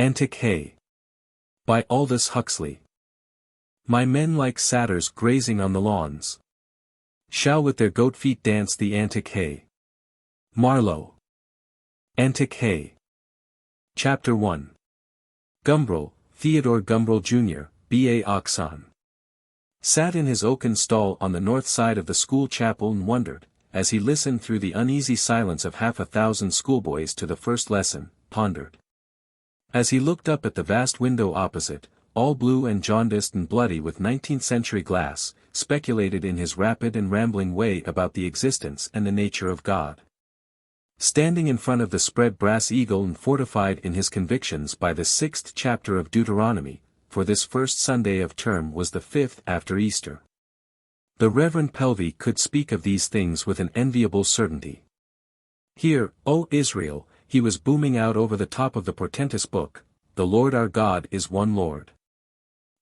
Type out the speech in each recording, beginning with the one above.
Antic Hay. By Aldous Huxley. My men like satyrs grazing on the lawns shall with their goat feet dance the antic hay. Marlowe. Antic Hay. Chapter 1. Gumbril, Theodore Gumbril Jr., B.A. Oxon. Sat in his oaken stall on the north side of the school chapel and wondered, as he listened through the uneasy silence of 1,000 schoolboys to the first lesson, pondered. As he looked up at the vast window opposite, all blue and jaundiced and bloody with 19th-century glass, speculated in his rapid and rambling way about the existence and the nature of God. Standing in front of the spread brass eagle and fortified in his convictions by the 6th chapter of Deuteronomy, for this first Sunday of term was the 5th after Easter. The Reverend Pelvey could speak of these things with an enviable certainty. Hear, O Israel, he was booming out over the top of the portentous book, the Lord our God is one Lord.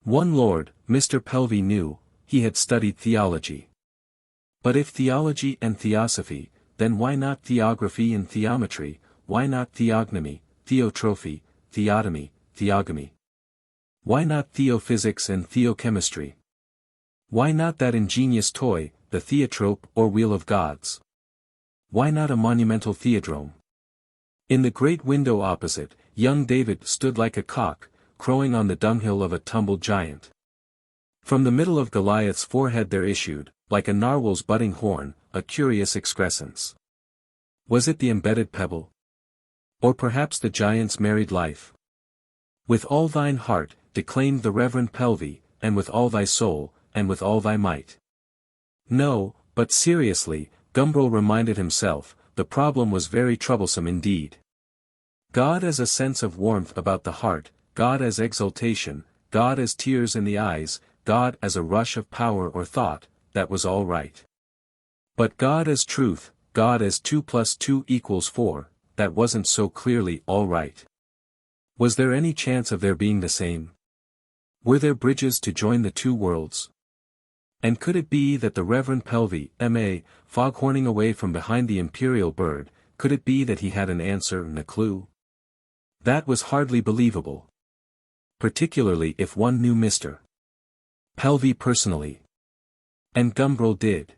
One Lord, Mr. Pelvey knew, he had studied theology. But if theology and theosophy, then why not theography and theometry, why not theognomy, theotrophy, theotomy, theogamy? Why not theophysics and theochemistry? Why not that ingenious toy, the theotrope or wheel of gods? Why not a monumental theodrome? In the great window opposite, young David stood like a cock, crowing on the dunghill of a tumbled giant. From the middle of Goliath's forehead there issued, like a narwhal's budding horn, a curious excrescence. Was it the embedded pebble? Or perhaps the giant's married life? With all thine heart, declaimed the Reverend Pelvey, and with all thy soul, and with all thy might. No, but seriously, Gumbril reminded himself, the problem was very troublesome indeed. God as a sense of warmth about the heart, God as exultation, God as tears in the eyes, God as a rush of power or thought, that was all right. But God as truth, God as 2 + 2 = 4, that wasn't so clearly all right. Was there any chance of their being the same? Were there bridges to join the two worlds? And could it be that the Reverend Pelvey, M.A., foghorning away from behind the imperial bird, could it be that he had an answer and a clue? That was hardly believable. Particularly if one knew Mr. Pelvey personally. And Gumbril did.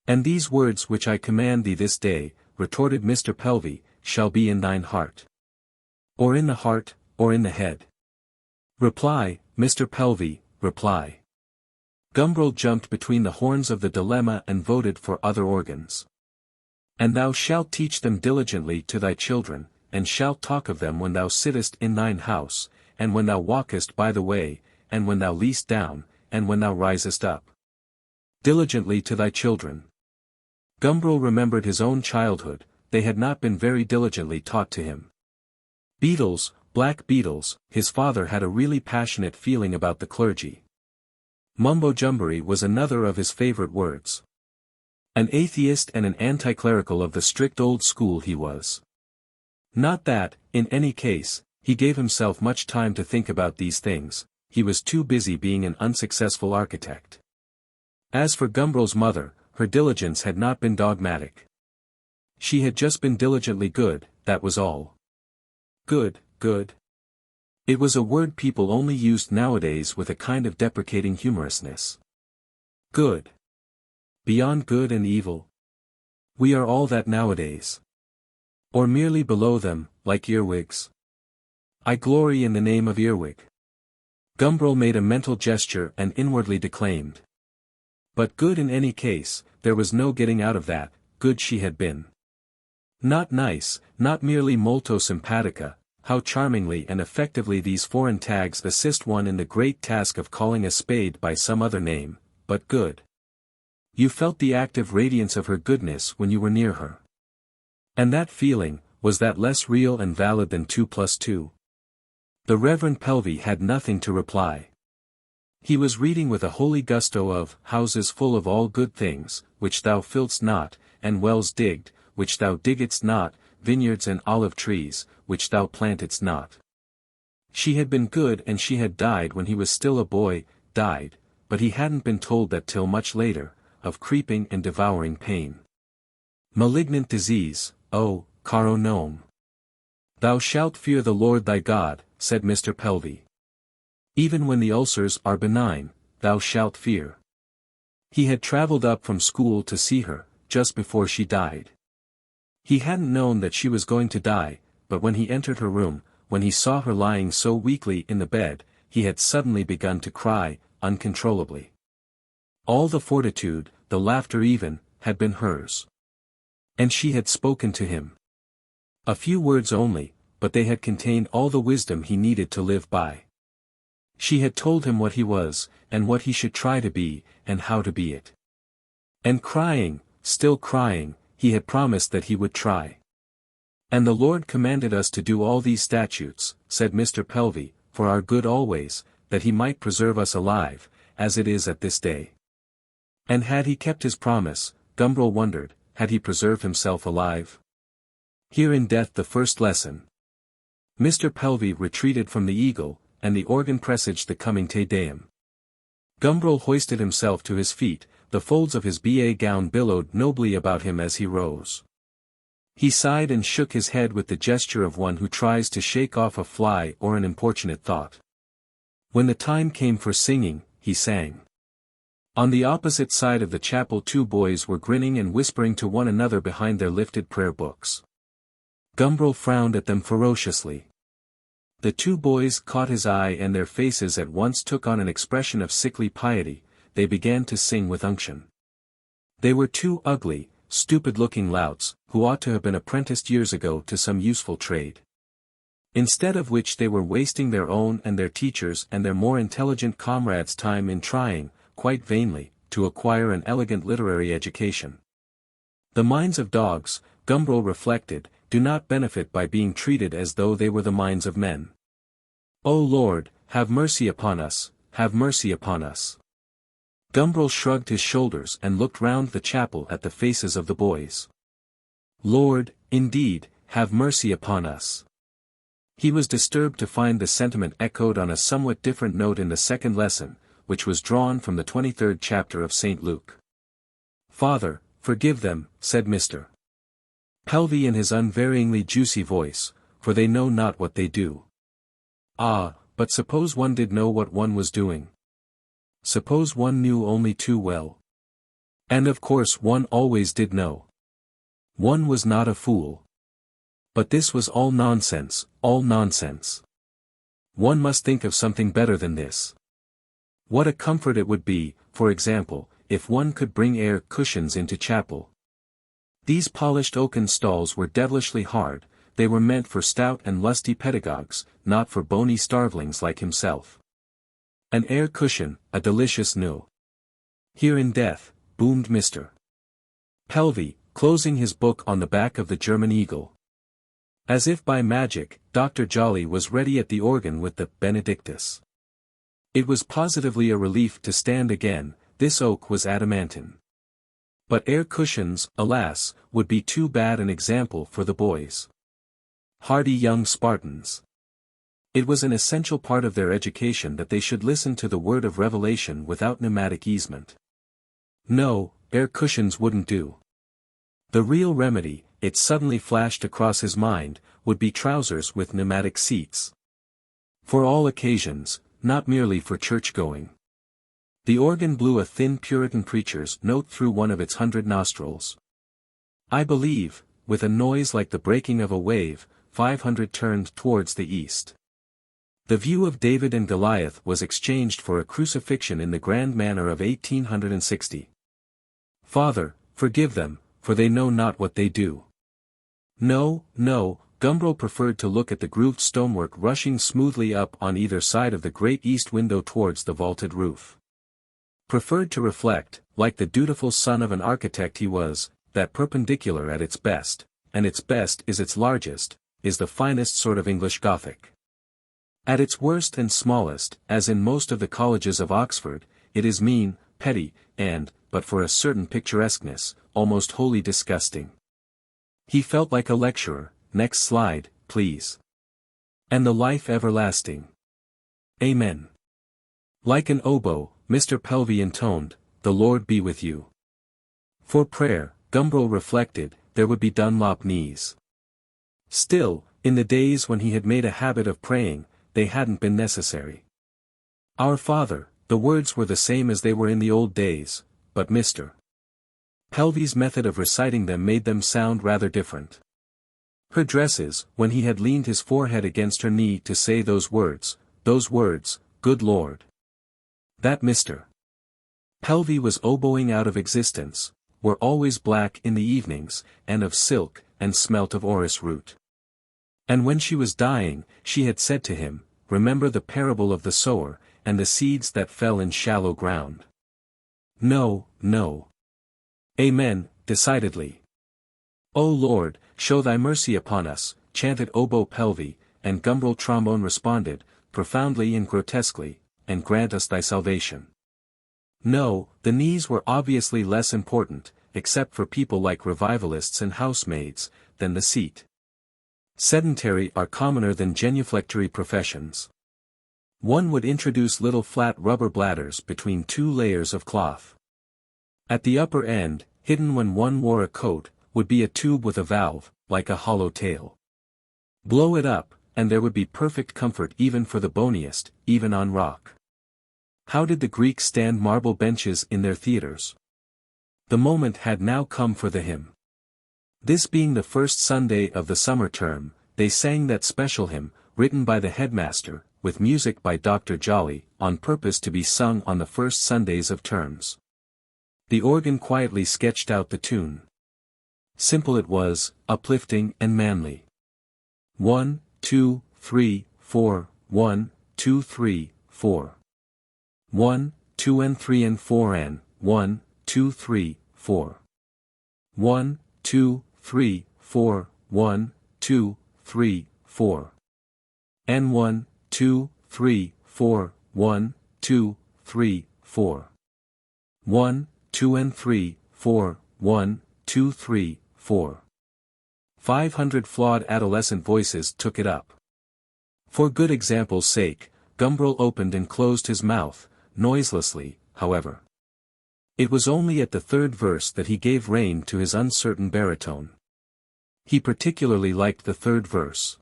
And these words which I command thee this day, retorted Mr. Pelvey, shall be in thine heart. Or in the heart, or in the head. Reply, Mr. Pelvey, reply. Gumbril jumped between the horns of the dilemma and voted for other organs. And thou shalt teach them diligently to thy children, and shalt talk of them when thou sittest in thine house, and when thou walkest by the way, and when thou liest down, and when thou risest up. Diligently to thy children. Gumbril remembered his own childhood, they had not been very diligently taught to him. Beetles, black beetles, his father had a really passionate feeling about the clergy. Mumbo-jumbery was another of his favorite words. An atheist and an anti-clerical of the strict old school he was. Not that, in any case, he gave himself much time to think about these things, he was too busy being an unsuccessful architect. As for Gumbril's mother, her diligence had not been dogmatic. She had just been diligently good, that was all. Good, good. It was a word people only used nowadays with a kind of deprecating humorousness. Good. Beyond good and evil. We are all that nowadays. Or merely below them, like earwigs. I glory in the name of earwig. Gumbril made a mental gesture and inwardly declaimed. But good in any case, there was no getting out of that, good she had been. Not nice, not merely molto simpatica. How charmingly and effectively these foreign tags assist one in the great task of calling a spade by some other name, but good. You felt the active radiance of her goodness when you were near her. And that feeling, was that less real and valid than 2 + 2? The Reverend Pelvey had nothing to reply. He was reading with a holy gusto of houses full of all good things, which thou filledst not, and wells digged, which thou diggedst not, vineyards and olive trees, which thou plantedst not. She had been good and she had died when he was still a boy, died, but he hadn't been told that till much later, of creeping and devouring pain. Malignant disease, oh, caro nome. Thou shalt fear the Lord thy God, said Mr. Pelvey. Even when the ulcers are benign, thou shalt fear. He had travelled up from school to see her, just before she died. He hadn't known that she was going to die, but when he entered her room, when he saw her lying so weakly in the bed, he had suddenly begun to cry, uncontrollably. All the fortitude, the laughter even, had been hers. And she had spoken to him. A few words only, but they had contained all the wisdom he needed to live by. She had told him what he was, and what he should try to be, and how to be it. And crying, still crying, he had promised that he would try. And the Lord commanded us to do all these statutes, said Mr. Pelvey, for our good always, that he might preserve us alive, as it is at this day. And had he kept his promise, Gumbril wondered, had he preserved himself alive? Here in death the first lesson. Mr. Pelvey retreated from the eagle, and the organ presaged the coming Te Deum. Gumbril hoisted himself to his feet, the folds of his BA gown billowed nobly about him as he rose. He sighed and shook his head with the gesture of one who tries to shake off a fly or an importunate thought. When the time came for singing, he sang. On the opposite side of the chapel 2 boys were grinning and whispering to one another behind their lifted prayer books. Gumbril frowned at them ferociously. The 2 boys caught his eye and their faces at once took on an expression of sickly piety. They began to sing with unction. They were 2 ugly, stupid-looking louts, who ought to have been apprenticed years ago to some useful trade. Instead of which they were wasting their own and their teachers' and their more intelligent comrades' time in trying, quite vainly, to acquire an elegant literary education. The minds of dogs, Gumbril reflected, do not benefit by being treated as though they were the minds of men. O Lord, have mercy upon us, have mercy upon us. Gumbril shrugged his shoulders and looked round the chapel at the faces of the boys. Lord, indeed, have mercy upon us. He was disturbed to find the sentiment echoed on a somewhat different note in the second lesson, which was drawn from the 23rd chapter of St. Luke. Father, forgive them, said Mr. Pelvey in his unvaryingly juicy voice, for they know not what they do. Ah, but suppose one did know what one was doing. Suppose one knew only too well. And of course one always did know. One was not a fool. But this was all nonsense, all nonsense. One must think of something better than this. What a comfort it would be, for example, if one could bring air cushions into chapel. These polished oaken stalls were devilishly hard, they were meant for stout and lusty pedagogues, not for bony starvelings like himself. An air cushion, a delicious new. Here in death, boomed Mr. Pelvey, closing his book on the back of the German eagle. As if by magic, Dr. Jolly was ready at the organ with the Benedictus. It was positively a relief to stand again, this oak was adamantine. But air cushions, alas, would be too bad an example for the boys. Hardy young Spartans. It was an essential part of their education that they should listen to the word of revelation without pneumatic easement. No, air cushions wouldn't do. The real remedy, it suddenly flashed across his mind, would be trousers with pneumatic seats. For all occasions, not merely for church-going. The organ blew a thin Puritan preacher's note through one of its 100 nostrils. I believe, with a noise like the breaking of a wave, 500 turned towards the east. The view of David and Goliath was exchanged for a crucifixion in the grand manner of 1860. Father, forgive them, for they know not what they do. No, no, Gumbril preferred to look at the grooved stonework rushing smoothly up on either side of the great east window towards the vaulted roof. Preferred to reflect, like the dutiful son of an architect he was, that perpendicular at its best, and its best is its largest, is the finest sort of English Gothic. At its worst and smallest, as in most of the colleges of Oxford, it is mean, petty, and, but for a certain picturesqueness, almost wholly disgusting. He felt like a lecturer. Next slide, please. And the life everlasting. Amen. Like an oboe, Mr. Pelvey intoned, the Lord be with you. For prayer, Gumbril reflected, there would be Dunlop knees. Still, in the days when he had made a habit of praying, they hadn't been necessary. Our Father, the words were the same as they were in the old days, but Mr. Pelvy's method of reciting them made them sound rather different. Her dresses, when he had leaned his forehead against her knee to say those words, good Lord. That Mr. Pelvy was oboing out of existence, were always black in the evenings, and of silk, and smelt of orris root. And when she was dying, she had said to him, remember the parable of the sower, and the seeds that fell in shallow ground. No, no. Amen, decidedly. O Lord, show thy mercy upon us, chanted oboe Pelvy, and Gumbril trombone responded, profoundly and grotesquely, and grant us thy salvation. No, the knees were obviously less important, except for people like revivalists and housemaids, than the seat. Sedentary are commoner than genuflectory professions. One would introduce little flat rubber bladders between two layers of cloth. At the upper end, hidden when one wore a coat, would be a tube with a valve, like a hollow tail. Blow it up, and there would be perfect comfort even for the boniest, even on rock. How did the Greeks stand marble benches in their theatres? The moment had now come for the hymn. This being the first Sunday of the summer term, they sang that special hymn, written by the headmaster, with music by Dr. Jolly, on purpose to be sung on the first Sundays of terms. The organ quietly sketched out the tune. Simple it was, uplifting and manly. 1, 2, 3, 4, 1, 2, 3, 4. 1, 2 and 3 and 4 and 1, 2, 3, 4. 1, 2, 3, 4, 1, 2, 3, 4. And 1, 2, 3, 4, 1, 2, 3, 4. 1, 2 and 3, 4, 1, 2, 3, 4. 500 flawed adolescent voices took it up. For good example's sake, Gumbril opened and closed his mouth, noiselessly, however. It was only at the third verse that he gave rein to his uncertain baritone. He particularly liked the third verse.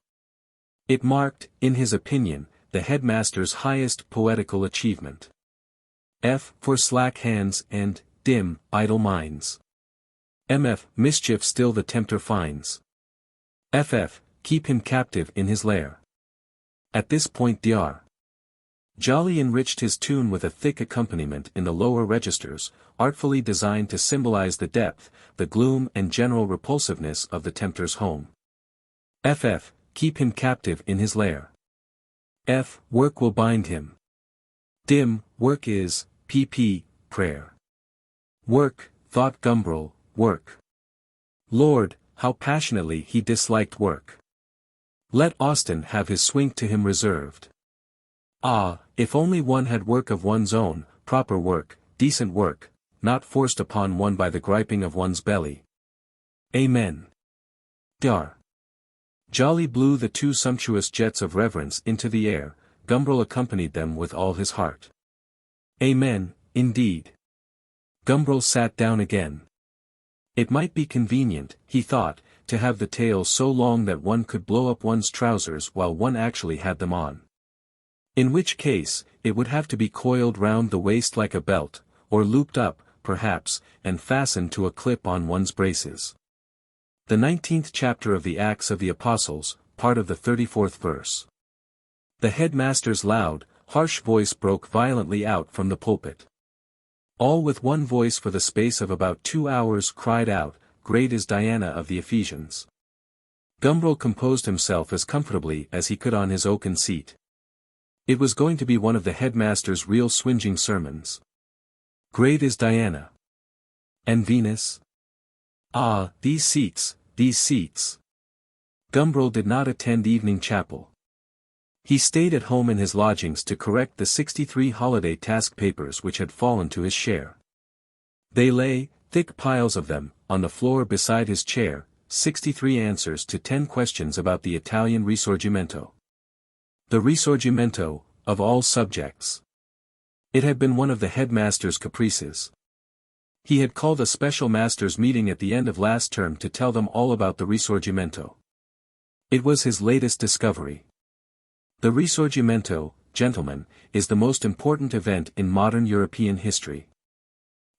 It marked, in his opinion, the headmaster's highest poetical achievement. F for slack hands and, dim, idle minds. MF, mischief still the tempter finds. FF, keep him captive in his lair. At this point Dr. Jolly enriched his tune with a thick accompaniment in the lower registers, artfully designed to symbolize the depth, the gloom and general repulsiveness of the tempter's home. FF, keep him captive in his lair. F, work will bind him. Dim, work is, pp, prayer. Work, thought Gumbril, work. Lord, how passionately he disliked work. Let Austin have his swink to him reserved. Ah, if only one had work of one's own, proper work, decent work, not forced upon one by the griping of one's belly. Amen. Dr. Jolly blew the two sumptuous jets of reverence into the air, Gumbril accompanied them with all his heart. Amen, indeed. Gumbril sat down again. It might be convenient, he thought, to have the tail so long that one could blow up one's trousers while one actually had them on. In which case, it would have to be coiled round the waist like a belt, or looped up, perhaps, and fastened to a clip on one's braces. The 19th chapter of the Acts of the Apostles, part of the 34th verse. The headmaster's loud, harsh voice broke violently out from the pulpit. All with one voice for the space of about 2 hours cried out, Great is Diana of the Ephesians. Gumbril composed himself as comfortably as he could on his oaken seat. It was going to be one of the headmaster's real swinging sermons. Great is Diana. And Venus? Ah, these seats, these seats. Gumbril did not attend evening chapel. He stayed at home in his lodgings to correct the 63 holiday task papers which had fallen to his share. They lay, thick piles of them, on the floor beside his chair, 63 answers to 10 questions about the Italian Risorgimento. The Risorgimento, of all subjects. It had been one of the headmaster's caprices. He had called a special masters' meeting at the end of last term to tell them all about the Risorgimento. It was his latest discovery. The Risorgimento, gentlemen, is the most important event in modern European history.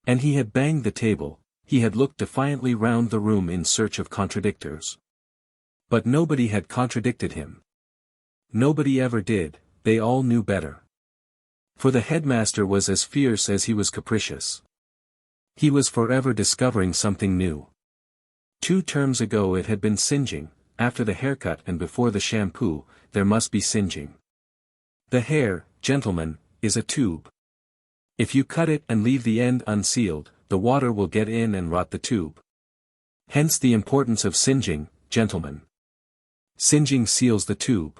And he had banged the table, he had looked defiantly round the room in search of contradictors. But nobody had contradicted him. Nobody ever did, they all knew better. For the headmaster was as fierce as he was capricious. He was forever discovering something new. 2 terms ago it had been singeing, after the haircut and before the shampoo, there must be singeing. The hair, gentlemen, is a tube. If you cut it and leave the end unsealed, the water will get in and rot the tube. Hence the importance of singeing, gentlemen. Singeing seals the tube.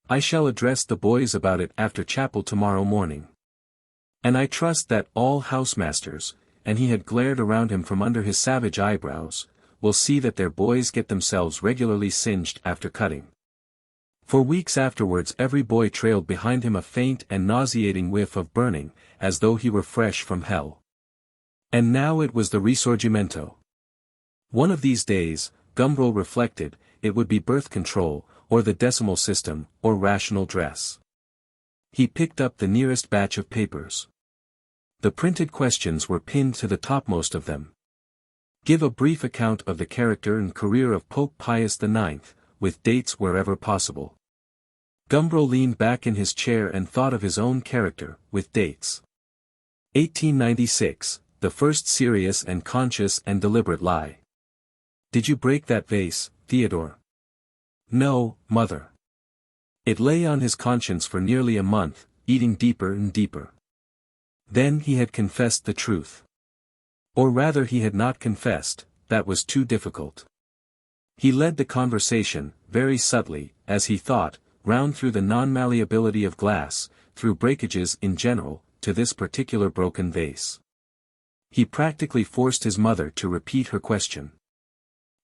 I shall address the boys about it after chapel tomorrow morning. And I trust that all housemasters, and he had glared around him from under his savage eyebrows, will see that their boys get themselves regularly singed after cutting. For weeks afterwards every boy trailed behind him a faint and nauseating whiff of burning, as though he were fresh from hell. And now it was the Risorgimento. One of these days, Gumbril reflected, it would be birth control, or the decimal system, or rational dress. He picked up the nearest batch of papers. The printed questions were pinned to the topmost of them. Give a brief account of the character and career of Pope Pius IX, with dates wherever possible. Gumbril leaned back in his chair and thought of his own character, with dates. 1896, the first serious and conscious and deliberate lie. Did you break that vase, Theodore? No, mother. It lay on his conscience for nearly a month, eating deeper and deeper. Then he had confessed the truth. Or rather he had not confessed, that was too difficult. He led the conversation, very subtly, as he thought, round through the non-malleability of glass, through breakages in general, to this particular broken vase. He practically forced his mother to repeat her question.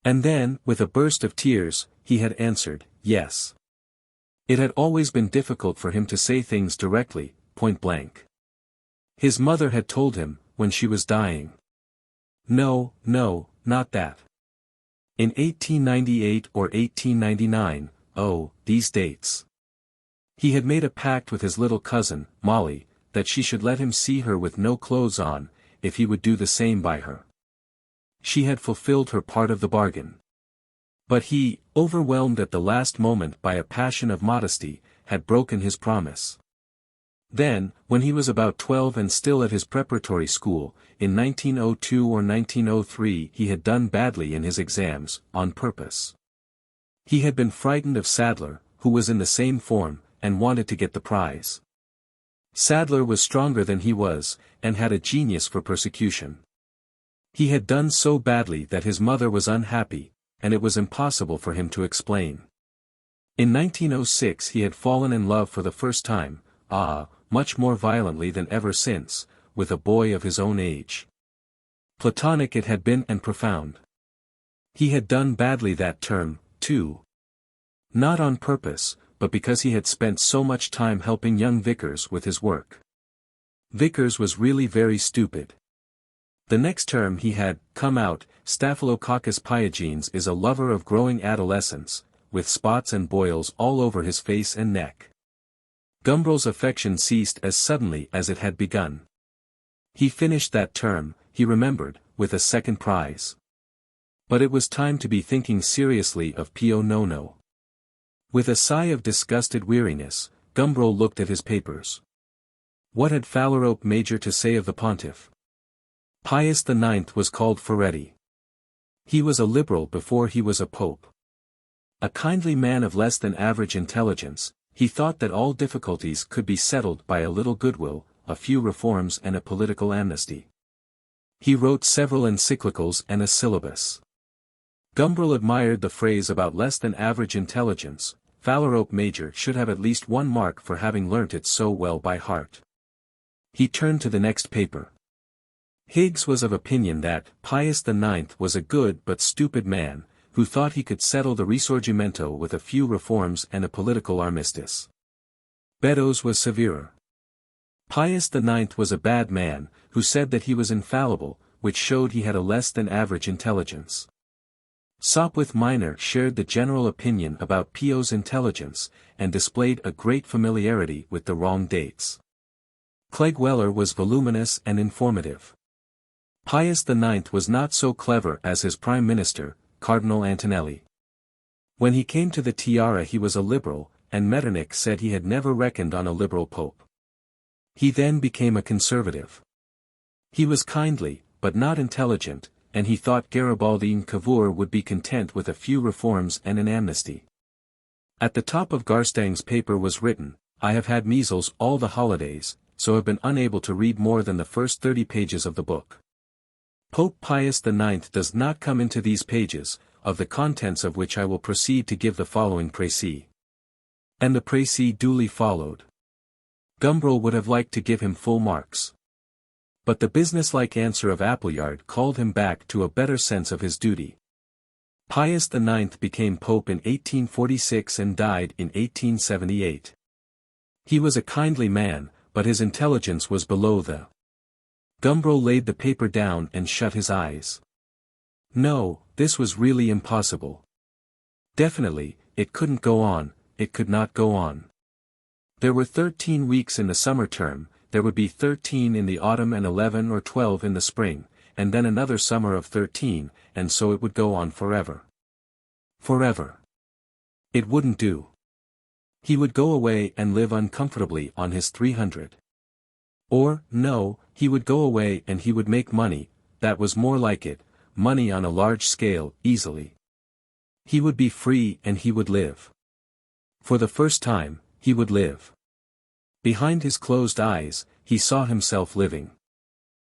And then, with a burst of tears, he had answered, yes. It had always been difficult for him to say things directly, point blank. His mother had told him, when she was dying. No, no, not that. In 1898 or 1899, oh, these dates. He had made a pact with his little cousin, Molly, that she should let him see her with no clothes on, if he would do the same by her. She had fulfilled her part of the bargain. But he, overwhelmed at the last moment by a passion of modesty, had broken his promise. Then, when he was about 12 and still at his preparatory school, in 1902 or 1903 he had done badly in his exams, on purpose. He had been frightened of Sadler, who was in the same form, and wanted to get the prize. Sadler was stronger than he was, and had a genius for persecution. He had done so badly that his mother was unhappy, and it was impossible for him to explain. In 1906 he had fallen in love for the first time, much more violently than ever since, with a boy of his own age. Platonic it had been and profound. He had done badly that term, too. Not on purpose, but because he had spent so much time helping young Vickers with his work. Vickers was really very stupid. The next term he had come out, Staphylococcus pyogenes is a lover of growing adolescence, with spots and boils all over his face and neck. Gumbril's affection ceased as suddenly as it had begun. He finished that term, he remembered, with a second prize. But it was time to be thinking seriously of Pio Nono. With a sigh of disgusted weariness, Gumbril looked at his papers. What had Phalarope Major to say of the pontiff? Pius IX was called Ferretti. He was a liberal before he was a pope. A kindly man of less than average intelligence, he thought that all difficulties could be settled by a little goodwill, a few reforms and a political amnesty. He wrote several encyclicals and a syllabus. Gumbril admired the phrase about less than average intelligence. Phalarope Major should have at least 1 mark for having learnt it so well by heart. He turned to the next paper. Higgs was of opinion that Pius IX was a good but stupid man, who thought he could settle the Risorgimento with a few reforms and a political armistice. Beddoes was severer. Pius IX was a bad man, who said that he was infallible, which showed he had a less than average intelligence. Sopwith Minor shared the general opinion about Pio's intelligence, and displayed a great familiarity with the wrong dates. Clegg Weller was voluminous and informative. Pius IX was not so clever as his prime minister, Cardinal Antonelli. When he came to the tiara he was a liberal, and Metternich said he had never reckoned on a liberal pope. He then became a conservative. He was kindly, but not intelligent, and he thought Garibaldi and Cavour would be content with a few reforms and an amnesty. At the top of Garstang's paper was written, "I have had measles all the holidays, so have been unable to read more than the first 30 pages of the book." Pope Pius IX does not come into these pages, of the contents of which I will proceed to give the following précis. And the précis duly followed. Gumbril would have liked to give him full marks. But the businesslike answer of Appleyard called him back to a better sense of his duty. Pius IX became pope in 1846 and died in 1878. He was a kindly man, but his intelligence was below the. Gumbril laid the paper down and shut his eyes. No, this was really impossible. Definitely, it couldn't go on, it could not go on. There were 13 weeks in the summer term, there would be 13 in the autumn and 11 or 12 in the spring, and then another summer of 13, and so it would go on forever. Forever. It wouldn't do. He would go away and live uncomfortably on his 300. Or, no, he would go away and he would make money, that was more like it, money on a large scale, easily. He would be free and he would live. For the first time, he would live. Behind his closed eyes, he saw himself living.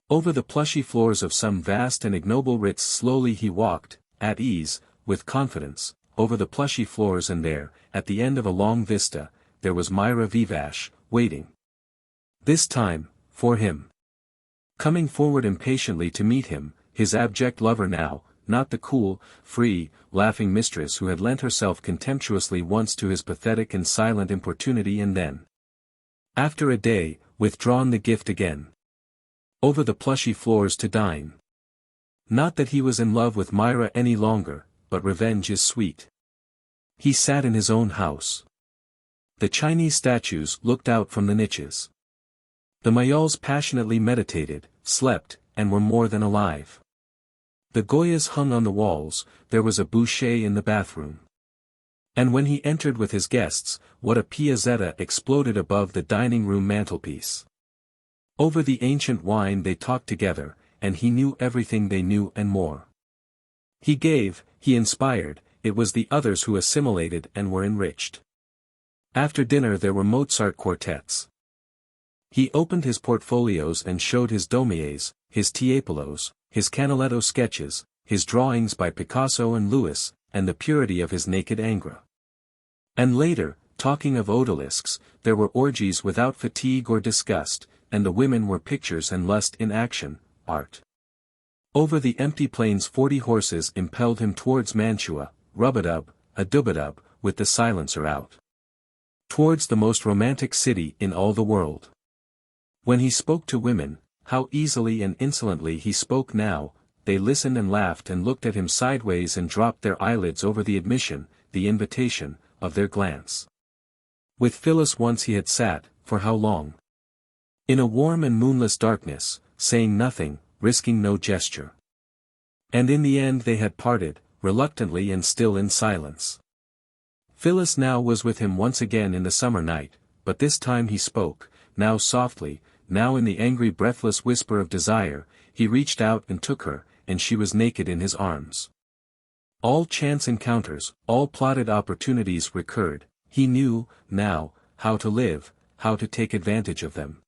Over the plushy floors of some vast and ignoble Ritz slowly he walked, at ease, with confidence, over the plushy floors, and there, at the end of a long vista, there was Myra Vivash, waiting. This time, for him. Coming forward impatiently to meet him, his abject lover now, not the cool, free, laughing mistress who had lent herself contemptuously once to his pathetic and silent importunity and then, after a day, withdrawn the gift again. Over the plushy floors to dine. Not that he was in love with Myra any longer, but revenge is sweet. He sat in his own house. The Chinese statues looked out from the niches. The Mayals passionately meditated, slept, and were more than alive. The Goyas hung on the walls, there was a boucher in the bathroom. And when he entered with his guests, what a piazzetta exploded above the dining-room mantelpiece. Over the ancient wine they talked together, and he knew everything they knew and more. He gave, he inspired, it was the others who assimilated and were enriched. After dinner there were Mozart quartets. He opened his portfolios and showed his Daumiers, his Tiepolo's, his Canaletto sketches, his drawings by Picasso and Louis, and the purity of his naked Ingres. And later, talking of odalisques, there were orgies without fatigue or disgust, and the women were pictures and lust in action, art. Over the empty plains 40 horses impelled him towards Mantua, rub-a-dub, a dub-a-dub, with the silencer out. Towards the most romantic city in all the world. When he spoke to women, how easily and insolently he spoke now, they listened and laughed and looked at him sideways and dropped their eyelids over the admission, the invitation, of their glance. With Phyllis once he had sat, for how long? In a warm and moonless darkness, saying nothing, risking no gesture. And in the end they had parted, reluctantly and still in silence. Phyllis now was with him once again in the summer night, but this time he spoke, now softly, now in the angry breathless whisper of desire, he reached out and took her, and she was naked in his arms. All chance encounters, all plotted opportunities recurred, he knew, now, how to live, how to take advantage of them.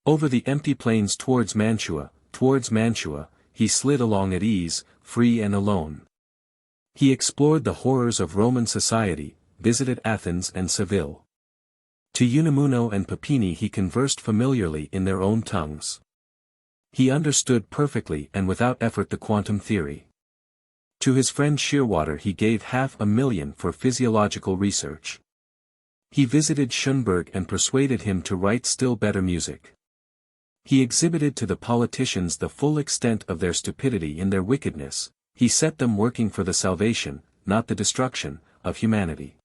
Over the empty plains towards Mantua, he slid along at ease, free and alone. He explored the horrors of Roman society, visited Athens and Seville. To Unamuno and Papini he conversed familiarly in their own tongues. He understood perfectly and without effort the quantum theory. To his friend Shearwater he gave $500,000 for physiological research. He visited Schoenberg and persuaded him to write still better music. He exhibited to the politicians the full extent of their stupidity and their wickedness, He set them working for the salvation, not the destruction, of humanity.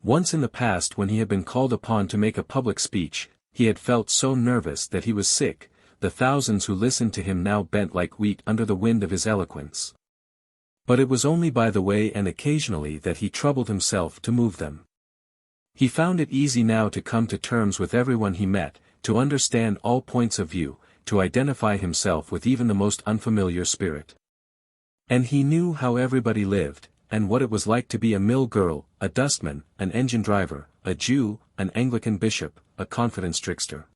Once in the past when he had been called upon to make a public speech, he had felt so nervous that he was sick. The thousands who listened to him now bent like wheat under the wind of his eloquence. But it was only by the way and occasionally that he troubled himself to move them. He found it easy now to come to terms with everyone he met, to understand all points of view, to identify himself with even the most unfamiliar spirit. And he knew how everybody lived, and what it was like to be a mill girl, a dustman, an engine driver, a Jew, an Anglican bishop, a confidence trickster.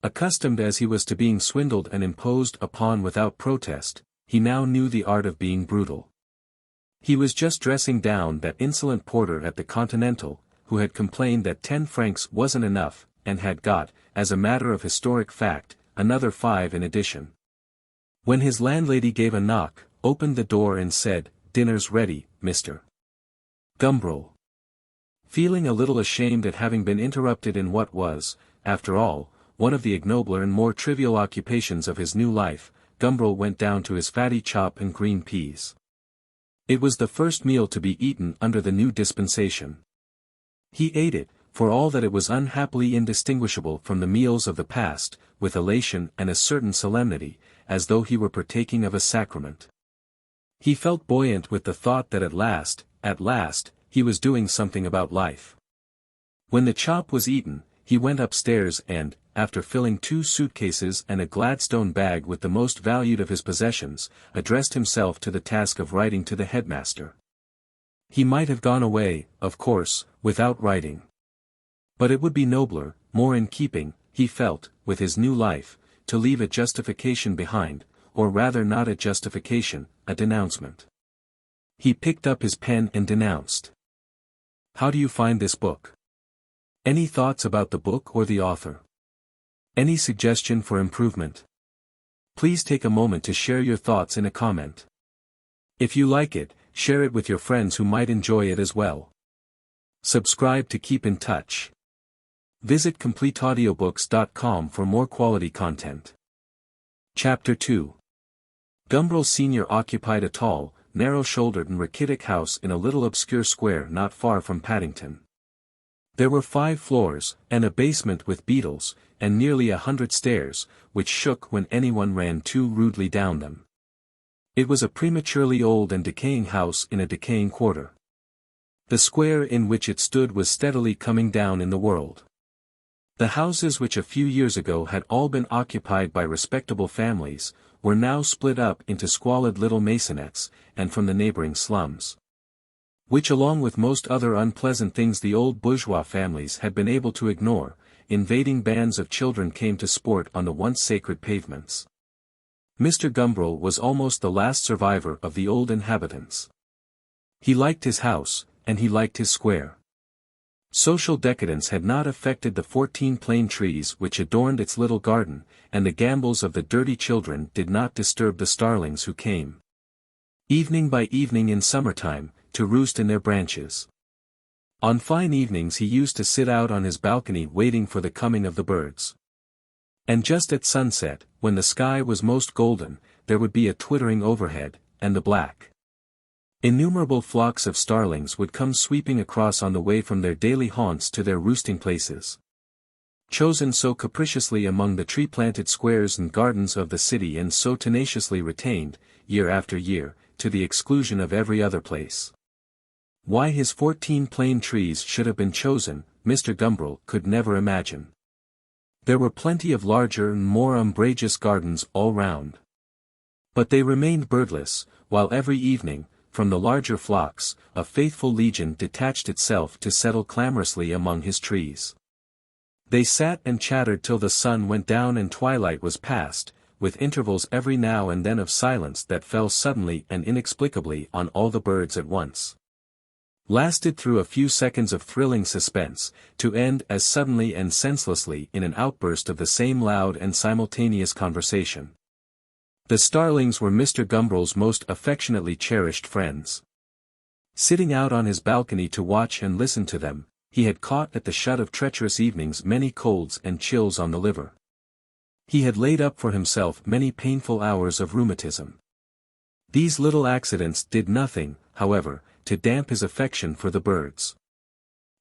Accustomed as he was to being swindled and imposed upon without protest, he now knew the art of being brutal. He was just dressing down that insolent porter at the Continental, who had complained that 10 francs wasn't enough, and had got, as a matter of historic fact, another 5 in addition. When his landlady gave a knock, opened the door and said, "Dinner's ready, Mr. Gumbril." Feeling a little ashamed at having been interrupted in what was, after all, one of the ignobler and more trivial occupations of his new life, Gumbril went down to his fatty chop and green peas. It was the first meal to be eaten under the new dispensation. He ate it, for all that it was unhappily indistinguishable from the meals of the past, with elation and a certain solemnity, as though he were partaking of a sacrament. He felt buoyant with the thought that at last, he was doing something about life. When the chop was eaten, he went upstairs and, after filling 2 suitcases and a Gladstone bag with the most valued of his possessions, addressed himself to the task of writing to the headmaster. He might have gone away, of course, without writing. But it would be nobler, more in keeping, he felt, with his new life, to leave a justification behind, or rather not a justification, a denouncement. He picked up his pen and denounced. "How do you find this book? Any thoughts about the book or the author? Any suggestion for improvement? Please take a moment to share your thoughts in a comment. If you like it, share it with your friends who might enjoy it as well. Subscribe to keep in touch. Visit CompleteAudiobooks.com for more quality content." Chapter 2. Gumbril Sr. occupied a tall, narrow-shouldered and rachitic house in a little obscure square not far from Paddington. There were 5 floors, and a basement with beetles, and nearly 100 stairs, which shook when anyone ran too rudely down them. It was a prematurely old and decaying house in a decaying quarter. The square in which it stood was steadily coming down in the world. The houses which a few years ago had all been occupied by respectable families, were now split up into squalid little maisonettes, and from the neighboring slums, which along with most other unpleasant things the old bourgeois families had been able to ignore, invading bands of children came to sport on the once sacred pavements. Mr. Gumbril was almost the last survivor of the old inhabitants. He liked his house, and he liked his square. Social decadence had not affected the 14 plane trees which adorned its little garden, and the gambols of the dirty children did not disturb the starlings who came, evening by evening in summertime, to roost in their branches. On fine evenings he used to sit out on his balcony waiting for the coming of the birds. And just at sunset, when the sky was most golden, there would be a twittering overhead, and the black, innumerable flocks of starlings would come sweeping across on the way from their daily haunts to their roosting places, chosen so capriciously among the tree-planted squares and gardens of the city and so tenaciously retained, year after year, to the exclusion of every other place. Why his 14 plane trees should have been chosen, Mr. Gumbril could never imagine. There were plenty of larger and more umbrageous gardens all round. But they remained birdless, while every evening, from the larger flocks, a faithful legion detached itself to settle clamorously among his trees. They sat and chattered till the sun went down and twilight was past, with intervals every now and then of silence that fell suddenly and inexplicably on all the birds at once, lasted through a few seconds of thrilling suspense, to end as suddenly and senselessly in an outburst of the same loud and simultaneous conversation. The starlings were Mr. Gumbril's most affectionately cherished friends. Sitting out on his balcony to watch and listen to them, he had caught at the shut of treacherous evenings many colds and chills on the liver. He had laid up for himself many painful hours of rheumatism. These little accidents did nothing, however, to damp his affection for the birds.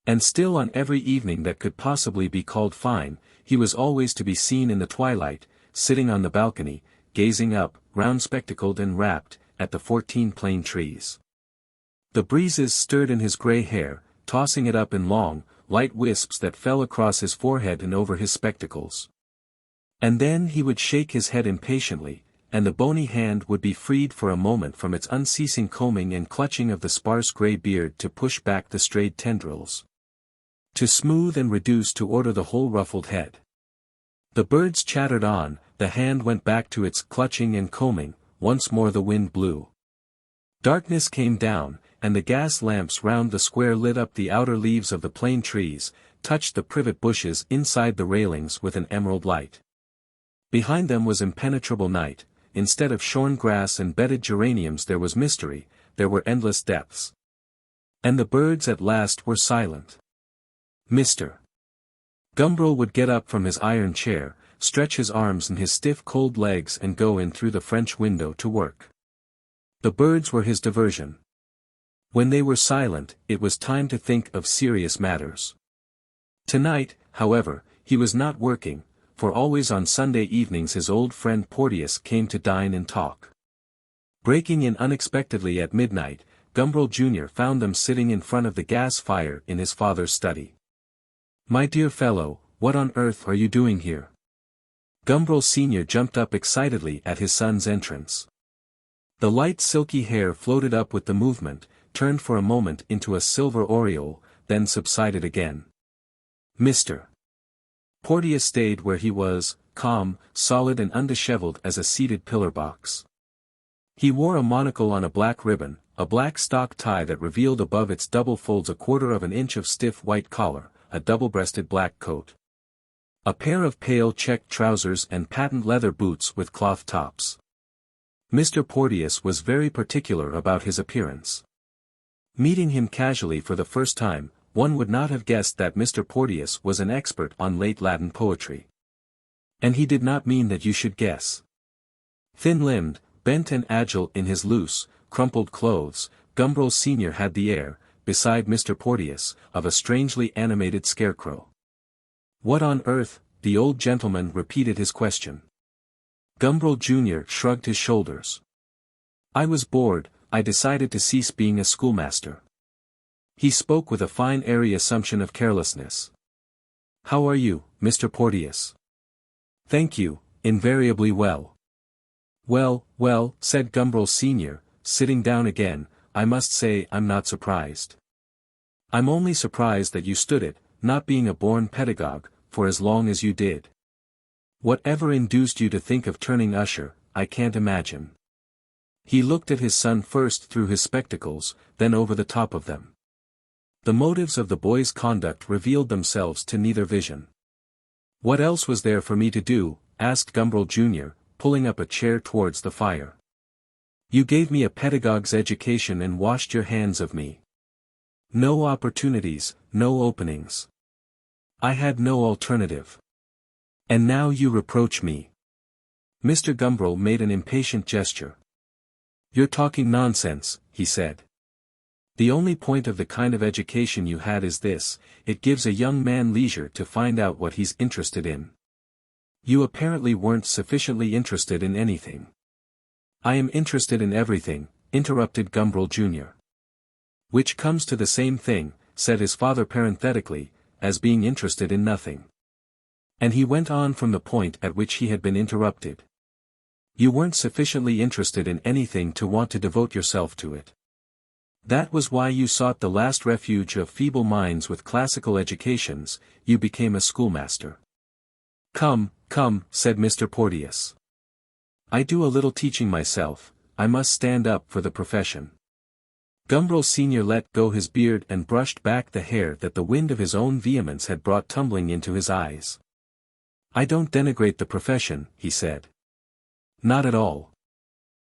And still on every evening that could possibly be called fine, he was always to be seen in the twilight, sitting on the balcony, gazing up, round-spectacled and rapt, at the 14 plane trees. The breezes stirred in his grey hair, tossing it up in long, light wisps that fell across his forehead and over his spectacles. And then he would shake his head impatiently, and the bony hand would be freed for a moment from its unceasing combing and clutching of the sparse grey beard to push back the strayed tendrils, to smooth and reduce to order the whole ruffled head. The birds chattered on, the hand went back to its clutching and combing, once more the wind blew. Darkness came down, and the gas lamps round the square lit up the outer leaves of the plane trees, touched the privet bushes inside the railings with an emerald light. Behind them was impenetrable night. Instead of shorn grass and bedded geraniums there was mystery, there were endless depths. And the birds at last were silent. Mr. Gumbril would get up from his iron chair, stretch his arms and his stiff cold legs and go in through the French window to work. The birds were his diversion. When they were silent, it was time to think of serious matters. Tonight, however, he was not working, for always on Sunday evenings his old friend Porteus came to dine and talk. Breaking in unexpectedly at midnight, Gumbril Jr. found them sitting in front of the gas fire in his father's study. "My dear fellow, what on earth are you doing here?" Gumbril Sr. jumped up excitedly at his son's entrance. The light silky hair floated up with the movement, turned for a moment into a silver aureole, then subsided again. Mr. Porteus stayed where he was, calm, solid and undisheveled as a seated pillar box. He wore a monocle on a black ribbon, a black stock tie that revealed above its double folds a quarter of an inch of stiff white collar, a double-breasted black coat, a pair of pale checked trousers and patent leather boots with cloth tops. Mr. Porteus was very particular about his appearance. Meeting him casually for the first time, one would not have guessed that Mr. Porteus was an expert on late Latin poetry. And he did not mean that you should guess. Thin-limbed, bent and agile in his loose, crumpled clothes, Gumbril Sr. had the air, beside Mr. Porteus, of a strangely animated scarecrow. "What on earth?" the old gentleman repeated his question. Gumbril Jr. shrugged his shoulders. "I was bored, I decided to cease being a schoolmaster." He spoke with a fine airy assumption of carelessness. "How are you, Mr. Porteus?" "Thank you, invariably well." "Well, well," said Gumbril Sr., sitting down again, "I must say I'm not surprised. I'm only surprised that you stood it, not being a born pedagogue, for as long as you did. Whatever induced you to think of turning usher, I can't imagine." He looked at his son first through his spectacles, then over the top of them. The motives of the boy's conduct revealed themselves to neither vision. "What else was there for me to do?" asked Gumbril Jr., pulling up a chair towards the fire. "You gave me a pedagogue's education and washed your hands of me. No opportunities, no openings. I had no alternative. And now you reproach me." Mr. Gumbril made an impatient gesture. "You're talking nonsense," he said. "The only point of the kind of education you had is this: it gives a young man leisure to find out what he's interested in. You apparently weren't sufficiently interested in anything." "I am interested in everything," interrupted Gumbril Jr. "Which comes to the same thing," said his father parenthetically, "as being interested in nothing." And he went on from the point at which he had been interrupted. "You weren't sufficiently interested in anything to want to devote yourself to it. That was why you sought the last refuge of feeble minds with classical educations, you became a schoolmaster." "Come, come," said Mr. Porteus. "I do a little teaching myself, I must stand up for the profession." Gumbril Sr. let go his beard and brushed back the hair that the wind of his own vehemence had brought tumbling into his eyes. "I don't denigrate the profession," he said. "Not at all.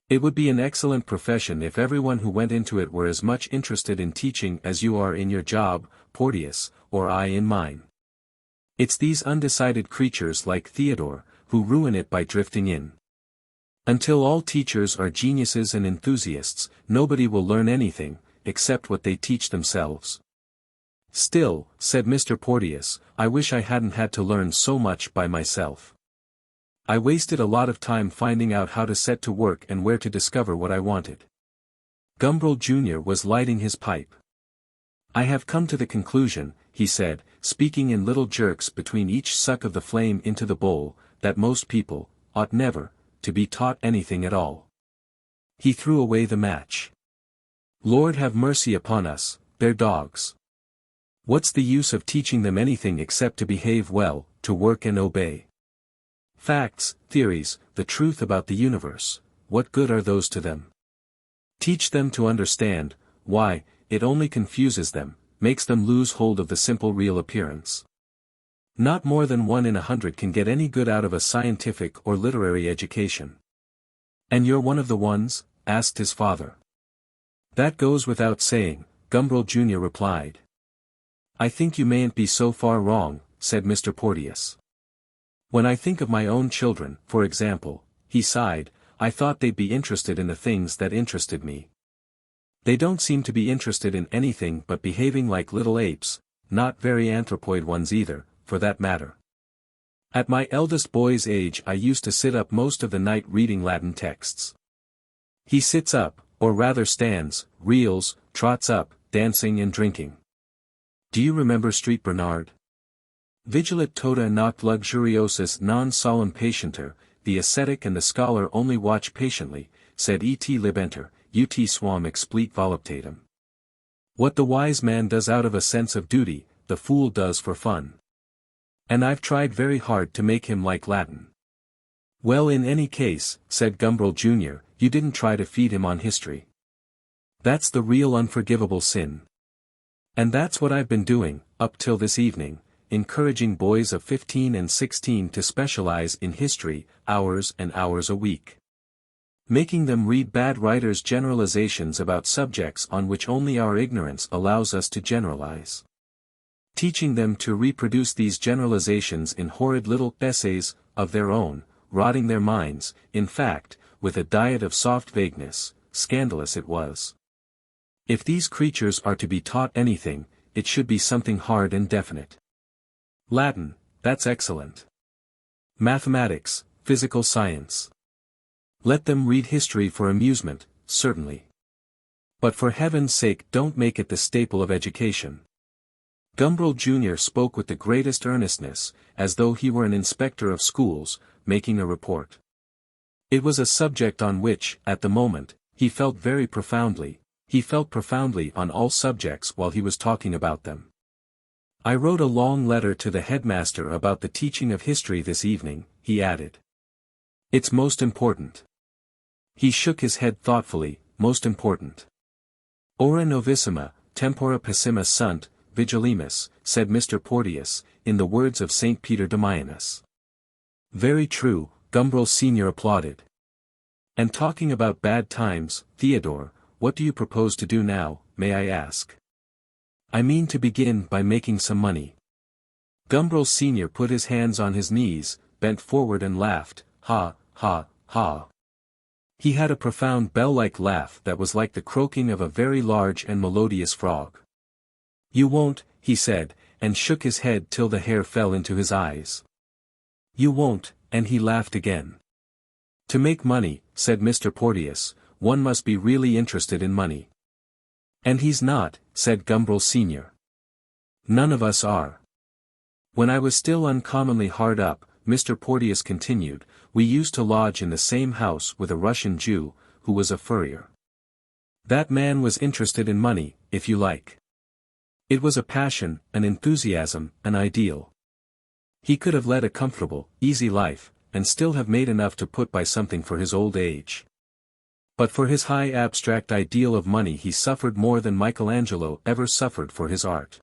It would be an excellent profession if everyone who went into it were as much interested in teaching as you are in your job, Porteus, or I in mine. It's these undecided creatures like Theodore, who ruin it by drifting in. Until all teachers are geniuses and enthusiasts, nobody will learn anything, except what they teach themselves. Still, said Mr. Porteous, I wish I hadn't had to learn so much by myself. I wasted a lot of time finding out how to set to work and where to discover what I wanted. Gumbril Jr. was lighting his pipe. I have come to the conclusion, he said, speaking in little jerks between each suck of the flame into the bowl, that most people ought never to be taught anything at all. He threw away the match. Lord have mercy upon us, they're dogs. What's the use of teaching them anything except to behave well, to work and obey? Facts, theories, the truth about the universe, what good are those to them? Teach them to understand, why, it only confuses them, makes them lose hold of the simple real appearance. Not more than 1 in 100 can get any good out of a scientific or literary education. And you're one of the ones? Asked his father. That goes without saying, Gumbril Jr. replied. I think you mayn't be so far wrong, said Mr. Porteous. When I think of my own children, for example, he sighed, I thought they'd be interested in the things that interested me. They don't seem to be interested in anything but behaving like little apes, not very anthropoid ones either, for that matter. At my eldest boy's age I used to sit up most of the night reading Latin texts. He sits up, or rather stands, reels, trots up, dancing and drinking. Do you remember Street Bernard? Vigilat tota noct luxuriosus non solum patienter, the ascetic and the scholar only watch patiently, said et libenter, ut suam explit voluptatem. What the wise man does out of a sense of duty, the fool does for fun. And I've tried very hard to make him like Latin. Well, in any case, said Gumbril Jr., you didn't try to feed him on history. That's the real unforgivable sin. And that's what I've been doing, up till this evening, encouraging boys of 15 and 16 to specialize in history, hours and hours a week. Making them read bad writers' generalizations about subjects on which only our ignorance allows us to generalize. Teaching them to reproduce these generalizations in horrid little essays of their own, rotting their minds, in fact, with a diet of soft vagueness, scandalous it was. If these creatures are to be taught anything, it should be something hard and definite. Latin, that's excellent. Mathematics, physical science. Let them read history for amusement, certainly. But for heaven's sake don't make it the staple of education. Gumbril Jr. spoke with the greatest earnestness, as though he were an inspector of schools, making a report. It was a subject on which, at the moment, he felt profoundly on all subjects while he was talking about them. I wrote a long letter to the headmaster about the teaching of history this evening, he added. It's most important. He shook his head thoughtfully, most important. Ora novissima, tempora pessima sunt, vigilimus, said Mr. Porteous, in the words of St. Peter Damianus. Very true, Gumbril Sr. applauded. And talking about bad times, Theodore, what do you propose to do now, may I ask? I mean to begin by making some money. Gumbril Sr. put his hands on his knees, bent forward and laughed, ha, ha, ha. He had a profound bell-like laugh that was like the croaking of a very large and melodious frog. You won't, he said, and shook his head till the hair fell into his eyes. You won't, and he laughed again. To make money, said Mr. Porteous, one must be really interested in money. And he's not, said Gumbril Sr. None of us are. When I was still uncommonly hard up, Mr. Porteous continued, we used to lodge in the same house with a Russian Jew, who was a furrier. That man was interested in money, if you like. It was a passion, an enthusiasm, an ideal. He could have led a comfortable, easy life, and still have made enough to put by something for his old age. But for his high abstract ideal of money he suffered more than Michelangelo ever suffered for his art.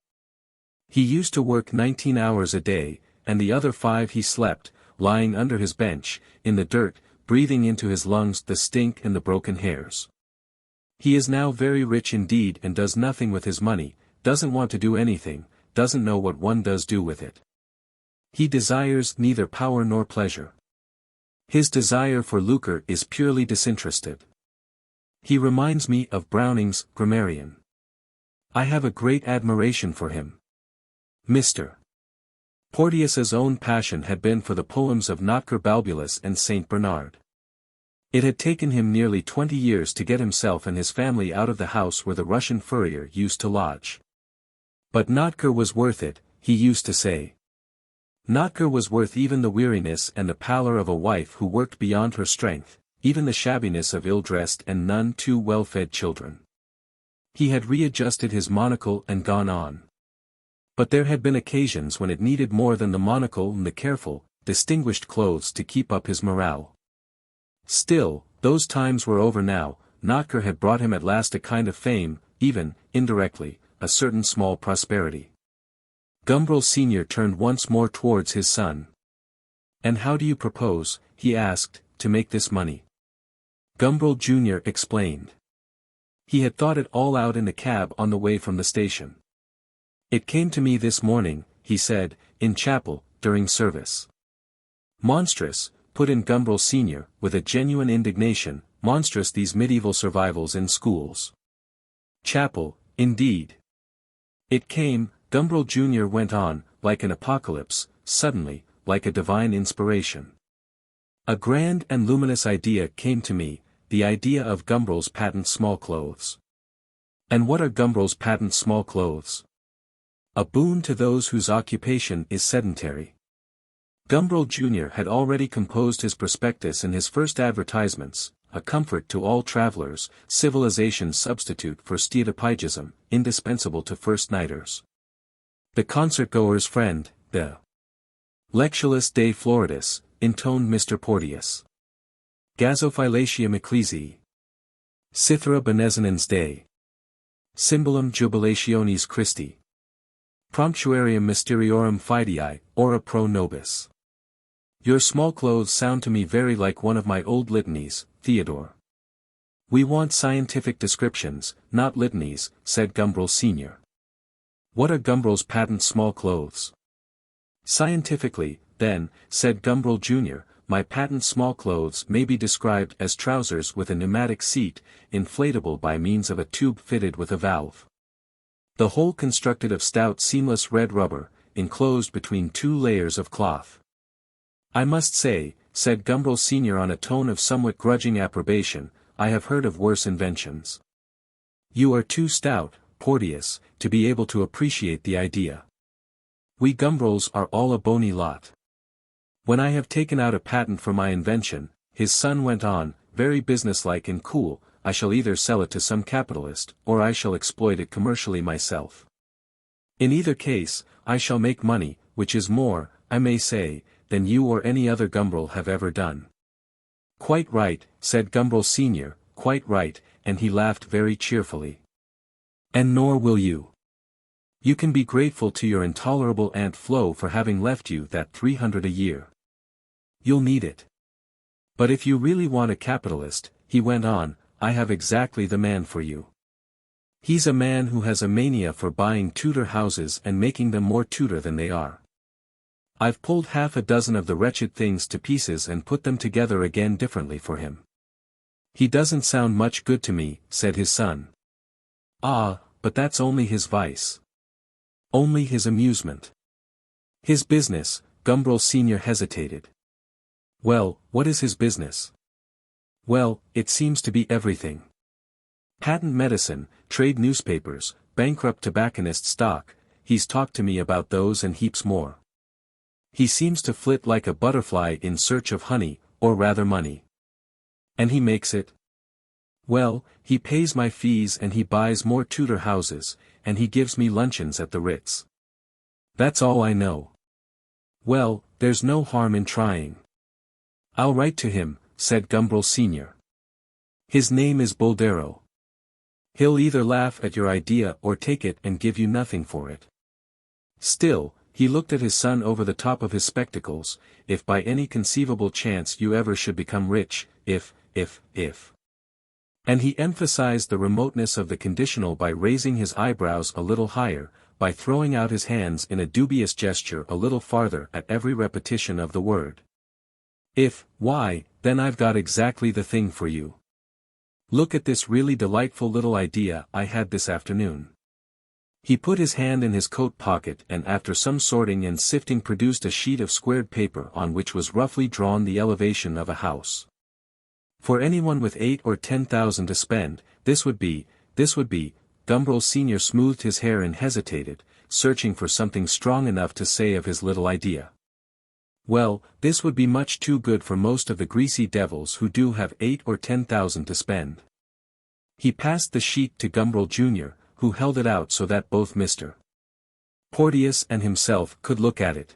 He used to work 19 hours a day, and the other 5 he slept, lying under his bench, in the dirt, breathing into his lungs the stink and the broken hairs. He is now very rich indeed and does nothing with his money, doesn't want to do anything, doesn't know what one does do with it. He desires neither power nor pleasure. His desire for lucre is purely disinterested. He reminds me of Browning's grammarian. I have a great admiration for him. Mr. Porteus's own passion had been for the poems of Notker Balbulus and Saint Bernard. It had taken him nearly 20 years to get himself and his family out of the house where the Russian furrier used to lodge. But Notker was worth it, he used to say. Notker was worth even the weariness and the pallor of a wife who worked beyond her strength, even the shabbiness of ill-dressed and none too well-fed children. He had readjusted his monocle and gone on. But there had been occasions when it needed more than the monocle and the careful, distinguished clothes to keep up his morale. Still, those times were over now. Notker had brought him at last a kind of fame, even, indirectly, a certain small prosperity. Gumbril Sr. turned once more towards his son. "And how do you propose," he asked, "to make this money?" Gumbril Jr. explained. He had thought it all out in the cab on the way from the station. "It came to me this morning," he said, "in chapel, during service." "Monstrous," put in Gumbril Sr., with a genuine indignation, "monstrous these medieval survivals in schools. Chapel, indeed." "It came," Gumbril Jr. went on, "like an apocalypse, suddenly, like a divine inspiration. A grand and luminous idea came to me, the idea of Gumbril's patent small clothes. And what are Gumbril's patent small clothes? A boon to those whose occupation is sedentary." Gumbril Jr. had already composed his prospectus and his first advertisements, a comfort to all travelers, civilization's substitute for stereotypism, indispensable to first-nighters. The concert-goer's friend, the Lectulus de Floridis, intoned Mr. Porteus. Gazophilatium Ecclesiae. Cythera Benezenens Dei. Symbolum Jubilationis Christi. Promptuarium Mysteriorum Fidei, ora pro nobis. Your small clothes sound to me very like one of my old litanies, Theodore. We want scientific descriptions, not litanies, said Gumbril Sr. What are Gumbril's patent small clothes? Scientifically, then, said Gumbril Jr., my patent small clothes may be described as trousers with a pneumatic seat, inflatable by means of a tube fitted with a valve. The whole constructed of stout seamless red rubber, enclosed between two layers of cloth. I must say, said Gumbril Sr. on a tone of somewhat grudging approbation, I have heard of worse inventions. You are too stout, Porteus, to be able to appreciate the idea. We Gumbrils are all a bony lot. When I have taken out a patent for my invention, his son went on, very businesslike and cool, I shall either sell it to some capitalist, or I shall exploit it commercially myself. In either case, I shall make money, which is more, I may say, than you or any other Gumbril have ever done. Quite right, said Gumbril Sr., quite right, and he laughed very cheerfully. And nor will you. You can be grateful to your intolerable Aunt Flo for having left you that 300 a year. You'll need it. But if you really want a capitalist, he went on, I have exactly the man for you. He's a man who has a mania for buying Tudor houses and making them more Tudor than they are. I've pulled half a dozen of the wretched things to pieces and put them together again differently for him. He doesn't sound much good to me, said his son. Ah, but that's only his vice. Only his amusement. His business, Gumbril Sr. hesitated. Well, what is his business? Well, it seems to be everything. Patent medicine, trade newspapers, bankrupt tobacconist stock, he's talked to me about those and heaps more. He seems to flit like a butterfly in search of honey, or rather money. And he makes it? Well, he pays my fees and he buys more Tudor houses, and he gives me luncheons at the Ritz. That's all I know. Well, there's no harm in trying. I'll write to him, said Gumbril Sr. His name is Boldero. He'll either laugh at your idea or take it and give you nothing for it. Still, he looked at his son over the top of his spectacles, if by any conceivable chance you ever should become rich, if. And he emphasized the remoteness of the conditional by raising his eyebrows a little higher, by throwing out his hands in a dubious gesture a little farther at every repetition of the word. Why, then I've got exactly the thing for you. Look at this really delightful little idea I had this afternoon. He put his hand in his coat pocket and after some sorting and sifting produced a sheet of squared paper on which was roughly drawn the elevation of a house. For anyone with 8 or 10,000 to spend, this would be, Gumbril Sr. smoothed his hair and hesitated, searching for something strong enough to say of his little idea. Well, this would be much too good for most of the greasy devils who do have 8 or 10,000 to spend. He passed the sheet to Gumbril Jr., who held it out so that both Mr. Porteous and himself could look at it.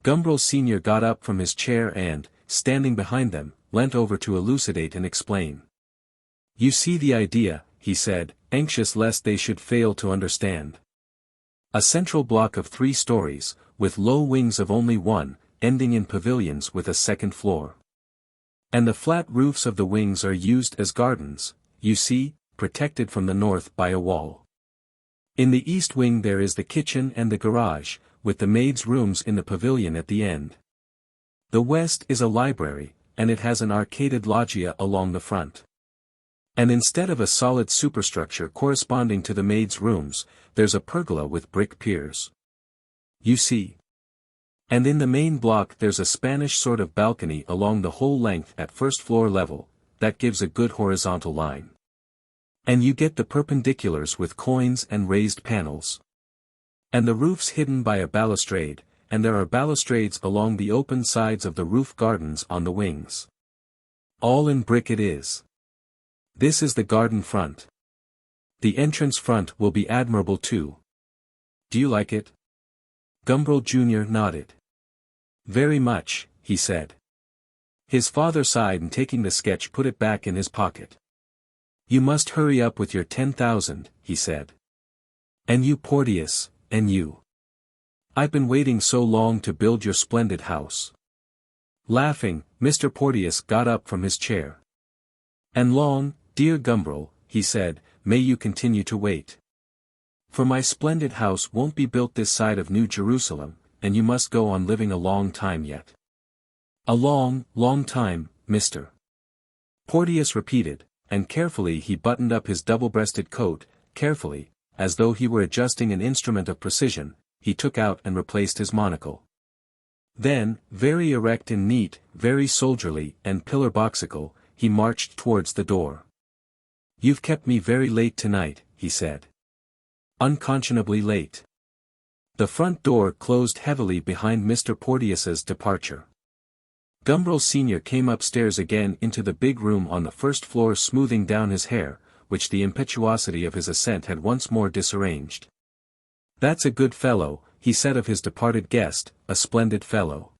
Gumbril Sr. got up from his chair and, standing behind them, leant over to elucidate and explain. You see the idea, he said, anxious lest they should fail to understand. A central block of 3 stories, with low wings of only 1, ending in pavilions with a second floor. And the flat roofs of the wings are used as gardens, you see, protected from the north by a wall. In the east wing there is the kitchen and the garage, with the maids' rooms in the pavilion at the end. The west is a library, and it has an arcaded loggia along the front. And instead of a solid superstructure corresponding to the maids' rooms, there's a pergola with brick piers. You see. And in the main block there's a Spanish sort of balcony along the whole length at first floor level, that gives a good horizontal line. And you get the perpendiculars with coins and raised panels. And the roof's hidden by a balustrade, and there are balustrades along the open sides of the roof gardens on the wings. All in brick it is. This is the garden front. The entrance front will be admirable too. Do you like it? Gumbril Jr. nodded. Very much, he said. His father sighed and taking the sketch put it back in his pocket. You must hurry up with your 10,000, he said. And you Porteous, and you. I've been waiting so long to build your splendid house. Laughing, Mr. Porteous got up from his chair. And long, dear Gumbril, he said, may you continue to wait. For my splendid house won't be built this side of New Jerusalem, and you must go on living a long time yet. A long, long time, Mr. Porteous repeated, and carefully he buttoned up his double-breasted coat, carefully, as though he were adjusting an instrument of precision, he took out and replaced his monocle. Then, very erect and neat, very soldierly and pillar-boxical, he marched towards the door. You've kept me very late tonight, he said. Unconscionably late. The front door closed heavily behind Mr. Porteous's departure. Gumbril Sr. came upstairs again into the big room on the first floor smoothing down his hair, which the impetuosity of his ascent had once more disarranged. That's a good fellow, he said of his departed guest, a splendid fellow.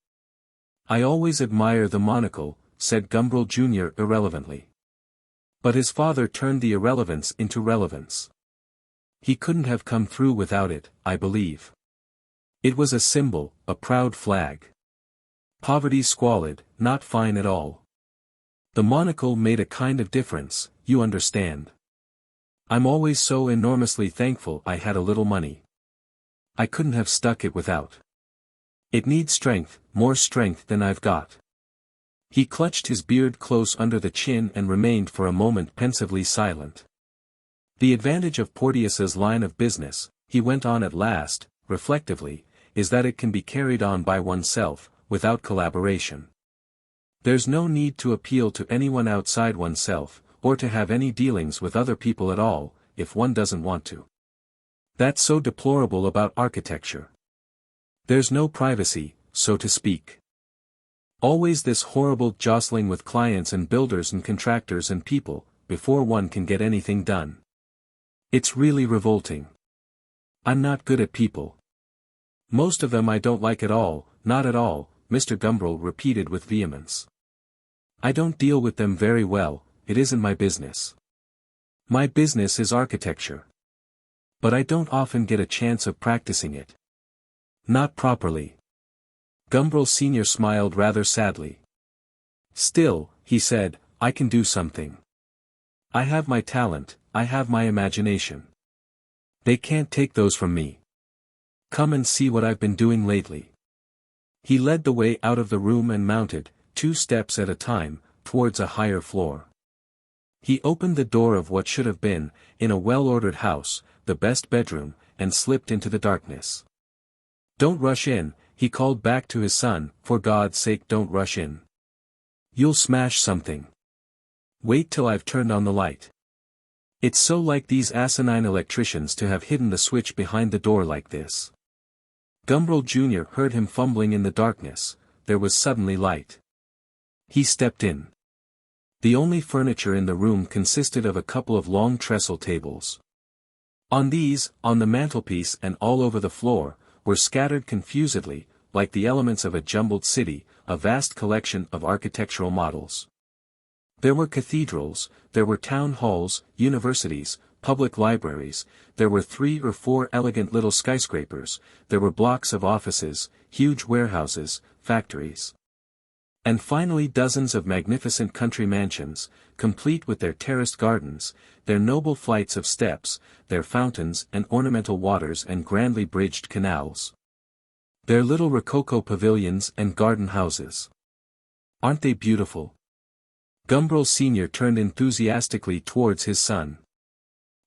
I always admire the monocle, said Gumbril Jr. irrelevantly. But his father turned the irrelevance into relevance. He couldn't have come through without it, I believe. It was a symbol, a proud flag. Poverty squalid, not fine at all. The monocle made a kind of difference, you understand. I'm always so enormously thankful I had a little money. I couldn't have stuck it without. It needs strength, more strength than I've got. He clutched his beard close under the chin and remained for a moment pensively silent. The advantage of Porteous's line of business, he went on at last, reflectively, is that it can be carried on by oneself, without collaboration. There's no need to appeal to anyone outside oneself, or to have any dealings with other people at all, if one doesn't want to. That's so deplorable about architecture. There's no privacy, so to speak. Always this horrible jostling with clients and builders and contractors and people, before one can get anything done. It's really revolting. I'm not good at people. Most of them I don't like at all, not at all, Mr. Gumbril repeated with vehemence. I don't deal with them very well, it isn't my business. My business is architecture. But I don't often get a chance of practicing it. Not properly. Gumbril Sr. smiled rather sadly. Still, he said, I can do something. I have my talent, I have my imagination. They can't take those from me. Come and see what I've been doing lately. He led the way out of the room and mounted, 2 steps at a time, towards a higher floor. He opened the door of what should have been, in a well-ordered house, the best bedroom, and slipped into the darkness. "Don't rush in," he called back to his son, "for God's sake don't rush in. You'll smash something. Wait till I've turned on the light." It's so like these asinine electricians to have hidden the switch behind the door like this. Gumbril Jr. heard him fumbling in the darkness. There was suddenly light. He stepped in. The only furniture in the room consisted of a couple of long trestle tables. On these, on the mantelpiece and all over the floor, were scattered confusedly, like the elements of a jumbled city, a vast collection of architectural models. There were cathedrals, there were town halls, universities, public libraries, there were 3 or 4 elegant little skyscrapers, there were blocks of offices, huge warehouses, factories. And finally dozens of magnificent country mansions, complete with their terraced gardens, their noble flights of steps, their fountains and ornamental waters and grandly bridged canals. Their little rococo pavilions and garden houses. Aren't they beautiful? Gumbril Sr. turned enthusiastically towards his son.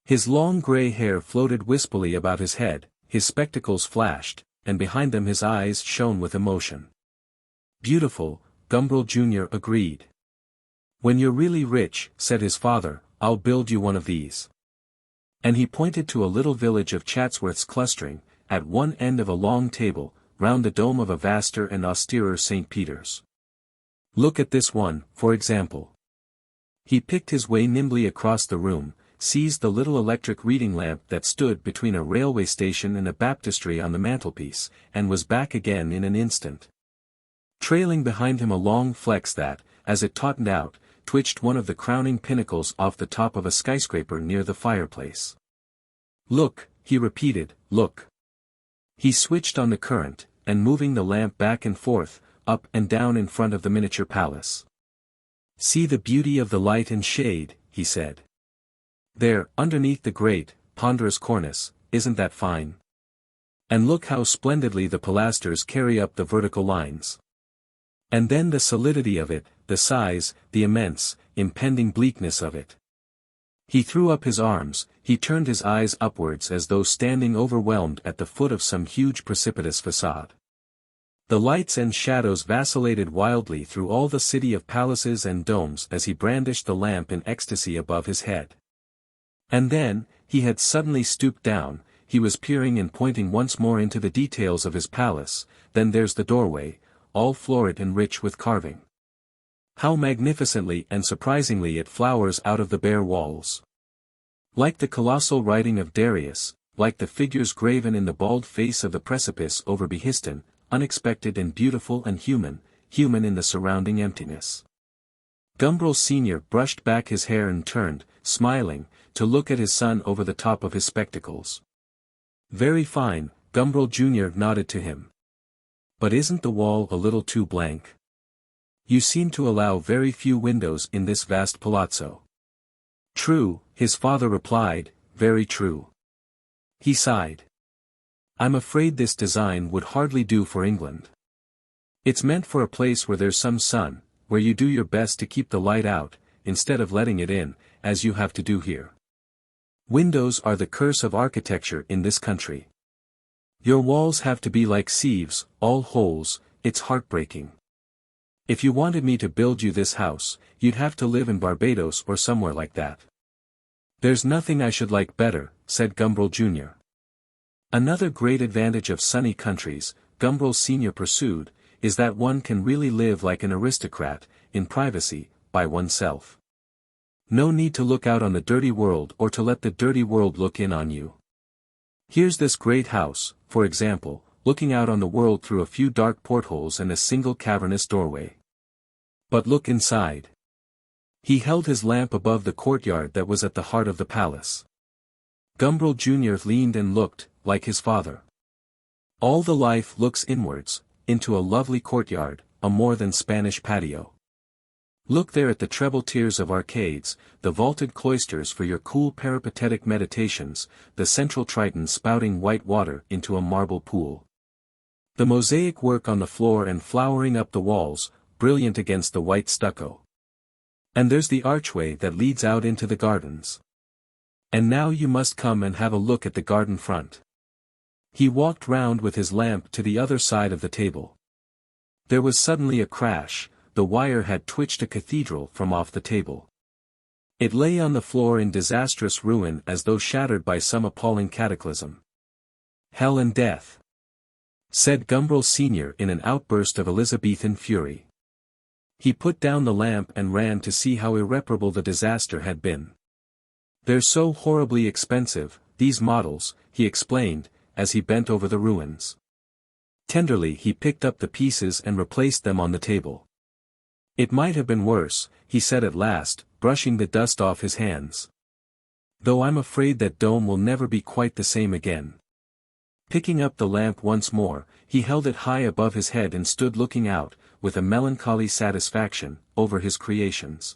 His long grey hair floated wispily about his head, his spectacles flashed, and behind them his eyes shone with emotion. "Beautiful," Gumbril Jr. agreed. "When you're really rich," said his father, "I'll build you one of these." And he pointed to a little village of Chatsworths clustering, at one end of a long table, round the dome of a vaster and austerer St. Peter's. "Look at this one, for example." He picked his way nimbly across the room, seized the little electric reading lamp that stood between a railway station and a baptistry on the mantelpiece, and was back again in an instant. Trailing behind him a long flex that, as it tautened out, twitched one of the crowning pinnacles off the top of a skyscraper near the fireplace. "Look," he repeated, "look." He switched on the current, and moving the lamp back and forth, up and down in front of the miniature palace. "See the beauty of the light and shade," he said. "There, underneath the great, ponderous cornice, isn't that fine? And look how splendidly the pilasters carry up the vertical lines. And then the solidity of it, the size, the immense, impending bleakness of it." He threw up his arms, he turned his eyes upwards as though standing overwhelmed at the foot of some huge precipitous facade. The lights and shadows vacillated wildly through all the city of palaces and domes as he brandished the lamp in ecstasy above his head. And then, he had suddenly stooped down, he was peering and pointing once more into the details of his palace. "Then there's the doorway, all florid and rich with carving. How magnificently and surprisingly it flowers out of the bare walls. Like the colossal writing of Darius, like the figures graven in the bald face of the precipice over Behistun, unexpected and beautiful and human in the surrounding emptiness." Gumbril Sr. brushed back his hair and turned, smiling, to look at his son over the top of his spectacles. "Very fine," Gumbril Jr. nodded to him. "But isn't the wall a little too blank? You seem to allow very few windows in this vast palazzo." "True," his father replied, "very true." He sighed. "I'm afraid this design would hardly do for England. It's meant for a place where there's some sun, where you do your best to keep the light out, instead of letting it in, as you have to do here. Windows are the curse of architecture in this country. Your walls have to be like sieves, all holes. It's heartbreaking. If you wanted me to build you this house, you'd have to live in Barbados or somewhere like that." "There's nothing I should like better," said Gumbril Jr. "Another great advantage of sunny countries," Gumbril Sr. pursued, "is that one can really live like an aristocrat, in privacy, by oneself. No need to look out on the dirty world or to let the dirty world look in on you. Here's this great house, for example, looking out on the world through a few dark portholes and a single cavernous doorway. But look inside." He held his lamp above the courtyard that was at the heart of the palace. Gumbril Jr. leaned and looked, like his father. All the life looks inwards, into a lovely courtyard, a more than Spanish patio. Look there at the treble tiers of arcades, the vaulted cloisters for your cool peripatetic meditations, the central Triton spouting white water into a marble pool. The mosaic work on the floor and flowering up the walls, brilliant against the white stucco. And there's the archway that leads out into the gardens. And now you must come and have a look at the garden front. He walked round with his lamp to the other side of the table. There was suddenly a crash, the wire had twitched a cathedral from off the table. It lay on the floor in disastrous ruin as though shattered by some appalling cataclysm. Hell and death! Said Gumbril Sr. in an outburst of Elizabethan fury. He put down the lamp and ran to see how irreparable the disaster had been. They're so horribly expensive, these models, he explained, as he bent over the ruins. Tenderly he picked up the pieces and replaced them on the table. It might have been worse, he said at last, brushing the dust off his hands. Though I'm afraid that dome will never be quite the same again. Picking up the lamp once more, he held it high above his head and stood looking out, with a melancholy satisfaction, over his creations.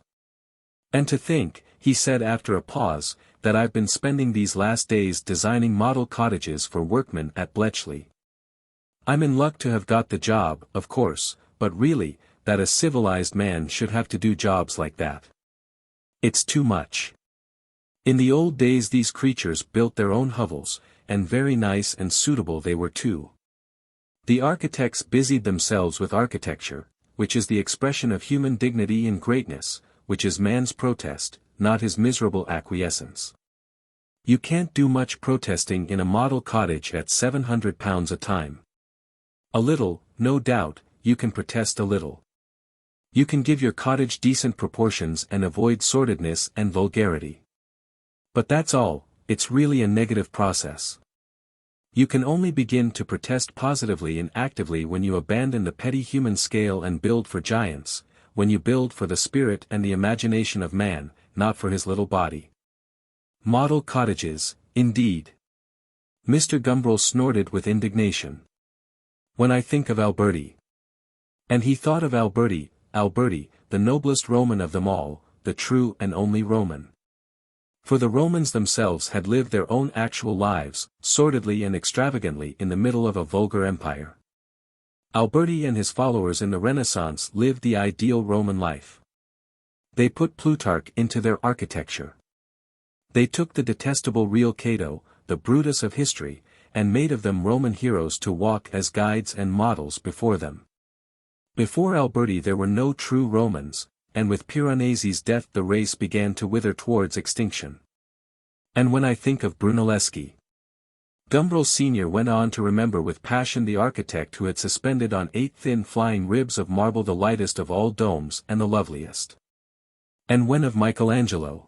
And to think, he said after a pause, that I've been spending these last days designing model cottages for workmen at Bletchley. I'm in luck to have got the job, of course, but really, that a civilized man should have to do jobs like that. It's too much. In the old days these creatures built their own hovels, and very nice and suitable they were too. The architects busied themselves with architecture, which is the expression of human dignity and greatness, which is man's protest, not his miserable acquiescence. You can't do much protesting in a model cottage at £700 a time. A little, no doubt, you can protest a little. You can give your cottage decent proportions and avoid sordidness and vulgarity. But that's all, it's really a negative process. You can only begin to protest positively and actively when you abandon the petty human scale and build for giants, when you build for the spirit and the imagination of man, not for his little body. Model cottages, indeed. Mr. Gumbril snorted with indignation. When I think of Alberti. And he thought of Alberti, the noblest Roman of them all, the true and only Roman. For the Romans themselves had lived their own actual lives, sordidly and extravagantly in the middle of a vulgar empire. Alberti and his followers in the Renaissance lived the ideal Roman life. They put Plutarch into their architecture. They took the detestable real Cato, the Brutus of history, and made of them Roman heroes to walk as guides and models before them. Before Alberti there were no true Romans, and with Piranesi's death the race began to wither towards extinction. And when I think of Brunelleschi. Gumbril Sr. went on to remember with passion the architect who had suspended on 8 thin flying ribs of marble the lightest of all domes and the loveliest. And when of Michelangelo.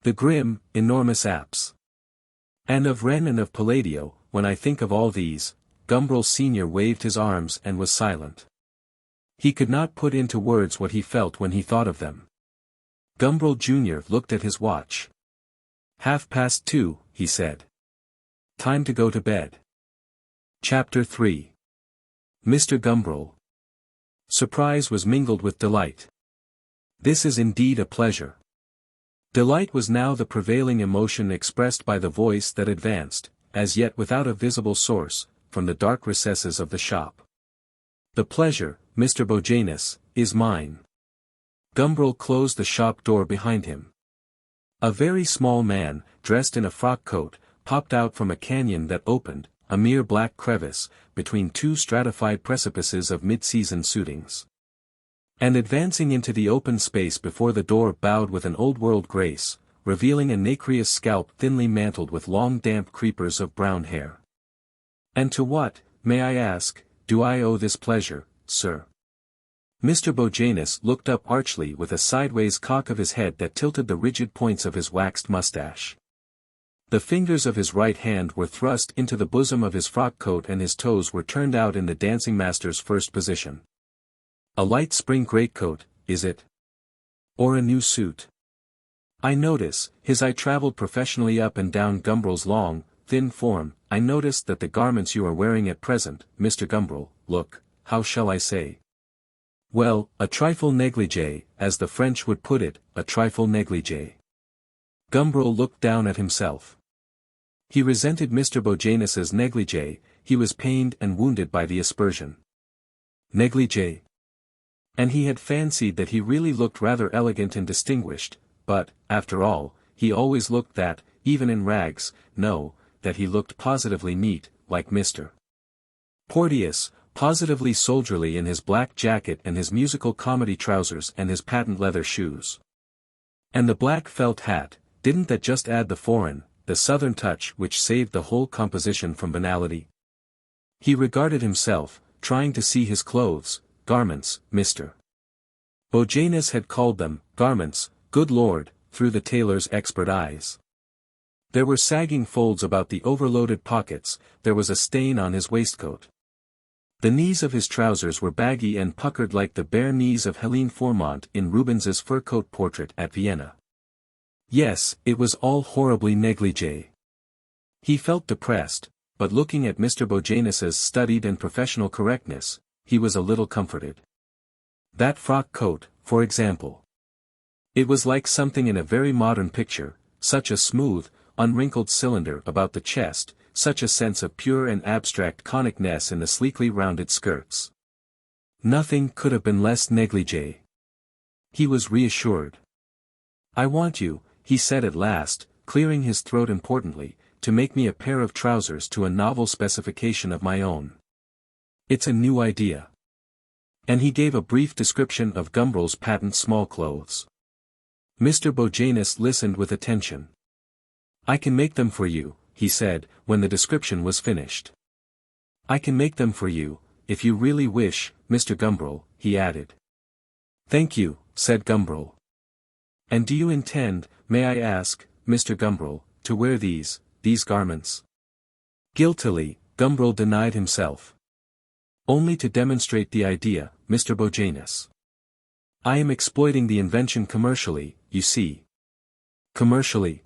The grim, enormous apse. And of Wren and of Palladio, when I think of all these, Gumbril Sr. waved his arms and was silent. He could not put into words what he felt when he thought of them. Gumbril Jr. looked at his watch. 2:30, he said. Time to go to bed. Chapter 3. Mr. Gumbril. Surprise was mingled with delight. This is indeed a pleasure. Delight was now the prevailing emotion expressed by the voice that advanced, as yet without a visible source, from the dark recesses of the shop. The pleasure, Mr. Bojanus, is mine. Gumbril closed the shop door behind him. A very small man, dressed in a frock coat, popped out from a canyon that opened, a mere black crevice, between two stratified precipices of mid-season suitings. And advancing into the open space before the door bowed with an old-world grace, revealing a nacreous scalp thinly mantled with long damp creepers of brown hair. And to what, may I ask, do I owe this pleasure, sir? Mr. Bojanus looked up archly with a sideways cock of his head that tilted the rigid points of his waxed mustache. The fingers of his right hand were thrust into the bosom of his frock coat and his toes were turned out in the dancing master's first position. A light spring greatcoat, is it? Or a new suit? I notice, his eye traveled professionally up and down Gumbril's long, thin form. I noticed that the garments you are wearing at present, Mr. Gumbril, look, how shall I say? Well, a trifle négligé, as the French would put it, a trifle négligé. Gumbril looked down at himself. He resented Mr. Bojanus's négligé, he was pained and wounded by the aspersion. Négligé? And he had fancied that he really looked rather elegant and distinguished, but, after all, he always looked that, even in rags, no, that he looked positively neat, like Mr. Porteous, positively soldierly in his black jacket and his musical comedy trousers and his patent leather shoes. And the black felt hat, didn't that just add the foreign, the southern touch which saved the whole composition from banality? He regarded himself, trying to see his clothes, garments, Mr. Bojanus had called them, garments, good lord, through the tailor's expert eyes. There were sagging folds about the overloaded pockets, there was a stain on his waistcoat. The knees of his trousers were baggy and puckered like the bare knees of Helene Formant in Rubens's fur coat portrait at Vienna. Yes, it was all horribly négligé. He felt depressed, but looking at Mr. Bojanus's studied and professional correctness, he was a little comforted. That frock coat, for example. It was like something in a very modern picture, such a smooth, unwrinkled cylinder about the chest, such a sense of pure and abstract conicness in the sleekly rounded skirts. Nothing could have been less négligé. He was reassured. "I want you," he said at last, clearing his throat importantly, "to make me a pair of trousers to a novel specification of my own. It's a new idea." And he gave a brief description of Gumbril's patent small clothes. Mr. Bojanus listened with attention. "I can make them for you," he said, when the description was finished. "I can make them for you, if you really wish, Mr. Gumbril," he added. "Thank you," said Gumbril. "And do you intend, may I ask, Mr. Gumbril, to wear these garments?" Guiltily, Gumbril denied himself. "Only to demonstrate the idea, Mr. Bojanus. I am exploiting the invention commercially, you see." "Commercially?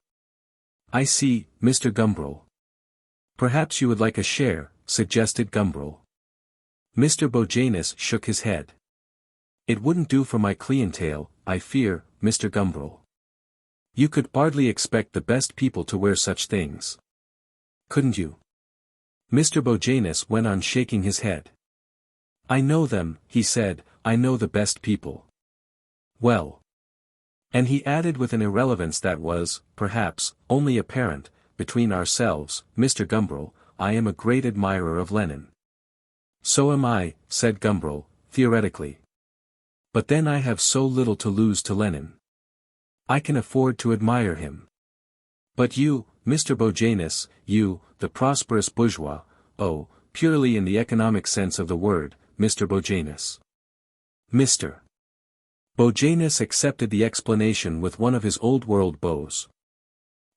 I see, Mr. Gumbril. Perhaps you would like a share," suggested Gumbril. Mr. Bojanus shook his head. "It wouldn't do for my clientele, I fear, Mr. Gumbril. You could hardly expect the best people to wear such things. Couldn't you?" Mr. Bojanus went on shaking his head. "I know them," he said, "I know the best people. Well." And he added with an irrelevance that was, perhaps, only apparent, "Between ourselves, Mr. Gumbril, I am a great admirer of Lenin." "So am I," said Gumbril, "theoretically. But then I have so little to lose to Lenin. I can afford to admire him. But you, Mr. Bojanus, you, the prosperous bourgeois, oh, purely in the economic sense of the word, Mr. Bojanus." Mr. Bojanus accepted the explanation with one of his old-world bows.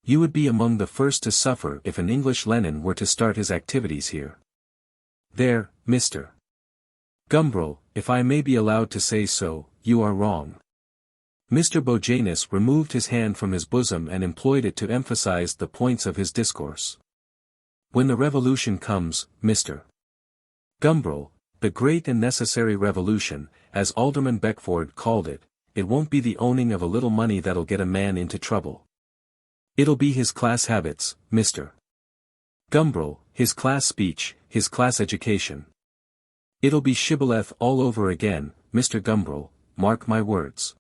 "You would be among the first to suffer if an English Lenin were to start his activities here. There, Mr. Gumbril, if I may be allowed to say so, you are wrong." Mr. Bojanus removed his hand from his bosom and employed it to emphasize the points of his discourse. "When the revolution comes, Mr. Gumbril, the great and necessary revolution, as Alderman Beckford called it, it won't be the owning of a little money that'll get a man into trouble. It'll be his class habits, Mr. Gumbril, his class speech, his class education. It'll be shibboleth all over again, Mr. Gumbril, mark my words.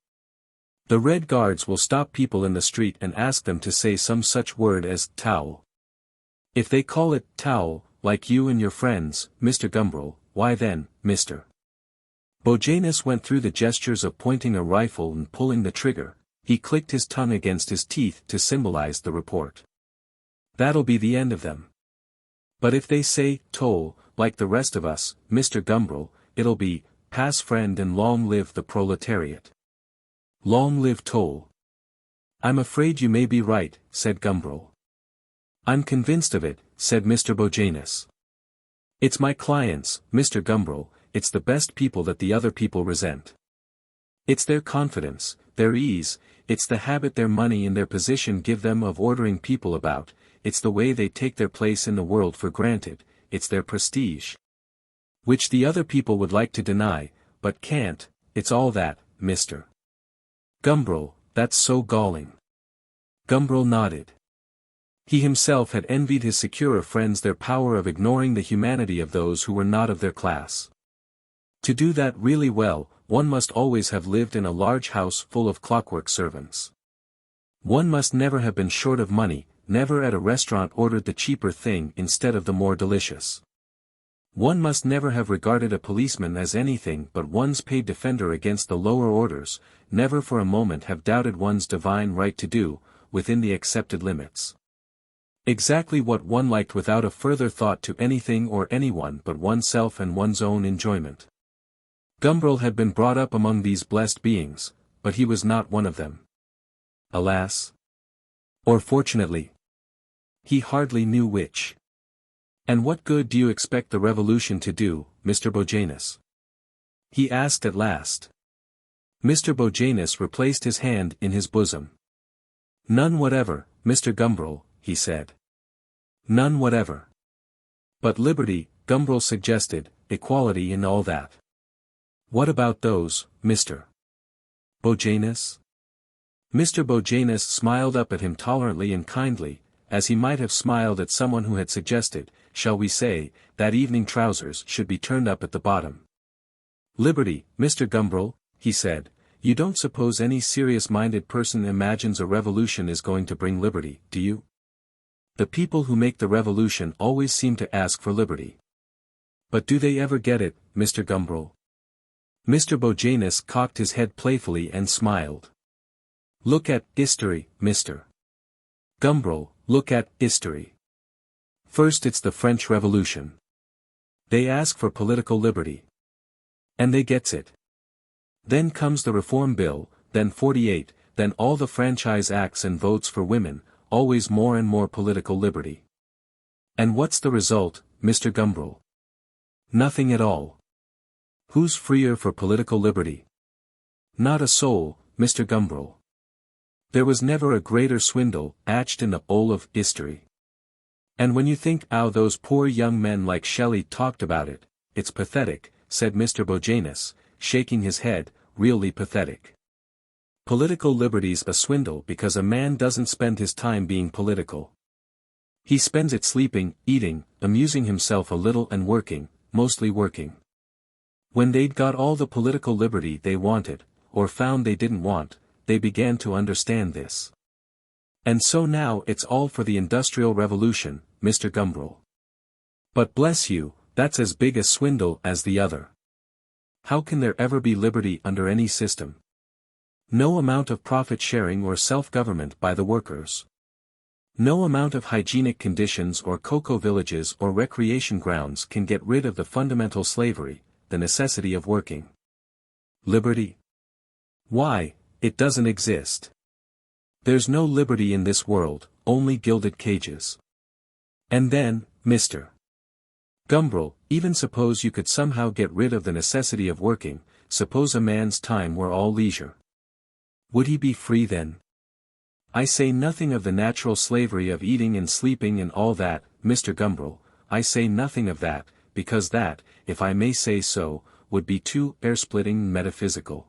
The Red Guards will stop people in the street and ask them to say some such word as towel. If they call it towel, like you and your friends, Mr. Gumbril, why then, Mr. Bojanus went through the gestures of pointing a rifle and pulling the trigger. He clicked his tongue against his teeth to symbolize the report. That'll be the end of them. But if they say, toll, like the rest of us, Mr. Gumbril, it'll be, pass friend and long live the proletariat. Long live toll. I'm afraid you may be right, said Gumbril. I'm convinced of it, said Mr. Bojanus. It's my clients, Mr. Gumbril, it's the best people that the other people resent. It's their confidence, their ease, it's the habit their money and their position give them of ordering people about, it's the way they take their place in the world for granted, it's their prestige. Which the other people would like to deny, but can't, it's all that, Mr. Gumbril, that's so galling. Gumbril nodded. He himself had envied his securer friends their power of ignoring the humanity of those who were not of their class. To do that really well, one must always have lived in a large house full of clockwork servants. One must never have been short of money, never at a restaurant ordered the cheaper thing instead of the more delicious. One must never have regarded a policeman as anything but one's paid defender against the lower orders, never for a moment have doubted one's divine right to do, within the accepted limits, exactly what one liked without a further thought to anything or anyone but oneself and one's own enjoyment. Gumbril had been brought up among these blessed beings, but he was not one of them. Alas! Or fortunately. He hardly knew which. "And what good do you expect the revolution to do, Mr. Bojanus?" he asked at last. Mr. Bojanus replaced his hand in his bosom. "None whatever, Mr. Gumbril," he said. "None whatever." "But liberty," Gumbril suggested, "equality and all that. What about those, Mr. Bojanus?" Mr. Bojanus smiled up at him tolerantly and kindly, as he might have smiled at someone who had suggested, shall we say, that evening trousers should be turned up at the bottom. "Liberty, Mr. Gumbril," he said, "you don't suppose any serious-minded person imagines a revolution is going to bring liberty, do you? The people who make the revolution always seem to ask for liberty. But do they ever get it, Mr. Gumbril?" Mr. Bojanus cocked his head playfully and smiled. "Look at history, Mr. Gumbril, look at history. First it's the French Revolution. They ask for political liberty. And they gets it. Then comes the Reform Bill, then 48, then all the Franchise Acts and votes for women, always more and more political liberty. And what's the result, Mr. Gumbril? Nothing at all. Who's freer for political liberty? Not a soul, Mr. Gumbril. There was never a greater swindle, hatched in the bowl of history. And when you think how those poor young men like Shelley talked about it, it's pathetic," said Mr. Bojanus, shaking his head, "really pathetic. Political liberty's a swindle because a man doesn't spend his time being political. He spends it sleeping, eating, amusing himself a little and working, mostly working. When they'd got all the political liberty they wanted, or found they didn't want, they began to understand this. And so now it's all for the Industrial Revolution, Mr. Gumbril. But bless you, that's as big a swindle as the other. How can there ever be liberty under any system? No amount of profit-sharing or self-government by the workers. No amount of hygienic conditions or cocoa villages or recreation grounds can get rid of the fundamental slavery, the necessity of working. Liberty? Why, it doesn't exist. There's no liberty in this world, only gilded cages. And then, Mr. Gumbril, even suppose you could somehow get rid of the necessity of working, suppose a man's time were all leisure. Would he be free then? I say nothing of the natural slavery of eating and sleeping and all that, Mr. Gumbril, I say nothing of that, because that, if I may say so, would be too air-splitting metaphysical.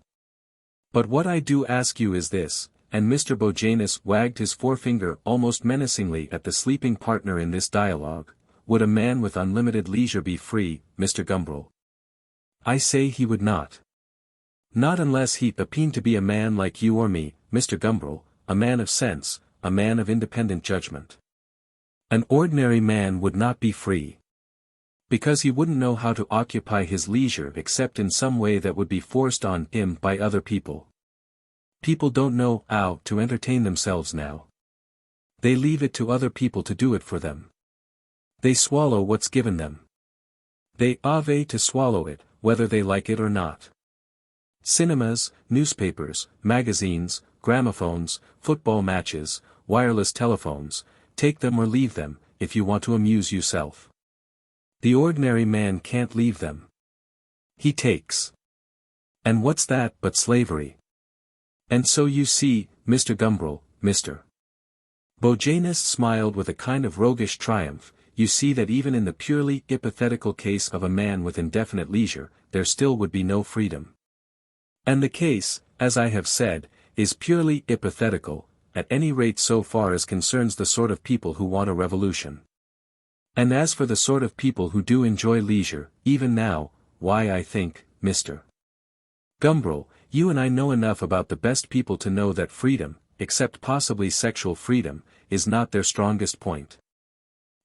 But what I do ask you is this, and Mr. Bojanus wagged his forefinger almost menacingly at the sleeping partner in this dialogue, would a man with unlimited leisure be free, Mr. Gumbril? I say he would not. Not unless he happened to be a man like you or me, Mr. Gumbril, a man of sense, a man of independent judgment. An ordinary man would not be free. Because he wouldn't know how to occupy his leisure except in some way that would be forced on him by other people. People don't know how to entertain themselves now. They leave it to other people to do it for them. They swallow what's given them. They have to swallow it, whether they like it or not. Cinemas, newspapers, magazines, gramophones, football matches, wireless telephones, take them or leave them, if you want to amuse yourself. The ordinary man can't leave them. He takes. And what's that but slavery? And so you see, Mr. Gumbril, Mr. Bojanus smiled with a kind of roguish triumph, you see that even in the purely hypothetical case of a man with indefinite leisure, there still would be no freedom. And the case, as I have said, is purely hypothetical, at any rate so far as concerns the sort of people who want a revolution. And as for the sort of people who do enjoy leisure, even now, why I think, Mr. Gumbril, you and I know enough about the best people to know that freedom, except possibly sexual freedom, is not their strongest point.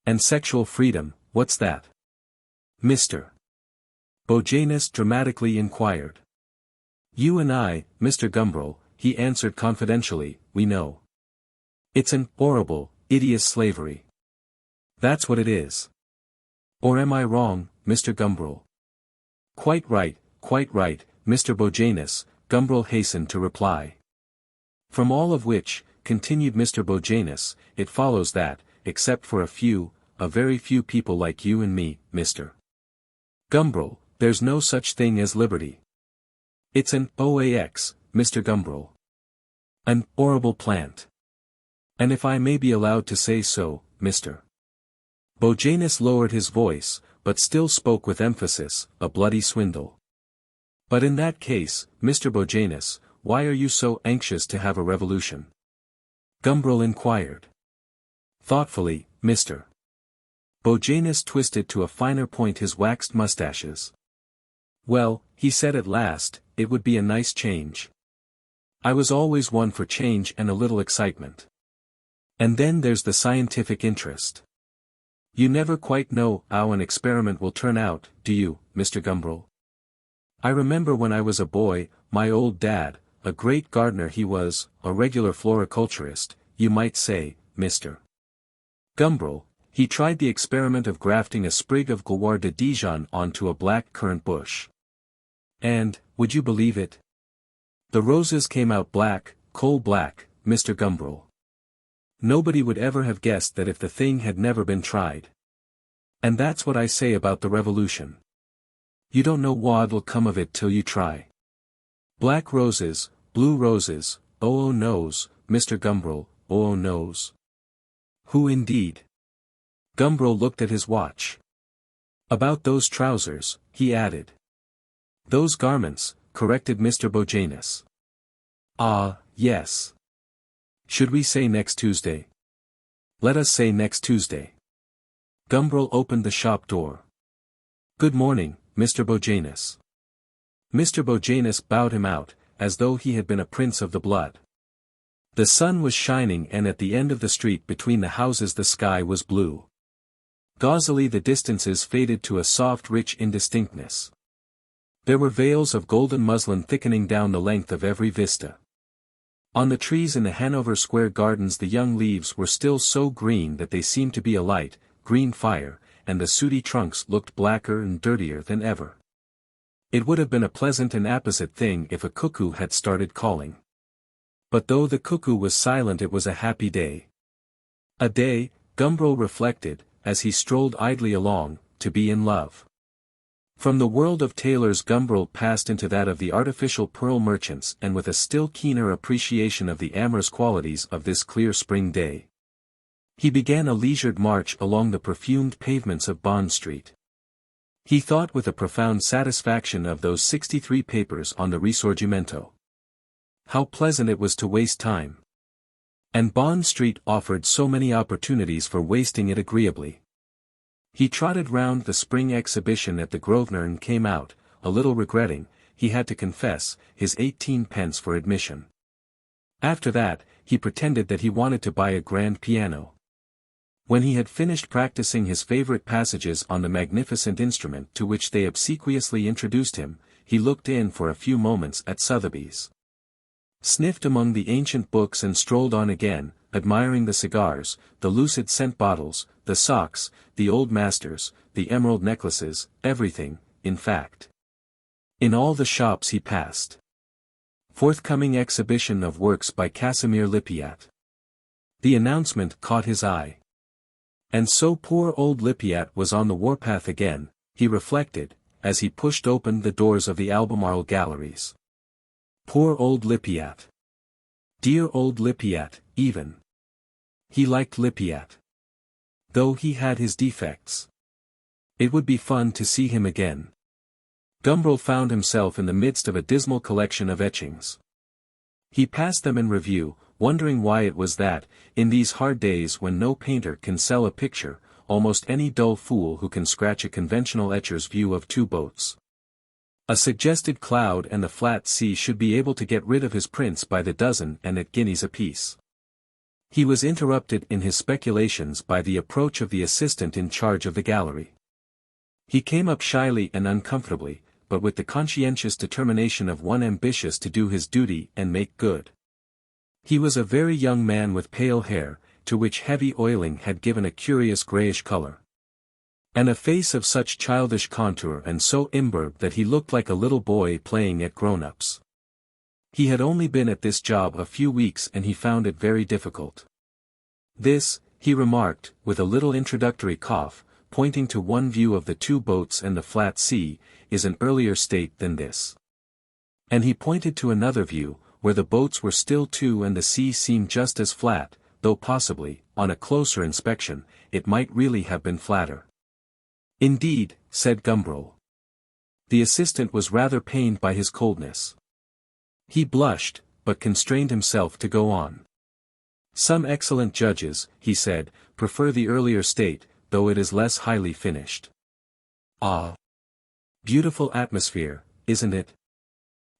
And sexual freedom, what's that? Mr. Bojanus dramatically inquired. You and I, Mr. Gumbril, he answered confidentially, we know. It's an horrible, hideous slavery. That's what it is. Or am I wrong, Mr. Gumbril? Quite right, Mr. Bojanus, Gumbril hastened to reply. From all of which, continued Mr. Bojanus, it follows that, except for a very few people like you and me, Mr. Gumbril, there's no such thing as liberty. It's an oax, Mr. Gumbril. An horrible plant. And if I may be allowed to say so, Mr. Bojanus lowered his voice, but still spoke with emphasis, a bloody swindle. But in that case, Mr. Bojanus, why are you so anxious to have a revolution? Gumbril inquired. Thoughtfully, Mr. Bojanus twisted to a finer point his waxed mustaches. Well, he said at last, it would be a nice change. I was always one for change and a little excitement. And then there's the scientific interest. You never quite know how an experiment will turn out, do you, Mr. Gumbril? I remember when I was a boy, my old dad, a great gardener he was, a regular floriculturist, you might say, Mr. Gumbril, he tried the experiment of grafting a sprig of Gloire de Dijon onto a black currant bush. And, would you believe it? The roses came out black, coal black, Mr. Gumbril. Nobody would ever have guessed that if the thing had never been tried. And that's what I say about the revolution. You don't know what'll come of it till you try. Black roses, blue roses, oh noes, Mr. Gumbril, oh noes. Who indeed? Gumbril looked at his watch. About those trousers, he added. Those garments, corrected Mr. Bojanus. Ah, yes. Should we say next Tuesday? Let us say next Tuesday. Gumbril opened the shop door. Good morning, Mr. Bojanus. Mr. Bojanus bowed him out, as though he had been a prince of the blood. The sun was shining and at the end of the street between the houses the sky was blue. Gauzily the distances faded to a soft rich indistinctness. There were veils of golden muslin thickening down the length of every vista. On the trees in the Hanover Square gardens the young leaves were still so green that they seemed to be alight, green fire, and the sooty trunks looked blacker and dirtier than ever. It would have been a pleasant and apposite thing if a cuckoo had started calling. But though the cuckoo was silent it was a happy day. A day, Gumbril reflected, as he strolled idly along, to be in love. From the world of tailors Gumbril passed into that of the artificial pearl merchants and with a still keener appreciation of the amorous qualities of this clear spring day. He began a leisured march along the perfumed pavements of Bond Street. He thought with a profound satisfaction of those 63 papers on the Risorgimento. How pleasant it was to waste time. And Bond Street offered so many opportunities for wasting it agreeably. He trotted round the spring exhibition at the Grosvenor and came out, a little regretting, he had to confess, his 18 pence for admission. After that, he pretended that he wanted to buy a grand piano. When he had finished practicing his favorite passages on the magnificent instrument to which they obsequiously introduced him, he looked in for a few moments at Sotheby's. Sniffed among the ancient books and strolled on again, admiring the cigars, the lucid scent bottles, the socks, the old masters, the emerald necklaces, everything, in fact. In all the shops he passed. Forthcoming exhibition of works by Casimir Lippiatt. The announcement caught his eye. And so poor old Lippiatt was on the warpath again, he reflected, as he pushed open the doors of the Albemarle galleries. Poor old Lippiatt. Dear old Lippiatt, even. He liked Lippiatt. Though he had his defects. It would be fun to see him again. Gumbril found himself in the midst of a dismal collection of etchings. He passed them in review, wondering why it was that, in these hard days when no painter can sell a picture, almost any dull fool who can scratch a conventional etcher's view of two boats. A suggested cloud and the flat sea should be able to get rid of his prints by the dozen and at guineas apiece. He was interrupted in his speculations by the approach of the assistant in charge of the gallery. He came up shyly and uncomfortably, but with the conscientious determination of one ambitious to do his duty and make good. He was a very young man with pale hair, to which heavy oiling had given a curious greyish colour. And a face of such childish contour and so imberbe that he looked like a little boy playing at grown-ups. He had only been at this job a few weeks and he found it very difficult. This, he remarked, with a little introductory cough, pointing to one view of the two boats and the flat sea, is an earlier state than this. And he pointed to another view, where the boats were still two and the sea seemed just as flat, though possibly, on a closer inspection, it might really have been flatter. Indeed, said Gumbril. The assistant was rather pained by his coldness. He blushed, but constrained himself to go on. Some excellent judges, he said, prefer the earlier state, though it is less highly finished. Ah! Beautiful atmosphere, isn't it?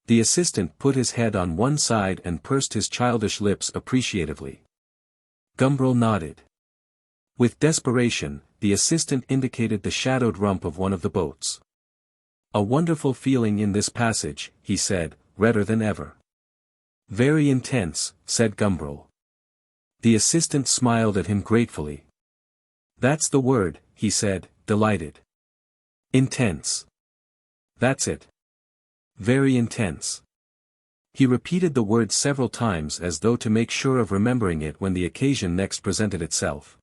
The assistant put his head on one side and pursed his childish lips appreciatively. Gumbril nodded. With desperation, the assistant indicated the shadowed rump of one of the boats. A wonderful feeling in this passage, he said, redder than ever. Very intense, said Gumbril. The assistant smiled at him gratefully. That's the word, he said, delighted. Intense. That's it. Very intense. He repeated the word several times as though to make sure of remembering it when the occasion next presented itself.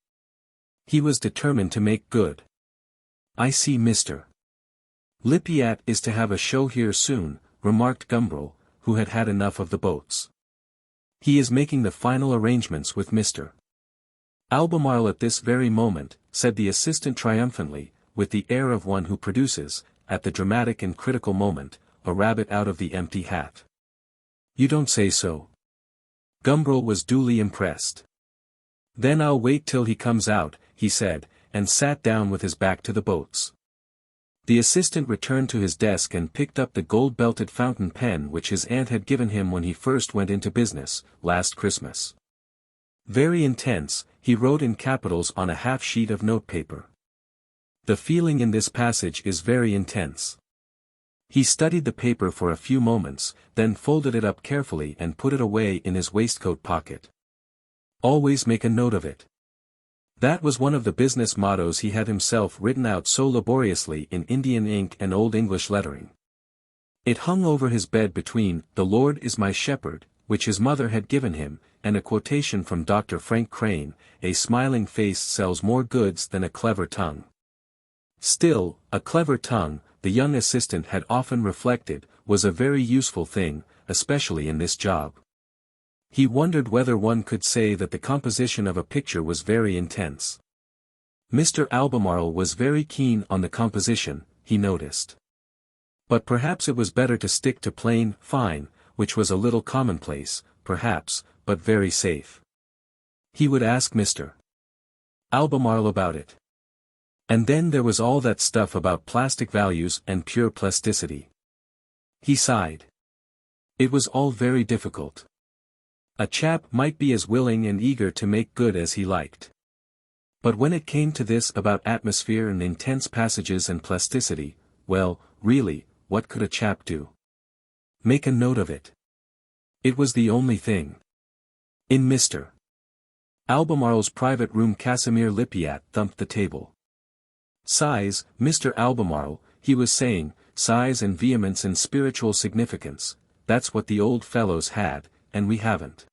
He was determined to make good. I see Mr. Lippiatt is to have a show here soon, remarked Gumbril, who had had enough of the boats. He is making the final arrangements with Mr. Albemarle at this very moment, said the assistant triumphantly, with the air of one who produces, at the dramatic and critical moment, a rabbit out of the empty hat. You don't say so. Gumbril was duly impressed. Then I'll wait till he comes out, he said, and sat down with his back to the boats. The assistant returned to his desk and picked up the gold-belted fountain pen which his aunt had given him when he first went into business, last Christmas. Very intense, he wrote in capitals on a half-sheet of notepaper. The feeling in this passage is very intense. He studied the paper for a few moments, then folded it up carefully and put it away in his waistcoat pocket. Always make a note of it. That was one of the business mottos he had himself written out so laboriously in Indian ink and Old English lettering. It hung over his bed between "The Lord is my shepherd," which his mother had given him, and a quotation from Dr. Frank Crane, "A smiling face sells more goods than a clever tongue." Still, a clever tongue, the young assistant had often reflected, was a very useful thing, especially in this job. He wondered whether one could say that the composition of a picture was very intense. Mr. Albemarle was very keen on the composition, he noticed. But perhaps it was better to stick to plain, fine, which was a little commonplace, perhaps, but very safe. He would ask Mr. Albemarle about it. And then there was all that stuff about plastic values and pure plasticity. He sighed. It was all very difficult. A chap might be as willing and eager to make good as he liked. But when it came to this about atmosphere and intense passages and plasticity, well, really, what could a chap do? Make a note of it. It was the only thing. In Mr. Albemarle's private room Casimir Lippiatt thumped the table. Size, Mr. Albemarle, he was saying, size and vehemence and spiritual significance, that's what the old fellows had, and we haven't.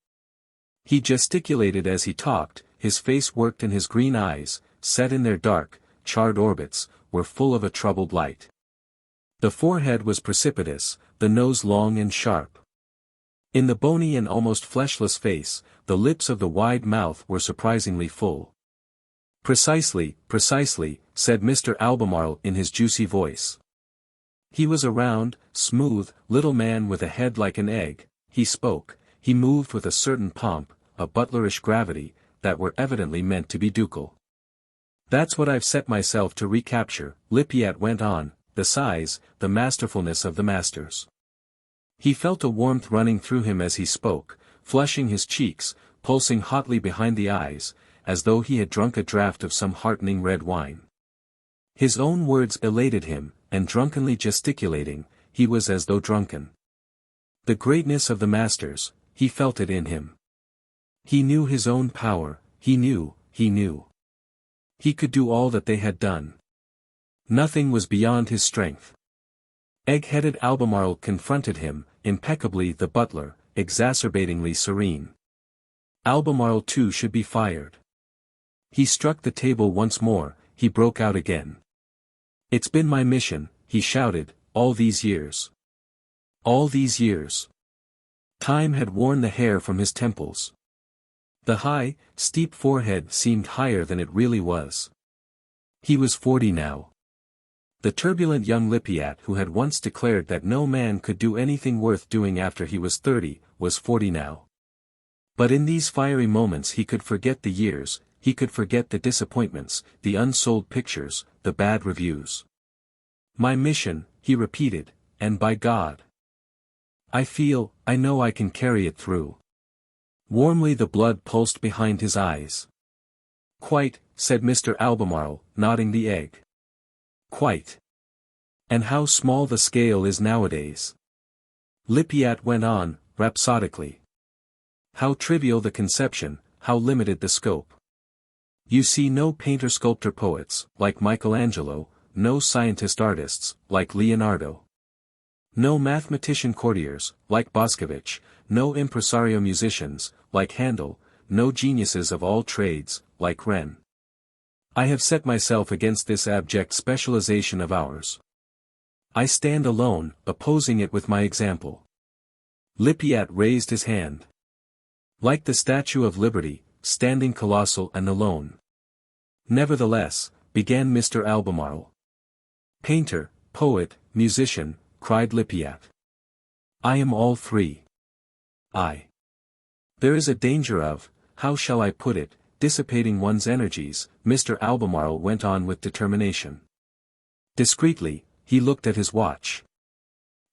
He gesticulated as he talked, his face worked and his green eyes, set in their dark, charred orbits, were full of a troubled light. The forehead was precipitous, the nose long and sharp. In the bony and almost fleshless face, the lips of the wide mouth were surprisingly full. Precisely, said Mr. Albemarle in his juicy voice. He was a round, smooth, little man with a head like an egg. He spoke, he moved with a certain pomp, a butlerish gravity, that were evidently meant to be ducal. That's what I've set myself to recapture, Lippiatt went on, the size, the masterfulness of the masters. He felt a warmth running through him as he spoke, flushing his cheeks, pulsing hotly behind the eyes, as though he had drunk a draught of some heartening red wine. His own words elated him, and drunkenly gesticulating, he was as though drunken. The greatness of the masters, he felt it in him. He knew his own power, he knew. He could do all that they had done. Nothing was beyond his strength. Egg-headed Albemarle confronted him, impeccably the butler, exacerbatingly serene. Albemarle too should be fired. He struck the table once more, he broke out again. "It's been my mission," he shouted, "all these years. All these years." Time had worn the hair from his temples. The high, steep forehead seemed higher than it really was. He was 40 now. The turbulent young Lippiatt who had once declared that no man could do anything worth doing after he was 30, was 40 now. But in these fiery moments he could forget the years, he could forget the disappointments, the unsold pictures, the bad reviews. "My mission," he repeated, "and by God, I know I can carry it through." Warmly the blood pulsed behind his eyes. "Quite," said Mr. Albemarle, nodding the egg. "Quite. And how small the scale is nowadays," Lippiatt went on, rhapsodically. "How trivial the conception, how limited the scope. You see no painter-sculptor-poets, like Michelangelo, no scientist-artists, like Leonardo. No mathematician-courtiers, like Boscovich, no impresario-musicians, like Handel, no geniuses of all trades, like Wren. I have set myself against this abject specialization of ours. I stand alone, opposing it with my example." Lippiatt raised his hand. Like the Statue of Liberty, standing colossal and alone. "Nevertheless," began Mr. Albemarle. "Painter, poet, musician," cried Lippiatt. "I am all three. There is a danger of, how shall I put it, dissipating one's energies," Mr. Albemarle went on with determination. Discreetly, he looked at his watch.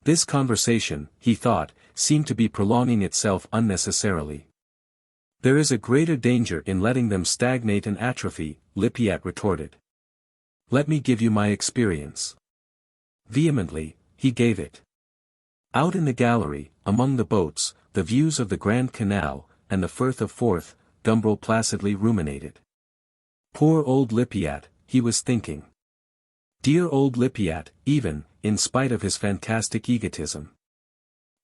This conversation, he thought, seemed to be prolonging itself unnecessarily. "There is a greater danger in letting them stagnate and atrophy," Lippiatt retorted. "Let me give you my experience." Vehemently, he gave it. Out in the gallery, among the boats, the views of the Grand Canal, and the Firth of Forth, Gumbril placidly ruminated. Poor old Lippiatt, he was thinking. Dear old Lippiatt, even, in spite of his fantastic egotism.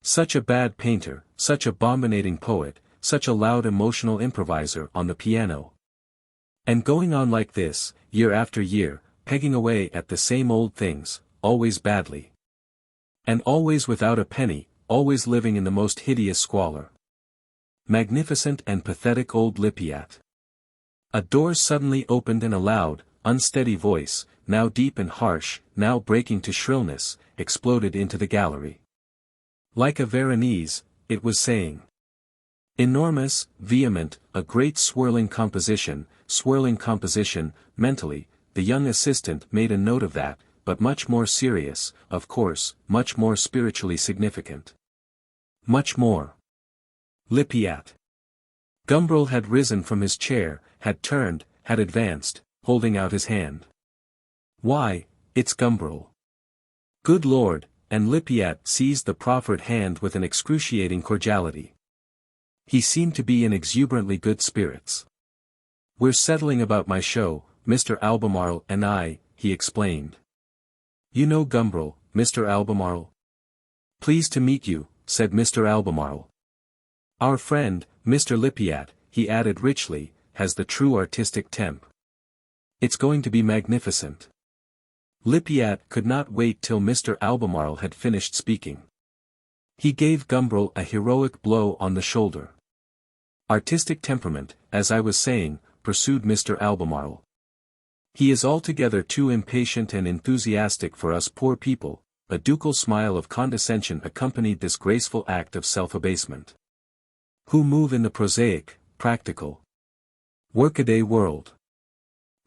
Such a bad painter, such a bombinating poet, such a loud emotional improviser on the piano. And going on like this, year after year, pegging away at the same old things, always badly. And always without a penny, always living in the most hideous squalor. Magnificent and pathetic old Lippiatt. A door suddenly opened and a loud, unsteady voice, now deep and harsh, now breaking to shrillness, exploded into the gallery. Like a Veronese, it was saying. Enormous, vehement, a great swirling composition, mentally, the young assistant made a note of that, but much more serious, of course, much more spiritually significant. Much more. Lippiatt. Gumbril had risen from his chair, had turned, had advanced, holding out his hand. "Why, it's Gumbril." "Good Lord," and Lippiatt seized the proffered hand with an excruciating cordiality. He seemed to be in exuberantly good spirits. "We're settling about my show, Mr. Albemarle and I," he explained. "You know Gumbril, Mr. Albemarle?" "Pleased to meet you," said Mr. Albemarle. "Our friend, Mr. Lippiatt," he added richly, "has the true artistic temp. It's going to be magnificent." Lippiatt could not wait till Mr. Albemarle had finished speaking. He gave Gumbril a heroic blow on the shoulder. "Artistic temperament, as I was saying," pursued Mr. Albemarle. "He is altogether too impatient and enthusiastic for us poor people." A ducal smile of condescension accompanied this graceful act of self-abasement. "Who move in the prosaic, practical, workaday world."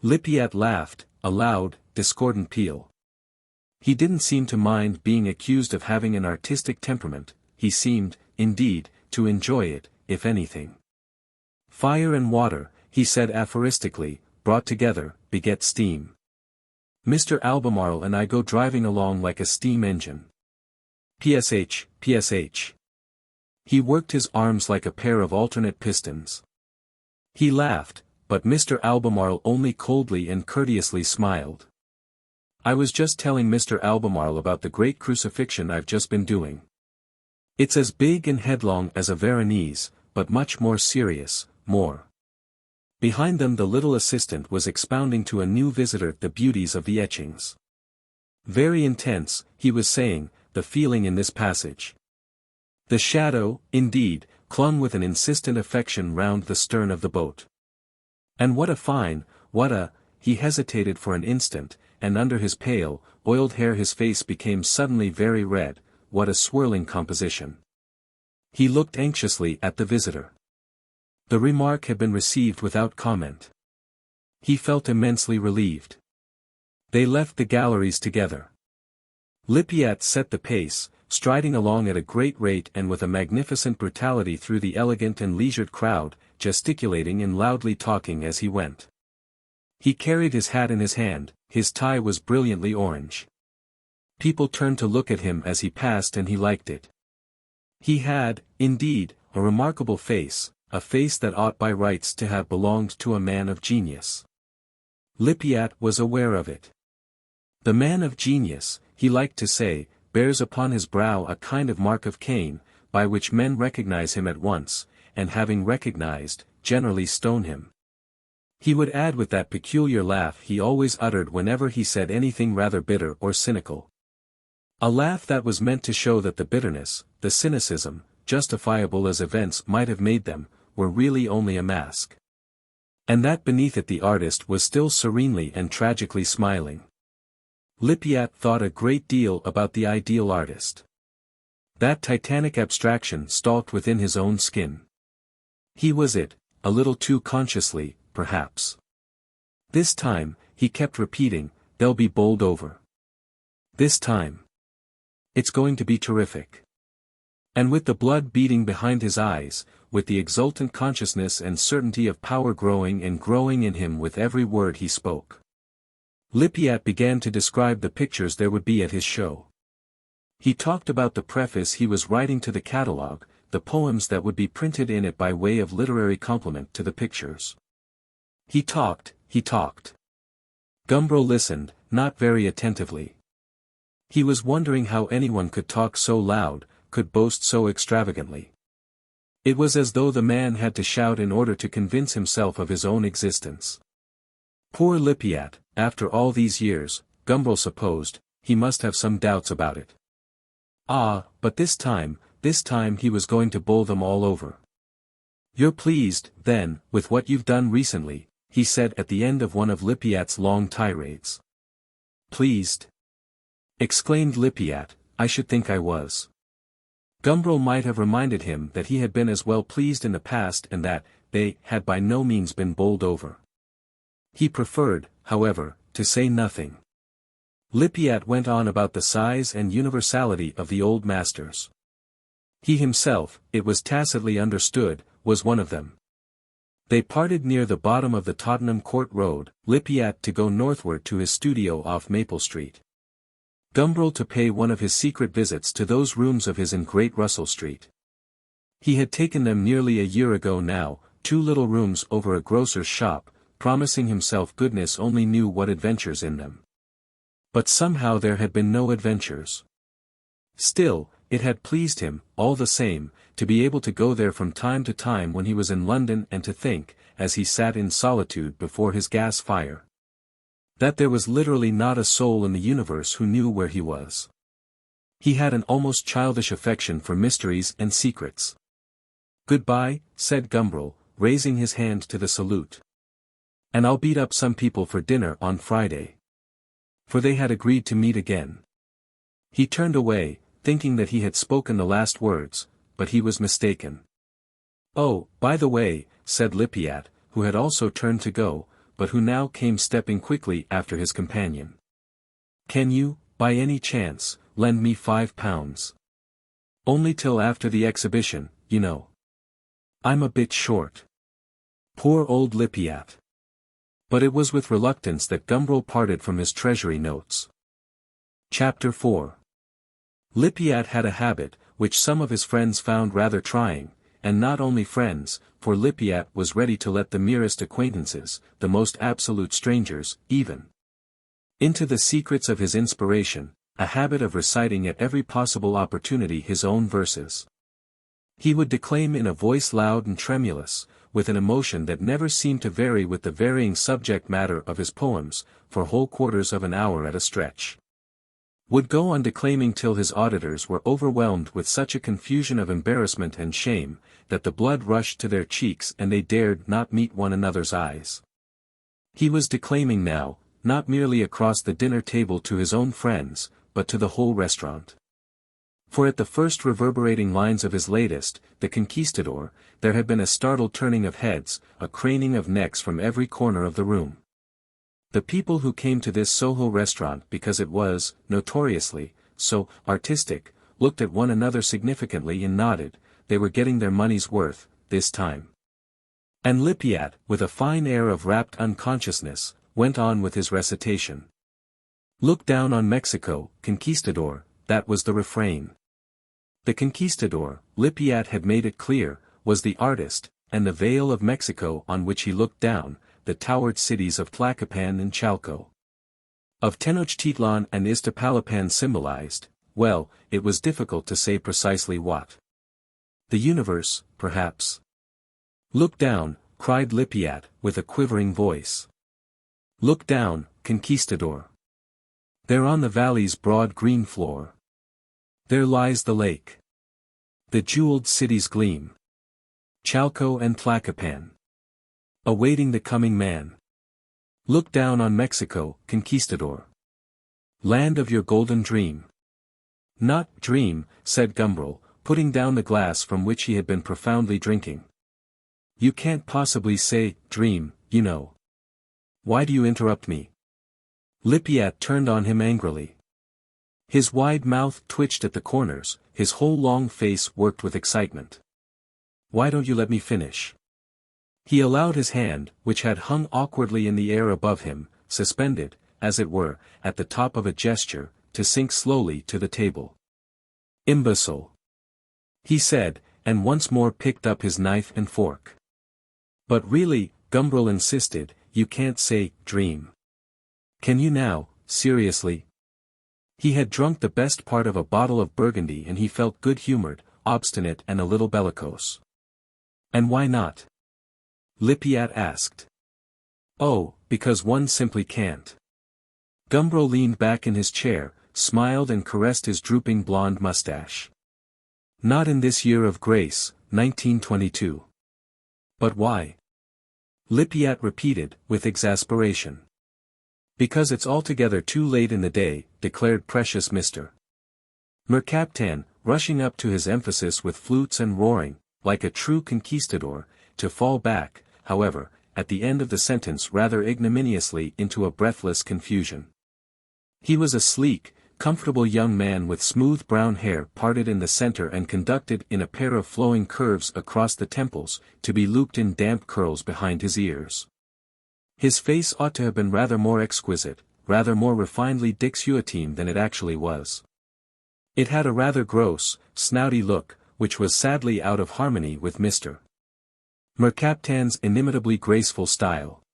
Lippiatt laughed, a loud, discordant peal. He didn't seem to mind being accused of having an artistic temperament, he seemed, indeed, to enjoy it, if anything. Fire and water, he said aphoristically, brought together, beget steam. Mr. Albemarle and I go driving along like a steam engine. PSH, PSH. He worked his arms like a pair of alternate pistons. He laughed, but Mr. Albemarle only coldly and courteously smiled. I was just telling Mr. Albemarle about the great crucifixion I've just been doing. It's as big and headlong as a Veronese, but much more serious, more. Behind them the little assistant was expounding to a new visitor the beauties of the etchings. Very intense, he was saying, the feeling in this passage. The shadow, indeed, clung with an insistent affection round the stern of the boat. And what a, he hesitated for an instant, and under his pale, oiled hair his face became suddenly very red, what a swirling composition. He looked anxiously at the visitor. The remark had been received without comment. He felt immensely relieved. They left the galleries together. Lippiatt set the pace, striding along at a great rate and with a magnificent brutality through the elegant and leisured crowd, gesticulating and loudly talking as he went. He carried his hat in his hand, his tie was brilliantly orange. People turned to look at him as he passed and he liked it. He had, indeed, a remarkable face, a face that ought by rights to have belonged to a man of genius. Lippiatt was aware of it. The man of genius, he liked to say, bears upon his brow a kind of mark of Cain, by which men recognize him at once, and having recognized, generally stone him. He would add with that peculiar laugh he always uttered whenever he said anything rather bitter or cynical. A laugh that was meant to show that the bitterness, the cynicism, justifiable as events might have made them, were really only a mask. And that beneath it the artist was still serenely and tragically smiling. Lippiatt thought a great deal about the ideal artist. That titanic abstraction stalked within his own skin. He was it, a little too consciously, perhaps. This time, he kept repeating, they'll be bowled over. This time. It's going to be terrific. And with the blood beating behind his eyes, with the exultant consciousness and certainty of power growing and growing in him with every word he spoke, Lippiatt began to describe the pictures there would be at his show. He talked about the preface he was writing to the catalogue, the poems that would be printed in it by way of literary complement to the pictures. He talked. Gumbril listened, not very attentively. He was wondering how anyone could talk so loud, could boast so extravagantly. It was as though the man had to shout in order to convince himself of his own existence. Poor Lippiatt, after all these years, Gumbril supposed, he must have some doubts about it. Ah, but this time he was going to bowl them all over. You're pleased, then, with what you've done recently, he said at the end of one of Lippiatt's long tirades. Pleased? Exclaimed Lippiatt, I should think I was. Gumbril might have reminded him that he had been as well pleased in the past and that, they had by no means been bowled over. He preferred, however, to say nothing. Lippiatt went on about the size and universality of the old masters. He himself, it was tacitly understood, was one of them. They parted near the bottom of the Tottenham Court Road, Lippiatt to go northward to his studio off Maple Street. Gumbril to pay one of his secret visits to those rooms of his in Great Russell Street. He had taken them nearly a year ago now, 2 little rooms over a grocer's shop, promising himself goodness only knew what adventures in them. But somehow there had been no adventures. Still, it had pleased him, all the same, to be able to go there from time to time when he was in London and to think, as he sat in solitude before his gas fire, that there was literally not a soul in the universe who knew where he was. He had an almost childish affection for mysteries and secrets. Goodbye, said Gumbril, raising his hand to the salute. And I'll beat up some people for dinner on Friday. For they had agreed to meet again. He turned away, thinking that he had spoken the last words, but he was mistaken. Oh, by the way, said Lippiatt, who had also turned to go, but who now came stepping quickly after his companion. Can you, By any chance, lend me £5. Only till after the exhibition, you know. I'm a bit short. Poor old Lippiat. But it was with reluctance that Gumbril parted from his treasury notes. Chapter 4. Lippiat had a habit, which some of his friends found rather trying, and not only friends, for Lippiat was ready to let the merest acquaintances, the most absolute strangers, even into the secrets of his inspiration, a habit of reciting at every possible opportunity his own verses. He would declaim in a voice loud and tremulous, with an emotion that never seemed to vary with the varying subject matter of his poems, for whole quarters of an hour at a stretch. Would go on declaiming till his auditors were overwhelmed with such a confusion of embarrassment and shame, that the blood rushed to their cheeks and they dared not meet one another's eyes. He was declaiming now, not merely across the dinner table to his own friends, but to the whole restaurant. For at the first reverberating lines of his latest, The Conquistador, there had been a startled turning of heads, a craning of necks from every corner of the room. The people who came to this Soho restaurant because it was, notoriously, so artistic, looked at one another significantly and nodded. They were getting their money's worth, this time. And Lippiat, with a fine air of rapt unconsciousness, went on with his recitation. Look down on Mexico, Conquistador, that was the refrain. The Conquistador, Lippiat had made it clear, was the artist, and the Vale of Mexico on which he looked down, the towered cities of Tlacopan and Chalco, of Tenochtitlan and Iztapalapan symbolized, well, it was difficult to say precisely what. The universe, perhaps. Look down, cried Lippiat, with a quivering voice. Look down, Conquistador. There on the valley's broad green floor. There lies the lake. The jeweled cities gleam. Chalco and Tlacopan. Awaiting the coming man. Look down on Mexico, Conquistador. Land of your golden dream. Not dream, said Gumbril, putting down the glass from which he had been profoundly drinking. You can't possibly say, dream, you know. Why do you interrupt me? Lippiat turned on him angrily. His wide mouth twitched at the corners, his whole long face worked with excitement. Why don't you let me finish? He allowed his hand, which had hung awkwardly in the air above him, suspended, as it were, at the top of a gesture, to sink slowly to the table. Imbecile! He said, and once more picked up his knife and fork. But really, Gumbril insisted, you can't say, dream. Can you now, seriously? He had drunk the best part of a bottle of Burgundy and he felt good-humored, obstinate and a little bellicose. And why not? Lippiat asked. Oh, because one simply can't. Gumbril leaned back in his chair, smiled and caressed his drooping blonde mustache. Not in this year of grace, 1922. But why? Lippiat repeated, with exasperation. Because it's altogether too late in the day, declared precious Mr. Mercaptan, rushing up to his emphasis with flutes and roaring, like a true conquistador, to fall back, however, at the end of the sentence rather ignominiously into a breathless confusion. He was a sleek, comfortable young man with smooth brown hair parted in the center and conducted in a pair of flowing curves across the temples, to be looped in damp curls behind his ears. His face ought to have been rather more exquisite, rather more refinedly Dixuatine than it actually was. It had a rather gross, snouty look, which was sadly out of harmony with Mr. Mercaptan's inimitably graceful style.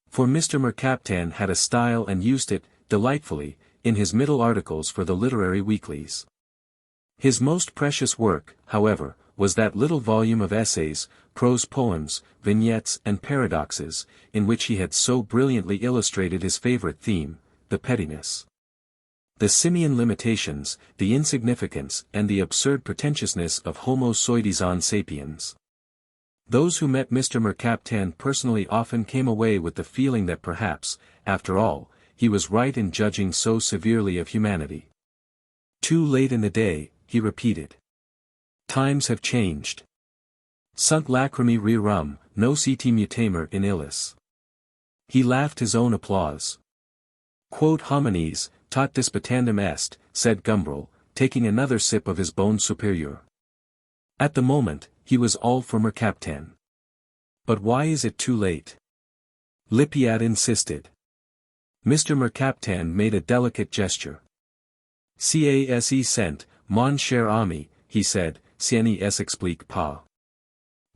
For Mr. Mercaptan had a style and used it, delightfully, in his middle articles for the literary weeklies. His most precious work, however, was that little volume of essays, prose poems, vignettes and paradoxes, in which he had so brilliantly illustrated his favorite theme, the pettiness, the simian limitations, the insignificance and the absurd pretentiousness of Homo soidizon sapiens. Those who met Mr. Mercaptan personally often came away with the feeling that perhaps, after all, he was right in judging so severely of humanity. Too late in the day, he repeated. Times have changed. Sunt lacrimae rerum, nocite mutamer in illis. He laughed his own applause. Quod homines, tot disputandum est, said Gumbril, taking another sip of his bone superior. At the moment, he was all for Mercaptan. But why is it too late? Lippiat insisted. Mr. Mercaptan made a delicate gesture. Cas sent, mon cher ami, he said, Sieni s'explique pas.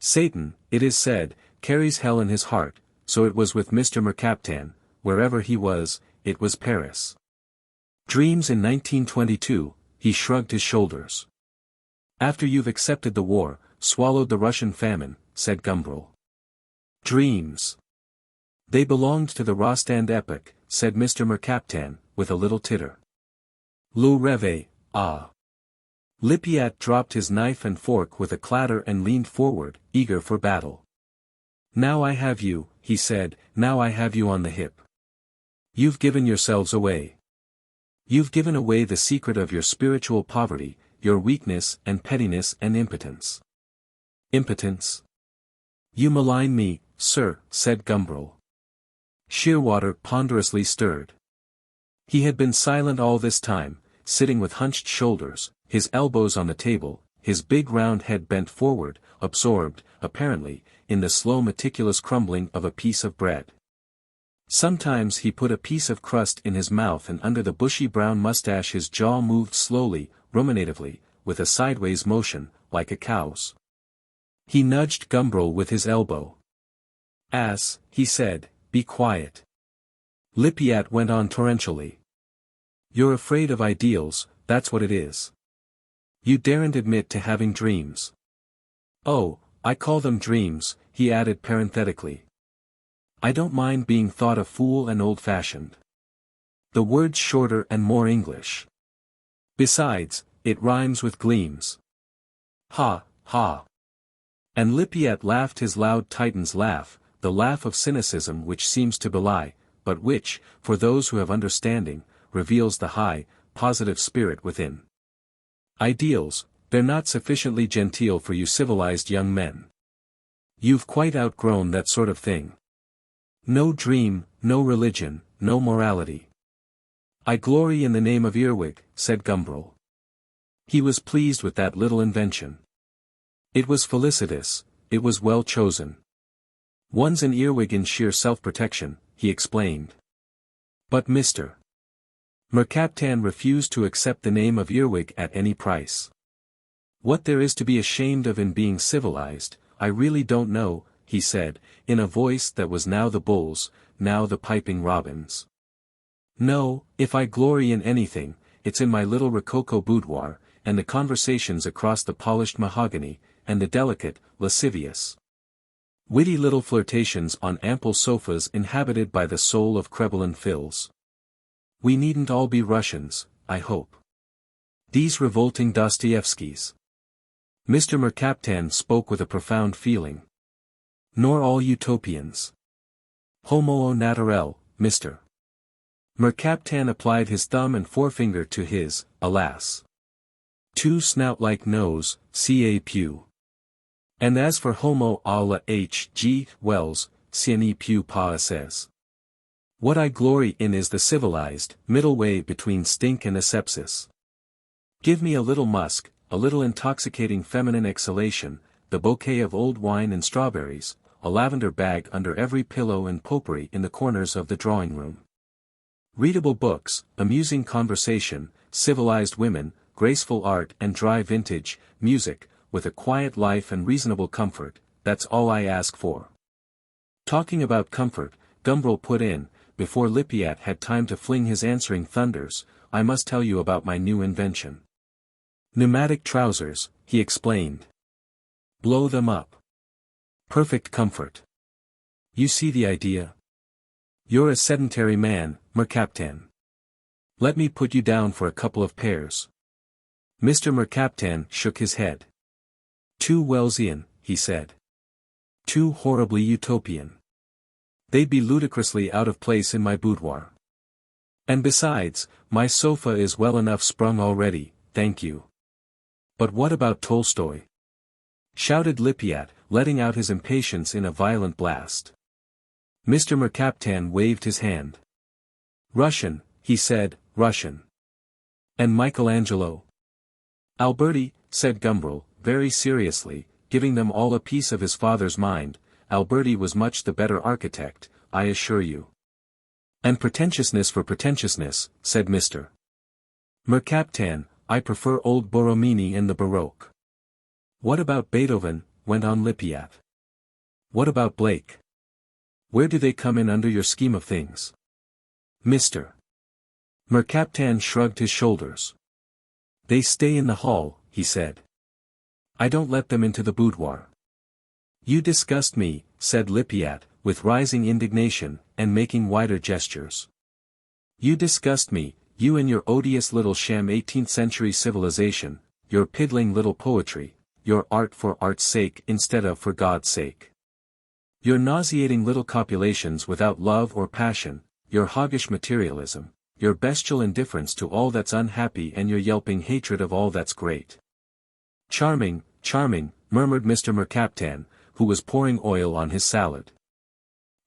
Satan, it is said, carries hell in his heart, so it was with Mr. Mercaptan, wherever he was, it was Paris. Dreams in 1922, he shrugged his shoulders. After you've accepted the war, swallowed the Russian famine, said Gumbril. Dreams. They belonged to the Rostand epoch, said Mr. Mercaptan, with a little titter. Le rêve, ah. Lippiat dropped his knife and fork with a clatter and leaned forward, eager for battle. Now I have you, he said, now I have you on the hip. You've given yourselves away. You've given away the secret of your spiritual poverty, your weakness and pettiness and impotence. Impotence? You malign me, sir, said Gumbril. Shearwater ponderously stirred. He had been silent all this time, sitting with hunched shoulders, his elbows on the table, his big round head bent forward, absorbed, apparently, in the slow meticulous crumbling of a piece of bread. Sometimes he put a piece of crust in his mouth, and under the bushy brown mustache his jaw moved slowly, ruminatively, with a sideways motion, like a cow's. He nudged Gumbril with his elbow. Ass, he said, be quiet. Lippiat went on torrentially. You're afraid of ideals, that's what it is. You daren't admit to having dreams. Oh, I call them dreams, he added parenthetically. I don't mind being thought a fool and old-fashioned. The word's shorter and more English. Besides, it rhymes with gleams. Ha, ha. And Lippiat laughed his loud Titan's laugh, the laugh of cynicism which seems to belie, but which, for those who have understanding, reveals the high, positive spirit within. Ideals, they're not sufficiently genteel for you civilized young men. You've quite outgrown that sort of thing. No dream, no religion, no morality. I glory in the name of Earwig, said Gumbril. He was pleased with that little invention. It was felicitous, it was well chosen. One's an earwig in sheer self-protection, he explained. But Mr. Mercaptan refused to accept the name of Earwig at any price. What there is to be ashamed of in being civilized, I really don't know, he said, in a voice that was now the bull's, now the piping robin's. No, if I glory in anything, it's in my little rococo boudoir, and the conversations across the polished mahogany, and the delicate, lascivious, witty little flirtations on ample sofas inhabited by the soul of Crébelin fills. We needn't all be Russians, I hope. These revolting Dostoevskys. Mr. Mercaptan spoke with a profound feeling. Nor all utopians. Homo au naturel, Mr. Mercaptan applied his thumb and forefinger to his, alas, too snout-like nose, ca pew. And as for homo a la H.G. Wells, ce n'est plus pas assez. What I glory in is the civilized, middle way between stink and asepsis. Give me a little musk, a little intoxicating feminine exhalation, the bouquet of old wine and strawberries, a lavender bag under every pillow and potpourri in the corners of the drawing-room. Readable books, amusing conversation, civilized women, graceful art and dry vintage, music, with a quiet life and reasonable comfort, that's all I ask for. Talking about comfort, Gumbril put in, before Lippiat had time to fling his answering thunders, I must tell you about my new invention. Pneumatic trousers, he explained. Blow them up. Perfect comfort. You see the idea? You're a sedentary man, Mercaptan. Let me put you down for a couple of pairs. Mr. Mercaptan shook his head. Too Wellsian, he said. Too horribly utopian. They'd be ludicrously out of place in my boudoir. And besides, my sofa is well enough sprung already, thank you. But what about Tolstoy? Shouted Lippiat, letting out his impatience in a violent blast. Mr. Mercaptan waved his hand. Russian, he said, Russian. And Michelangelo? Alberti, said Gumbril, very seriously, giving them all a piece of his father's mind. Alberti was much the better architect, I assure you. And pretentiousness for pretentiousness, said Mr. Mercaptan, I prefer old Borromini and the Baroque. What about Beethoven, went on Lippiatt. What about Blake? Where do they come in under your scheme of things? Mr. Mercaptan shrugged his shoulders. They stay in the hall, he said. I don't let them into the boudoir. You disgust me, said Lippiatt, with rising indignation, and making wider gestures. You disgust me, you and your odious little sham 18th-century civilization, your piddling little poetry, your art for art's sake instead of for God's sake. Your nauseating little copulations without love or passion, your hoggish materialism, your bestial indifference to all that's unhappy and your yelping hatred of all that's great. Charming, charming, murmured Mr. Mercaptan, who was pouring oil on his salad.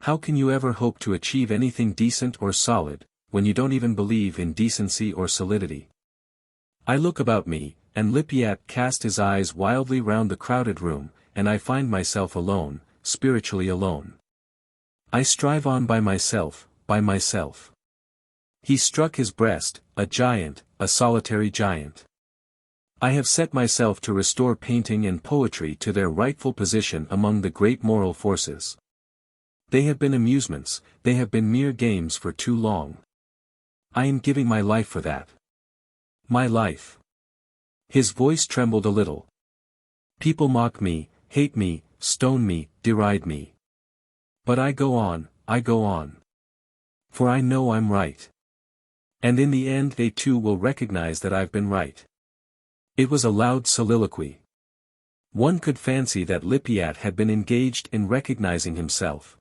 How can you ever hope to achieve anything decent or solid, when you don't even believe in decency or solidity? I look about me, and Lippiatt cast his eyes wildly round the crowded room, and I find myself alone, spiritually alone. I strive on by myself, by myself. He struck his breast, a giant, a solitary giant. I have set myself to restore painting and poetry to their rightful position among the great moral forces. They have been amusements, they have been mere games for too long. I am giving my life for that. My life. His voice trembled a little. People mock me, hate me, stone me, deride me. But I go on, I go on. For I know I'm right. And in the end they too will recognize that I've been right. It was a loud soliloquy. One could fancy that Lippiatt had been engaged in recognizing himself.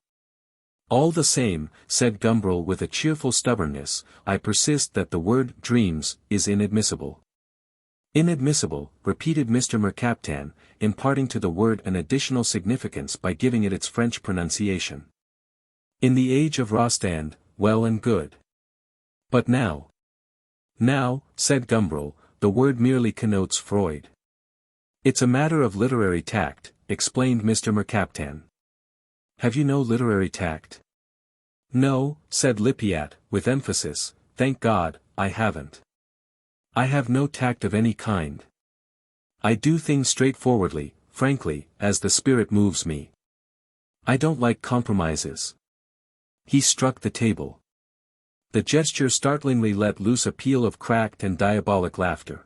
All the same, said Gumbril with a cheerful stubbornness, I persist that the word dreams is inadmissible. Inadmissible, repeated Mr. Mercaptan, imparting to the word an additional significance by giving it its French pronunciation. In the age of Rostand, well and good. But now? Now, said Gumbril, the word merely connotes Freud. It's a matter of literary tact, explained Mr. Mercaptan. Have you no literary tact? No, said Lippiatt, with emphasis, thank God, I haven't. I have no tact of any kind. I do things straightforwardly, frankly, as the spirit moves me. I don't like compromises. He struck the table. The gesture startlingly let loose a peal of cracked and diabolic laughter.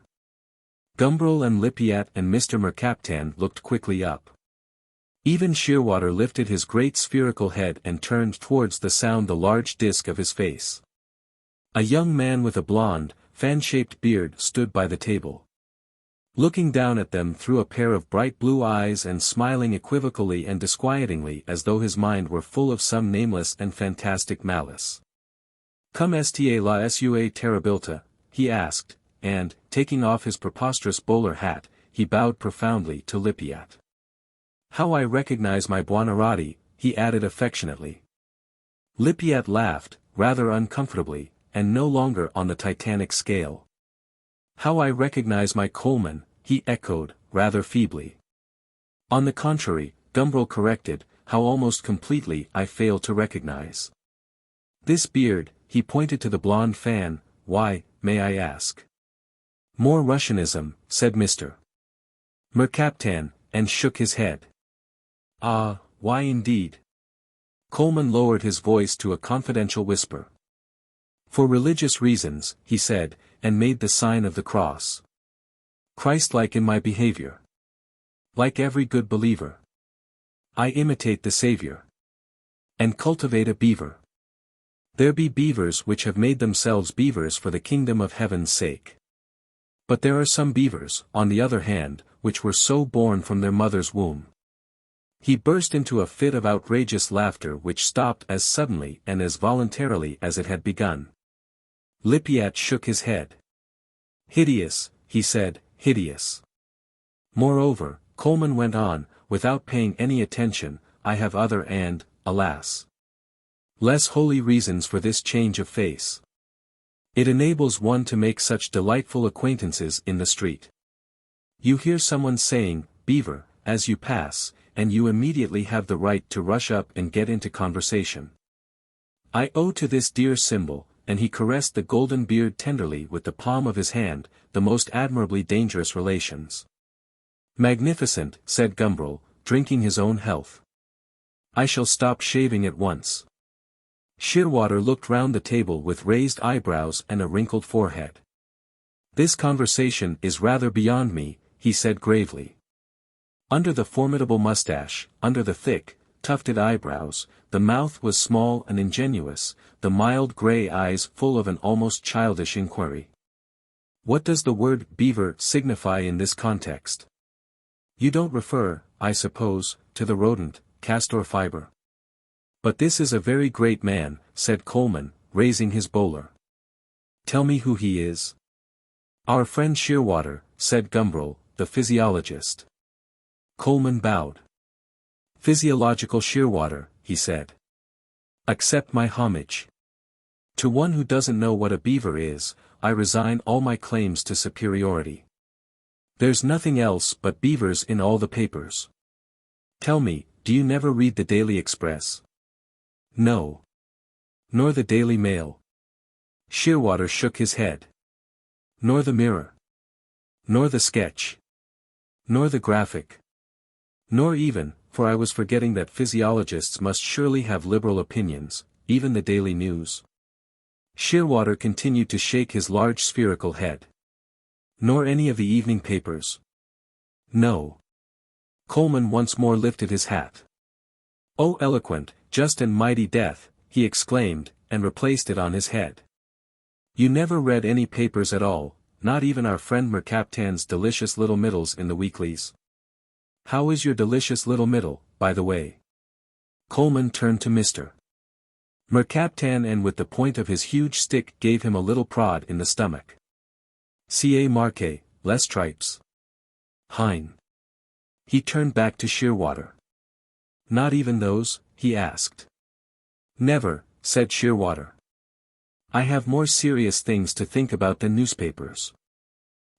Gumbril and Lippiatt and Mr. Mercaptan looked quickly up. Even Shearwater lifted his great spherical head and turned towards the sound the large disk of his face. A young man with a blonde, fan-shaped beard stood by the table. Looking down at them through a pair of bright blue eyes and smiling equivocally and disquietingly as though his mind were full of some nameless and fantastic malice. Come sta la sua terribilta, he asked, and, taking off his preposterous bowler hat, he bowed profoundly to Lippiatt. How I recognize my Buonarroti, he added affectionately. Lippiatt laughed, rather uncomfortably, and no longer on the Titanic scale. How I recognize my Coleman, he echoed, rather feebly. On the contrary, Gumbril corrected, how almost completely I fail to recognize. This beard, he pointed to the blonde fan, why, may I ask? More Russianism, said Mr. Mercaptan, and shook his head. Ah, why indeed? Coleman lowered his voice to a confidential whisper. For religious reasons, he said, and made the sign of the cross. Christ-like in my behavior. Like every good believer. I imitate the Savior. And cultivate a beaver. There be beavers which have made themselves beavers for the kingdom of heaven's sake. But there are some beavers, on the other hand, which were so born from their mother's womb. He burst into a fit of outrageous laughter which stopped as suddenly and as voluntarily as it had begun. Lippiatt shook his head. Hideous, he said, hideous. Moreover, Coleman went on, without paying any attention, I have other and, alas, less holy reasons for this change of face. It enables one to make such delightful acquaintances in the street. You hear someone saying, "Beaver," as you pass, and you immediately have the right to rush up and get into conversation. I owe to this dear symbol, and he caressed the golden beard tenderly with the palm of his hand, the most admirably dangerous relations. "Magnificent," said Gumbril, drinking his own health. "I shall stop shaving at once." Shearwater looked round the table with raised eyebrows and a wrinkled forehead. "This conversation is rather beyond me," he said gravely. Under the formidable mustache, under the thick, tufted eyebrows, the mouth was small and ingenuous, the mild grey eyes full of an almost childish inquiry. "What does the word beaver signify in this context? You don't refer, I suppose, to the rodent, castor fiber." "But this is a very great man," said Coleman, raising his bowler. "Tell me who he is." "Our friend Shearwater," said Gumbril, "the physiologist." Coleman bowed. "Physiological Shearwater," he said. "Accept my homage. To one who doesn't know what a beaver is, I resign all my claims to superiority. There's nothing else but beavers in all the papers. Tell me, do you never read the Daily Express?" "No. Nor the Daily Mail?" Shearwater shook his head. "Nor the Mirror? Nor the Sketch? Nor the Graphic? Nor even, for I was forgetting that physiologists must surely have liberal opinions, even the Daily News?" Shearwater continued to shake his large spherical head. "Nor any of the evening papers?" "No." Coleman once more lifted his hat. "Oh, eloquent, just and mighty death," he exclaimed, and replaced it on his head. "You never read any papers at all, not even our friend Mercaptan's delicious little middles in the weeklies? How is your delicious little middle, by the way?" Coleman turned to Mr. Mercaptan and with the point of his huge stick gave him a little prod in the stomach. "C.A. Marque, les tripes. Hein." He turned back to Shearwater. "Not even those?" he asked. "Never," said Shearwater. "I have more serious things to think about than newspapers."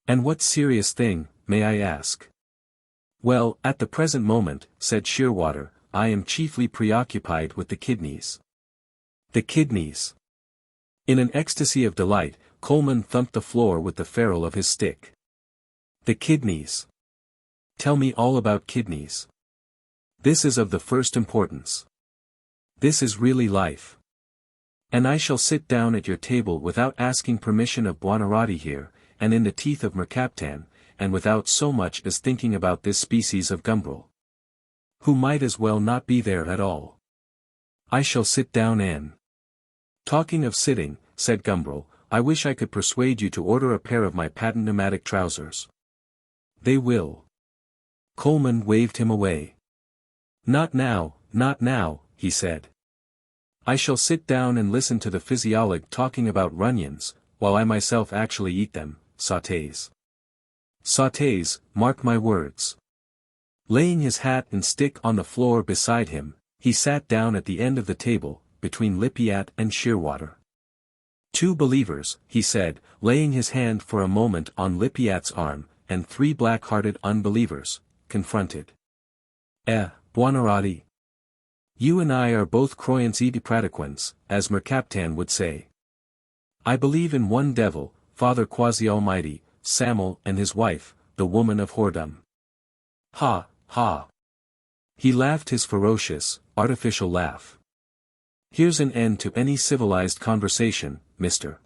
"And what serious thing, may I ask?" "Well, at the present moment," said Shearwater, "I am chiefly preoccupied with the kidneys." "The kidneys." In an ecstasy of delight, Coleman thumped the floor with the ferrule of his stick. "The kidneys. Tell me all about kidneys. This is of the first importance. This is really life. And I shall sit down at your table without asking permission of Buonarroti here, and in the teeth of Mercaptan, and without so much as thinking about this species of Gumbril, who might as well not be there at all. I shall sit down and—" "Talking of sitting," said Gumbril, "I wish I could persuade you to order a pair of my patent pneumatic trousers." "They will." Coleman waved him away. "Not now, he said. "I shall sit down and listen to the physiolog talking about runions, while I myself actually eat them, sautés. Sautés, mark my words." Laying his hat and stick on the floor beside him, he sat down at the end of the table, between Lippiatt and Shearwater. "Two believers," he said, laying his hand for a moment on Lippiatt's arm, "and three black-hearted unbelievers, confronted. Buonarroti. You and I are both croyants et pratiquants, as Mercaptan would say. I believe in one devil, Father Quasi-Almighty, Samuel and his wife, the woman of whoredom." "Ha, ha." He laughed his ferocious, artificial laugh. "Here's an end to any civilized conversation, Mr.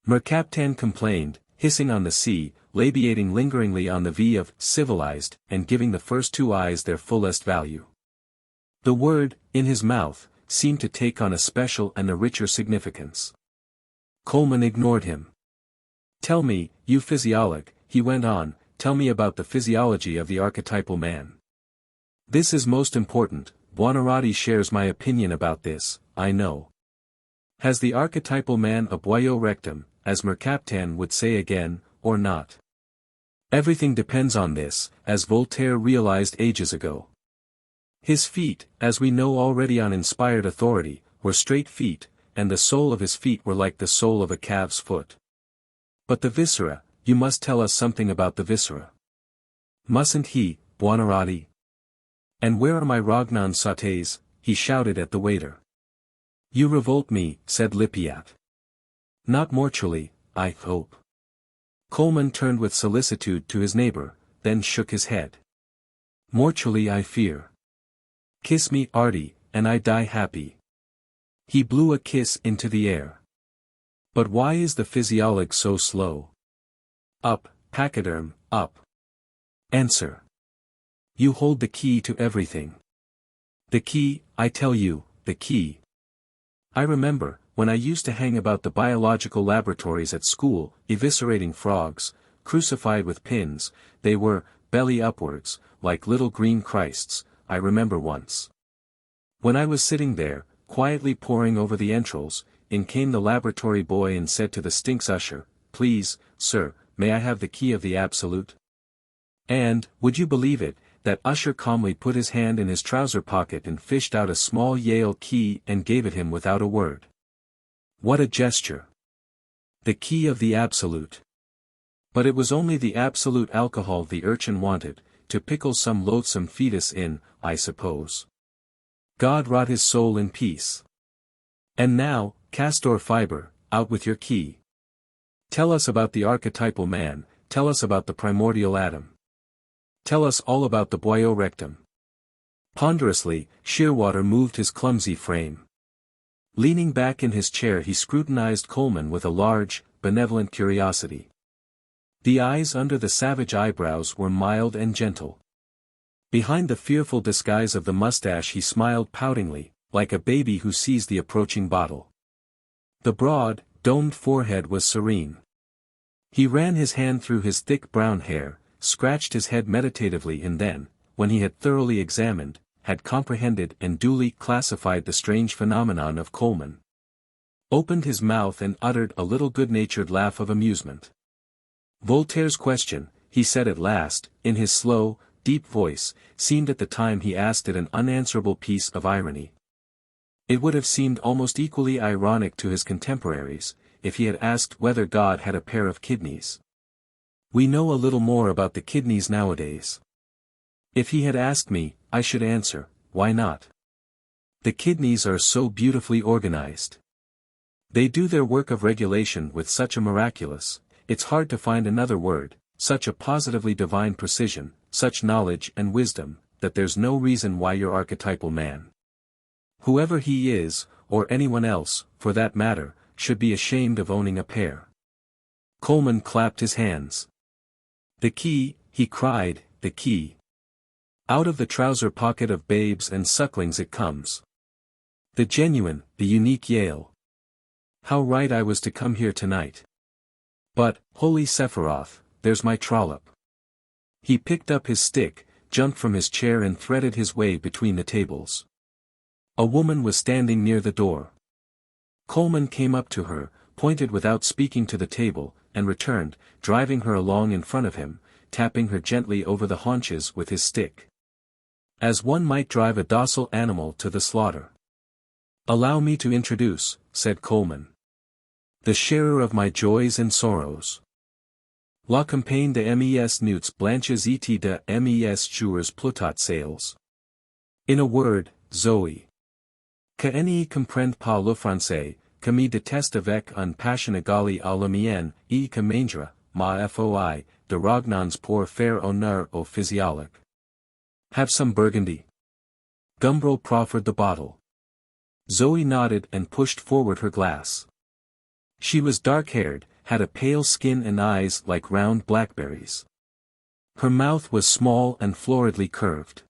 Mercaptan complained, hissing on the C, labiating lingeringly on the V of civilized, and giving the first two I's their fullest value. The word, in his mouth, seemed to take on a special and a richer significance. Coleman ignored him. "Tell me, you physiolog," he went on, "tell me about the physiology of the archetypal man. This is most important. Buonarroti shares my opinion about this, I know. Has the archetypal man a boyau rectum, as Mercaptan would say again, or not? Everything depends on this, as Voltaire realized ages ago. His feet, as we know already on inspired authority, were straight feet, and the sole of his feet were like the sole of a calf's foot. But the viscera, you must tell us something about the viscera. Mustn't he, Buonarroti? And where are my Ragnan sautés? He shouted at the waiter. You revolt me, said Lippiat. Not mortally, I hope. Coleman turned with solicitude to his neighbor, then shook his head. Mortally I fear. Kiss me, Artie, and I die happy. He blew a kiss into the air. But why is the physiologue so slow? Up, pachyderm, up. Answer. You hold the key to everything. The key, I tell you, the key. I remember, when I used to hang about the biological laboratories at school, eviscerating frogs, crucified with pins, they were, belly upwards, like little green Christs, I remember once. When I was sitting there, quietly poring over the entrails, in came the laboratory boy and said to the stinks usher, Please, sir, may I have the key of the absolute? And, would you believe it, that usher calmly put his hand in his trouser pocket and fished out a small Yale key and gave it him without a word. What a gesture! The key of the absolute. But it was only the absolute alcohol the urchin wanted, to pickle some loathsome fetus in, I suppose. God rot his soul in peace. And now, Castor Fiber, out with your key. Tell us about the archetypal man, tell us about the primordial atom. Tell us all about the boyau rectum. Ponderously, Shearwater moved his clumsy frame. Leaning back in his chair he scrutinized Coleman with a large, benevolent curiosity. The eyes under the savage eyebrows were mild and gentle. Behind the fearful disguise of the mustache he smiled poutingly, like a baby who sees the approaching bottle. The broad, domed forehead was serene. He ran his hand through his thick brown hair, scratched his head meditatively and then, when he had thoroughly examined, had comprehended and duly classified the strange phenomenon of Coleman, opened his mouth and uttered a little good-natured laugh of amusement. Voltaire's question, he said at last, in his slow, deep voice, seemed at the time he asked it an unanswerable piece of irony. It would have seemed almost equally ironic to his contemporaries, if he had asked whether God had a pair of kidneys. We know a little more about the kidneys nowadays. If he had asked me, I should answer, why not? The kidneys are so beautifully organized. They do their work of regulation with such a miraculous, it's hard to find another word, such a positively divine precision, such knowledge and wisdom, that there's no reason why your archetypal man, whoever he is, or anyone else, for that matter, should be ashamed of owning a pair. Coleman clapped his hands. The key, he cried, the key. Out of the trouser pocket of babes and sucklings it comes. The genuine, the unique Yale. How right I was to come here tonight. But, holy Sephiroth, there's my trollop. He picked up his stick, jumped from his chair and threaded his way between the tables. A woman was standing near the door. Coleman came up to her, pointed without speaking to the table, and returned, driving her along in front of him, tapping her gently over the haunches with his stick. As one might drive a docile animal to the slaughter. Allow me to introduce, said Coleman. The sharer of my joys and sorrows. La compagne de mes nuits blanches et de mes jours plotot sales. In a word, Zoe. Que ne comprend pas le français, que me déteste avec un passion égale à la mienne, et que mangera, ma foi, de Ragnans pour faire honneur au physiologue. Have some burgundy? Gumbril proffered the bottle. Zoe nodded and pushed forward her glass. She was dark-haired, had a pale skin and eyes like round blackberries. Her mouth was small and floridly curved.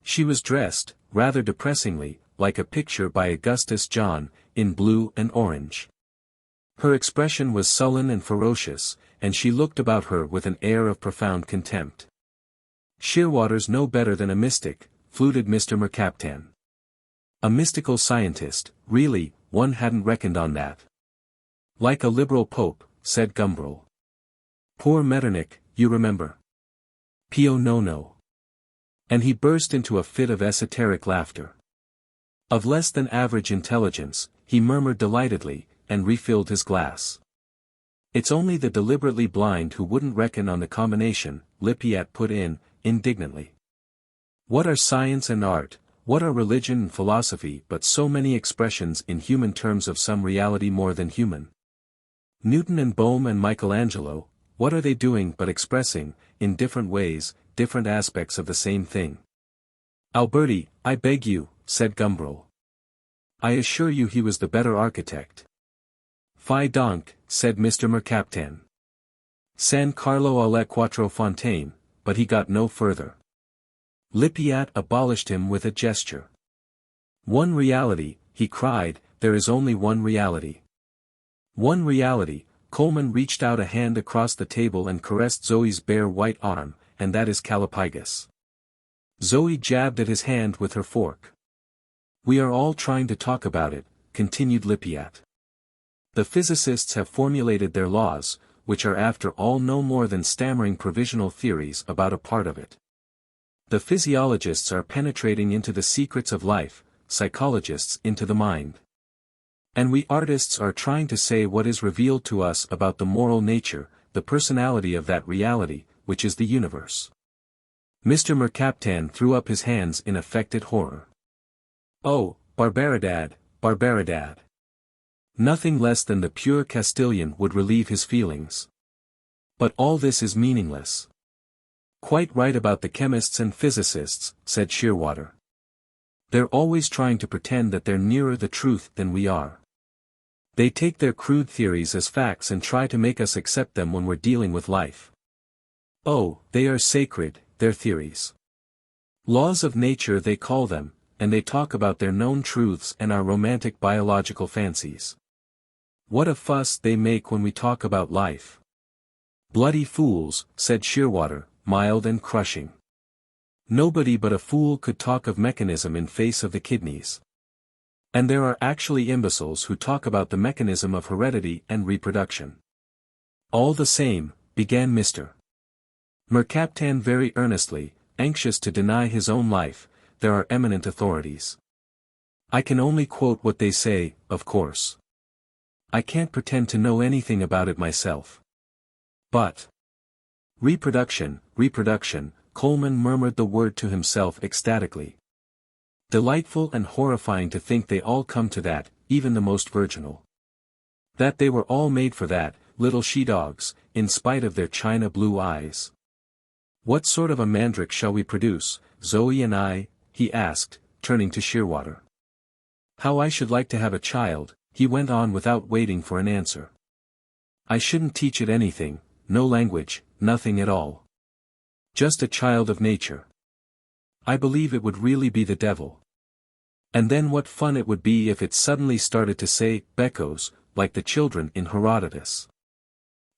She was dressed, rather depressingly, like a picture by Augustus John, in blue and orange. Her expression was sullen and ferocious, and she looked about her with an air of profound contempt. Shearwater's no better than a mystic, fluted Mr. Mercaptan. A mystical scientist, really, one hadn't reckoned on that. Like a liberal pope, said Gumbril. Poor Metternich, you remember. Pio no. And he burst into a fit of esoteric laughter. Of less than average intelligence, he murmured delightedly, and refilled his glass. It's only the deliberately blind who wouldn't reckon on the combination, Lippiatt put in, indignantly. What are science and art, what are religion and philosophy but so many expressions in human terms of some reality more than human? Newton and Bohm and Michelangelo, what are they doing but expressing, in different ways, different aspects of the same thing? Alberti, I beg you, said Gumbril. I assure you he was the better architect. Fi donc, said Mr. Mercaptan. San Carlo alle quattro fontaine, but he got no further. Lippiatt abolished him with a gesture. One reality, he cried, there is only one reality. One reality. Coleman reached out a hand across the table and caressed Zoe's bare white arm, and that is Callipygus. Zoe jabbed at his hand with her fork. We are all trying to talk about it, continued Lippiatt. The physicists have formulated their laws, which are after all no more than stammering provisional theories about a part of it. The physiologists are penetrating into the secrets of life, psychologists into the mind. And we artists are trying to say what is revealed to us about the moral nature, the personality of that reality, which is the universe. Mr. Mercaptan threw up his hands in affected horror. Oh, barbaridad, barbaridad. Nothing less than the pure Castilian would relieve his feelings. But all this is meaningless. Quite right about the chemists and physicists, said Shearwater. They're always trying to pretend that they're nearer the truth than we are. They take their crude theories as facts and try to make us accept them when we're dealing with life. Oh, they are sacred, their theories. Laws of nature they call them, and they talk about their known truths and our romantic biological fancies. What a fuss they make when we talk about life. Bloody fools, said Shearwater, mild and crushing. Nobody but a fool could talk of mechanism in face of the kidneys. And there are actually imbeciles who talk about the mechanism of heredity and reproduction. All the same, began Mr. Mercaptan very earnestly, anxious to deny his own life, there are eminent authorities. I can only quote what they say, of course. I can't pretend to know anything about it myself. But reproduction, reproduction, Coleman murmured the word to himself ecstatically. Delightful and horrifying to think they all come to that, even the most virginal. That they were all made for that, little she-dogs, in spite of their china blue eyes. What sort of a mandrake shall we produce, Zoe and I? He asked, turning to Shearwater. How I should like to have a child, he went on without waiting for an answer. I shouldn't teach it anything, no language, nothing at all. Just a child of nature. I believe it would really be the devil. And then what fun it would be if it suddenly started to say, Beccos, like the children in Herodotus.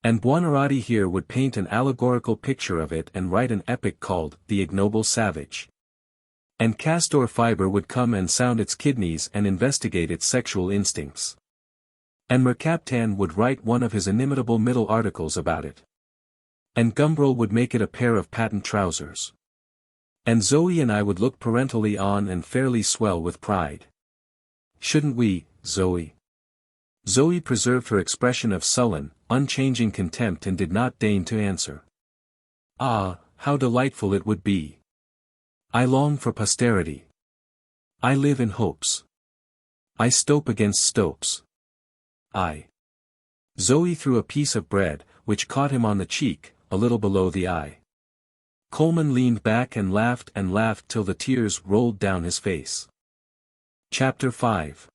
And Buonarroti here would paint an allegorical picture of it and write an epic called, The Ignoble Savage. And Castor Fiber would come and sound its kidneys and investigate its sexual instincts. And Mercaptan would write one of his inimitable middle articles about it. And Gumbril would make it a pair of patent trousers. And Zoe and I would look parentally on and fairly swell with pride. Shouldn't we, Zoe? Zoe preserved her expression of sullen, unchanging contempt and did not deign to answer. Ah, how delightful it would be! I long for posterity. I live in hopes. I stope against stopes. Zoe threw a piece of bread, which caught him on the cheek, a little below the eye. Coleman leaned back and laughed till the tears rolled down his face. Chapter 5.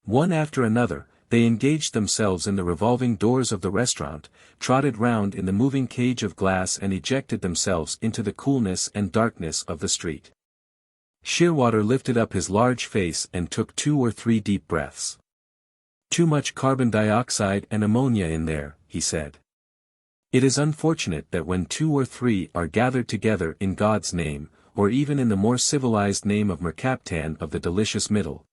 One after another, they engaged themselves in the revolving doors of the restaurant, trotted round in the moving cage of glass and ejected themselves into the coolness and darkness of the street. Shearwater lifted up his large face and took 2 or 3 deep breaths. Too much carbon dioxide and ammonia in there, he said. It is unfortunate that when 2 or 3 are gathered together in God's name, or even in the more civilized name of Mercaptan of the delicious middle.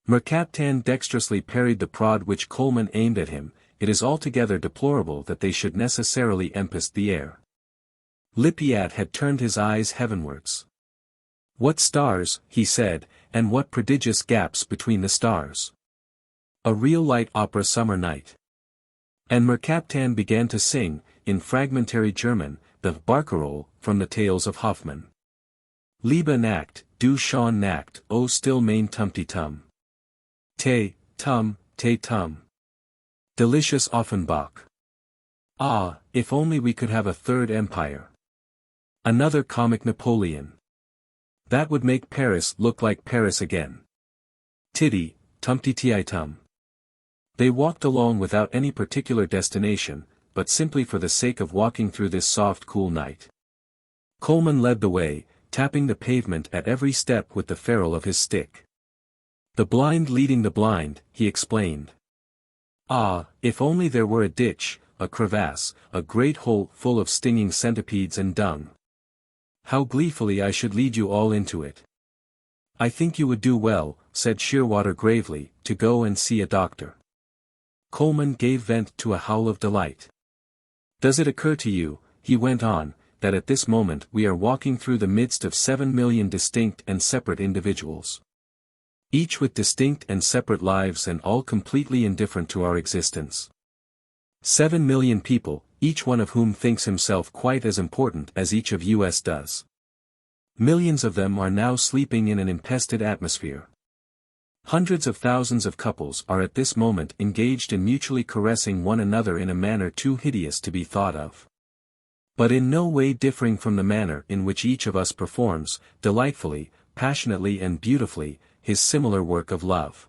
Mercaptan dexterously parried the prod which Coleman aimed at him. It is altogether deplorable that they should necessarily empest the air. Lippiatt had turned his eyes heavenwards. What stars, he said, and what prodigious gaps between the stars. A real light opera summer night. And Merkaptan began to sing, in fragmentary German, the Barcarolle, from the Tales of Hoffmann. Liebe Nacht, du schon Nacht, o still mein Tumty-Tum. Tum, te tum. Delicious Offenbach. Ah, if only we could have a third empire. Another comic Napoleon. That would make Paris look like Paris again. Tiddy, tumty-ti-tum. They walked along without any particular destination, but simply for the sake of walking through this soft cool night. Coleman led the way, tapping the pavement at every step with the ferrule of his stick. The blind leading the blind, he explained. Ah, if only there were a ditch, a crevasse, a great hole full of stinging centipedes and dung. How gleefully I should lead you all into it. I think you would do well, said Shearwater gravely, to go and see a doctor. Coleman gave vent to a howl of delight. Does it occur to you, he went on, that at this moment we are walking through the midst of 7 million distinct and separate individuals? Each with distinct and separate lives and all completely indifferent to our existence. 7 million people, each one of whom thinks himself quite as important as each of us does. Millions of them are now sleeping in an impested atmosphere. Hundreds of thousands of couples are at this moment engaged in mutually caressing one another in a manner too hideous to be thought of. But in no way differing from the manner in which each of us performs, delightfully, passionately and beautifully, his similar work of love.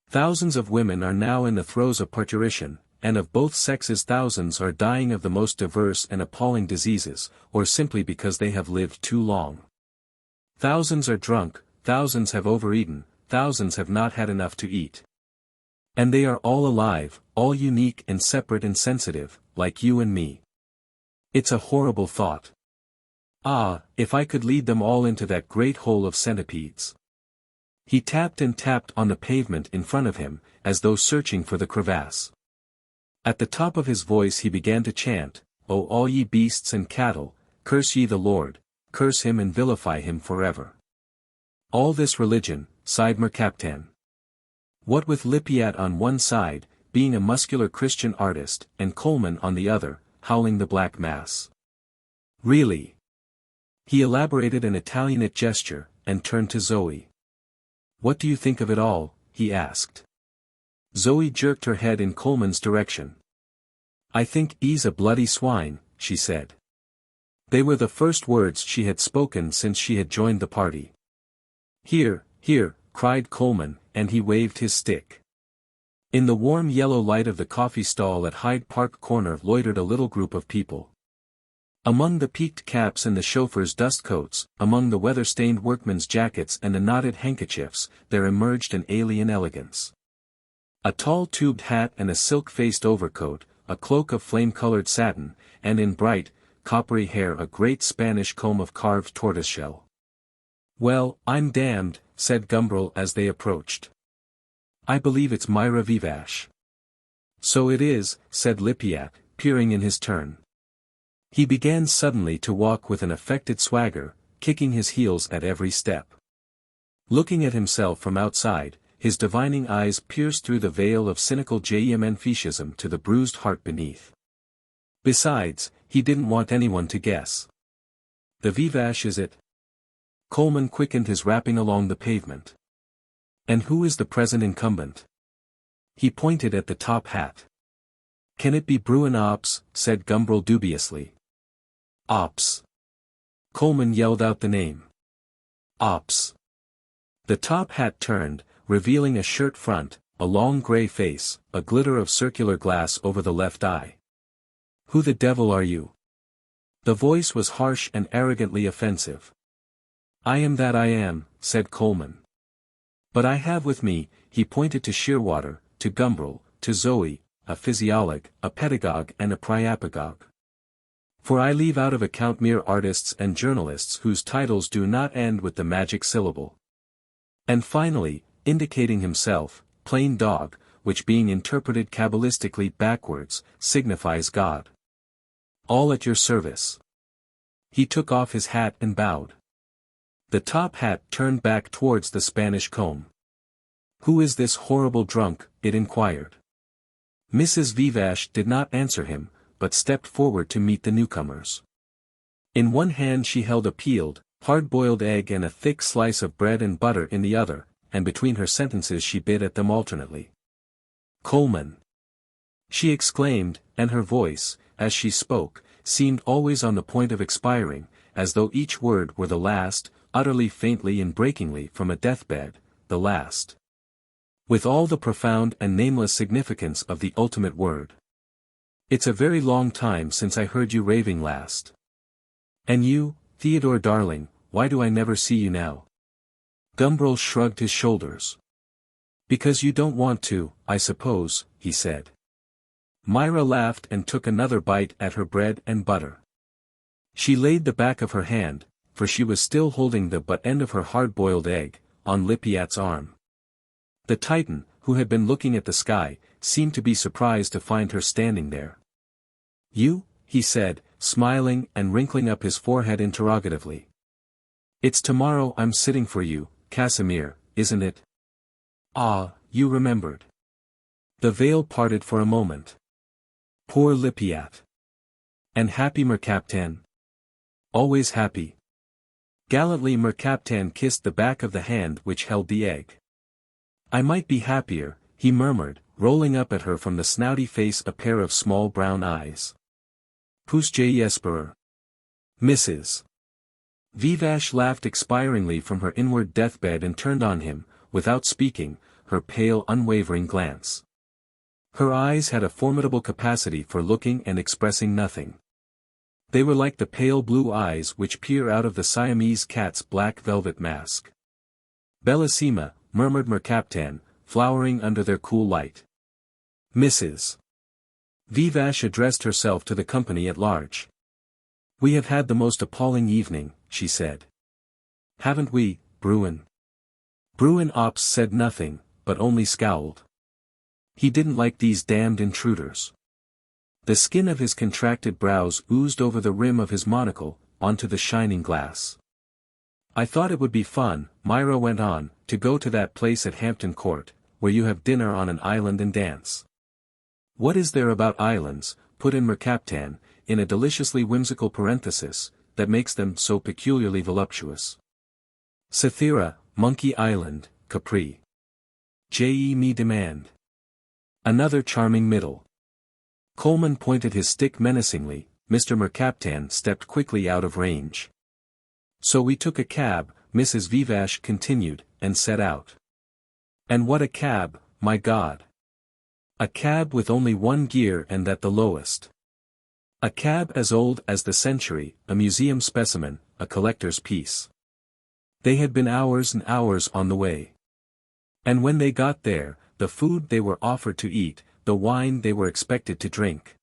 Thousands of women are now in the throes of parturition, and of both sexes thousands are dying of the most diverse and appalling diseases, or simply because they have lived too long. Thousands are drunk, thousands have overeaten, thousands have not had enough to eat. And they are all alive, all unique and separate and sensitive, like you and me. It's a horrible thought. Ah, if I could lead them all into that great hole of centipedes. He tapped and tapped on the pavement in front of him, as though searching for the crevasse. At the top of his voice he began to chant, O all ye beasts and cattle, curse ye the Lord, curse him and vilify him forever. All this religion, sighed Merkaptan. What with Lippiat on one side, being a muscular Christian artist, and Coleman on the other, howling the black mass. Really? He elaborated an Italianate gesture, and turned to Zoe. What do you think of it all? He asked. Zoe jerked her head in Coleman's direction. I think he's a bloody swine, she said. They were the first words she had spoken since she had joined the party. Here, cried Coleman, and he waved his stick. In the warm yellow light of the coffee stall at Hyde Park Corner loitered a little group of people. Among the peaked caps and the chauffeurs' dust coats, among the weather-stained workmen's jackets and the knotted handkerchiefs, there emerged an alien elegance. A tall tubed hat and a silk-faced overcoat, a cloak of flame-colored satin, and in bright, coppery hair a great Spanish comb of carved tortoiseshell. Well, I'm damned, said Gumbril as they approached. I believe it's Myra Vivash. So it is, said Lippiat, peering in his turn. He began suddenly to walk with an affected swagger, kicking his heels at every step. Looking at himself from outside, his divining eyes pierced through the veil of cynical Jemenfishism to the bruised heart beneath. Besides, he didn't want anyone to guess. The Vivash is it? Coleman quickened his rapping along the pavement. And who is the present incumbent? He pointed at the top hat. Can it be Bruin Ops? Said Gumbril dubiously. Ops. Coleman yelled out the name. Ops. The top hat turned, revealing a shirt front, a long grey face, a glitter of circular glass over the left eye. Who the devil are you? The voice was harsh and arrogantly offensive. I am that I am, said Coleman. But I have with me, he pointed to Shearwater, to Gumbril, to Zoe, a physiolog, a pedagogue and a priapagogue. For I leave out of account mere artists and journalists whose titles do not end with the magic syllable. And finally, indicating himself, plain dog, which being interpreted Kabbalistically backwards, signifies God. All at your service. He took off his hat and bowed. The top hat turned back towards the Spanish comb. "Who is this horrible drunk?" it inquired. Mrs. Vivash did not answer him, but stepped forward to meet the newcomers. In one hand she held a peeled, hard-boiled egg and a thick slice of bread and butter in the other, and between her sentences she bit at them alternately. "Coleman!" she exclaimed, and her voice, as she spoke, seemed always on the point of expiring, as though each word were the last, utterly faintly and breakingly from a deathbed, the last. With all the profound and nameless significance of the ultimate word. "It's a very long time since I heard you raving last. And you, Theodore darling, why do I never see you now?" Gumbril shrugged his shoulders. "Because you don't want to, I suppose," he said. Myra laughed and took another bite at her bread and butter. She laid the back of her hand, for she was still holding the butt end of her hard-boiled egg, on Lippiat's arm. The Titan, who had been looking at the sky, seemed to be surprised to find her standing there. "You?" he said, smiling and wrinkling up his forehead interrogatively. "It's tomorrow I'm sitting for you, Casimir, isn't it?" "Ah, you remembered." The veil parted for a moment. "Poor Lippiat. And happy Mercaptan?" "Always happy." Gallantly Mercaptan kissed the back of the hand which held the egg. "I might be happier," he murmured, rolling up at her from the snouty face a pair of small brown eyes. "Pus Jesperer." Mrs. Vivash laughed expiringly from her inward deathbed and turned on him, without speaking, her pale unwavering glance. Her eyes had a formidable capacity for looking and expressing nothing. They were like the pale blue eyes which peer out of the Siamese cat's black velvet mask. "Bellissima," murmured Mercaptan, flowering under their cool light. Mrs. Vivash addressed herself to the company at large. "We have had the most appalling evening," she said. "Haven't we, Bruin?" Bruin Ops said nothing, but only scowled. He didn't like these damned intruders. The skin of his contracted brows oozed over the rim of his monocle, onto the shining glass. "I thought it would be fun," Myra went on, "to go to that place at Hampton Court, where you have dinner on an island and dance." "What is there about islands," put in Mercaptan, in a deliciously whimsical parenthesis, "that makes them so peculiarly voluptuous?" "Cythera, Monkey Island, Capri. Je me demand. Another charming middle." Coleman pointed his stick menacingly. Mr. Mercaptan stepped quickly out of range. "So we took a cab," Mrs. Vivash continued, "and set out. And what a cab, my God! A cab with only one gear and that the lowest. A cab as old as the century, a museum specimen, a collector's piece. They had been hours and hours on the way. And when they got there, the food they were offered to eat, the wine they were expected to drink."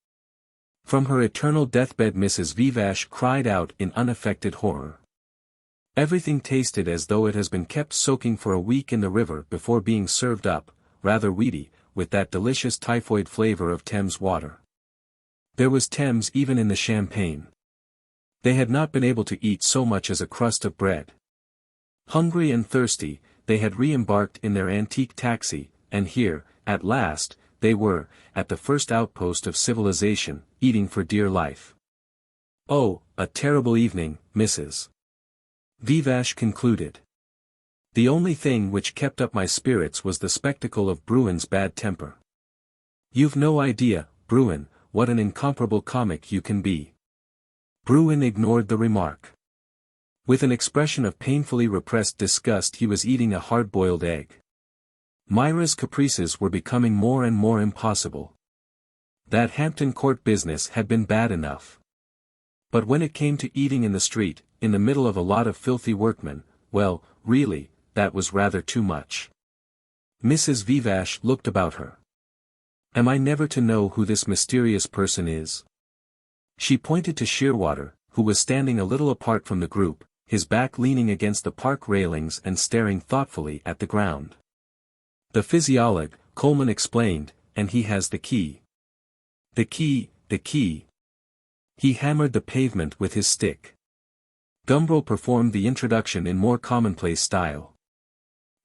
From her eternal deathbed Mrs. Vivash cried out in unaffected horror. "Everything tasted as though it has been kept soaking for a week in the river before being served up, rather weedy, with that delicious typhoid flavor of Thames water. There was Thames even in the champagne. They had not been able to eat so much as a crust of bread. Hungry and thirsty, they had re-embarked in their antique taxi, and here, at last, they were, at the first outpost of civilization, eating for dear life. Oh, a terrible evening, Mrs. Vivash concluded. The only thing which kept up my spirits was the spectacle of Bruin's bad temper. You've no idea, Bruin, what an incomparable comic you can be. Bruin ignored the remark. With an expression of painfully repressed disgust he was eating a hard-boiled egg. Myra's caprices were becoming more and more impossible. That Hampton Court business had been bad enough. But when it came to eating in the street, in the middle of a lot of filthy workmen, well, really, that was rather too much. Mrs. Vivash looked about her. Am I never to know who this mysterious person is? She pointed to Shearwater, who was standing a little apart from the group, his back leaning against the park railings and staring thoughtfully at the ground. The physiolog, Coleman explained, and he has the key. The key, the key. He hammered the pavement with his stick. Gumbril performed the introduction in more commonplace style.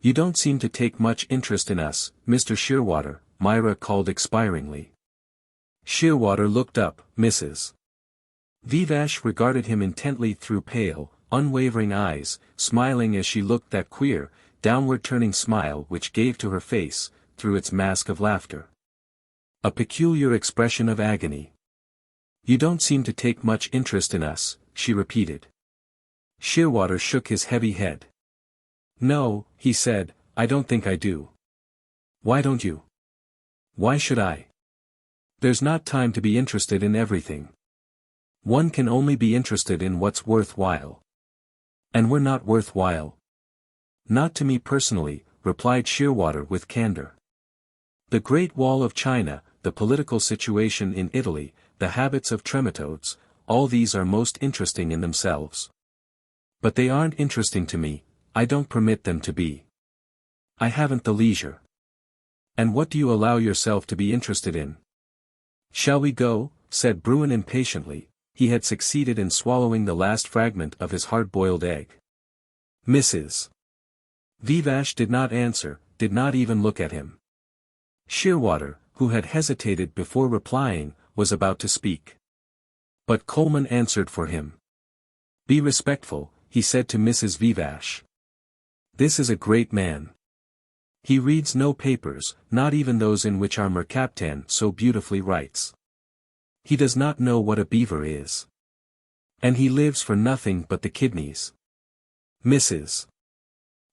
You don't seem to take much interest in us, Mr. Shearwater, Myra called expiringly. Shearwater looked up. Mrs. Vivash regarded him intently through pale, unwavering eyes, smiling as she looked that queer, downward-turning smile which gave to her face, through its mask of laughter, a peculiar expression of agony. You don't seem to take much interest in us, she repeated. Shearwater shook his heavy head. No, he said, I don't think I do. Why don't you? Why should I? There's not time to be interested in everything. One can only be interested in what's worthwhile. And we're not worthwhile. Not to me personally, replied Shearwater with candor. The Great Wall of China, the political situation in Italy, the habits of trematodes, all these are most interesting in themselves. But they aren't interesting to me, I don't permit them to be. I haven't the leisure. And what do you allow yourself to be interested in? Shall we go? Said Bruin impatiently. He had succeeded in swallowing the last fragment of his hard-boiled egg. Mrs. Vivash did not answer, did not even look at him. Shearwater, who had hesitated before replying, was about to speak. But Coleman answered for him. Be respectful, he said to Mrs. Vivash. This is a great man. He reads no papers, not even those in which our mercaptan so beautifully writes. He does not know what a beaver is. And he lives for nothing but the kidneys. Mrs.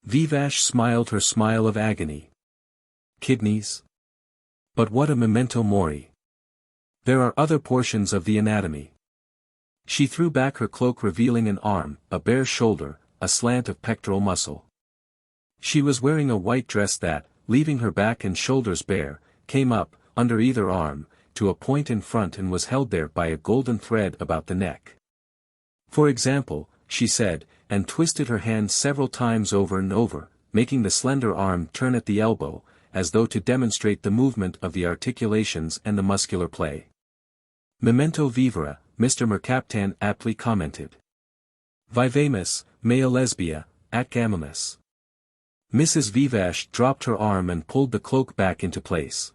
Vivash smiled her smile of agony. Kidneys? But what a memento mori. There are other portions of the anatomy. She threw back her cloak revealing an arm, a bare shoulder, a slant of pectoral muscle. She was wearing a white dress that, leaving her back and shoulders bare, came up, under either arm, to a point in front and was held there by a golden thread about the neck. For example, she said, and twisted her hand several times over and over, making the slender arm turn at the elbow, as though to demonstrate the movement of the articulations and the muscular play. Memento vivere, Mr. Mercaptan aptly commented. Vivamus, mea lesbia, at gamamus. Mrs. Vivash dropped her arm and pulled the cloak back into place.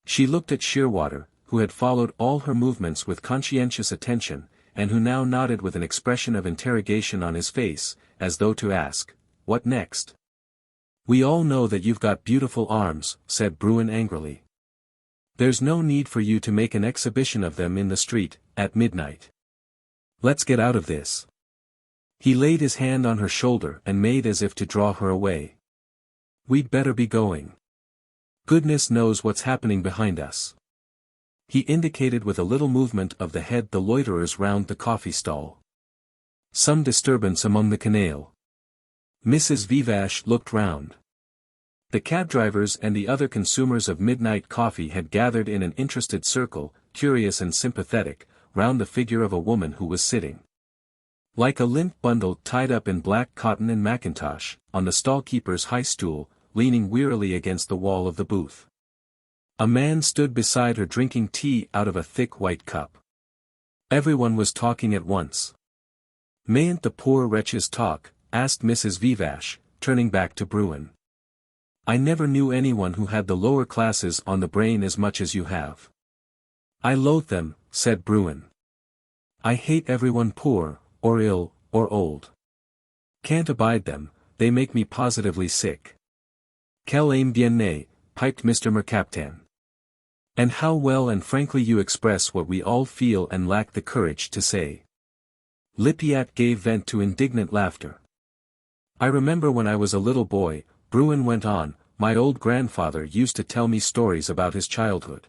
She looked at Shearwater, who had followed all her movements with conscientious attention, and who now nodded with an expression of interrogation on his face, as though to ask, what next? We all know that you've got beautiful arms, said Bruin angrily. There's no need for you to make an exhibition of them in the street, at midnight. Let's get out of this. He laid his hand on her shoulder and made as if to draw her away. We'd better be going. Goodness knows what's happening behind us. He indicated with a little movement of the head the loiterers round the coffee stall. Some disturbance among the canaille. Mrs. Vivash looked round. The cab drivers and the other consumers of midnight coffee had gathered in an interested circle, curious and sympathetic, round the figure of a woman who was sitting, like a limp bundle tied up in black cotton and mackintosh, on the stall-keeper's high stool, leaning wearily against the wall of the booth. A man stood beside her drinking tea out of a thick white cup. Everyone was talking at once. Mayn't the poor wretches talk? Asked Mrs. Vivash, turning back to Bruin. I never knew anyone who had the lower classes on the brain as much as you have. I loathe them, said Bruin. I hate everyone poor, or ill, or old. Can't abide them, they make me positively sick. Quel aime bien né, piped Mr. Mercaptan. And how well and frankly you express what we all feel and lack the courage to say. Lippiat gave vent to indignant laughter. I remember when I was a little boy, Bruin went on, my old grandfather used to tell me stories about his childhood.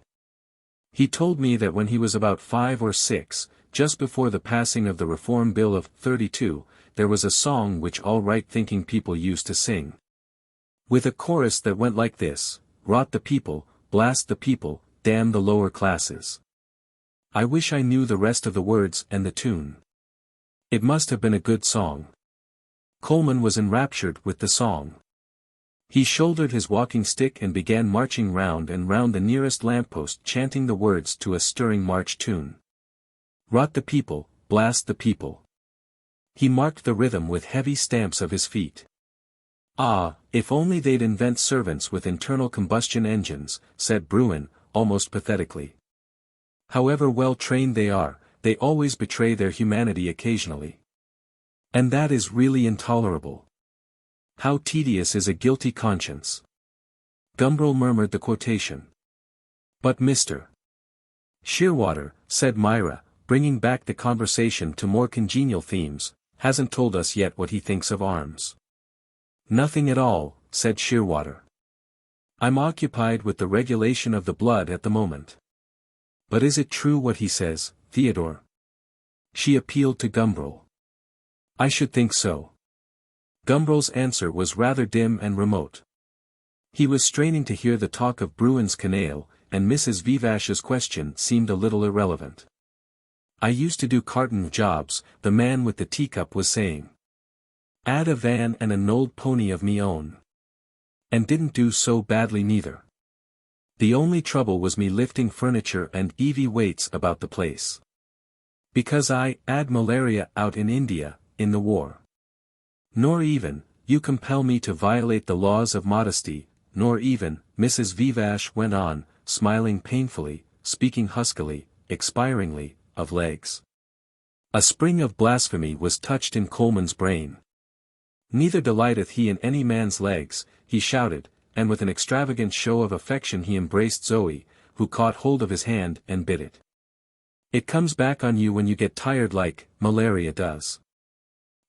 He told me that when he was about 5 or 6, just before the passing of the Reform Bill of '32, there was a song which all right-thinking people used to sing. With a chorus that went like this, rot the people, blast the people, damn the lower classes. I wish I knew the rest of the words and the tune. It must have been a good song. Coleman was enraptured with the song. He shouldered his walking stick and began marching round and round the nearest lamppost chanting the words to a stirring march tune. Rot the people, blast the people. He marked the rhythm with heavy stamps of his feet. Ah, if only they'd invent servants with internal combustion engines, said Bruin, almost pathetically. However well trained they are, they always betray their humanity occasionally. And that is really intolerable. How tedious is a guilty conscience. Gumbril murmured the quotation. But Mr. Shearwater, said Myra, bringing back the conversation to more congenial themes, hasn't told us yet what he thinks of arms. Nothing at all, said Shearwater. I'm occupied with the regulation of the blood at the moment. But is it true what he says, Theodore? She appealed to Gumbril. I should think so. Gumbril's answer was rather dim and remote. He was straining to hear the talk of Bruin's canaille, and Mrs. Vivash's question seemed a little irrelevant. I used to do carton jobs, the man with the teacup was saying. 'Ad a van and an old pony of me own. And didn't do so badly neither. The only trouble was me lifting furniture and heavy weights about the place. Because I 'ad malaria out in India, in the war. Nor even, you compel me to violate the laws of modesty, nor even, Mrs. Vivash went on, smiling painfully, speaking huskily, expiringly, of legs. A spring of blasphemy was touched in Coleman's brain. Neither delighteth he in any man's legs, he shouted, and with an extravagant show of affection he embraced Zoe, who caught hold of his hand and bit it. It comes back on you when you get tired like malaria does.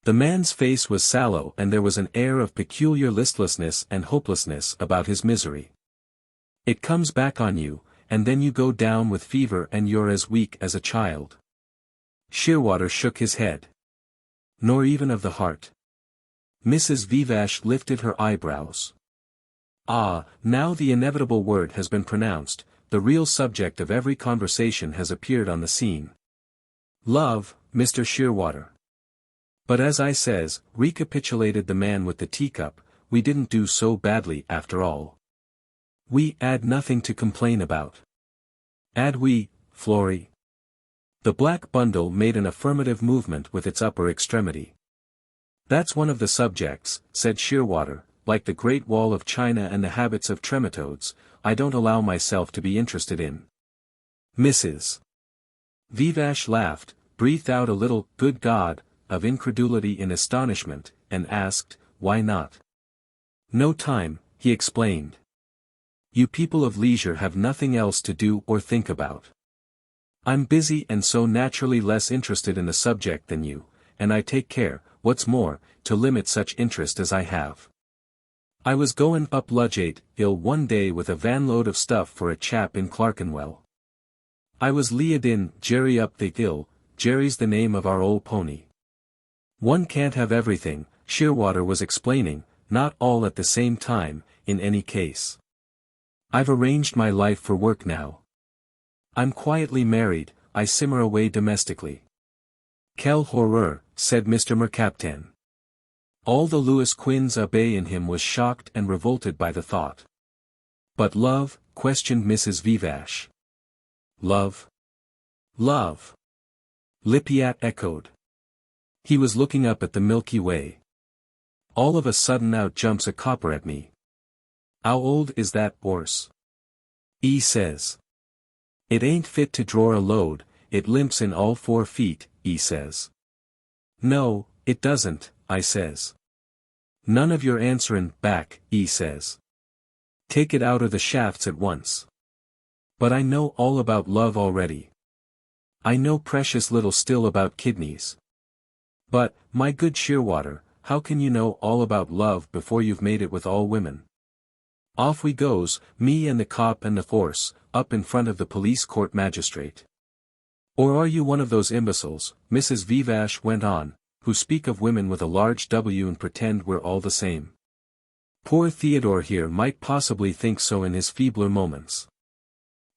The man's face was sallow and there was an air of peculiar listlessness and hopelessness about his misery. It comes back on you, and then you go down with fever and you're as weak as a child. Shearwater shook his head. Nor even of the heart. Mrs. Vivash lifted her eyebrows. Ah, now the inevitable word has been pronounced, the real subject of every conversation has appeared on the scene. Love, Mr. Shearwater. But as I says, recapitulated the man with the teacup, we didn't do so badly after all. We 'ad nothing to complain about. 'Ad we, Florrie? The black bundle made an affirmative movement with its upper extremity. That's one of the subjects, said Shearwater, like the Great Wall of China and the habits of trematodes, I don't allow myself to be interested in. Mrs. Vivash laughed, breathed out a little, good God, of incredulity in astonishment, and asked, why not? No time, he explained. You people of leisure have nothing else to do or think about. I'm busy and so naturally less interested in the subject than you, and I take care, what's more, to limit such interest as I have. I was goin' up Ludgate Hill one day with a vanload of stuff for a chap in Clerkenwell. I was leadin' Jerry up the hill, Jerry's the name of our old pony. One can't have everything, Shearwater was explaining, not all at the same time, in any case. I've arranged my life for work now. I'm quietly married, I simmer away domestically. Quel horreur, said Mr. Mercaptan. All the Louis Quinze Abbé in him was shocked and revolted by the thought. But love, questioned Mrs. Vivash. Love? Love? Lippiat echoed. He was looking up at the Milky Way. All of a sudden out jumps a copper at me. How old is that horse? E says. It ain't fit to draw a load, it limps in all 4 feet, E says. No, it doesn't, I says. None of your answerin' back, E says. Take it out of the shafts at once. But I know all about love already. I know precious little still about kidneys. But, my good Shearwater, how can you know all about love before you've made it with all women? Off we goes, me and the cop and the horse, up in front of the police court magistrate. Or are you one of those imbeciles, Mrs. Vivash went on, who speak of women with a large W and pretend we're all the same? Poor Theodore here might possibly think so in his feebler moments.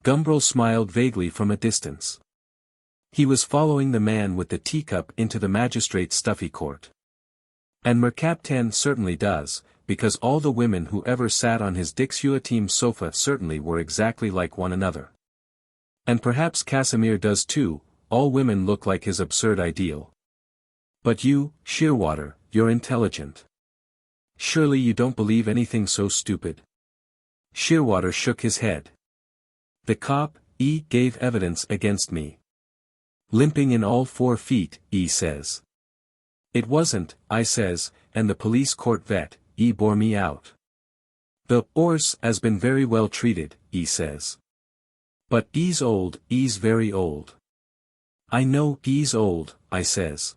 Gumbril smiled vaguely from a distance. He was following the man with the teacup into the magistrate's stuffy court. And Mercaptan certainly does, because all the women who ever sat on his XVIII sofa certainly were exactly like one another. And perhaps Casimir does too, all women look like his absurd ideal. But you, Shearwater, you're intelligent. Surely you don't believe anything so stupid. Shearwater shook his head. The cop, gave evidence against me. Limping in all 4 feet, says. It wasn't, I says, and the police court vet, bore me out. The 'orse has been very well treated, says. But 'e's old, 'e's very old. I know 'e's old, I says.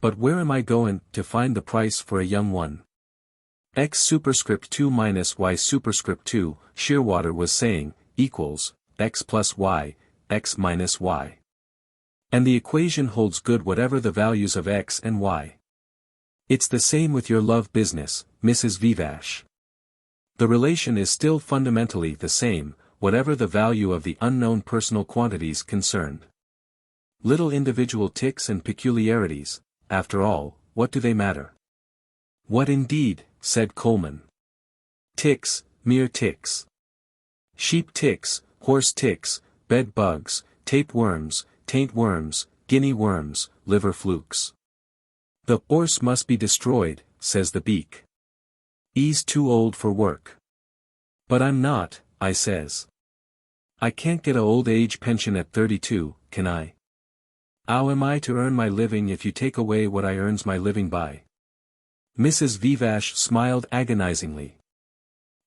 But where am I goin' to find the price for a young one? X superscript 2 minus y superscript 2, Shearwater was saying, equals, x plus y, x minus y. And the equation holds good whatever the values of x and y. It's the same with your love business, Mrs. VIII. The relation is still fundamentally the same, whatever the value of the unknown personal quantities concerned. Little individual ticks and peculiarities, after all, what do they matter? What indeed, said Coleman. Ticks, mere ticks. Sheep ticks, horse ticks, bed bugs, tapeworms, taint worms, guinea worms, liver flukes. The 'orse must be destroyed, says the beak. 'E's too old for work. But I'm not, I says. I can't get a old age pension at 32, can I? 'Ow am I to earn my living if you take away what I earns my living by? Mrs. VIII smiled agonizingly.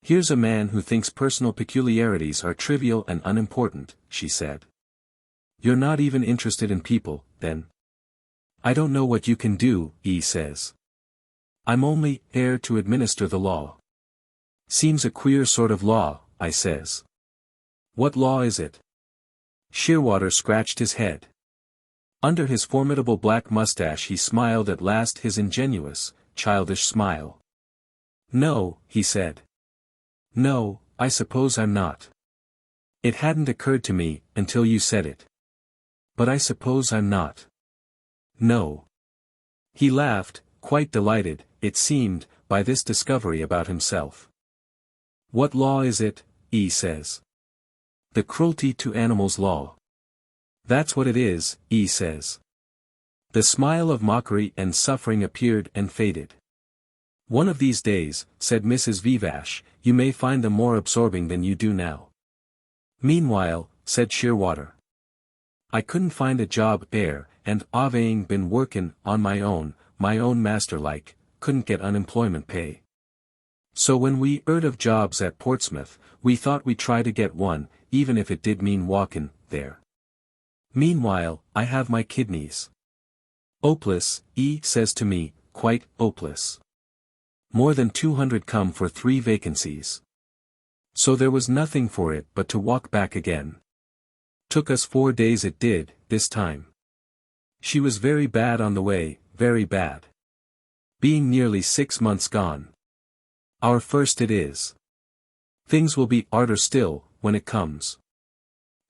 Here's a man who thinks personal peculiarities are trivial and unimportant, she said. You're not even interested in people, then? I don't know what you can do, says. I'm only here to administer the law. Seems a queer sort of law, I says. What law is it? Shearwater scratched his head. Under his formidable black mustache he smiled at last his ingenuous, childish smile. No, he said. No, I suppose I'm not. It hadn't occurred to me, until you said it. But I suppose I'm not. No. He laughed, quite delighted, it seemed, by this discovery about himself. What law is it, says. The cruelty to animals law. That's what it is, says. The smile of mockery and suffering appeared and faded. One of these days, said Mrs. VIII, you may find them more absorbing than you do now. Meanwhile, said Shearwater. I couldn't find a job and I've been workin' on my own master like, couldn't get unemployment pay. So when we heard of jobs at Portsmouth, we thought we'd try to get one, even if it did mean walkin' there. Meanwhile, I have my kidneys. Hopeless, says to me, quite hopeless. More than 200 come for 3 vacancies. So there was nothing for it but to walk back again. Took us 4 days it did, this time. She was very bad on the way, very bad. Being nearly 6 months gone. Our first it is. Things will be harder still, when it comes.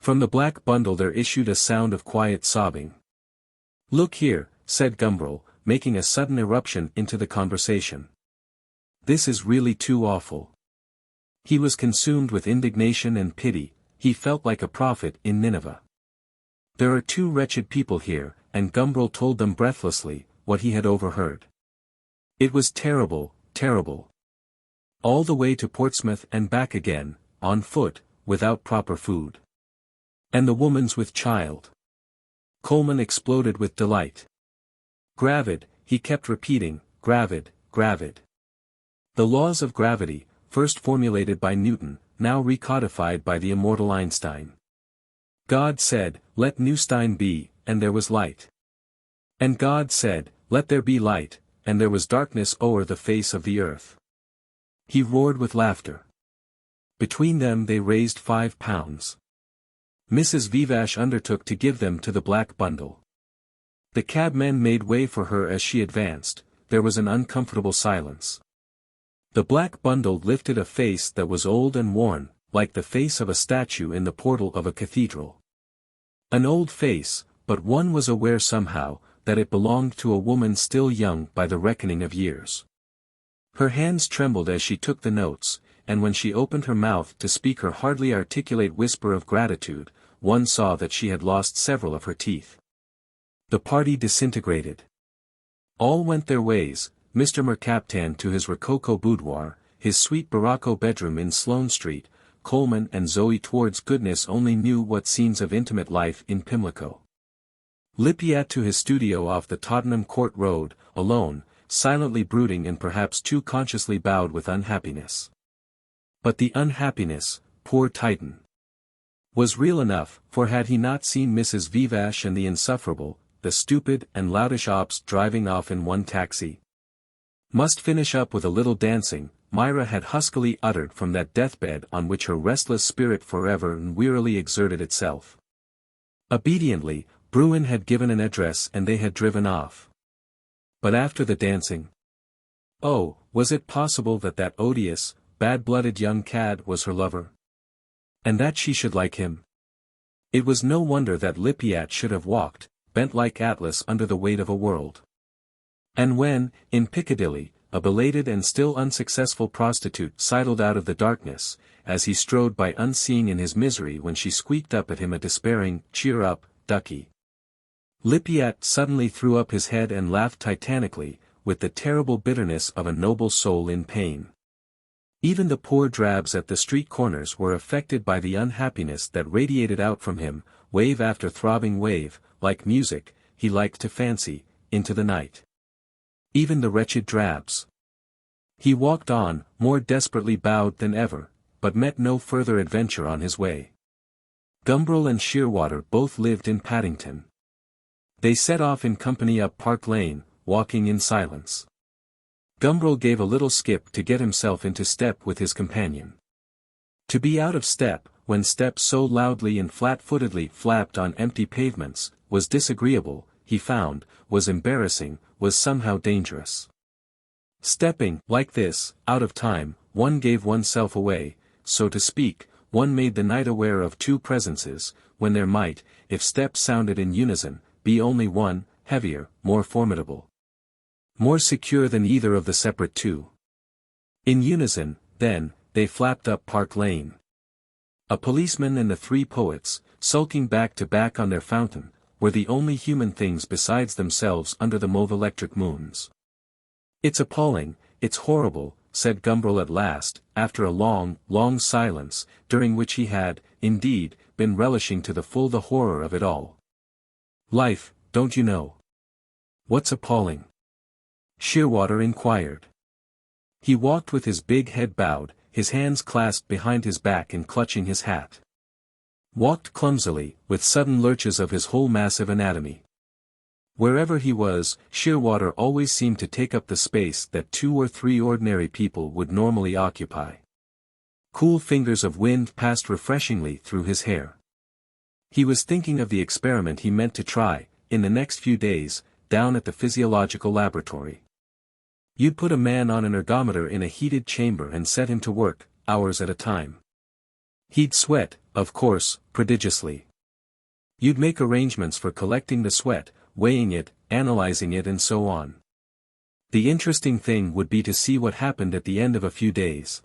From the black bundle there issued a sound of quiet sobbing. Look here, said Gumbril, making a sudden eruption into the conversation. This is really too awful. He was consumed with indignation and pity, he felt like a prophet in Nineveh. There are 2 wretched people here, and Gumbril told them breathlessly, what he had overheard. It was terrible, terrible. All the way to Portsmouth and back again, on foot, without proper food. And the woman's with child. Coleman exploded with delight. Gravid, he kept repeating, gravid, gravid. The laws of gravity, first formulated by Newton, now recodified by the immortal Einstein. God said, let Neustein be, and there was light. And God said, let there be light, and there was darkness o'er the face of the earth. He roared with laughter. Between them they raised £5. Mrs. VIII undertook to give them to the black bundle. The cabmen made way for her as she advanced, there was an uncomfortable silence. The black bundle lifted a face that was old and worn, like the face of a statue in the portal of a cathedral. An old face, but one was aware somehow, that it belonged to a woman still young by the reckoning of years. Her hands trembled as she took the notes, and when she opened her mouth to speak her hardly articulate whisper of gratitude, one saw that she had lost several of her teeth. The party disintegrated. All went their ways, Mr. Mercaptan to his rococo boudoir, his sweet barocco bedroom in Sloane Street, Coleman and Zoe towards goodness only knew what scenes of intimate life in Pimlico. Lippiat to his studio off the Tottenham Court Road, alone, silently brooding and perhaps too consciously bowed with unhappiness. But the unhappiness, poor Titan, was real enough, for had he not seen Mrs. Vivash and the insufferable, the stupid and loutish ops driving off in one taxi? Must finish up with a little dancing, Myra had huskily uttered from that deathbed on which her restless spirit forever and wearily exerted itself. Obediently, Bruin had given an address and they had driven off. But after the dancing? Oh, was it possible that that odious, bad-blooded young cad was her lover? And that she should like him? It was no wonder that Lippiat should have walked, bent like Atlas under the weight of a world. And when, in Piccadilly, a belated and still unsuccessful prostitute sidled out of the darkness, as he strode by unseeing in his misery when she squeaked up at him a despairing, "Cheer up, ducky," Lippiat suddenly threw up his head and laughed titanically, with the terrible bitterness of a noble soul in pain. Even the poor drabs at the street corners were affected by the unhappiness that radiated out from him, wave after throbbing wave, like music, he liked to fancy, into the night. Even the wretched drabs. He walked on, more desperately bowed than ever, but met no further adventure on his way. Gumbril and Shearwater both lived in Paddington. They set off in company up Park Lane, walking in silence. Gumbril gave a little skip to get himself into step with his companion. To be out of step, when steps so loudly and flat-footedly flapped on empty pavements, was disagreeable, he found, was embarrassing, was somehow dangerous. Stepping, like this, out of time, one gave oneself away, so to speak, one made the night aware of two presences, when there might, if steps sounded in unison, be only one, heavier, more formidable. More secure than either of the separate two. In unison, then, they flapped up Park Lane. A policeman and the three poets, sulking back to back on their fountain, were the only human things besides themselves under the mauve electric moons. "It's appalling, it's horrible," said Gumbril at last, after a long, long silence, during which he had, indeed, been relishing to the full the horror of it all. "Life, don't you know?" "What's appalling?" Shearwater inquired. He walked with his big head bowed, his hands clasped behind his back and clutching his hat. Walked clumsily, with sudden lurches of his whole massive anatomy. Wherever he was, Shearwater always seemed to take up the space that 2 or 3 ordinary people would normally occupy. Cool fingers of wind passed refreshingly through his hair. He was thinking of the experiment he meant to try, in the next few days, down at the physiological laboratory. You'd put a man on an ergometer in a heated chamber and set him to work, hours at a time. He'd sweat, of course, prodigiously. You'd make arrangements for collecting the sweat, weighing it, analyzing it and so on. The interesting thing would be to see what happened at the end of a few days.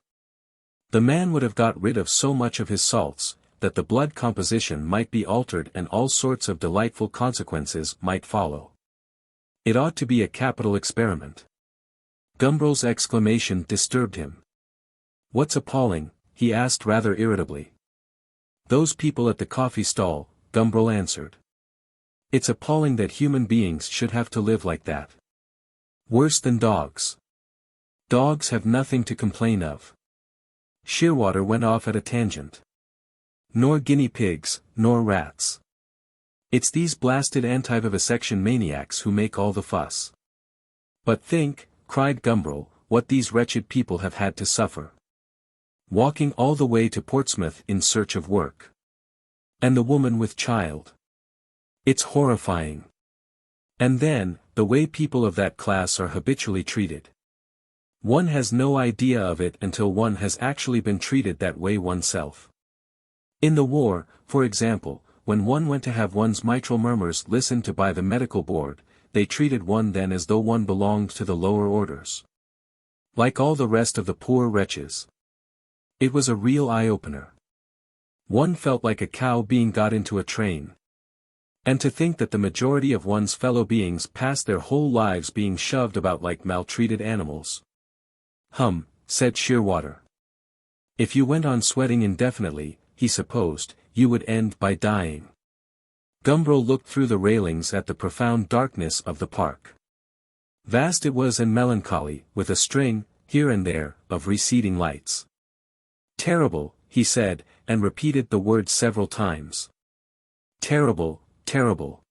The man would have got rid of so much of his salts, that the blood composition might be altered and all sorts of delightful consequences might follow. It ought to be a capital experiment. Gumbril's exclamation disturbed him. "What's appalling?" he asked rather irritably. "Those people at the coffee stall," Gumbril answered. "It's appalling that human beings should have to live like that. Worse than dogs. Dogs have nothing to complain of." Shearwater went off at a tangent. "Nor guinea pigs, nor rats. It's these blasted anti-vivisection maniacs who make all the fuss." "But think," cried Gumbril, "what these wretched people have had to suffer. Walking all the way to Portsmouth in search of work. And the woman with child. It's horrifying. And then, the way people of that class are habitually treated. One has no idea of it until one has actually been treated that way oneself. In the war, for example, when one went to have one's mitral murmurs listened to by the medical board, they treated one then as though one belonged to the lower orders. Like all the rest of the poor wretches. It was a real eye-opener. One felt like a cow being got into a train. And to think that the majority of one's fellow beings pass their whole lives being shoved about like maltreated animals. Said Shearwater. If you went on sweating indefinitely, he supposed, you would end by dying. Gumbril looked through the railings at the profound darkness of the park. Vast it was and melancholy, with a string, here and there, of receding lights. Terrible, he said, and repeated the word several times. Terrible, terrible.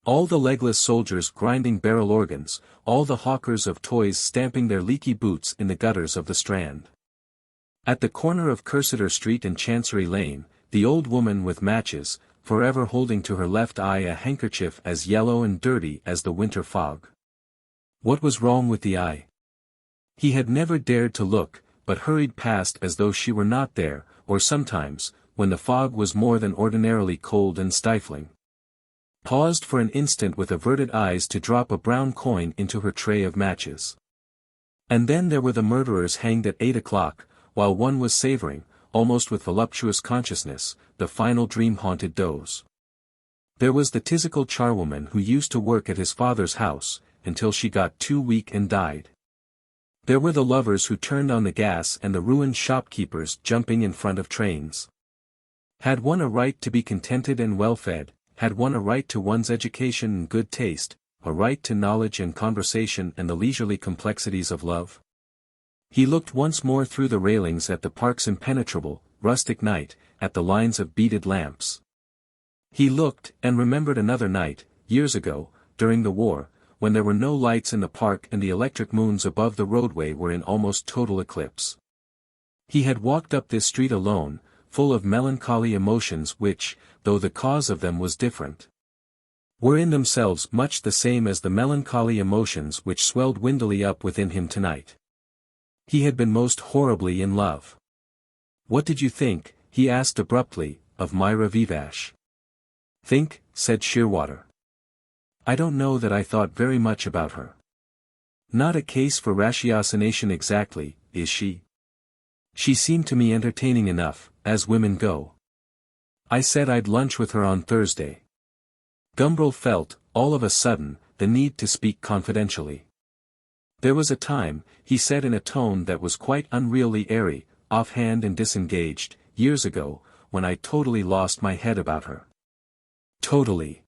All the legless soldiers grinding barrel organs, all the hawkers of toys stamping their leaky boots in the gutters of the Strand. At the corner of Cursitor Street and Chancery Lane, the old woman with matches, forever holding to her left eye a handkerchief as yellow and dirty as the winter fog. What was wrong with the eye? He had never dared to look, but hurried past as though she were not there, or sometimes, when the fog was more than ordinarily cold and stifling, paused for an instant with averted eyes to drop a brown coin into her tray of matches. And then there were the murderers hanged at 8 o'clock, while one was savoring, almost with voluptuous consciousness, the final dream-haunted doze. There was the Tisical charwoman who used to work at his father's house, until she got too weak and died. There were the lovers who turned on the gas and the ruined shopkeepers jumping in front of trains. Had one a right to be contented and well-fed, had one a right to one's education and good taste, a right to knowledge and conversation and the leisurely complexities of love? He looked once more through the railings at the park's impenetrable, rustic night, at the lines of beaded lamps. He looked, and remembered another night, years ago, during the war, when there were no lights in the park and the electric moons above the roadway were in almost total eclipse. He had walked up this street alone, full of melancholy emotions which, though the cause of them was different, were in themselves much the same as the melancholy emotions which swelled windily up within him tonight. He had been most horribly in love. What did you think, he asked abruptly, of Myra Vivash? Think, said Shearwater. I don't know that I thought very much about her. Not a case for ratiocination exactly, is she? She seemed to me entertaining enough, as women go. I said I'd lunch with her on Thursday. Gumbril felt, all of a sudden, the need to speak confidentially. There was a time, he said in a tone that was quite unreally airy, offhand and disengaged, years ago, when I totally lost my head about her. Totally.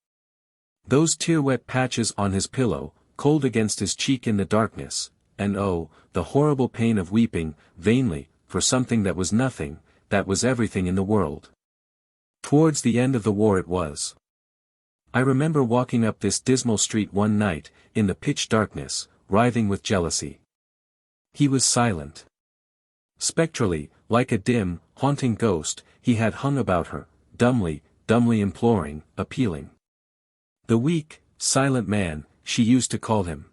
Those tear-wet patches on his pillow, cold against his cheek in the darkness, and oh, the horrible pain of weeping, vainly, for something that was nothing, that was everything in the world. Towards the end of the war it was. I remember walking up this dismal street one night, in the pitch darkness, writhing with jealousy. He was silent. Spectrally, like a dim, haunting ghost, he had hung about her, dumbly imploring, appealing. The weak, silent man, she used to call him.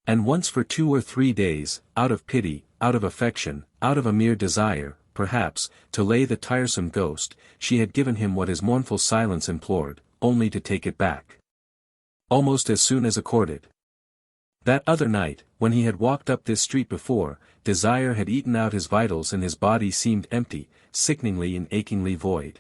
And once for 2 or 3 days, out of pity, out of affection, out of a mere desire, perhaps, to lay the tiresome ghost, she had given him what his mournful silence implored, only to take it back almost as soon as accorded. That other night, when he had walked up this street before, desire had eaten out his vitals and his body seemed empty, sickeningly and achingly void.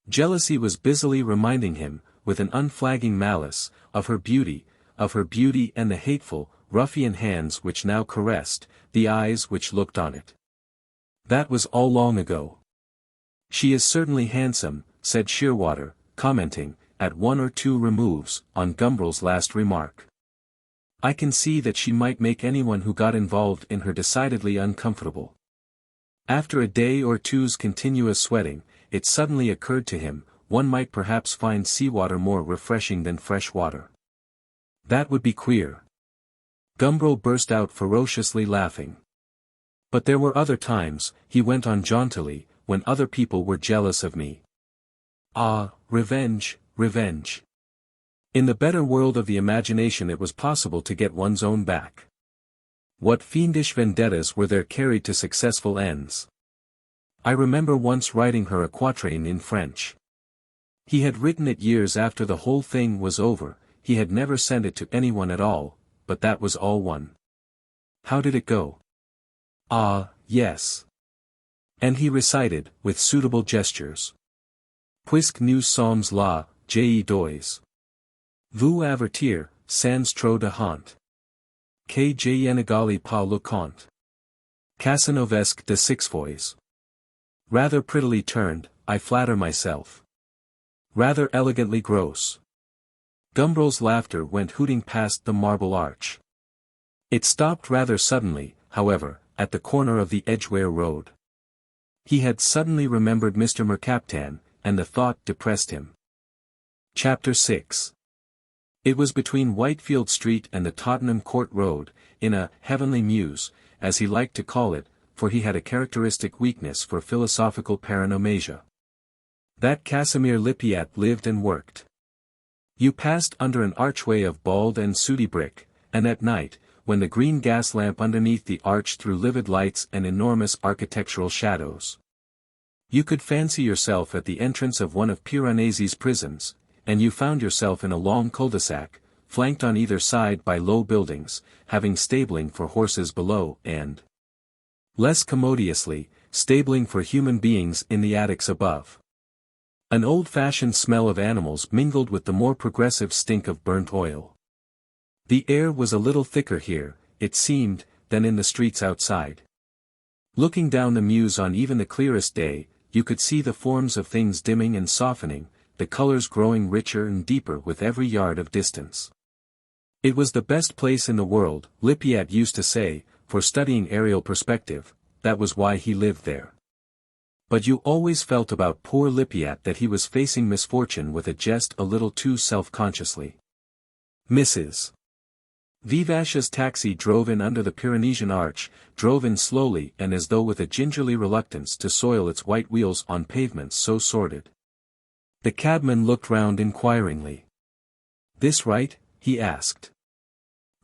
Jealousy was busily reminding him, with an unflagging malice, of her beauty and the hateful, ruffian hands which now caressed, the eyes which looked on it. That was all long ago. She is certainly handsome, said Shearwater, commenting, at 1 or 2 removes, on Gumbril's last remark. I can see that she might make anyone who got involved in her decidedly uncomfortable. After a day or two's continuous sweating, it suddenly occurred to him, one might perhaps find seawater more refreshing than fresh water. That would be queer. Gumbril burst out ferociously laughing. But there were other times, he went on jauntily, when other people were jealous of me. Ah, revenge, revenge. In the better world of the imagination it was possible to get one's own back. What fiendish vendettas were there carried to successful ends. I remember once writing her a quatrain in French. He had written it years after the whole thing was over, he had never sent it to anyone at all, but that was all one. How did it go? Ah, yes. And he recited, with suitable gestures. Puisque nous sommes là, Dois. Vous avertir, sans trop de honte. Que je n'égale pas le compte. Casanovesque de six fois. Rather prettily turned, I flatter myself. Rather elegantly gross. Gumbril's laughter went hooting past the Marble Arch. It stopped rather suddenly, however, at the corner of the Edgware Road. He had suddenly remembered Mr. Mercaptan, and the thought depressed him. Chapter 6. It was between Whitefield Street and the Tottenham Court Road, in a heavenly muse, as he liked to call it, for he had a characteristic weakness for philosophical paranomasia, that Casimir Lippiatt lived and worked. You passed under an archway of bald and sooty brick, and at night, when the green gas lamp underneath the arch threw livid lights and enormous architectural shadows, you could fancy yourself at the entrance of one of Piranesi's prisons, and you found yourself in a long cul-de-sac, flanked on either side by low buildings, having stabling for horses below and, less commodiously, stabling for human beings in the attics above. An old-fashioned smell of animals mingled with the more progressive stink of burnt oil. The air was a little thicker here, it seemed, than in the streets outside. Looking down the Meuse on even the clearest day, you could see the forms of things dimming and softening, the colors growing richer and deeper with every yard of distance. It was the best place in the world, Lippiatt used to say, for studying aerial perspective, that was why he lived there. But you always felt about poor Lippiatt that he was facing misfortune with a jest a little too self-consciously. Mrs. Vivach's taxi drove in under the Pyrenean arch, drove in slowly and as though with a gingerly reluctance to soil its white wheels on pavements so sordid. The cabman looked round inquiringly. "This right?" he asked.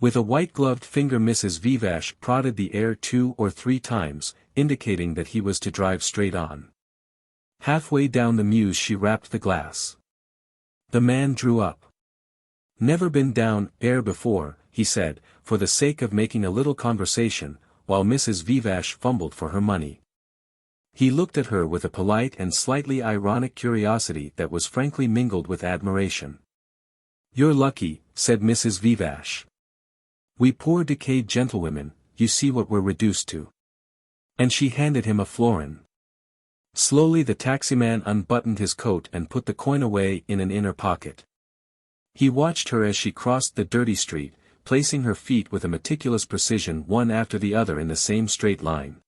With a white-gloved finger Mrs. Vivach prodded the air 2 or 3 times, indicating that he was to drive straight on. Halfway down the Meuse she rapped the glass. The man drew up. "Never been down air before," he said, for the sake of making a little conversation, while Mrs. Vivach fumbled for her money. He looked at her with a polite and slightly ironic curiosity that was frankly mingled with admiration. "You're lucky," said Mrs. Vivach. "We poor decayed gentlewomen, you see what we're reduced to." And she handed him a florin. Slowly the taximan unbuttoned his coat and put the coin away in an inner pocket. He watched her as she crossed the dirty street, placing her feet with a meticulous precision one after the other in the same straight line.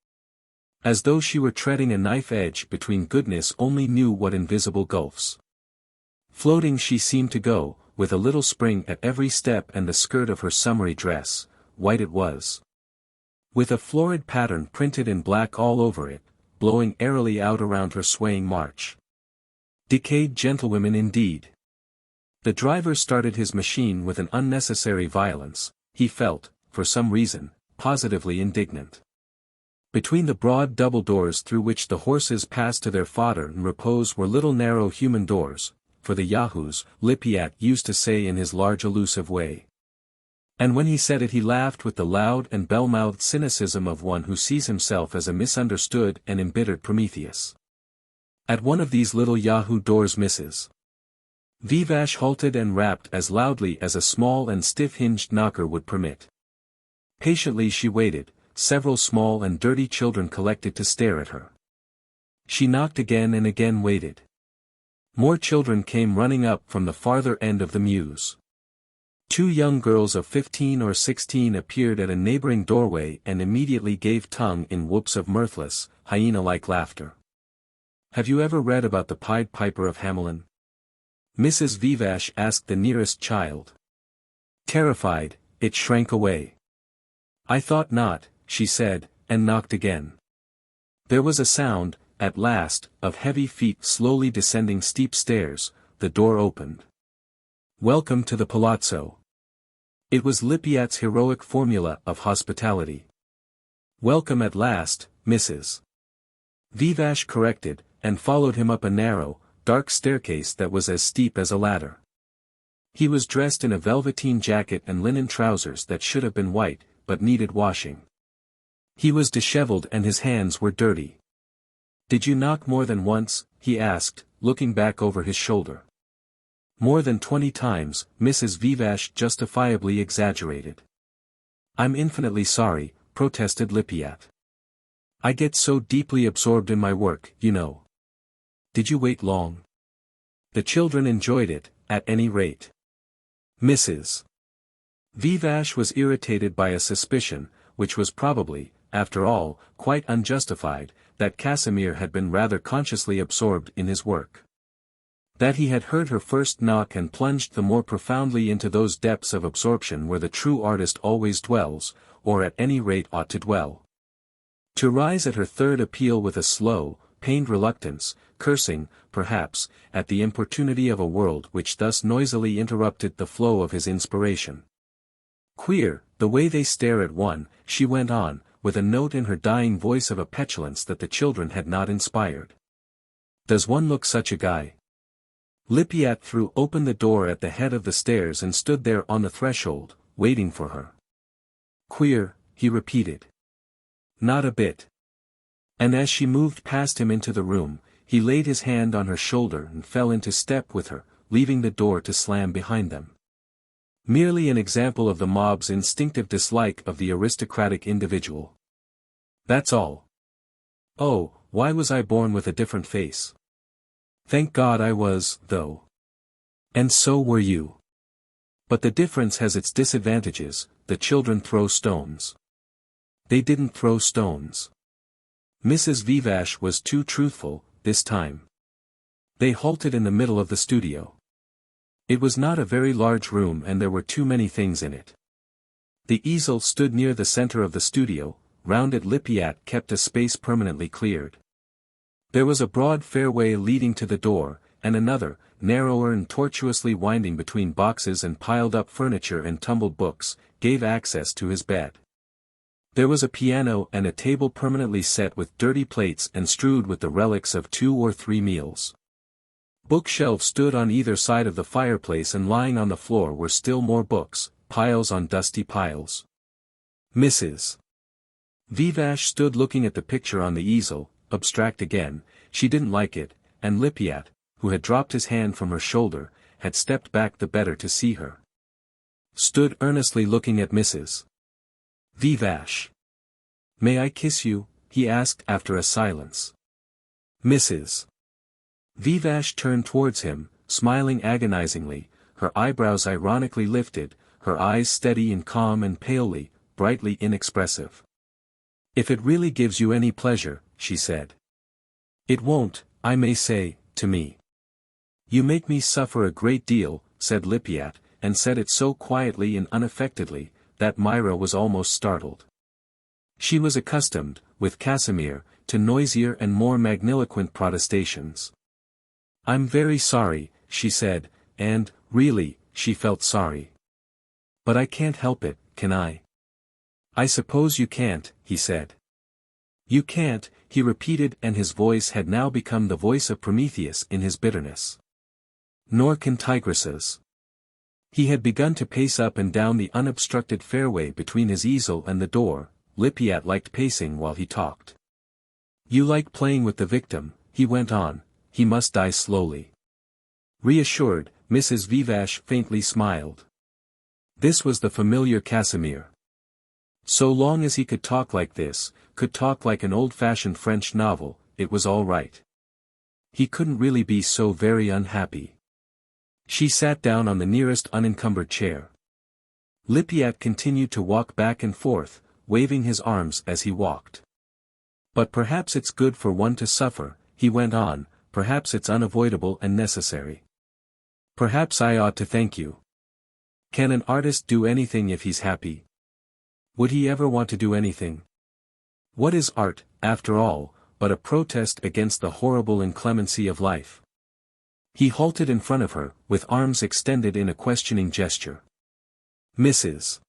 As though she were treading a knife edge between goodness only knew what invisible gulfs. Floating she seemed to go, with a little spring at every step, and the skirt of her summery dress, white it was, with a florid pattern printed in black all over it, blowing airily out around her swaying march. Decayed gentlewomen indeed. The driver started his machine with an unnecessary violence. He felt, for some reason, positively indignant. Between the broad double doors through which the horses passed to their fodder and repose were little narrow human doors, for the yahoos, Lippiatt used to say in his large elusive way. And when he said it he laughed with the loud and bell-mouthed cynicism of one who sees himself as a misunderstood and embittered Prometheus. At one of these little yahoo doors Mrs. Vivach halted and rapped as loudly as a small and stiff-hinged knocker would permit. Patiently she waited. Several small and dirty children collected to stare at her. She knocked again and again waited. More children came running up from the farther end of the Meuse. 2 young girls of 15 or 16 appeared at a neighboring doorway and immediately gave tongue in whoops of mirthless, hyena-like laughter. "Have you ever read about the Pied Piper of Hamelin?" Mrs. Vivach asked the nearest child. Terrified, it shrank away. "I thought not," she said, and knocked again. There was a sound, at last, of heavy feet slowly descending steep stairs. The door opened. "Welcome to the Palazzo." It was Lippiatt's heroic formula of hospitality. "Welcome at last, Mrs. Vivach corrected, and followed him up a narrow, dark staircase that was as steep as a ladder. He was dressed in a velveteen jacket and linen trousers that should have been white, but needed washing. He was disheveled and his hands were dirty. "Did you knock more than once?" he asked, looking back over his shoulder. More than 20 times, Mrs. Vivash justifiably exaggerated. "I'm infinitely sorry," protested Lippiatt. "I get so deeply absorbed in my work, you know." "Did you wait long?" "The children enjoyed it, at any rate." Mrs. Vivash was irritated by a suspicion, which was probably, after all, quite unjustified, that Casimir had been rather consciously absorbed in his work. That he had heard her first knock and plunged the more profoundly into those depths of absorption where the true artist always dwells, or at any rate ought to dwell. To rise at her third appeal with a slow, pained reluctance, cursing, perhaps, at the importunity of a world which thus noisily interrupted the flow of his inspiration. "Queer, the way they stare at one," she went on, with a note in her dying voice of a petulance that the children had not inspired. "Does one look such a guy?" Lippiatt threw open the door at the head of the stairs and stood there on the threshold, waiting for her. "Queer," he repeated. "Not a bit." And as she moved past him into the room, he laid his hand on her shoulder and fell into step with her, leaving the door to slam behind them. Merely an example of the mob's instinctive dislike of the aristocratic individual. That's all. Oh, why was I born with a different face? Thank God I was, though. And so were you. But the difference has its disadvantages. The children throw stones. They didn't throw stones. Mrs. Vivash was too truthful, this time. They halted in the middle of the studio. It was not a very large room and there were too many things in it. The easel stood near the center of the studio, round it Lippiatt kept a space permanently cleared. There was a broad fairway leading to the door, and another, narrower and tortuously winding between boxes and piled-up furniture and tumbled books, gave access to his bed. There was a piano and a table permanently set with dirty plates and strewed with the relics of 2 or 3 meals. Bookshelves stood on either side of the fireplace and lying on the floor were still more books, piles on dusty piles. Mrs. Vivash stood looking at the picture on the easel, abstract again. She didn't like it, and Lippiatt, who had dropped his hand from her shoulder, had stepped back the better to see her. Stood earnestly looking at Mrs. Vivash. "May I kiss you?" he asked after a silence. Mrs. Vivash turned towards him, smiling agonizingly, her eyebrows ironically lifted, her eyes steady and calm and palely, brightly inexpressive. "If it really gives you any pleasure," she said. "It won't, I may say, to me." "You make me suffer a great deal," said Lippiatt, and said it so quietly and unaffectedly, that Myra was almost startled. She was accustomed, with Casimir, to noisier and more magniloquent protestations. "I'm very sorry," she said, and, really, she felt sorry. "But I can't help it, can I?" "I suppose you can't," he said. "You can't," he repeated, and his voice had now become the voice of Prometheus in his bitterness. "Nor can tigresses." He had begun to pace up and down the unobstructed fairway between his easel and the door. Lippiatt liked pacing while he talked. "You like playing with the victim," he went on, "he must die slowly." Reassured, Mrs. Vivash faintly smiled. This was the familiar Casimir. So long as he could talk like this, could talk like an old-fashioned French novel, it was all right. He couldn't really be so very unhappy. She sat down on the nearest unencumbered chair. Lippiatt continued to walk back and forth, waving his arms as he walked. "But perhaps it's good for one to suffer," he went on, "perhaps it's unavoidable and necessary. Perhaps I ought to thank you. Can an artist do anything if he's happy? Would he ever want to do anything? What is art, after all, but a protest against the horrible inclemency of life?" He halted in front of her, with arms extended in a questioning gesture. Mrs.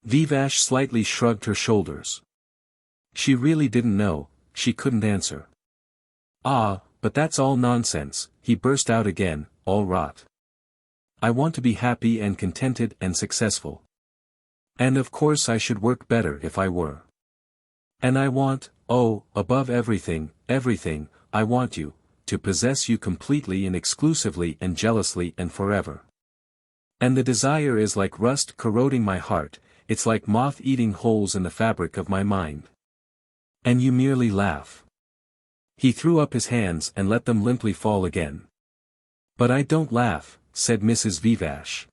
Vivash slightly shrugged her shoulders. She really didn't know, she couldn't answer. "Ah, but that's all nonsense," he burst out again, "all rot. I want to be happy and contented and successful. And of course I should work better if I were. And I want, oh, above everything, I want you, to possess you completely and exclusively and jealously and forever. And the desire is like rust corroding my heart, it's like moth eating holes in the fabric of my mind. And you merely laugh. He threw up his hands and let them limply fall again. But I don't laugh, said Mrs. Vivash.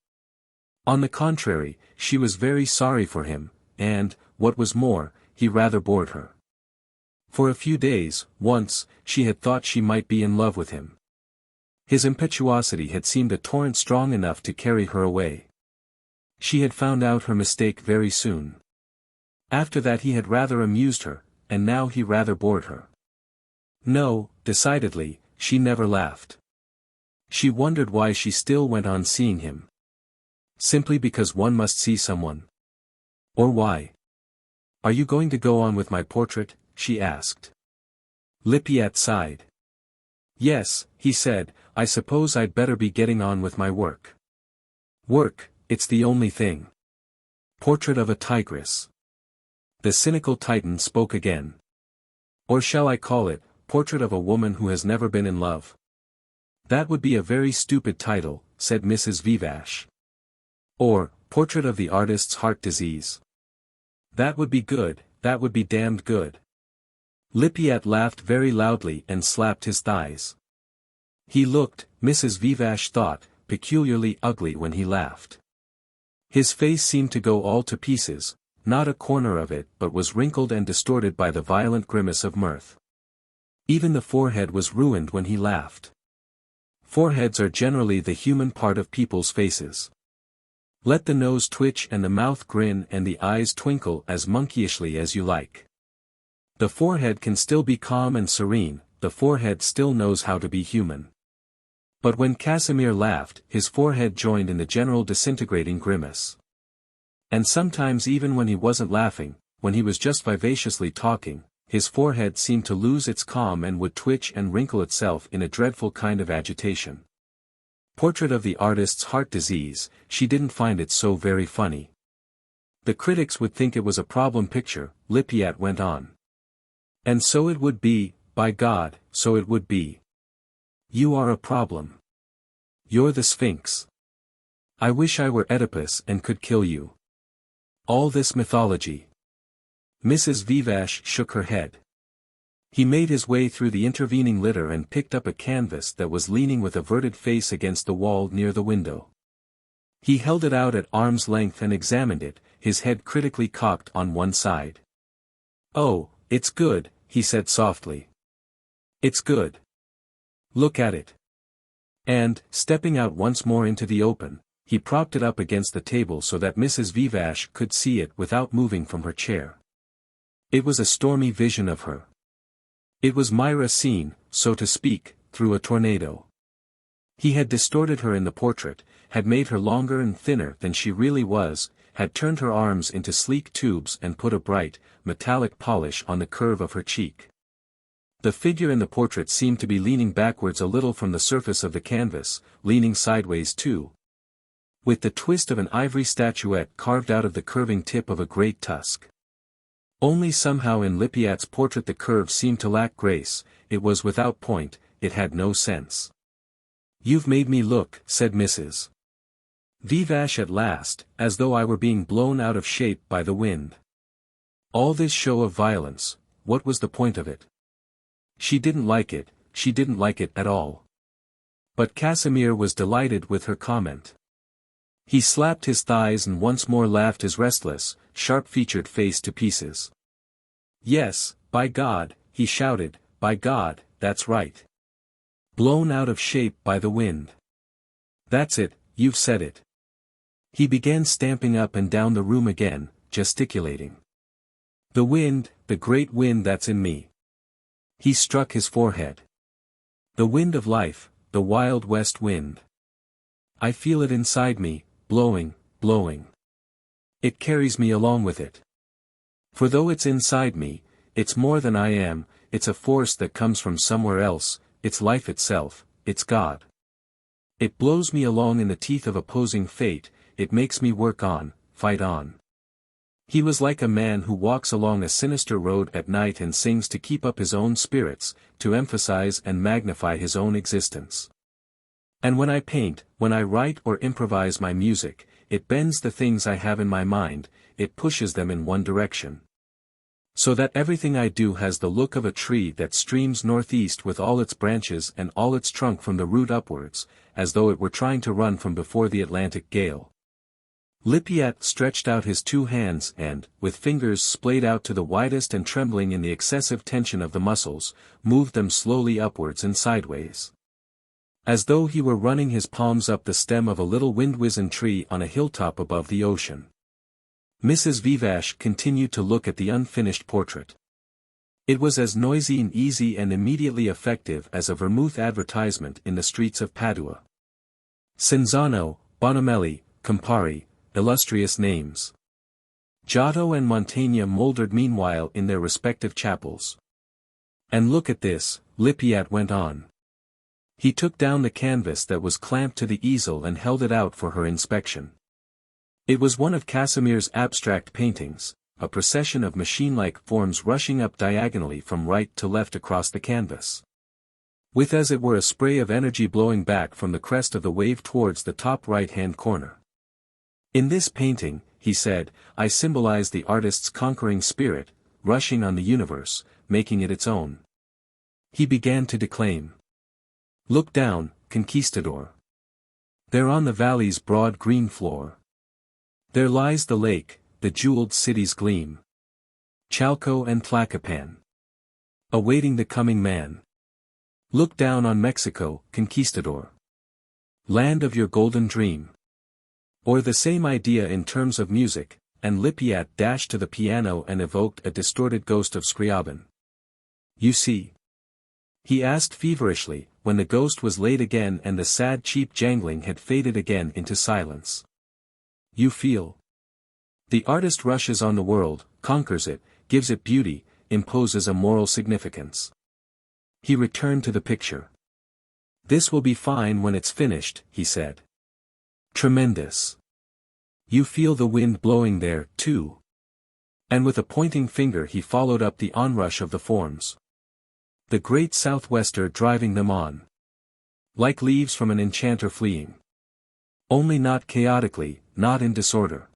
On the contrary, she was very sorry for him, and, what was more, he rather bored her. For a few days, once, she had thought she might be in love with him. His impetuosity had seemed a torrent strong enough to carry her away. She had found out her mistake very soon. After that he had rather amused her, and now he rather bored her. No, decidedly, she never laughed. She wondered why she still went on seeing him. Simply because one must see someone. Or why? Are you going to go on with my portrait? She asked. Lippiatt sighed. Yes, he said, I suppose I'd better be getting on with my work. Work, it's the only thing. Portrait of a tigress. The cynical Titan spoke again. Or shall I call it, Portrait of a woman who has never been in love? That would be a very stupid title, said Mrs. Vivash. Or, Portrait of the artist's heart disease. That would be good, that would be damned good. Lippiatt laughed very loudly and slapped his thighs. He looked, Mrs. Vivash thought, peculiarly ugly when he laughed. His face seemed to go all to pieces, not a corner of it but was wrinkled and distorted by the violent grimace of mirth. Even the forehead was ruined when he laughed. Foreheads are generally the human part of people's faces. Let the nose twitch and the mouth grin and the eyes twinkle as monkeyishly as you like. The forehead can still be calm and serene, the forehead still knows how to be human. But when Casimir laughed, his forehead joined in the general disintegrating grimace. And sometimes even when he wasn't laughing, when he was just vivaciously talking, his forehead seemed to lose its calm and would twitch and wrinkle itself in a dreadful kind of agitation. Portrait of the artist's heart disease, she didn't find it so very funny. The critics would think it was a problem picture, Lippiatt went on. And so it would be, by God, so it would be. You are a problem. You're the Sphinx. I wish I were Oedipus and could kill you. All this mythology. Mrs. Vivash shook her head. He made his way through the intervening litter and picked up a canvas that was leaning with averted face against the wall near the window. He held it out at arm's length and examined it, his head critically cocked on one side. Oh, it's good, he said softly. It's good. Look at it. And, stepping out once more into the open, he propped it up against the table so that Mrs. Vivash could see it without moving from her chair. It was a stormy vision of her. It was Myra seen, so to speak, through a tornado. He had distorted her in the portrait, had made her longer and thinner than she really was, had turned her arms into sleek tubes and put a bright, metallic polish on the curve of her cheek. The figure in the portrait seemed to be leaning backwards a little from the surface of the canvas, leaning sideways too, with the twist of an ivory statuette carved out of the curving tip of a great tusk. Only somehow in Lippiatt's portrait the curve seemed to lack grace, it was without point, it had no sense. You've made me look, said Mrs. Vivash at last, as though I were being blown out of shape by the wind. All this show of violence, what was the point of it? She didn't like it at all. But Casimir was delighted with her comment. He slapped his thighs and once more laughed his restless, sharp-featured face to pieces. Yes, by God, he shouted, by God, that's right. Blown out of shape by the wind. That's it, you've said it. He began stamping up and down the room again, gesticulating. The wind, the great wind that's in me. He struck his forehead. The wind of life, the wild west wind. I feel it inside me, blowing, blowing. It carries me along with it. For though it's inside me, it's more than I am, it's a force that comes from somewhere else, it's life itself, it's God. It blows me along in the teeth of opposing fate, it makes me work on, fight on. He was like a man who walks along a sinister road at night and sings to keep up his own spirits, to emphasize and magnify his own existence. And when I paint, when I write or improvise my music, it bends the things I have in my mind, it pushes them in one direction. So that everything I do has the look of a tree that streams northeast with all its branches and all its trunk from the root upwards, as though it were trying to run from before the Atlantic gale. Lippiatt stretched out his two hands and, with fingers splayed out to the widest and trembling in the excessive tension of the muscles, moved them slowly upwards and sideways. As though he were running his palms up the stem of a little wind-wizened tree on a hilltop above the ocean. Mrs. Vivash continued to look at the unfinished portrait. It was as noisy and easy and immediately effective as a vermouth advertisement in the streets of Padua. Cinzano, Bonamelli, Campari, illustrious names. Giotto and Mantegna mouldered meanwhile in their respective chapels. And look at this, Lippiatt went on. He took down the canvas that was clamped to the easel and held it out for her inspection. It was one of Casimir's abstract paintings, a procession of machine-like forms rushing up diagonally from right to left across the canvas. With as it were a spray of energy blowing back from the crest of the wave towards the top right-hand corner. In this painting, he said, I symbolize the artist's conquering spirit, rushing on the universe, making it its own. He began to declaim. Look down, conquistador. There on the valley's broad green floor. There lies the lake, the jeweled city's gleam. Chalco and Tlacopan. Awaiting the coming man. Look down on Mexico, conquistador. Land of your golden dream. Or the same idea in terms of music, and Lippiatt dashed to the piano and evoked a distorted ghost of Scriabin. You see? He asked feverishly, when the ghost was laid again and the sad cheap jangling had faded again into silence. You feel? The artist rushes on the world, conquers it, gives it beauty, imposes a moral significance. He returned to the picture. This will be fine when it's finished, he said. Tremendous. You feel the wind blowing there, too. And with a pointing finger he followed up the onrush of the forms. The great southwester driving them on. Like leaves from an enchanter fleeing. Only not chaotically, not in disorder.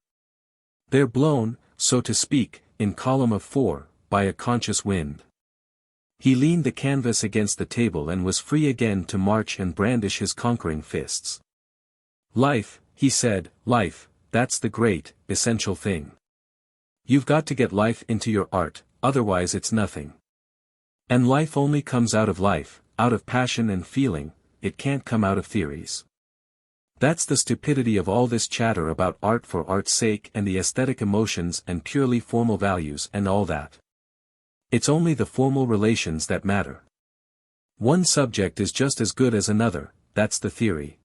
They're blown, so to speak, in column of four, by a conscious wind. He leaned the canvas against the table and was free again to march and brandish his conquering fists. Life, he said, life, that's the great, essential thing. You've got to get life into your art, otherwise it's nothing. And life only comes out of life, out of passion and feeling, it can't come out of theories. That's the stupidity of all this chatter about art for art's sake and the aesthetic emotions and purely formal values and all that. It's only the formal relations that matter. One subject is just as good as another, that's the theory.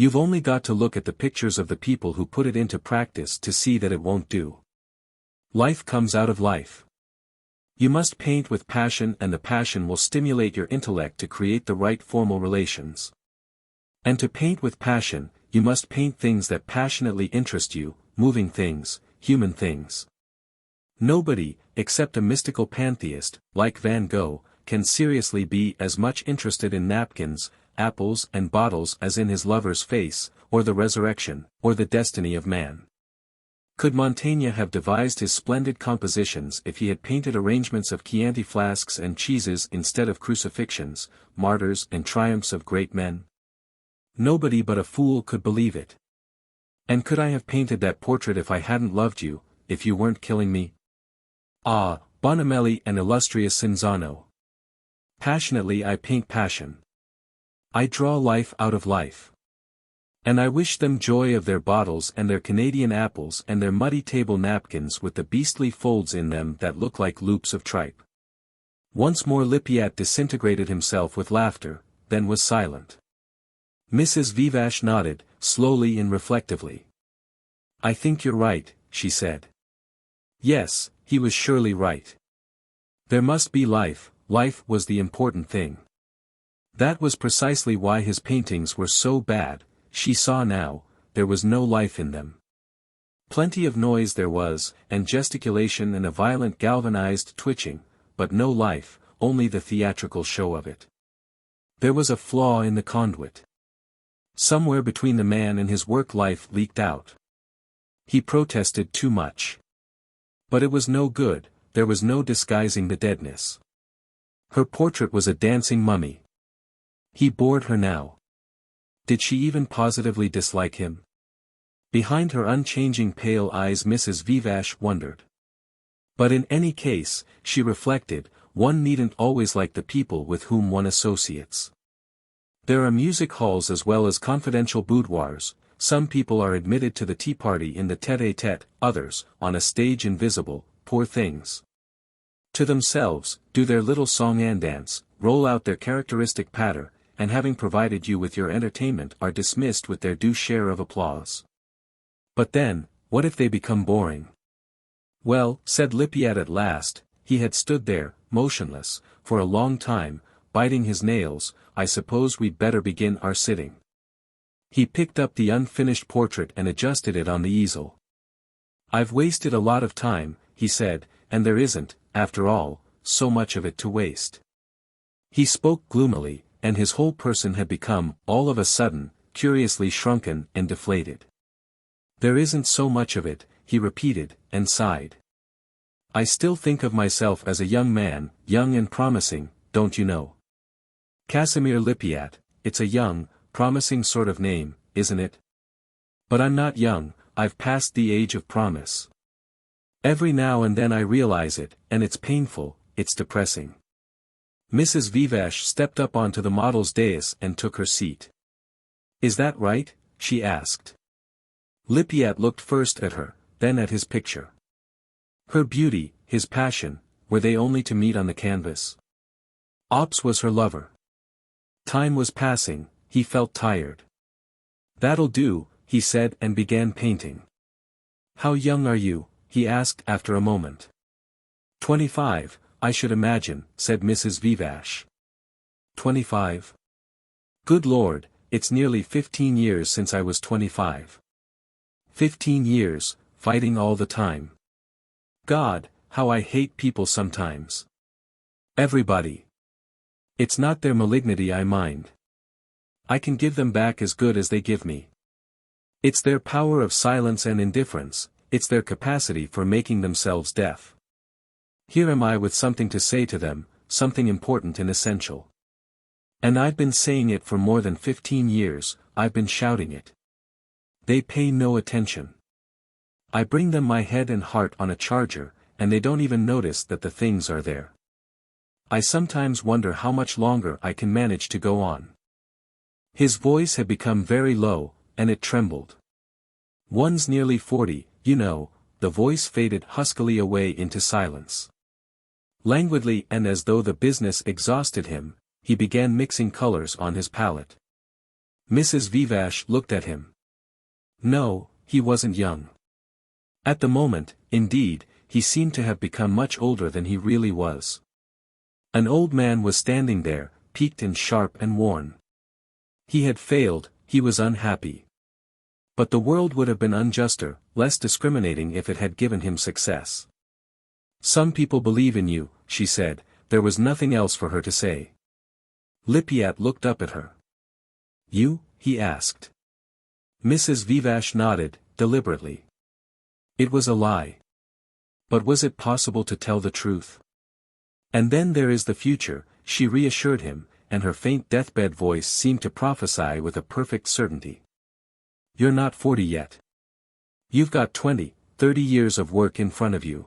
You've only got to look at the pictures of the people who put it into practice to see that it won't do. Life comes out of life. You must paint with passion and the passion will stimulate your intellect to create the right formal relations. And to paint with passion, you must paint things that passionately interest you, moving things, human things. Nobody, except a mystical pantheist, like Van Gogh, can seriously be as much interested in napkins, apples and bottles as in his lover's face, or the resurrection, or the destiny of man. Could Mantegna have devised his splendid compositions if he had painted arrangements of Chianti flasks and cheeses instead of crucifixions, martyrs and triumphs of great men? Nobody but a fool could believe it. And could I have painted that portrait if I hadn't loved you, if you weren't killing me? Ah, Bonamelli and illustrious Cinzano. Passionately I paint passion. I draw life out of life. And I wish them joy of their bottles and their Canadian apples and their muddy table napkins with the beastly folds in them that look like loops of tripe. Once more Lippiatt disintegrated himself with laughter, then was silent. Mrs. Vivash nodded, slowly and reflectively. I think you're right, she said. Yes, he was surely right. There must be life, life was the important thing. That was precisely why his paintings were so bad, she saw now, there was no life in them. Plenty of noise there was, and gesticulation and a violent galvanized twitching, but no life, only the theatrical show of it. There was a flaw in the conduit. Somewhere between the man and his work life leaked out. He protested too much. But it was no good, there was no disguising the deadness. Her portrait was a dancing mummy. He bored her now. Did she even positively dislike him? Behind her unchanging pale eyes Mrs. Vivash wondered. But in any case, she reflected, one needn't always like the people with whom one associates. There are music halls as well as confidential boudoirs. Some people are admitted to the tea party in the tête-à-tête, others, on a stage invisible, poor things. To themselves, do their little song and dance, roll out their characteristic patter, and having provided you with your entertainment are dismissed with their due share of applause. But then, what if they become boring? Well, said Lippiatt at last, he had stood there, motionless, for a long time, biting his nails. I suppose we'd better begin our sitting. He picked up the unfinished portrait and adjusted it on the easel. I've wasted a lot of time, he said, and there isn't, after all, so much of it to waste. He spoke gloomily, and his whole person had become, all of a sudden, curiously shrunken and deflated. There isn't so much of it, he repeated, and sighed. I still think of myself as a young man, young and promising, don't you know? Casimir Lippiatt, it's a young, promising sort of name, isn't it? But I'm not young, I've passed the age of promise. Every now and then I realize it, and it's painful, it's depressing. Mrs. Vivash stepped up onto the model's dais and took her seat. Is that right? She asked. Lippiatt looked first at her, then at his picture. Her beauty, his passion, were they only to meet on the canvas? Ops was her lover. Time was passing, he felt tired. That'll do, he said and began painting. How young are you? He asked after a moment. 25, I should imagine, said Mrs. Vivash. 25? Good Lord, it's nearly 15 years since I was 25. 15 years, fighting all the time. God, how I hate people sometimes. Everybody. It's not their malignity I mind. I can give them back as good as they give me. It's their power of silence and indifference, it's their capacity for making themselves deaf. Here am I with something to say to them, something important and essential. And I've been saying it for more than 15 years, I've been shouting it. They pay no attention. I bring them my head and heart on a charger, and they don't even notice that the things are there. I sometimes wonder how much longer I can manage to go on. His voice had become very low, and it trembled. One's nearly 40, you know, the voice faded huskily away into silence. Languidly and as though the business exhausted him, he began mixing colors on his palette. Mrs. Vivash looked at him. No, he wasn't young. At the moment, indeed, he seemed to have become much older than he really was. An old man was standing there, peaked and sharp and worn. He had failed, he was unhappy. But the world would have been unjuster, less discriminating if it had given him success. Some people believe in you, she said. There was nothing else for her to say. Lippiatt looked up at her. You? He asked. Mrs. Vivash nodded, deliberately. It was a lie. But was it possible to tell the truth? And then there is the future, she reassured him, and her faint deathbed voice seemed to prophesy with a perfect certainty. You're not 40 yet. You've got 20, 30 years of work in front of you.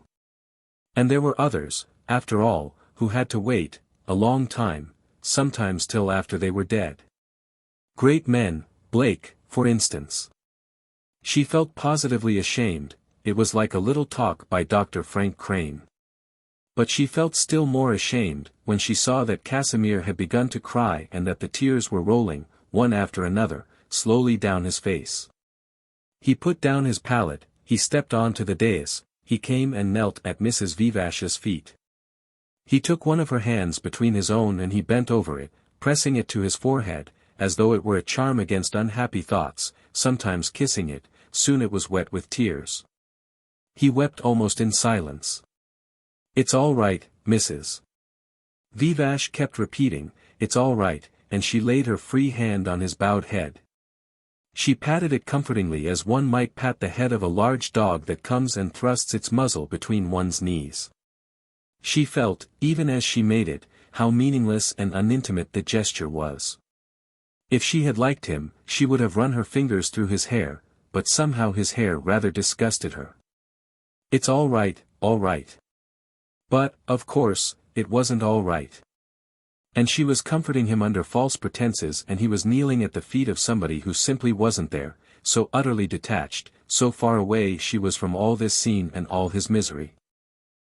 And there were others, after all, who had to wait, a long time, sometimes till after they were dead. Great men, Blake, for instance. She felt positively ashamed, it was like a little talk by Dr. Frank Crane. But she felt still more ashamed, when she saw that Casimir had begun to cry and that the tears were rolling, one after another, slowly down his face. He put down his palette, he stepped on to the dais, he came and knelt at Mrs. Vivash's feet. He took one of her hands between his own and he bent over it, pressing it to his forehead, as though it were a charm against unhappy thoughts, sometimes kissing it, soon it was wet with tears. He wept almost in silence. "It's all right, Mrs. Vivash kept repeating, "It's all right," and she laid her free hand on his bowed head. She patted it comfortingly as one might pat the head of a large dog that comes and thrusts its muzzle between one's knees. She felt, even as she made it, how meaningless and unintimate the gesture was. If she had liked him, she would have run her fingers through his hair, but somehow his hair rather disgusted her. "It's all right, all right." But, of course, it wasn't all right. And she was comforting him under false pretenses, and he was kneeling at the feet of somebody who simply wasn't there, so utterly detached, so far away she was from all this scene and all his misery.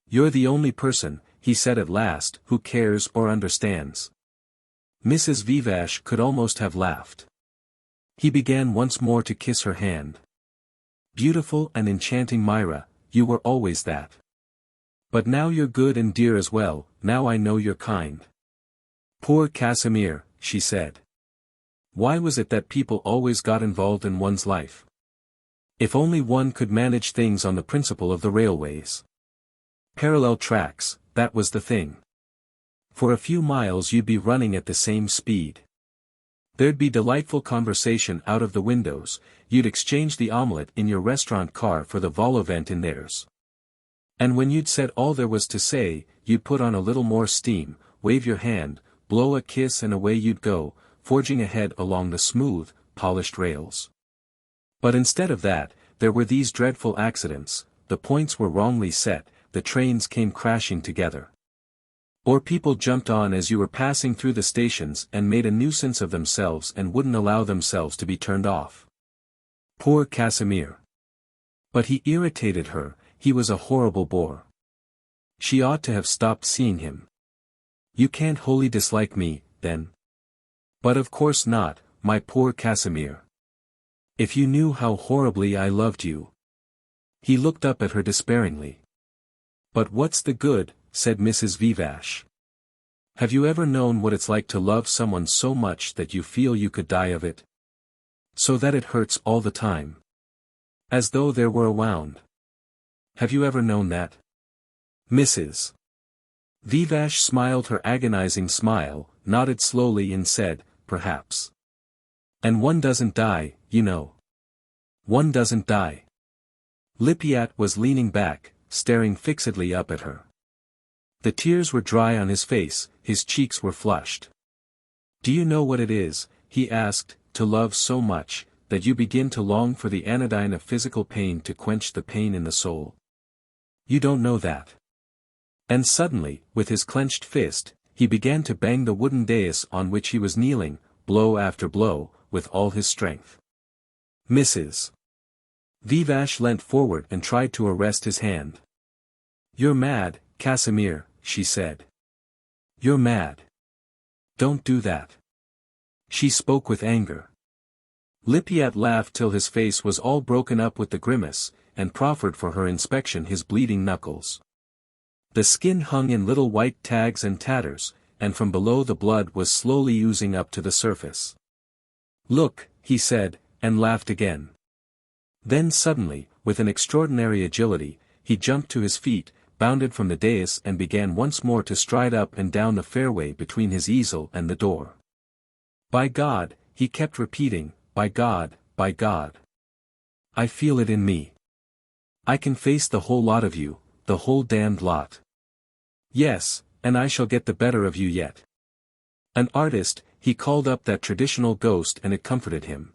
"You're the only person," he said at last, "who cares or understands." Mrs. Vivash could almost have laughed. He began once more to kiss her hand. "Beautiful and enchanting Myra, you were always that. But now you're good and dear as well, now I know you're kind." "Poor Casimir," she said. Why was it that people always got involved in one's life? If only one could manage things on the principle of the railways. Parallel tracks, that was the thing. For a few miles you'd be running at the same speed. There'd be delightful conversation out of the windows, you'd exchange the omelette in your restaurant car for the vol au vent in theirs. And when you'd said all there was to say, you'd put on a little more steam, wave your hand, blow a kiss and away you'd go, forging ahead along the smooth, polished rails. But instead of that, there were these dreadful accidents, the points were wrongly set, the trains came crashing together. Or people jumped on as you were passing through the stations and made a nuisance of themselves and wouldn't allow themselves to be turned off. Poor Casimir. But he irritated her, he was a horrible bore. She ought to have stopped seeing him. "You can't wholly dislike me, then?" "But of course not, my poor Casimir. If you knew how horribly I loved you." He looked up at her despairingly. "But what's the good?" said Mrs. Vivash. "Have you ever known what it's like to love someone so much that you feel you could die of it? So that it hurts all the time. As though there were a wound. Have you ever known that?" Mrs. Vivash smiled her agonizing smile, nodded slowly and said, "Perhaps. And one doesn't die, you know. One doesn't die." Lippiat was leaning back, staring fixedly up at her. The tears were dry on his face, his cheeks were flushed. "Do you know what it is," he asked, "to love so much, that you begin to long for the anodyne of physical pain to quench the pain in the soul? You don't know that." And suddenly, with his clenched fist, he began to bang the wooden dais on which he was kneeling, blow after blow, with all his strength. Mrs. Vivash leant forward and tried to arrest his hand. "You're mad, Casimir," she said. "You're mad. Don't do that." She spoke with anger. Lippiat laughed till his face was all broken up with the grimace, and proffered for her inspection his bleeding knuckles. The skin hung in little white tags and tatters, and from below the blood was slowly oozing up to the surface. "Look," he said, and laughed again. Then suddenly, with an extraordinary agility, he jumped to his feet, bounded from the dais and began once more to stride up and down the fairway between his easel and the door. "By God," he kept repeating, "by God, by God. I feel it in me. I can face the whole lot of you, the whole damned lot. Yes, and I shall get the better of you yet." An artist, he called up that traditional ghost and it comforted him.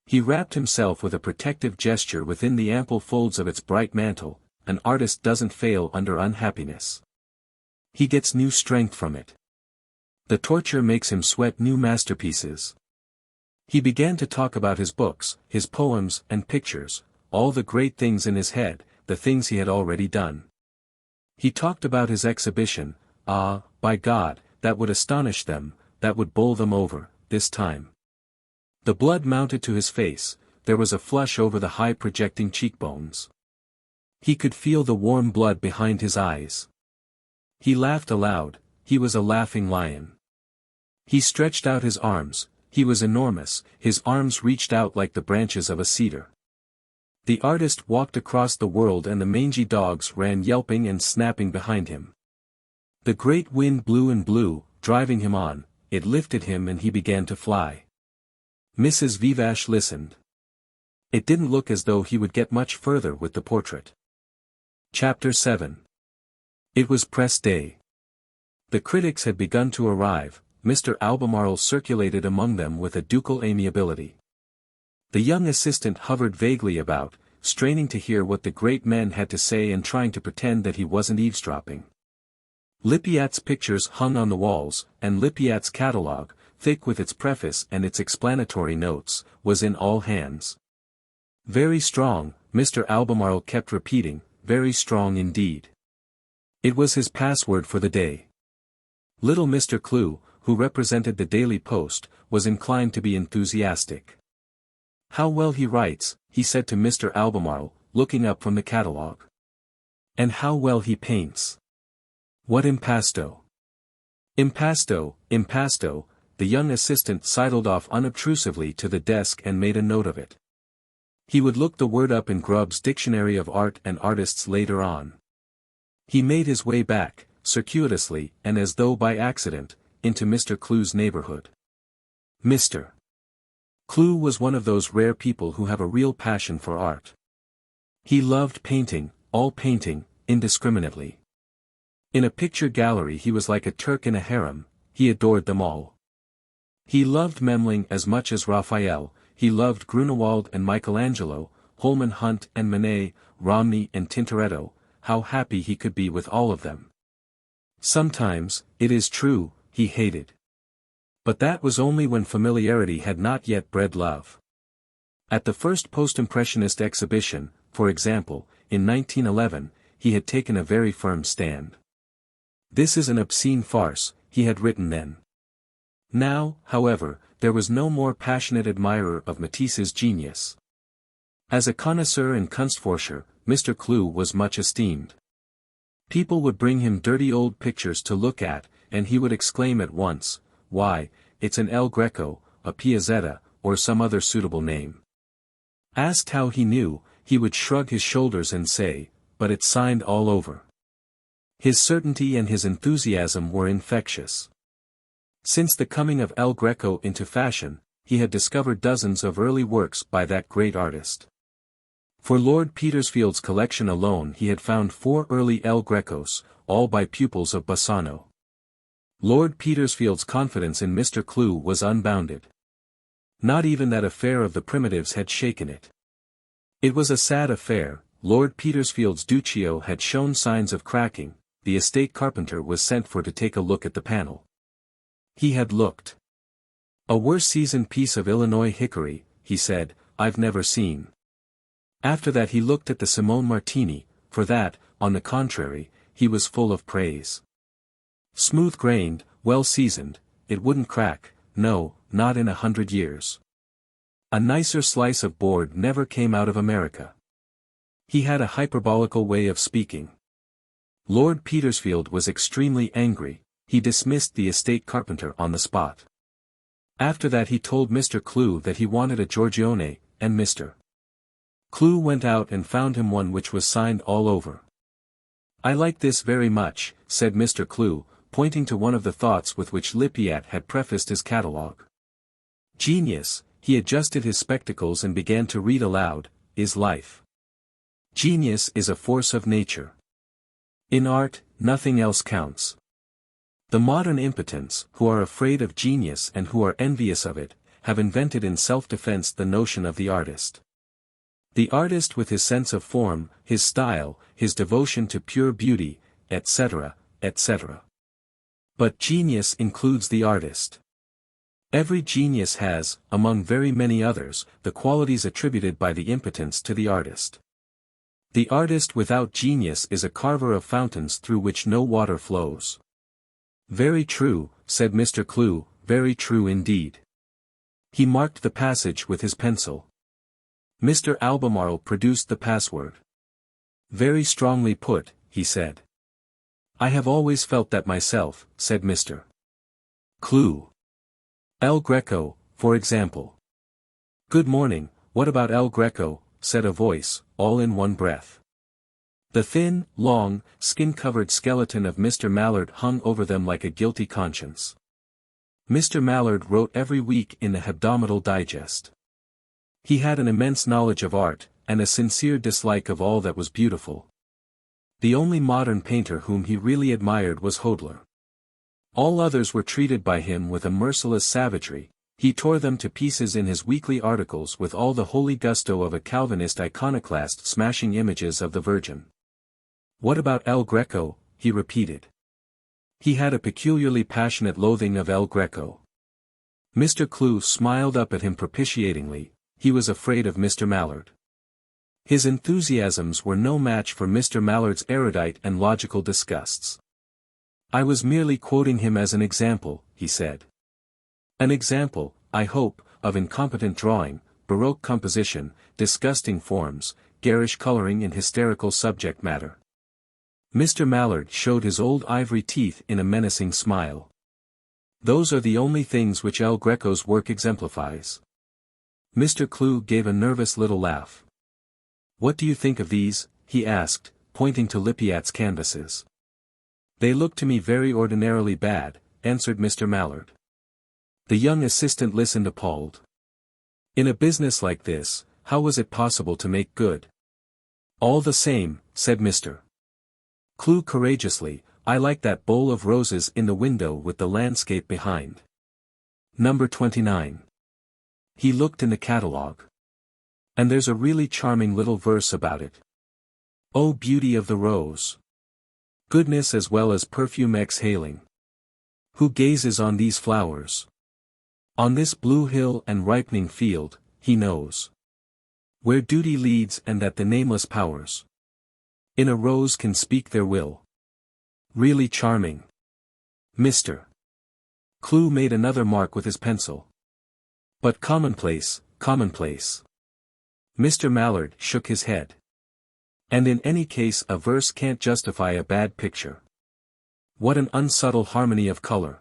He wrapped himself with a protective gesture within the ample folds of its bright mantle. An artist doesn't fail under unhappiness. He gets new strength from it. The torture makes him sweat new masterpieces. He began to talk about his books, his poems and pictures, all the great things in his head, the things he had already done. He talked about his exhibition, by God, that would astonish them, that would bowl them over, this time. The blood mounted to his face, there was a flush over the high projecting cheekbones. He could feel the warm blood behind his eyes. He laughed aloud, he was a laughing lion. He stretched out his arms, he was enormous, his arms reached out like the branches of a cedar. The artist walked across the world and the mangy dogs ran yelping and snapping behind him. The great wind blew and blew, driving him on, it lifted him and he began to fly. Mrs. Vivash listened. It didn't look as though he would get much further with the portrait. Chapter 7. It was press day. The critics had begun to arrive. Mr. Albemarle circulated among them with a ducal amiability. The young assistant hovered vaguely about, straining to hear what the great man had to say and trying to pretend that he wasn't eavesdropping. Lippiatt's pictures hung on the walls, and Lippiatt's catalogue, thick with its preface and its explanatory notes, was in all hands. Very strong, Mr. Albemarle kept repeating, very strong indeed. It was his password for the day. Little Mr. Clew, who represented the Daily Post, was inclined to be enthusiastic. "How well he writes," he said to Mr. Albemarle, looking up from the catalogue. "And how well he paints. What impasto." "Impasto, impasto," the young assistant sidled off unobtrusively to the desk and made a note of it. He would look the word up in Grubb's Dictionary of Art and Artists later on. He made his way back, circuitously, and as though by accident, into Mr. Clew's neighborhood. Mr. Clew was one of those rare people who have a real passion for art. He loved painting, all painting, indiscriminately. In a picture gallery he was like a Turk in a harem, he adored them all. He loved Memling as much as Raphael, he loved Grunewald and Michelangelo, Holman Hunt and Manet, Romney and Tintoretto, how happy he could be with all of them. Sometimes, it is true, he hated. But that was only when familiarity had not yet bred love. At the first post-impressionist exhibition, for example, in 1911, he had taken a very firm stand. "This is an obscene farce," he had written then. Now, however, there was no more passionate admirer of Matisse's genius. As a connoisseur and Kunstforscher, Mr. Clew was much esteemed. People would bring him dirty old pictures to look at, and he would exclaim at once, "Why, it's an El Greco, a Piazzetta, or some other suitable name." Asked how he knew, he would shrug his shoulders and say, "But it's signed all over." His certainty and his enthusiasm were infectious. Since the coming of El Greco into fashion, he had discovered dozens of early works by that great artist. For Lord Petersfield's collection alone he had found 4 early El Grecos, all by pupils of Bassano. Lord Petersfield's confidence in Mr. Clew was unbounded. Not even that affair of the Primitives had shaken it. It was a sad affair. Lord Petersfield's Duccio had shown signs of cracking. The estate carpenter was sent for to take a look at the panel. He had looked. "A worse seasoned piece of Illinois hickory," he said, "I've never seen." After that he looked at the Simone Martini, for that, on the contrary, he was full of praise. Smooth-grained, well-seasoned, it wouldn't crack, no, not in 100 years. A nicer slice of board never came out of America. He had a hyperbolical way of speaking. Lord Petersfield was extremely angry, he dismissed the estate carpenter on the spot. After that he told Mr. Clew that he wanted a Giorgione, and Mr. Clew went out and found him one which was signed all over. "I like this very much," said Mr. Clew, pointing to one of the thoughts with which Lippiatt had prefaced his catalogue. "Genius," he adjusted his spectacles and began to read aloud, "is life. Genius is a force of nature. In art, nothing else counts. The modern impotents, who are afraid of genius and who are envious of it, have invented in self-defense the notion of the artist. The artist with his sense of form, his style, his devotion to pure beauty, etc., etc. But genius includes the artist. Every genius has, among very many others, the qualities attributed by the impotents to the artist. The artist without genius is a carver of fountains through which no water flows." "Very true," said Mr. Clew, "very true indeed." He marked the passage with his pencil. Mr. Albemarle produced the password. "Very strongly put," he said. "I have always felt that myself," said Mr. Clew. "El Greco, for example." "Good morning, what about El Greco?" said a voice, all in one breath. The thin, long, skin-covered skeleton of Mr. Mallard hung over them like a guilty conscience. Mr. Mallard wrote every week in the Hebdomadal Digest. He had an immense knowledge of art, and a sincere dislike of all that was beautiful. The only modern painter whom he really admired was Hodler. All others were treated by him with a merciless savagery. He tore them to pieces in his weekly articles with all the holy gusto of a Calvinist iconoclast smashing images of the Virgin. "What about El Greco?" he repeated. He had a peculiarly passionate loathing of El Greco. Mr. Clew smiled up at him propitiatingly. He was afraid of Mr. Mallard. His enthusiasms were no match for Mr. Mallard's erudite and logical disgusts. "I was merely quoting him as an example," he said. "An example, I hope, of incompetent drawing, baroque composition, disgusting forms, garish coloring and hysterical subject matter." Mr. Mallard showed his old ivory teeth in a menacing smile. "Those are the only things which El Greco's work exemplifies." Mr. Clew gave a nervous little laugh. "What do you think of these?" he asked, pointing to Lippiatt's canvases. "They look to me very ordinarily bad," answered Mr. Mallard. The young assistant listened appalled. In a business like this, how was it possible to make good? "All the same," said Mr. Clew courageously, "I like that bowl of roses in the window with the landscape behind. Number 29. He looked in the catalogue. "And there's a really charming little verse about it. Oh, beauty of the rose! Goodness as well as perfume exhaling. Who gazes on these flowers? On this blue hill and ripening field, he knows where duty leads and that the nameless powers in a rose can speak their will. Really charming." Mr. Clew made another mark with his pencil. "But commonplace, commonplace." Mr. Mallard shook his head. "And in any case a verse can't justify a bad picture. What an unsubtle harmony of color.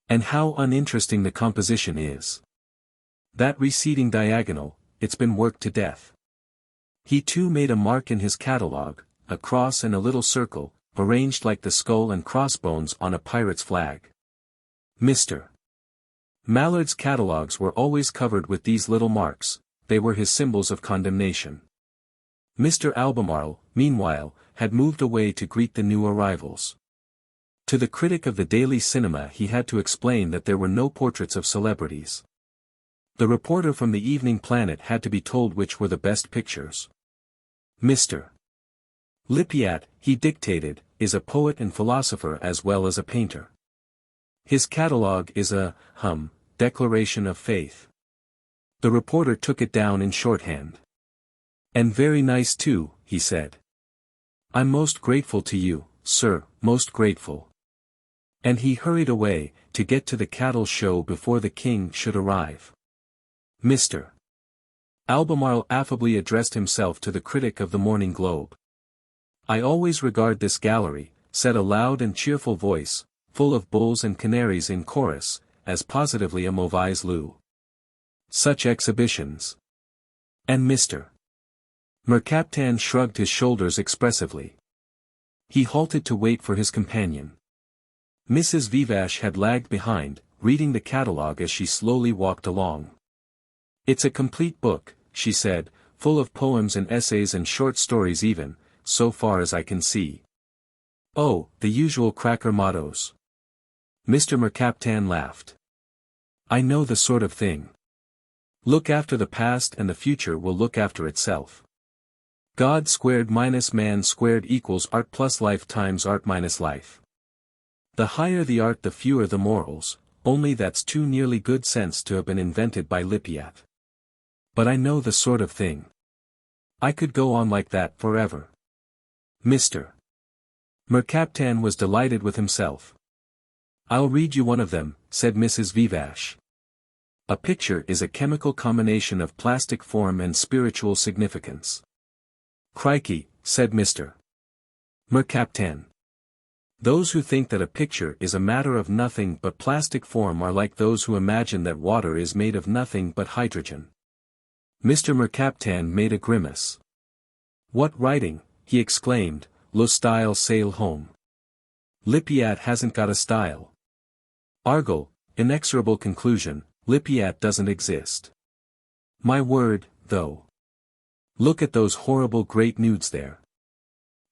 And how uninteresting the composition is. That receding diagonal, it's been worked to death." He too made a mark in his catalogue, a cross and a little circle, arranged like the skull and crossbones on a pirate's flag. Mr. Mallard's catalogues were always covered with these little marks. They were his symbols of condemnation. Mr. Albemarle, meanwhile, had moved away to greet the new arrivals. To the critic of the Daily Cinema he had to explain that there were no portraits of celebrities. The reporter from the Evening Planet had to be told which were the best pictures. Mr. Lippiatt, he dictated, is a poet and philosopher as well as a painter. His catalogue is a, declaration of faith. The reporter took it down in shorthand. "And very nice too," he said. "I'm most grateful to you, sir, most grateful." And he hurried away, to get to the cattle show before the king should arrive. Mr. Albemarle affably addressed himself to the critic of the Morning Globe. "I always regard this gallery," said a loud and cheerful voice, full of bulls and canaries in chorus, "as positively a mauvaise lieu. Such exhibitions." And Mr. Mercaptan shrugged his shoulders expressively. He halted to wait for his companion. Mrs. Vivash had lagged behind, reading the catalogue as she slowly walked along. "It's a complete book," she said, "full of poems and essays and short stories even, so far as I can see." "Oh, the usual cracker mottos." Mr. Mercaptan laughed. "I know the sort of thing. Look after the past and the future will look after itself. God squared minus man squared equals art plus life times art minus life. The higher the art the fewer the morals, only that's too nearly good sense to have been invented by Lippiatt. But I know the sort of thing. I could go on like that forever." Mr. Mercaptan was delighted with himself. "I'll read you one of them," said Mrs. Vivash. "A picture is a chemical combination of plastic form and spiritual significance." "Crikey," said Mr. Mercaptan. "Those who think that a picture is a matter of nothing but plastic form are like those who imagine that water is made of nothing but hydrogen." Mr. Mercaptan made a grimace. "What writing?" he exclaimed, "lo style sail home. Lippiat hasn't got a style." Argle, inexorable conclusion, Lippiat doesn't exist. My word, though. Look at those horrible great nudes there.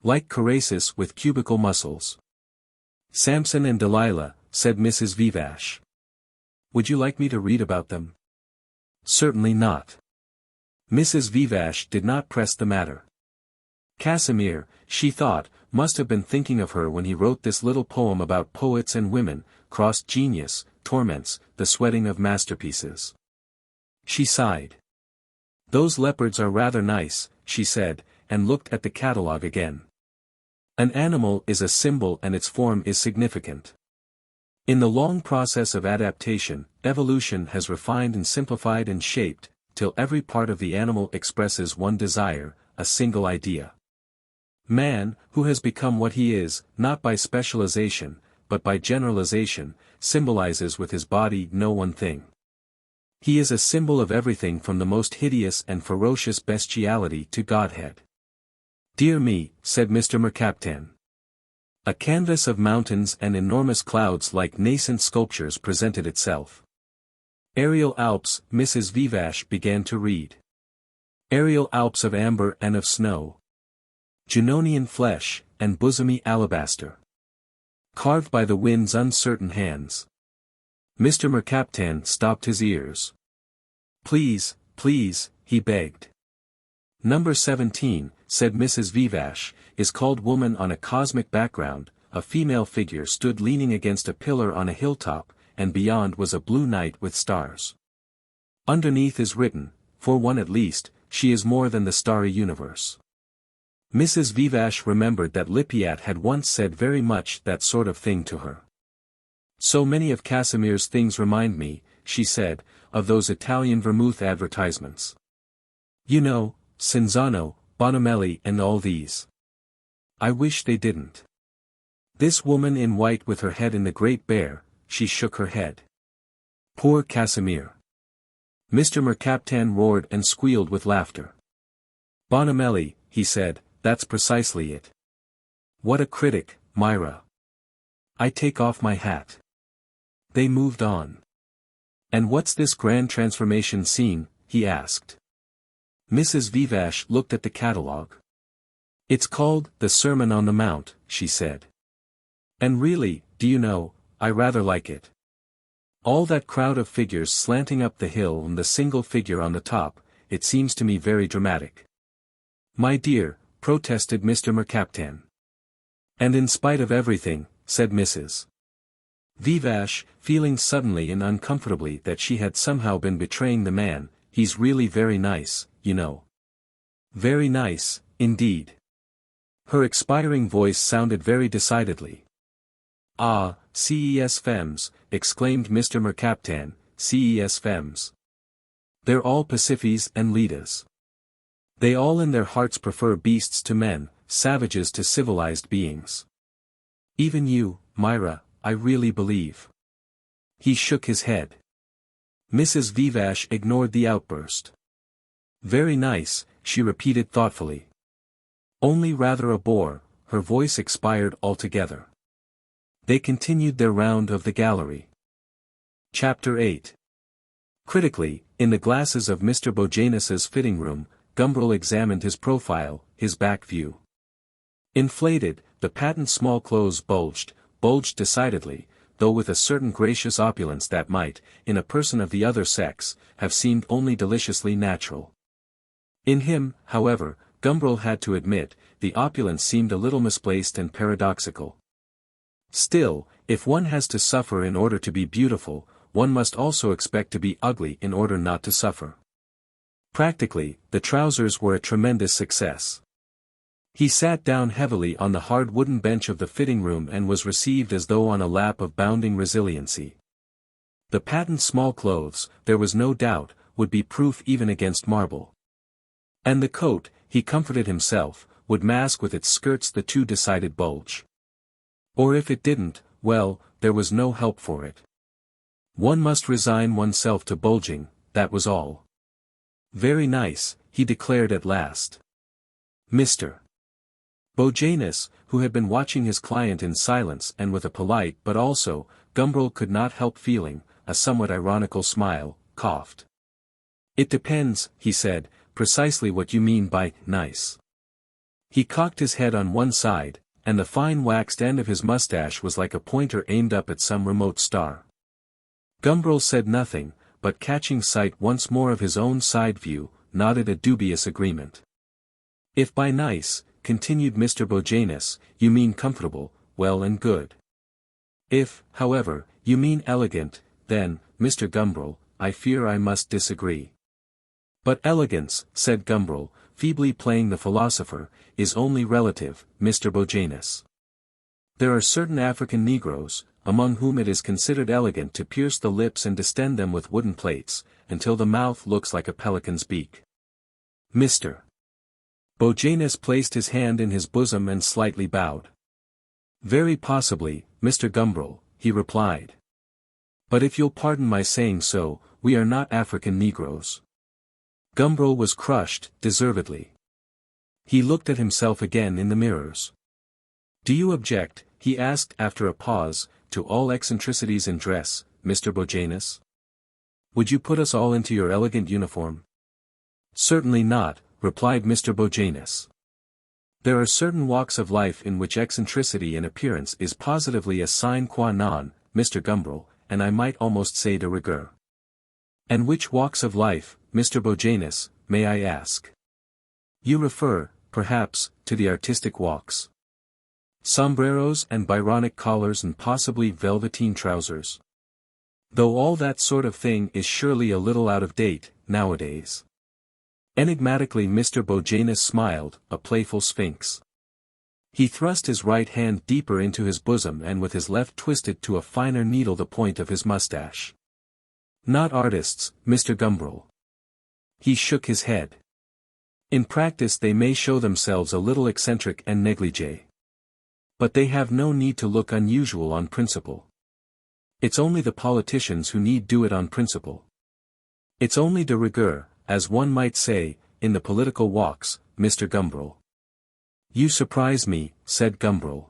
Like Carasis with cubical muscles. Samson and Delilah, said Mrs. Vivash. Would you like me to read about them? Certainly not. Mrs. Vivash did not press the matter. Casimir, she thought, must have been thinking of her when he wrote this little poem about poets and women, crossed genius, torments, the sweating of masterpieces. She sighed. Those leopards are rather nice, she said, and looked at the catalogue again. An animal is a symbol and its form is significant. In the long process of adaptation, evolution has refined and simplified and shaped, till every part of the animal expresses one desire, a single idea. Man, who has become what he is, not by specialization, but by generalization, symbolizes with his body no one thing. He is a symbol of everything from the most hideous and ferocious bestiality to Godhead. Dear me, said Mr. Mercaptan. A canvas of mountains and enormous clouds like nascent sculptures presented itself. Aerial Alps, Mrs. Vivash began to read. Aerial Alps of amber and of snow. Junonian flesh, and bosomy alabaster. Carved by the wind's uncertain hands. Mr. Mercaptan stopped his ears. Please, please, he begged. Number 17, said Mrs. Vivash, is called Woman on a Cosmic Background. A female figure stood leaning against a pillar on a hilltop, and beyond was a blue night with stars. Underneath is written, for one at least, she is more than the starry universe. Mrs. Vivash remembered that Lippiat had once said very much that sort of thing to her. So many of Casimir's things remind me, she said, of those Italian vermouth advertisements. You know, Cinzano, Bonomelli and all these. I wish they didn't. This woman in white with her head in the Great Bear, she shook her head. Poor Casimir. Mr. Mercaptan roared and squealed with laughter. Bonomelli, he said, that's precisely it. What a critic, Myra. I take off my hat. They moved on. And what's this grand transformation scene, he asked. Mrs. Vivash looked at the catalogue. It's called The Sermon on the Mount, she said. And really, do you know, I rather like it. All that crowd of figures slanting up the hill and the single figure on the top, it seems to me very dramatic. My dear, protested Mr. Mercaptan. And in spite of everything, said Mrs. Vivash, feeling suddenly and uncomfortably that she had somehow been betraying the man, he's really very nice, you know. Very nice, indeed. Her expiring voice sounded very decidedly. Ah, ces femmes, exclaimed Mr. Mercaptan, ces femmes. They're all Pasiphaes and Ledas. They all in their hearts prefer beasts to men, savages to civilized beings. Even you, Myra, I really believe. He shook his head. Mrs. Vivash ignored the outburst. Very nice, she repeated thoughtfully. Only rather a bore, her voice expired altogether. They continued their round of the gallery. Chapter 8. Critically, in the glasses of Mr. Bojanus's fitting room, Gumbril examined his profile, his back view. Inflated, the patent small clothes bulged decidedly, though with a certain gracious opulence that might, in a person of the other sex, have seemed only deliciously natural. In him, however, Gumbril had to admit, the opulence seemed a little misplaced and paradoxical. Still, if one has to suffer in order to be beautiful, one must also expect to be ugly in order not to suffer. Practically, the trousers were a tremendous success. He sat down heavily on the hard wooden bench of the fitting room and was received as though on a lap of bounding resiliency. The patent small clothes, there was no doubt, would be proof even against marble. And the coat, he comforted himself, would mask with its skirts the too decided bulge. Or if it didn't, well, there was no help for it. One must resign oneself to bulging, that was all. Very nice, he declared at last. Mr. Bojanus, who had been watching his client in silence and with a polite but also, Gumbril could not help feeling, a somewhat ironical smile, coughed. It depends, he said, precisely what you mean by nice. He cocked his head on one side, and the fine waxed end of his mustache was like a pointer aimed up at some remote star. Gumbril said nothing, but catching sight once more of his own side view, nodded a dubious agreement. If by nice, continued Mr. Bojanus, you mean comfortable, well and good. If, however, you mean elegant, then, Mr. Gumbril, I fear I must disagree. But elegance, said Gumbril, feebly playing the philosopher, is only relative, Mr. Bojanus. There are certain African Negroes, among whom it is considered elegant to pierce the lips and distend them with wooden plates, until the mouth looks like a pelican's beak. Mr. Bojanus placed his hand in his bosom and slightly bowed. Very possibly, Mr. Gumbril, he replied. But if you'll pardon my saying so, we are not African Negroes. Gumbril was crushed, deservedly. He looked at himself again in the mirrors. Do you object, he asked after a pause, to all eccentricities in dress, Mr. Bojanus? Would you put us all into your elegant uniform? Certainly not, replied Mr. Bojanus. There are certain walks of life in which eccentricity in appearance is positively a sine qua non, Mr. Gumbril, and I might almost say de rigueur. And which walks of life, Mr. Bojanus, may I ask? You refer, perhaps, to the artistic walks. Sombreros and Byronic collars and possibly velveteen trousers. Though all that sort of thing is surely a little out of date, nowadays. Enigmatically Mr. Bojanus smiled, a playful sphinx. He thrust his right hand deeper into his bosom and with his left twisted to a finer needle the point of his mustache. Not artists, Mr. Gumbril. He shook his head. In practice they may show themselves a little eccentric and negligé. But they have no need to look unusual on principle. It's only the politicians who need do it on principle. It's only de rigueur, as one might say, in the political walks, Mr. Gumbril. You surprise me, said Gumbril.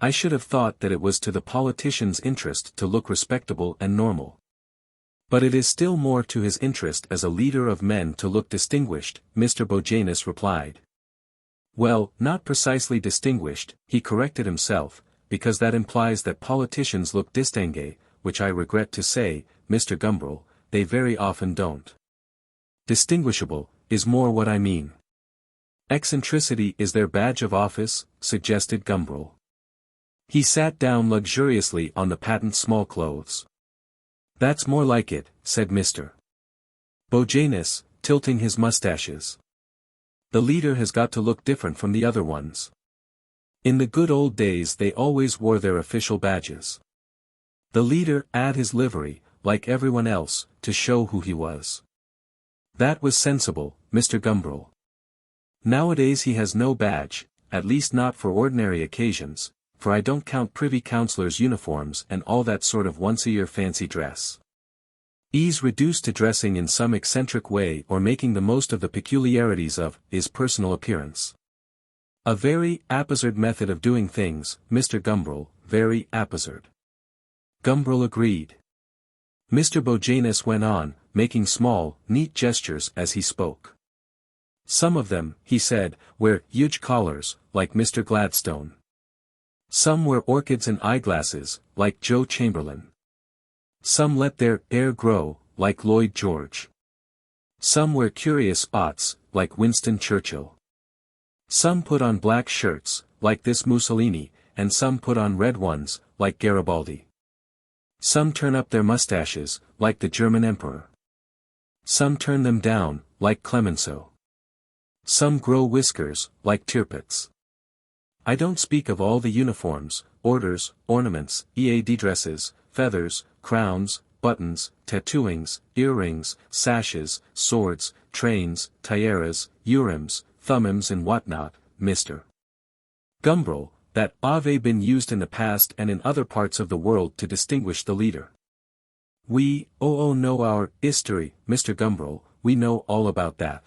I should have thought that it was to the politician's interest to look respectable and normal. But it is still more to his interest as a leader of men to look distinguished, Mr. Bojanus replied. Well, not precisely distinguished, he corrected himself, because that implies that politicians look distingué, which I regret to say, Mr. Gumbril, they very often don't. Distinguishable, is more what I mean. Eccentricity is their badge of office, suggested Gumbril. He sat down luxuriously on the patent small clothes. That's more like it, said Mr. Bojanus, tilting his mustaches. The leader has got to look different from the other ones. In the good old days they always wore their official badges. The leader had his livery, like everyone else, to show who he was. That was sensible, Mr. Gumbril. Nowadays he has no badge, at least not for ordinary occasions, for I don't count privy councillors' uniforms and all that sort of once-a-year fancy dress. He's reduced to dressing in some eccentric way or making the most of the peculiarities of his personal appearance. A very haphazard method of doing things, Mr. Gumbril, very haphazard. Gumbril agreed. Mr. Bojanus went on, making small, neat gestures as he spoke. Some of them, he said, wear huge collars, like Mr. Gladstone. Some wear orchids and eyeglasses, like Joe Chamberlain. Some let their hair grow, like Lloyd George. Some wear curious spots, like Winston Churchill. Some put on black shirts, like this Mussolini, and some put on red ones, like Garibaldi. Some turn up their mustaches, like the German emperor. Some turn them down, like Clemenceau. Some grow whiskers, like Tirpitz. I don't speak of all the uniforms, orders, ornaments, EAD dresses, feathers, crowns, buttons, tattooings, earrings, sashes, swords, trains, tiaras, urims, thumbims and whatnot, Mr. Gumbril, that have been used in the past and in other parts of the world to distinguish the leader. We know our history, Mr. Gumbril, we know all about that.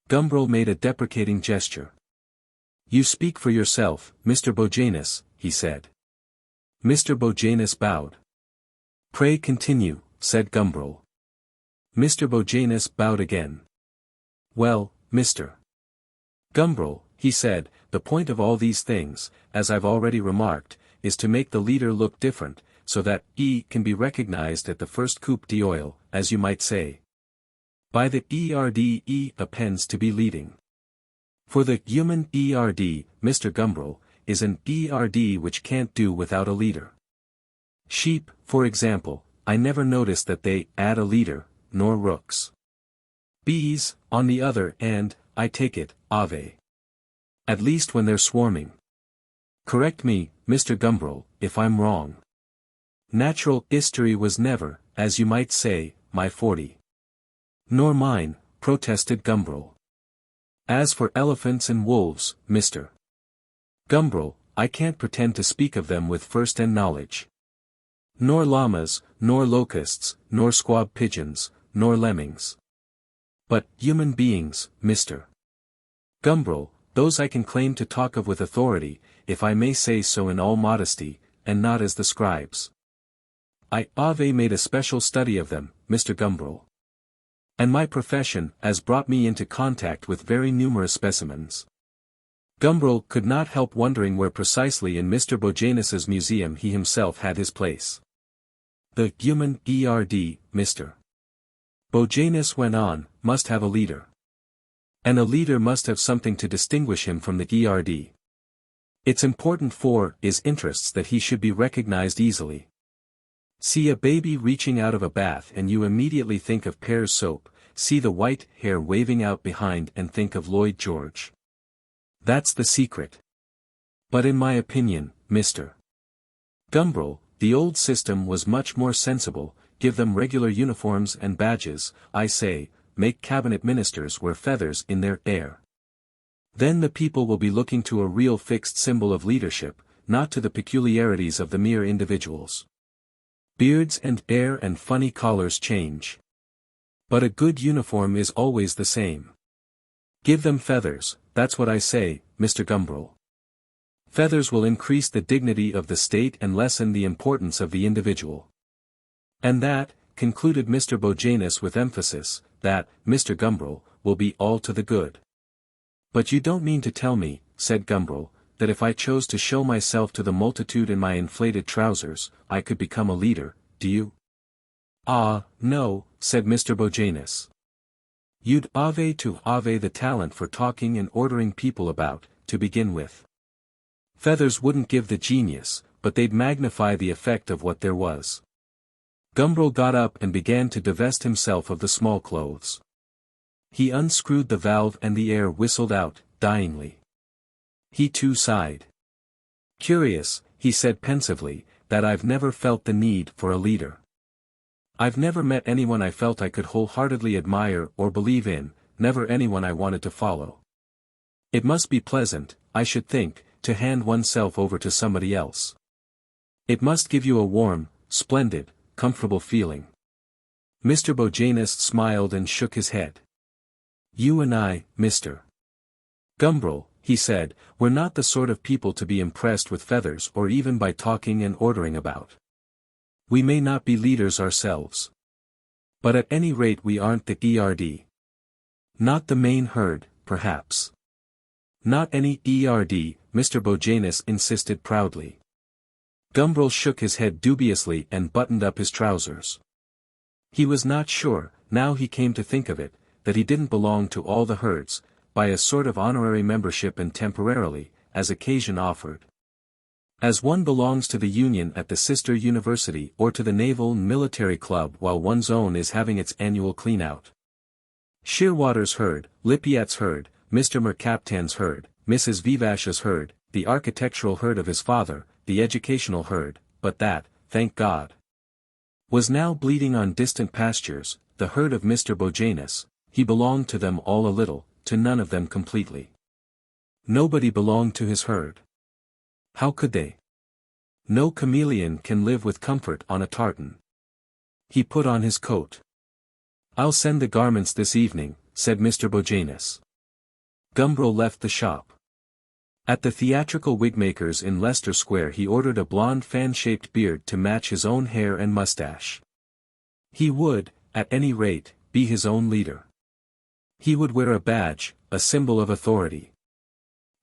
Gumbril made a deprecating gesture. You speak for yourself, Mr. Bojanus, he said. Mr. Bojanus bowed. Pray continue, said Gumbril. Mr. Bojanus bowed again. Well, Mr. Gumbril, he said, the point of all these things, as I've already remarked, is to make the leader look different, so that he can be recognized at the first coup d'oeil, as you might say. By the he appends to be leading. For the human Mr. Gumbril, is an which can't do without a leader. Sheep, for example, I never noticed that they add a leader, nor rooks. Bees, on the other hand, I take it, ave. At least when they're swarming. Correct me, Mr. Gumbril, if I'm wrong. Natural history was never, as you might say, my forte. Nor mine, protested Gumbril. As for elephants and wolves, Mr. Gumbril, I can't pretend to speak of them with first-hand knowledge. Nor llamas, nor locusts, nor squab pigeons, nor lemmings. But human beings, Mr. Gumbril, those I can claim to talk of with authority, if I may say so in all modesty, and not as the scribes. I've made a special study of them, Mr. Gumbril. And my profession has brought me into contact with very numerous specimens. Gumbril could not help wondering where precisely in Mr. Bojanus's museum he himself had his place. The human Mr. Bojanus went on, must have a leader. And a leader must have something to distinguish him from the It's important for his interests that he should be recognized easily. See a baby reaching out of a bath and you immediately think of Pear's soap, see the white hair waving out behind and think of Lloyd George. That's the secret. But in my opinion, Mr. Gumbril, the old system was much more sensible, give them regular uniforms and badges, I say, make cabinet ministers wear feathers in their hair. Then the people will be looking to a real fixed symbol of leadership, not to the peculiarities of the mere individuals. Beards and hair and funny collars change. But a good uniform is always the same. Give them feathers, that's what I say, Mr. Gumbril. Feathers will increase the dignity of the state and lessen the importance of the individual. And that, concluded Mr. Bojanus with emphasis, that, Mr. Gumbril, will be all to the good. But you don't mean to tell me, said Gumbril, that if I chose to show myself to the multitude in my inflated trousers, I could become a leader, do you? Ah, no, said Mr. Bojanus. You'd have the talent for talking and ordering people about, to begin with. Feathers wouldn't give the genius, but they'd magnify the effect of what there was. Gumbril got up and began to divest himself of the small clothes. He unscrewed the valve and the air whistled out, dyingly. He too sighed. Curious, he said pensively, that I've never felt the need for a leader. I've never met anyone I felt I could wholeheartedly admire or believe in, never anyone I wanted to follow. It must be pleasant, I should think, to hand oneself over to somebody else. It must give you a warm, splendid, comfortable feeling. Mr. Bojanus smiled and shook his head. You and I, Mr. Gumbril, he said, we're not the sort of people to be impressed with feathers or even by talking and ordering about. We may not be leaders ourselves. But at any rate we aren't the Not the main herd, perhaps. Not any Mr. Bojanus insisted proudly. Gumbril shook his head dubiously and buttoned up his trousers. He was not sure, now he came to think of it, that he didn't belong to all the herds, by a sort of honorary membership and temporarily, as occasion offered. As one belongs to the Union at the sister university or to the Naval and Military Club while one's own is having its annual clean-out. Shearwater's herd, Lippiat's herd, Mr. Mercaptan's herd, Mrs. Vivash's herd, the architectural herd of his father, the educational herd, but that, thank God, was now bleeding on distant pastures, the herd of Mr. Bojanus. He belonged to them all a little, to none of them completely. Nobody belonged to his herd. How could they? No chameleon can live with comfort on a tartan. He put on his coat. "I'll send the garments this evening," said Mr. Bojanus. Gumbril left the shop. At the theatrical wigmaker's in Leicester Square he ordered a blonde fan-shaped beard to match his own hair and mustache. He would, at any rate, be his own leader. He would wear a badge, a symbol of authority.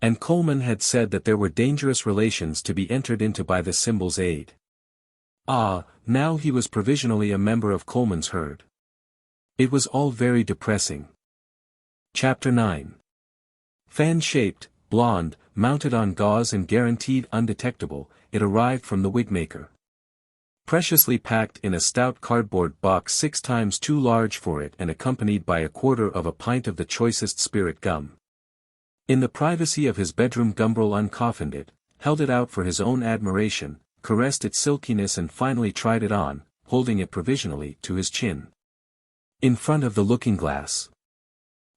And Coleman had said that there were dangerous relations to be entered into by the symbol's aid. Ah, now he was provisionally a member of Coleman's herd. It was all very depressing. Chapter 9. Fan-shaped, blonde, mounted on gauze and guaranteed undetectable, it arrived from the wigmaker. Preciously packed in a stout cardboard box 6 times too large for it and accompanied by 1/4 of a pint of the choicest spirit gum. In the privacy of his bedroom Gumbril uncoffined it, held it out for his own admiration, caressed its silkiness and finally tried it on, holding it provisionally to his chin. In front of the looking-glass.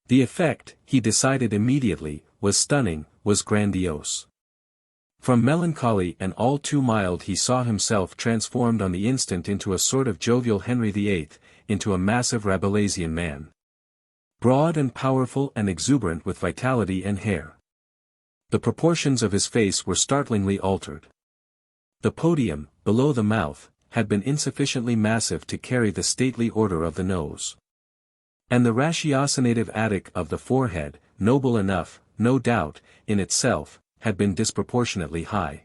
The effect, he decided immediately, was stunning, was grandiose. From melancholy and all too mild he saw himself transformed on the instant into a sort of jovial Henry VIII, into a massive Rabelaisian man. Broad and powerful and exuberant with vitality and hair. The proportions of his face were startlingly altered. The podium, below the mouth, had been insufficiently massive to carry the stately order of the nose. And the ratiocinative attic of the forehead, noble enough, no doubt, in itself, had been disproportionately high.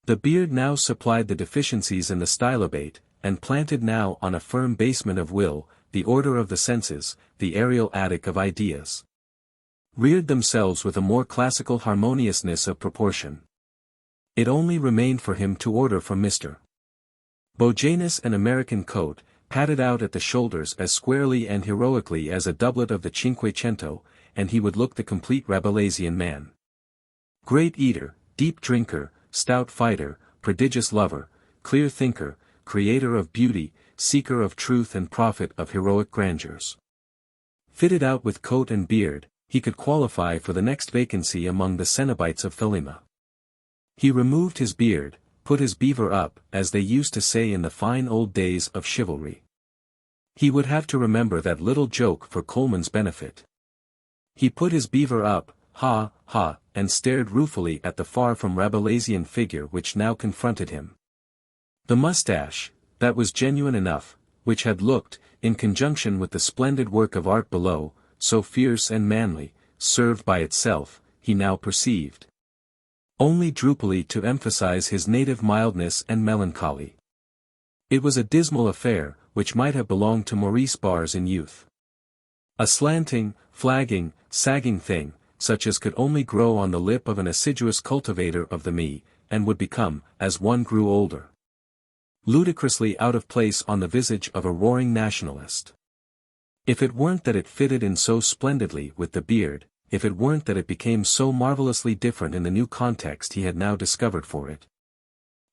The beard now supplied the deficiencies in the stylobate, and planted now on a firm basement of will, the order of the senses, the aerial attic of ideas. Reared themselves with a more classical harmoniousness of proportion. It only remained for him to order from Mr. Bojanus an American coat, padded out at the shoulders as squarely and heroically as a doublet of the Cinquecento, and he would look the complete Rabelaisian man. Great eater, deep drinker, stout fighter, prodigious lover, clear thinker, creator of beauty, seeker of truth and prophet of heroic grandeurs. Fitted out with coat and beard, he could qualify for the next vacancy among the Cenobites of Thelema. He removed his beard, put his beaver up, as they used to say in the fine old days of chivalry. He would have to remember that little joke for Coleman's benefit. He put his beaver up, ha, ha, and stared ruefully at the far from Rabelaisian figure which now confronted him. The mustache, that was genuine enough, which had looked, in conjunction with the splendid work of art below, so fierce and manly, served by itself, he now perceived. Only droopily to emphasize his native mildness and melancholy. It was a dismal affair, which might have belonged to Maurice Barres in youth. A slanting, flagging, sagging thing, such as could only grow on the lip of an assiduous cultivator of the me, and would become, as one grew older, ludicrously out of place on the visage of a roaring nationalist. If it weren't that it fitted in so splendidly with the beard, if it weren't that it became so marvelously different in the new context he had now discovered for it.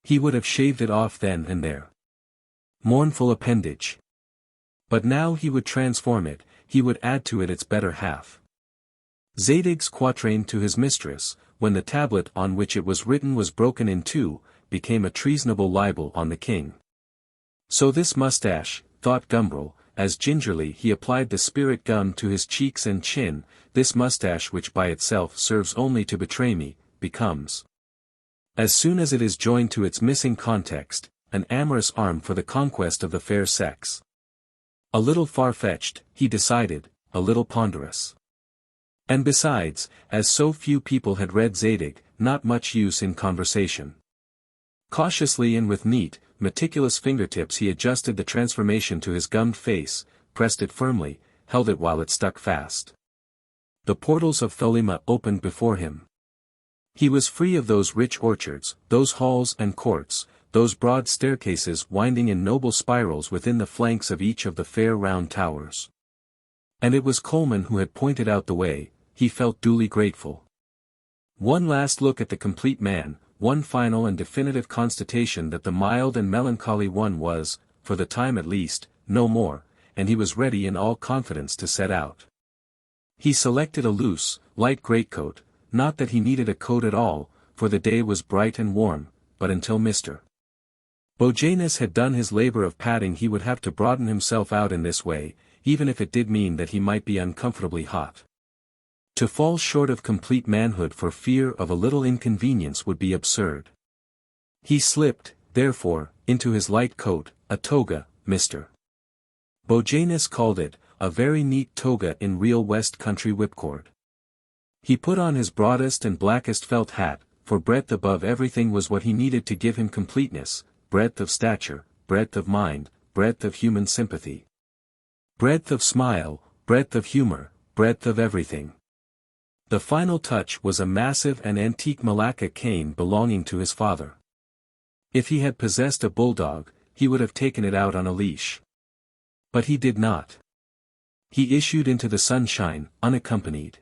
He would have shaved it off then and there. Mournful appendage. But now he would transform it, he would add to it its better half. Zadig's quatrain to his mistress, when the tablet on which it was written was broken in two, became a treasonable libel on the king. So this mustache, thought Gumbril, as gingerly he applied the spirit gum to his cheeks and chin, this mustache which by itself serves only to betray me, becomes, as soon as it is joined to its missing context, an amorous arm for the conquest of the fair sex. A little far-fetched, he decided, a little ponderous. And besides, as so few people had read Zadig, not much use in conversation. Cautiously and with neat, meticulous fingertips he adjusted the transformation to his gummed face, pressed it firmly, held it while it stuck fast. The portals of Thelema opened before him. He was free of those rich orchards, those halls and courts, those broad staircases winding in noble spirals within the flanks of each of the fair round towers. And it was Coleman who had pointed out the way, he felt duly grateful. One last look at the complete man, one final and definitive constatation that the mild and melancholy one was, for the time at least, no more, and he was ready in all confidence to set out. He selected a loose, light greatcoat, not that he needed a coat at all, for the day was bright and warm, but until Mr. Bojanus had done his labor of padding he would have to broaden himself out in this way. even if it did mean that he might be uncomfortably hot. To fall short of complete manhood for fear of a little inconvenience would be absurd. He slipped, therefore, into his light coat, a toga, Mr. Bojanus called it, a very neat toga in real West Country whipcord. He put on his broadest and blackest felt hat, for breadth above everything was what he needed to give him completeness, breadth of stature, breadth of mind, breadth of human sympathy. Breadth of smile, breadth of humor, breadth of everything. The final touch was a massive and antique Malacca cane belonging to his father. If he had possessed a bulldog, he would have taken it out on a leash. But he did not. He issued into the sunshine, unaccompanied.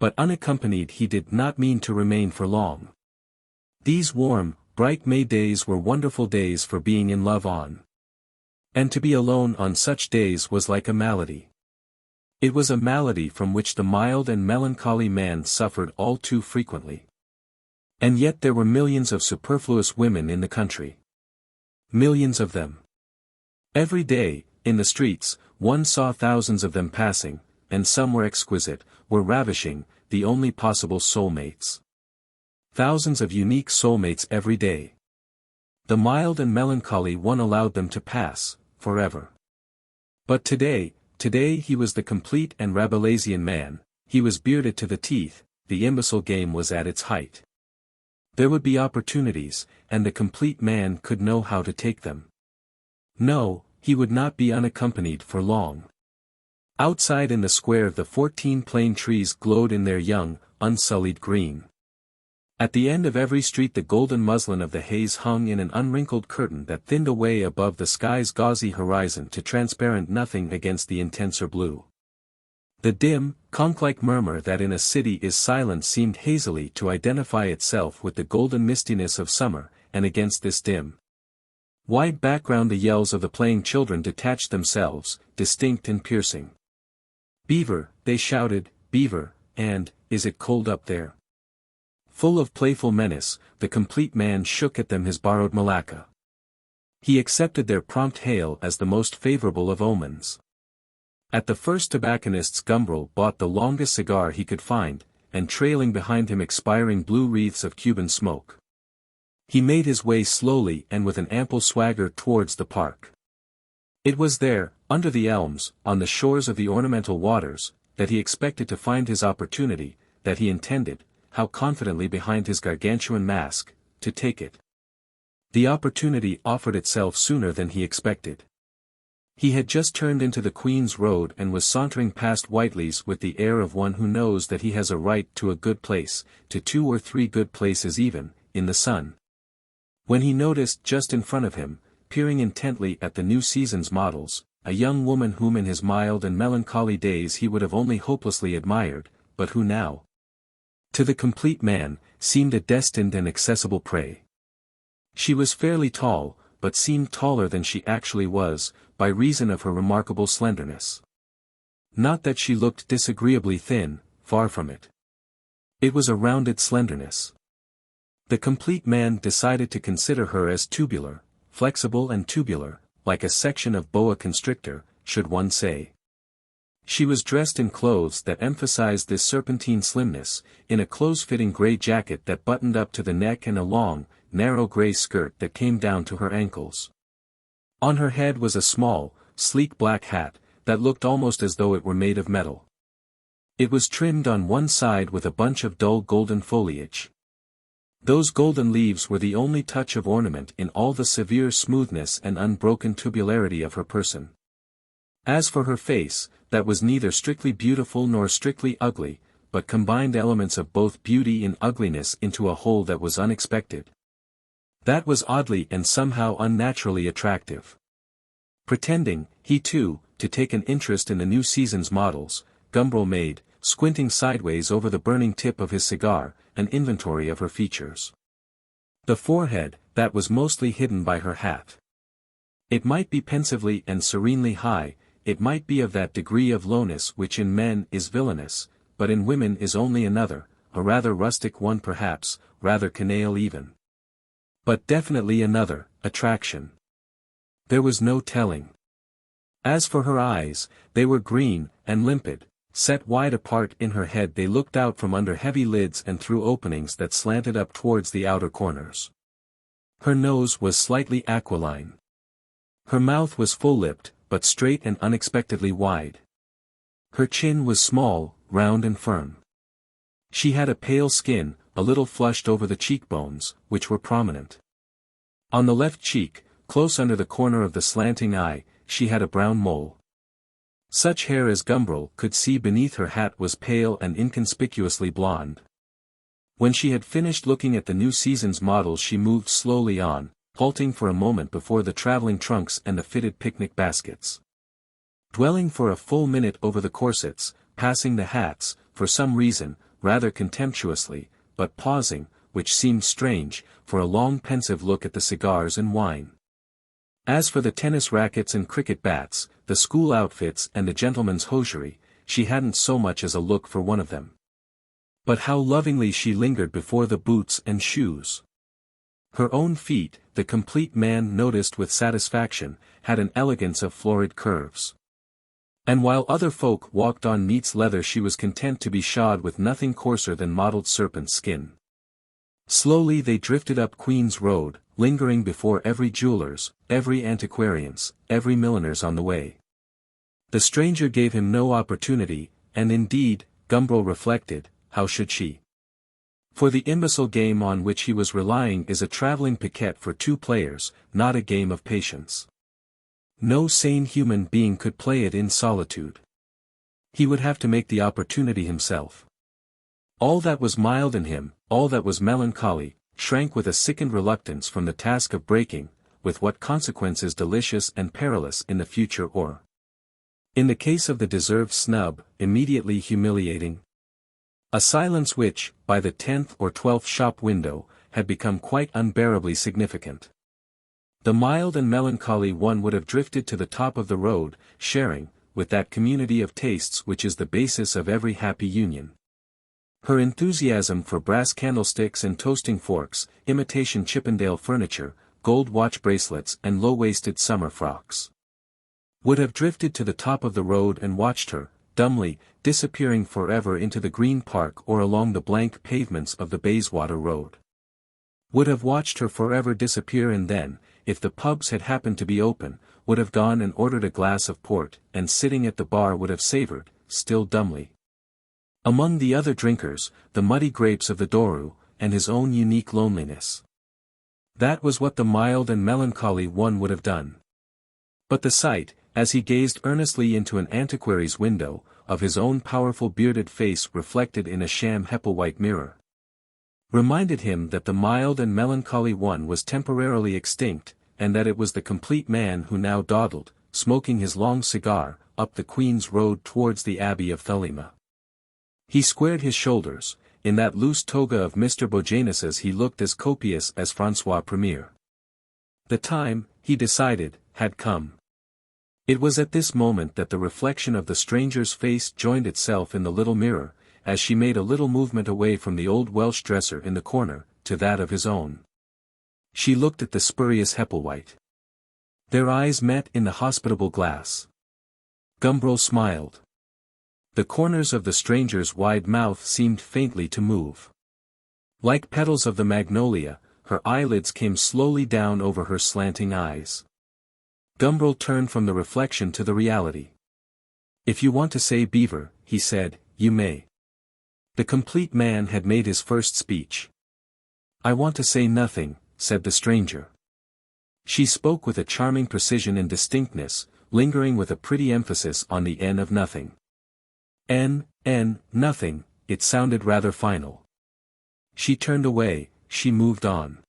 But unaccompanied he did not mean to remain for long. These warm, bright May days were wonderful days for being in love on. And to be alone on such days was like a malady. It was a malady from which the mild and melancholy man suffered all too frequently. And yet there were millions of superfluous women in the country. Millions of them. Every day, in the streets, one saw thousands of them passing, and some were exquisite, were ravishing, the only possible soulmates. Thousands of unique soulmates every day. The mild and melancholy one allowed them to pass, forever. But today he was the complete and Rabelaisian man, he was bearded to the teeth, the imbecile game was at its height. There would be opportunities, and the complete man could know how to take them. No, he would not be unaccompanied for long. Outside in the square the 14 plane trees glowed in their young, unsullied green. At the end of every street the golden muslin of the haze hung in an unwrinkled curtain that thinned away above the sky's gauzy horizon to transparent nothing against the intenser blue. The dim, conch-like murmur that in a city is silent seemed hazily to identify itself with the golden mistiness of summer, and against this dim, wide background the yells of the playing children detached themselves, distinct and piercing. "Beaver," they shouted, "Beaver," and, "Is it cold up there?" Full of playful menace, the complete man shook at them his borrowed Malacca. He accepted their prompt hail as the most favorable of omens. At the first tobacconist's Gumbril bought the longest cigar he could find, and trailing behind him expiring blue wreaths of Cuban smoke. He made his way slowly and with an ample swagger towards the park. It was there, under the elms, on the shores of the ornamental waters, that he expected to find his opportunity, that he intended, how confidently behind his gargantuan mask, to take it. The opportunity offered itself sooner than he expected. He had just turned into the Queen's Road and was sauntering past Whiteley's with the air of one who knows that he has a right to a good place, to 2 or 3 good places even, in the sun. When he noticed just in front of him, peering intently at the new season's models, a young woman whom in his mild and melancholy days he would have only hopelessly admired, but who now, to the complete man, seemed a destined and accessible prey. She was fairly tall, but seemed taller than she actually was, by reason of her remarkable slenderness. Not that she looked disagreeably thin, far from it. It was a rounded slenderness. The complete man decided to consider her as tubular, flexible and tubular, like a section of boa constrictor, should one say. She was dressed in clothes that emphasized this serpentine slimness, in a close-fitting gray jacket that buttoned up to the neck and a long, narrow gray skirt that came down to her ankles. On her head was a small, sleek black hat, that looked almost as though it were made of metal. It was trimmed on one side with a bunch of dull golden foliage. Those golden leaves were the only touch of ornament in all the severe smoothness and unbroken tubularity of her person. As for her face, that was neither strictly beautiful nor strictly ugly, but combined elements of both beauty and ugliness into a whole that was unexpected. That was oddly and somehow unnaturally attractive. Pretending, he too, to take an interest in the new season's models, Gumbril made, squinting sideways over the burning tip of his cigar, an inventory of her features. The forehead, that was mostly hidden by her hat. It might be pensively and serenely high, it might be of that degree of lowness which in men is villainous, but in women is only another, a rather rustic one perhaps, rather canaille even. But definitely another, attraction. There was no telling. As for her eyes, they were green, and limpid, set wide apart in her head. They looked out from under heavy lids and through openings that slanted up towards the outer corners. Her nose was slightly aquiline. Her mouth was full-lipped, but straight and unexpectedly wide. Her chin was small, round and firm. She had a pale skin, a little flushed over the cheekbones, which were prominent. On the left cheek, close under the corner of the slanting eye, she had a brown mole. Such hair as Gumbril could see beneath her hat was pale and inconspicuously blonde. When she had finished looking at the new season's models, she moved slowly on, halting for a moment before the traveling trunks and the fitted picnic baskets. Dwelling for a full minute over the corsets, passing the hats, for some reason, rather contemptuously, but pausing, which seemed strange, for a long pensive look at the cigars and wine. As for the tennis rackets and cricket bats, the school outfits and the gentleman's hosiery, she hadn't so much as a look for one of them. But how lovingly she lingered before the boots and shoes. Her own feet, the complete man noticed with satisfaction, had an elegance of florid curves. And while other folk walked on neat's leather, she was content to be shod with nothing coarser than mottled serpent skin. Slowly they drifted up Queen's Road, lingering before every jeweller's, every antiquarian's, every milliner's on the way. The stranger gave him no opportunity, and indeed, Gumbril reflected, how should she? For the imbecile game on which he was relying is a travelling piquet for two players, not a game of patience. No sane human being could play it in solitude. He would have to make the opportunity himself. All that was mild in him, all that was melancholy, shrank with a sickened reluctance from the task of breaking, with what consequences delicious and perilous in the future, or, in the case of the deserved snub, immediately humiliating. A silence which, by the 10th or 12th shop window, had become quite unbearably significant. The mild and melancholy one would have drifted to the top of the road, sharing, with that community of tastes which is the basis of every happy union. Her enthusiasm for brass candlesticks and toasting forks, imitation Chippendale furniture, gold watch bracelets and low-waisted summer frocks, would have drifted to the top of the road and watched her, dumbly, disappearing forever into the Green Park or along the blank pavements of the Bayswater Road. Would have watched her forever disappear, and then, if the pubs had happened to be open, would have gone and ordered a glass of port, and sitting at the bar would have savoured, still dumbly, among the other drinkers, the muddy grapes of the Douro, and his own unique loneliness. That was what the mild and melancholy one would have done. But the sight, as he gazed earnestly into an antiquary's window, of his own powerful bearded face reflected in a sham Hepplewhite mirror, reminded him that the mild and melancholy one was temporarily extinct, and that it was the complete man who now dawdled, smoking his long cigar, up the Queen's Road towards the Abbey of Thelema. He squared his shoulders. In that loose toga of Mr. Bojanus's he looked as copious as François Premier. The time, he decided, had come. It was at this moment that the reflection of the stranger's face joined itself in the little mirror, as she made a little movement away from the old Welsh dresser in the corner, to that of his own. She looked at the spurious Hepplewhite. Their eyes met in the hospitable glass. Gumbril smiled. The corners of the stranger's wide mouth seemed faintly to move. Like petals of the magnolia, her eyelids came slowly down over her slanting eyes. Gumbril turned from the reflection to the reality. "If you want to say beaver," he said, "you may." The complete man had made his first speech. "I want to say nothing," said the stranger. She spoke with a charming precision and distinctness, lingering with a pretty emphasis on the N of nothing. Nothing, it sounded rather final. She turned away, she moved on.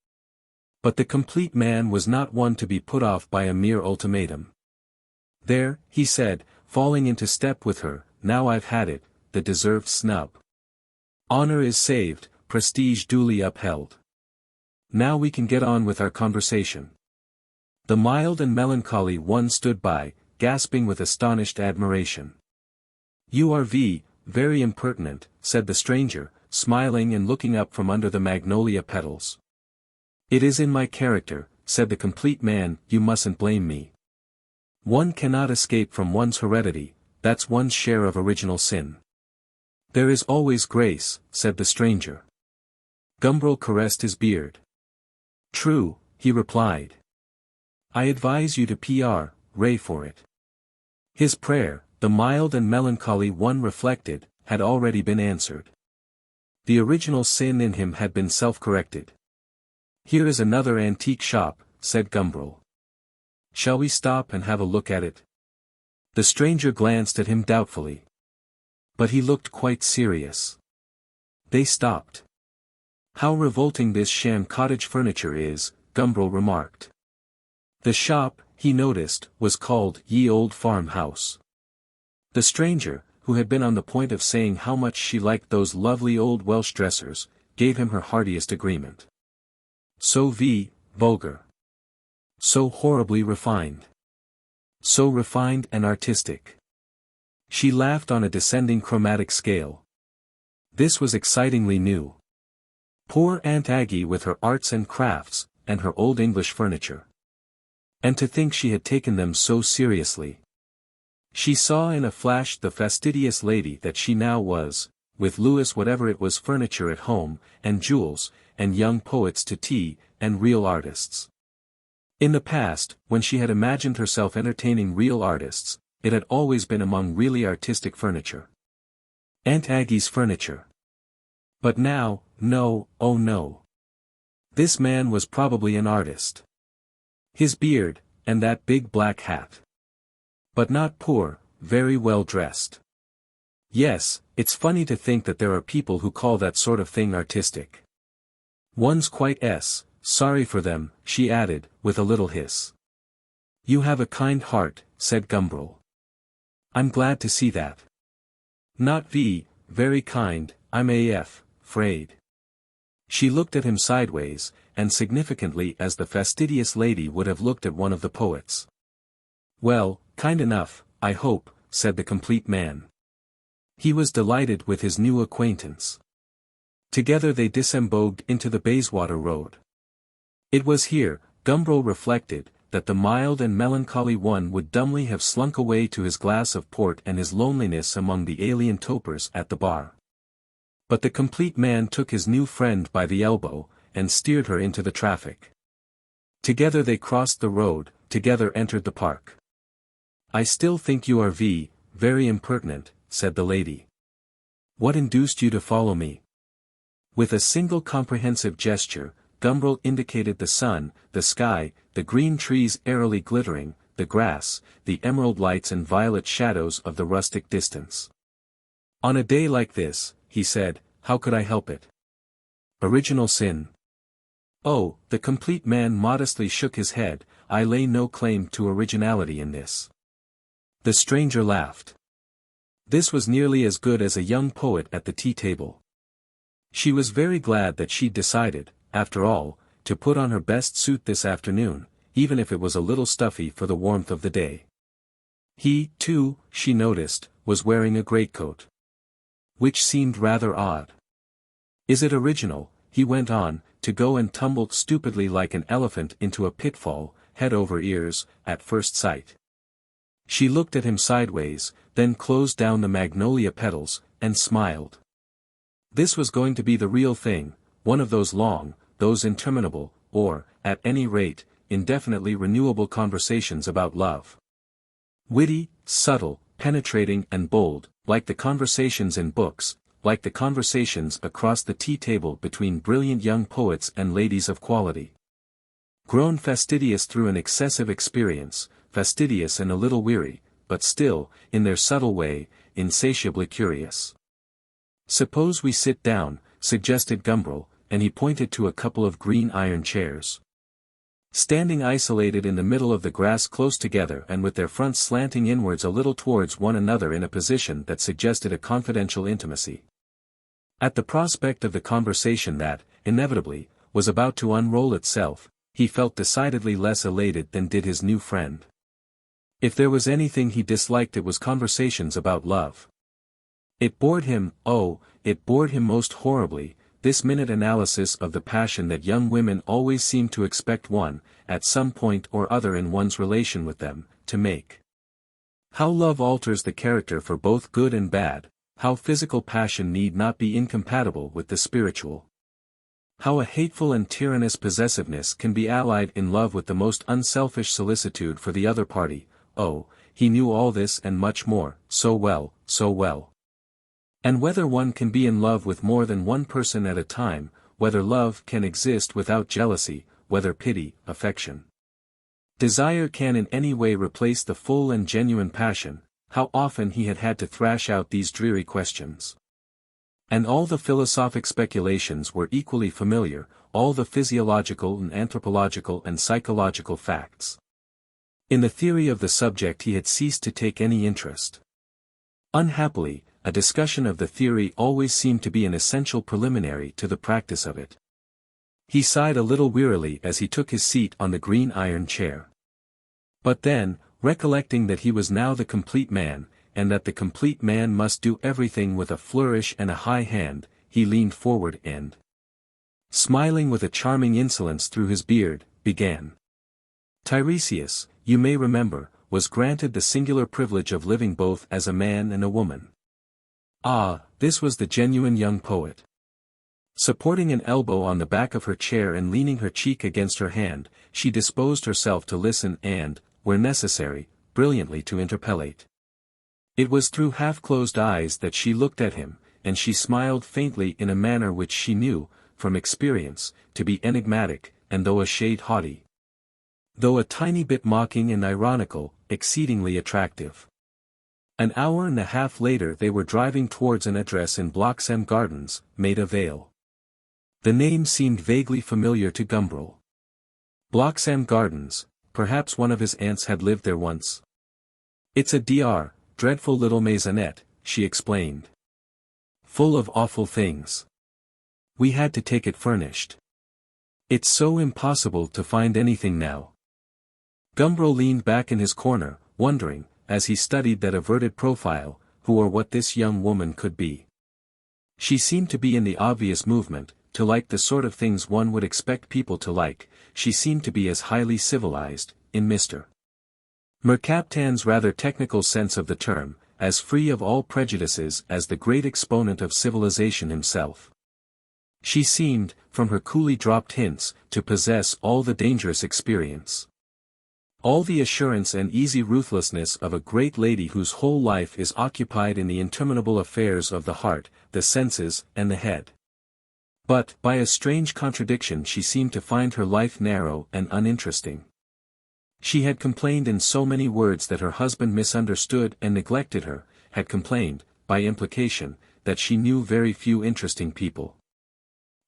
But the complete man was not one to be put off by a mere ultimatum. "There," he said, falling into step with her, "now I've had it, the deserved snub. Honor is saved, prestige duly upheld. Now we can get on with our conversation." The mild and melancholy one stood by, gasping with astonished admiration. "You are very impertinent," said the stranger, smiling and looking up from under the magnolia petals. "It is in my character," said the complete man, "you mustn't blame me." One cannot escape from one's heredity, that's one's share of original sin. There is always grace, said the stranger. Gumbril caressed his beard. True, he replied. I advise you to pray for it. His prayer, the mild and melancholy one reflected, had already been answered. The original sin in him had been self-corrected. Here is another antique shop, said Gumbril. Shall we stop and have a look at it? The stranger glanced at him doubtfully. But he looked quite serious. They stopped. How revolting this sham cottage furniture is, Gumbril remarked. The shop, he noticed, was called Ye Old Farmhouse. The stranger, who had been on the point of saying how much she liked those lovely old Welsh dressers, gave him her heartiest agreement. So vulgar. So horribly refined. So refined and artistic. She laughed on a descending chromatic scale. This was excitingly new. Poor Aunt Aggie with her arts and crafts, and her old English furniture. And to think she had taken them so seriously. She saw in a flash the fastidious lady that she now was, with Louis whatever it was furniture at home, and jewels, and young poets to tea, and real artists. In the past, when she had imagined herself entertaining real artists, it had always been among really artistic furniture. Aunt Aggie's furniture. But now, no, oh no. This man was probably an artist. His beard, and that big black hat. But not poor, very well dressed. Yes, it's funny to think that there are people who call that sort of thing artistic. One's quite sorry for them, she added, with a little hiss. You have a kind heart, said Gumbril. I'm glad to see that. Not very kind, I'm afraid. She looked at him sideways, and significantly as the fastidious lady would have looked at one of the poets. Well, kind enough, I hope, said the complete man. He was delighted with his new acquaintance. Together they disembogued into the Bayswater Road. It was here, Gumbril reflected, that the mild and melancholy one would dumbly have slunk away to his glass of port and his loneliness among the alien topers at the bar. But the complete man took his new friend by the elbow, and steered her into the traffic. Together they crossed the road, together entered the park. I still think you are very impertinent, said the lady. What induced you to follow me? With a single comprehensive gesture, Gumbril indicated the sun, the sky, the green trees airily glittering, the grass, the emerald lights and violet shadows of the rustic distance. On a day like this, he said, how could I help it? Original sin. Oh, the complete man modestly shook his head, I lay no claim to originality in this. The stranger laughed. This was nearly as good as a young poet at the tea table. She was very glad that she'd decided, after all, to put on her best suit this afternoon, even if it was a little stuffy for the warmth of the day. He, too, she noticed, was wearing a greatcoat. Which seemed rather odd. Is it original, he went on, to go and tumble stupidly like an elephant into a pitfall, head over ears, at first sight? She looked at him sideways, then closed down the magnolia petals, and smiled. This was going to be the real thing, one of those long, those interminable, or, at any rate, indefinitely renewable conversations about love. Witty, subtle, penetrating and bold, like the conversations in books, like the conversations across the tea table between brilliant young poets and ladies of quality. Grown fastidious through an excessive experience, fastidious and a little weary, but still, in their subtle way, insatiably curious. Suppose we sit down, suggested Gumbril, and he pointed to a couple of green iron chairs. Standing isolated in the middle of the grass close together and with their fronts slanting inwards a little towards one another in a position that suggested a confidential intimacy. At the prospect of the conversation that, inevitably, was about to unroll itself, he felt decidedly less elated than did his new friend. If there was anything he disliked it was conversations about love. It bored him, oh, it bored him most horribly, this minute analysis of the passion that young women always seem to expect one, at some point or other in one's relation with them, to make. How love alters the character for both good and bad, how physical passion need not be incompatible with the spiritual. How a hateful and tyrannous possessiveness can be allied in love with the most unselfish solicitude for the other party. Oh, he knew all this and much more, so well, so well. And whether one can be in love with more than one person at a time, whether love can exist without jealousy, whether pity, affection, desire can in any way replace the full and genuine passion, how often he had to thrash out these dreary questions. And all the philosophic speculations were equally familiar, all the physiological and anthropological and psychological facts. In the theory of the subject he had ceased to take any interest. Unhappily, a discussion of the theory always seemed to be an essential preliminary to the practice of it. He sighed a little wearily as he took his seat on the green iron chair. But then, recollecting that he was now the complete man, and that the complete man must do everything with a flourish and a high hand, he leaned forward and, smiling with a charming insolence through his beard, began. Tiresias, you may remember, was granted the singular privilege of living both as a man and a woman. Ah, this was the genuine young poet. Supporting an elbow on the back of her chair and leaning her cheek against her hand, she disposed herself to listen and, where necessary, brilliantly to interpellate. It was through half-closed eyes that she looked at him, and she smiled faintly in a manner which she knew, from experience, to be enigmatic, and though a shade haughty, though a tiny bit mocking and ironical, exceedingly attractive. An hour and a half later they were driving towards an address in VIII Gardens, Maida Vale. The name seemed vaguely familiar to Gumbril. VIII Gardens, perhaps one of his aunts had lived there once. It's a dreadful little maisonette, she explained. Full of awful things. We had to take it furnished. It's so impossible to find anything now. Gumbril leaned back in his corner, wondering, as he studied that averted profile, who or what this young woman could be. She seemed to be in the obvious movement, to like the sort of things one would expect people to like. She seemed to be as highly civilized, in Mr. Mercaptan's rather technical sense of the term, as free of all prejudices as the great exponent of civilization himself. She seemed, from her coolly dropped hints, to possess all the dangerous experience. All the assurance and easy ruthlessness of a great lady whose whole life is occupied in the interminable affairs of the heart, the senses, and the head. But, by a strange contradiction, she seemed to find her life narrow and uninteresting. She had complained in so many words that her husband misunderstood and neglected her, had complained, by implication, that she knew very few interesting people.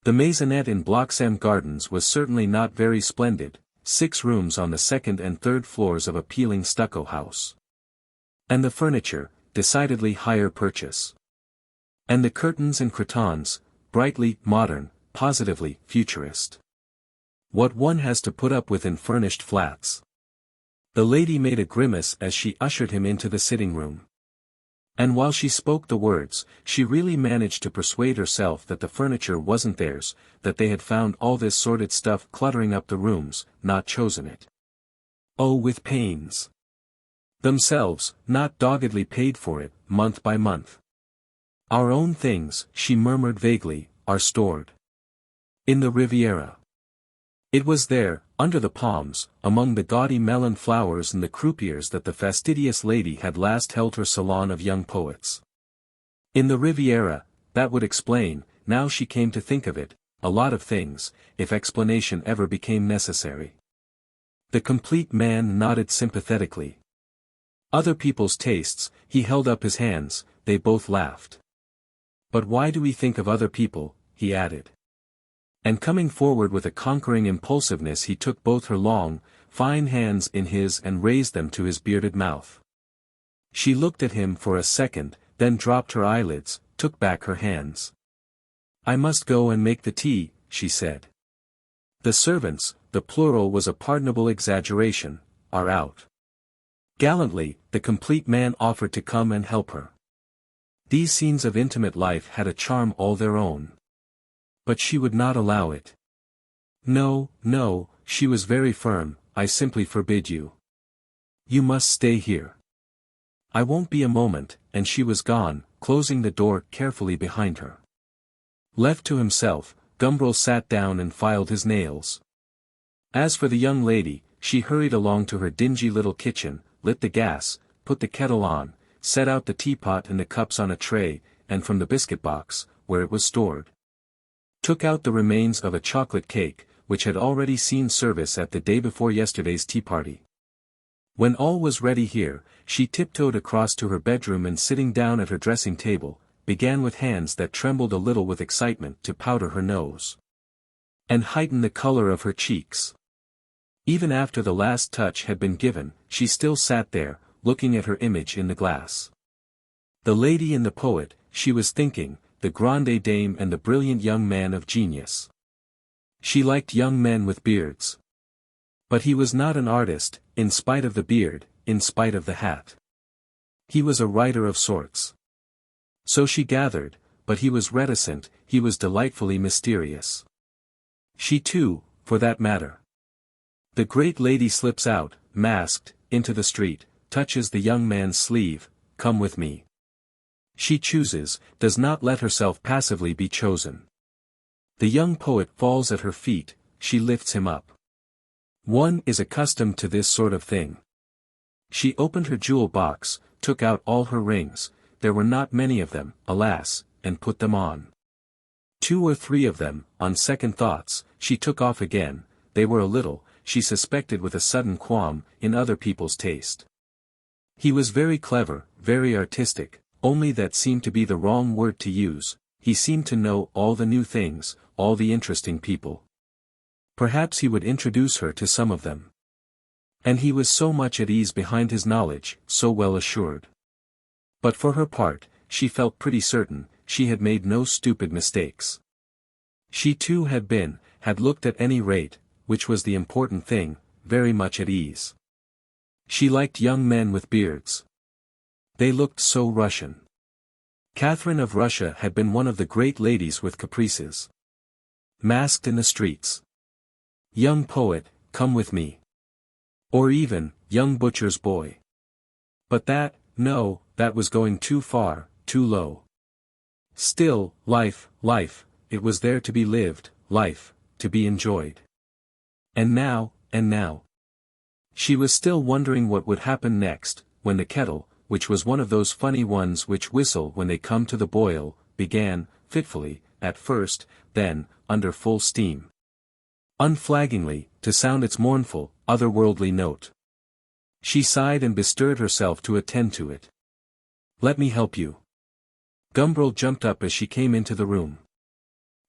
The maisonette in VIII Gardens was certainly not very splendid, 6 rooms on the second and third floors of a peeling stucco house. And the furniture, decidedly higher purchase. And the curtains and cretonnes, brightly modern, positively futurist. What one has to put up with in furnished flats. The lady made a grimace as she ushered him into the sitting room. And while she spoke the words, she really managed to persuade herself that the furniture wasn't theirs, that they had found all this sordid stuff cluttering up the rooms, not chosen it. Oh, with pains. Themselves, not doggedly paid for it, month by month. Our own things, she murmured vaguely, are stored in the Riviera. It was there, under the palms, among the gaudy melon flowers and the croupiers that the fastidious lady had last held her salon of young poets. In the Riviera, that would explain, now she came to think of it, a lot of things, if explanation ever became necessary. The complete man nodded sympathetically. Other people's tastes, he held up his hands, they both laughed. But why do we think of other people, he added. And coming forward with a conquering impulsiveness he took both her long, fine hands in his and raised them to his bearded mouth. She looked at him for a second, then dropped her eyelids, took back her hands. I must go and make the tea, she said. The servants, the plural was a pardonable exaggeration, are out. Gallantly, the complete man offered to come and help her. These scenes of intimate life had a charm all their own. But she would not allow it. No, no, she was very firm, I simply forbid you. You must stay here. I won't be a moment, and she was gone, closing the door carefully behind her. Left to himself, Gumbril sat down and filed his nails. As for the young lady, she hurried along to her dingy little kitchen, lit the gas, put the kettle on, set out the teapot and the cups on a tray, and from the biscuit box, where it was stored, took out the remains of a chocolate cake, which had already seen service at the day before yesterday's tea party. When all was ready here, she tiptoed across to her bedroom and sitting down at her dressing table, began with hands that trembled a little with excitement to powder her nose and heighten the color of her cheeks. Even after the last touch had been given, she still sat there, looking at her image in the glass. The lady and the poet, she was thinking, the grande dame and the brilliant young man of genius. She liked young men with beards. But he was not an artist, in spite of the beard, in spite of the hat. He was a writer of sorts. So she gathered, but he was reticent, he was delightfully mysterious. She too, for that matter. The great lady slips out, masked, into the street, touches the young man's sleeve, "Come with me." She chooses, does not let herself passively be chosen. The young poet falls at her feet, she lifts him up. One is accustomed to this sort of thing. She opened her jewel box, took out all her rings, there were not many of them, alas, and put them on. 2 or 3 of them, on second thoughts, she took off again, they were a little, she suspected with a sudden qualm, in other people's taste. He was very clever, very artistic, only that seemed to be the wrong word to use, he seemed to know all the new things, all the interesting people. Perhaps he would introduce her to some of them. And he was so much at ease behind his knowledge, so well assured. But for her part, she felt pretty certain, she had made no stupid mistakes. She too had looked at any rate, which was the important thing, very much at ease. She liked young men with beards. They looked so Russian. Catherine of Russia had been one of the great ladies with caprices. Masked in the streets. Young poet, come with me. Or even, young butcher's boy. But that, no, that was going too far, too low. Still, life, it was there to be lived, life, to be enjoyed. And now. She was still wondering what would happen next, when the kettle, which was one of those funny ones which whistle when they come to the boil, began, fitfully, at first, then, under full steam, unflaggingly, to sound its mournful, otherworldly note. She sighed and bestirred herself to attend to it. "Let me help you." Gumbril jumped up as she came into the room.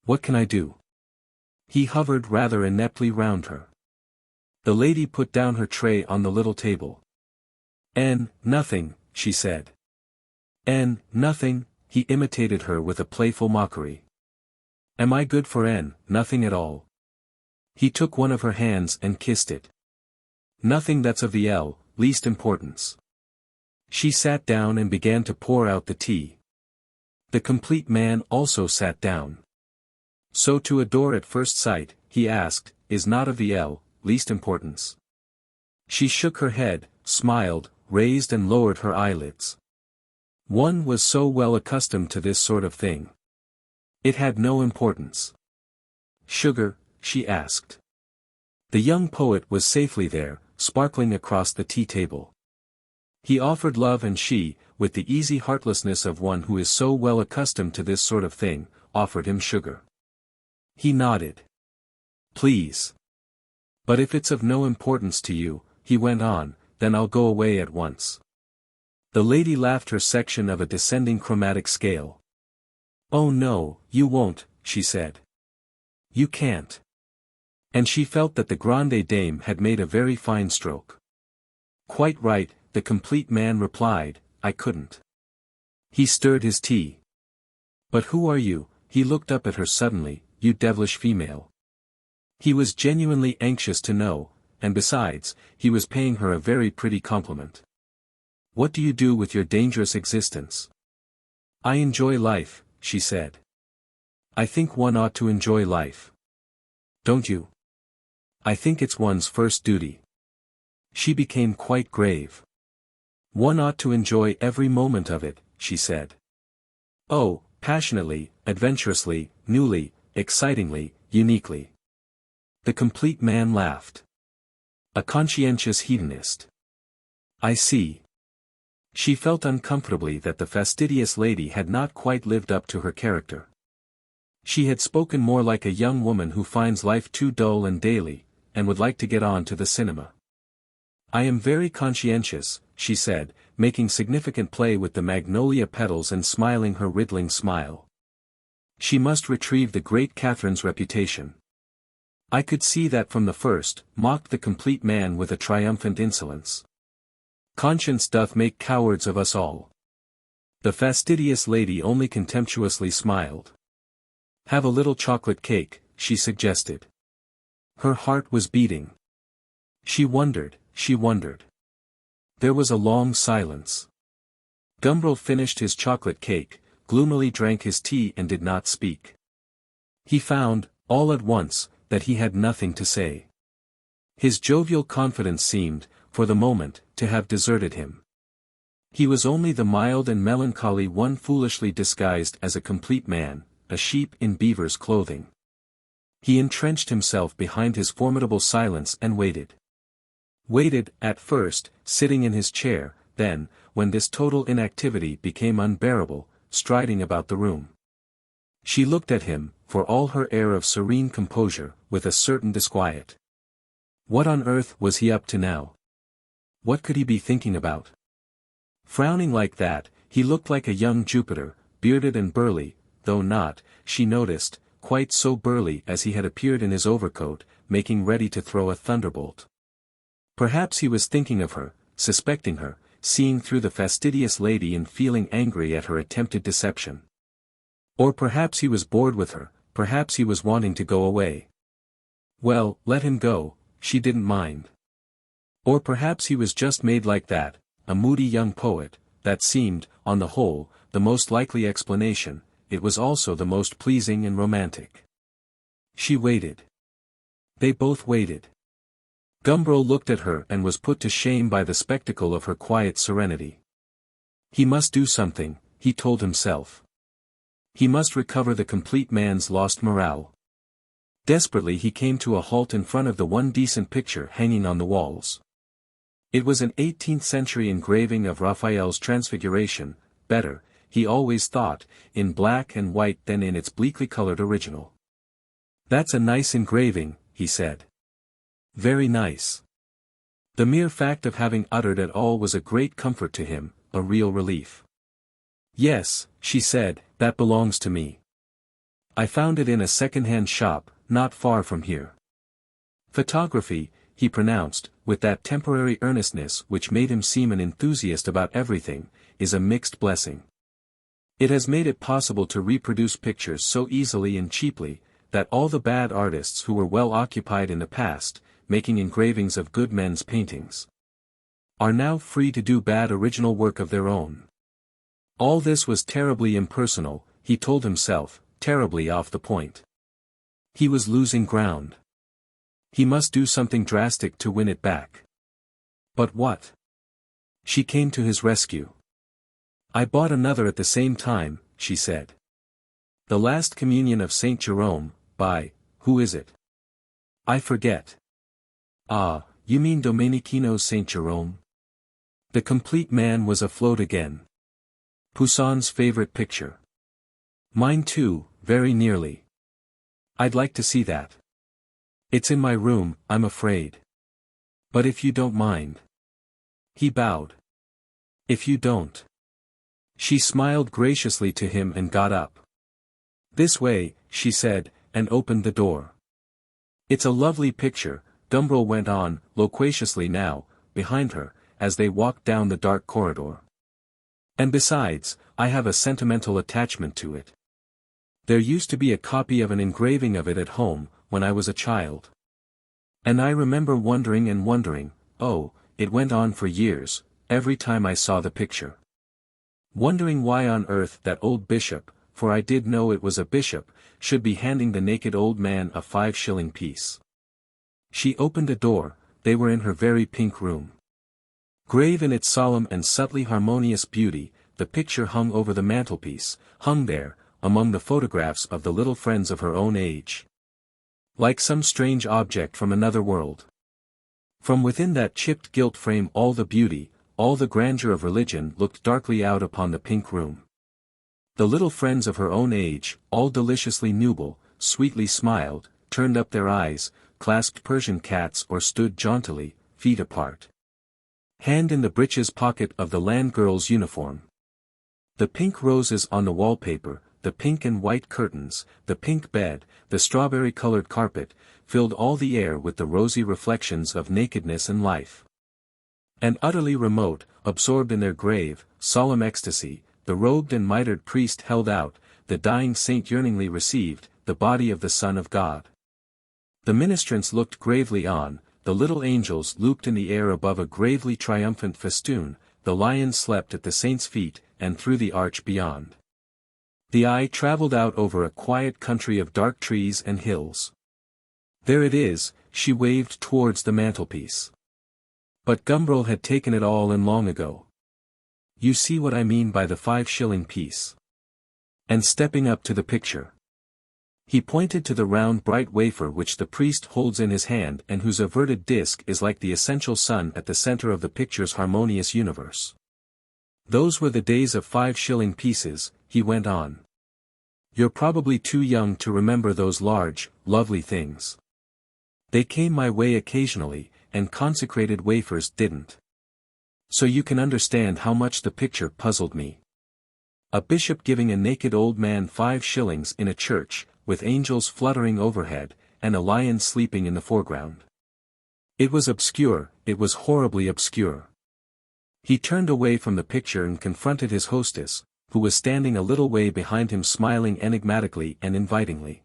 "What can I do?" He hovered rather ineptly round her. The lady put down her tray on the little table. Nothing," she said. Nothing," he imitated her with a playful mockery. "Am I good for nothing at all?" He took one of her hands and kissed it. "Nothing that's of the least importance." She sat down and began to pour out the tea. The complete man also sat down. "So to adore at first sight," he asked, "is not of the least importance?" She shook her head, smiled, raised and lowered her eyelids. One was so well accustomed to this sort of thing. It had no importance. "Sugar?" she asked. The young poet was safely there, sparkling across the tea table. He offered love and she, with the easy heartlessness of one who is so well accustomed to this sort of thing, offered him sugar. He nodded. "Please. But if it's of no importance to you," he went on, "then I'll go away at once." The lady laughed her section of a descending chromatic scale. "Oh no, you won't," she said. "You can't." And she felt that the grande dame had made a very fine stroke. "Quite right," the complete man replied, "I couldn't." He stirred his tea. "But who are you?" he looked up at her suddenly, "you devilish female." He was genuinely anxious to know, and besides, he was paying her a very pretty compliment. "What do you do with your dangerous existence?" "I enjoy life," she said. "I think one ought to enjoy life." "Don't you?" "I think it's one's first duty." She became quite grave. One ought to enjoy every moment of it, she said. Oh, passionately, adventurously, newly, excitingly, uniquely. The complete man laughed. A conscientious hedonist. I see. She felt uncomfortably that the fastidious lady had not quite lived up to her character. She had spoken more like a young woman who finds life too dull and daily, and would like to get on to the cinema. I am very conscientious, she said, making significant play with the magnolia petals and smiling her riddling smile. She must retrieve the great Catherine's reputation. I could see that from the first, mocked the complete man with a triumphant insolence. Conscience doth make cowards of us all. The fastidious lady only contemptuously smiled. Have a little chocolate cake, she suggested. Her heart was beating. She wondered. There was a long silence. Gumbril finished his chocolate cake, gloomily drank his tea and did not speak. He found, all at once, that he had nothing to say. His jovial confidence seemed, for the moment, to have deserted him. He was only the mild and melancholy one foolishly disguised as a complete man, a sheep in beaver's clothing. He entrenched himself behind his formidable silence and waited. Waited, at first, sitting in his chair, then, when this total inactivity became unbearable, striding about the room. She looked at him, for all her air of serene composure, with a certain disquiet. What on earth was he up to now? What could he be thinking about? Frowning like that, he looked like a young Jupiter, bearded and burly, though not, she noticed, quite so burly as he had appeared in his overcoat, making ready to throw a thunderbolt. Perhaps he was thinking of her, suspecting her, seeing through the fastidious lady and feeling angry at her attempted deception. Or perhaps he was bored with her, perhaps he was wanting to go away. Well, let him go, she didn't mind. Or perhaps he was just made like that, a moody young poet, that seemed, on the whole, the most likely explanation, it was also the most pleasing and romantic. She waited. They both waited. Gumbril looked at her and was put to shame by the spectacle of her quiet serenity. He must do something, he told himself. He must recover the complete man's lost morale. Desperately he came to a halt in front of the one decent picture hanging on the walls. It was an 18th-century engraving of Raphael's Transfiguration, better, he always thought, in black and white than in its bleakly colored original. That's a nice engraving, he said. Very nice. The mere fact of having uttered at all was a great comfort to him, a real relief. Yes, she said, that belongs to me. I found it in a second-hand shop, not far from here. Photography, he pronounced, with that temporary earnestness which made him seem an enthusiast about everything, is a mixed blessing. It has made it possible to reproduce pictures so easily and cheaply, that all the bad artists who were well occupied in the past, making engravings of good men's paintings, are now free to do bad original work of their own. All this was terribly impersonal, he told himself, terribly off the point. He was losing ground. He must do something drastic to win it back. But what? She came to his rescue. I bought another at the same time, she said. The Last Communion of St. Jerome, by, who is it? I forget. Ah, you mean Domenichino St. Jerome? The complete man was afloat again. Poussin's favorite picture. Mine too, very nearly. I'd like to see that. It's in my room, I'm afraid. But if you don't mind. He bowed. If you don't. She smiled graciously to him and got up. This way, she said, and opened the door. It's a lovely picture, Gumbril went on, loquaciously now, behind her, as they walked down the dark corridor. And besides, I have a sentimental attachment to it. There used to be a copy of an engraving of it at home, when I was a child. And I remember wondering and wondering, oh, it went on for years, every time I saw the picture. Wondering why on earth that old bishop, for I did know it was a bishop, should be handing the naked old man a 5-shilling piece. She opened a door, they were in her very pink room. Grave in its solemn and subtly harmonious beauty, the picture hung over the mantelpiece, hung there, among the photographs of the little friends of her own age. Like some strange object from another world. From within that chipped gilt frame all the beauty, all the grandeur of religion looked darkly out upon the pink room. The little friends of her own age, all deliciously nubile, sweetly smiled, turned up their eyes, clasped Persian cats or stood jauntily, feet apart. Hand in the breeches pocket of the land girl's uniform. The pink roses on the wallpaper, the pink and white curtains, the pink bed, the strawberry-colored carpet, filled all the air with the rosy reflections of nakedness and life. And utterly remote, absorbed in their grave, solemn ecstasy, the robed and mitred priest held out, the dying saint yearningly received, the body of the Son of God. The ministrants looked gravely on, the little angels looped in the air above a gravely triumphant festoon, the lions slept at the saint's feet, and through the arch beyond. The eye travelled out over a quiet country of dark trees and hills. There it is, she waved towards the mantelpiece. But Gumbril had taken it all in long ago. You see what I mean by the 5-shilling piece. And stepping up to the picture. He pointed to the round bright wafer which the priest holds in his hand and whose averted disk is like the essential sun at the center of the picture's harmonious universe. Those were the days of 5-shilling pieces, he went on. You're probably too young to remember those large, lovely things. They came my way occasionally, and consecrated wafers didn't. So you can understand how much the picture puzzled me. A bishop giving a naked old man 5 shillings in a church, with angels fluttering overhead, and a lion sleeping in the foreground. It was obscure, it was horribly obscure. He turned away from the picture and confronted his hostess, who was standing a little way behind him smiling enigmatically and invitingly.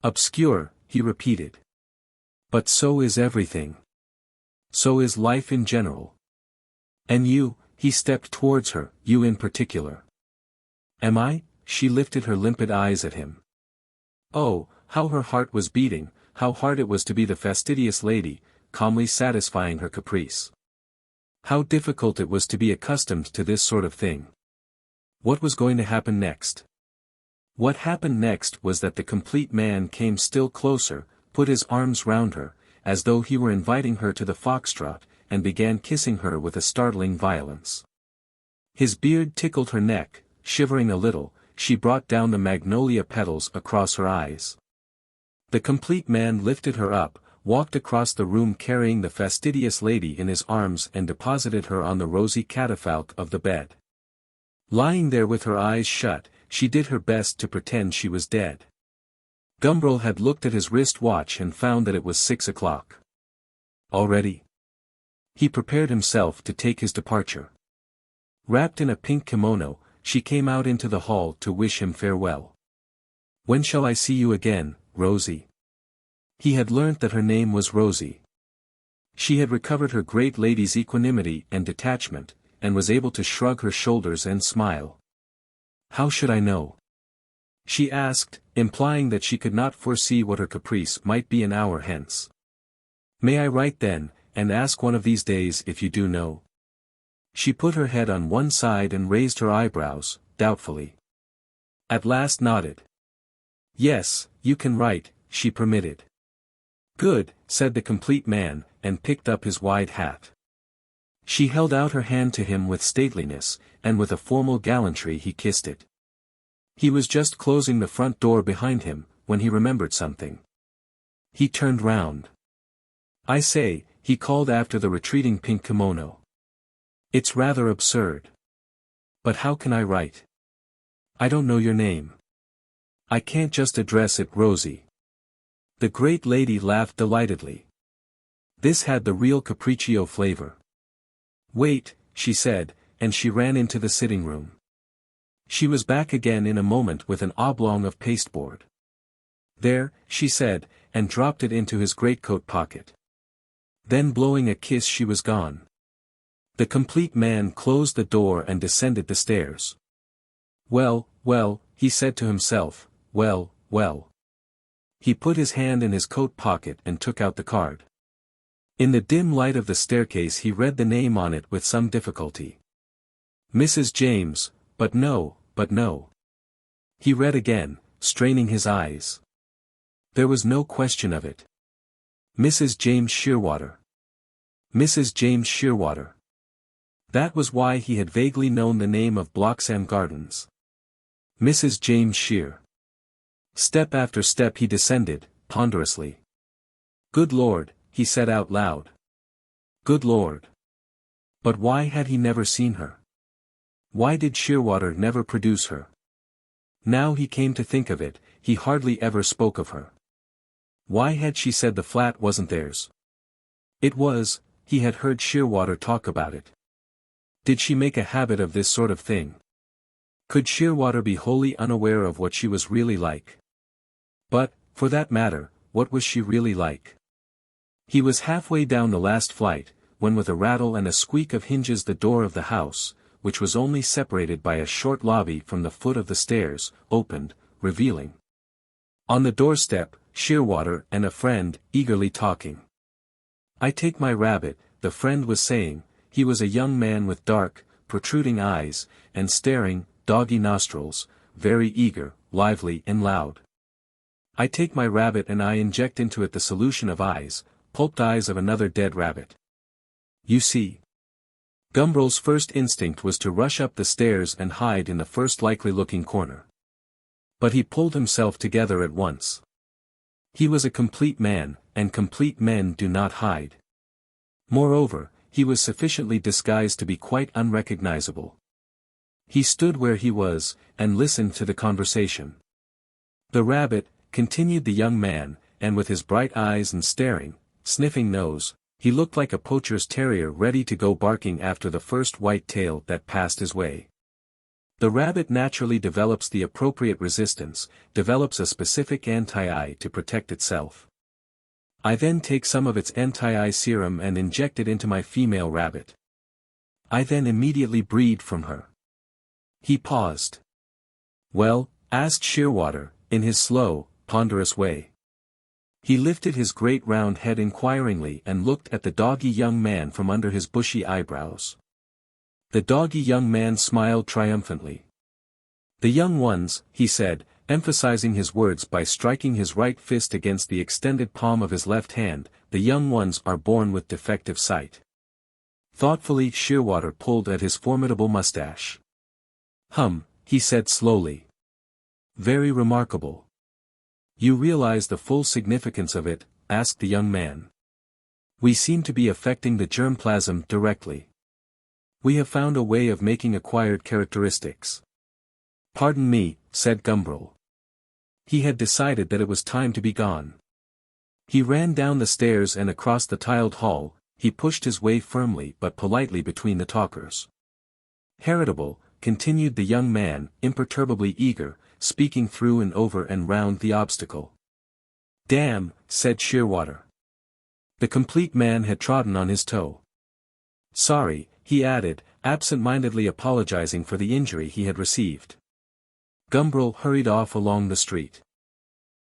Obscure, he repeated. But so is everything. So is life in general. And you, he stepped towards her, you in particular. Am I? She lifted her limpid eyes at him. Oh, how her heart was beating, how hard it was to be the fastidious lady, calmly satisfying her caprice. How difficult it was to be accustomed to this sort of thing. What was going to happen next? What happened next was that the complete man came still closer, put his arms round her, as though he were inviting her to the foxtrot, and began kissing her with a startling violence. His beard tickled her neck, shivering a little, she brought down the magnolia petals across her eyes. The complete man lifted her up, walked across the room carrying the fastidious lady in his arms and deposited her on the rosy catafalque of the bed. Lying there with her eyes shut, she did her best to pretend she was dead. Gumbril had looked at his wrist watch and found that it was 6 o'clock. Already? He prepared himself to take his departure. Wrapped in a pink kimono, she came out into the hall to wish him farewell. When shall I see you again, Rosie? He had learnt that her name was Rosie. She had recovered her great lady's equanimity and detachment, and was able to shrug her shoulders and smile. How should I know? She asked, implying that she could not foresee what her caprice might be an hour hence. May I write then, and ask one of these days if you do know? She put her head on one side and raised her eyebrows, doubtfully. At last nodded. Yes, you can write, she permitted. Good, said the complete man, and picked up his wide hat. She held out her hand to him with stateliness, and with a formal gallantry he kissed it. He was just closing the front door behind him, when he remembered something. He turned round. I say, he called after the retreating pink kimono. It's rather absurd. But how can I write? I don't know your name. I can't just address it Rosie. The great lady laughed delightedly. This had the real capriccio flavor. Wait, she said, and she ran into the sitting room. She was back again in a moment with an oblong of pasteboard. There, she said, and dropped it into his greatcoat pocket. Then blowing a kiss she was gone. The complete man closed the door and descended the stairs. Well, well, he said to himself, well, well. He put his hand in his coat pocket and took out the card. In the dim light of the staircase he read the name on it with some difficulty. Mrs. James, but no. He read again, straining his eyes. There was no question of it. Mrs. James Shearwater. Mrs. James Shearwater. That was why he had vaguely known the name of Bloxham Gardens. Mrs. James Shear. Step after step he descended, ponderously. Good Lord, he said out loud. Good Lord. But why had he never seen her? Why did Shearwater never produce her? Now he came to think of it, he hardly ever spoke of her. Why had she said the flat wasn't theirs? It was, he had heard Shearwater talk about it. Did she make a habit of this sort of thing? Could Shearwater be wholly unaware of what she was really like? But, for that matter, what was she really like? He was halfway down the last flight, when with a rattle and a squeak of hinges the door of the house, which was only separated by a short lobby from the foot of the stairs, opened, revealing. On the doorstep, Shearwater and a friend, eagerly talking. I take my rabbit, the friend was saying. He was a young man with dark, protruding eyes, and staring, doggy nostrils, very eager, lively and loud. I take my rabbit and I inject into it the solution of eyes, pulped eyes of another dead rabbit. You see. Gumbril's first instinct was to rush up the stairs and hide in the first likely-looking corner. But he pulled himself together at once. He was a complete man, and complete men do not hide. Moreover, he was sufficiently disguised to be quite unrecognizable. He stood where he was, and listened to the conversation. The rabbit, continued the young man, and with his bright eyes and staring, sniffing nose, he looked like a poacher's terrier ready to go barking after the first white tail that passed his way. The rabbit naturally develops the appropriate resistance, develops a specific anti-eye to protect itself. I then take some of its anti-eye serum and inject it into my female rabbit. I then immediately breed from her. He paused. Well, asked Shearwater, in his slow, ponderous way. He lifted his great round head inquiringly and looked at the doggy young man from under his bushy eyebrows. The doggy young man smiled triumphantly. The young ones, he said, emphasizing his words by striking his right fist against the extended palm of his left hand, the young ones are born with defective sight. Thoughtfully Shearwater pulled at his formidable mustache. He said slowly. Very remarkable. You realize the full significance of it? Asked the young man. We seem to be affecting the germplasm directly. We have found a way of making acquired characteristics. Pardon me, said Gumbril. He had decided that it was time to be gone. He ran down the stairs and across the tiled hall, he pushed his way firmly but politely between the talkers. Heritable, continued the young man, imperturbably eager, speaking through and over and round the obstacle. Damn, said Shearwater. The complete man had trodden on his toe. Sorry, he added, absent-mindedly apologizing for the injury he had received. Gumbril hurried off along the street.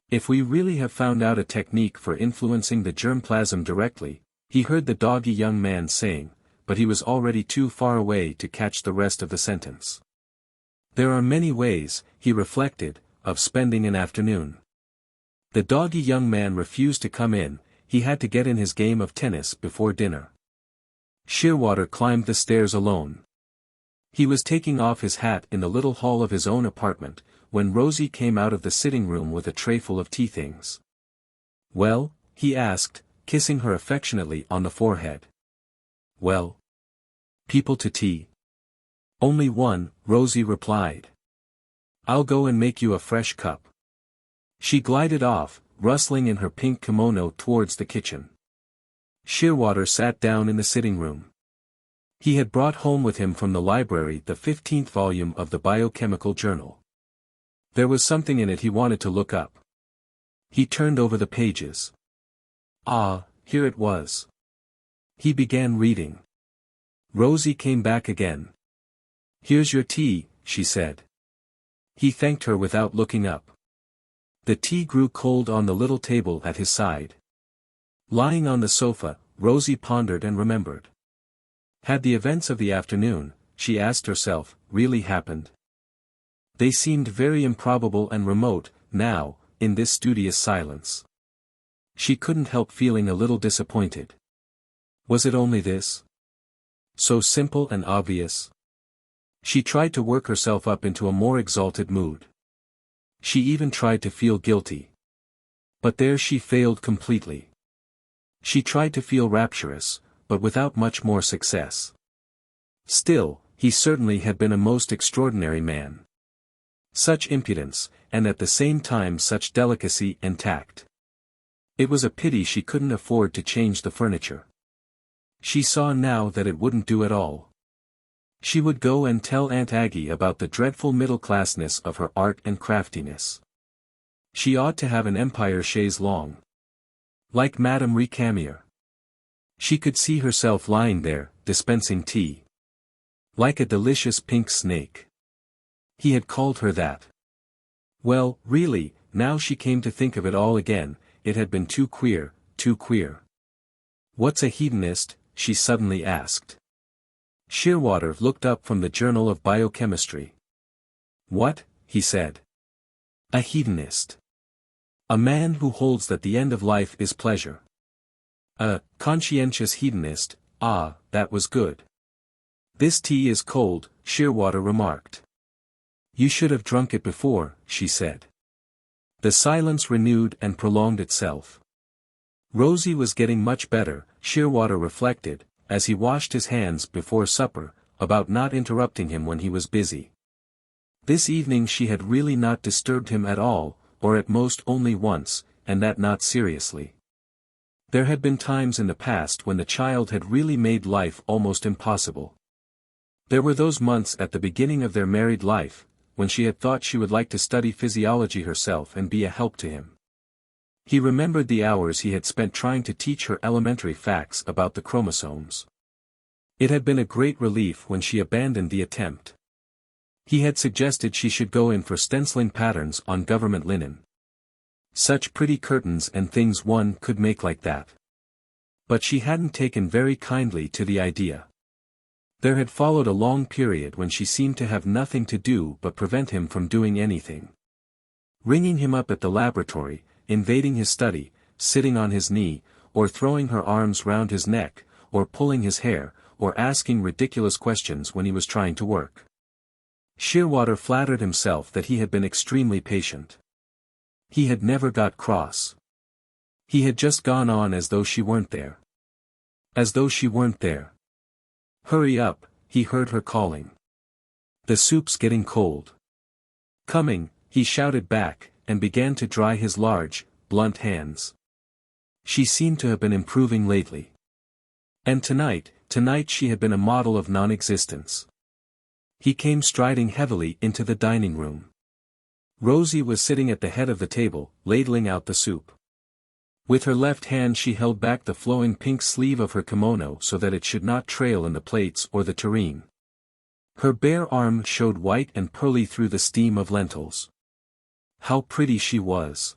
If we really have found out a technique for influencing the germplasm directly, he heard the doggy young man saying, but he was already too far away to catch the rest of the sentence. There are many ways, he reflected, of spending an afternoon. The doggy young man refused to come in, he had to get in his game of tennis before dinner. Shearwater climbed the stairs alone. He was taking off his hat in the little hall of his own apartment, when Rosie came out of the sitting room with a trayful of tea things. Well? He asked, kissing her affectionately on the forehead. Well? People to tea? Only one, Rosie replied. I'll go and make you a fresh cup. She glided off, rustling in her pink kimono towards the kitchen. Shearwater sat down in the sitting room. He had brought home with him from the library the 15th volume of the Biochemical Journal. There was something in it he wanted to look up. He turned over the pages. Ah, here it was. He began reading. Rosie came back again. Here's your tea, she said. He thanked her without looking up. The tea grew cold on the little table at his side. Lying on the sofa, Rosie pondered and remembered. Had the events of the afternoon, she asked herself, really happened? They seemed very improbable and remote, now, in this studious silence. She couldn't help feeling a little disappointed. Was it only this? So simple and obvious? She tried to work herself up into a more exalted mood. She even tried to feel guilty. But there she failed completely. She tried to feel rapturous, but without much more success. Still, he certainly had been a most extraordinary man. Such impudence, and at the same time such delicacy and tact. It was a pity she couldn't afford to change the furniture. She saw now that it wouldn't do at all. She would go and tell Aunt Aggie about the dreadful middle-classness of her art and craftiness. She ought to have an empire chaise longue. Like Madame Recamier. She could see herself lying there, dispensing tea. Like a delicious pink snake. He had called her that. Well, really, now she came to think of it all again, it had been too queer, too queer. What's a hedonist? She suddenly asked. Shearwater looked up from the Journal of Biochemistry. What? He said. A hedonist. A man who holds that the end of life is pleasure. A conscientious hedonist, ah, that was good. This tea is cold, Shearwater remarked. You should have drunk it before, she said. The silence renewed and prolonged itself. Rosie was getting much better, Shearwater reflected, as he washed his hands before supper, about not interrupting him when he was busy. This evening she had really not disturbed him at all, or at most only once, and that not seriously. There had been times in the past when the child had really made life almost impossible. There were those months at the beginning of their married life, when she had thought she would like to study physiology herself and be a help to him. He remembered the hours he had spent trying to teach her elementary facts about the chromosomes. It had been a great relief when she abandoned the attempt. He had suggested she should go in for stenciling patterns on government linen. Such pretty curtains and things one could make like that. But she hadn't taken very kindly to the idea. There had followed a long period when she seemed to have nothing to do but prevent him from doing anything. Ringing him up at the laboratory, invading his study, sitting on his knee, or throwing her arms round his neck, or pulling his hair, or asking ridiculous questions when he was trying to work. Shearwater flattered himself that he had been extremely patient. He had never got cross. He had just gone on as though she weren't there. As though she weren't there. Hurry up, he heard her calling. The soup's getting cold. Coming, he shouted back, and began to dry his large, blunt hands. She seemed to have been improving lately. And tonight she had been a model of non-existence. He came striding heavily into the dining room. Rosie was sitting at the head of the table, ladling out the soup. With her left hand she held back the flowing pink sleeve of her kimono so that it should not trail in the plates or the tureen. Her bare arm showed white and pearly through the steam of lentils. How pretty she was!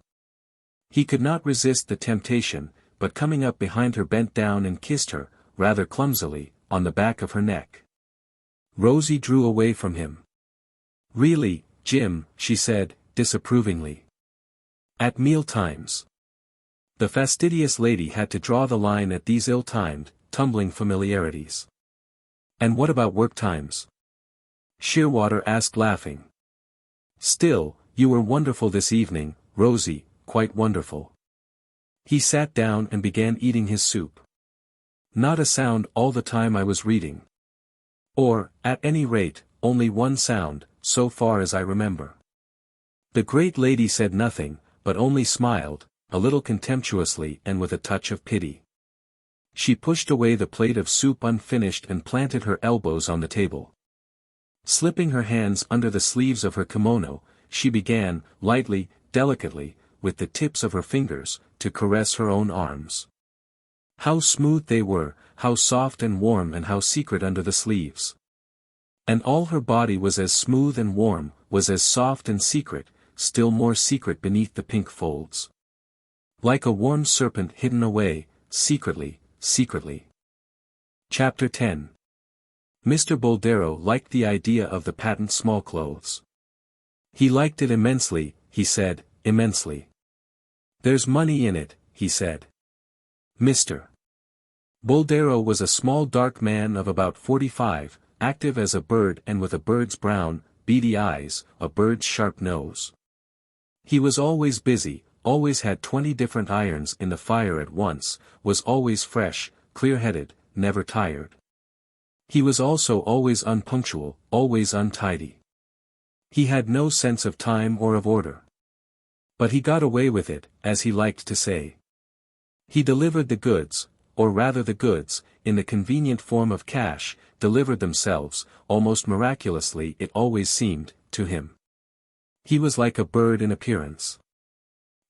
He could not resist the temptation, but coming up behind her bent down and kissed her, rather clumsily, on the back of her neck. Rosie drew away from him. Really, Jim, she said, disapprovingly. At meal times. The fastidious lady had to draw the line at these ill-timed, tumbling familiarities. And what about work times? Shearwater asked laughing. Still, you were wonderful this evening, Rosie, quite wonderful. He sat down and began eating his soup. Not a sound all the time I was reading. Or, at any rate, only one sound, so far as I remember. The great lady said nothing, but only smiled, a little contemptuously and with a touch of pity. She pushed away the plate of soup unfinished and planted her elbows on the table. Slipping her hands under the sleeves of her kimono, she began, lightly, delicately, with the tips of her fingers, to caress her own arms. How smooth they were, how soft and warm and how secret under the sleeves. And all her body was as smooth and warm, was as soft and secret, still more secret beneath the pink folds. Like a warm serpent hidden away, secretly, secretly. Chapter 10. Mr. Boldero liked the idea of the patent smallclothes. He liked it immensely, he said, immensely. There's money in it, he said. Mr. Boldero was a small dark man of about 45, active as a bird and with a bird's brown, beady eyes, a bird's sharp nose. He was always busy, always had 20 different irons in the fire at once, was always fresh, clear-headed, never tired. He was also always unpunctual, always untidy. He had no sense of time or of order. But he got away with it, as he liked to say. He delivered the goods, or rather the goods, in the convenient form of cash, delivered themselves, almost miraculously it always seemed, to him. He was like a bird in appearance.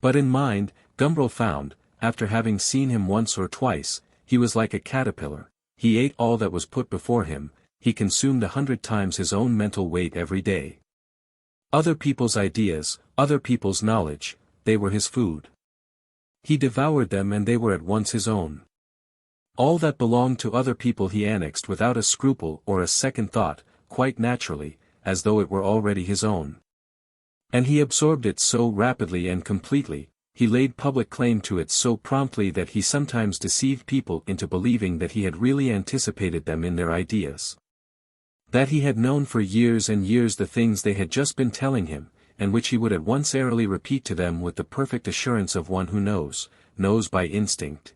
But in mind, Gumbril found, after having seen him once or twice, he was like a caterpillar. He ate all that was put before him, he consumed 100 times his own mental weight every day. Other people's ideas, other people's knowledge, they were his food. He devoured them and they were at once his own. All that belonged to other people he annexed without a scruple or a second thought, quite naturally, as though it were already his own. And he absorbed it so rapidly and completely, he laid public claim to it so promptly that he sometimes deceived people into believing that he had really anticipated them in their ideas. That he had known for years and years the things they had just been telling him, and which he would at once airily repeat to them with the perfect assurance of one who knows by instinct.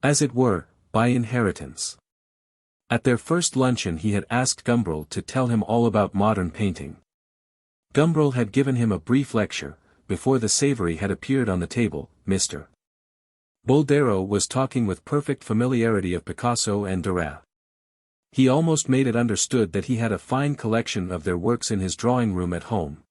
As it were, by inheritance. At their first luncheon he had asked Gumbril to tell him all about modern painting. Gumbril had given him a brief lecture. Before the savory had appeared on the table, Mr. Boldero was talking with perfect familiarity of Picasso and Derain. He almost made it understood that he had a fine collection of their works in his drawing room at home.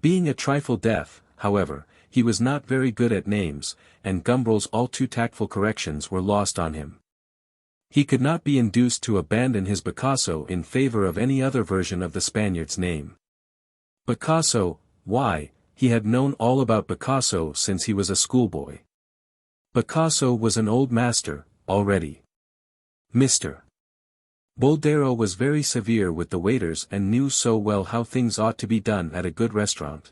Being a trifle deaf, however, he was not very good at names, and Gumbril's all too tactful corrections were lost on him. He could not be induced to abandon his Picasso in favor of any other version of the Spaniard's name. Picasso, why? He had known all about Picasso since he was a schoolboy. Picasso was an old master, already. Mr. Boldero was very severe with the waiters and knew so well how things ought to be done at a good restaurant.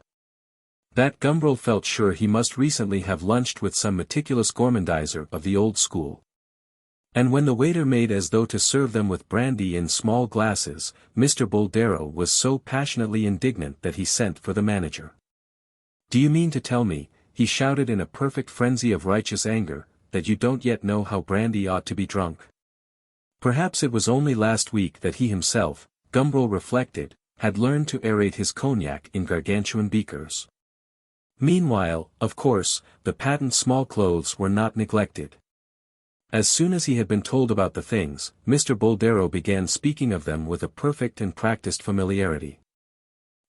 That Gumbril felt sure he must recently have lunched with some meticulous gourmandizer of the old school. And when the waiter made as though to serve them with brandy in small glasses, Mr. Boldero was so passionately indignant that he sent for the manager. "Do you mean to tell me," he shouted in a perfect frenzy of righteous anger, "that you don't yet know how brandy ought to be drunk?" Perhaps it was only last week that he himself, Gumbril reflected, had learned to aerate his cognac in gargantuan beakers. Meanwhile, of course, the patent small clothes were not neglected. As soon as he had been told about the things, Mr. Boldero began speaking of them with a perfect and practiced familiarity.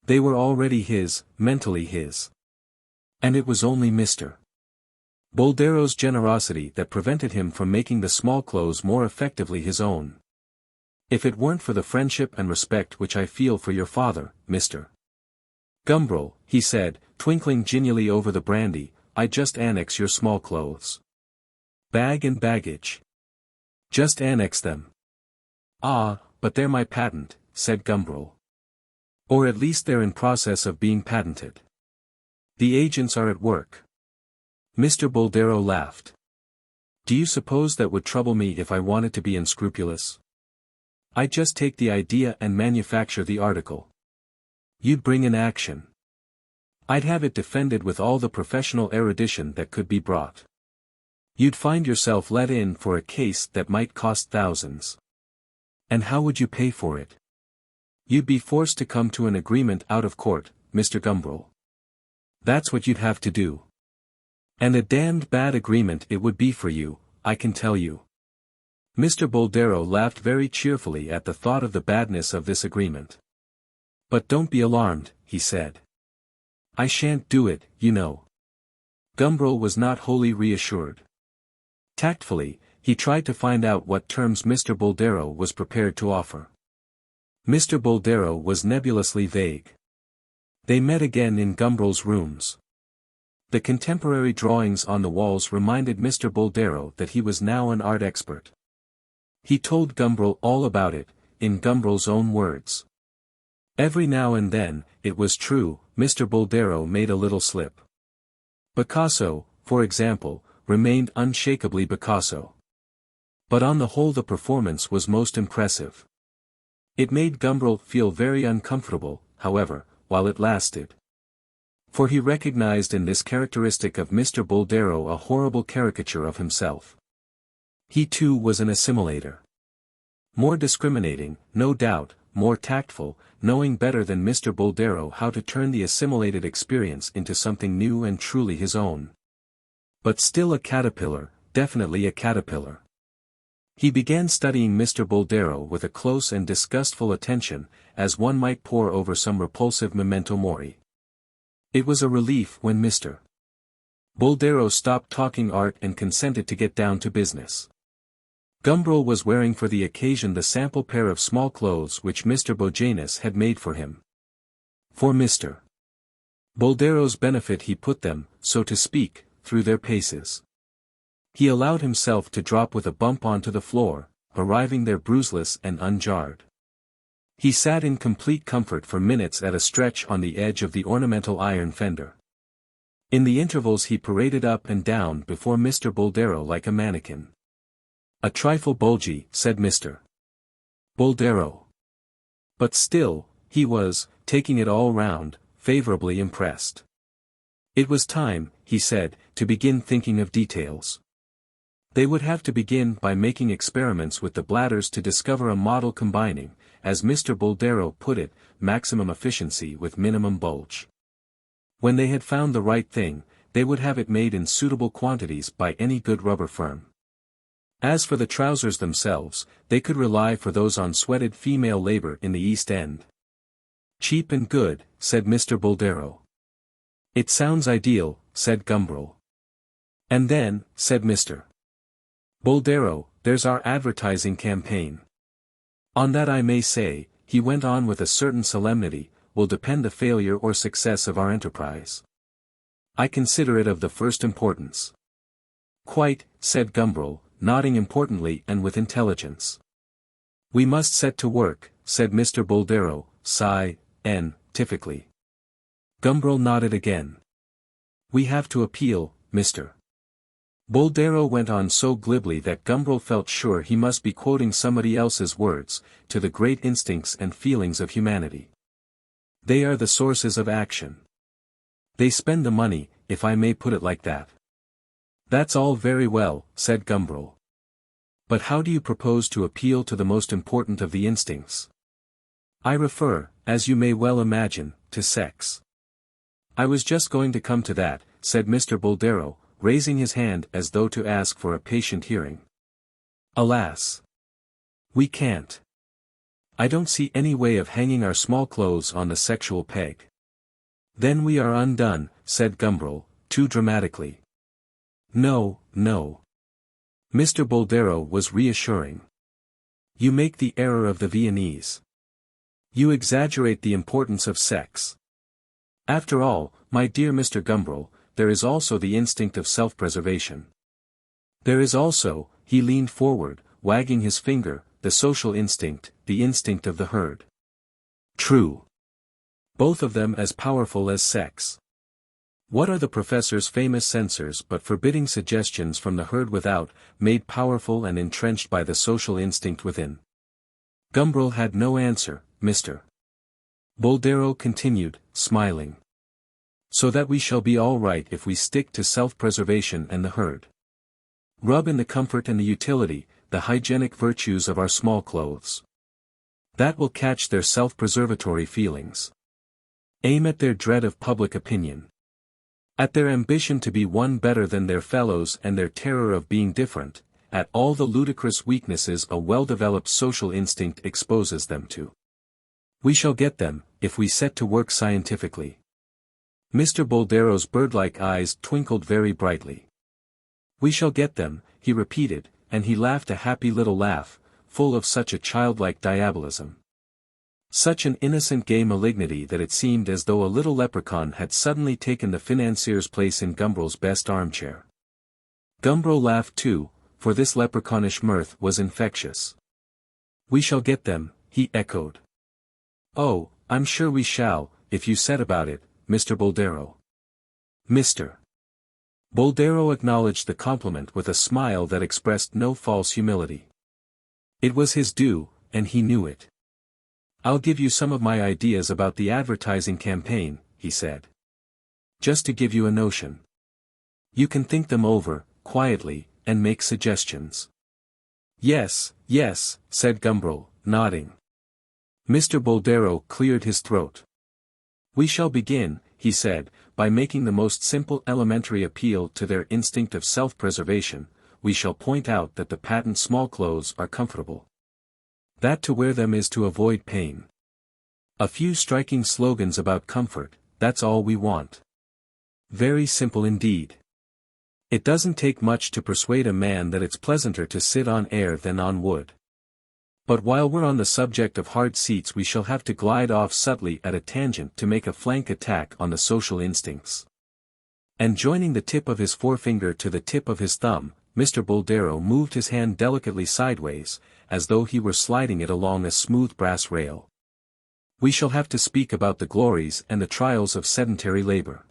They were already his, mentally his. And it was only Mr. Boldero's generosity that prevented him from making the small clothes more effectively his own. "If it weren't for the friendship and respect which I feel for your father, Mr. Gumbril," he said, twinkling genially over the brandy, "I'd just annex your small clothes. Bag and baggage. Just annex them." "Ah, but they're my patent," said Gumbril. "Or at least they're in process of being patented. The agents are at work." Mr. Boldero laughed. "Do you suppose that would trouble me if I wanted to be unscrupulous? I'd just take the idea and manufacture the article. You'd bring an action. I'd have it defended with all the professional erudition that could be brought. You'd find yourself let in for a case that might cost thousands. And how would you pay for it? You'd be forced to come to an agreement out of court, Mr. Gumbril. That's what you'd have to do. And a damned bad agreement it would be for you, I can tell you." Mr. Boldero laughed very cheerfully at the thought of the badness of this agreement. "But don't be alarmed," he said. "I shan't do it, you know." Gumbril was not wholly reassured. Tactfully, he tried to find out what terms Mr. Boldero was prepared to offer. Mr. Boldero was nebulously vague. They met again in Gumbril's rooms. The contemporary drawings on the walls reminded Mr. Boldero that he was now an art expert. He told Gumbril all about it, in Gumbril's own words. Every now and then, it was true, Mr. Boldero made a little slip. Picasso, for example, remained unshakably Picasso. But on the whole the performance was most impressive. It made Gumbril feel very uncomfortable, however, while it lasted. For he recognized in this characteristic of Mr. Boldero a horrible caricature of himself. He too was an assimilator. More discriminating, no doubt, more tactful, knowing better than Mr. Boldero how to turn the assimilated experience into something new and truly his own. But still a caterpillar, definitely a caterpillar. He began studying Mr. Boldero with a close and disgustful attention, as one might pore over some repulsive memento mori. It was a relief when Mr. Boldero stopped talking art and consented to get down to business. Gumbril was wearing for the occasion the sample pair of small clothes which Mr. Bojanus had made for him. For Mr. Boldero's benefit he put them, so to speak, through their paces. He allowed himself to drop with a bump onto the floor, arriving there bruiseless and unjarred. He sat in complete comfort for minutes at a stretch on the edge of the ornamental iron fender. In the intervals he paraded up and down before Mr. Boldero like a mannequin. "A trifle bulgy," said Mr. Boldero. But still, he was, taking it all round, favorably impressed. It was time, he said, to begin thinking of details. They would have to begin by making experiments with the bladders to discover a model combining, as Mr. Boldero put it, maximum efficiency with minimum bulge. When they had found the right thing, they would have it made in suitable quantities by any good rubber firm. As for the trousers themselves, they could rely for those on sweated female labor in the East End. "Cheap and good," said Mr. Boldero. "It sounds ideal," said Gumbril. "And then," said Mr. Boldero, "there's our advertising campaign. On that I may say," he went on with a certain solemnity, "will depend the failure or success of our enterprise. I consider it of the first importance." "Quite," said Gumbril, nodding importantly and with intelligence. "We must set to work," said Mr. Boldero, scientifically. Gumbril nodded again. "We have to appeal," Mr. Boldero went on so glibly that Gumbril felt sure he must be quoting somebody else's words, "to the great instincts and feelings of humanity. They are the sources of action. They spend the money, if I may put it like that." "That's all very well," said Gumbril. "But how do you propose to appeal to the most important of the instincts?" "I refer, as you may well imagine, to sex." "I was just going to come to that," said Mr. Boldero, raising his hand as though to ask for a patient hearing. "Alas! We can't. I don't see any way of hanging our small clothes on the sexual peg." "Then we are undone," said Gumbril, too dramatically. "No, no." Mr. Boldero was reassuring. "You make the error of the Viennese. You exaggerate the importance of sex. After all, my dear Mr. Gumbril, there is also the instinct of self-preservation. There is also," he leaned forward, wagging his finger, "the social instinct, the instinct of the herd." "True. Both of them as powerful as sex. What are the professor's famous censors but forbidding suggestions from the herd without, made powerful and entrenched by the social instinct within?" Gumbril had no answer. Mr. Boldero continued, smiling. "So that we shall be all right if we stick to self-preservation and the herd. Rub in the comfort and the utility, the hygienic virtues of our small clothes. That will catch their self-preservatory feelings. Aim at their dread of public opinion. At their ambition to be one better than their fellows and their terror of being different, at all the ludicrous weaknesses a well-developed social instinct exposes them to. We shall get them, if we set to work scientifically." Mr. Boldero's bird-like eyes twinkled very brightly. "We shall get them," he repeated, and he laughed a happy little laugh, full of such a childlike diabolism. Such an innocent gay malignity that it seemed as though a little leprechaun had suddenly taken the financier's place in Gumbril's best armchair. Gumbril laughed too, for this leprechaunish mirth was infectious. "We shall get them," he echoed. "Oh, I'm sure we shall, if you set about it, Mr. Boldero." Mr. Boldero acknowledged the compliment with a smile that expressed no false humility. It was his due, and he knew it. "I'll give you some of my ideas about the advertising campaign," he said. "Just to give you a notion. You can think them over, quietly, and make suggestions." "Yes, yes," said Gumbril, nodding. Mr. Boldero cleared his throat. "We shall begin," he said, "by making the most simple elementary appeal to their instinct of self-preservation. We shall point out that the patent small clothes are comfortable. That to wear them is to avoid pain. A few striking slogans about comfort, that's all we want. Very simple indeed. It doesn't take much to persuade a man that it's pleasanter to sit on air than on wood. But while we're on the subject of hard seats, we shall have to glide off subtly at a tangent to make a flank attack on the social instincts." And joining the tip of his forefinger to the tip of his thumb, Mr. Boldero moved his hand delicately sideways, as though he were sliding it along a smooth brass rail. "We shall have to speak about the glories and the trials of sedentary labor.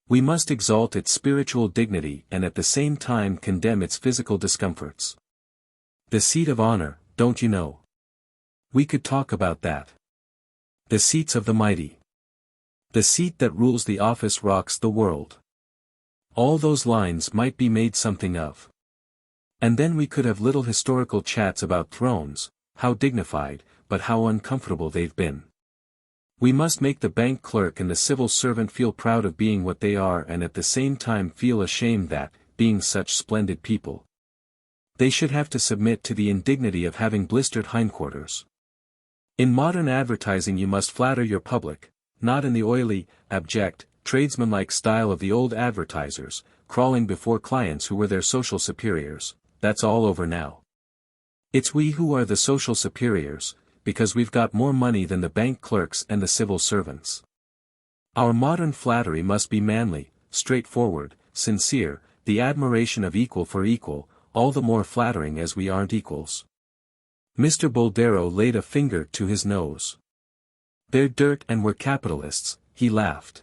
We must exalt its spiritual dignity and at the same time condemn its physical discomforts. The seat of honor, don't you know? We could talk about that. The seats of the mighty. The seat that rules the office rocks the world. All those lines might be made something of. And then we could have little historical chats about thrones, how dignified, but how uncomfortable they've been. We must make the bank clerk and the civil servant feel proud of being what they are and at the same time feel ashamed that, being such splendid people, they should have to submit to the indignity of having blistered hindquarters. In modern advertising you must flatter your public, not in the oily, abject, tradesmanlike style of the old advertisers, crawling before clients who were their social superiors. That's all over now. It's we who are the social superiors, because we've got more money than the bank clerks and the civil servants. Our modern flattery must be manly, straightforward, sincere, the admiration of equal for equal, all the more flattering as we aren't equals." Mr. Boldero laid a finger to his nose. "They're dirt and we're capitalists," he laughed.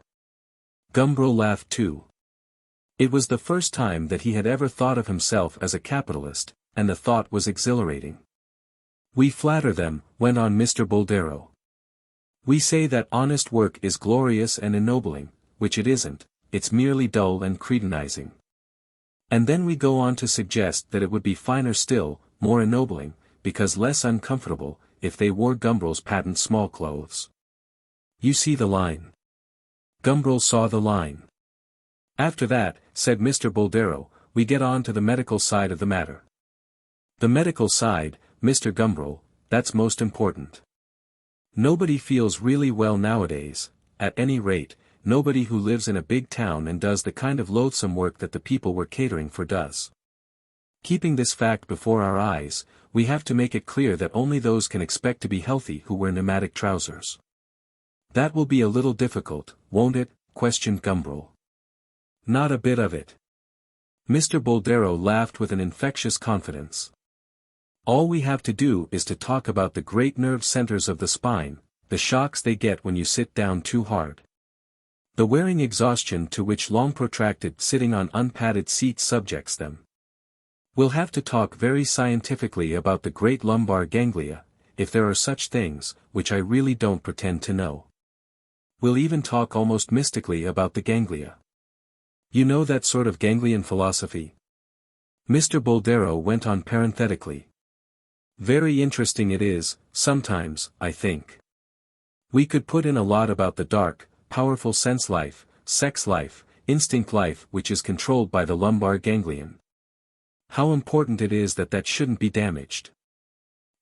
Gumbril laughed too. It was the first time that he had ever thought of himself as a capitalist, and the thought was exhilarating. "We flatter them," went on Mr. Boldero. "We say that honest work is glorious and ennobling, which it isn't, it's merely dull and cretinizing. And then we go on to suggest that it would be finer still, more ennobling, because less uncomfortable, if they wore Gumbril's patent small clothes. You see the line." Gumbril saw the line. "After that," said Mr. Boldero, "we get on to the medical side of the matter." "The medical side, Mr. Gumbril, that's most important. Nobody feels really well nowadays, at any rate, nobody who lives in a big town and does the kind of loathsome work that the people we're catering for does. Keeping this fact before our eyes, we have to make it clear that only those can expect to be healthy who wear pneumatic trousers." "That will be a little difficult, won't it?" questioned Gumbril. "Not a bit of it." Mr. Boldero laughed with an infectious confidence. "All we have to do is to talk about the great nerve centers of the spine, the shocks they get when you sit down too hard. The wearing exhaustion to which long protracted sitting on unpadded seats subjects them. We'll have to talk very scientifically about the great lumbar ganglia, if there are such things, which I really don't pretend to know. We'll even talk almost mystically about the ganglia. You know that sort of ganglion philosophy?" Mr. Boldero went on parenthetically. "Very interesting it is, sometimes, I think. We could put in a lot about the dark, powerful sense life, sex life, instinct life which is controlled by the lumbar ganglion. How important it is that that shouldn't be damaged.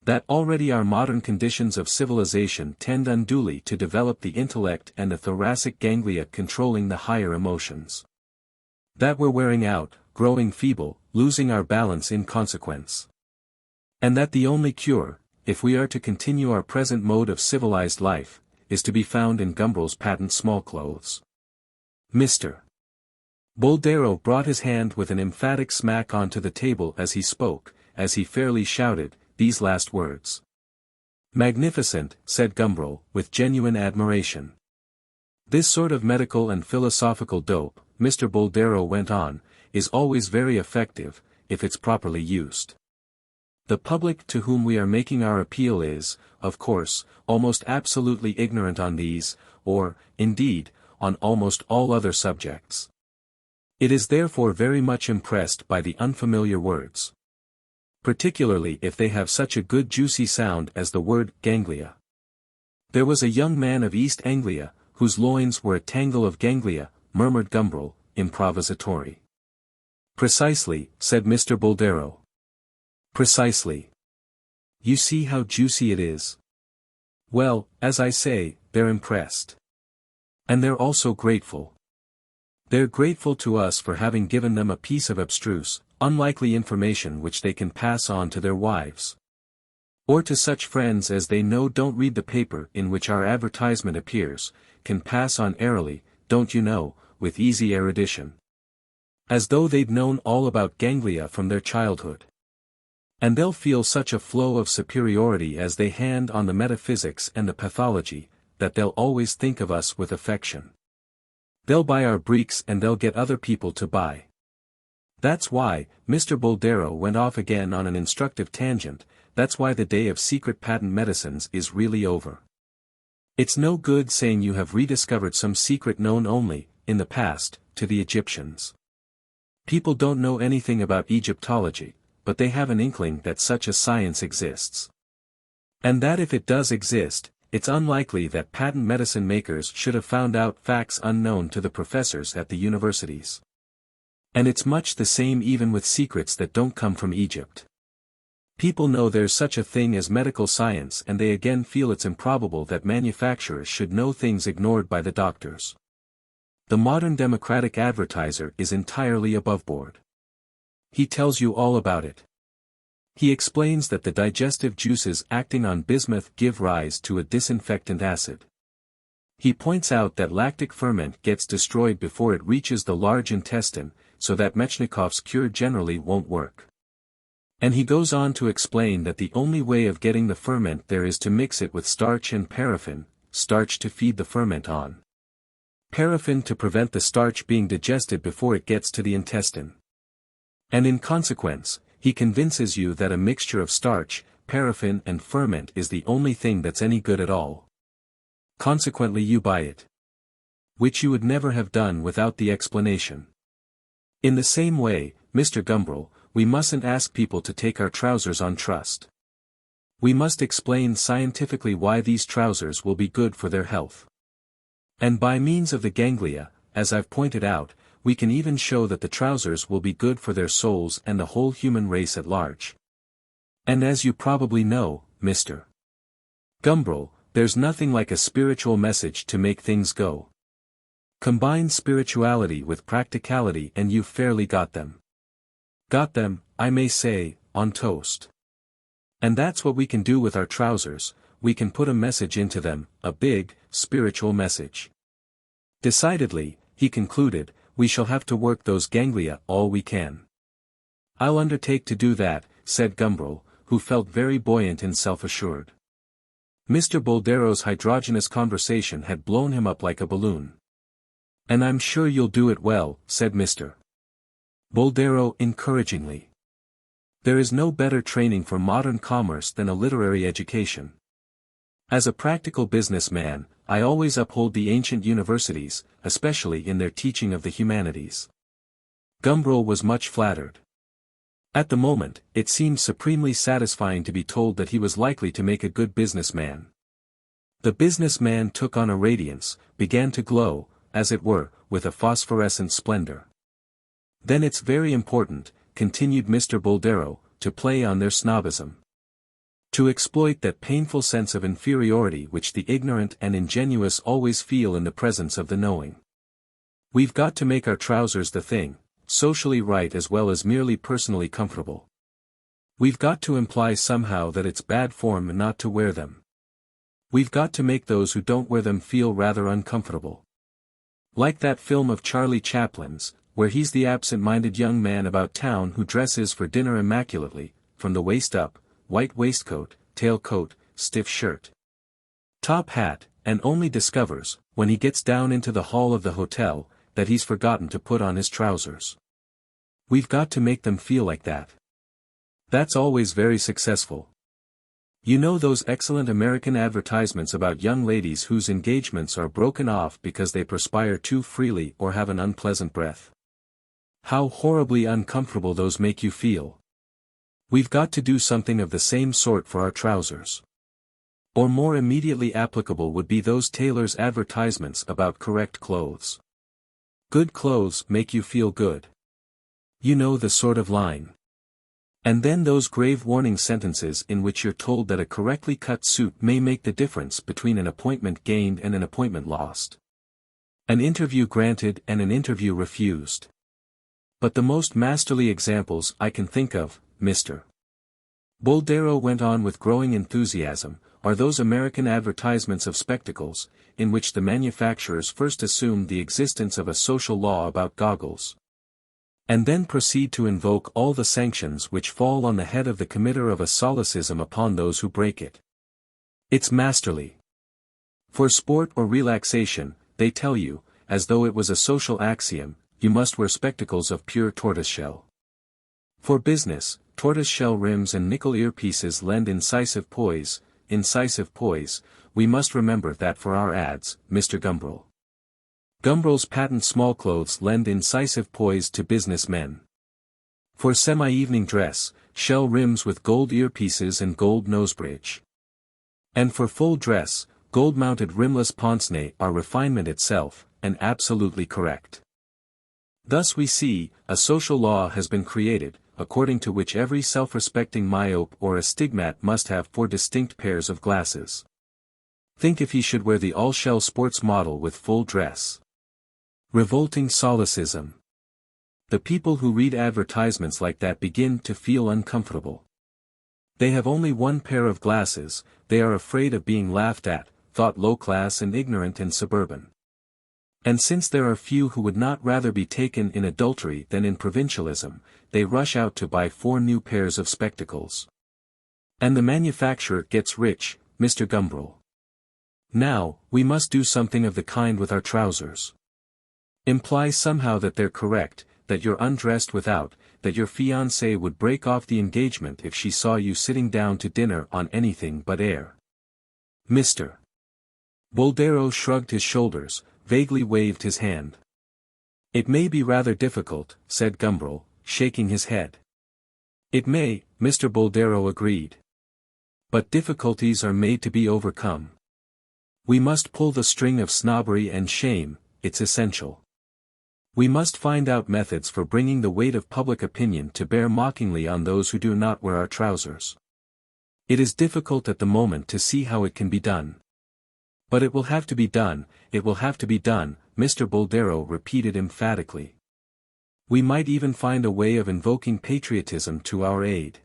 That already our modern conditions of civilization tend unduly to develop the intellect and the thoracic ganglia controlling the higher emotions. That we're wearing out, growing feeble, losing our balance in consequence. And that the only cure, if we are to continue our present mode of civilized life, is to be found in Gumbril's patent smallclothes. Mr. Boldero brought his hand with an emphatic smack onto the table as he spoke, as he fairly shouted these last words. "Magnificent," said Gumbril, with genuine admiration. "This sort of medical and philosophical dope," Mr. Boldero went on, "is always very effective, if it's properly used. The public to whom we are making our appeal is, of course, almost absolutely ignorant on these, or, indeed, on almost all other subjects. It is therefore very much impressed by the unfamiliar words. Particularly if they have such a good juicy sound as the word ganglia. There was a young man of East Anglia, whose loins were a tangle of ganglia," murmured Gumbril, improvisatory. "Precisely," said Mr. Boldero. "Precisely. You see how juicy it is. Well, as I say, they're impressed. And they're also grateful. They're grateful to us for having given them a piece of abstruse, unlikely information which they can pass on to their wives. Or to such friends as they know don't read the paper in which our advertisement appears, can pass on airily, don't you know, with easy erudition. As though they'd known all about ganglia from their childhood. And they'll feel such a flow of superiority as they hand on the metaphysics and the pathology, that they'll always think of us with affection. They'll buy our breeks and they'll get other people to buy. That's why," Mr. Boldero went off again on an instructive tangent, "that's why the day of secret patent medicines is really over. It's no good saying you have rediscovered some secret known only, in the past, to the Egyptians. People don't know anything about Egyptology, but they have an inkling that such a science exists. And that if it does exist, it's unlikely that patent medicine makers should have found out facts unknown to the professors at the universities. And it's much the same even with secrets that don't come from Egypt. People know there's such a thing as medical science and they again feel it's improbable that manufacturers should know things ignored by the doctors. The modern democratic advertiser is entirely aboveboard. He tells you all about it. He explains that the digestive juices acting on bismuth give rise to a disinfectant acid. He points out that lactic ferment gets destroyed before it reaches the large intestine, so that Mechnikov's cure generally won't work. And he goes on to explain that the only way of getting the ferment there is to mix it with starch and paraffin, starch to feed the ferment on. Paraffin to prevent the starch being digested before it gets to the intestine. And in consequence, he convinces you that a mixture of starch, paraffin and ferment is the only thing that's any good at all. Consequently you buy it. Which you would never have done without the explanation. In the same way, Mr. Gumbril, we mustn't ask people to take our trousers on trust. We must explain scientifically why these trousers will be good for their health. And by means of the ganglia, as I've pointed out, we can even show that the trousers will be good for their souls and the whole human race at large. And as you probably know, Mr. Gumbril, there's nothing like a spiritual message to make things go. Combine spirituality with practicality and you've fairly got them. Got them, I may say, on toast. And that's what we can do with our trousers, we can put a message into them, a big, spiritual message. Decidedly, he concluded, we shall have to work those ganglia all we can. I'll undertake to do that, said Gumbril, who felt very buoyant and self-assured. Mr. Boldero's hydrogenous conversation had blown him up like a balloon. And I'm sure you'll do it well, said Mr. Boldero encouragingly. There is no better training for modern commerce than a literary education. As a practical businessman, I always uphold the ancient universities, especially in their teaching of the humanities. Gumbril was much flattered. At the moment, it seemed supremely satisfying to be told that he was likely to make a good businessman. The businessman took on a radiance, began to glow, as it were, with a phosphorescent splendor. Then it's very important, continued Mr. Boldero, to play on their snobism. To exploit that painful sense of inferiority which the ignorant and ingenuous always feel in the presence of the knowing. We've got to make our trousers the thing, socially right as well as merely personally comfortable. We've got to imply somehow that it's bad form not to wear them. We've got to make those who don't wear them feel rather uncomfortable. Like that film of Charlie Chaplin's, where he's the absent-minded young man about town who dresses for dinner immaculately, from the waist up, white waistcoat, tailcoat, stiff shirt, top hat, and only discovers, when he gets down into the hall of the hotel, that he's forgotten to put on his trousers. We've got to make them feel like that. That's always very successful. You know those excellent American advertisements about young ladies whose engagements are broken off because they perspire too freely or have an unpleasant breath? How horribly uncomfortable those make you feel. We've got to do something of the same sort for our trousers. Or more immediately applicable would be those tailors' advertisements about correct clothes. Good clothes make you feel good. You know the sort of line. And then those grave warning sentences in which you're told that a correctly cut suit may make the difference between an appointment gained and an appointment lost. An interview granted and an interview refused. But the most masterly examples I can think of, Mr. Boldero went on with growing enthusiasm, are those American advertisements of spectacles, in which the manufacturers first assume the existence of a social law about goggles, and then proceed to invoke all the sanctions which fall on the head of the committer of a solecism upon those who break it. It's masterly. For sport or relaxation, they tell you, as though it was a social axiom, you must wear spectacles of pure tortoiseshell. For business, tortoiseshell rims and nickel earpieces lend incisive poise, we must remember that for our ads, Mr. Gumbril. Gumbril's patent smallclothes lend incisive poise to business men. For semi-evening dress, shell rims with gold earpieces and gold nosebridge. And for full dress, gold-mounted rimless pince-nez are refinement itself, and absolutely correct. Thus we see, a social law has been created, according to which every self-respecting myope or astigmat must have 4 distinct pairs of glasses. Think if he should wear the all-shell sports model with full dress. Revolting solecism. The people who read advertisements like that begin to feel uncomfortable. They have only 1 pair of glasses, they are afraid of being laughed at, thought low-class and ignorant and suburban. And since there are few who would not rather be taken in adultery than in provincialism, they rush out to buy 4 new pairs of spectacles. And the manufacturer gets rich, Mr. Gumbril. Now, we must do something of the kind with our trousers. Imply somehow that they're correct, that you're undressed without, that your fiancée would break off the engagement if she saw you sitting down to dinner on anything but air. Mr. Boldero shrugged his shoulders, vaguely waved his hand. It may be rather difficult, said Gumbril, shaking his head. It may, Mr. Boldero agreed. But difficulties are made to be overcome. We must pull the string of snobbery and shame, it's essential. We must find out methods for bringing the weight of public opinion to bear mockingly on those who do not wear our trousers. It is difficult at the moment to see how it can be done. But it will have to be done, Mr. Boldero repeated emphatically. We might even find a way of invoking patriotism to our aid.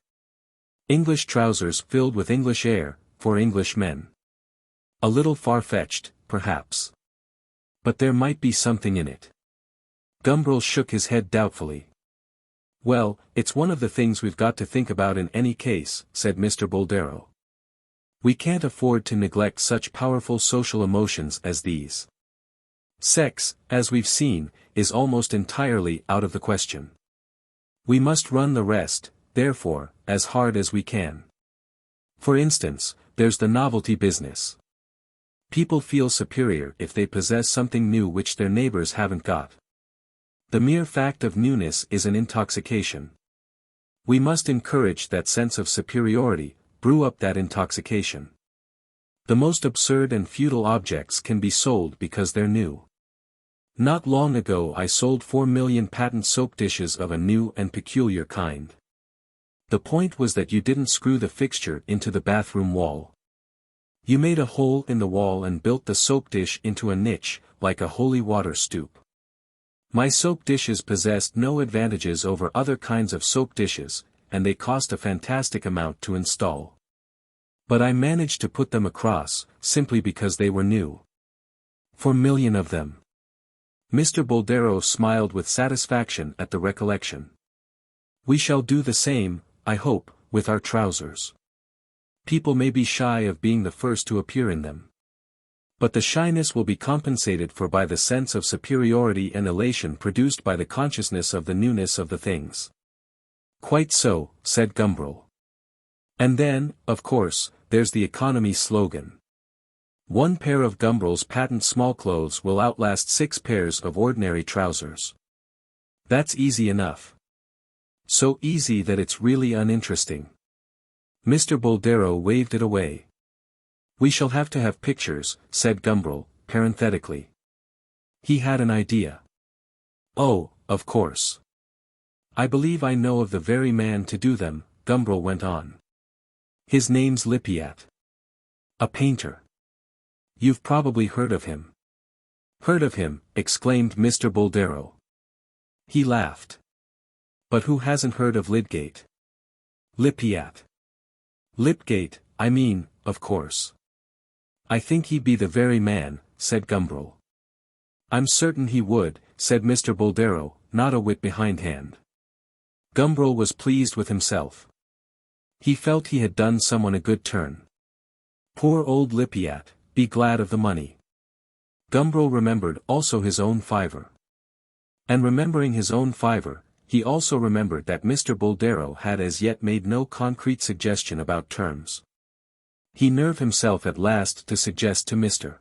English trousers filled with English air, for English men. A little far-fetched, perhaps. But there might be something in it. Gumbril shook his head doubtfully. Well, it's one of the things we've got to think about in any case, said Mr. Boldero. We can't afford to neglect such powerful social emotions as these. Sex, as we've seen, is almost entirely out of the question. We must run the rest, therefore, as hard as we can. For instance, there's the novelty business. People feel superior if they possess something new which their neighbors haven't got. The mere fact of newness is an intoxication. We must encourage that sense of superiority, brew up that intoxication. The most absurd and futile objects can be sold because they're new. Not long ago I sold 4 million patent soap dishes of a new and peculiar kind. The point was that you didn't screw the fixture into the bathroom wall. You made a hole in the wall and built the soap dish into a niche, like a holy water stoup. My soap dishes possessed no advantages over other kinds of soap dishes, and they cost a fantastic amount to install. But I managed to put them across, simply because they were new. 4 million of them. Mr. Boldero smiled with satisfaction at the recollection. We shall do the same, I hope, with our trousers. People may be shy of being the first to appear in them. But the shyness will be compensated for by the sense of superiority and elation produced by the consciousness of the newness of the things. Quite so, said Gumbril. And then, of course, there's the economy slogan. 1 pair of Gumbril's patent smallclothes will outlast 6 pairs of ordinary trousers. That's easy enough. So easy that it's really uninteresting. Mr. Boldero waved it away. We shall have to have pictures, said Gumbril, parenthetically. He had an idea. Oh, of course. I believe I know of the very man to do them, Gumbril went on. His name's Lippiatt. A painter. You've probably heard of him. Heard of him, exclaimed Mr. Boldero. He laughed. But who hasn't heard of Lydgate? Lippiatt. Lipgate, I mean, of course. I think he'd be the very man, said Gumbril. I'm certain he would, said Mr. Boldero, not a whit behindhand. Gumbril was pleased with himself. He felt he had done someone a good turn. Poor old Lippiatt, be glad of the money. Gumbril remembered also his own fiver. And remembering his own fiver, he also remembered that Mr. Boldero had as yet made no concrete suggestion about terms. He nerved himself at last to suggest to Mr.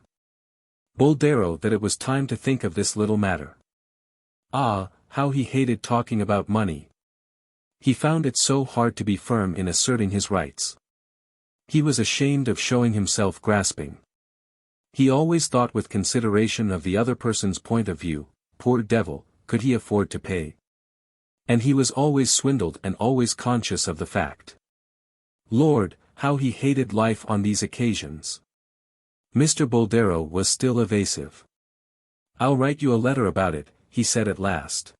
Boldero that it was time to think of this little matter. Ah, how he hated talking about money. He found it so hard to be firm in asserting his rights. He was ashamed of showing himself grasping. He always thought with consideration of the other person's point of view, poor devil, could he afford to pay? And he was always swindled and always conscious of the fact. Lord, how he hated life on these occasions. Mr. Boldero was still evasive. I'll write you a letter about it, he said at last.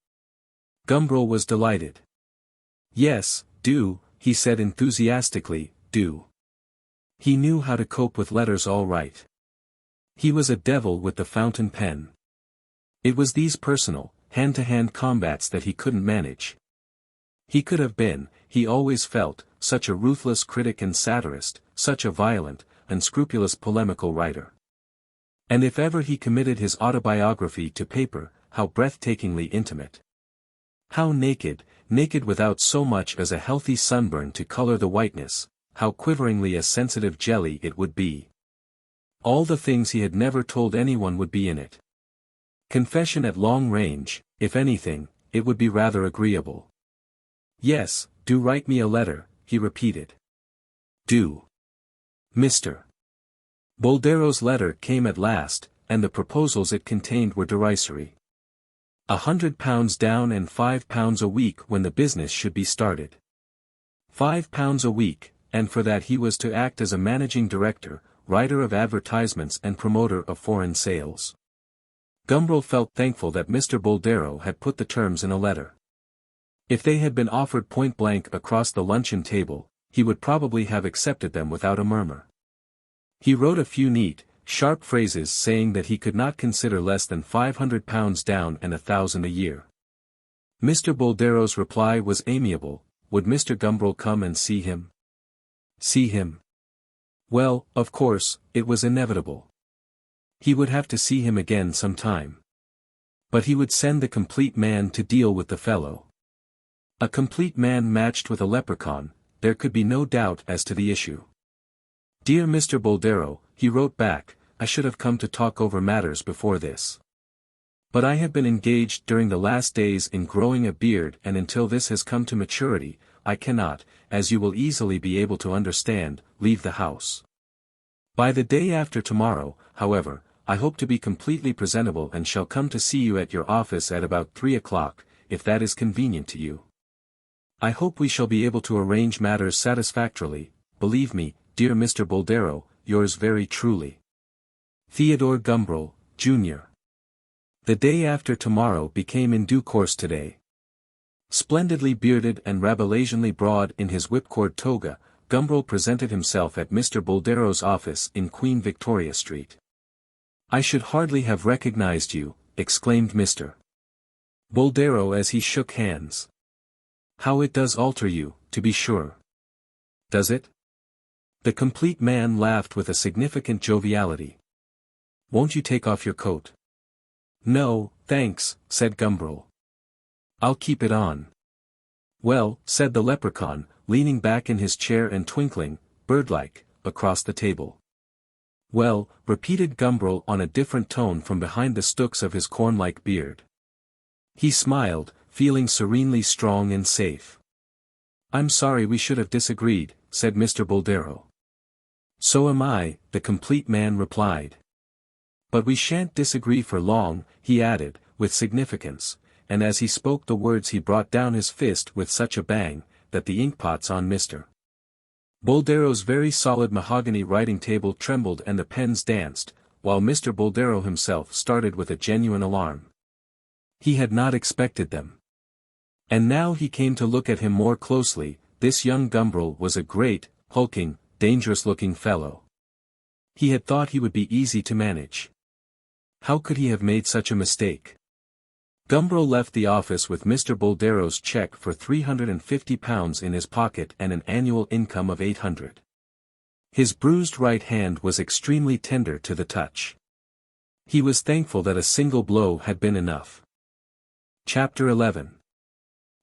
Gumbril was delighted. Yes, do, he said enthusiastically, do. He knew how to cope with letters all right. He was a devil with the fountain pen. It was these personal, hand-to-hand combats that he couldn't manage. He could have been, he always felt, such a ruthless critic and satirist, such a violent, unscrupulous polemical writer. And if ever he committed his autobiography to paper, how breathtakingly intimate. How naked, naked without so much as a healthy sunburn to color the whiteness, how quiveringly a sensitive jelly it would be. All the things he had never told anyone would be in it. Confession at long range, if anything, it would be rather agreeable. Yes, do write me a letter, he repeated. Do. Mr. Boldero's letter came at last, and the proposals it contained were derisory. £100 down and £5 a week when the business should be started. £5 a week, and for that he was to act as a managing director, writer of advertisements and promoter of foreign sales. Gumbril felt thankful that Mr. Boldero had put the terms in a letter. If they had been offered point-blank across the luncheon table, he would probably have accepted them without a murmur. He wrote a few neat, sharp phrases saying that he could not consider less than £500 down and £1,000 a year. Mr. Boldero's reply was amiable. Would Mr. Gumbril come and see him? See him? Well, of course, it was inevitable. He would have to see him again some time. But he would send the complete man to deal with the fellow. A complete man matched with a leprechaun, there could be no doubt as to the issue. Dear Mr. Boldero, he wrote back, I should have come to talk over matters before this. But I have been engaged during the last days in growing a beard, and until this has come to maturity, I cannot, as you will easily be able to understand, leave the house. By the day after tomorrow, however, I hope to be completely presentable and shall come to see you at your office at about 3 o'clock, if that is convenient to you. I hope we shall be able to arrange matters satisfactorily. Believe me, dear Mr. Boldero, yours very truly, Theodore Gumbril, Jr. The day after tomorrow became in due course today. Splendidly bearded and Rabelaisianly broad in his whipcord toga, Gumbril presented himself at Mr. Boldero's office in Queen Victoria Street. "I should hardly have recognized you," exclaimed Mr. Boldero as he shook hands. "How it does alter you, to be sure." "Does it?" The complete man laughed with a significant joviality. "Won't you take off your coat?" "No, thanks," said Gumbril. "I'll keep it on." "Well," said the leprechaun, leaning back in his chair and twinkling, bird-like, across the table. "Well," repeated Gumbril on a different tone from behind the stooks of his corn-like beard. He smiled, feeling serenely strong and safe. "I'm sorry we should have disagreed," said Mr. Boldero. "So am I," the complete man replied. "But we shan't disagree for long," he added, with significance, and as he spoke the words he brought down his fist with such a bang, that the inkpots on Mr. Boldero's very solid mahogany writing table trembled and the pens danced, while Mr. Boldero himself started with a genuine alarm. He had not expected them. And now he came to look at him more closely. This young Gumbril was a great, hulking, dangerous-looking fellow. He had thought he would be easy to manage. How could he have made such a mistake? Gumbril left the office with Mr. Boldero's cheque for £350 in his pocket and an annual income of £800. His bruised right hand was extremely tender to the touch. He was thankful that a single blow had been enough. Chapter 11.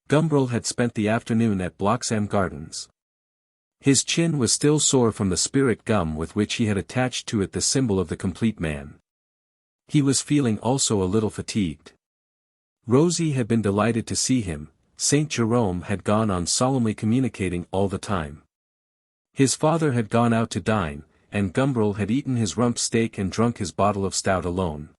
Gumbril had spent the afternoon at Bloxham Gardens. His chin was still sore from the spirit gum with which he had attached to it the symbol of the complete man. He was feeling also a little fatigued. Rosie had been delighted to see him. Saint Jerome had gone on solemnly communicating all the time. His father had gone out to dine, and Gumbril had eaten his rump steak and drunk his bottle of stout alone.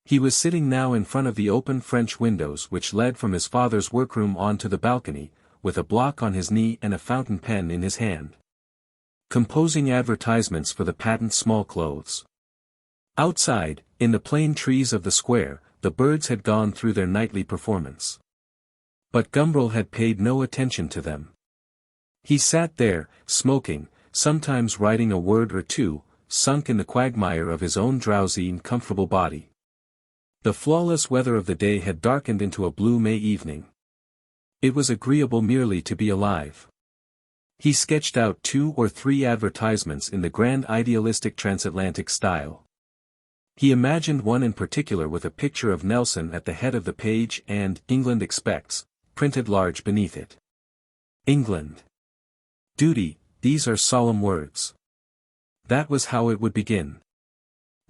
He was sitting now in front of the open French windows which led from his father's workroom on to the balcony, with a block on his knee and a fountain pen in his hand. Composing advertisements for the patent small clothes. Outside, in the plane trees of the square, the birds had gone through their nightly performance. But Gumbril had paid no attention to them. He sat there, smoking, sometimes writing a word or two, sunk in the quagmire of his own drowsy and comfortable body. The flawless weather of the day had darkened into a blue May evening. It was agreeable merely to be alive. He sketched out 2 or 3 advertisements in the grand idealistic transatlantic style. He imagined one in particular with a picture of Nelson at the head of the page and "England expects," printed large beneath it. England. Duty, these are solemn words. That was how it would begin.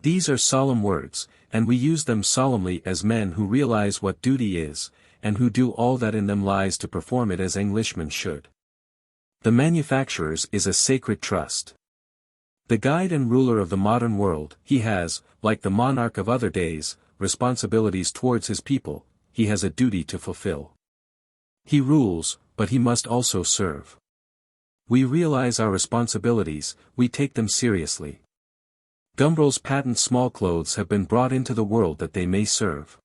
These are solemn words, and we use them solemnly as men who realize what duty is, and who do all that in them lies to perform it as Englishmen should. The manufacturer's is a sacred trust. The guide and ruler of the modern world, he has, like the monarch of other days, responsibilities towards his people. He has a duty to fulfill. He rules, but he must also serve. We realize our responsibilities, we take them seriously. Gumbril's patent small clothes have been brought into the world that they may serve.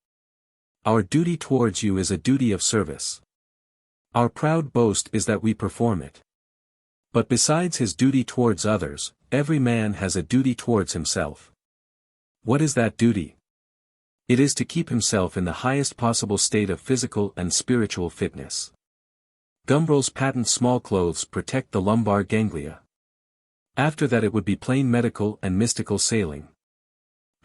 Our duty towards you is a duty of service. Our proud boast is that we perform it. But besides his duty towards others, every man has a duty towards himself. What is that duty? It is to keep himself in the highest possible state of physical and spiritual fitness. Gumbril's patent small clothes protect the lumbar ganglia. After that it would be plain medical and mystical sailing.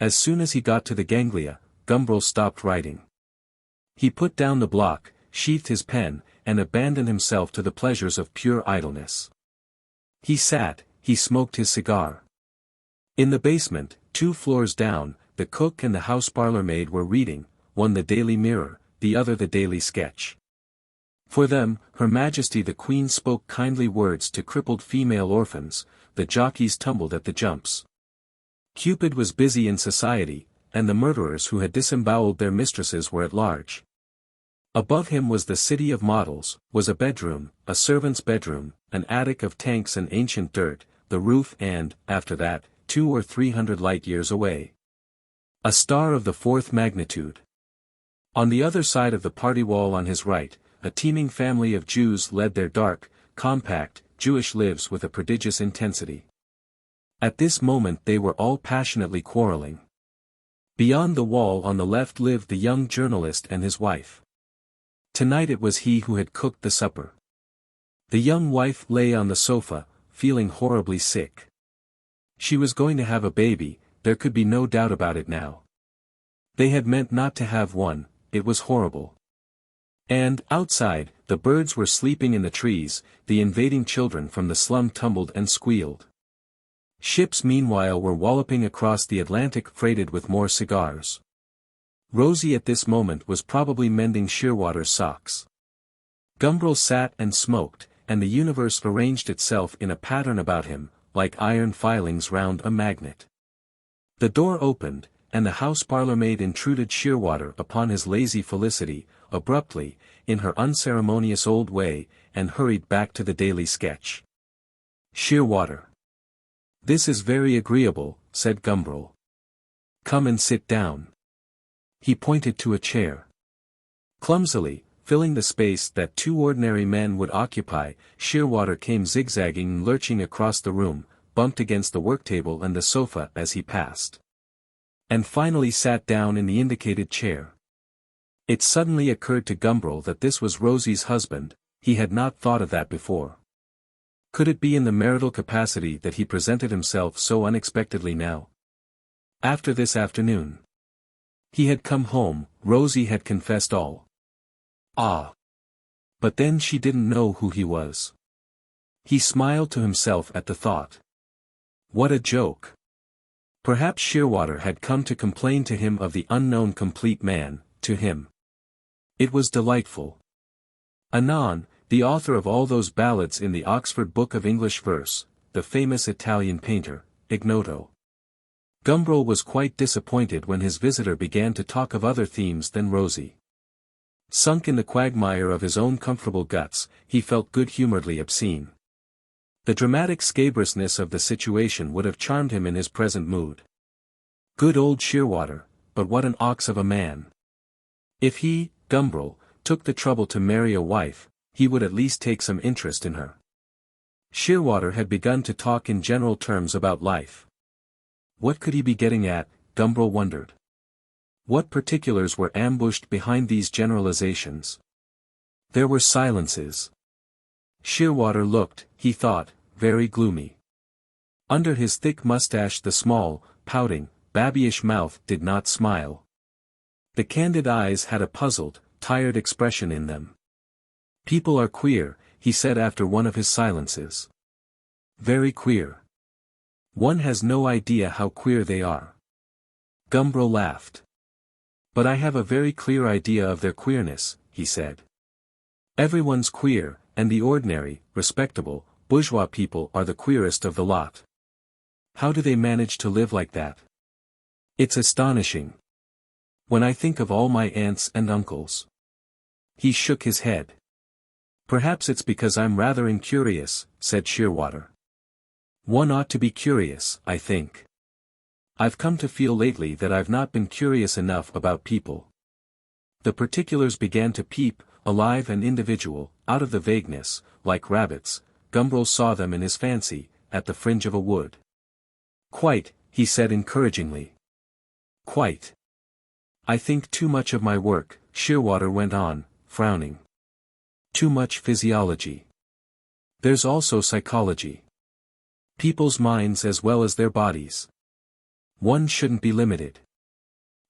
As soon as he got to the ganglia, Gumbril stopped writing. He put down the block, sheathed his pen, and abandoned himself to the pleasures of pure idleness. He sat, he smoked his cigar. In the basement, 2 floors down, the cook and the house parlour maid were reading, one the Daily Mirror, the other the Daily Sketch. For them, Her Majesty the Queen spoke kindly words to crippled female orphans, the jockeys tumbled at the jumps. Cupid was busy in society, and the murderers who had disemboweled their mistresses were at large. Above him was the city of models, was a bedroom, a servant's bedroom, an attic of tanks and ancient dirt, the roof and, after that, 200 or 300 light-years away, a star of the 4th magnitude. On the other side of the party wall on his right, a teeming family of Jews led their dark, compact, Jewish lives with a prodigious intensity. At this moment they were all passionately quarreling. Beyond the wall on the left lived the young journalist and his wife. Tonight it was he who had cooked the supper. The young wife lay on the sofa, feeling horribly sick. She was going to have a baby, there could be no doubt about it now. They had meant not to have one, it was horrible. And, outside, the birds were sleeping in the trees, the invading children from the slum tumbled and squealed. Ships meanwhile were walloping across the Atlantic freighted with more cigars. Rosie at this moment was probably mending Shearwater's socks. Gumbril sat and smoked, and the universe arranged itself in a pattern about him, like iron filings round a magnet. The door opened, and the house parlourmaid intruded Shearwater upon his lazy felicity, abruptly, in her unceremonious old way, and hurried back to the daily sketch. Shearwater. "This is very agreeable," said Gumbril. "Come and sit down." He pointed to a chair. Clumsily, filling the space that two ordinary men would occupy, Shearwater came zigzagging and lurching across the room, bumped against the worktable and the sofa as he passed. And finally sat down in the indicated chair. It suddenly occurred to Gumbril that this was Rosie's husband, he had not thought of that before. Could it be in the marital capacity that he presented himself so unexpectedly now? After this afternoon. He had come home, Rosie had confessed all. Ah! But then she didn't know who he was. He smiled to himself at the thought. What a joke! Perhaps Shearwater had come to complain to him of the unknown complete man, to him. It was delightful. Anon, the author of all those ballads in the Oxford Book of English Verse, the famous Italian painter, Ignoto. Gumbril was quite disappointed when his visitor began to talk of other themes than Rosie. Sunk in the quagmire of his own comfortable guts, he felt good-humouredly obscene. The dramatic scabrousness of the situation would have charmed him in his present mood. Good old Shearwater, but what an ox of a man. If he, Gumbril, took the trouble to marry a wife, he would at least take some interest in her. Shearwater had begun to talk in general terms about life. What could he be getting at, Gumbril wondered. What particulars were ambushed behind these generalizations? There were silences. Shearwater looked, he thought, very gloomy. Under his thick mustache the small, pouting, babyish mouth did not smile. The candid eyes had a puzzled, tired expression in them. People are queer, he said after one of his silences. Very queer. One has no idea how queer they are. Gumbril laughed. But I have a very clear idea of their queerness, he said. Everyone's queer, and the ordinary, respectable, bourgeois people are the queerest of the lot. How do they manage to live like that? It's astonishing. When I think of all my aunts and uncles. He shook his head. Perhaps it's because I'm rather incurious, said Shearwater. One ought to be curious, I think. I've come to feel lately that I've not been curious enough about people. The particulars began to peep, alive and individual, out of the vagueness, like rabbits. Gumbril saw them in his fancy, at the fringe of a wood. Quite, he said encouragingly. Quite. I think too much of my work, Shearwater went on, frowning. Too much physiology. There's also psychology. People's minds as well as their bodies. One shouldn't be limited.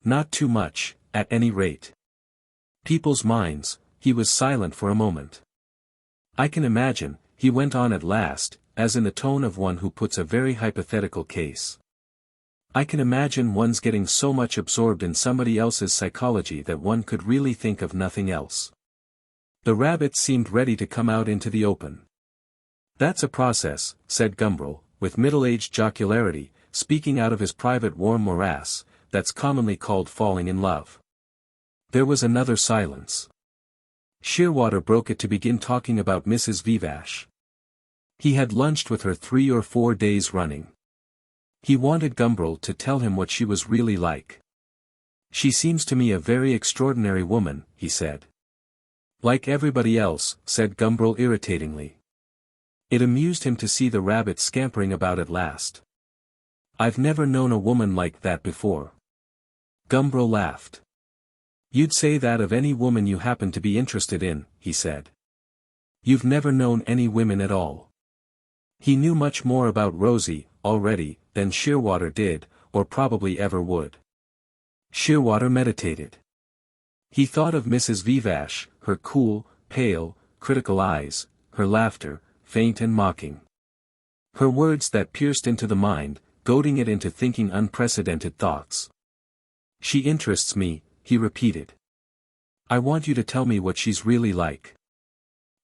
Not too much, at any rate. People's minds, he was silent for a moment. I can imagine, he went on at last, as in the tone of one who puts a very hypothetical case. I can imagine one's getting so much absorbed in somebody else's psychology that one could really think of nothing else. The rabbit seemed ready to come out into the open. That's a process, said Gumbril, with middle-aged jocularity, speaking out of his private warm morass, that's commonly called falling in love. There was another silence. Shearwater broke it to begin talking about Mrs. Vivash. He had lunched with her 3 or 4 days running. He wanted Gumbril to tell him what she was really like. She seems to me a very extraordinary woman, he said. Like everybody else, said Gumbril irritatingly. It amused him to see the rabbit scampering about at last. I've never known a woman like that before. Gumbril laughed. You'd say that of any woman you happen to be interested in, he said. You've never known any women at all. He knew much more about Rosie, already, than Shearwater did, or probably ever would. Shearwater meditated. He thought of Mrs. Vivash, her cool, pale, critical eyes, her laughter, faint and mocking. Her words that pierced into the mind, goading it into thinking unprecedented thoughts. She interests me, he repeated. I want you to tell me what she's really like.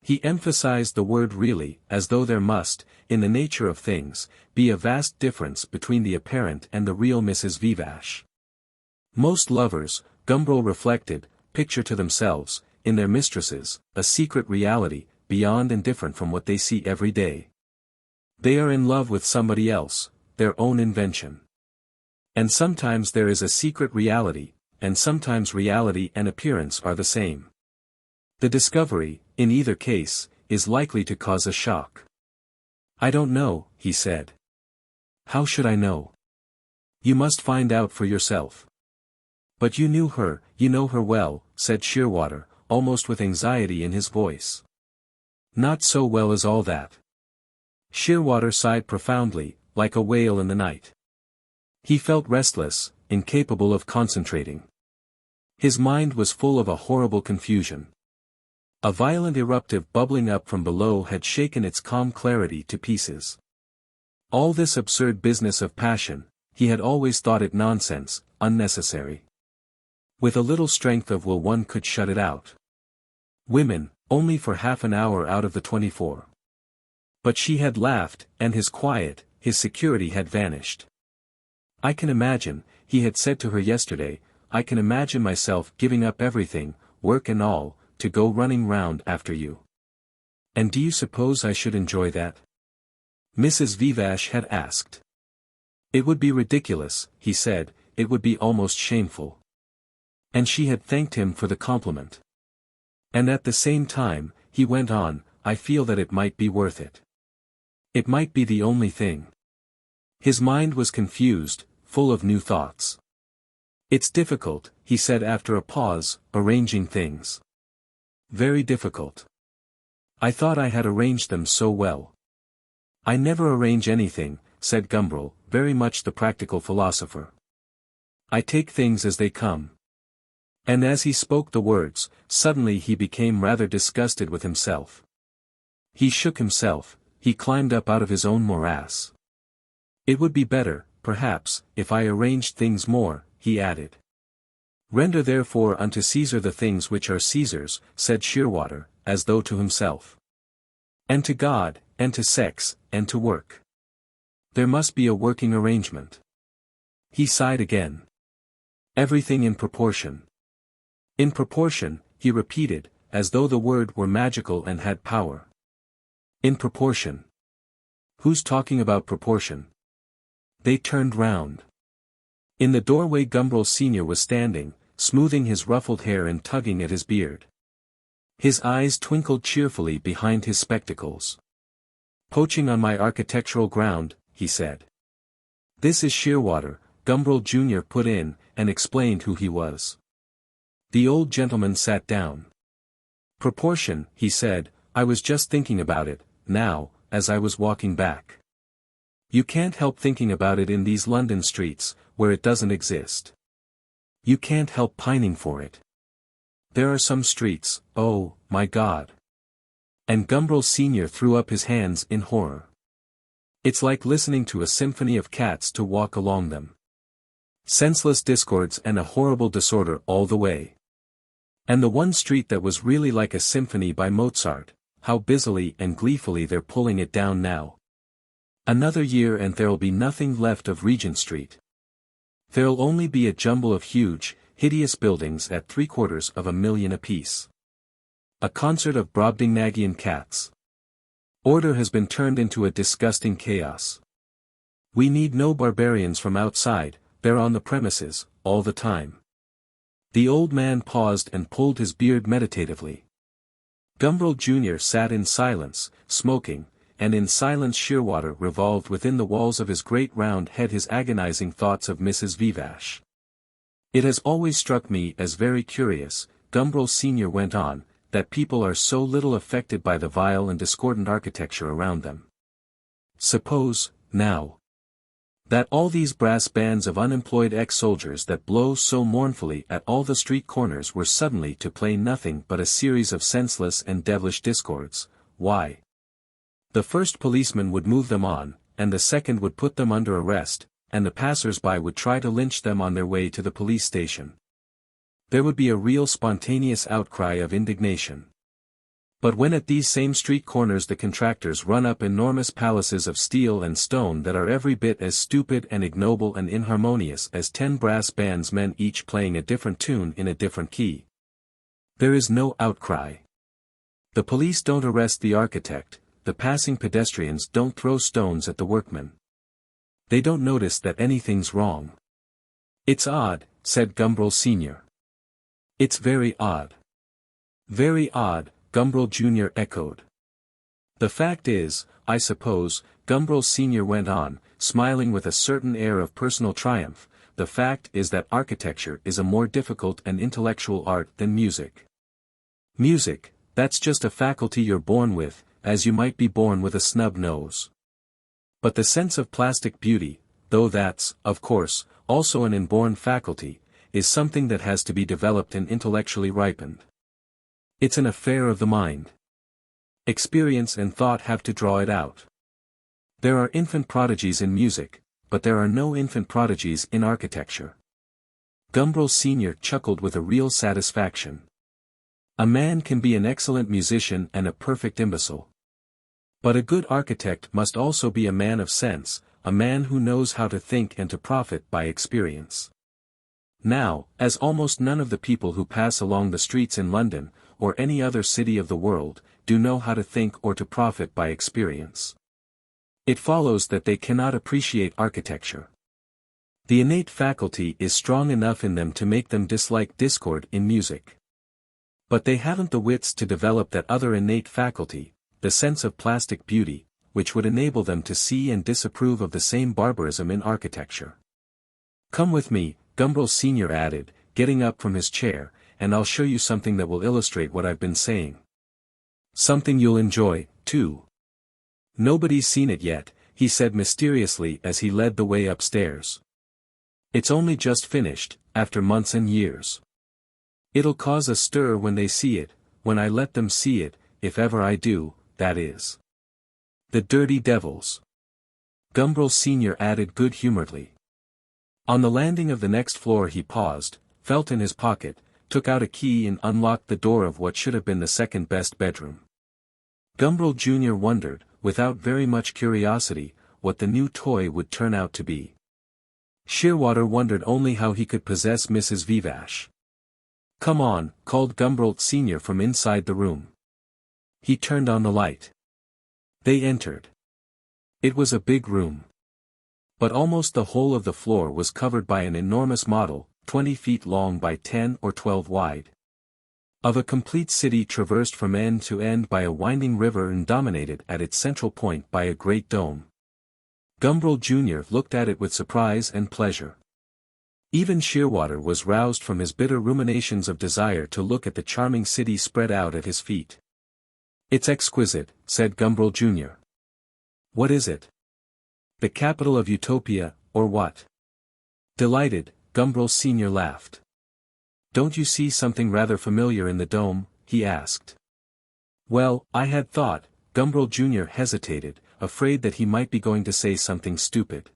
He emphasized the word really, as though there must, in the nature of things, be a vast difference between the apparent and the real Mrs. Vivash. Most lovers, Gumbril reflected, picture to themselves, in their mistresses, a secret reality, beyond and different from what they see every day. They are in love with somebody else, their own invention. And sometimes there is a secret reality, and sometimes reality and appearance are the same. The discovery, in either case, is likely to cause a shock. I don't know, he said. How should I know? You must find out for yourself. But you knew her, you know her well, said Shearwater, almost with anxiety in his voice. Not so well as all that. Shearwater sighed profoundly, like a whale in the night. He felt restless, incapable of concentrating. His mind was full of a horrible confusion. A violent eruptive bubbling up from below had shaken its calm clarity to pieces. All this absurd business of passion, he had always thought it nonsense, unnecessary. With a little strength of will one could shut it out. Women, only for half an hour out of the 24. But she had laughed, and his quiet, his security had vanished. I can imagine, he had said to her yesterday, I can imagine myself giving up everything, work and all, to go running round after you. And do you suppose I should enjoy that? Mrs. Vivash had asked. It would be ridiculous, he said, it would be almost shameful. And she had thanked him for the compliment. And at the same time, he went on, I feel that it might be worth it. It might be the only thing. His mind was confused, full of new thoughts. It's difficult, he said after a pause, arranging things. Very difficult. I thought I had arranged them so well. I never arrange anything, said Gumbril, very much the practical philosopher. I take things as they come. And as he spoke the words, suddenly he became rather disgusted with himself. He shook himself, he climbed up out of his own morass. It would be better, perhaps, if I arranged things more, he added. Render therefore unto Caesar the things which are Caesar's, said Shearwater, as though to himself. And to God, and to sex, and to work. There must be a working arrangement. He sighed again. Everything in proportion. In proportion, he repeated, as though the word were magical and had power. In proportion. Who's talking about proportion? They turned round. In the doorway Gumbril Sr. was standing, smoothing his ruffled hair and tugging at his beard. His eyes twinkled cheerfully behind his spectacles. Poaching on my architectural ground, he said. This is Shearwater, Gumbril Jr. put in, and explained who he was. The old gentleman sat down. Proportion, he said, I was just thinking about it, now, as I was walking back. You can't help thinking about it in these London streets, where it doesn't exist. You can't help pining for it. There are some streets, oh, my God. And Gumbril Sr. threw up his hands in horror. It's like listening to a symphony of cats to walk along them. Senseless discords and a horrible disorder all the way. And the one street that was really like a symphony by Mozart, how busily and gleefully they're pulling it down now. Another year and there'll be nothing left of Regent Street. There'll only be a jumble of huge, hideous buildings at 750,000 apiece. A concert of Brobdingnagian cats. Order has been turned into a disgusting chaos. We need no barbarians from outside, they're on the premises, all the time. The old man paused and pulled his beard meditatively. Gumbril Jr. sat in silence, smoking, and in silence Shearwater revolved within the walls of his great round head his agonizing thoughts of Mrs. Vivash. "It has always struck me as very curious," Gumbril Sr. went on, "that people are so little affected by the vile and discordant architecture around them. Suppose, now, that all these brass bands of unemployed ex-soldiers that blow so mournfully at all the street corners were suddenly to play nothing but a series of senseless and devilish discords, why? The first policeman would move them on, and the second would put them under arrest, and the passers-by would try to lynch them on their way to the police station. There would be a real spontaneous outcry of indignation. But when at these same street corners the contractors run up enormous palaces of steel and stone that are every bit as stupid and ignoble and inharmonious as 10 brass bands men each playing a different tune in a different key, there is no outcry. The police don't arrest the architect, the passing pedestrians don't throw stones at the workmen. They don't notice that anything's wrong." "It's odd," said Gumbril Sr. "It's very odd." "Very odd," Gumbril Jr. echoed. "The fact is, I suppose," Gumbril Sr. went on, smiling with a certain air of personal triumph, "the fact is that architecture is a more difficult and intellectual art than music. Music, that's just a faculty you're born with, as you might be born with a snub nose. But the sense of plastic beauty, though that's, of course, also an inborn faculty, is something that has to be developed and intellectually ripened. It's an affair of the mind. Experience and thought have to draw it out. There are infant prodigies in music, but there are no infant prodigies in architecture." Gumbril Sr. chuckled with a real satisfaction. "A man can be an excellent musician and a perfect imbecile. But a good architect must also be a man of sense, a man who knows how to think and to profit by experience. Now, as almost none of the people who pass along the streets in London, or any other city of the world, do know how to think or to profit by experience, it follows that they cannot appreciate architecture. The innate faculty is strong enough in them to make them dislike discord in music. But they haven't the wits to develop that other innate faculty, the sense of plastic beauty, which would enable them to see and disapprove of the same barbarism in architecture. Come with me," Gumbril Sr. added, getting up from his chair, "and I'll show you something that will illustrate what I've been saying. Something you'll enjoy, too. Nobody's seen it yet," he said mysteriously as he led the way upstairs. "It's only just finished, after months and years. It'll cause a stir when they see it, when I let them see it, if ever I do, that is. The dirty devils," Gumbril Sr. added good-humoredly. On the landing of the next floor he paused, felt in his pocket, took out a key and unlocked the door of what should have been the second-best bedroom. Gumbril Jr. wondered, without very much curiosity, what the new toy would turn out to be. Shearwater wondered only how he could possess Mrs. Vivash. "Come on," called Gumbril Sr. from inside the room. He turned on the light. They entered. It was a big room. But almost the whole of the floor was covered by an enormous model, 20 feet long by 10 or 12 wide. Of a complete city traversed from end to end by a winding river and dominated at its central point by a great dome. Gumbril Jr. looked at it with surprise and pleasure. Even Shearwater was roused from his bitter ruminations of desire to look at the charming city spread out at his feet. "It's exquisite," said Gumbril Jr. "What is it? The capital of Utopia, or what?" Delighted, Gumbril Sr. laughed. "Don't you see something rather familiar in the dome?" he asked. "Well, I had thought," Gumbril Jr. hesitated, afraid that he might be going to say something stupid.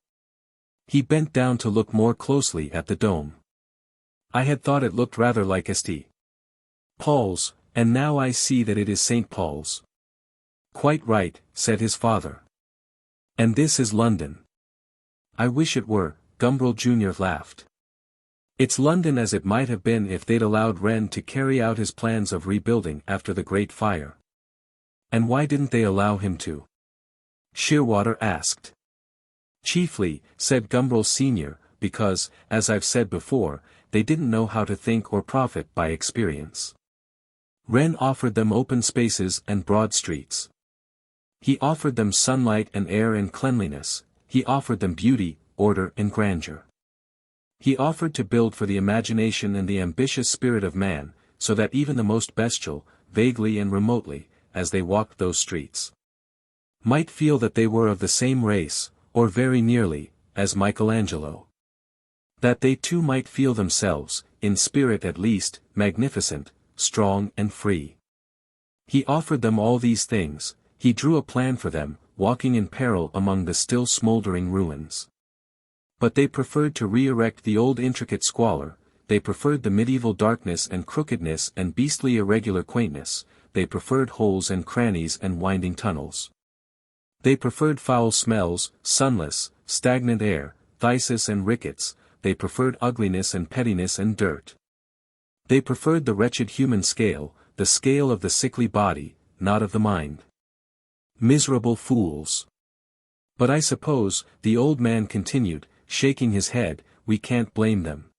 He bent down to look more closely at the dome. "I had thought it looked rather like St. Paul's, and now I see that it is St. Paul's." "Quite right," said his father. "And this is London." "I wish it were," Gumbril Jr. laughed. "It's London as it might have been if they'd allowed Wren to carry out his plans of rebuilding after the Great Fire." "And why didn't they allow him to?" Shearwater asked. "Chiefly," said Gumbril Sr., "because, as I've said before, they didn't know how to think or profit by experience. Wren offered them open spaces and broad streets. He offered them sunlight and air and cleanliness, he offered them beauty, order and grandeur. He offered to build for the imagination and the ambitious spirit of man, so that even the most bestial, vaguely and remotely, as they walked those streets, might feel that they were of the same race, or very nearly, as Michelangelo. That they too might feel themselves, in spirit at least, magnificent, strong and free. He offered them all these things, he drew a plan for them, walking in peril among the still smoldering ruins. But they preferred to re-erect the old intricate squalor, they preferred the medieval darkness and crookedness and beastly irregular quaintness, they preferred holes and crannies and winding tunnels. They preferred foul smells, sunless, stagnant air, phthisis and rickets, they preferred ugliness and pettiness and dirt. They preferred the wretched human scale, the scale of the sickly body, not of the mind. Miserable fools! But I suppose, the old man continued, shaking his head, we can't blame them.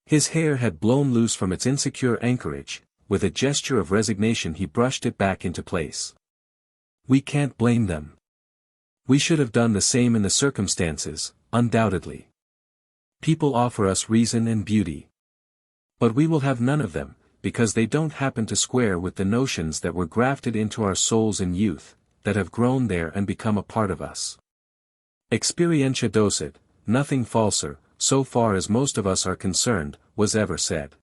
His hair had blown loose from its insecure anchorage, with a gesture of resignation he brushed it back into place. We can't blame them. We should have done the same in the circumstances, undoubtedly. People offer us reason and beauty. But we will have none of them, because they don't happen to square with the notions that were grafted into our souls in youth, that have grown there and become a part of us. Experientia docet, nothing falser, so far as most of us are concerned, was ever said.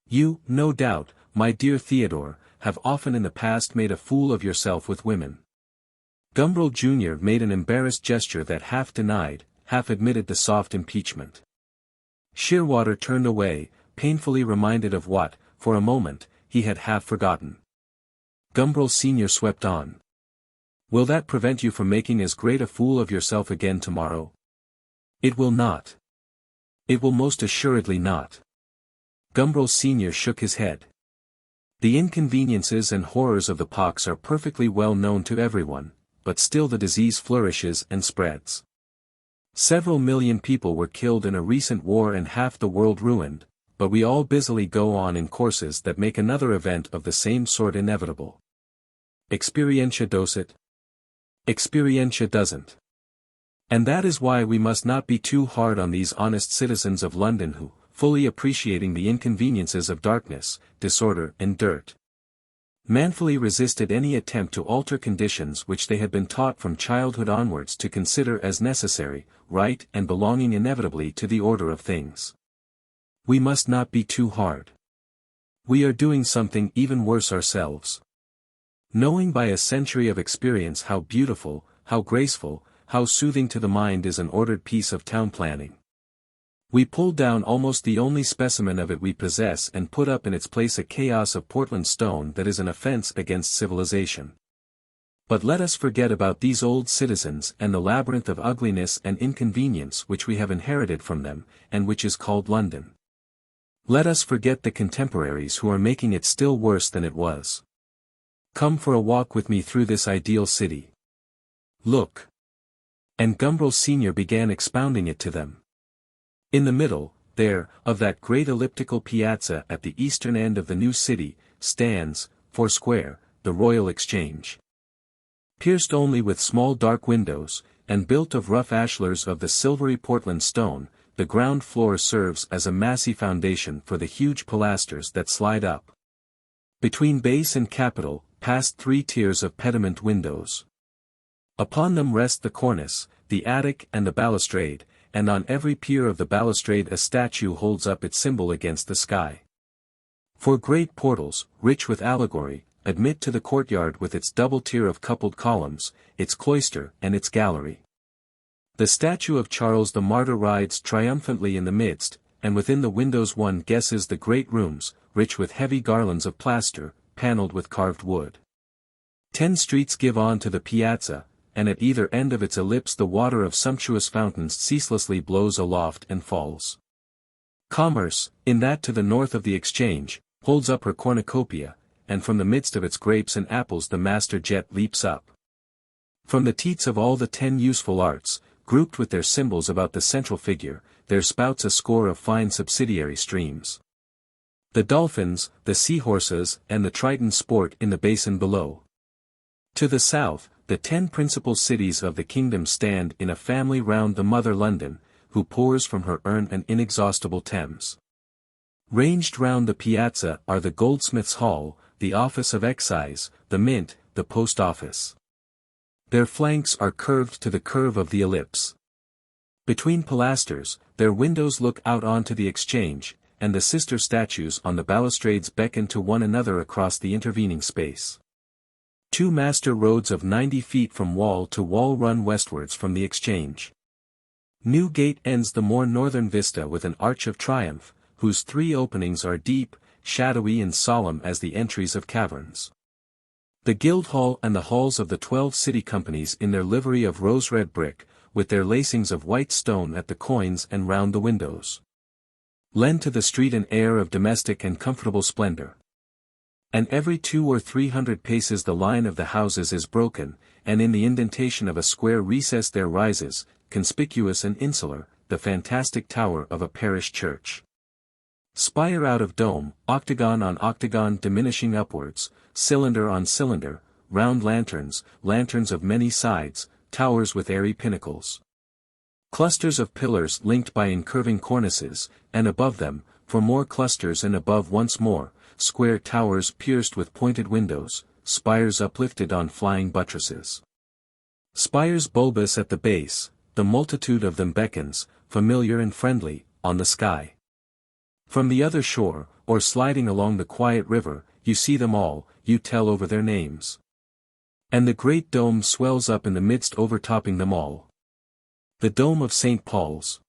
You, no doubt, my dear Theodore, have often in the past made a fool of yourself with women. Gumbril Jr. made an embarrassed gesture that half denied, half admitted the soft impeachment. Shearwater turned away, painfully reminded of what, for a moment, he had half forgotten. Gumbril Sr. swept on. Will that prevent you from making as great a fool of yourself again tomorrow? It will not. It will most assuredly not. Gumbril Sr. shook his head. The inconveniences and horrors of the pox are perfectly well known to everyone, but still the disease flourishes and spreads. Several million people were killed in a recent war and half the world ruined, but we all busily go on in courses that make another event of the same sort inevitable. Experientia docet? Experientia doesn't. And that is why we must not be too hard on these honest citizens of London who, fully appreciating the inconveniences of darkness, disorder and dirt, manfully resisted any attempt to alter conditions which they had been taught from childhood onwards to consider as necessary, right and belonging inevitably to the order of things. We must not be too hard. We are doing something even worse ourselves. Knowing by a century of experience how beautiful, how graceful, how soothing to the mind is an ordered piece of town planning, we pull down almost the only specimen of it we possess and put up in its place a chaos of Portland stone that is an offense against civilization. But let us forget about these old citizens and the labyrinth of ugliness and inconvenience which we have inherited from them, and which is called London. Let us forget the contemporaries who are making it still worse than it was. Come for a walk with me through this ideal city. Look. And Gumbril Sr. began expounding it to them. In the middle, there, of that great elliptical piazza at the eastern end of the new city, stands, foursquare, the Royal Exchange. Pierced only with small dark windows, and built of rough ashlars of the silvery Portland stone, the ground floor serves as a massy foundation for the huge pilasters that slide up between base and capital, past 3 tiers of pediment windows. Upon them rest the cornice, the attic and the balustrade, and on every pier of the balustrade a statue holds up its symbol against the sky. 4 great portals, rich with allegory, admit to the courtyard with its double tier of coupled columns, its cloister and its gallery. The statue of Charles the Martyr rides triumphantly in the midst, and within the windows one guesses the great rooms, rich with heavy garlands of plaster, panelled with carved wood. 10 streets give on to the piazza, and at either end of its ellipse the water of sumptuous fountains ceaselessly blows aloft and falls. Commerce, in that to the north of the Exchange, holds up her cornucopia, and from the midst of its grapes and apples the master jet leaps up. From the teats of all the 10 useful arts, grouped with their symbols about the central figure, there spouts a score of fine subsidiary streams. The dolphins, the seahorses, and the tritons sport in the basin below. To the south, the 10 principal cities of the kingdom stand in a family round the mother London, who pours from her urn an inexhaustible Thames. Ranged round the piazza are the goldsmith's hall, the office of excise, the mint, the post office. Their flanks are curved to the curve of the ellipse. Between pilasters, their windows look out onto the Exchange, and the sister statues on the balustrades beckon to one another across the intervening space. 2 master roads of 90 feet from wall to wall run westwards from the Exchange. Newgate ends the more northern vista with an arch of triumph, whose 3 openings are deep, shadowy and solemn as the entries of caverns. The Guildhall and the halls of the 12 city companies in their livery of rose-red brick, with their lacings of white stone at the coins and round the windows, lend to the street an air of domestic and comfortable splendor. And every 200 or 300 paces the line of the houses is broken, and in the indentation of a square recess there rises, conspicuous and insular, the fantastic tower of a parish church. Spire out of dome, octagon on octagon diminishing upwards, cylinder on cylinder, round lanterns, lanterns of many sides, towers with airy pinnacles. Clusters of pillars linked by incurving cornices, and above them, for more clusters and above once more, square towers pierced with pointed windows, spires uplifted on flying buttresses. Spires bulbous at the base, the multitude of them beckons, familiar and friendly, on the sky. From the other shore, or sliding along the quiet river, you see them all, you tell over their names. And the great dome swells up in the midst overtopping them all. The dome of St. Paul's.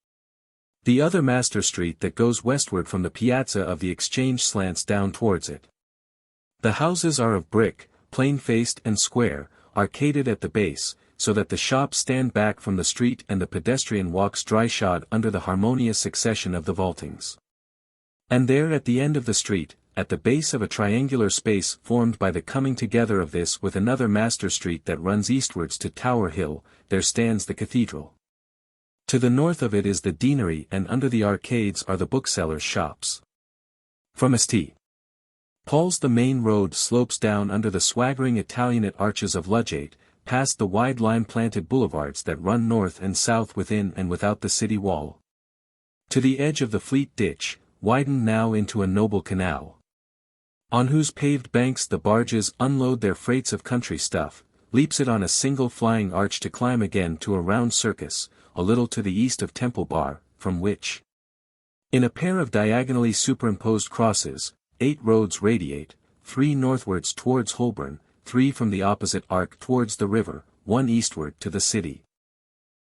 The other master street that goes westward from the piazza of the Exchange slants down towards it. The houses are of brick, plain-faced and square, arcaded at the base, so that the shops stand back from the street and the pedestrian walks dry-shod under the harmonious succession of the vaultings. And there at the end of the street, at the base of a triangular space formed by the coming together of this with another master street that runs eastwards to Tower Hill, there stands the cathedral. To the north of it is the deanery, and under the arcades are the booksellers' shops. From St. Paul's the main road slopes down under the swaggering Italianate arches of Ludgate, past the wide lime-planted boulevards that run north and south within and without the city wall, to the edge of the Fleet Ditch, widened now into a noble canal, on whose paved banks the barges unload their freights of country stuff, leaps it on a single flying arch to climb again to a round circus, a little to the east of Temple Bar, from which, in a pair of diagonally superimposed crosses, 8 roads radiate, 3 northwards towards Holborn, 3 from the opposite arc towards the river, 1 eastward to the city,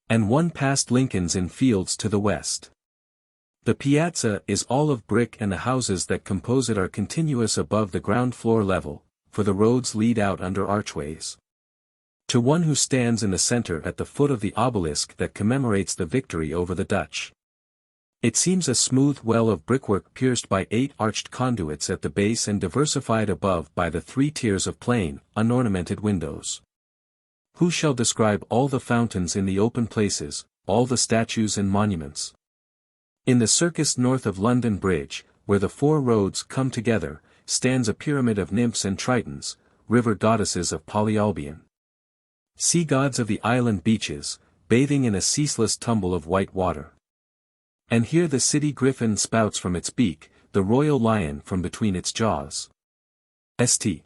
and 1 past Lincoln's Inn Fields to the west. The piazza is all of brick and the houses that compose it are continuous above the ground floor level, for the roads lead out under archways. To one who stands in the center at the foot of the obelisk that commemorates the victory over the Dutch, it seems a smooth well of brickwork pierced by 8 arched conduits at the base and diversified above by the 3 tiers of plain, unornamented windows. Who shall describe all the fountains in the open places, all the statues and monuments? In the circus north of London Bridge, where the 4 roads come together, stands a pyramid of nymphs and tritons, river goddesses of Polyalbion. Sea gods of the island beaches, bathing in a ceaseless tumble of white water. And here the city griffin spouts from its beak, the royal lion from between its jaws. St.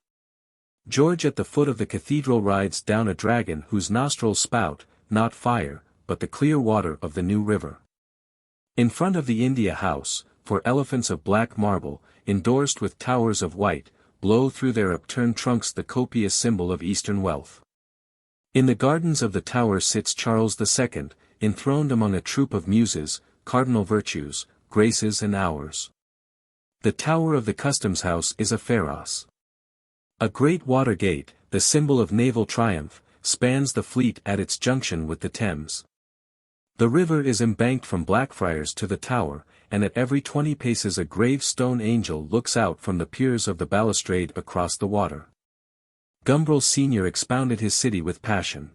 George at the foot of the cathedral rides down a dragon whose nostrils spout, not fire, but the clear water of the New River. In front of the India House, 4 elephants of black marble, endorsed with towers of white, blow through their upturned trunks the copious symbol of Eastern wealth. In the gardens of the tower sits Charles II, enthroned among a troop of muses, cardinal virtues, graces and hours. The tower of the customs house is a pharos. A great water gate, the symbol of naval triumph, spans the Fleet at its junction with the Thames. The river is embanked from Blackfriars to the tower, and at every 20 paces a grave stone angel looks out from the piers of the balustrade across the water. Gumbril Sr. expounded his city with passion.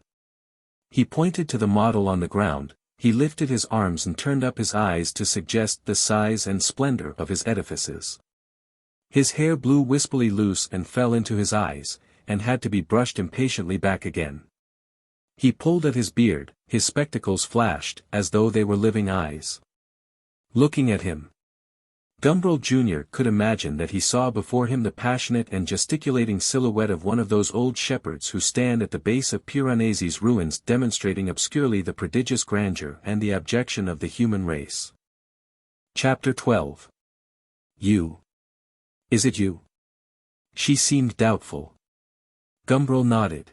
He pointed to the model on the ground, he lifted his arms and turned up his eyes to suggest the size and splendor of his edifices. His hair blew wispily loose and fell into his eyes, and had to be brushed impatiently back again. He pulled at his beard, his spectacles flashed as though they were living eyes. Looking at him, Gumbril Jr. could imagine that he saw before him the passionate and gesticulating silhouette of one of those old shepherds who stand at the base of Piranesi's ruins demonstrating obscurely the prodigious grandeur and the abjection of the human race. Chapter 12. You. Is it you? She seemed doubtful. Gumbril nodded.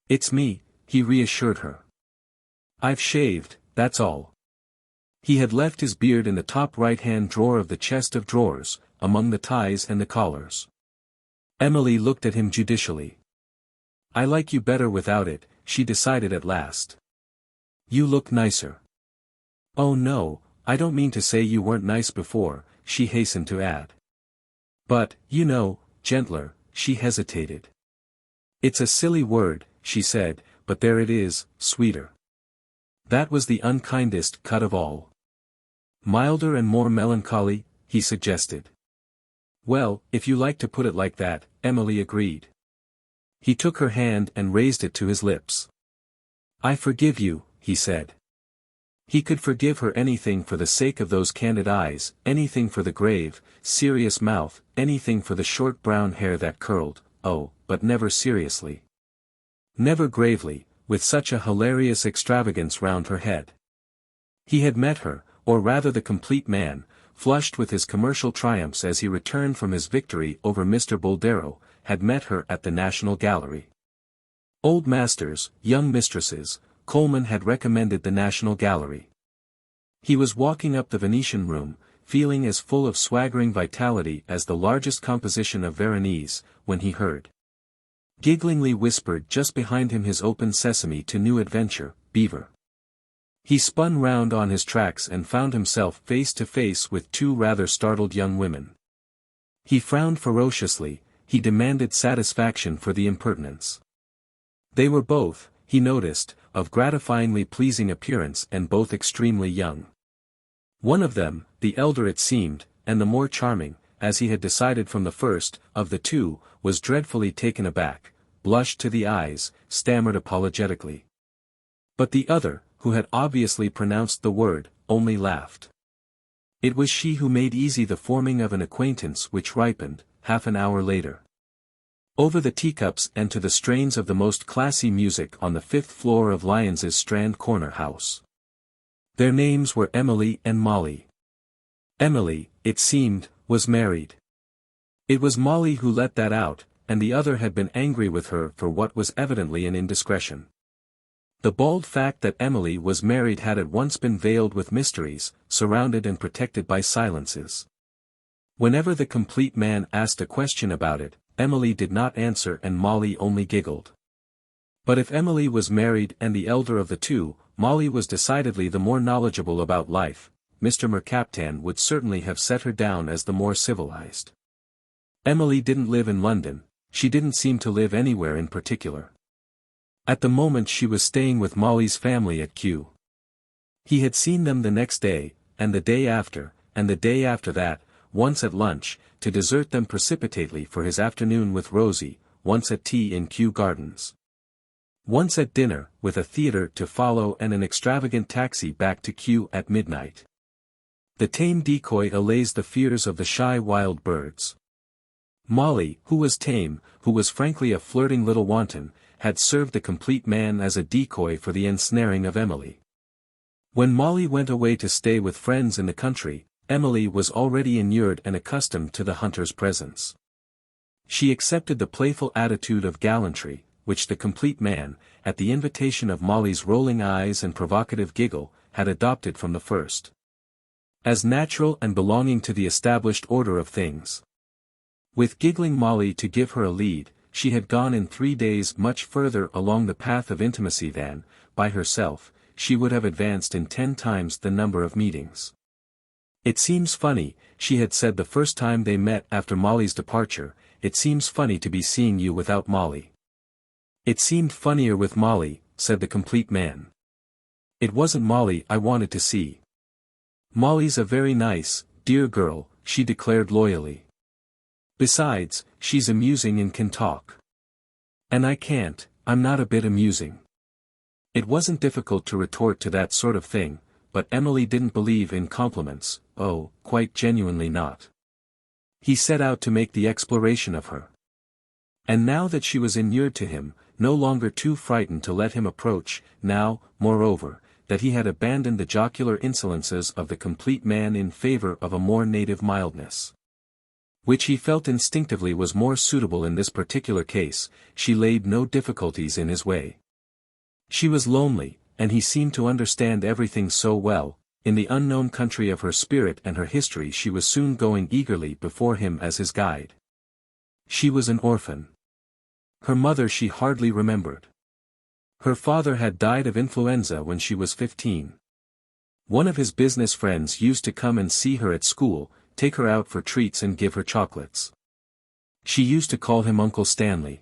It's me, he reassured her. I've shaved, that's all. He had left his beard in the top right-hand drawer of the chest of drawers, among the ties and the collars. Emily looked at him judicially. I like you better without it, she decided at last. You look nicer. Oh no, I don't mean to say you weren't nice before, she hastened to add. But, you know, gentler, she hesitated. It's a silly word, she said, but there it is, sweeter. That was the unkindest cut of all. Milder and more melancholy, he suggested. Well, if you like to put it like that, Emily agreed. He took her hand and raised it to his lips. I forgive you, he said. He could forgive her anything for the sake of those candid eyes, anything for the grave, serious mouth, anything for the short brown hair that curled, oh, but never seriously. Never gravely, with such a hilarious extravagance round her head. He had met her, or rather the complete man, flushed with his commercial triumphs as he returned from his victory over Mr. Boldero, had met her at the National Gallery. Old masters, young mistresses, Coleman had recommended the National Gallery. He was walking up the Venetian room, feeling as full of swaggering vitality as the largest composition of Veronese, when he heard. Gigglingly whispered just behind him his open sesame to new adventure, Beaver. He spun round on his tracks and found himself face to face with two rather startled young women. He frowned ferociously, he demanded satisfaction for the impertinence. They were both, he noticed, of gratifyingly pleasing appearance and both extremely young. One of them, the elder it seemed, and the more charming, as he had decided from the first, of the two, was dreadfully taken aback, blushed to the eyes, stammered apologetically. But the other, who had obviously pronounced the word, only laughed. It was she who made easy the forming of an acquaintance which ripened, half an hour later. Over the teacups and to the strains of the most classy music on the 5th floor of Lyons's Strand Corner house. Their names were Emily and Molly. Emily, it seemed, was married. It was Molly who let that out, and the other had been angry with her for what was evidently an indiscretion. The bald fact that Emily was married had at once been veiled with mysteries, surrounded and protected by silences. Whenever the complete man asked a question about it, Emily did not answer and Molly only giggled. But if Emily was married and the elder of the two, Molly was decidedly the more knowledgeable about life. Mr. Mercaptan would certainly have set her down as the more civilized. Emily didn't live in London, she didn't seem to live anywhere in particular. At the moment she was staying with Molly's family at Kew. He had seen them the next day, and the day after, and the day after that, once at lunch, to desert them precipitately for his afternoon with Rosie, once at tea in Kew Gardens. Once at dinner, with a theatre to follow and an extravagant taxi back to Kew at midnight. The tame decoy allays the fears of the shy wild birds. Molly, who was tame, who was frankly a flirting little wanton, had served the complete man as a decoy for the ensnaring of Emily. When Molly went away to stay with friends in the country, Emily was already inured and accustomed to the hunter's presence. She accepted the playful attitude of gallantry, which the complete man, at the invitation of Molly's rolling eyes and provocative giggle, had adopted from the first. As natural and belonging to the established order of things. With giggling Molly to give her a lead, she had gone in 3 days much further along the path of intimacy than, by herself, she would have advanced in 10 times the number of meetings. It seems funny, she had said the first time they met after Molly's departure, it seems funny to be seeing you without Molly. It seemed funnier with Molly, said the complete man. It wasn't Molly I wanted to see. Molly's a very nice, dear girl, she declared loyally. Besides, she's amusing and can talk. And I can't, I'm not a bit amusing. It wasn't difficult to retort to that sort of thing, but Emily didn't believe in compliments, oh, quite genuinely not. He set out to make the exploration of her. And now that she was inured to him, no longer too frightened to let him approach, now, moreover, that he had abandoned the jocular insolences of the complete man in favor of a more native mildness, which he felt instinctively was more suitable in this particular case, she laid no difficulties in his way. She was lonely, and he seemed to understand everything so well. In the unknown country of her spirit and her history she was soon going eagerly before him as his guide. She was an orphan. Her mother she hardly remembered. Her father had died of influenza when she was 15. One of his business friends used to come and see her at school, take her out for treats and give her chocolates. She used to call him Uncle Stanley.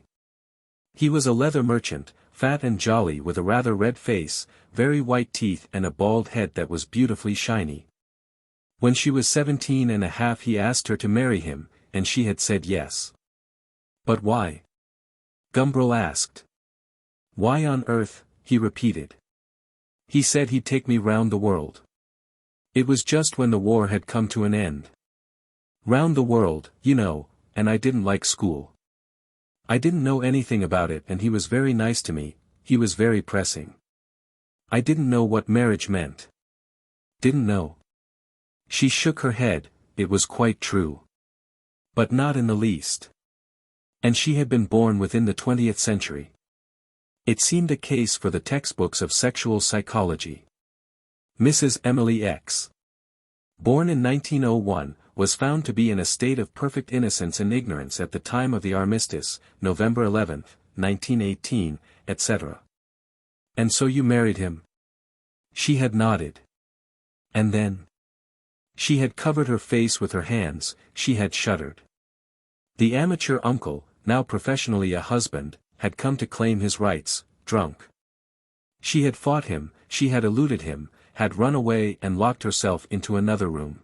He was a leather merchant, fat and jolly with a rather red face, very white teeth and a bald head that was beautifully shiny. When she was 17 and a half he asked her to marry him, and she had said yes. But why? Gumbril asked. Why on earth, he repeated. He said he'd take me round the world. It was just when the war had come to an end. Round the world, you know, and I didn't like school. I didn't know anything about it and he was very nice to me, he was very pressing. I didn't know what marriage meant. Didn't know. She shook her head, it was quite true. But not in the least. And she had been born within the 20th century. It seemed a case for the textbooks of sexual psychology. Mrs. Emily X. Born in 1901, was found to be in a state of perfect innocence and ignorance at the time of the armistice, November 11, 1918, etc. And so you married him? She had nodded. And then? She had covered her face with her hands, she had shuddered. The amateur uncle, now professionally a husband, had come to claim his rights, drunk. She had fought him, she had eluded him, had run away and locked herself into another room.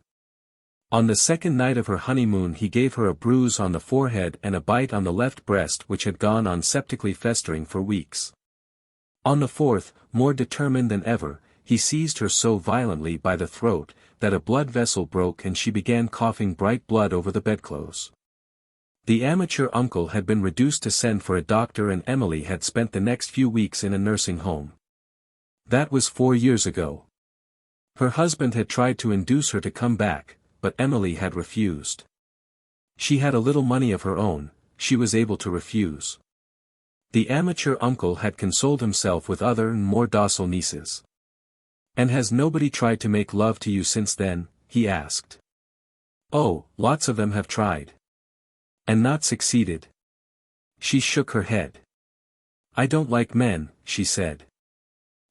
On the second night of her honeymoon he gave her a bruise on the forehead and a bite on the left breast which had gone on septically festering for weeks. On the fourth, more determined than ever, he seized her so violently by the throat, that a blood vessel broke and she began coughing bright blood over the bedclothes. The amateur uncle had been reduced to send for a doctor and Emily had spent the next few weeks in a nursing home. That was 4 years ago. Her husband had tried to induce her to come back, but Emily had refused. She had a little money of her own, she was able to refuse. The amateur uncle had consoled himself with other and more docile nieces. And has nobody tried to make love to you since then? He asked. Oh, lots of them have tried. And not succeeded. She shook her head. I don't like men, she said.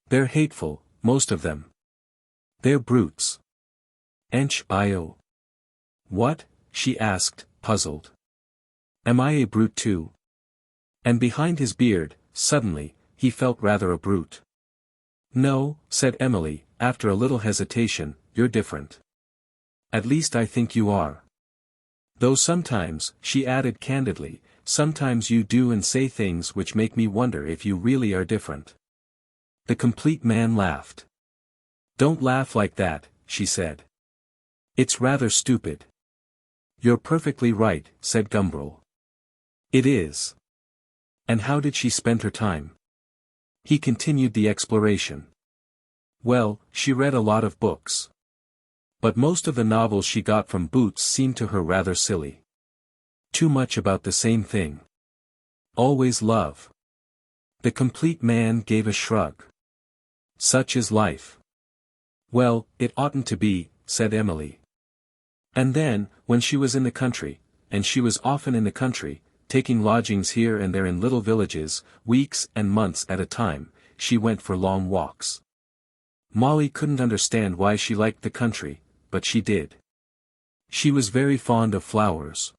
They're hateful, most of them. They're brutes. XIII. What? She asked, puzzled. Am I a brute too? And behind his beard, suddenly, he felt rather a brute. No, said Emily, after a little hesitation, you're different. At least I think you are. Though sometimes, she added candidly, sometimes you do and say things which make me wonder if you really are different. The complete man laughed. Don't laugh like that, she said. It's rather stupid. You're perfectly right, said Gumbril. It is. And how did she spend her time? He continued the exploration. Well, she read a lot of books. But most of the novels she got from Boots seemed to her rather silly. Too much about the same thing. Always love. The complete man gave a shrug. Such is life. Well, it oughtn't to be, said Emily. And then, when she was in the country, and she was often in the country, taking lodgings here and there in little villages, weeks and months at a time, she went for long walks. Molly couldn't understand why she liked the country, but she did. She was very fond of flowers.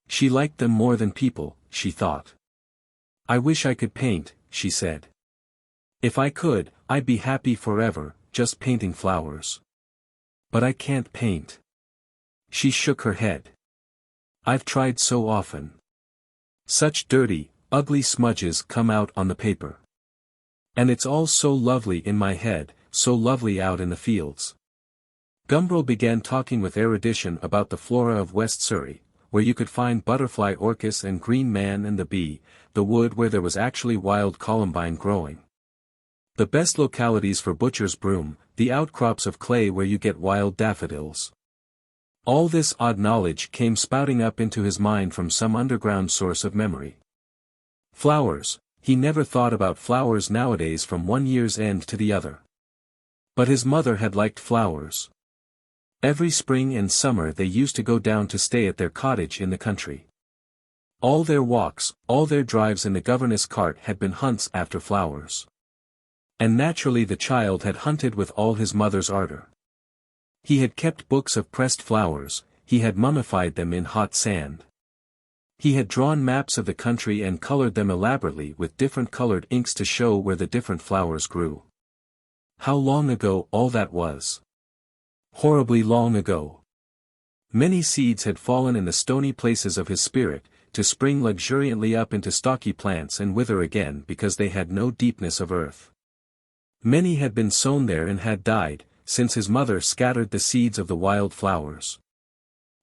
She liked them more than people, she thought. I wish I could paint, she said. If I could, I'd be happy forever, just painting flowers. But I can't paint. She shook her head. I've tried so often. Such dirty, ugly smudges come out on the paper. And it's all so lovely in my head, so lovely out in the fields. Gumbril began talking with erudition about the flora of West Surrey, where you could find butterfly orchis and green man and the bee, the wood where there was actually wild columbine growing. The best localities for butcher's broom, the outcrops of clay where you get wild daffodils. All this odd knowledge came spouting up into his mind from some underground source of memory. Flowers, he never thought about flowers nowadays from one year's end to the other. But his mother had liked flowers. Every spring and summer they used to go down to stay at their cottage in the country. All their walks, all their drives in the governess cart had been hunts after flowers. And naturally the child had hunted with all his mother's ardor. He had kept books of pressed flowers, he had mummified them in hot sand. He had drawn maps of the country and colored them elaborately with different colored inks to show where the different flowers grew. How long ago all that was! Horribly long ago. Many seeds had fallen in the stony places of his spirit, to spring luxuriantly up into stocky plants and wither again because they had no deepness of earth. Many had been sown there and had died, since his mother scattered the seeds of the wild flowers.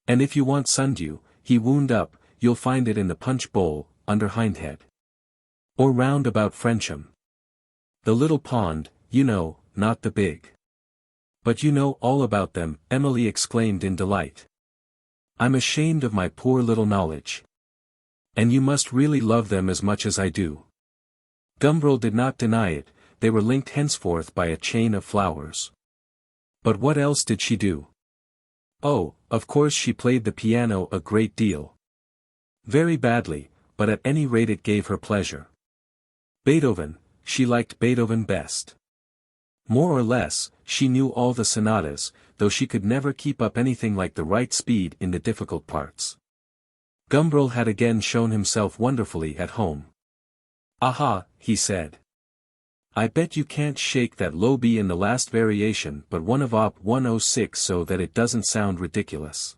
And if you want sundew, he wound up, you'll find it in the punch bowl, under Hindhead. Or round about Frensham. The little pond, you know, not the big. But you know all about them, Emily exclaimed in delight. I'm ashamed of my poor little knowledge. And you must really love them as much as I do. Gumbril did not deny it, they were linked henceforth by a chain of flowers. But what else did she do? Oh, of course she played the piano a great deal. Very badly, but at any rate it gave her pleasure. Beethoven, she liked Beethoven best. More or less, she knew all the sonatas, though she could never keep up anything like the right speed in the difficult parts. Gumbril had again shown himself wonderfully at home. Aha, he said. I bet you can't shake that low B in the last variation but one of Op 106 so that it doesn't sound ridiculous.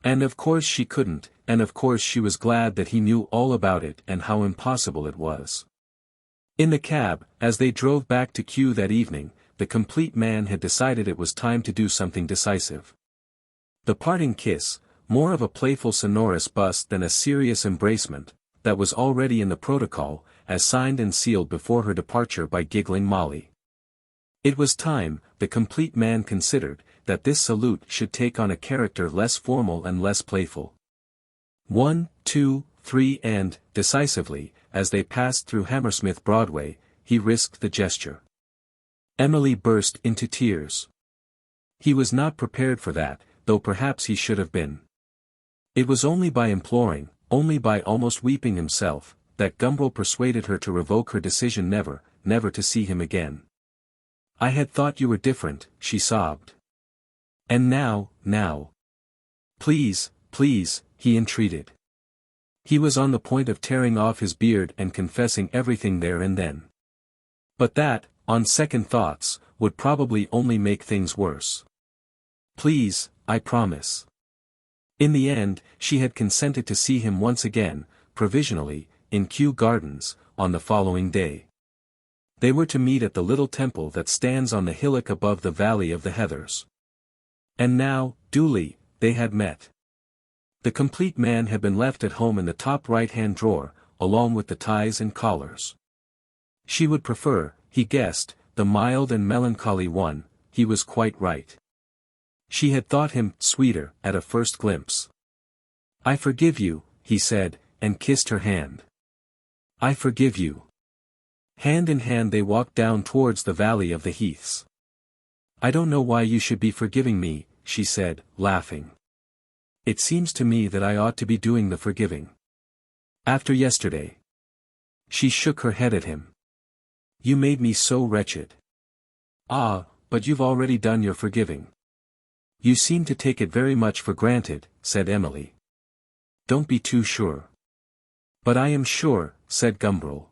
And of course she couldn't, and of course she was glad that he knew all about it and how impossible it was. In the cab, as they drove back to Kew that evening, the complete man had decided it was time to do something decisive. The parting kiss, more of a playful sonorous bust than a serious embracement, that was already in the protocol, as signed and sealed before her departure by giggling Molly. It was time, the complete man considered, that this salute should take on a character less formal and less playful. 1, 2, 3 and, decisively, as they passed through Hammersmith Broadway, he risked the gesture. Emily burst into tears. He was not prepared for that, though perhaps he should have been. It was only by imploring, only by almost weeping himself, that Gumbril persuaded her to revoke her decision never, never to see him again. I had thought you were different, she sobbed. And now. Please, please, he entreated. He was on the point of tearing off his beard and confessing everything there and then. But that, on second thoughts, would probably only make things worse. Please, I promise. In the end, she had consented to see him once again, provisionally, in Kew Gardens, on the following day. They were to meet at the little temple that stands on the hillock above the valley of the heathers. And now, duly, they had met. The complete man had been left at home in the top right-hand drawer, along with the ties and collars. She would prefer, he guessed, the mild and melancholy one, he was quite right. She had thought him sweeter at a first glimpse. I forgive you, he said, and kissed her hand. I forgive you. Hand in hand they walked down towards the valley of the heaths. I don't know why you should be forgiving me, she said, laughing. It seems to me that I ought to be doing the forgiving. After yesterday. She shook her head at him. You made me so wretched. Ah, but you've already done your forgiving. You seem to take it very much for granted, said Emily. Don't be too sure. But I am sure, said Gumbril.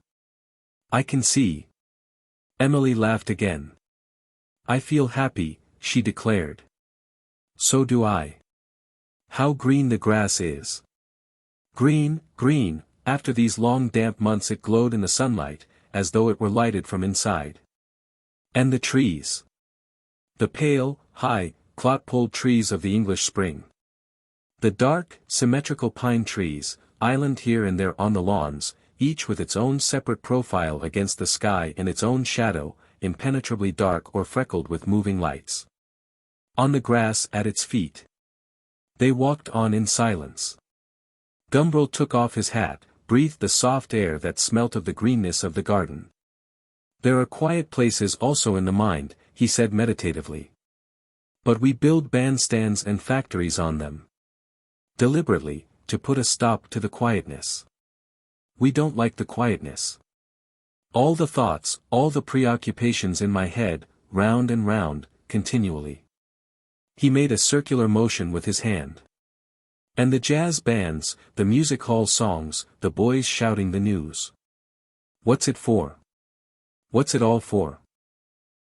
I can see. Emily laughed again. I feel happy, she declared. So do I. How green the grass is. Green, green, after these long damp months it glowed in the sunlight, as though it were lighted from inside. And the trees. The pale, high, clot-pulled trees of the English spring. The dark, symmetrical pine trees, island here and there on the lawns, each with its own separate profile against the sky and its own shadow, impenetrably dark or freckled with moving lights. On the grass at its feet. They walked on in silence. Gumbril took off his hat, breathed the soft air that smelt of the greenness of the garden. There are quiet places also in the mind, he said meditatively. But we build bandstands and factories on them. Deliberately, to put a stop to the quietness. We don't like the quietness. All the thoughts, all the preoccupations in my head, round and round, continually. He made a circular motion with his hand. And the jazz bands, the music hall songs, the boys shouting the news. What's it for? What's it all for?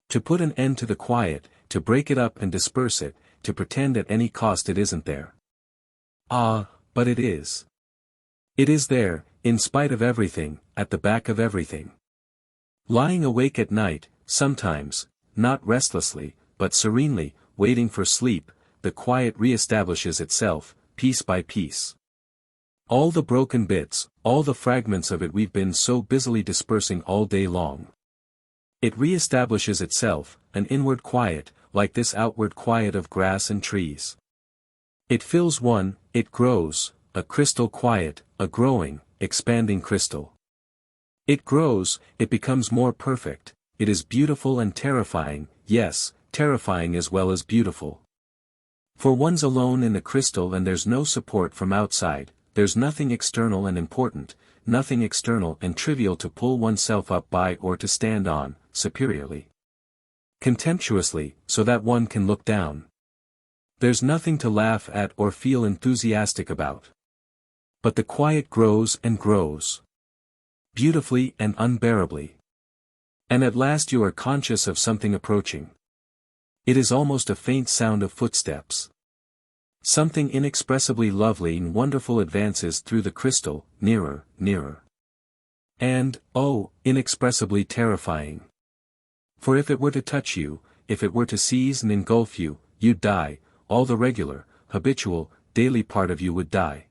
To put an end to the quiet, to break it up and disperse it, to pretend at any cost it isn't there. Ah, but it is. It is there, in spite of everything, at the back of everything. Lying awake at night, sometimes, not restlessly, but serenely, waiting for sleep, the quiet re-establishes itself, piece by piece. All the broken bits, all the fragments of it we've been so busily dispersing all day long. It re-establishes itself, an inward quiet, like this outward quiet of grass and trees. It fills one, it grows, a crystal quiet, a growing, expanding crystal. It grows, it becomes more perfect, it is beautiful and terrifying, yes, terrifying as well as beautiful. For one's alone in the crystal and there's no support from outside, there's nothing external and important, nothing external and trivial to pull oneself up by or to stand on, superiorly. Contemptuously, so that one can look down. There's nothing to laugh at or feel enthusiastic about. But the quiet grows and grows. Beautifully and unbearably. And at last you are conscious of something approaching. It is almost a faint sound of footsteps. Something inexpressibly lovely and wonderful advances through the crystal, nearer, nearer. And, oh, inexpressibly terrifying. For if it were to touch you, if it were to seize and engulf you, you'd die, all the regular, habitual, daily part of you would die.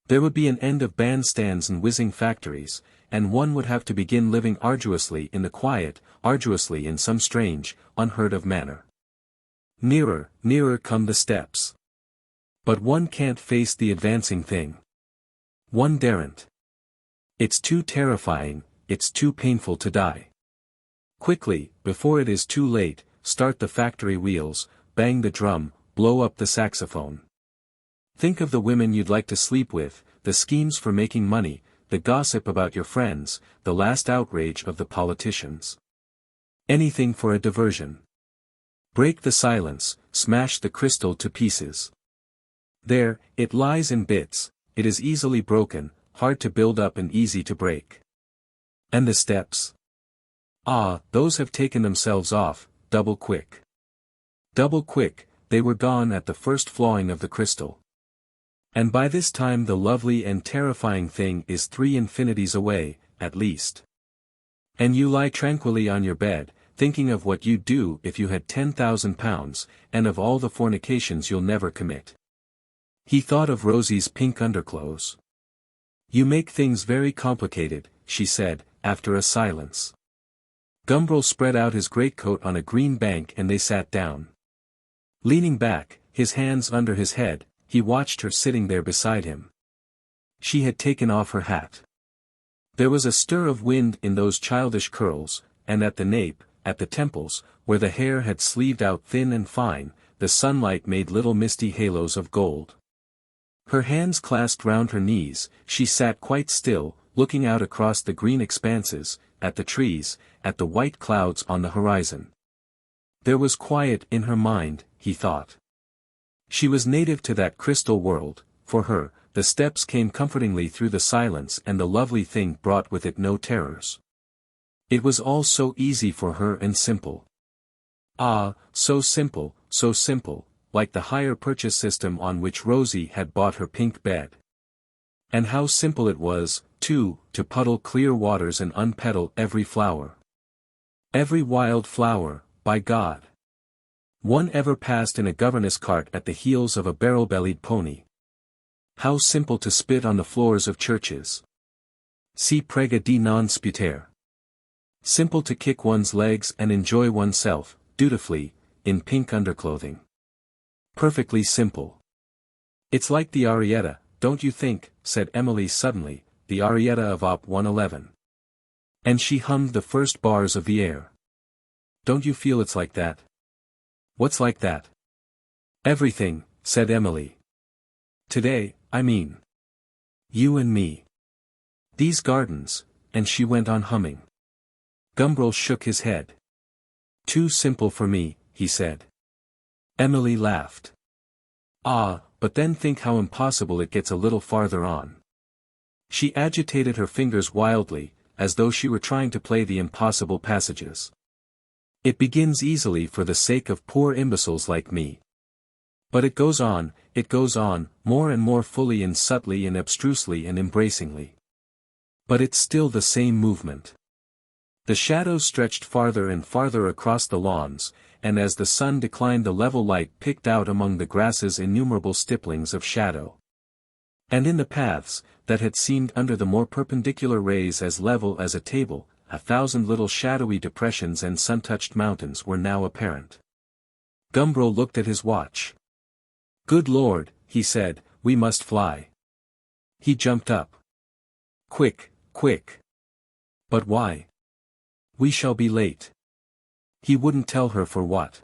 There would be an end of bandstands and whizzing factories, and one would have to begin living arduously in the quiet, arduously in some strange, unheard of manner. Nearer, nearer come the steps. But one can't face the advancing thing. One daren't. It's too terrifying, it's too painful to die. Quickly, before it is too late, start the factory wheels, bang the drum, blow up the saxophone. Think of the women you'd like to sleep with, the schemes for making money, the gossip about your friends, the last outrage of the politicians. Anything for a diversion. Break the silence, smash the crystal to pieces. There, it lies in bits, it is easily broken, hard to build up and easy to break. And the steps? Ah, those have taken themselves off, double quick. Double quick, they were gone at the first flawing of the crystal. And by this time the lovely and terrifying thing is 3 infinities away, at least. And you lie tranquilly on your bed, thinking of what you'd do if you had £10,000, and of all the fornications you'll never commit. He thought of Rosie's pink underclothes. You make things very complicated, she said, after a silence. Gumbril spread out his greatcoat on a green bank and they sat down. Leaning back, his hands under his head, he watched her sitting there beside him. She had taken off her hat. There was a stir of wind in those childish curls, and at the nape, at the temples, where the hair had sleeved out thin and fine, the sunlight made little misty halos of gold. Her hands clasped round her knees, she sat quite still, looking out across the green expanses, at the trees, at the white clouds on the horizon. There was quiet in her mind, he thought. She was native to that crystal world. For her, the steps came comfortingly through the silence and the lovely thing brought with it no terrors. It was all so easy for her and simple. Ah, so simple, like the hire purchase system on which Rosie had bought her pink bed. And how simple it was, too, to puddle clear waters and unpetal every flower. Every wild flower, by God. One ever passed in a governess cart at the heels of a barrel-bellied pony. How simple to spit on the floors of churches. Si prega di non sputare. Simple to kick one's legs and enjoy oneself, dutifully, in pink underclothing. Perfectly simple. It's like the arietta, don't you think, said Emily suddenly, the arietta of Op. 111. And she hummed the first bars of the air. Don't you feel it's like that? What's like that? Everything, said Emily. Today, I mean. You and me. These gardens, and she went on humming. Gumbril shook his head. Too simple for me, he said. Emily laughed. Ah, but then think how impossible it gets a little farther on. She agitated her fingers wildly, as though she were trying to play the impossible passages. It begins easily for the sake of poor imbeciles like me. But it goes on, more and more fully and subtly and abstrusely and embracingly. But it's still the same movement. The shadows stretched farther and farther across the lawns, and as the sun declined the level light picked out among the grasses innumerable stipplings of shadow. And in the paths, that had seemed under the more perpendicular rays as level as a table, 1,000 little shadowy depressions and sun-touched mountains were now apparent. Gumbril looked at his watch. Good Lord, he said, we must fly. He jumped up. Quick, quick. But why? We shall be late. He wouldn't tell her for what.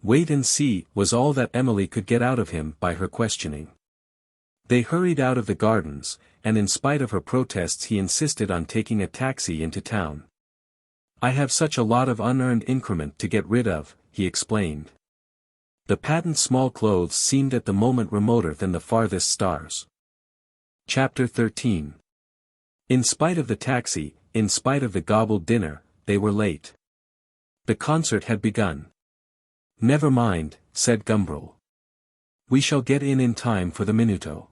Wait and see, was all that Emily could get out of him by her questioning. They hurried out of the gardens, and in spite of her protests he insisted on taking a taxi into town. I have such a lot of unearned increment to get rid of, he explained. The patent small clothes seemed at the moment remoter than the farthest stars. Chapter 13. In spite of the taxi, in spite of the gobbled dinner, they were late. The concert had begun. Never mind, said Gumbril. We shall get in time for the minuto.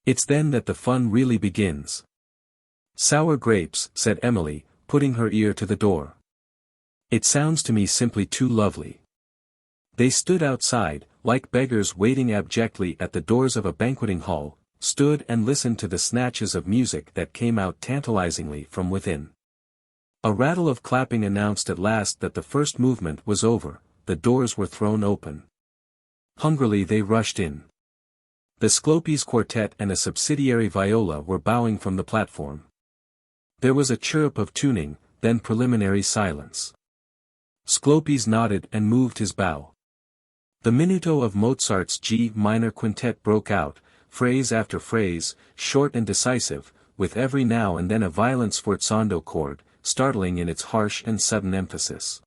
It's then that the fun really begins. Sour grapes, said Emily, putting her ear to the door. It sounds to me simply too lovely. They stood outside, like beggars waiting abjectly at the doors of a banqueting hall, stood and listened to the snatches of music that came out tantalizingly from within. A rattle of clapping announced at last that the first movement was over, the doors were thrown open. Hungrily they rushed in. The Sclopes quartet and a subsidiary viola were bowing from the platform. There was a chirrup of tuning, then preliminary silence. Sclopes nodded and moved his bow. The minuto of Mozart's G minor quintet broke out, phrase after phrase, short and decisive, with every now and then a violent sforzando chord, startling in its harsh and sudden emphasis.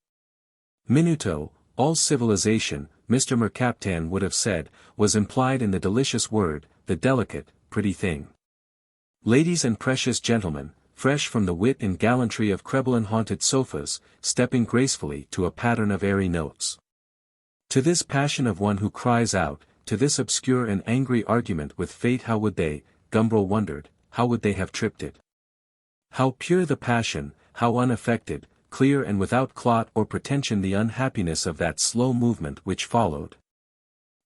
Minuto, all civilization, Mr. Mercaptan would have said, was implied in the delicious word, the delicate, pretty thing. Ladies and precious gentlemen, fresh from the wit and gallantry of Krebelin-haunted sofas, stepping gracefully to a pattern of airy notes. To this passion of one who cries out, to this obscure and angry argument with fate, how would they, Gumbril wondered, how would they have tripped it? How pure the passion, how unaffected, clear and without clot or pretension the unhappiness of that slow movement which followed.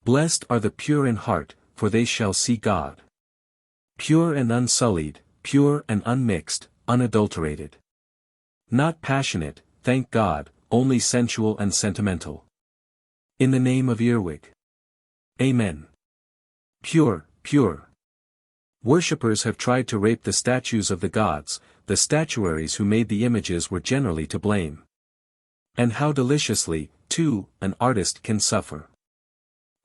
Blessed are the pure in heart, for they shall see God. Pure and unsullied, pure and unmixed, unadulterated. Not passionate, thank God, only sensual and sentimental. In the name of Earwig. Amen. Pure, pure. Worshippers have tried to rape the statues of the gods, the statuaries who made the images were generally to blame. And how deliciously, too, an artist can suffer.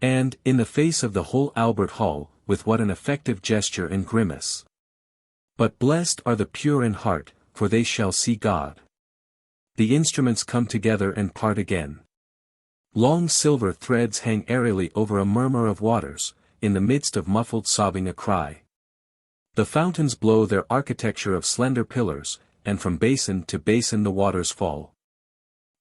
And, in the face of the whole Albert Hall, with what an effective gesture and grimace. But blessed are the pure in heart, for they shall see God. The instruments come together and part again. Long silver threads hang airily over a murmur of waters, in the midst of muffled sobbing a cry. The fountains blow their architecture of slender pillars, and from basin to basin the waters fall.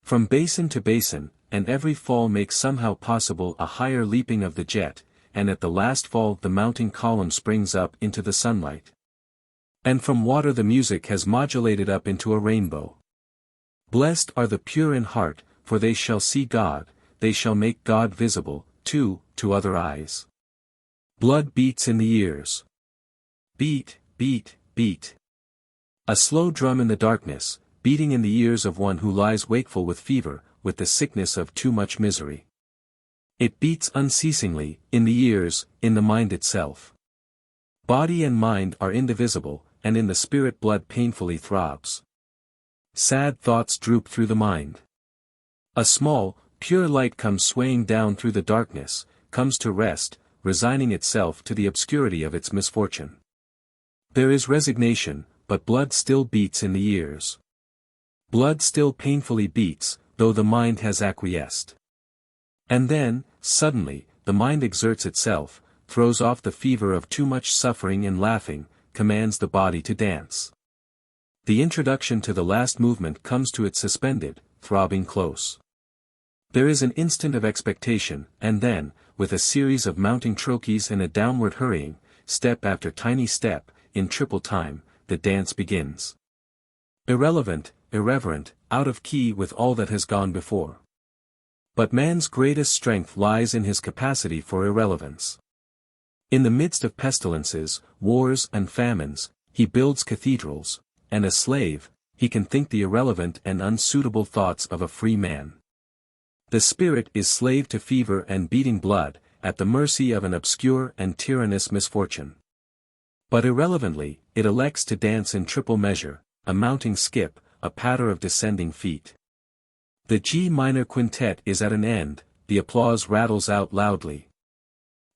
From basin to basin, and every fall makes somehow possible a higher leaping of the jet, and at the last fall the mounting column springs up into the sunlight. And from water the music has modulated up into a rainbow. Blessed are the pure in heart, for they shall see God, they shall make God visible, too, to other eyes. Blood beats in the ears. Beat, beat, beat. A slow drum in the darkness, beating in the ears of one who lies wakeful with fever, with the sickness of too much misery. It beats unceasingly, in the ears, in the mind itself. Body and mind are indivisible, and in the spirit blood painfully throbs. Sad thoughts droop through the mind. A small, pure light comes swaying down through the darkness, comes to rest, resigning itself to the obscurity of its misfortune. There is resignation, but blood still beats in the ears. Blood still painfully beats, though the mind has acquiesced. And then, suddenly, the mind exerts itself, throws off the fever of too much suffering and laughing, commands the body to dance. The introduction to the last movement comes to it suspended, throbbing close. There is an instant of expectation, and then, with a series of mounting trochees and a downward hurrying, step after tiny step, in triple time, the dance begins. Irrelevant, irreverent, out of key with all that has gone before. But man's greatest strength lies in his capacity for irrelevance. In the midst of pestilences, wars and famines, he builds cathedrals, and a slave, he can think the irrelevant and unsuitable thoughts of a free man. The spirit is slave to fever and beating blood, at the mercy of an obscure and tyrannous misfortune. But irrelevantly, it elects to dance in triple measure, a mounting skip, a patter of descending feet. The G minor quintet is at an end, the applause rattles out loudly.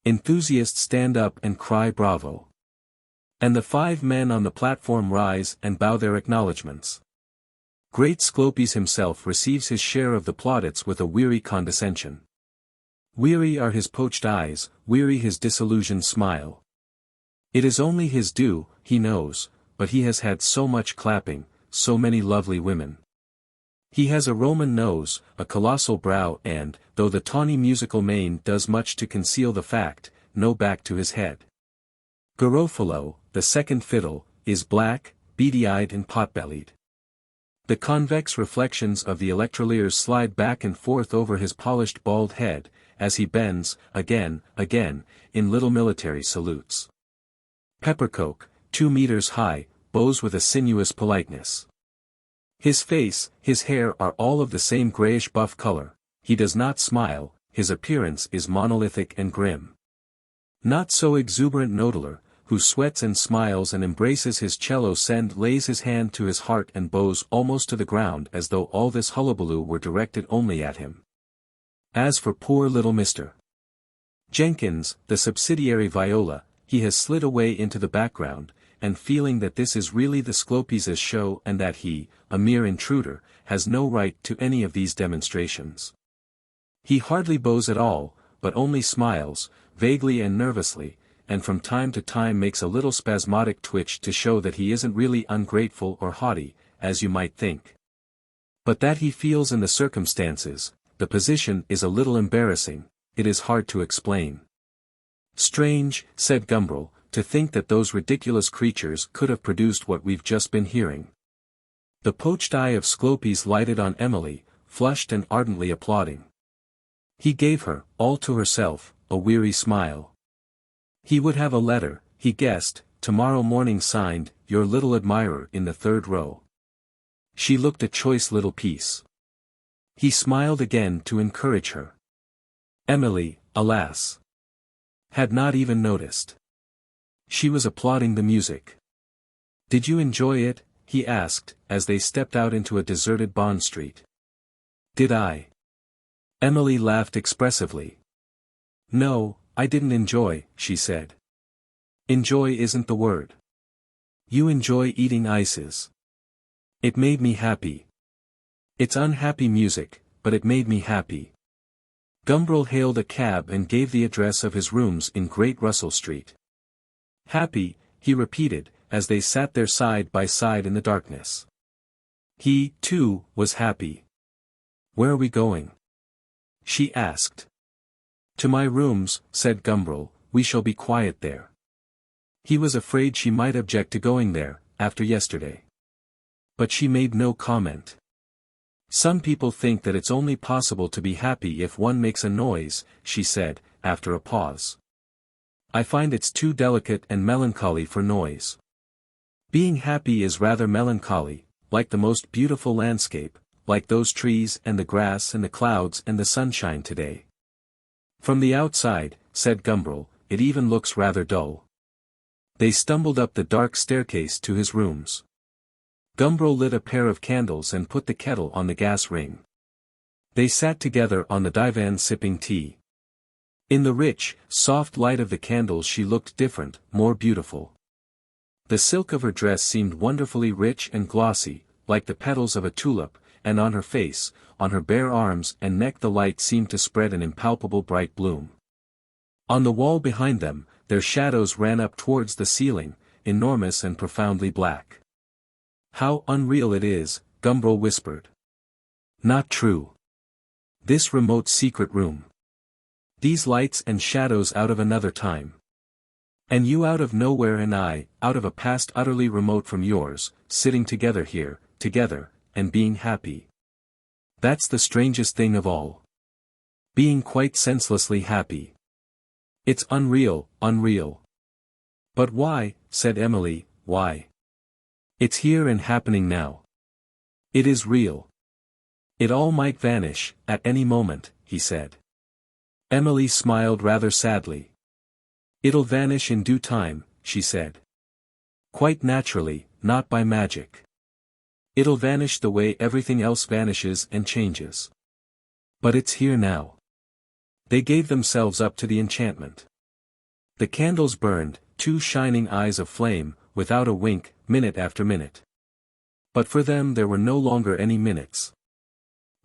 Enthusiasts stand up and cry bravo. And the 5 men on the platform rise and bow their acknowledgments. Great Sclopes himself receives his share of the plaudits with a weary condescension. Weary are his poached eyes, weary his disillusioned smile. It is only his due, he knows, but he has had so much clapping, so many lovely women. He has a Roman nose, a colossal brow and, though the tawny musical mane does much to conceal the fact, no back to his head. Garofalo, the second fiddle, is black, beady-eyed and pot-bellied. The convex reflections of the electroliers slide back and forth over his polished bald head, as he bends, again, in little military salutes. Peppercoke, 2 meters high, bows with a sinuous politeness. His face, his hair are all of the same grayish-buff color, he does not smile, his appearance is monolithic and grim. Not so exuberant Noodler, who sweats and smiles and embraces his cello send lays his hand to his heart and bows almost to the ground as though all this hullabaloo were directed only at him. As for poor little Mr. Jenkins, the subsidiary viola, he has slid away into the background, and feeling that this is really the Sclopes' show and that he, a mere intruder, has no right to any of these demonstrations. He hardly bows at all, but only smiles, vaguely and nervously, and from time to time makes a little spasmodic twitch to show that he isn't really ungrateful or haughty, as you might think. But that he feels in the circumstances, the position is a little embarrassing, it is hard to explain. Strange, said Gumbril, to think that those ridiculous creatures could have produced what we've just been hearing. The poached eye of Sclopes lighted on Emily, flushed and ardently applauding. He gave her, all to herself, a weary smile. He would have a letter, he guessed, tomorrow morning signed, your little admirer in the 3rd row. She looked a choice little piece. He smiled again to encourage her. Emily, alas, had not even noticed. She was applauding the music. Did you enjoy it? He asked, as they stepped out into a deserted Bond Street. Did I? Emily laughed expressively. No, I didn't enjoy, she said. Enjoy isn't the word. You enjoy eating ices. It made me happy. It's unhappy music, but it made me happy. Gumbril hailed a cab and gave the address of his rooms in Great Russell Street. Happy, he repeated, as they sat there side by side in the darkness. He, too, was happy. Where are we going? she asked. To my rooms, said Gumbril, we shall be quiet there. He was afraid she might object to going there, after yesterday. But she made no comment. Some people think that it's only possible to be happy if one makes a noise, she said, after a pause. I find it's too delicate and melancholy for noise. Being happy is rather melancholy, like the most beautiful landscape, like those trees and the grass and the clouds and the sunshine today. From the outside, said Gumbril, it even looks rather dull. They stumbled up the dark staircase to his rooms. Gumbril lit a pair of candles and put the kettle on the gas ring. They sat together on the divan sipping tea. In the rich, soft light of the candles she looked different, more beautiful. The silk of her dress seemed wonderfully rich and glossy, like the petals of a tulip, and on her face, on her bare arms and neck the light seemed to spread an impalpable bright bloom. On the wall behind them, their shadows ran up towards the ceiling, enormous and profoundly black. How unreal it is, Gumbril whispered. Not true. This remote secret room. These lights and shadows out of another time. And you out of nowhere and I, out of a past utterly remote from yours, sitting together here, together, and being happy. That's the strangest thing of all. Being quite senselessly happy. It's unreal, unreal. But why, said Emily, why? It's here and happening now. It is real. It all might vanish, at any moment, he said. Emily smiled rather sadly. It'll vanish in due time, she said. Quite naturally, not by magic. It'll vanish the way everything else vanishes and changes. But it's here now. They gave themselves up to the enchantment. The candles burned, two shining eyes of flame, without a wink, minute after minute. But for them there were no longer any minutes.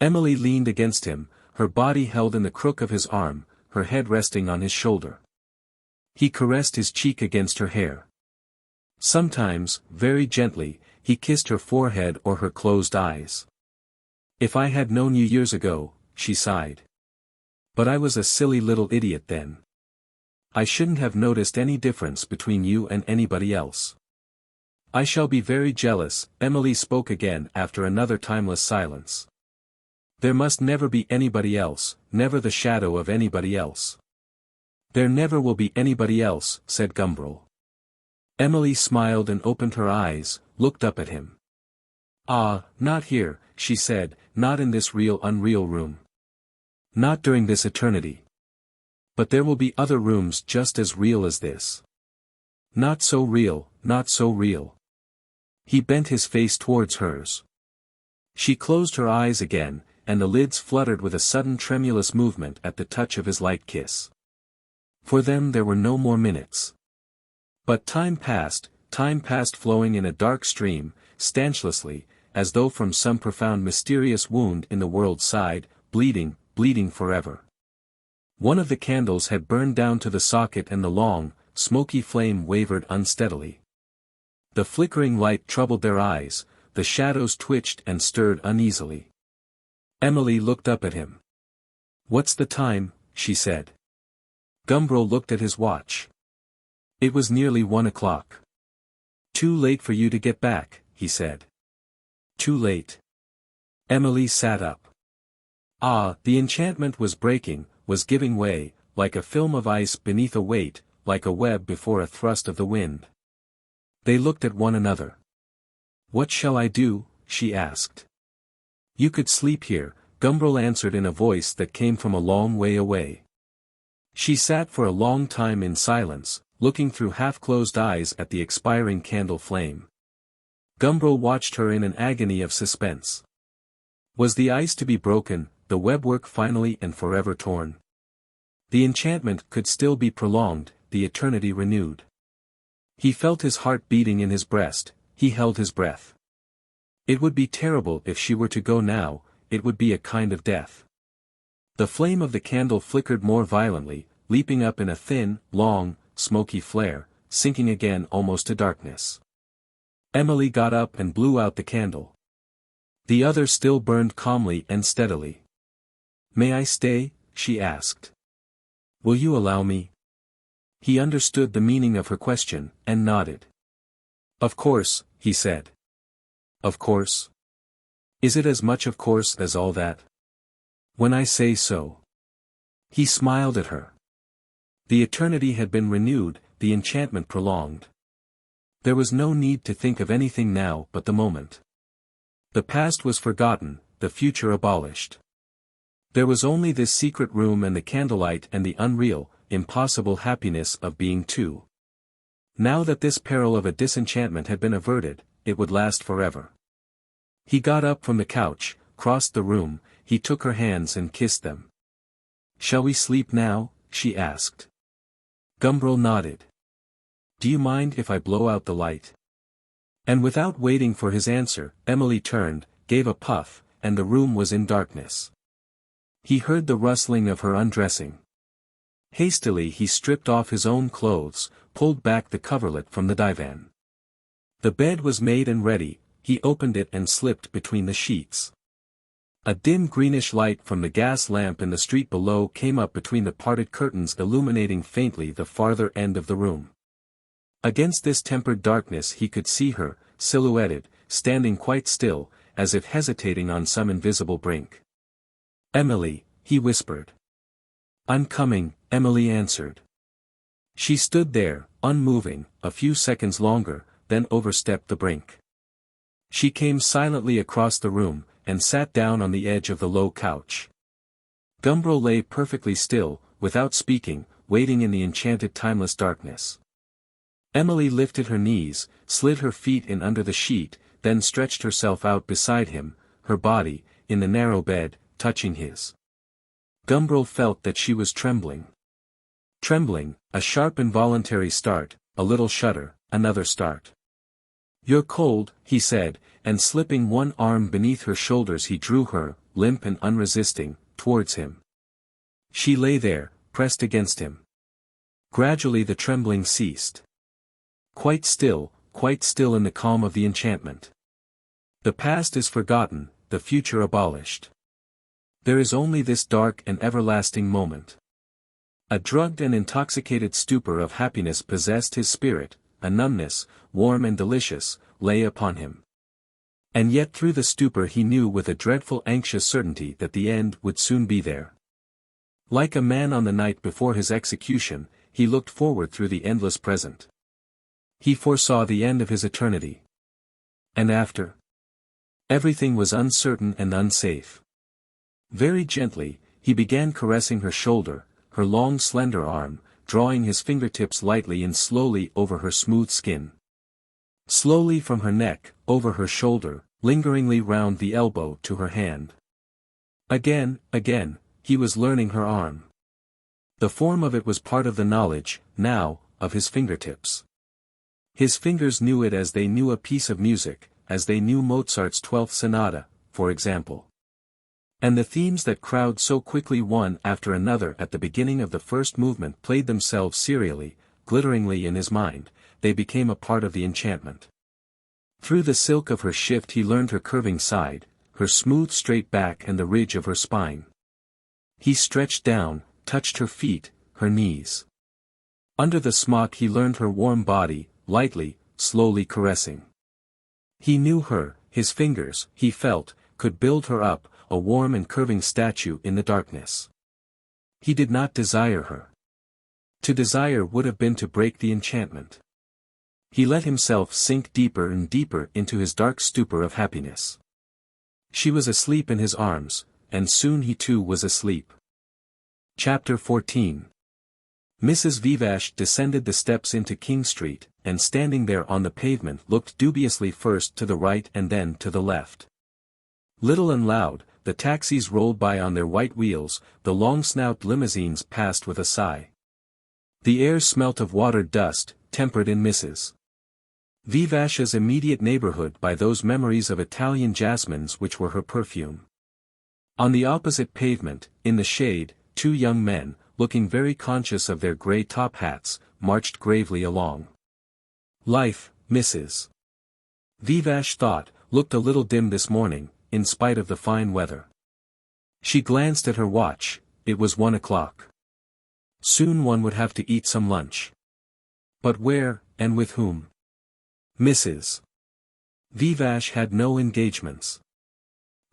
Emily leaned against him, her body held in the crook of his arm, her head resting on his shoulder. He caressed his cheek against her hair. Sometimes, very gently, he kissed her forehead or her closed eyes. If I had known you years ago, she sighed. But I was a silly little idiot then. I shouldn't have noticed any difference between you and anybody else. I shall be very jealous, Emily spoke again after another timeless silence. There must never be anybody else, never the shadow of anybody else. There never will be anybody else, said Gumbril. Emily smiled and opened her eyes, looked up at him. Ah, not here, she said, not in this real unreal room. Not during this eternity. But there will be other rooms just as real as this. Not so real, not so real. He bent his face towards hers. She closed her eyes again, and the lids fluttered with a sudden tremulous movement at the touch of his light kiss. For them there were no more minutes. But time passed flowing in a dark stream, stanchlessly, as though from some profound mysterious wound in the world's side, bleeding, bleeding forever. One of the candles had burned down to the socket and the long, smoky flame wavered unsteadily. The flickering light troubled their eyes, the shadows twitched and stirred uneasily. Emily looked up at him. What's the time? She said. Gumbril looked at his watch. It was nearly 1 o'clock. Too late for you to get back, he said. Too late. Emily sat up. Ah, the enchantment was breaking, was giving way, like a film of ice beneath a weight, like a web before a thrust of the wind. They looked at one another. What shall I do? She asked. You could sleep here, Gumbril answered in a voice that came from a long way away. She sat for a long time in silence, looking through half-closed eyes at the expiring candle flame. Gumbril watched her in an agony of suspense. Was the ice to be broken, the webwork finally and forever torn? The enchantment could still be prolonged, the eternity renewed. He felt his heart beating in his breast, he held his breath. It would be terrible if she were to go now, it would be a kind of death. The flame of the candle flickered more violently, leaping up in a thin, long, smoky flare, sinking again almost to darkness. Emily got up and blew out the candle. The other still burned calmly and steadily. May I stay? She asked. Will you allow me? He understood the meaning of her question, and nodded. Of course, he said. Of course? Is it as much of course as all that? When I say so. He smiled at her. The eternity had been renewed, the enchantment prolonged. There was no need to think of anything now but the moment. The past was forgotten, the future abolished. There was only this secret room and the candlelight and the unreal, impossible happiness of being two. Now that this peril of a disenchantment had been averted, it would last forever. He got up from the couch, crossed the room, he took her hands and kissed them. Shall we sleep now? She asked. Gumbril nodded. Do you mind if I blow out the light? And without waiting for his answer, Emily turned, gave a puff, and the room was in darkness. He heard the rustling of her undressing. Hastily he stripped off his own clothes, pulled back the coverlet from the divan. The bed was made and ready, he opened it and slipped between the sheets. A dim greenish light from the gas lamp in the street below came up between the parted curtains, illuminating faintly the farther end of the room. Against this tempered darkness he could see her, silhouetted, standing quite still, as if hesitating on some invisible brink. Emily, he whispered. I'm coming, Emily answered. She stood there, unmoving, a few seconds longer, then overstepped the brink. She came silently across the room, and sat down on the edge of the low couch. Gumbril lay perfectly still, without speaking, waiting in the enchanted timeless darkness. Emily lifted her knees, slid her feet in under the sheet, then stretched herself out beside him, her body, in the narrow bed, touching his. Gumbril felt that she was trembling. Trembling, a sharp involuntary start, a little shudder, another start. You're cold, he said, and slipping one arm beneath her shoulders he drew her, limp and unresisting, towards him. She lay there, pressed against him. Gradually the trembling ceased. Quite still in the calm of the enchantment. The past is forgotten, the future abolished. There is only this dark and everlasting moment. A drugged and intoxicated stupor of happiness possessed his spirit, a numbness, warm and delicious, lay upon him. And yet through the stupor he knew with a dreadful anxious certainty that the end would soon be there. Like a man on the night before his execution, he looked forward through the endless present. He foresaw the end of his eternity. And after? Everything was uncertain and unsafe. Very gently, he began caressing her shoulder, her long slender arm, drawing his fingertips lightly and slowly over her smooth skin. Slowly from her neck, over her shoulder, lingeringly round the elbow to her hand. Again, he was learning her arm. The form of it was part of the knowledge, now, of his fingertips. His fingers knew it as they knew a piece of music, as they knew Mozart's 12th sonata, for example. And the themes that crowd so quickly one after another at the beginning of the first movement played themselves serially, glitteringly in his mind, they became a part of the enchantment. Through the silk of her shift he learned her curving side, her smooth straight back and the ridge of her spine. He stretched down, touched her feet, her knees. Under the smock he learned her warm body, lightly, slowly caressing. He knew her, his fingers, he felt, could build her up, a warm and curving statue in the darkness. He did not desire her. To desire would have been to break the enchantment. He let himself sink deeper and deeper into his dark stupor of happiness. She was asleep in his arms, and soon he too was asleep. Chapter 14. Mrs. Vivash descended the steps into King Street, and standing there on the pavement looked dubiously first to the right and then to the left. Little and loud, the taxis rolled by on their white wheels, the long-snout limousines passed with a sigh. The air smelt of watered dust, tempered in Mrs. Vivash's immediate neighborhood by those memories of Italian jasmines which were her perfume. On the opposite pavement, in the shade, two young men, looking very conscious of their grey top hats, marched gravely along. Life, Mrs. Vivash thought, looked a little dim this morning, in spite of the fine weather. She glanced at her watch. It was 1 o'clock. Soon one would have to eat some lunch. But where, and with whom? Mrs. Vivash had no engagements.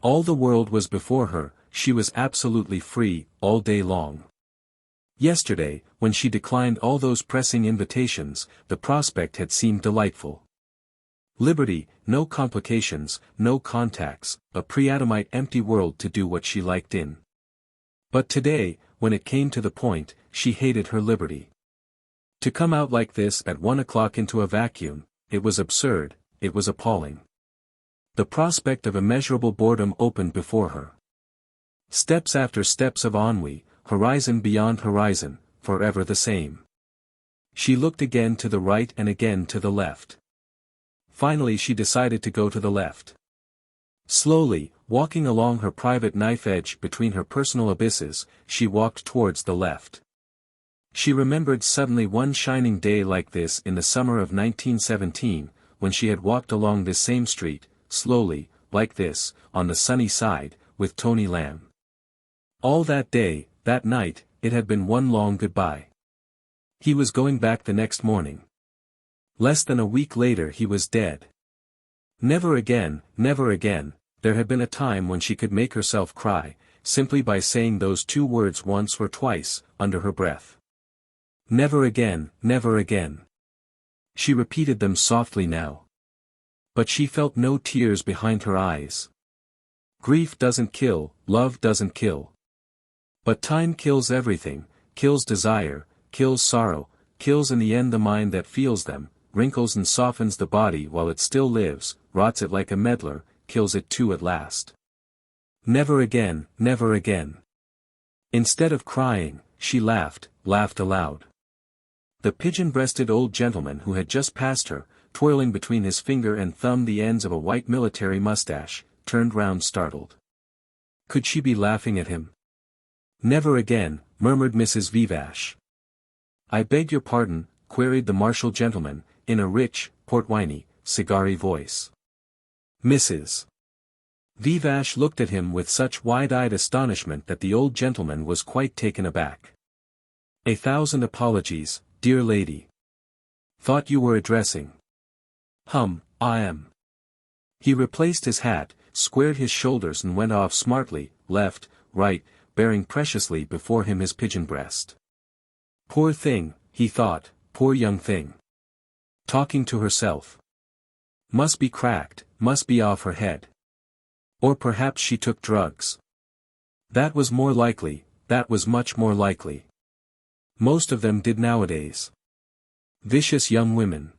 All the world was before her, she was absolutely free, all day long. Yesterday, when she declined all those pressing invitations, the prospect had seemed delightful. Liberty, no complications, no contacts, a pre-Adamite empty world to do what she liked in. But today, when it came to the point, she hated her liberty. To come out like this at 1 o'clock into a vacuum, it was absurd, it was appalling. The prospect of immeasurable boredom opened before her. Steps after steps of ennui, horizon beyond horizon, forever the same. She looked again to the right and again to the left. Finally she decided to go to the left. Slowly, walking along her private knife edge between her personal abysses, she walked towards the left. She remembered suddenly one shining day like this in the summer of 1917, when she had walked along this same street, slowly, like this, on the sunny side, with Tony Lamb. All that day, that night, it had been one long goodbye. He was going back the next morning. Less than a week later he was dead. Never again, there had been a time when she could make herself cry, simply by saying those two words once or twice, under her breath. Never again, never again. She repeated them softly now. But she felt no tears behind her eyes. Grief doesn't kill, love doesn't kill. But time kills everything, kills desire, kills sorrow, kills in the end the mind that feels them, wrinkles and softens the body while it still lives, rots it like a medlar, kills it too at last. Never again, never again. Instead of crying, she laughed aloud. The pigeon-breasted old gentleman who had just passed her, twirling between his finger and thumb the ends of a white military mustache, turned round startled. Could she be laughing at him? Never again, murmured Mrs. Vivash. I beg your pardon, queried the martial gentleman, in a rich, port-winey, cigar-y voice. Mrs. Vivash looked at him with such wide-eyed astonishment that the old gentleman was quite taken aback. 1,000 apologies, dear lady. Thought you were addressing. I am. He replaced his hat, squared his shoulders and went off smartly, left, right, bearing preciously before him his pigeon breast. Poor thing, he thought, poor young thing. Talking to herself. Must be cracked, must be off her head. Or perhaps she took drugs. That was more likely, that was much more likely. Most of them did nowadays. Vicious young women.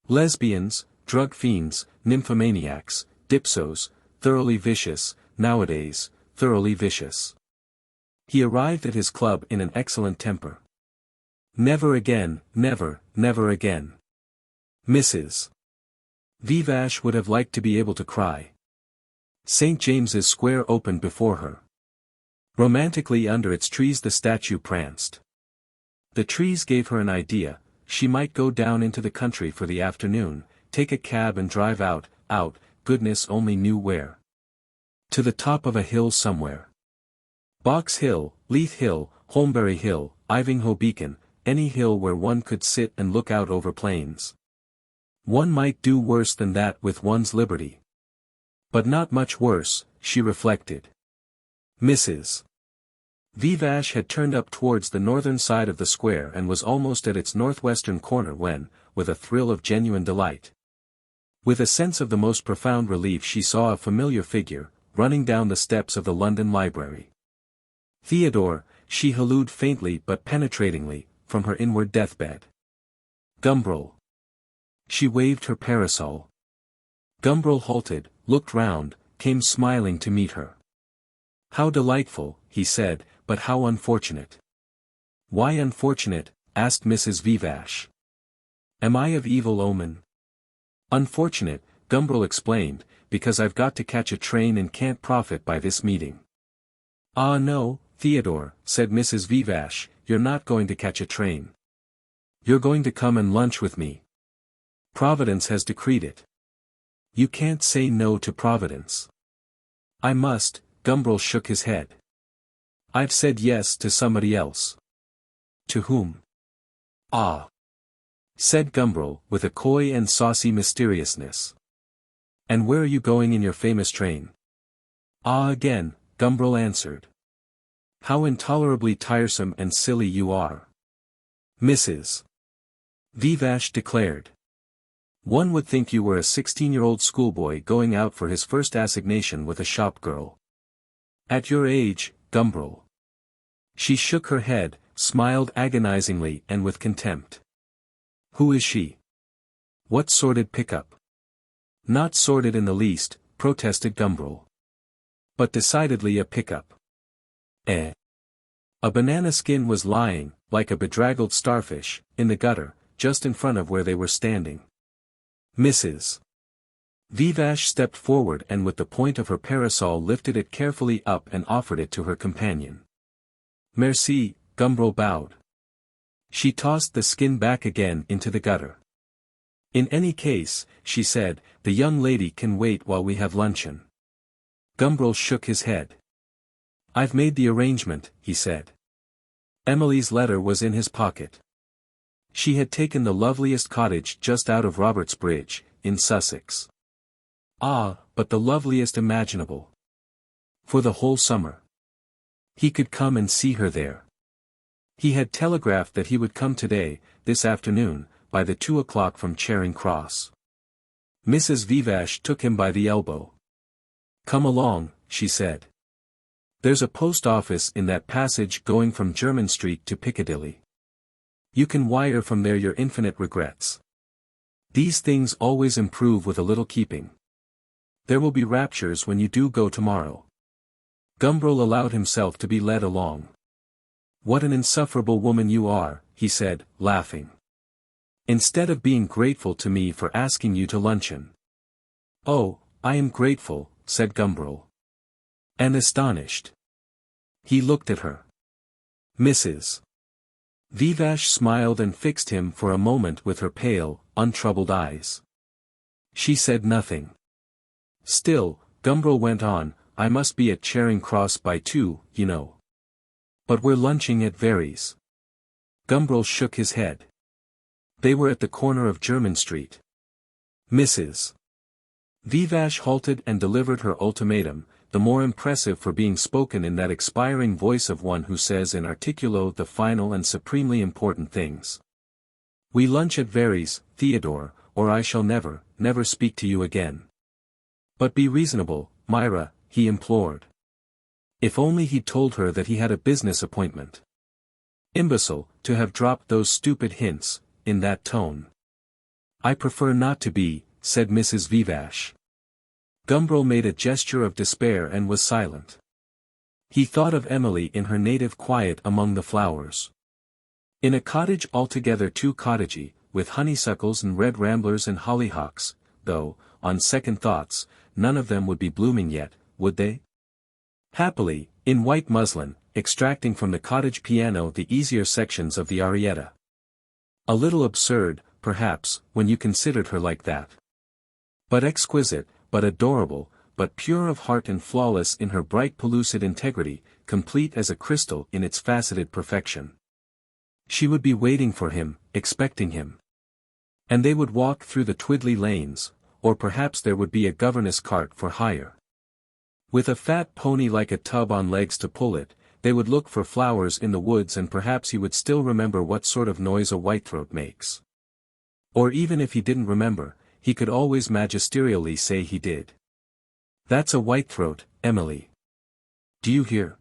Lesbians, drug fiends, nymphomaniacs, dipsos, thoroughly vicious, nowadays, thoroughly vicious. He arrived at his club in an excellent temper. Never again, never again. Mrs. Vivash would have liked to be able to cry. St. James's Square opened before her. Romantically under its trees the statue pranced. The trees gave her an idea. She might go down into the country for the afternoon, take a cab and drive out, goodness only knew where. To the top of a hill somewhere. Box Hill, Leith Hill, Holmbury Hill, Ivinghoe Beacon, any hill where one could sit and look out over plains. One might do worse than that with one's liberty. But not much worse, she reflected. Mrs. Vivash had turned up towards the northern side of the square and was almost at its northwestern corner when, with a thrill of genuine delight, with a sense of the most profound relief, she saw a familiar figure, running down the steps of the London Library. Theodore, she hallooed faintly but penetratingly, from her inward deathbed. Gumbril. She waved her parasol. Gumbril halted, looked round, came smiling to meet her. How delightful, he said, but how unfortunate. Why unfortunate? Asked Mrs. Vivash. Am I of evil omen? Unfortunate, Gumbril explained, because I've got to catch a train and can't profit by this meeting. Ah no, Theodore, said Mrs. Vivash, you're not going to catch a train. You're going to come and lunch with me. Providence has decreed it. You can't say no to Providence. I must, Gumbril shook his head. I've said yes to somebody else. To whom? Ah, said Gumbril, with a coy and saucy mysteriousness. And where are you going in your famous train? Ah, again, Gumbril answered. How intolerably tiresome and silly you are. Mrs. Vivash declared. One would think you were a 16-year-old schoolboy going out for his first assignation with a shop girl. At your age, Gumbril. She shook her head, smiled agonizingly and with contempt. Who is she? What sordid pickup? Not sordid in the least, protested Gumbril. But decidedly a pickup. Eh? A banana skin was lying, like a bedraggled starfish, in the gutter, just in front of where they were standing. Mrs. Vivash stepped forward and with the point of her parasol lifted it carefully up and offered it to her companion. Merci, Gumbril bowed. She tossed the skin back again into the gutter. In any case, she said, the young lady can wait while we have luncheon. Gumbril shook his head. I've made the arrangement, he said. Emily's letter was in his pocket. She had taken the loveliest cottage just out of Robert's Bridge, in Sussex. Ah, but the loveliest imaginable. For the whole summer. He could come and see her there. He had telegraphed that he would come today, this afternoon, by the 2 o'clock from Charing Cross. Mrs. Vivash took him by the elbow. Come along, she said. There's a post office in that passage going from Jermyn Street to Piccadilly. You can wire from there your infinite regrets. These things always improve with a little keeping. There will be raptures when you do go tomorrow. Gumbril allowed himself to be led along. What an insufferable woman you are, he said, laughing. Instead of being grateful to me for asking you to luncheon. Oh, I am grateful, said Gumbril. And astonished. He looked at her. Mrs. Vivash smiled and fixed him for a moment with her pale, untroubled eyes. She said nothing. Still, Gumbril went on, I must be at Charing Cross by 2, you know. But we're lunching at VIII's. Gumbril shook his head. They were at the corner of Jermyn Street. Mrs. Vivash halted and delivered her ultimatum, the more impressive for being spoken in that expiring voice of one who says in articulo the final and supremely important things. We lunch at VIII's, Theodore, or I shall never, never speak to you again. But be reasonable, Myra, he implored. If only he'd told her that he had a business appointment. Imbecile, to have dropped those stupid hints, in that tone. I prefer not to be, said Mrs. Vivash. Gumbril made a gesture of despair and was silent. He thought of Emily in her native quiet among the flowers. In a cottage altogether too cottagey, with honeysuckles and red ramblers and hollyhocks, though, on second thoughts, none of them would be blooming yet, would they? Happily, in white muslin, extracting from the cottage piano the easier sections of the arietta. A little absurd, perhaps, when you considered her like that. But exquisite, but adorable, but pure of heart and flawless in her bright pellucid integrity, complete as a crystal in its faceted perfection. She would be waiting for him, expecting him. And they would walk through the twiddly lanes, or perhaps there would be a governess cart for hire. With a fat pony like a tub on legs to pull it, they would look for flowers in the woods and perhaps he would still remember what sort of noise a whitethroat makes. Or even if he didn't remember, he could always magisterially say he did. That's a whitethroat, Emily. Do you hear?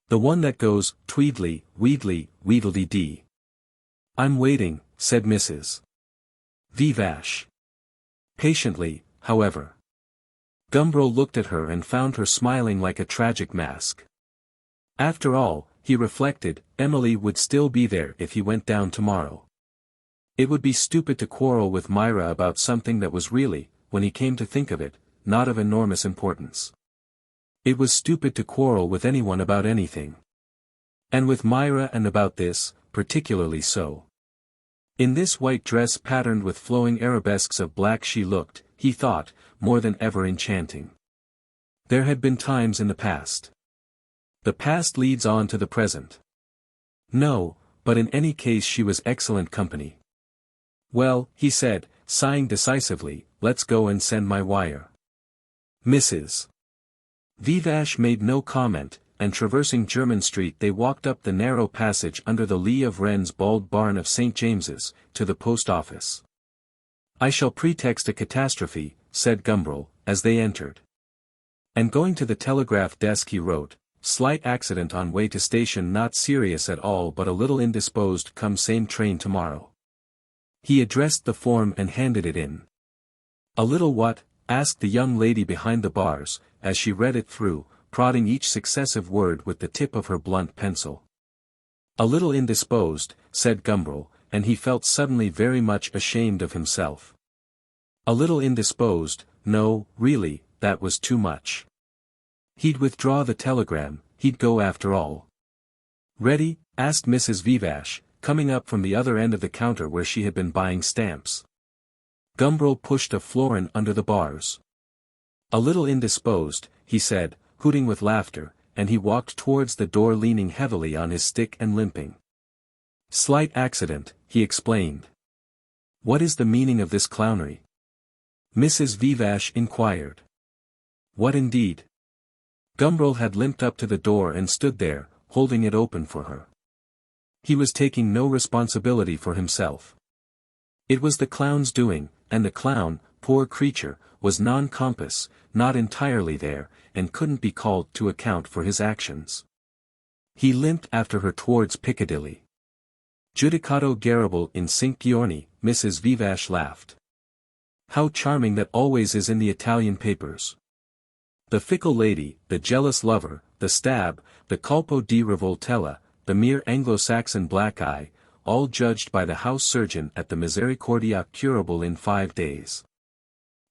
The one that goes, tweedly, weedly, weedledee-dee. I'm waiting, said Mrs. Vivash. Patiently, however. Gumbril looked at her and found her smiling like a tragic mask. After all, he reflected, Emily would still be there if he went down tomorrow. It would be stupid to quarrel with Myra about something that was really, when he came to think of it, not of enormous importance. It was stupid to quarrel with anyone about anything. And with Myra and about this, particularly so. In this white dress patterned with flowing arabesques of black she looked, he thought, more than ever enchanting. There had been times in the past. The past leads on to the present. No, but in any case she was excellent company. Well, he said, sighing decisively, let's go and send my wire. Mrs. VIII made no comment, and traversing Jermyn Street they walked up the narrow passage under the lee of Wren's bald barn of St. James's, to the post office. I shall pretext a catastrophe, said Gumbril, as they entered. And going to the telegraph desk he wrote, slight accident on way to station, not serious at all but a little indisposed, come same train tomorrow. He addressed the form and handed it in. A little what? Asked the young lady behind the bars, as she read it through, prodding each successive word with the tip of her blunt pencil. A little indisposed, said Gumbril, and he felt suddenly very much ashamed of himself. A little indisposed, no, really, that was too much. He'd withdraw the telegram, he'd go after all. Ready? Asked Mrs. VIII, coming up from the other end of the counter where she had been buying stamps. Gumbril pushed a florin under the bars. A little indisposed, he said, hooting with laughter, and he walked towards the door leaning heavily on his stick and limping. Slight accident, he explained. What is the meaning of this clownery? Mrs. VIII inquired. What indeed? Gumbril had limped up to the door and stood there, holding it open for her. He was taking no responsibility for himself. It was the clown's doing, and the clown, poor creature, was non-compos, not entirely there, and couldn't be called to account for his actions. He limped after her towards Piccadilly. Giudicato garibile in cinque giorni, Mrs. VIII laughed. How charming that always is in the Italian papers. The fickle lady, the jealous lover, the stab, the colpo di rivoltella, the mere Anglo-Saxon black eye, all judged by the house surgeon at the Misericordia, curable in 5 days.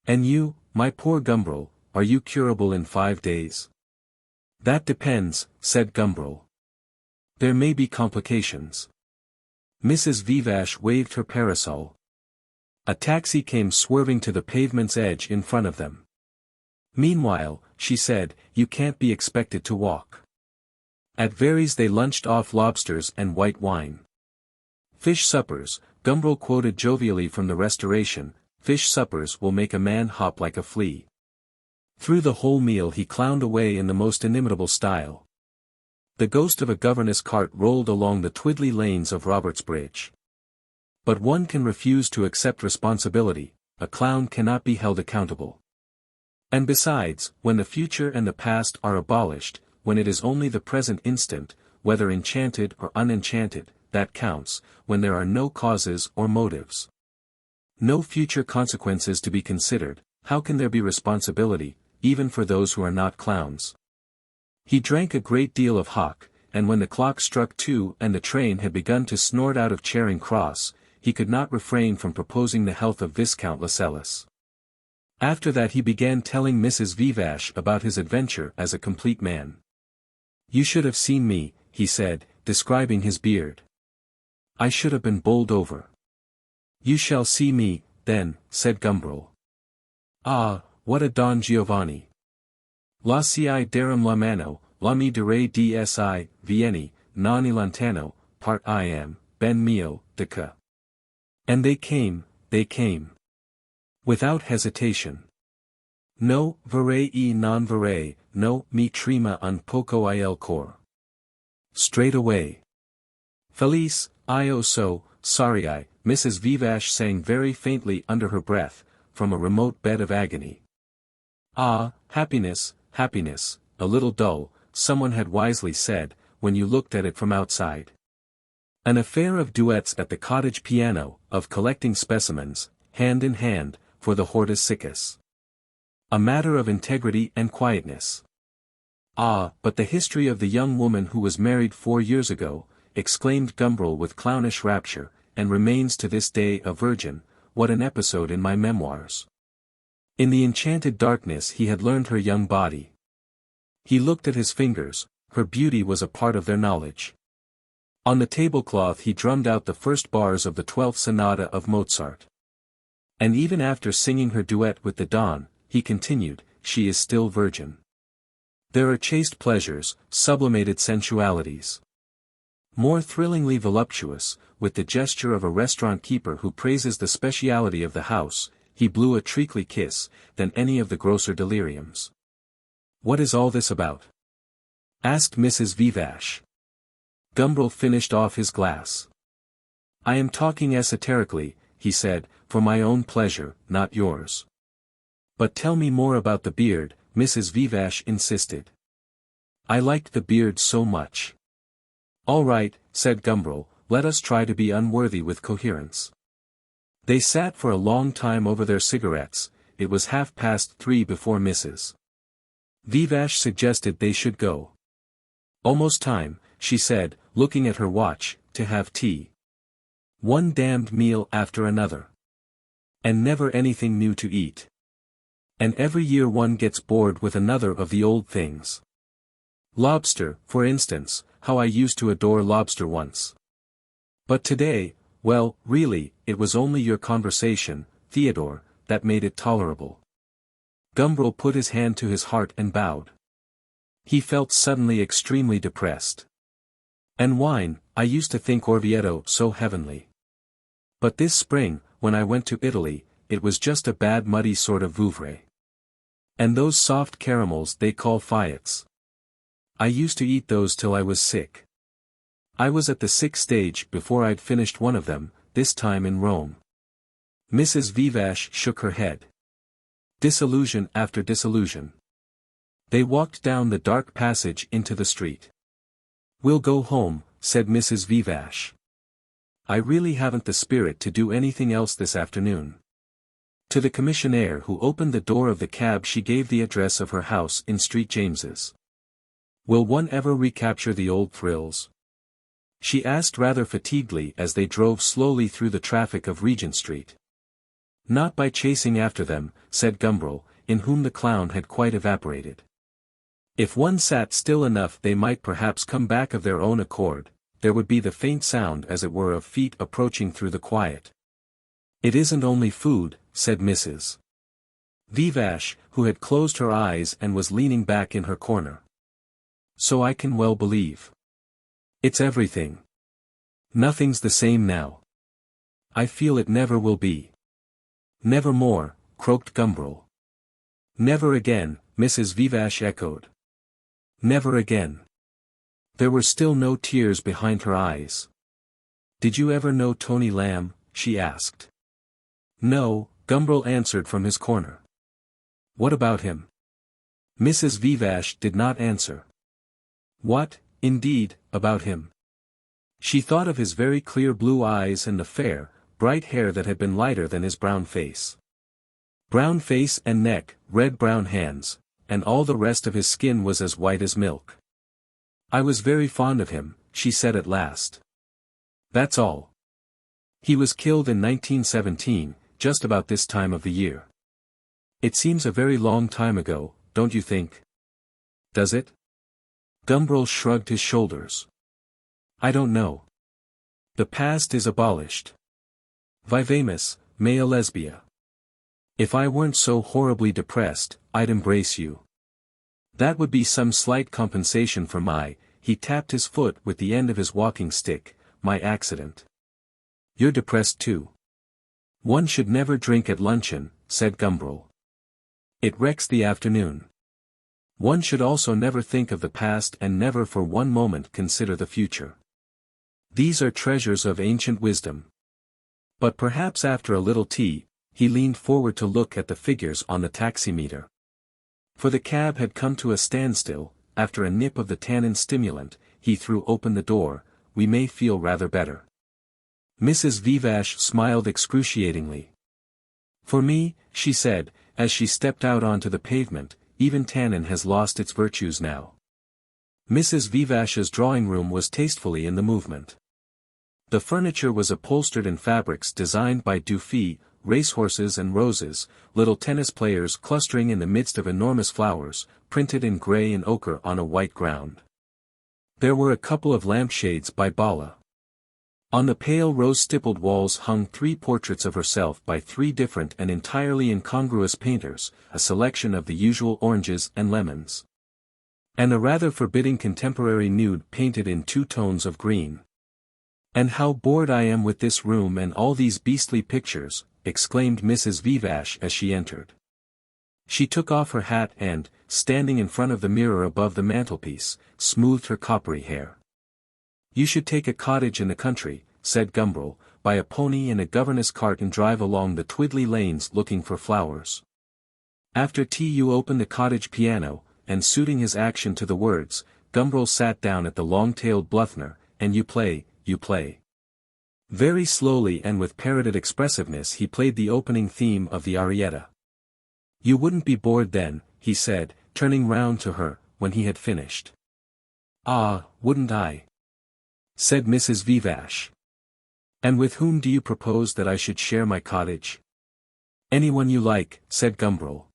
And you, my poor Gumbril, are you curable in 5 days? That depends, said Gumbril. There may be complications. Mrs. VIII waved her parasol. A taxi came swerving to the pavement's edge in front of them. Meanwhile, she said, you can't be expected to walk. At Very's they lunched off lobsters and white wine. Fish suppers, Gumbril quoted jovially from the Restoration, fish suppers will make a man hop like a flea. Through the whole meal he clowned away in the most inimitable style. The ghost of a governess cart rolled along the twiddly lanes of Robertsbridge. But one can refuse to accept responsibility, a clown cannot be held accountable. And besides, when the future and the past are abolished, when it is only the present instant, whether enchanted or unenchanted, that counts, when there are no causes or motives. No future consequences to be considered, how can there be responsibility, even for those who are not clowns? He drank a great deal of hock, and when the clock struck 2 and the train had begun to snort out of Charing Cross, he could not refrain from proposing the health of Viscount Lascelles. After that he began telling Mrs. VIII about his adventure as a complete man. You should have seen me, he said, describing his beard. I should have been bowled over. You shall see me, then, said Gumbril. Ah, what a Don Giovanni! La ci darum la mano, la mi direi dsi, vieni, non lontano, part I am, ben mio, dica. And they came. Without hesitation. No, vorrei e non vorrei, no, mi trema un poco il cor. Straight away. Felice, io so, sorry Mrs. VIII sang very faintly under her breath, from a remote bed of agony. Ah, happiness, a little dull, someone had wisely said, when you looked at it from outside. An affair of duets at the cottage piano, of collecting specimens, hand in hand, for the hortus siccus. A matter of integrity and quietness. Ah, but the history of the young woman who was married 4 years ago, exclaimed Gumbril with clownish rapture, and remains to this day a virgin, what an episode in my memoirs. In the enchanted darkness he had learned her young body. He looked at his fingers, her beauty was a part of their knowledge. On the tablecloth he drummed out the first bars of the 12th sonata of Mozart. And even after singing her duet with the Don, he continued, she is still virgin. There are chaste pleasures, sublimated sensualities. More thrillingly voluptuous, with the gesture of a restaurant keeper who praises the speciality of the house, he blew a treacly kiss, than any of the grosser deliriums. "What is all this about?" asked Mrs. Vivash. Gumbril finished off his glass. "I am talking esoterically," he said, "for my own pleasure, not yours." "But tell me more about the beard," Mrs. Vivash insisted. "I liked the beard so much." "All right," said Gumbril, "let us try to be unworthy with coherence." They sat for a long time over their cigarettes. It was 3:30 before Mrs. Vivash suggested they should go. "Almost time," she said, looking at her watch, "to have tea. One damned meal after another. And never anything new to eat. And every year one gets bored with another of the old things. Lobster, for instance, how I used to adore lobster once. But today, well, really, it was only your conversation, Theodore, that made it tolerable." Gumbril put his hand to his heart and bowed. He felt suddenly extremely depressed. "And wine, I used to think Orvieto so heavenly. But this spring, when I went to Italy, it was just a bad muddy sort of Vouvray. And those soft caramels they call Fayets. I used to eat those till I was sick. I was at the sick stage before I'd finished one of them, this time in Rome." Mrs. Vivash shook her head. Disillusion after disillusion. They walked down the dark passage into the street. "We'll go home," said Mrs. Vivash. "I really haven't the spirit to do anything else this afternoon." To the commissionaire who opened the door of the cab she gave the address of her house in St. James's. "Will one ever recapture the old thrills?" she asked rather fatiguedly as they drove slowly through the traffic of Regent Street. "Not by chasing after them," said Gumbril, in whom the clown had quite evaporated. "If one sat still enough they might perhaps come back of their own accord, there would be the faint sound as it were of feet approaching through the quiet." "It isn't only food," said Mrs. Vivash, who had closed her eyes and was leaning back in her corner. "So I can well believe. It's everything. Nothing's the same now. I feel it never will be." "Never more," croaked Gumbril. "Never again," Mrs. Vivash echoed. "Never again." There were still no tears behind her eyes. "Did you ever know Tony Lamb?" she asked. "No," Gumbril answered from his corner. "What about him?" Mrs. Vivash did not answer. What, indeed, about him? She thought of his very clear blue eyes and the fair, bright hair that had been lighter than his brown face. Brown face and neck, red-brown hands, and all the rest of his skin was as white as milk. "I was very fond of him," she said at last. "That's all. He was killed in 1917, just about this time of the year. It seems a very long time ago, don't you think? Does it?" Gumbril shrugged his shoulders. "I don't know. The past is abolished. Vivamus, mea lesbia. If I weren't so horribly depressed, I'd embrace you. That would be some slight compensation for my," he tapped his foot with the end of his walking stick, "my accident." "You're depressed too." "One should never drink at luncheon," said Gumbril. "It wrecks the afternoon. One should also never think of the past and never for one moment consider the future. These are treasures of ancient wisdom." But perhaps after a little tea, he leaned forward to look at the figures on the taximeter. For the cab had come to a standstill. After a nip of the tannin stimulant, he threw open the door. "We may feel rather better." Mrs. Vivash smiled excruciatingly. "For me," she said, as she stepped out onto the pavement, "even tannin has lost its virtues now." Mrs. Vivash's drawing-room was tastefully in the movement. The furniture was upholstered in fabrics designed by Dufy, racehorses and roses, little tennis players clustering in the midst of enormous flowers, printed in grey and ochre on a white ground. There were a couple of lampshades by Bala. On the pale rose-stippled walls hung 3 portraits of herself by 3 different and entirely incongruous painters, a selection of the usual oranges and lemons. And a rather forbidding contemporary nude painted in 2 tones of green. "And how bored I am with this room and all these beastly pictures," exclaimed Mrs. Vivash as she entered. She took off her hat and, standing in front of the mirror above the mantelpiece, smoothed her coppery hair. "You should take a cottage in the country," said Gumbril, "buy a pony and a governess cart and drive along the twiddly lanes looking for flowers. After tea you open the cottage piano," and suiting his action to the words, Gumbril sat down at the long-tailed Bluthner, "and you play, you play." Very slowly and with parroted expressiveness he played the opening theme of the arietta. "You wouldn't be bored then," he said, turning round to her, when he had finished. "Ah, wouldn't I?" said Mrs. Vivash. "And with whom do you propose that I should share my cottage?" "Anyone you like," said Gumbril.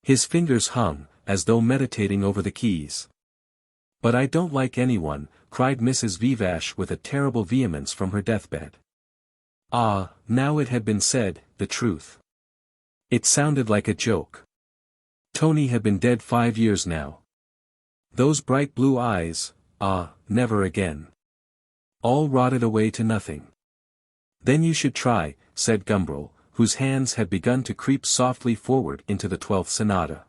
His fingers hung, as though meditating over the keys. "But I don't like anyone," cried Mrs. Vivash with a terrible vehemence from her deathbed. Ah, now it had been said, the truth. It sounded like a joke. Tony had been dead 5 years now. Those bright blue eyes, never again. All rotted away to nothing. "Then you should try," said Gumbril, whose hands had begun to creep softly forward into the 12th sonata.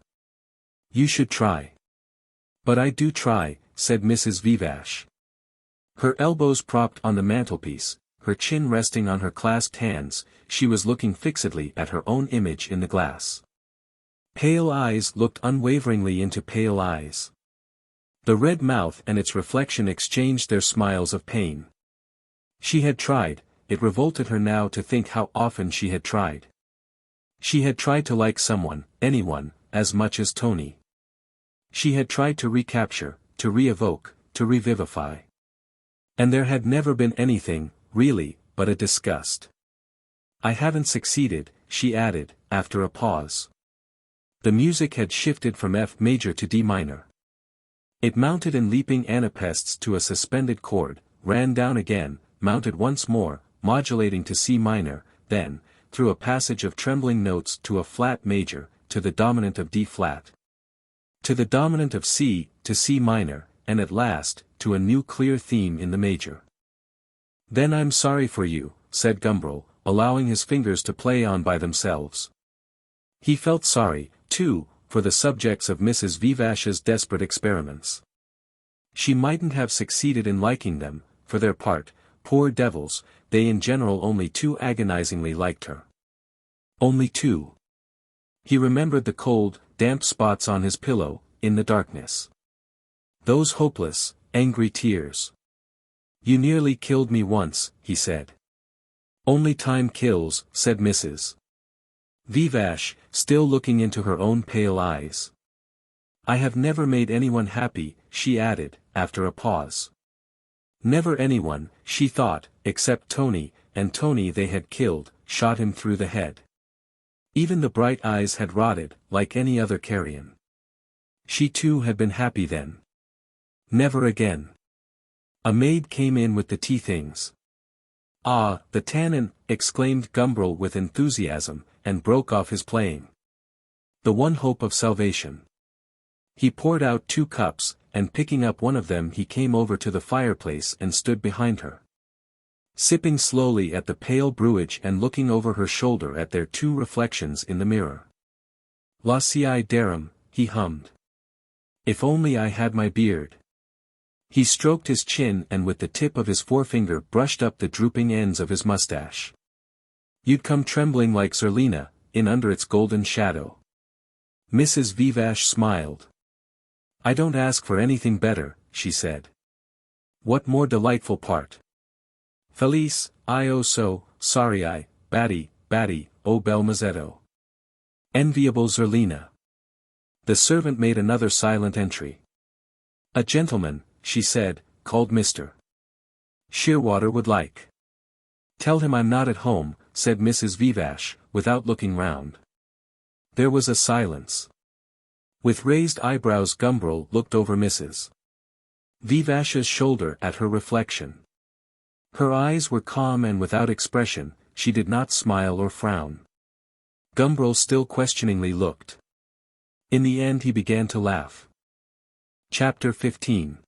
"You should try." "But I do try," said Mrs. Vivash. Her elbows propped on the mantelpiece, her chin resting on her clasped hands, she was looking fixedly at her own image in the glass. Pale eyes looked unwaveringly into pale eyes. The red mouth and its reflection exchanged their smiles of pain. She had tried, it revolted her now to think how often she had tried. She had tried to like someone, anyone, as much as Tony. She had tried to recapture, to re-evoke, to revivify. And there had never been anything, really, but a disgust. "I haven't succeeded," she added, after a pause. The music had shifted from F major to D minor. It mounted in leaping anapaests to a suspended chord, ran down again, mounted once more, modulating to C minor, then, through a passage of trembling notes to a flat major, to the dominant of D flat. To the dominant of C, to C minor, and at last, to a new clear theme in the major. "Then I'm sorry for you," said Gumbril, allowing his fingers to play on by themselves. He felt sorry, too, for the subjects of Mrs. Vivash's desperate experiments. She mightn't have succeeded in liking them, for their part, poor devils, they in general only too agonizingly liked her. Only too. He remembered the cold, damp spots on his pillow, in the darkness. Those hopeless, angry tears. "You nearly killed me once," he said. "Only time kills," said Mrs. Vivash, still looking into her own pale eyes. "I have never made anyone happy," she added, after a pause. Never anyone, she thought, except Tony, and Tony they had killed, shot him through the head. Even the bright eyes had rotted, like any other carrion. She too had been happy then. Never again. A maid came in with the tea things. "Ah, the tannin," exclaimed Gumbril with enthusiasm, and broke off his playing. The one hope of salvation. He poured out 2 cups, and picking up one of them he came over to the fireplace and stood behind her. Sipping slowly at the pale brewage and looking over her shoulder at their 2 reflections in the mirror. "Lasciai darum," he hummed. "If only I had my beard." He stroked his chin and with the tip of his forefinger brushed up the drooping ends of his mustache. "You'd come trembling like Zerlina, in under its golden shadow." Mrs. Vivash smiled. "I don't ask for anything better," she said. "What more delightful part? Felice, io so, sorry Batty, o bel mazzetto. Enviable Zerlina." The servant made another silent entry. "A gentleman," she said, "called Mr. Shearwater would like." "Tell him I'm not at home," said Mrs. Vivash, without looking round. There was a silence. With raised eyebrows Gumbril looked over Mrs. Vivash's shoulder at her reflection. Her eyes were calm and without expression, she did not smile or frown. Gumbril still questioningly looked. In the end he began to laugh. Chapter 15.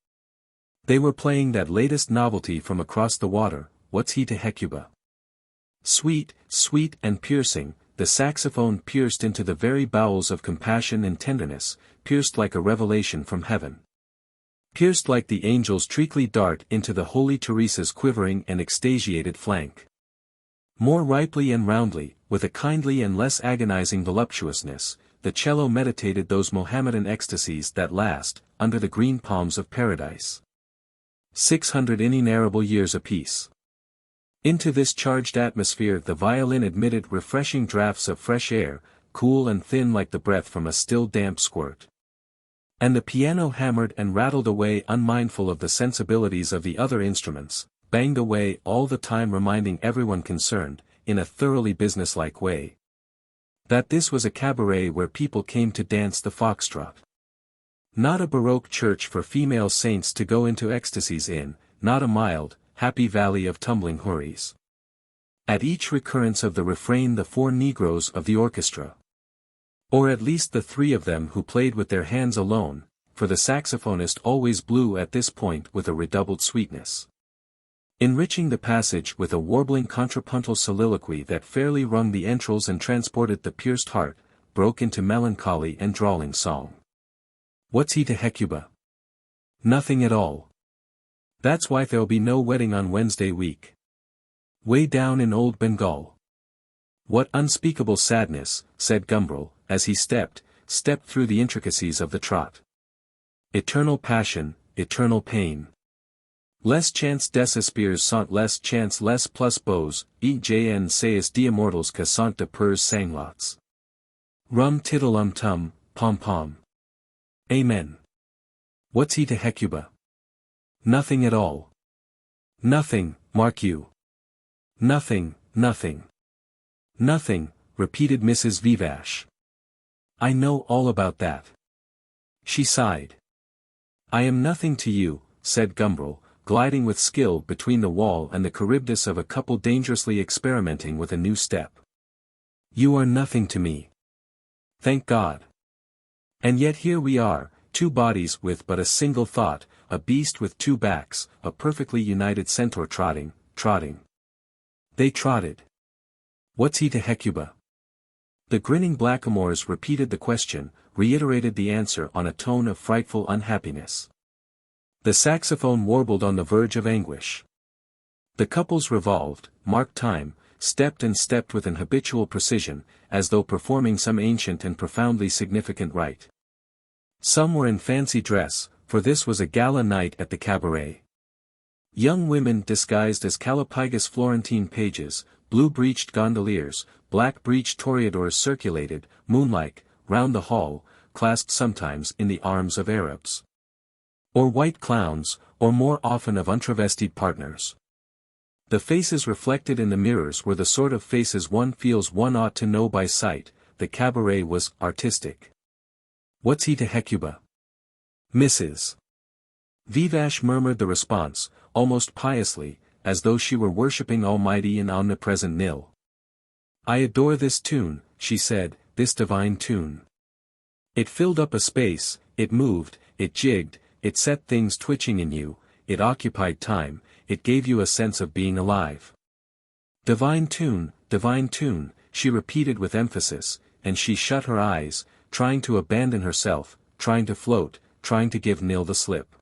They were playing that latest novelty from across the water, What's He to Hecuba? Sweet, sweet and piercing, the saxophone pierced into the very bowels of compassion and tenderness, pierced like a revelation from heaven. Pierced like the angel's treacly dart into the holy Teresa's quivering and extasiated flank. More ripely and roundly, with a kindly and less agonizing voluptuousness, the cello meditated those Mohammedan ecstasies that last, under the green palms of paradise. 600 inenumerable years apiece. Into this charged atmosphere the violin admitted refreshing draughts of fresh air, cool and thin like the breath from a still damp squirt. And the piano hammered and rattled away unmindful of the sensibilities of the other instruments, banged away all the time reminding everyone concerned, in a thoroughly businesslike way, that this was a cabaret where people came to dance the foxtrot. Not a Baroque church for female saints to go into ecstasies in, not a mild, happy valley of tumbling houris. At each recurrence of the refrain the 4 Negroes of the orchestra, or at least the 3 of them who played with their hands alone, for the saxophonist always blew at this point with a redoubled sweetness, enriching the passage with a warbling contrapuntal soliloquy that fairly wrung the entrails and transported the pierced heart, broke into melancholy and drawling song. What's he to Hecuba? Nothing at all. That's why there'll be no wedding on Wednesday week. Way down in old Bengal. What unspeakable sadness, said Gumbril, as he stepped through the intricacies of the trot. Eternal passion, eternal pain. Les chants desespers sont les chants les plus beaux, EJN sais d'immortals que sont de purs sanglots. Rum tiddlum tum, pom pom. Amen. What's he to Hecuba? Nothing at all. Nothing, mark you. Nothing, nothing. Nothing, repeated Mrs. Vivash. I know all about that. She sighed. I am nothing to you, said Gumbril, gliding with skill between the wall and the charybdis of a couple dangerously experimenting with a new step. You are nothing to me. Thank God. And yet here we are, 2 bodies with but a single thought, a beast with 2 backs, a perfectly united centaur trotting. They trotted. What's he to Hecuba? The grinning blackamoors repeated the question, reiterated the answer on a tone of frightful unhappiness. The saxophone warbled on the verge of anguish. The couples revolved, marked time, stepped with an habitual precision, as though performing some ancient and profoundly significant rite. Some were in fancy dress, for this was a gala night at the cabaret. Young women disguised as Callipygus Florentine pages, blue-breeched gondoliers, black-breeched toreadors circulated, moonlike, round the hall, clasped sometimes in the arms of Arabs. Or white clowns, or more often of untravestied partners. The faces reflected in the mirrors were the sort of faces one feels one ought to know by sight. The cabaret was artistic. What's he to Hecuba? Mrs. Vivash murmured the response, almost piously, as though she were worshipping almighty and omnipresent Nil. I adore this tune, she said, this divine tune. It filled up a space, it moved, it jigged, it set things twitching in you, it occupied time, it gave you a sense of being alive. Divine tune, she repeated with emphasis, and she shut her eyes, trying to abandon herself, trying to float, trying to give Nil the slip.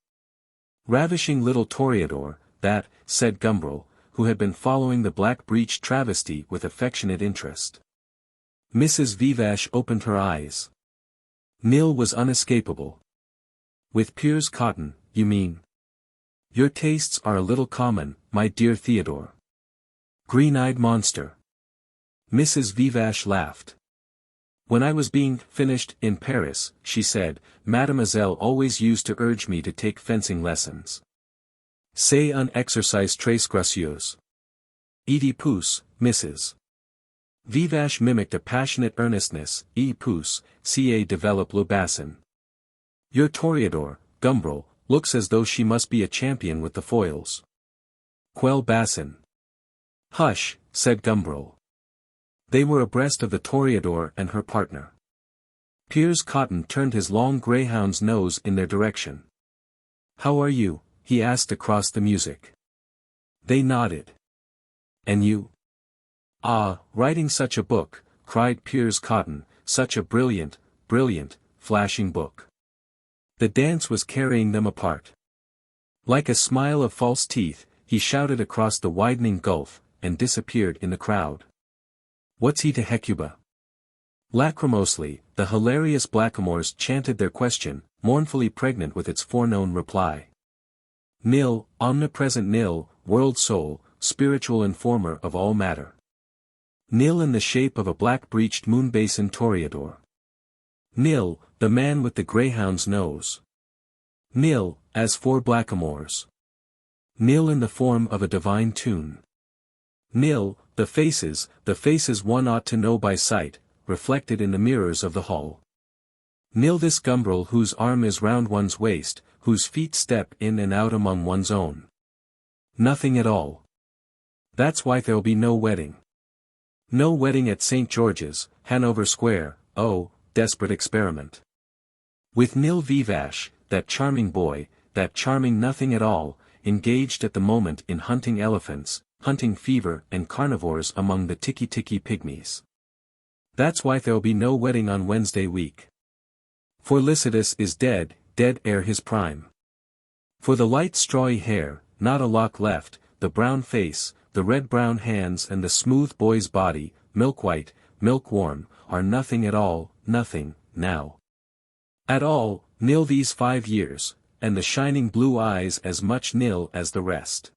Ravishing little toreador, that, said Gumbril, who had been following the black-breeched travesty with affectionate interest. Mrs. Vivash opened her eyes. Nil was unescapable. With Piers Cotton, you mean? Your tastes are a little common, my dear Theodore. Green-eyed monster. Mrs. Vivash laughed. When I was being finished in Paris, she said, Mademoiselle always used to urge me to take fencing lessons. C'est un exercice très gracieux. Oedipus, Mrs. Vivash mimicked a passionate earnestness. Oedipus, ca develop le bassin. Your toreador, Gumbril, looks as though she must be a champion with the foils. Quel bassin. Hush, said Gumbril. They were abreast of the toreador and her partner. Piers Cotton turned his long greyhound's nose in their direction. How are you? He asked across the music. They nodded. And you? Ah, writing such a book, cried Piers Cotton, such a brilliant, flashing book. The dance was carrying them apart. Like a smile of false teeth, he shouted across the widening gulf, and disappeared in the crowd. What's he to Hecuba? Lachrymosely, the hilarious blackamoors chanted their question, mournfully pregnant with its foreknown reply. Nil, omnipresent nil, world soul, spiritual informer of all matter. Nil in the shape of a black-breeched moon-basin toreador. Nil, the man with the greyhound's nose. Nil, as for blackamoors. Nil in the form of a divine tune. Nil, the faces one ought to know by sight, reflected in the mirrors of the hall. Nil this Gumbril whose arm is round one's waist, whose feet step in and out among one's own. Nothing at all. That's why there'll be no wedding. No wedding at St. George's, Hanover Square, oh, desperate experiment. With Nil Vivash, that charming boy, that charming nothing at all, engaged at the moment in hunting elephants, hunting fever and carnivores among the tiki-tiki pygmies. That's why there'll be no wedding on Wednesday week. For Lycidas is dead, dead ere his prime. For the light strawy hair, not a lock left, the brown face, the red-brown hands and the smooth boy's body, milk-white, milk-warm, are nothing at all, nothing, now. At all, nil these 5 years, and the shining blue eyes as much nil as the rest.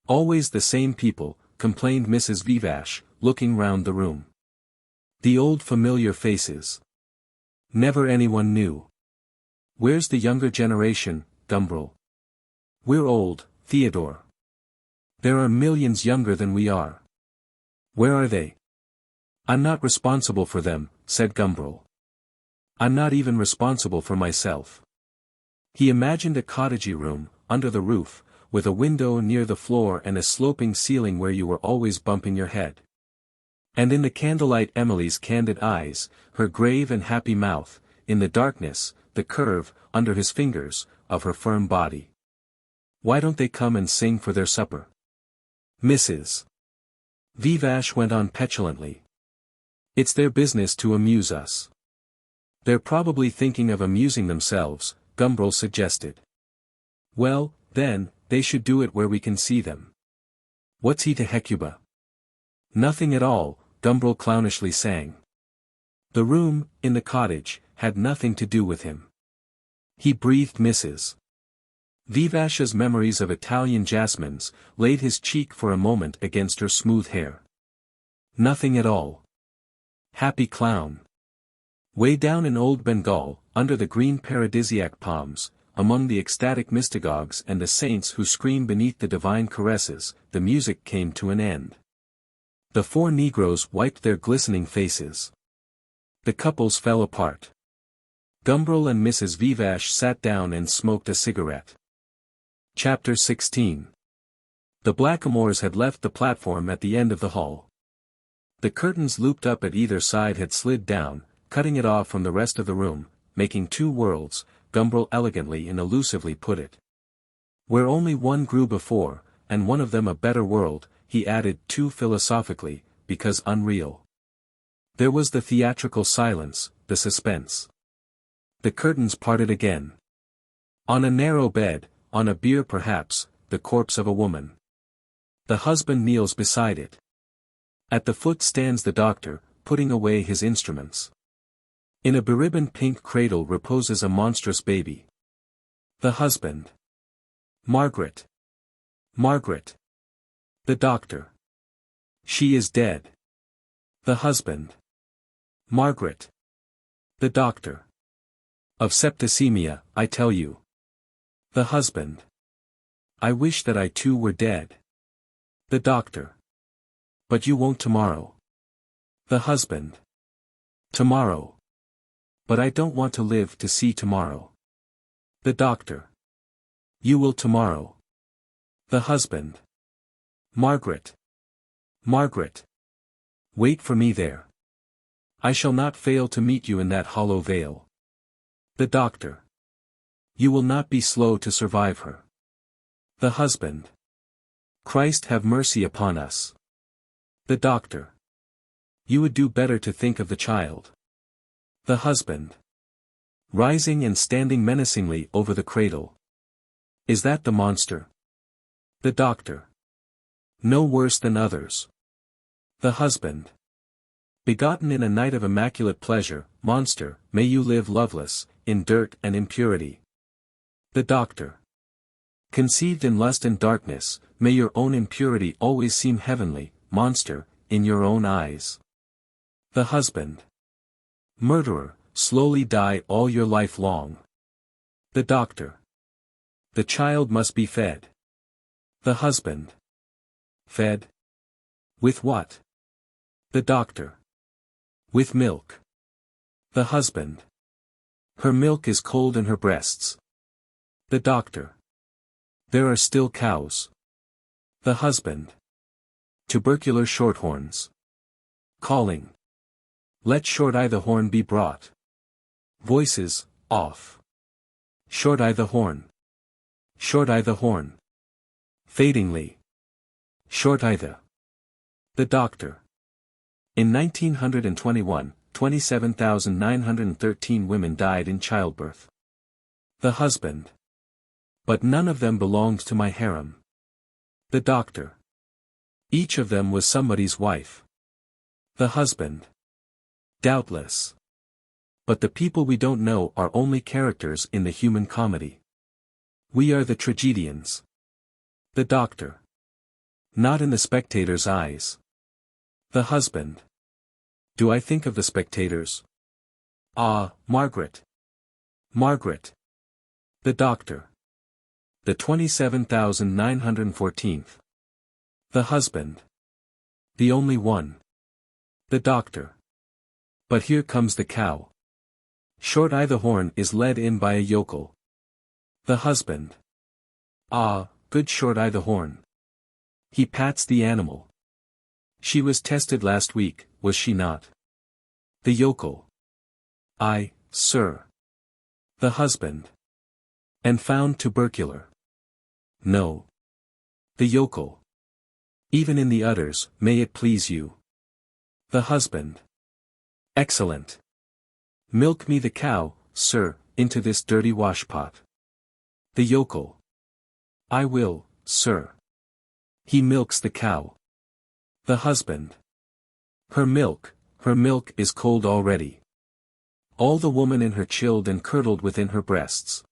Always the same people, complained Mrs. Vivash, looking round the room. The old familiar faces. Never anyone new. Where's the younger generation, Gumbril? We're old, Theodore. There are millions younger than we are. Where are they? I'm not responsible for them, said Gumbril. I'm not even responsible for myself. He imagined a cottagey room, under the roof, with a window near the floor and a sloping ceiling where you were always bumping your head. And in the candlelight Emily's candid eyes, her grave and happy mouth, in the darkness, the curve, under his fingers, of her firm body. Why don't they come and sing for their supper? Mrs. Vivash went on petulantly. It's their business to amuse us. They're probably thinking of amusing themselves, Gumbril suggested. Well, then, they should do it where we can see them. What's he to Hecuba? Nothing at all, Gumbril clownishly sang. The room, in the cottage, had nothing to do with him. He breathed Mrs. Vivash's memories of Italian jasmines, laid his cheek for a moment against her smooth hair. Nothing at all. Happy clown. Way down in old Bengal, under the green paradisiac palms, among the ecstatic mystagogues and the saints who scream beneath the divine caresses, the music came to an end. The 4 Negroes wiped their glistening faces. The couples fell apart. Gumbril and Mrs. Vivash sat down and smoked a cigarette. Chapter 16. The blackamoors had left the platform at the end of the hall. The curtains looped up at either side had slid down, cutting it off from the rest of the room, making 2 worlds, Gumbril elegantly and elusively put it. Where only one grew before, and one of them a better world, he added too philosophically, because unreal. There was the theatrical silence, the suspense. The curtains parted again. On a narrow bed, on a bier perhaps, the corpse of a woman. The husband kneels beside it. At the foot stands the doctor, putting away his instruments. In a beribboned pink cradle reposes a monstrous baby. The husband. Margaret. Margaret. The doctor. She is dead. The husband. Margaret. The doctor. Of septicemia, I tell you. The husband. I wish that I too were dead. The doctor. But you won't tomorrow. The husband. Tomorrow. But I don't want to live to see tomorrow. The doctor. You will tomorrow. The husband. Margaret. Margaret. Wait for me there. I shall not fail to meet you in that hollow vale. The doctor. You will not be slow to survive her. The husband. Christ have mercy upon us. The doctor. You would do better to think of the child. The husband. Rising and standing menacingly over the cradle. Is that the monster? The doctor. No worse than others. The husband. Begotten in a night of immaculate pleasure, monster, may you live loveless, in dirt and impurity. The doctor. Conceived in lust and darkness, may your own impurity always seem heavenly, monster, in your own eyes. The husband. Murderer, slowly die all your life long. The doctor. The child must be fed. The husband. Fed? With what? The doctor. With milk. The husband. Her milk is cold in her breasts. The doctor. There are still cows. The husband. Tubercular shorthorns. Calling. Let Short-Eye the Horn be brought. Voices, off. Short-Eye the Horn. Short-Eye the Horn. Fadingly. Short-Eye the doctor. In 1921, 27,913 women died in childbirth. The husband. But none of them belonged to my harem. The doctor. Each of them was somebody's wife. The husband. Doubtless. But the people we don't know are only characters in the human comedy. We are the tragedians. The doctor. Not in the spectator's eyes. The husband. Do I think of the spectators? Ah, Margaret. Margaret. The doctor. The 27,914th. The husband. The only one. The doctor. But here comes the cow. Short-Eye the Horn is led in by a yokel. The husband. Ah, good Short-Eye the Horn. He pats the animal. She was tested last week, was she not? The yokel. Aye, sir. The husband. And found tubercular. No. The yokel. Even in the udders, may it please you. The husband. Excellent. Milk me the cow, sir, into this dirty washpot. The yokel. I will, sir. He milks the cow. The husband. Her milk is cold already. All the woman in her chilled and curdled within her breasts.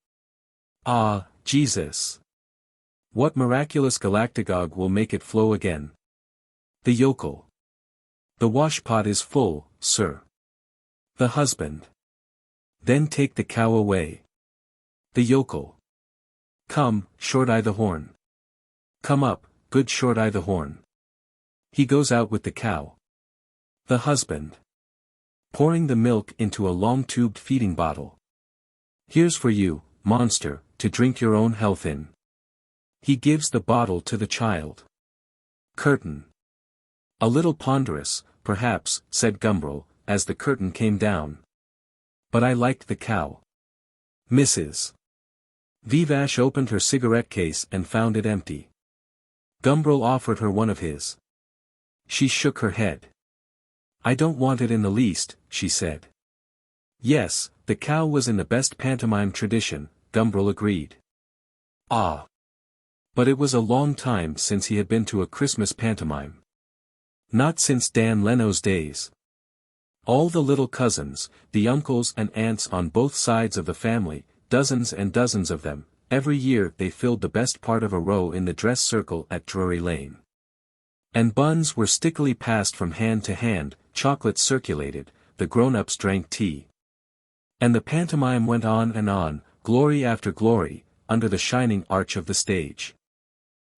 Ah, Jesus! What miraculous galactagogue will make it flow again? The yokel. The washpot is full, sir. The husband. Then take the cow away. The yokel. Come, Short-Eye the Horn. Come up, good Short-Eye the Horn. He goes out with the cow. The husband. Pouring the milk into a long-tubed feeding bottle. Here's for you, monster, to drink your own health in. He gives the bottle to the child. Curtain. A little ponderous, perhaps, said Gumbril, as the curtain came down. But I liked the cow. Mrs. Vivash opened her cigarette case and found it empty. Gumbril offered her one of his. She shook her head. I don't want it in the least, she said. Yes, the cow was in the best pantomime tradition, Gumbril agreed. Ah! But it was a long time since he had been to a Christmas pantomime. Not since Dan Leno's days. All the little cousins, the uncles and aunts on both sides of the family, dozens and dozens of them, every year they filled the best part of a row in the dress circle at Drury Lane. And buns were stickily passed from hand to hand, chocolates circulated, the grown-ups drank tea. And the pantomime went on, glory after glory, under the shining arch of the stage.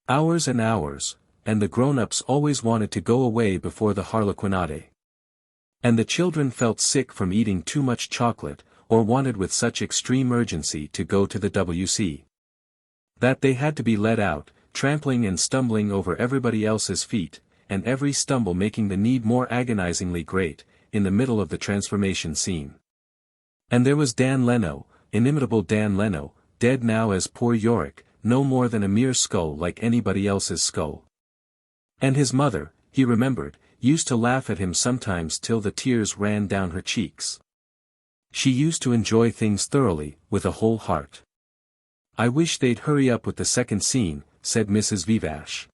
Hours and hours, and the grown-ups always wanted to go away before the harlequinade. And the children felt sick from eating too much chocolate, or wanted with such extreme urgency to go to the WC. That they had to be led out, trampling and stumbling over everybody else's feet, and every stumble making the need more agonizingly great, in the middle of the transformation scene. And there was Dan Leno, inimitable Dan Leno, dead now as poor Yorick, no more than a mere skull like anybody else's skull. And his mother, he remembered, used to laugh at him sometimes till the tears ran down her cheeks. She used to enjoy things thoroughly, with a whole heart. "I wish they'd hurry up with the second scene," said Mrs. Vivash.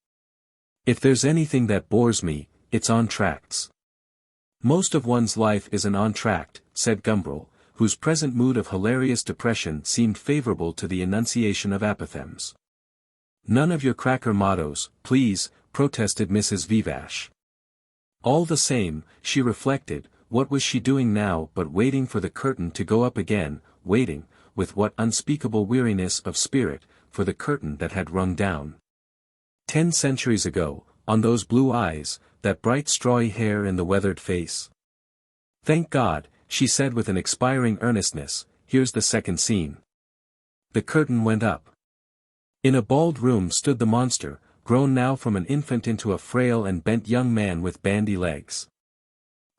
"If there's anything that bores me, it's entr'actes." "Most of one's life is an entr'acte," said Gumbril, whose present mood of hilarious depression seemed favorable to the enunciation of apothegms. "None of your cracker mottos, please," protested Mrs. Vivash. All the same, she reflected, what was she doing now but waiting for the curtain to go up again, waiting, with what unspeakable weariness of spirit, for the curtain that had rung down 10 centuries ago, on those blue eyes, that bright strawy hair and the weathered face. "Thank God," she said with an expiring earnestness, "here's the second scene." The curtain went up. In a bald room stood the monster, grown now from an infant into a frail and bent young man with bandy legs.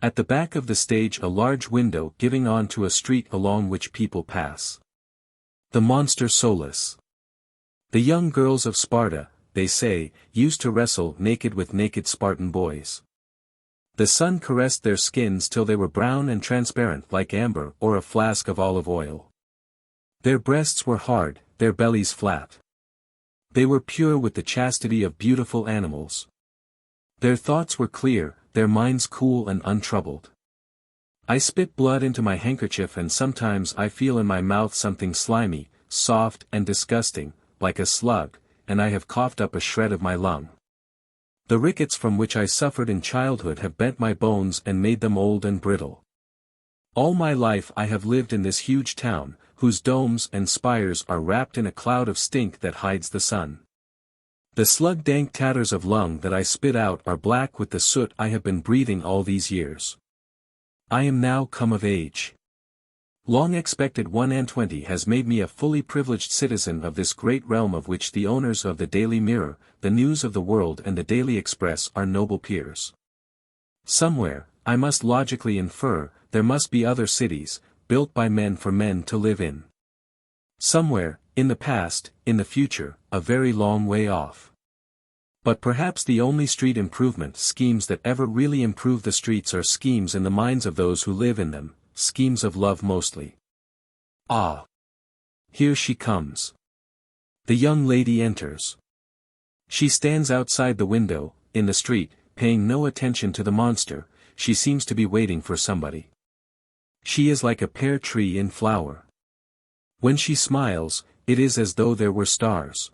At the back of the stage a large window giving on to a street along which people pass. The monster soulless. The young girls of Sparta, they say, used to wrestle naked with naked Spartan boys. The sun caressed their skins till they were brown and transparent like amber or a flask of olive oil. Their breasts were hard, their bellies flat. They were pure with the chastity of beautiful animals. Their thoughts were clear, their minds cool and untroubled. I spit blood into my handkerchief and sometimes I feel in my mouth something slimy, soft and disgusting, like a slug, and I have coughed up a shred of my lung. The rickets from which I suffered in childhood have bent my bones and made them old and brittle. All my life I have lived in this huge town, whose domes and spires are wrapped in a cloud of stink that hides the sun. The slug-dank tatters of lung that I spit out are black with the soot I have been breathing all these years. I am now come of age. Long expected 1 and 20 has made me a fully privileged citizen of this great realm of which the owners of the Daily Mirror, the News of the World and the Daily Express are noble peers. Somewhere, I must logically infer, there must be other cities, built by men for men to live in. Somewhere, in the past, in the future, a very long way off. But perhaps the only street improvement schemes that ever really improve the streets are schemes in the minds of those who live in them, schemes of love mostly. Ah! Here she comes. The young lady enters. She stands outside the window, in the street, paying no attention to the monster. She seems to be waiting for somebody. She is like a pear tree in flower. When she smiles, it is as though there were stars.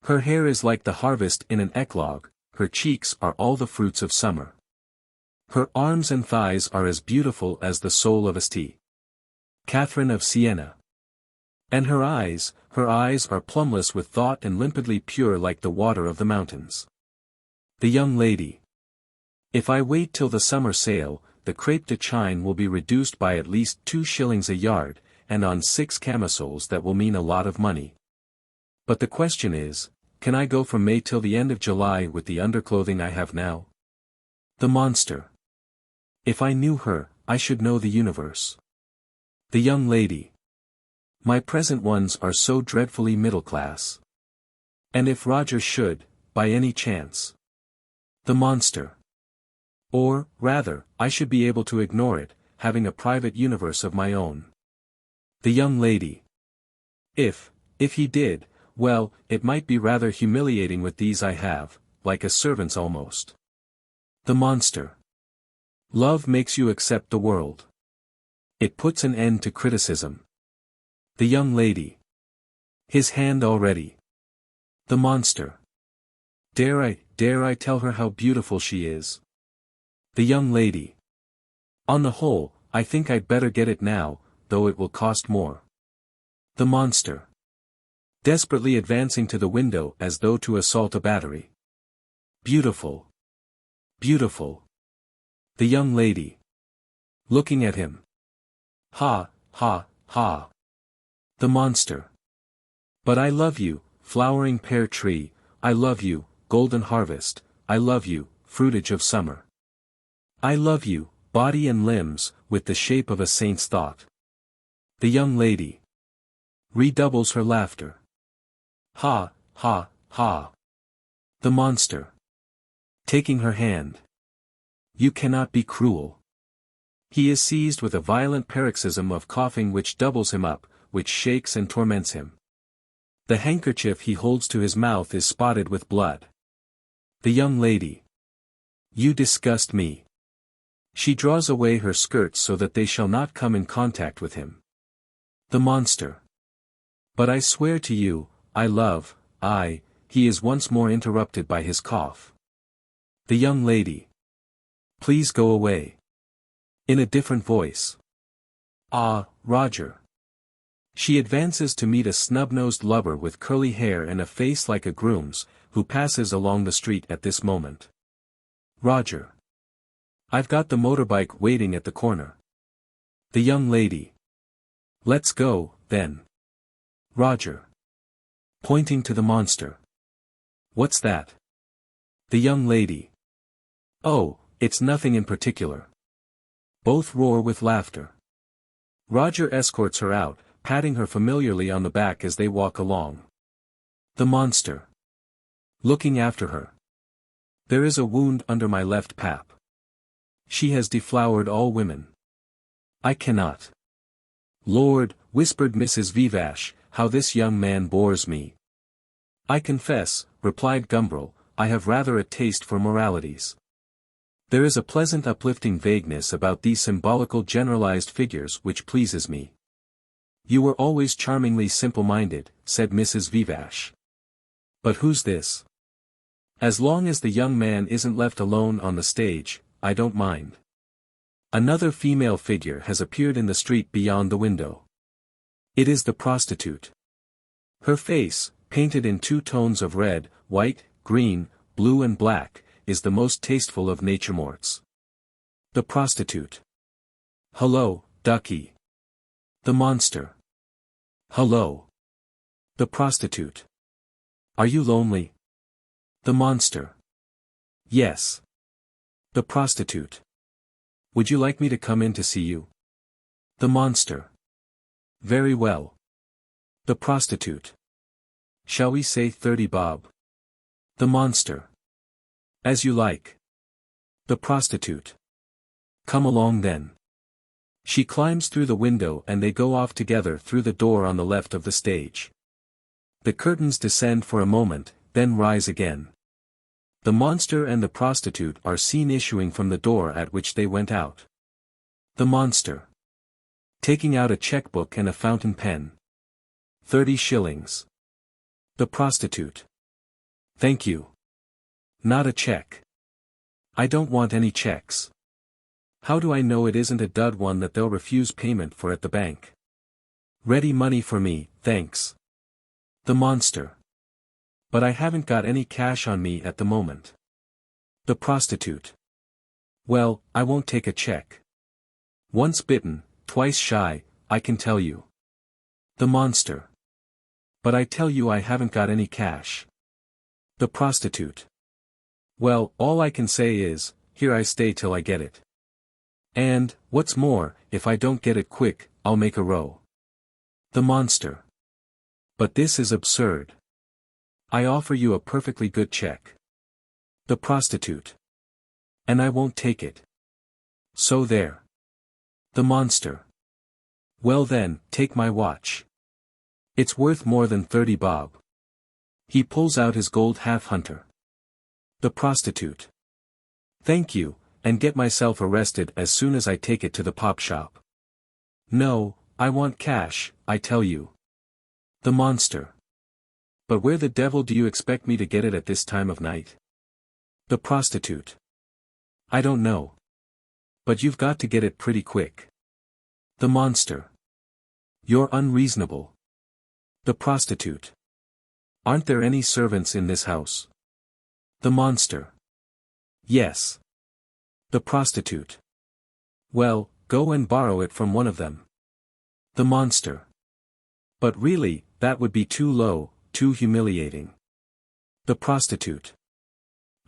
Her hair is like the harvest in an eclogue, her cheeks are all the fruits of summer. Her arms and thighs are as beautiful as the soul of St. Catherine of Siena. And her eyes are plumbless with thought and limpidly pure like the water of the mountains. The young lady. If I wait till the summer sale, the crêpe de chine will be reduced by at least 2 shillings a yard, and on 6 camisoles that will mean a lot of money. But the question is, can I go from May till the end of July with the underclothing I have now? The monster. If I knew her, I should know the universe. The young lady. My present ones are so dreadfully middle class. And if Roger should, by any chance. The monster. Or, rather, I should be able to ignore it, having a private universe of my own. The young lady. If he did, well, it might be rather humiliating with these I have, like a servant's almost. The monster. Love makes you accept the world. It puts an end to criticism. The young lady. His hand already. The monster. Dare I tell her how beautiful she is? The young lady. On the whole, I think I'd better get it now, though it will cost more. The monster. Desperately advancing to the window as though to assault a battery. Beautiful. Beautiful. The young lady. Looking at him. Ha, ha, ha. The monster. But I love you, flowering pear tree, I love you, golden harvest, I love you, fruitage of summer. I love you, body and limbs, with the shape of a saint's thought. The young lady. Redoubles her laughter. Ha, ha, ha. The monster. Taking her hand. You cannot be cruel. He is seized with a violent paroxysm of coughing which doubles him up, which shakes and torments him. The handkerchief he holds to his mouth is spotted with blood. The young lady. You disgust me. She draws away her skirts so that they shall not come in contact with him. The monster. But I swear to you, he is once more interrupted by his cough. The young lady. Please go away. In a different voice. Ah, Roger. She advances to meet a snub-nosed lubber with curly hair and a face like a groom's, who passes along the street at this moment. Roger. I've got the motorbike waiting at the corner. The young lady. Let's go, then. Roger. Pointing to the monster. What's that? The young lady. Oh, it's nothing in particular. Both roar with laughter. Roger escorts her out, patting her familiarly on the back as they walk along. The monster. Looking after her. There is a wound under my left pap. She has deflowered all women. I cannot. Lord, whispered Mrs. Vivash, how this young man bores me. I confess, replied Gumbril, I have rather a taste for moralities. There is a pleasant uplifting vagueness about these symbolical generalized figures which pleases me. You were always charmingly simple-minded, said Mrs. Vivash. But who's this? As long as the young man isn't left alone on the stage, I don't mind. Another female figure has appeared in the street beyond the window. It is the prostitute. Her face, painted in 2 tones of red, white, green, blue and black, is the most tasteful of naturemorts. The prostitute. Hello, ducky. The monster. Hello. The prostitute. Are you lonely? The monster. Yes. The prostitute. Would you like me to come in to see you? The monster. Very well. The prostitute. Shall we say 30 bob? The monster. As you like. The prostitute. Come along then. She climbs through the window and they go off together through the door on the left of the stage. The curtains descend for a moment, then rise again. The monster and the prostitute are seen issuing from the door at which they went out. The monster. Taking out a checkbook and a fountain pen. 30 shillings. The prostitute. Thank you. Not a check. I don't want any checks. How do I know it isn't a dud one that they'll refuse payment for at the bank? Ready money for me, thanks. The monster. But I haven't got any cash on me at the moment. The prostitute. Well, I won't take a check. Once bitten, twice shy, I can tell you. The monster. But I tell you I haven't got any cash. The prostitute. Well, all I can say is, here I stay till I get it. And, what's more, if I don't get it quick, I'll make a row. The monster. But this is absurd. I offer you a perfectly good check. The prostitute. And I won't take it. So there. The monster. Well then, take my watch. It's worth more than 30 bob. He pulls out his gold half-hunter. The prostitute. Thank you, and get myself arrested as soon as I take it to the pop shop. No, I want cash, I tell you. The monster. But where the devil do you expect me to get it at this time of night? The prostitute. I don't know. But you've got to get it pretty quick. The monster. You're unreasonable. The prostitute. Aren't there any servants in this house? The monster. Yes. The prostitute. Well, go and borrow it from one of them. The monster. But really, that would be too low, too humiliating. The prostitute.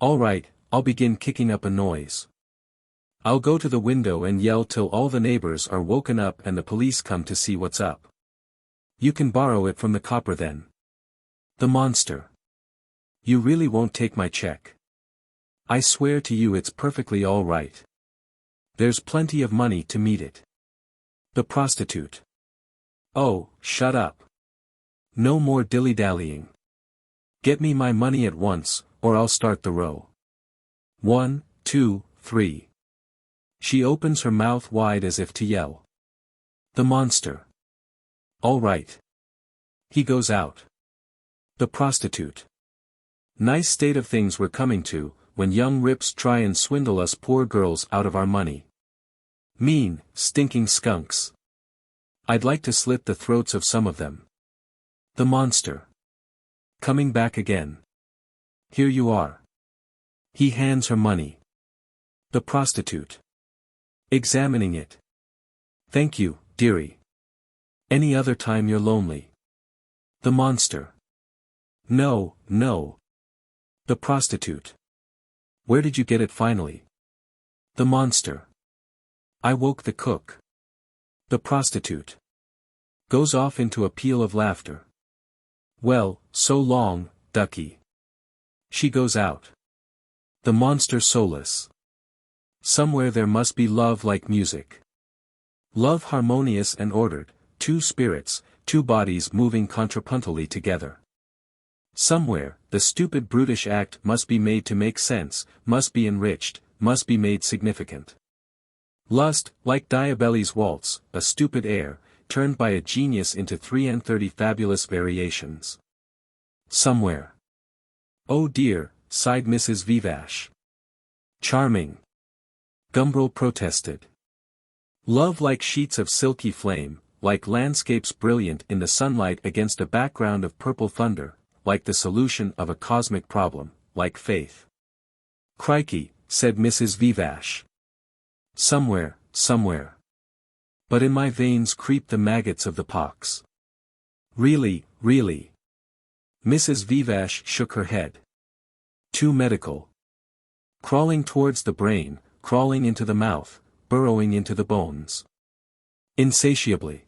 All right, I'll begin kicking up a noise. I'll go to the window and yell till all the neighbors are woken up and the police come to see what's up. You can borrow it from the copper then. The monster. You really won't take my check? I swear to you it's perfectly all right. There's plenty of money to meet it. The prostitute. Oh, shut up. No more dilly-dallying. Get me my money at once, or I'll start the row. 1, 2, 3. She opens her mouth wide as if to yell. The monster. All right. He goes out. The prostitute. Nice state of things we're coming to, when young rips try and swindle us poor girls out of our money. Mean, stinking skunks. I'd like to slit the throats of some of them. The monster. Coming back again. Here you are. He hands her money. The prostitute. Examining it. Thank you, dearie. Any other time you're lonely. The monster. No, no. The prostitute. Where did you get it finally? The monster. I woke the cook. The prostitute. Goes off into a peal of laughter. Well, so long, ducky. She goes out. The monster soulless. Somewhere there must be love like music. Love harmonious and ordered, two spirits, two bodies moving contrapuntally together. Somewhere, the stupid brutish act must be made to make sense, must be enriched, must be made significant. Lust, like Diabelli's waltz, a stupid air, turned by a genius into 33 fabulous variations. Somewhere. Oh dear, sighed Mrs. Vivash. Charming. Gumbril protested. Love like sheets of silky flame, like landscapes brilliant in the sunlight against a background of purple thunder, like the solution of a cosmic problem, like faith. Crikey, said Mrs. Vivash. Somewhere, somewhere. But in my veins creep the maggots of the pox. Really, really. Mrs. Vivash shook her head. Too medical. Crawling towards the brain, crawling into the mouth, burrowing into the bones. Insatiably.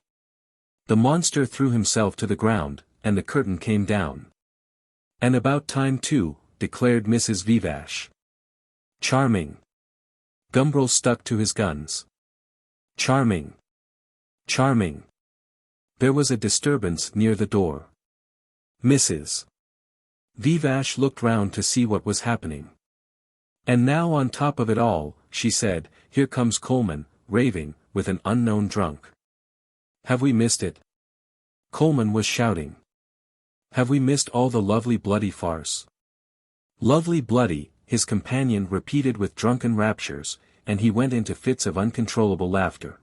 The monster threw himself to the ground, and the curtain came down. And about time too, declared Mrs. Vivash. Charming. Gumbril stuck to his guns. Charming. Charming. There was a disturbance near the door. Mrs. Vivash looked round to see what was happening. And now on top of it all, she said, here comes Coleman, raving, with an unknown drunk. Have we missed it? Coleman was shouting. Have we missed all the lovely bloody farce? Lovely bloody, his companion repeated with drunken raptures, and he went into fits of uncontrollable laughter.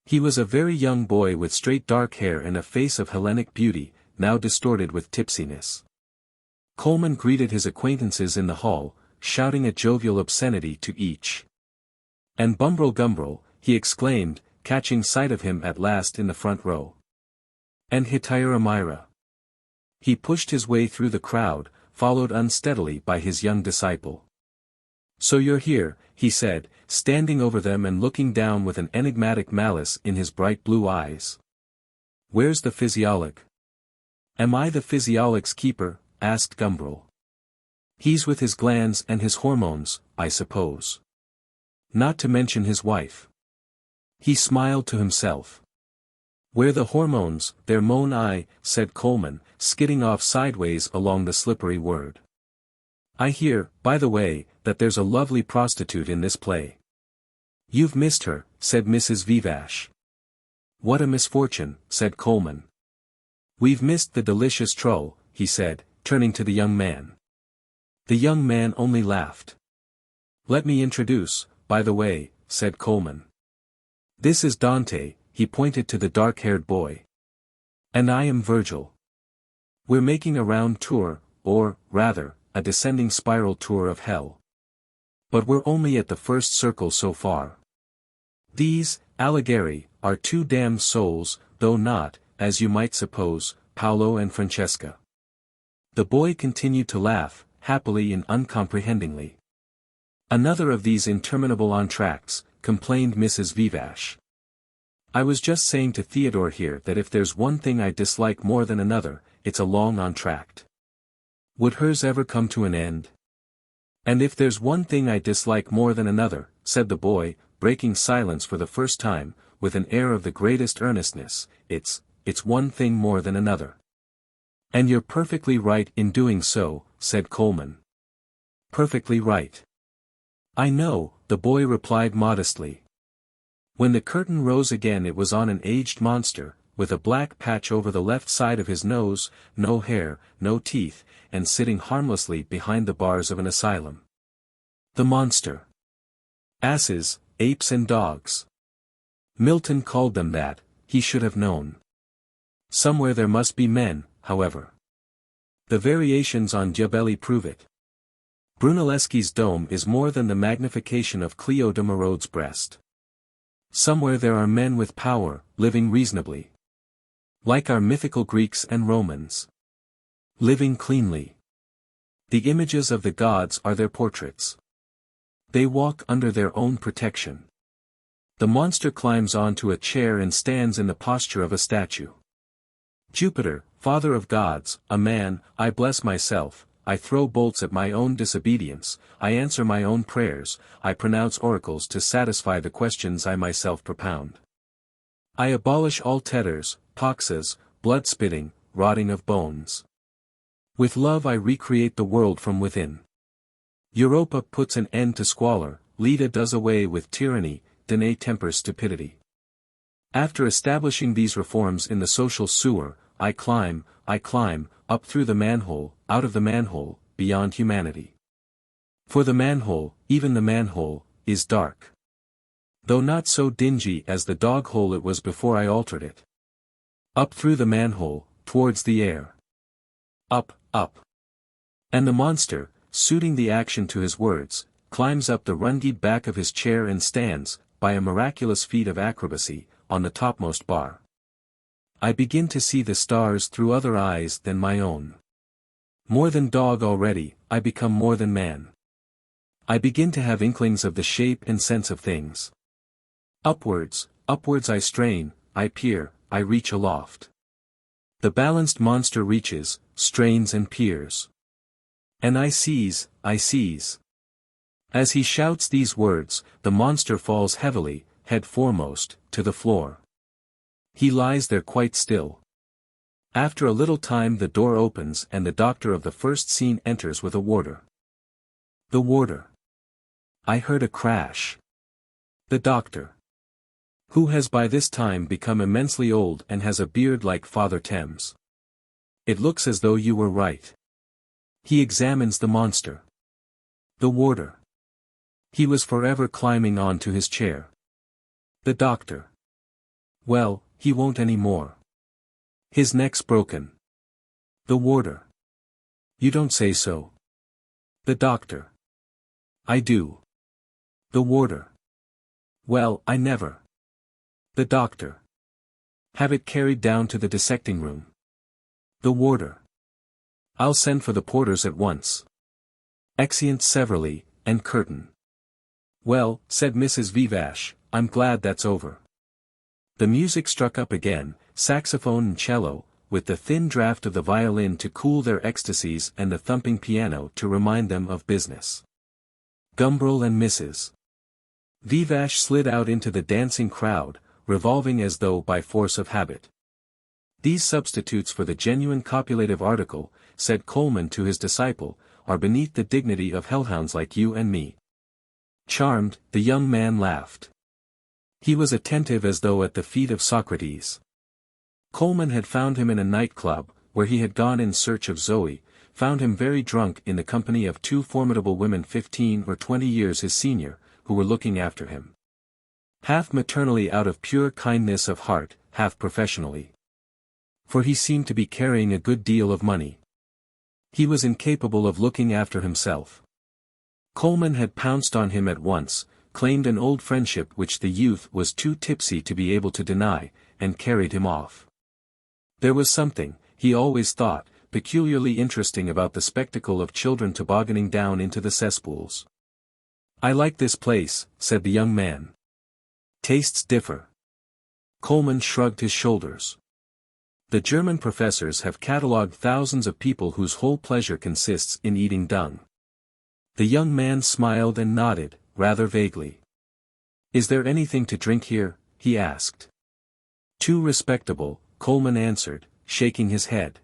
He was a very young boy with straight dark hair and a face of Hellenic beauty, now distorted with tipsiness. Coleman greeted his acquaintances in the hall, shouting a jovial obscenity to each. And Gumbril, he exclaimed, catching sight of him at last in the front row. And Hitiramira. He pushed his way through the crowd, followed unsteadily by his young disciple. So you're here, he said, standing over them and looking down with an enigmatic malice in his bright blue eyes. Where's the physiologue? Am I the physiologue's keeper? Asked Gumbril. He's with his glands and his hormones, I suppose. Not to mention his wife. He smiled to himself. Where the hormones, there moan I, said Coleman, skidding off sideways along the slippery word. I hear, by the way, that there's a lovely prostitute in this play. You've missed her, said Mrs. Vivash. What a misfortune, said Coleman. We've missed the delicious trull, he said, turning to the young man. The young man only laughed. Let me introduce, by the way, said Coleman. This is Dante, he pointed to the dark-haired boy. And I am Virgil. We're making a round tour, or, rather, a descending spiral tour of hell. But we're only at the first circle so far. These, Alighieri, are two damned souls, though not, as you might suppose, Paolo and Francesca. The boy continued to laugh, happily and uncomprehendingly. Another of these interminable entr'actes, complained Mrs. Vivash. I was just saying to Theodore here that if there's one thing I dislike more than another, it's a long entr'acte. Would hers ever come to an end? And if there's one thing I dislike more than another, said the boy, breaking silence for the first time, with an air of the greatest earnestness, it's one thing more than another. And you're perfectly right in doing so, said Coleman. Perfectly right. I know, the boy replied modestly. When the curtain rose again it was on an aged monster, with a black patch over the left side of his nose, no hair, no teeth, and sitting harmlessly behind the bars of an asylum. The monster. Asses, apes and dogs. Milton called them that, he should have known. Somewhere there must be men, however. The variations on Diabelli prove it. Brunelleschi's dome is more than the magnification of Cleo de Merode's breast. Somewhere there are men with power, living reasonably. Like our mythical Greeks and Romans. Living cleanly. The images of the gods are their portraits. They walk under their own protection. The monster climbs onto a chair and stands in the posture of a statue. Jupiter, father of gods, a man, I bless myself, I throw bolts at my own disobedience, I answer my own prayers, I pronounce oracles to satisfy the questions I myself propound. I abolish all tetters, poxes, blood-spitting, rotting of bones. With love I recreate the world from within. Europa puts an end to squalor, Leda does away with tyranny, Danae tempers stupidity. After establishing these reforms in the social sewer, I climb, up through the manhole, out of the manhole, beyond humanity. For the manhole, even the manhole, is dark. Though not so dingy as the dog hole it was before I altered it. Up through the manhole, towards the air. Up. And the monster, suiting the action to his words, climbs up the runged back of his chair and stands, by a miraculous feat of acrobacy, on the topmost bar. I begin to see the stars through other eyes than my own. More than dog already, I become more than man. I begin to have inklings of the shape and sense of things. Upwards I strain, I peer, I reach aloft. The balanced monster reaches, strains and peers. And I seize. As he shouts these words, the monster falls heavily, head foremost, to the floor. He lies there quite still. After a little time the door opens and the doctor of the first scene enters with a warder. The warder. I heard a crash. The doctor. Who has by this time become immensely old and has a beard like Father Thames. It looks as though you were right. He examines the monster. The warder. He was forever climbing on to his chair. The doctor. Well, he won't any more. His neck's broken. The warder. You don't say so. The doctor. I do. The warder. Well, I never. The doctor. Have it carried down to the dissecting room. The warder. I'll send for the porters at once. Exeunt severally, and curtain. Well, said Mrs. Vivash, I'm glad that's over. The music struck up again, saxophone and cello, with the thin draught of the violin to cool their ecstasies and the thumping piano to remind them of business. Gumbril and Mrs. Vivash slid out into the dancing crowd, revolving as though by force of habit. These substitutes for the genuine copulative article, said Coleman to his disciple, are beneath the dignity of hellhounds like you and me. Charmed, the young man laughed. He was attentive as though at the feet of Socrates. Coleman had found him in a nightclub, where he had gone in search of Zoe, found him very drunk in the company of two formidable women 15 or 20 years his senior, who were looking after him. Half maternally out of pure kindness of heart, half professionally. For he seemed to be carrying a good deal of money. He was incapable of looking after himself. Coleman had pounced on him at once, claimed an old friendship which the youth was too tipsy to be able to deny, and carried him off. There was something, he always thought, peculiarly interesting about the spectacle of children tobogganing down into the cesspools. I like this place, said the young man. Tastes differ. Coleman shrugged his shoulders. The German professors have catalogued thousands of people whose whole pleasure consists in eating dung. The young man smiled and nodded, rather vaguely. Is there anything to drink here? He asked. Too respectable, Coleman answered, shaking his head.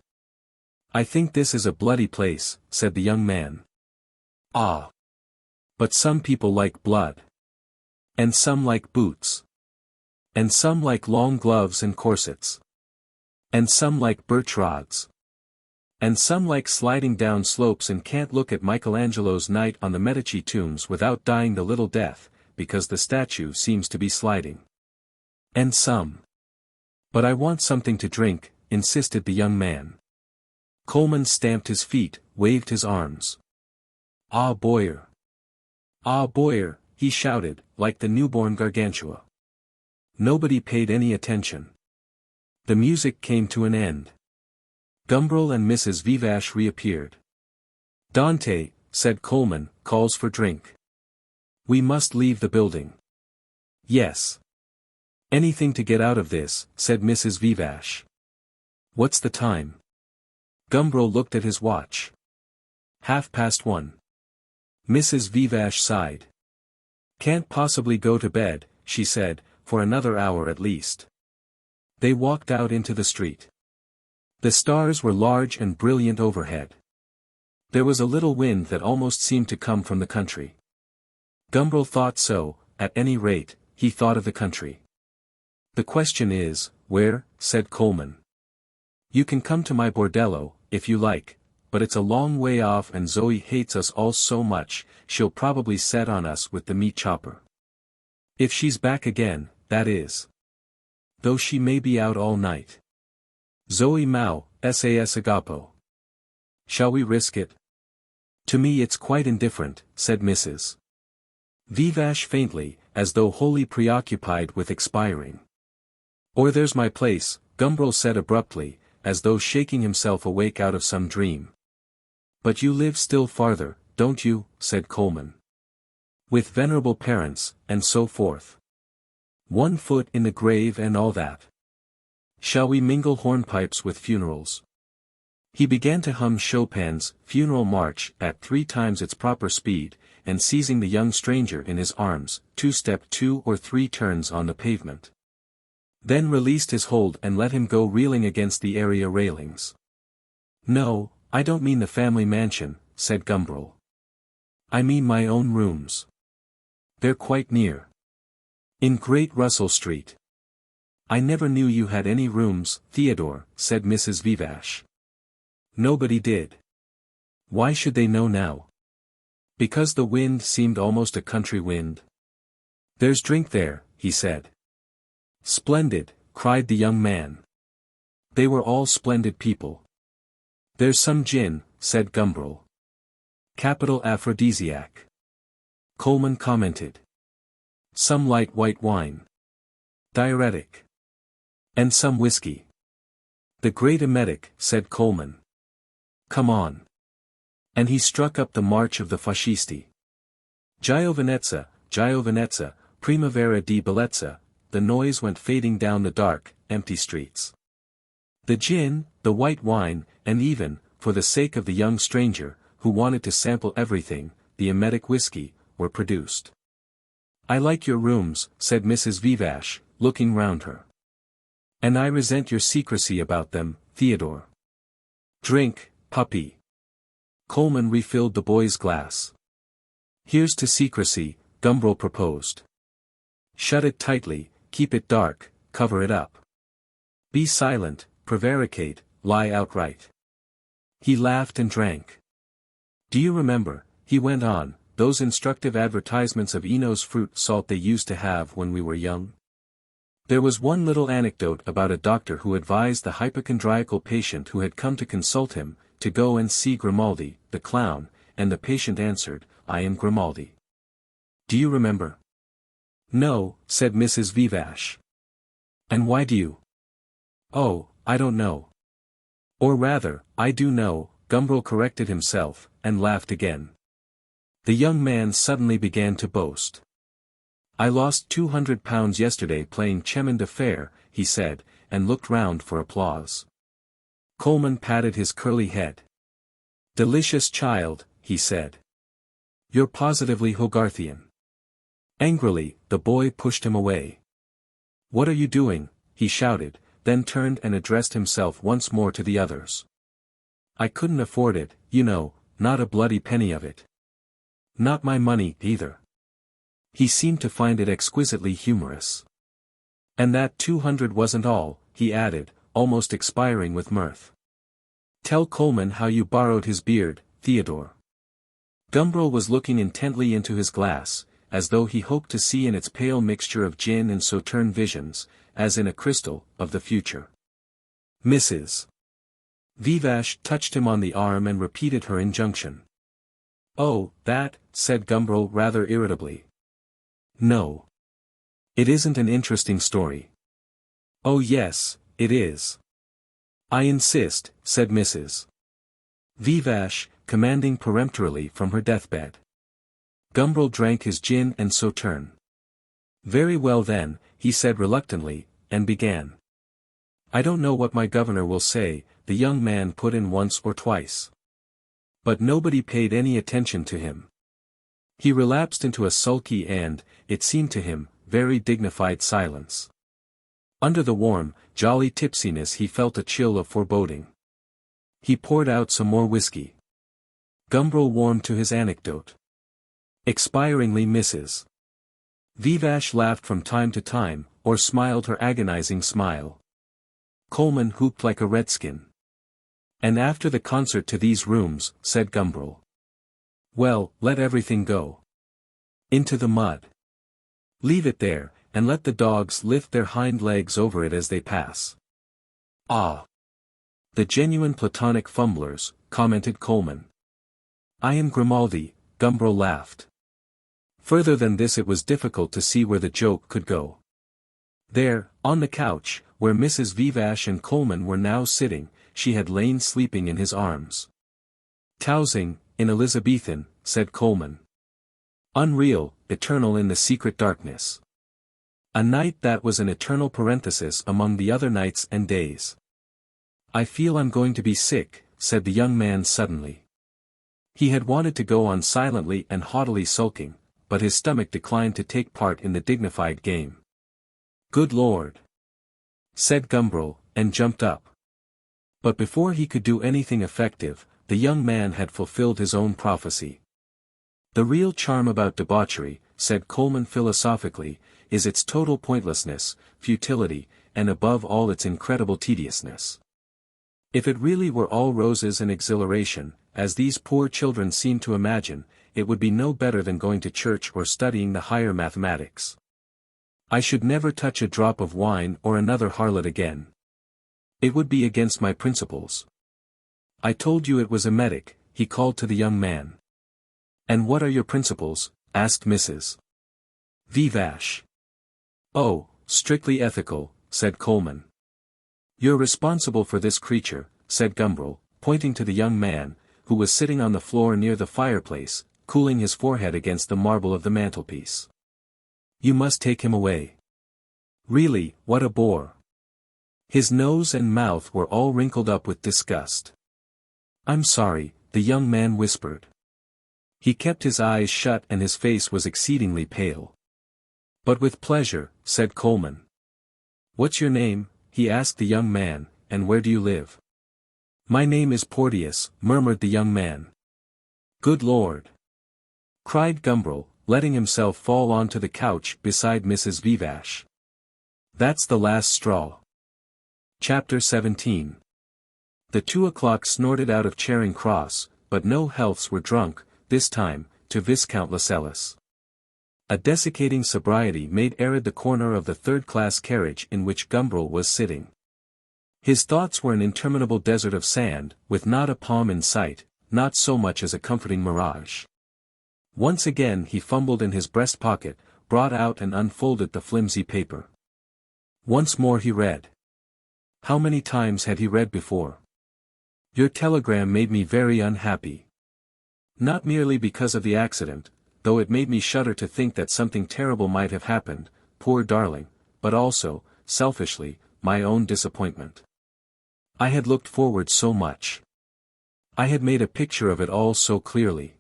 I think this is a bloody place, said the young man. Ah. But some people like blood. And some like boots. And some like long gloves and corsets. And some like birch rods. And some like sliding down slopes and can't look at Michelangelo's Night on the Medici tombs without dying the little death, because the statue seems to be sliding. And some. But I want something to drink, insisted the young man. Coleman stamped his feet, waved his arms. Ah Boyer! Ah Boyer, he shouted, like the newborn Gargantua. Nobody paid any attention. The music came to an end. Gumbril and Mrs. Vivash reappeared. Dante, said Coleman, calls for drink. We must leave the building. Yes. Anything to get out of this, said Mrs. Vivash. What's the time? Gumbril looked at his watch. 1:30. Mrs. Vivash sighed. Can't possibly go to bed, she said, for another hour at least. They walked out into the street. The stars were large and brilliant overhead. There was a little wind that almost seemed to come from the country. Gumbril thought so, at any rate, he thought of the country. The question is, where, said Coleman. You can come to my bordello, if you like, but it's a long way off and Zoe hates us all so much, she'll probably set on us with the meat chopper. If she's back again, that is. Though she may be out all night. Zoe Mao, sas agapo. Shall we risk it? To me it's quite indifferent, said Mrs. Vivash faintly, as though wholly preoccupied with expiring. Or there's my place, Gumbril said abruptly, as though shaking himself awake out of some dream. But you live still farther, don't you, said Coleman. With venerable parents, and so forth. 1 foot in the grave and all that. Shall we mingle hornpipes with funerals? He began to hum Chopin's Funeral March at 3 times its proper speed, and seizing the young stranger in his arms, 2-stepped 2 or 3 turns on the pavement. Then released his hold and let him go reeling against the area railings. No, I don't mean the family mansion, said Gumbril. I mean my own rooms. They're quite near. In Great Russell Street. I never knew you had any rooms, Theodore, said Mrs. Vivash. Nobody did. Why should they know now? Because the wind seemed almost a country wind. There's drink there, he said. Splendid, cried the young man. They were all splendid people. There's some gin, said Gumbril. Capital aphrodisiac. Coleman commented. Some light white wine. Diuretic. And some whiskey. The great emetic, said Coleman. Come on. And he struck up the march of the fascisti. Giovinezza, primavera di bellezza, the noise went fading down the dark, empty streets. The gin, the white wine, and even, for the sake of the young stranger, who wanted to sample everything, the emetic whiskey, were produced. I like your rooms, said Mrs. Vivash, looking round her. And I resent your secrecy about them, Theodore. Drink, puppy. Coleman refilled the boy's glass. Here's to secrecy, Gumbril proposed. Shut it tightly, keep it dark, cover it up. Be silent, prevaricate, lie outright. He laughed and drank. Do you remember, he went on, those instructive advertisements of Eno's fruit salt they used to have when we were young? There was one little anecdote about a doctor who advised the hypochondriacal patient who had come to consult him, to go and see Grimaldi, the clown, and the patient answered, I am Grimaldi. Do you remember? No, said Mrs. Vivash. And why do you? Oh, I don't know. Or rather, I do know, Gumbril corrected himself, and laughed again. The young man suddenly began to boast. I lost £200 yesterday playing chemin de fer, he said, and looked round for applause. Coleman patted his curly head. "Delicious child," he said. "You're positively Hogarthian." Angrily, the boy pushed him away. "What are you doing?" he shouted, then turned and addressed himself once more to the others. "I couldn't afford it, you know, not a bloody penny of it. Not my money, either." He seemed to find it exquisitely humorous. "And that 200 wasn't all," he added, almost expiring with mirth. "Tell Coleman how you borrowed his beard, Theodore." Gumbril was looking intently into his glass, as though he hoped to see in its pale mixture of gin and sauterne visions, as in a crystal, of the future. Mrs. Vivash touched him on the arm and repeated her injunction. "Oh, that," said Gumbril rather irritably. "No. It isn't an interesting story." "Oh yes, it is. I insist," said Mrs. Vivash, commanding peremptorily from her deathbed. Gumbril drank his gin and sauterne. "Very well then," he said reluctantly, and began. "I don't know what my governor will say," the young man put in once or twice. But nobody paid any attention to him. He relapsed into a sulky and, it seemed to him, very dignified silence. Under the warm, jolly tipsiness he felt a chill of foreboding. He poured out some more whiskey. Gumbril warmed to his anecdote. Expiringly Mrs. Vivash laughed from time to time, or smiled her agonizing smile. Coleman hooped like a redskin. "And after the concert to these rooms," said Gumbril. "Well, let everything go. Into the mud. Leave it there, and let the dogs lift their hind legs over it as they pass." "Ah! The genuine platonic fumblers," commented Coleman. "I am Grimaldi," Gumbril laughed. Further than this it was difficult to see where the joke could go. There, on the couch, where Mrs. Vivash and Coleman were now sitting, she had lain sleeping in his arms. "Tousing, in Elizabethan," said Coleman. "Unreal, eternal in the secret darkness. A night that was an eternal parenthesis among the other nights and days." "I feel I'm going to be sick," said the young man suddenly. He had wanted to go on silently and haughtily sulking, but his stomach declined to take part in the dignified game. "Good Lord!" said Gumbril, and jumped up. But before he could do anything effective, the young man had fulfilled his own prophecy. "The real charm about debauchery," said Coleman philosophically, "is its total pointlessness, futility, and above all its incredible tediousness. If it really were all roses and exhilaration, as these poor children seem to imagine, it would be no better than going to church or studying the higher mathematics. I should never touch a drop of wine or another harlot again. It would be against my principles." "I told you it was emetic," he called to the young man. "And what are your principles?" asked Mrs. Vivash. "Oh, strictly ethical," said Coleman. "You're responsible for this creature," said Gumbril, pointing to the young man, who was sitting on the floor near the fireplace, cooling his forehead against the marble of the mantelpiece. "You must take him away. Really, what a bore." His nose and mouth were all wrinkled up with disgust. "I'm sorry," the young man whispered. He kept his eyes shut and his face was exceedingly pale. "But with pleasure," said Coleman. "What's your name?" he asked the young man, "and where do you live?" "My name is Porteous," murmured the young man. "Good Lord!" cried Gumbril, letting himself fall onto the couch beside Mrs. Vivash. "That's the last straw." Chapter 17. The 2 o'clock snorted out of Charing Cross, but no healths were drunk, this time, to Viscount Lascelles. A desiccating sobriety made arid the corner of the third-class carriage in which Gumbril was sitting. His thoughts were an interminable desert of sand, with not a palm in sight, not so much as a comforting mirage. Once again he fumbled in his breast pocket, brought out and unfolded the flimsy paper. Once more he read. How many times had he read before? "Your telegram made me very unhappy. Not merely because of the accident, though it made me shudder to think that something terrible might have happened, poor darling, but also, selfishly, my own disappointment. I had looked forward so much. I had made a picture of it all so clearly.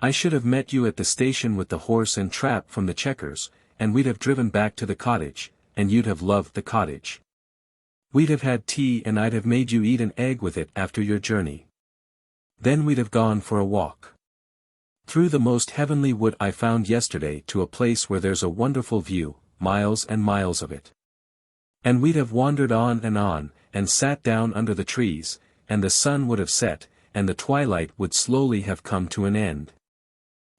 I should have met you at the station with the horse and trap from the Chequers, and we'd have driven back to the cottage, and you'd have loved the cottage. We'd have had tea and I'd have made you eat an egg with it after your journey. Then we'd have gone for a walk through the most heavenly wood I found yesterday to a place where there's a wonderful view, miles and miles of it. And we'd have wandered on, and sat down under the trees, and the sun would have set, and the twilight would slowly have come to an end.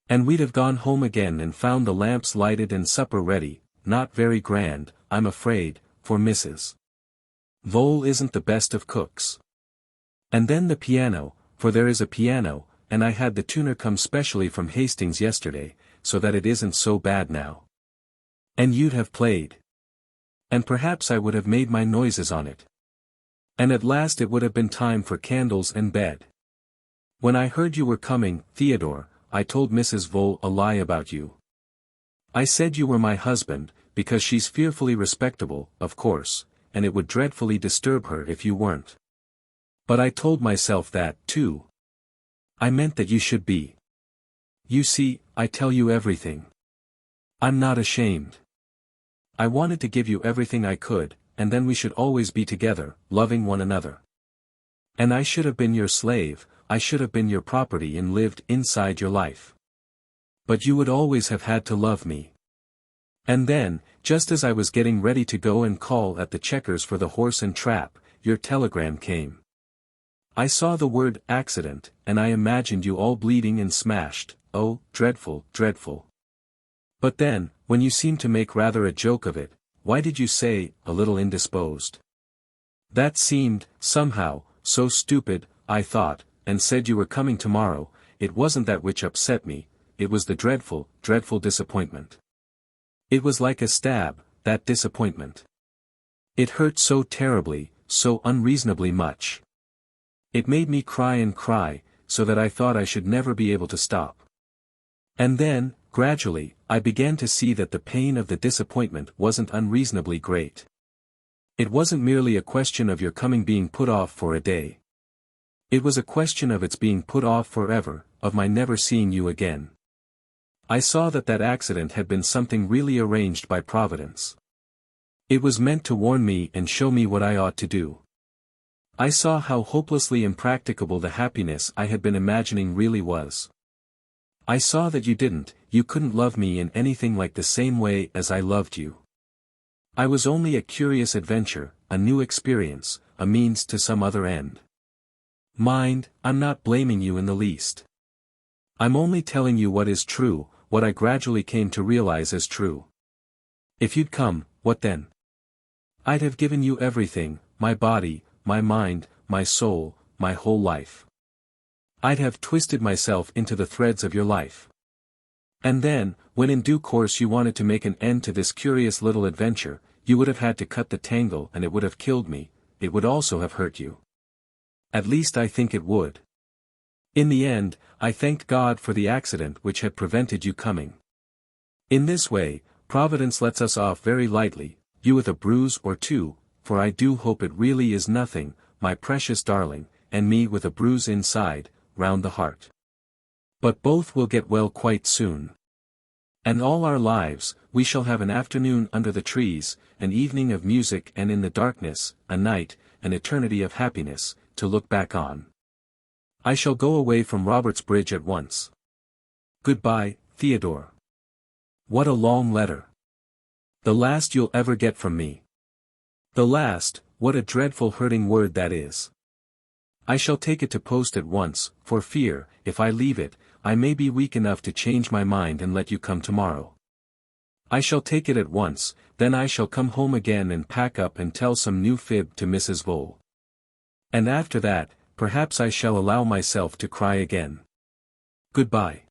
And we'd have gone home again and found the lamps lighted and supper ready, not very grand, I'm afraid, for Mrs. VIII isn't the best of cooks. And then the piano, for there is a piano, and I had the tuner come specially from Hastings yesterday, so that it isn't so bad now. And you'd have played. And perhaps I would have made my noises on it. And at last it would have been time for candles and bed. When I heard you were coming, Theodore, I told Mrs. VIII a lie about you. I said you were my husband, because she's fearfully respectable, of course, and it would dreadfully disturb her if you weren't. But I told myself that, too. I meant that you should be. You see, I tell you everything. I'm not ashamed. I wanted to give you everything I could, and then we should always be together, loving one another. And I should have been your slave, I should have been your property and lived inside your life. But you would always have had to love me. And then, just as I was getting ready to go and call at the Chequers for the horse and trap, your telegram came. I saw the word accident, and I imagined you all bleeding and smashed. Oh, dreadful, dreadful. But then, when you seemed to make rather a joke of it, why did you say, a little indisposed? That seemed, somehow, so stupid, I thought, and said you were coming tomorrow. It wasn't that which upset me, it was the dreadful, dreadful disappointment. It was like a stab, that disappointment. It hurt so terribly, so unreasonably much. It made me cry and cry, so that I thought I should never be able to stop. And then, gradually, I began to see that the pain of the disappointment wasn't unreasonably great. It wasn't merely a question of your coming being put off for a day. It was a question of its being put off forever, of my never seeing you again. I saw that that accident had been something really arranged by Providence. It was meant to warn me and show me what I ought to do. I saw how hopelessly impracticable the happiness I had been imagining really was. I saw that you couldn't love me in anything like the same way as I loved you. I was only a curious adventure, a new experience, a means to some other end. Mind, I'm not blaming you in the least. I'm only telling you what is true, what I gradually came to realize as true. If you'd come, what then? I'd have given you everything, my body, my mind, my soul, my whole life. I'd have twisted myself into the threads of your life. And then, when in due course you wanted to make an end to this curious little adventure, you would have had to cut the tangle and it would have killed me, it would also have hurt you. At least I think it would. In the end, I thanked God for the accident which had prevented you coming. In this way, Providence lets us off very lightly, you with a bruise or two, for I do hope it really is nothing, my precious darling, and me with a bruise inside, round the heart. But both will get well quite soon. And all our lives, we shall have an afternoon under the trees, an evening of music and in the darkness, a night, an eternity of happiness, to look back on. I shall go away from Robertsbridge at once. Goodbye, Theodore. What a long letter. The last you'll ever get from me. The last, what a dreadful hurting word that is. I shall take it to post at once, for fear, if I leave it, I may be weak enough to change my mind and let you come tomorrow. I shall take it at once, then I shall come home again and pack up and tell some new fib to Mrs. VIII. And after that, perhaps I shall allow myself to cry again. Goodbye.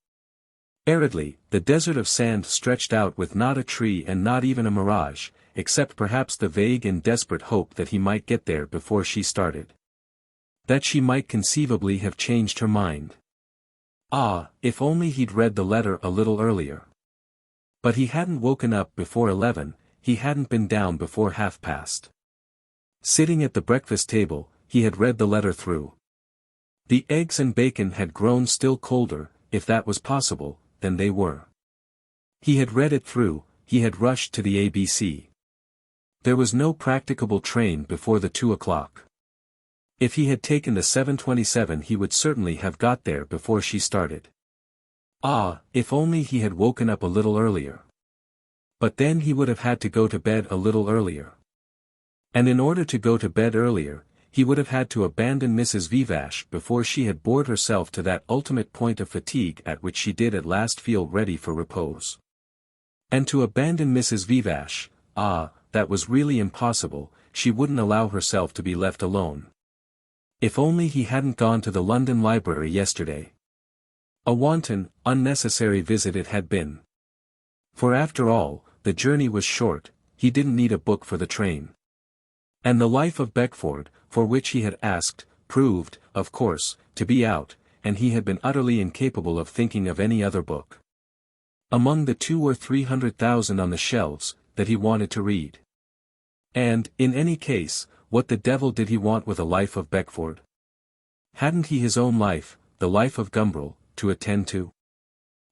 Aridly, the desert of sand stretched out with not a tree and not even a mirage, except perhaps the vague and desperate hope that he might get there before she started. That she might conceivably have changed her mind. Ah, if only he'd read the letter a little earlier. But he hadn't woken up before 11, he hadn't been down before past. Sitting at the breakfast table, he had read the letter through. The eggs and bacon had grown still colder, if that was possible, than they were. He had read it through, he had rushed to the ABC. There was no practicable train before the 2 o'clock. If he had taken the 7:27 he would certainly have got there before she started. Ah, if only he had woken up a little earlier. But then he would have had to go to bed a little earlier. And in order to go to bed earlier, he would have had to abandon Mrs. Vivash before she had bored herself to that ultimate point of fatigue at which she did at last feel ready for repose. And to abandon Mrs. Vivash, that was really impossible, she wouldn't allow herself to be left alone. If only he hadn't gone to the London Library yesterday. A wanton, unnecessary visit it had been. For after all, the journey was short, he didn't need a book for the train. And the Life of Beckford, for which he had asked, proved, of course, to be out, and he had been utterly incapable of thinking of any other book among the 200,000 or 300,000 on the shelves, that he wanted to read. And, in any case, what the devil did he want with a Life of Beckford? Hadn't he his own life, the life of Gumbril, to attend to?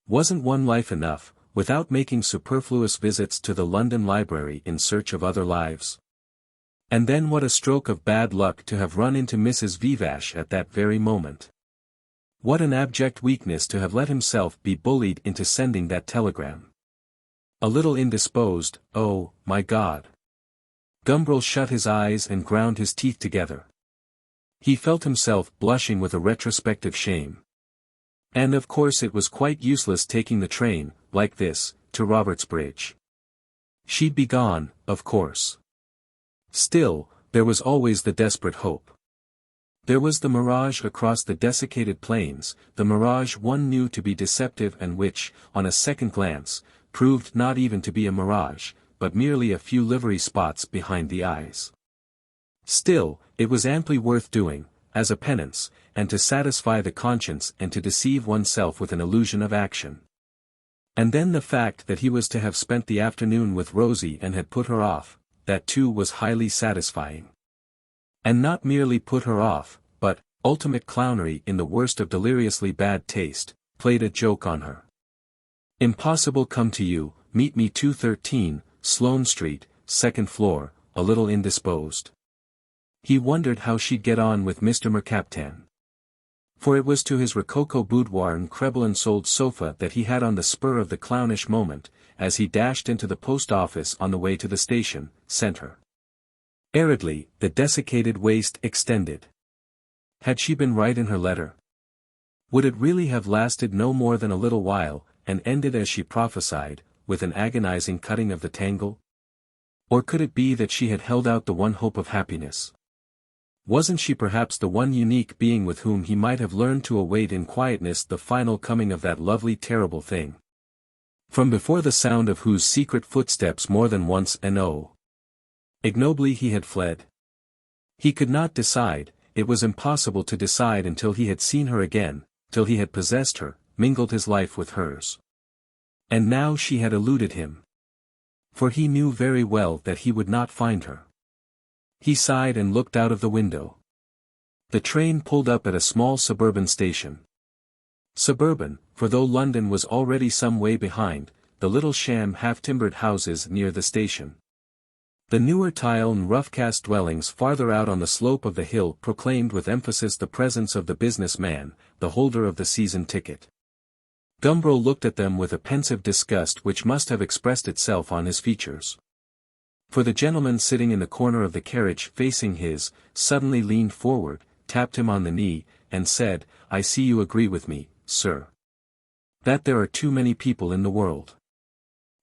Wasn't one life enough, without making superfluous visits to the London Library in search of other lives? And then what a stroke of bad luck to have run into Mrs. Vivash at that very moment. What an abject weakness to have let himself be bullied into sending that telegram. A little indisposed, oh, my God. Gumbril shut his eyes and ground his teeth together. He felt himself blushing with a retrospective shame. And of course it was quite useless taking the train, like this, to Robertsbridge. She'd be gone, of course. Still, there was always the desperate hope. There was the mirage across the desiccated plains, the mirage one knew to be deceptive and which, on a second glance, proved not even to be a mirage, but merely a few livery spots behind the eyes. Still, it was amply worth doing, as a penance, and to satisfy the conscience and to deceive oneself with an illusion of action. And then the fact that he was to have spent the afternoon with Rosie and had put her off, that too was highly satisfying. And not merely put her off, but, ultimate clownery in the worst of deliriously bad taste, played a joke on her. Impossible come to you, meet me 213, Sloane Street, 2nd floor, a little indisposed. He wondered how she'd get on with Mr. Mercaptan. For it was to his rococo boudoir and Crébelin-soled sofa that he had on the spur of the clownish moment, as he dashed into the post office on the way to the station, sent her. Aridly, the desiccated waist extended. Had she been right in her letter? Would it really have lasted no more than a little while, and ended as she prophesied, with an agonizing cutting of the tangle? Or could it be that she had held out the one hope of happiness? Wasn't she perhaps the one unique being with whom he might have learned to await in quietness the final coming of that lovely terrible thing? From before the sound of whose secret footsteps more than once and ignobly he had fled. He could not decide, it was impossible to decide until he had seen her again, till he had possessed her, mingled his life with hers. And now she had eluded him. For he knew very well that he would not find her. He sighed and looked out of the window. The train pulled up at a small suburban station. Suburban, for though London was already some way behind, the little sham half-timbered houses near the station. The newer tile and rough-cast dwellings farther out on the slope of the hill proclaimed with emphasis the presence of the business-man, the holder of the season ticket. Gumbril looked at them with a pensive disgust which must have expressed itself on his features. For the gentleman sitting in the corner of the carriage facing his, suddenly leaned forward, tapped him on the knee, and said, "I see you agree with me, sir. That there are too many people in the world."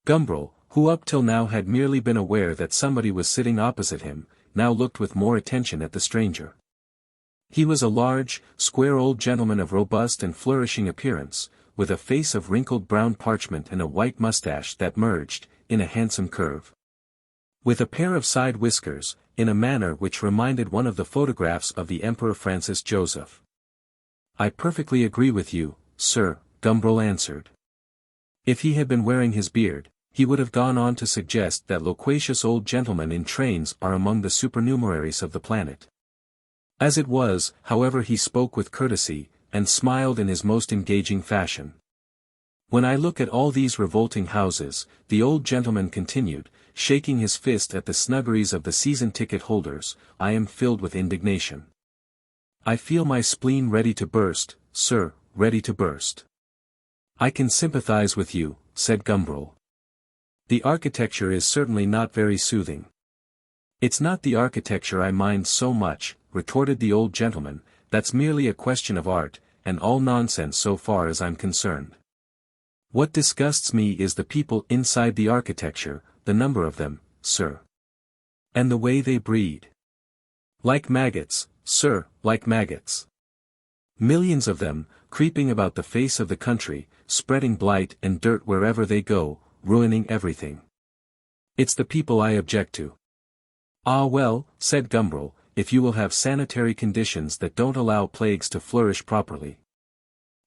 Gumbril, who up till now had merely been aware that somebody was sitting opposite him, now looked with more attention at the stranger. He was a large, square old gentleman of robust and flourishing appearance, with a face of wrinkled brown parchment and a white mustache that merged, in a handsome curve. With a pair of side whiskers, in a manner which reminded one of the photographs of the Emperor Francis Joseph. "I perfectly agree with you, sir," Gumbril answered. If he had been wearing his beard, He would have gone on to suggest that loquacious old gentlemen in trains are among the supernumeraries of the planet. As it was, however, he spoke with courtesy, and smiled in his most engaging fashion. When I look at all these revolting houses, the old gentleman continued, shaking his fist at the snuggeries of the season ticket holders, I am filled with indignation. I feel my spleen ready to burst, sir, ready to burst. I can sympathize with you, said Gumbril. The architecture is certainly not very soothing. It's not the architecture I mind so much, retorted the old gentleman, that's merely a question of art, and all nonsense so far as I'm concerned. What disgusts me is the people inside the architecture, the number of them, sir. And the way they breed. Like maggots, sir, like maggots. Millions of them, creeping about the face of the country, spreading blight and dirt wherever they go, ruining everything. It's the people I object to. Ah well, said Gumbril, if you will have sanitary conditions that don't allow plagues to flourish properly.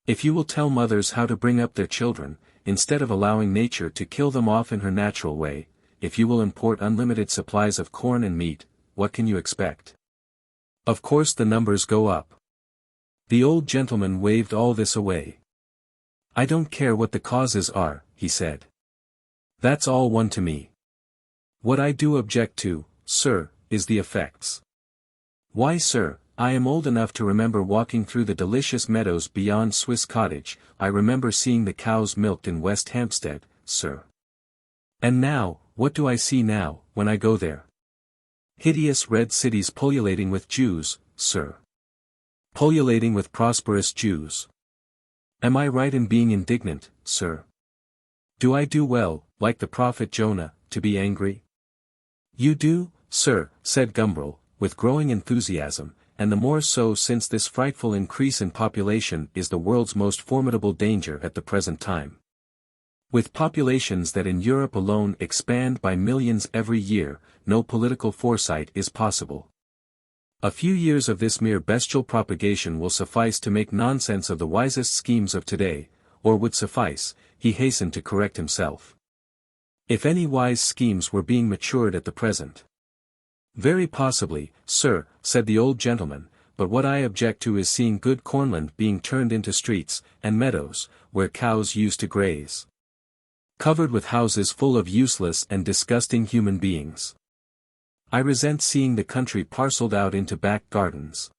If you will tell mothers how to bring up their children, instead of allowing nature to kill them off in her natural way, if you will import unlimited supplies of corn and meat, what can you expect? Of course the numbers go up. The old gentleman waved all this away. I don't care what the causes are, he said. That's all one to me. What I do object to, sir, is the effects. Why, sir, I am old enough to remember walking through the delicious meadows beyond Swiss Cottage, I remember seeing the cows milked in West Hampstead, sir. And now, what do I see now, when I go there? Hideous red cities pullulating with Jews, sir. Pullulating with prosperous Jews. Am I right in being indignant, sir? Do I do well, like the prophet Jonah, to be angry? You do, sir, said Gumbril, with growing enthusiasm, and the more so since this frightful increase in population is the world's most formidable danger at the present time. With populations that in Europe alone expand by millions every year, no political foresight is possible. A few years of this mere bestial propagation will suffice to make nonsense of the wisest schemes of today, or would suffice, he hastened to correct himself. If any wise schemes were being matured at the present. Very possibly, sir, said the old gentleman, but what I object to is seeing good cornland being turned into streets, and meadows, where cows used to graze. Covered with houses full of useless and disgusting human beings. I resent seeing the country parcelled out into back gardens.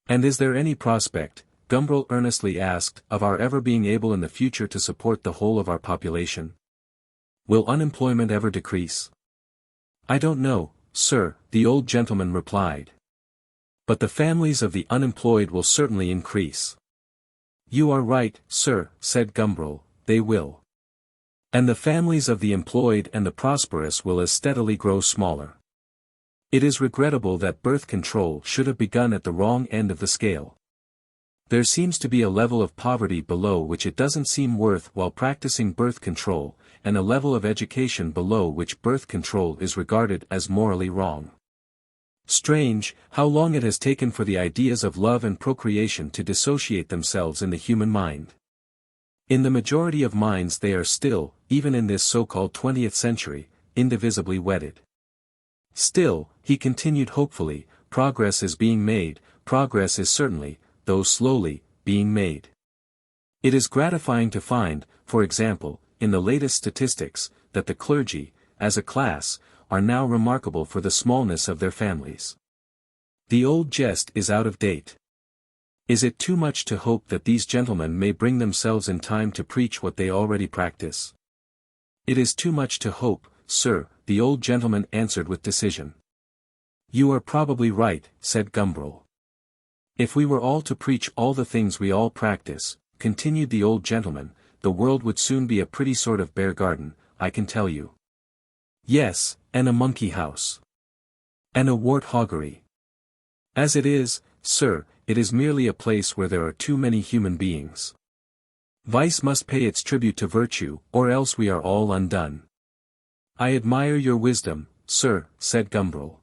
And is there any prospect, Gumbril earnestly asked, of our ever being able in the future to support the whole of our population? Will unemployment ever decrease? I don't know, sir, the old gentleman replied. But the families of the unemployed will certainly increase. You are right, sir, said Gumbril, they will. And the families of the employed and the prosperous will as steadily grow smaller. It is regrettable that birth control should have begun at the wrong end of the scale. There seems to be a level of poverty below which it doesn't seem worth while practicing birth control, and a level of education below which birth control is regarded as morally wrong. Strange, how long it has taken for the ideas of love and procreation to dissociate themselves in the human mind. In the majority of minds they are still, even in this so-called 20th century, indivisibly wedded. Still, he continued hopefully, progress is being made, progress is certainly, though slowly, being made. It is gratifying to find, for example, in the latest statistics, that the clergy, as a class, are now remarkable for the smallness of their families. The old jest is out of date. Is it too much to hope that these gentlemen may bring themselves in time to preach what they already practice? It is too much to hope, sir, the old gentleman answered with decision. You are probably right, said Gumbril. If we were all to preach all the things we all practice, continued the old gentleman, the world would soon be a pretty sort of bear garden, I can tell you. Yes, and a monkey house. And a wart-hoggery. As it is, sir, it is merely a place where there are too many human beings. Vice must pay its tribute to virtue, or else we are all undone. I admire your wisdom, sir, said Gumbril.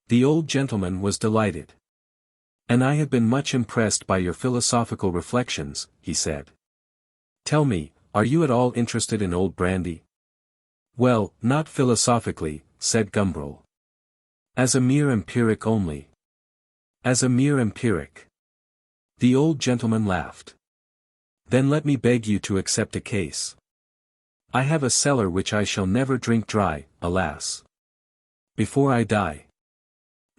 The old gentleman was delighted. And I have been much impressed by your philosophical reflections, he said. Tell me, are you at all interested in old brandy? Well, not philosophically, said Gumbril. As a mere empiric only. As a mere empiric. The old gentleman laughed. Then let me beg you to accept a case. I have a cellar which I shall never drink dry, alas. Before I die.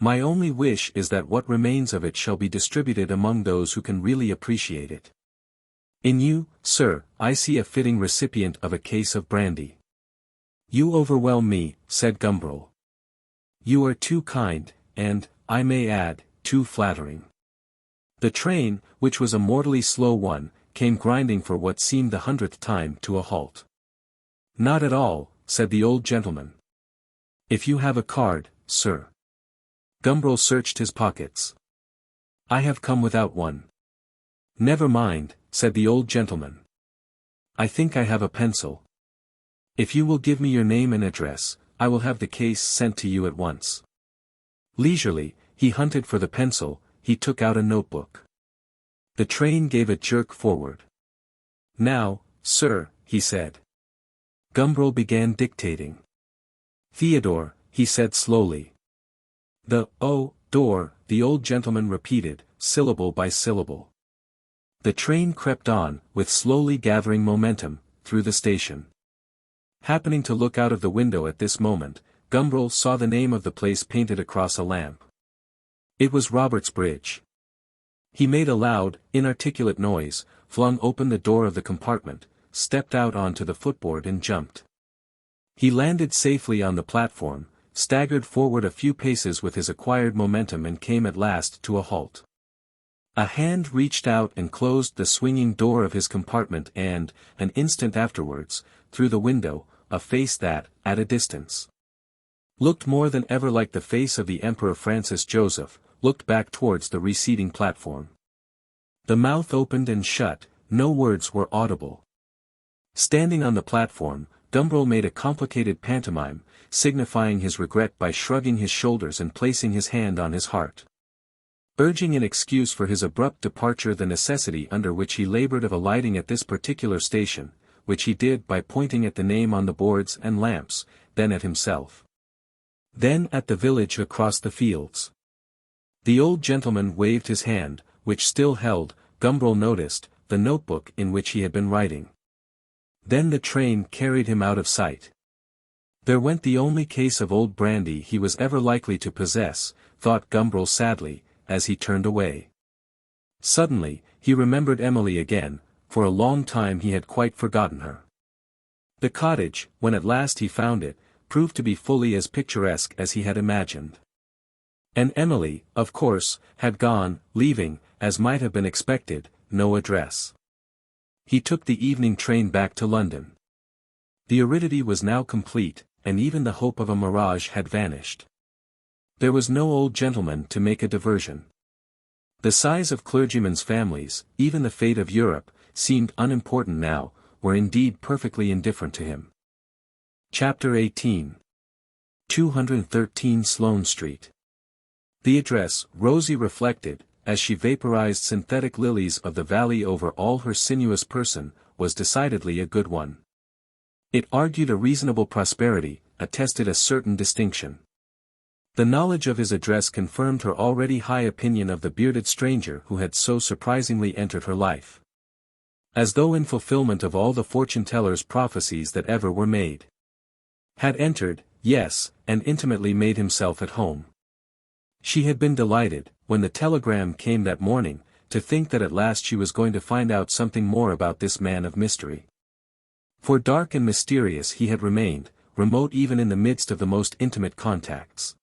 My only wish is that what remains of it shall be distributed among those who can really appreciate it. In you, sir, I see a fitting recipient of a case of brandy. You overwhelm me, said Gumbril. You are too kind, and, I may add, too flattering. The train, which was a mortally slow one, came grinding for what seemed the 100th time to a halt. Not at all, said the old gentleman. If you have a card, sir. Gumbril searched his pockets. I have come without one. Never mind, said the old gentleman. I think I have a pencil. If you will give me your name and address, I will have the case sent to you at once. Leisurely, he hunted for the pencil, he took out a notebook. The train gave a jerk forward. Now, sir, he said. Gumbril began dictating. Theodore, he said slowly. Door, the old gentleman repeated, syllable by syllable. The train crept on, with slowly gathering momentum, through the station. Happening to look out of the window at this moment, Gumbril saw the name of the place painted across a lamp. It was Robert's Bridge. He made a loud, inarticulate noise, flung open the door of the compartment, stepped out onto the footboard and jumped. He landed safely on the platform, staggered forward a few paces with his acquired momentum and came at last to a halt. A hand reached out and closed the swinging door of his compartment and, an instant afterwards, through the window, a face that, at a distance, looked more than ever like the face of the Emperor Francis Joseph, looked back towards the receding platform. The mouth opened and shut, no words were audible. Standing on the platform, Gumbril made a complicated pantomime, signifying his regret by shrugging his shoulders and placing his hand on his heart. Urging in excuse for his abrupt departure the necessity under which he labored of alighting at this particular station, which he did by pointing at the name on the boards and lamps, then at himself. Then at the village across the fields. The old gentleman waved his hand, which still held, Gumbril noticed, the notebook in which he had been writing. Then the train carried him out of sight. There went the only case of old brandy he was ever likely to possess, thought Gumbril sadly, as he turned away. Suddenly, he remembered Emily again, for a long time he had quite forgotten her. The cottage, when at last he found it, proved to be fully as picturesque as he had imagined. And Emily, of course, had gone, leaving, as might have been expected, no address. He took the evening train back to London. The aridity was now complete, and even the hope of a mirage had vanished. There was no old gentleman to make a diversion. The size of clergymen's families, even the fate of Europe, seemed unimportant now, were indeed perfectly indifferent to him. Chapter 18. 213 Sloane Street. The address, Rosie reflected, as she vaporized synthetic lilies of the valley over all her sinuous person, was decidedly a good one. It argued a reasonable prosperity, attested a certain distinction. The knowledge of his address confirmed her already high opinion of the bearded stranger who had so surprisingly entered her life. As though in fulfillment of all the fortune-teller's prophecies that ever were made. Had entered, yes, and intimately made himself at home. She had been delighted, when the telegram came that morning, to think that at last she was going to find out something more about this man of mystery. For dark and mysterious he had remained, remote even in the midst of the most intimate contacts.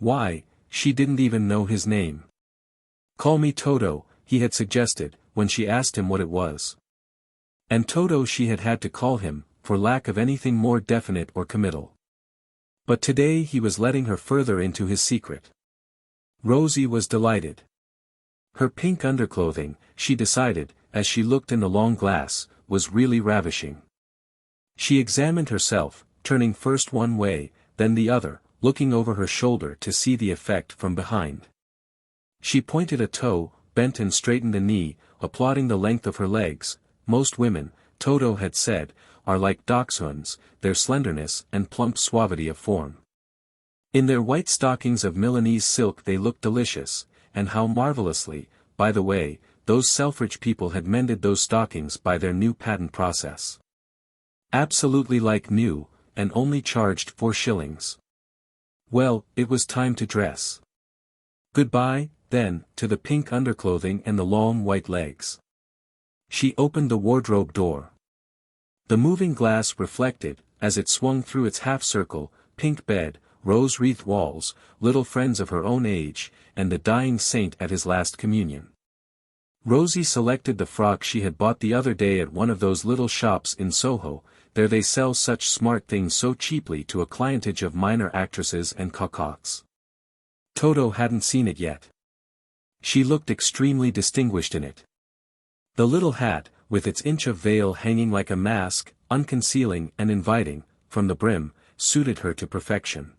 Why, she didn't even know his name. Call me Toto, he had suggested, when she asked him what it was. And Toto she had had to call him, for lack of anything more definite or committal. But today he was letting her further into his secret. Rosie was delighted. Her pink underclothing, she decided, as she looked in the long glass, was really ravishing. She examined herself, turning first one way, then the other, looking over her shoulder to see the effect from behind. She pointed a toe, bent and straightened a knee, applauding the length of her legs. Most women, Toto had said, are like dachshunds, their slenderness and plump suavity of form. In their white stockings of Milanese silk they looked delicious, and how marvelously, by the way, those Selfridge people had mended those stockings by their new patent process. Absolutely like new, and only charged 4 shillings. Well, it was time to dress. Goodbye, then, to the pink underclothing and the long white legs. She opened the wardrobe door. The moving glass reflected, as it swung through its half-circle, pink bed, rose-wreathed walls, little friends of her own age, and the dying saint at his last communion. Rosie selected the frock she had bought the other day at one of those little shops in Soho. There they sell such smart things so cheaply to a clientage of minor actresses and concocts. Toto hadn't seen it yet. She looked extremely distinguished in it. The little hat, with its inch of veil hanging like a mask, unconcealing and inviting, from the brim, suited her to perfection.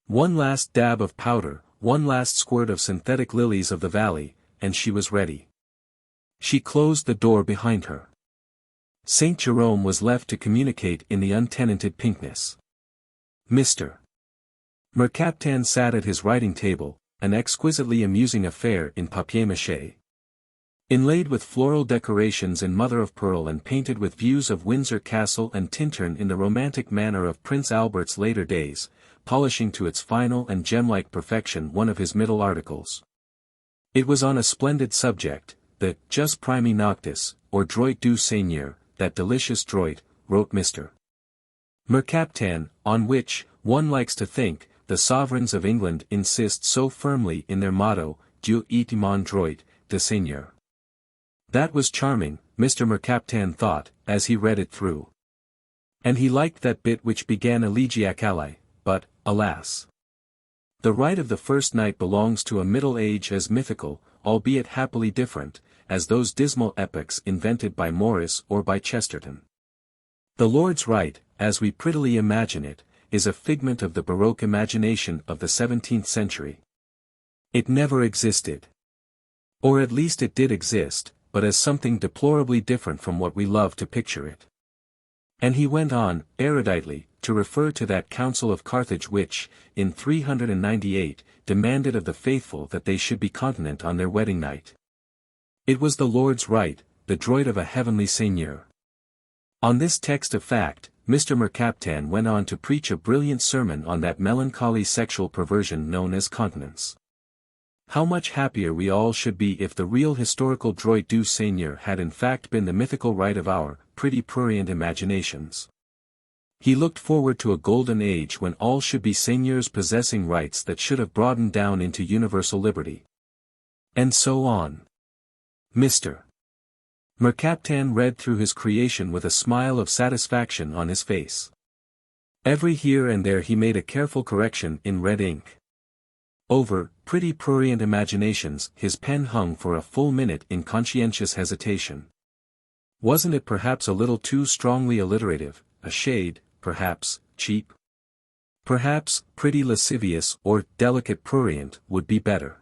One last dab of powder, one last squirt of synthetic lilies of the valley, and she was ready. She closed the door behind her. Saint Jerome was left to communicate in the untenanted pinkness. Mr. Mercaptan sat at his writing table, an exquisitely amusing affair in papier-mâché. Inlaid with floral decorations in mother-of-pearl and painted with views of Windsor Castle and Tintern in the romantic manner of Prince Albert's later days, polishing to its final and gem-like perfection one of his middle articles. It was on a splendid subject, the Jus Primi Noctis, or Droit du Seigneur, that delicious droit, wrote Mr. Mercaptan, on which, one likes to think, the sovereigns of England insist so firmly in their motto, Dieu et mon droit, de Seigneur. That was charming, Mr. Mercaptan thought, as he read it through. And he liked that bit which began elegiacally, but, alas! The right of the first night belongs to a middle age as mythical, albeit happily different, as those dismal epochs invented by Morris or by Chesterton. The Lord's right, as we prettily imagine it, is a figment of the Baroque imagination of the 17th century. It never existed. Or at least it did exist, but as something deplorably different from what we love to picture it. And he went on, eruditely, to refer to that Council of Carthage which, in 398, demanded of the faithful that they should be continent on their wedding night. It was the Lord's right, the droit of a heavenly seigneur. On this text of fact, Mr. Mercaptan went on to preach a brilliant sermon on that melancholy sexual perversion known as continence. How much happier we all should be if the real historical droit du seigneur had in fact been the mythical right of our pretty prurient imaginations. He looked forward to a golden age when all should be seigneurs possessing rights that should have broadened down into universal liberty. And so on. Mr. Mercaptan read through his creation with a smile of satisfaction on his face. Every here and there he made a careful correction in red ink. Over pretty prurient imaginations his pen hung for a full minute in conscientious hesitation. Wasn't it perhaps a little too strongly alliterative, a shade, perhaps, cheap? Perhaps, pretty lascivious or delicate prurient would be better.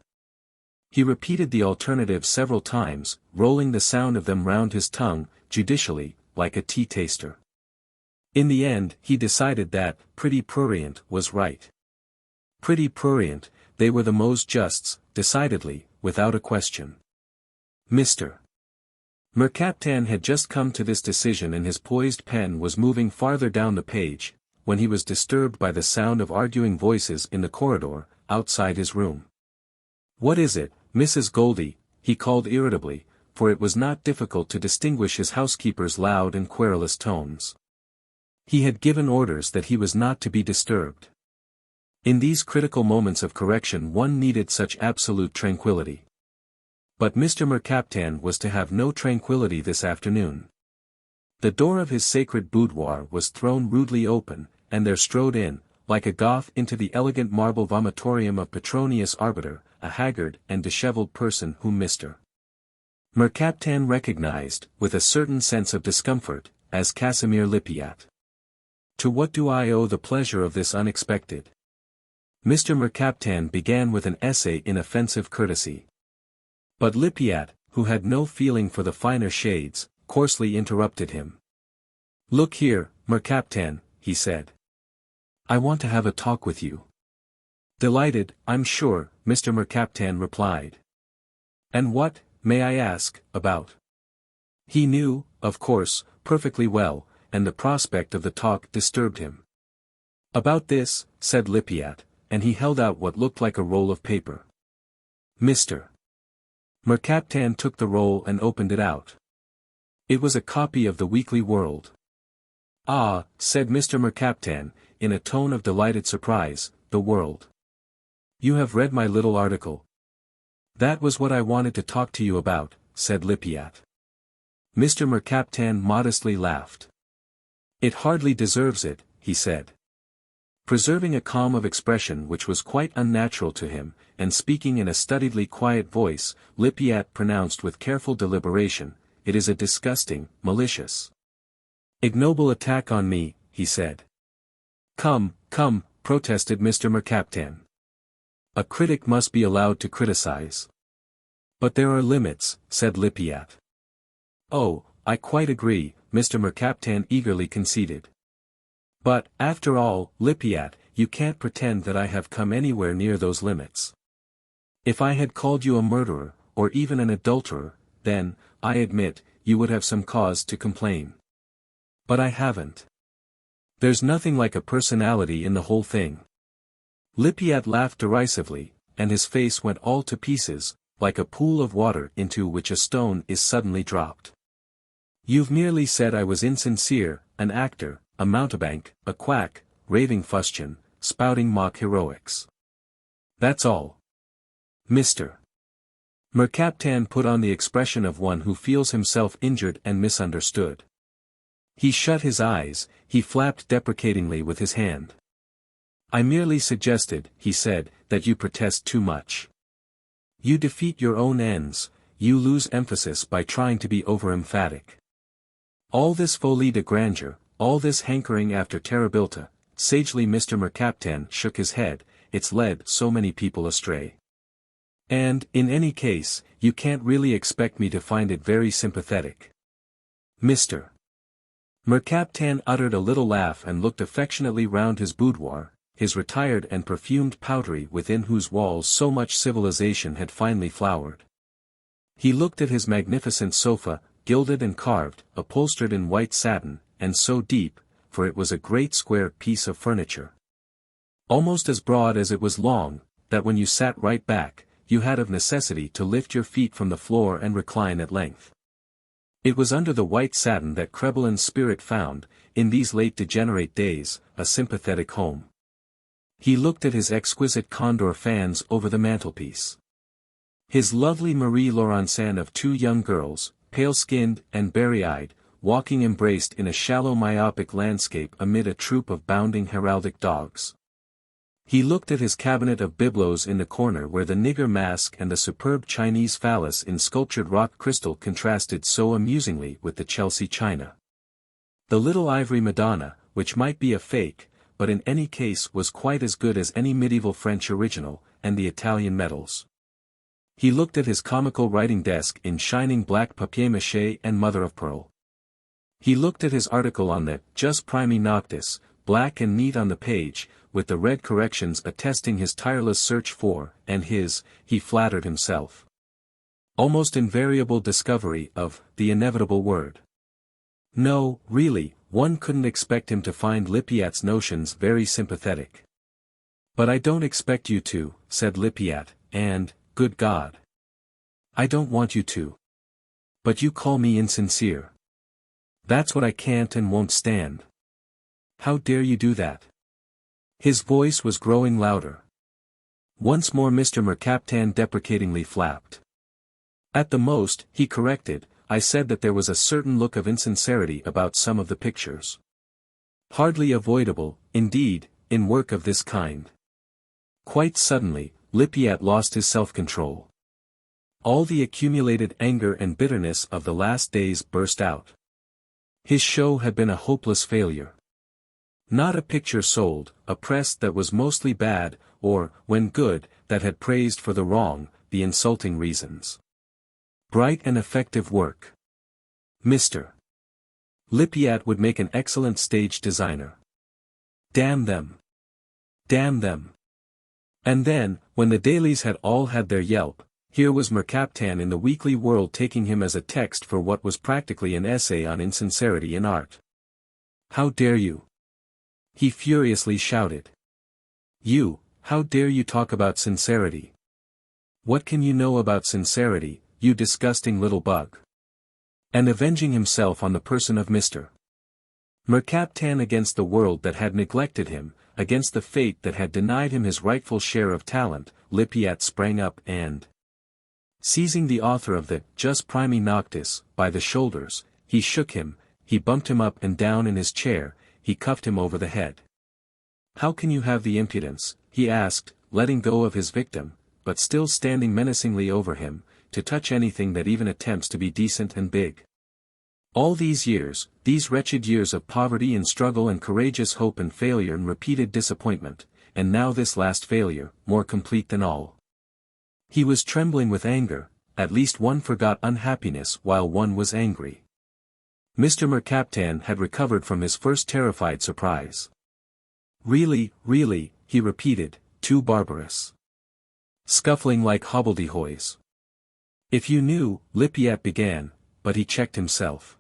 He repeated the alternative several times, rolling the sound of them round his tongue, judicially, like a tea taster. In the end he decided that pretty prurient was right. Pretty prurient, they were the most justs, decidedly, without a question. Mr. Mercaptan had just come to this decision and his poised pen was moving farther down the page, when he was disturbed by the sound of arguing voices in the corridor, outside his room. "What is it, Mrs. Goldie?" he called irritably, for it was not difficult to distinguish his housekeeper's loud and querulous tones. He had given orders that he was not to be disturbed. In these critical moments of correction one needed such absolute tranquility. But Mr. Mercaptan was to have no tranquility this afternoon. The door of his sacred boudoir was thrown rudely open, and there strode in, like a Goth into the elegant marble vomitorium of Petronius Arbiter, a haggard and dishevelled person whom Mr. Mercaptan recognized, with a certain sense of discomfort, as Casimir Lippiat. To what do I owe the pleasure of this unexpected? Mr. Mercaptan began with an essay in offensive courtesy. But Lippiat, who had no feeling for the finer shades, coarsely interrupted him. "Look here, Mercaptan," he said. "I want to have a talk with you." "Delighted, I'm sure," Mr. Mercaptan replied. "And what, may I ask, about?" He knew, of course, perfectly well, and the prospect of the talk disturbed him. "About this," said Lippiatt, and he held out what looked like a roll of paper. Mr. Mercaptan took the roll and opened it out. It was a copy of the Weekly World. "Ah," said Mr. Mercaptan, in a tone of delighted surprise, "the World. You have read my little article." "That was what I wanted to talk to you about," said Lippiatt. Mr. Mercaptan modestly laughed. "It hardly deserves it," he said. Preserving a calm of expression which was quite unnatural to him, and speaking in a studiedly quiet voice, Lippiatt pronounced with careful deliberation, "It is a disgusting, malicious, ignoble attack on me," he said. "Come, come," protested Mr. Mercaptan. "A critic must be allowed to criticize." "But there are limits," said Lippiatt. "Oh, I quite agree," Mr. Mercaptan eagerly conceded. "But, after all, Lippiatt, you can't pretend that I have come anywhere near those limits. If I had called you a murderer, or even an adulterer, then, I admit, you would have some cause to complain. But I haven't. There's nothing like a personality in the whole thing." Lippiatt laughed derisively, and his face went all to pieces, like a pool of water into which a stone is suddenly dropped. "You've merely said I was insincere, an actor, a mountebank, a quack, raving fustian, spouting mock heroics. That's all." Mr. Mercaptan put on the expression of one who feels himself injured and misunderstood. He shut his eyes, he flapped deprecatingly with his hand. "I merely suggested," he said, "that you protest too much. You defeat your own ends, you lose emphasis by trying to be over-emphatic. All this folie de grandeur, all this hankering after terribility," sagely Mr. Mercaptan shook his head, "it's led so many people astray. And, in any case, you can't really expect me to find it very sympathetic." Mr. Mercaptan uttered a little laugh and looked affectionately round his boudoir, his retired and perfumed powdery within whose walls so much civilization had finely flowered. He looked at his magnificent sofa, gilded and carved, upholstered in white satin, and so deep, for it was a great square piece of furniture, almost as broad as it was long, that when you sat right back, you had of necessity to lift your feet from the floor and recline at length. It was under the white satin that Crébellin's spirit found, in these late degenerate days, a sympathetic home. He looked at his exquisite condor fans over the mantelpiece. His lovely Marie Laurencin of two young girls, pale-skinned and berry-eyed, walking embraced in a shallow myopic landscape amid a troop of bounding heraldic dogs. He looked at his cabinet of bibelots in the corner where the nigger mask and the superb Chinese phallus in sculptured rock crystal contrasted so amusingly with the Chelsea china. The little ivory Madonna, which might be a fake, but in any case was quite as good as any medieval French original, and the Italian medals. He looked at his comical writing desk in shining black papier-mâché and mother-of-pearl. He looked at his article on the Jus Primi Noctis, black and neat on the page, with the red corrections attesting his tireless search for, and his, he flattered himself, almost invariable discovery of, the inevitable word. No, really, one couldn't expect him to find Lippiatt's notions very sympathetic. "But I don't expect you to," said Lippiatt, "and, good God, I don't want you to. But you call me insincere. That's what I can't and won't stand. How dare you do that?" His voice was growing louder. Once more Mr. Mercaptan deprecatingly flapped. "At the most," he corrected, "I said that there was a certain look of insincerity about some of the pictures. Hardly avoidable, indeed, in work of this kind." Quite suddenly, Lippiatt lost his self-control. All the accumulated anger and bitterness of the last days burst out. His show had been a hopeless failure. Not a picture sold, a press that was mostly bad, or, when good, that had praised for the wrong, the insulting reasons. Bright and effective work. Mr. Lippiatt would make an excellent stage designer. Damn them. Damn them. And then, when the dailies had all had their yelp, here was Mercaptan in the Weekly World taking him as a text for what was practically an essay on insincerity in art. How dare you? He furiously shouted. You, how dare you talk about sincerity? What can you know about sincerity, you disgusting little bug? And avenging himself on the person of Mr. Mercaptan against the world that had neglected him, against the fate that had denied him his rightful share of talent, Lippiatt sprang up and, seizing the author of the Jus Primi Noctis by the shoulders, he shook him, he bumped him up and down in his chair, he cuffed him over the head. How can you have the impudence, he asked, letting go of his victim, but still standing menacingly over him, to touch anything that even attempts to be decent and big? All these years, these wretched years of poverty and struggle and courageous hope and failure and repeated disappointment, and now this last failure, more complete than all. He was trembling with anger, at least one forgot unhappiness while one was angry. Mr. Mercaptan had recovered from his first terrified surprise. Really, really, he repeated, too barbarous. Scuffling like hobbledehoys. If you knew, Lippiatt began, but he checked himself.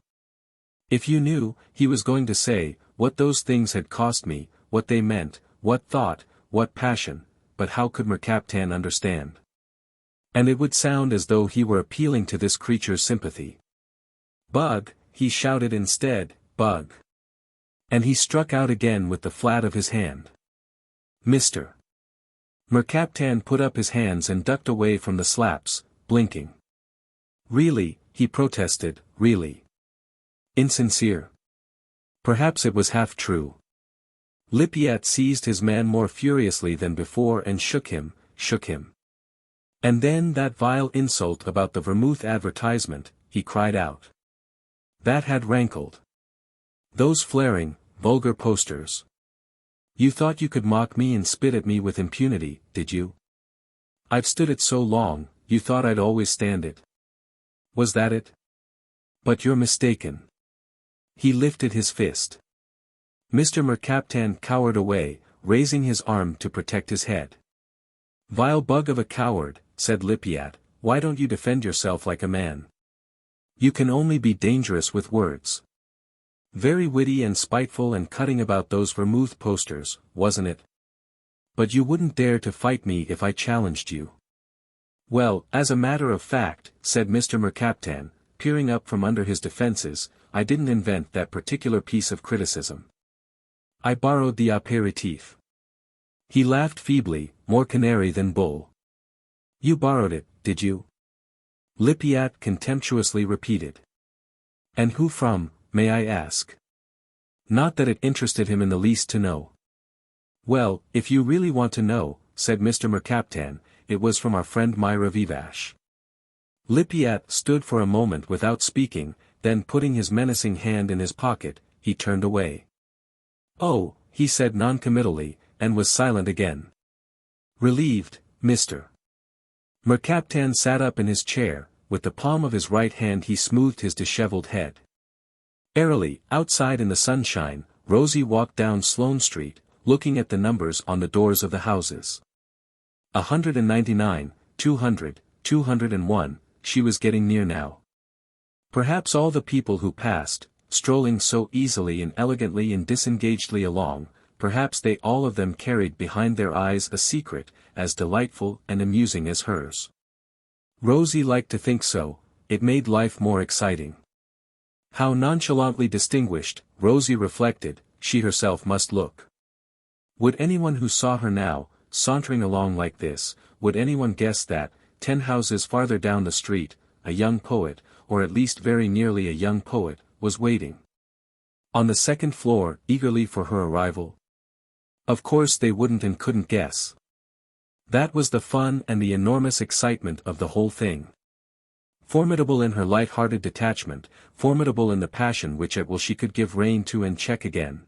If you knew, he was going to say, what those things had cost me, what they meant, what thought, what passion, but how could Mercaptan understand? And it would sound as though he were appealing to this creature's sympathy. Bug, he shouted instead, bug. And he struck out again with the flat of his hand. Mr. Mercaptan put up his hands and ducked away from the slaps, blinking. Really, he protested, really. Insincere. Perhaps it was half true. Lippiatt seized his man more furiously than before and shook him. And then that vile insult about the vermouth advertisement, he cried out. That had rankled. Those flaring, vulgar posters. You thought you could mock me and spit at me with impunity, did you? I've stood it so long, you thought I'd always stand it. Was that it? But you're mistaken. He lifted his fist. Mr. Mercaptan cowered away, raising his arm to protect his head. Vile bug of a coward, said Lippiatt, why don't you defend yourself like a man? You can only be dangerous with words. Very witty and spiteful and cutting about those vermouth posters, wasn't it? But you wouldn't dare to fight me if I challenged you. Well, as a matter of fact, said Mr. Mercaptan, peering up from under his defenses, I didn't invent that particular piece of criticism. I borrowed the apéritif. He laughed feebly, more canary than bull. You borrowed it, did you? Lippiatt contemptuously repeated. And who from, may I ask? Not that it interested him in the least to know. Well, if you really want to know, said Mr. Mercaptan, it was from our friend Myra Vivash. Lippiatt stood for a moment without speaking, then putting his menacing hand in his pocket, he turned away. Oh, he said noncommittally, and was silent again. Relieved, Mr. Mercaptan sat up in his chair, with the palm of his right hand he smoothed his disheveled head. Airily, outside in the sunshine, Rosie walked down Sloane Street, looking at the numbers on the doors of the houses. 199, 200, 201, she was getting near now. Perhaps all the people who passed, strolling so easily and elegantly and disengagedly along, perhaps they all of them carried behind their eyes a secret, as delightful and amusing as hers. Rosie liked to think so, it made life more exciting. How nonchalantly distinguished, Rosie reflected, she herself must look. Would anyone who saw her now, sauntering along like this, would anyone guess that, 10 houses farther down the street, a young poet, or at least very nearly a young poet, was waiting on the second floor, eagerly for her arrival? Of course they wouldn't and couldn't guess. That was the fun and the enormous excitement of the whole thing. Formidable in her light-hearted detachment, formidable in the passion which at will she could give rein to and check again.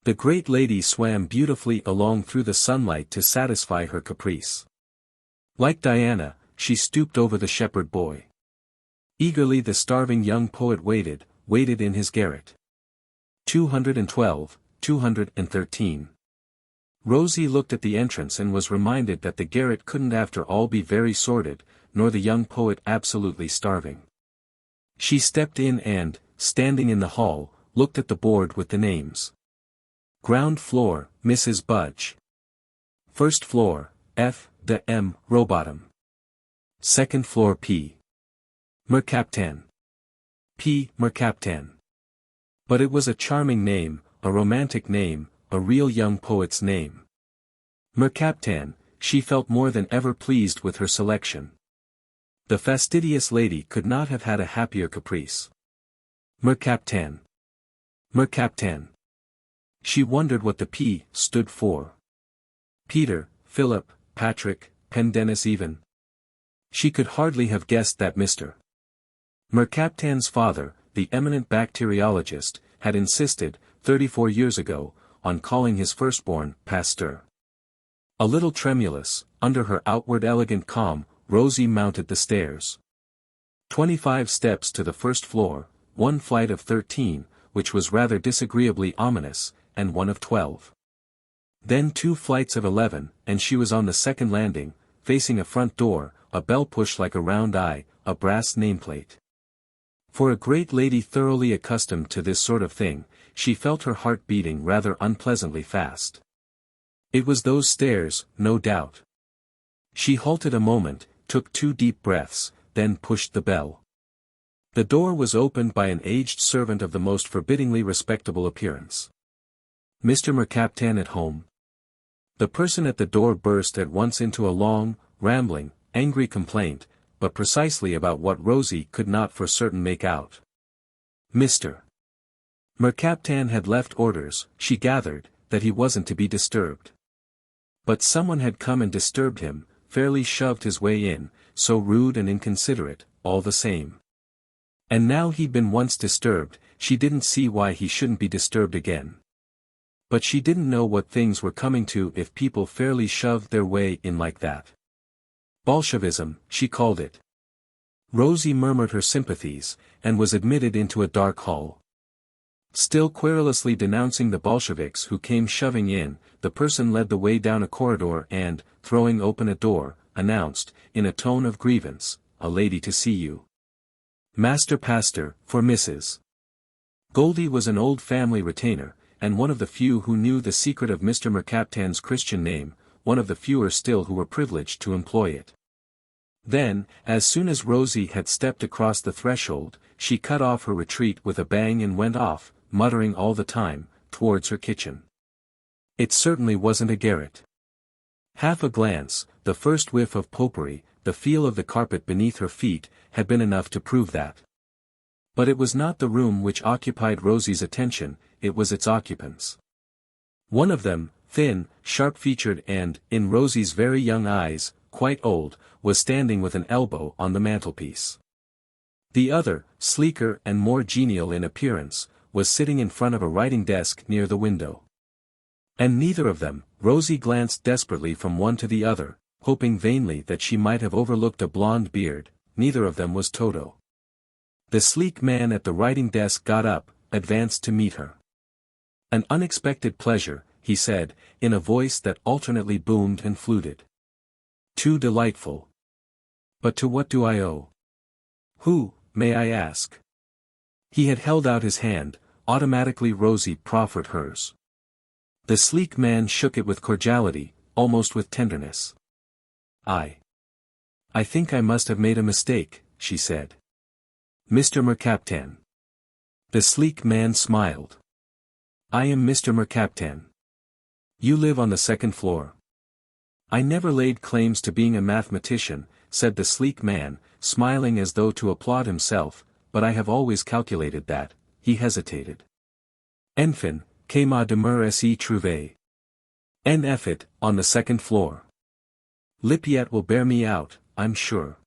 The great lady swam beautifully along through the sunlight to satisfy her caprice. Like Diana, she stooped over the shepherd boy. Eagerly the starving young poet waited in his garret. 212, 213. Rosie looked at the entrance and was reminded that the garret couldn't after all be very sordid, nor the young poet absolutely starving. She stepped in and, standing in the hall, looked at the board with the names. Ground floor, Mrs. Budge. First floor, F. de M. Rowbottom. Second floor P. Mercaptan. P. Mercaptan. But it was a charming name, a romantic name, a real young poet's name. Mercaptan, she felt more than ever pleased with her selection. The fastidious lady could not have had a happier caprice. Mercaptan. Mercaptan. She wondered what the P stood for. Peter, Philip, Patrick, Pendennis even. She could hardly have guessed that Mr. Mercaptan's father, the eminent bacteriologist, had insisted, 34 years ago, on calling his firstborn Pasteur. A little tremulous, under her outward elegant calm, Rosie mounted the stairs. 25 steps to the first floor, one flight of 13, which was rather disagreeably ominous, and one of 12. Then 2 flights of 11, and she was on the second landing, facing a front door, a bell push like a round eye, a brass nameplate. For a great lady thoroughly accustomed to this sort of thing, she felt her heart beating rather unpleasantly fast. It was those stairs, no doubt. She halted a moment, took 2 deep breaths, then pushed the bell. The door was opened by an aged servant of the most forbiddingly respectable appearance. Mr. Mercaptan at home? The person at the door burst at once into a long, rambling, angry complaint, but precisely about what Rosie could not for certain make out. Mr. Mercaptan had left orders, she gathered, that he wasn't to be disturbed. But someone had come and disturbed him, fairly shoved his way in, so rude and inconsiderate, all the same. And now he'd been once disturbed, she didn't see why he shouldn't be disturbed again. But she didn't know what things were coming to if people fairly shoved their way in like that. Bolshevism, she called it. Rosie murmured her sympathies, and was admitted into a dark hall. Still querulously denouncing the Bolsheviks who came shoving in, the person led the way down a corridor and, throwing open a door, announced, in a tone of grievance, "A lady to see you. Master Pastor, for Mrs. Goldie." Was an old family retainer, and one of the few who knew the secret of Mr. Mercaptan's Christian name, one of the fewer still who were privileged to employ it. Then, as soon as Rosie had stepped across the threshold, she cut off her retreat with a bang and went off, muttering all the time, towards her kitchen. It certainly wasn't a garret. Half a glance, the first whiff of popery, the feel of the carpet beneath her feet, had been enough to prove that. But it was not the room which occupied Rosie's attention, it was its occupants. One of them, thin, sharp-featured and, in Rosie's very young eyes, quite old, was standing with an elbow on the mantelpiece. The other, sleeker and more genial in appearance, was sitting in front of a writing desk near the window. And neither of them, Rosie glanced desperately from one to the other, hoping vainly that she might have overlooked a blonde beard, neither of them was Toto. The sleek man at the writing desk got up, advanced to meet her. "An unexpected pleasure," he said, in a voice that alternately boomed and fluted. "Too delightful. But to what do I owe? Who, may I ask?" He had held out his hand, automatically Rosie proffered hers. The sleek man shook it with cordiality, almost with tenderness. I think I must have made a mistake," she said. "Mr. Mercaptan." The sleek man smiled. "I am Mr. Mercaptan. You live on the second floor." "I never laid claims to being a mathematician," said the sleek man, smiling as though to applaud himself, "but I have always calculated that." He hesitated. "Enfin, que ma demeure s'y trouve. En effet, on the second floor. Lippiette will bear me out, I'm sure."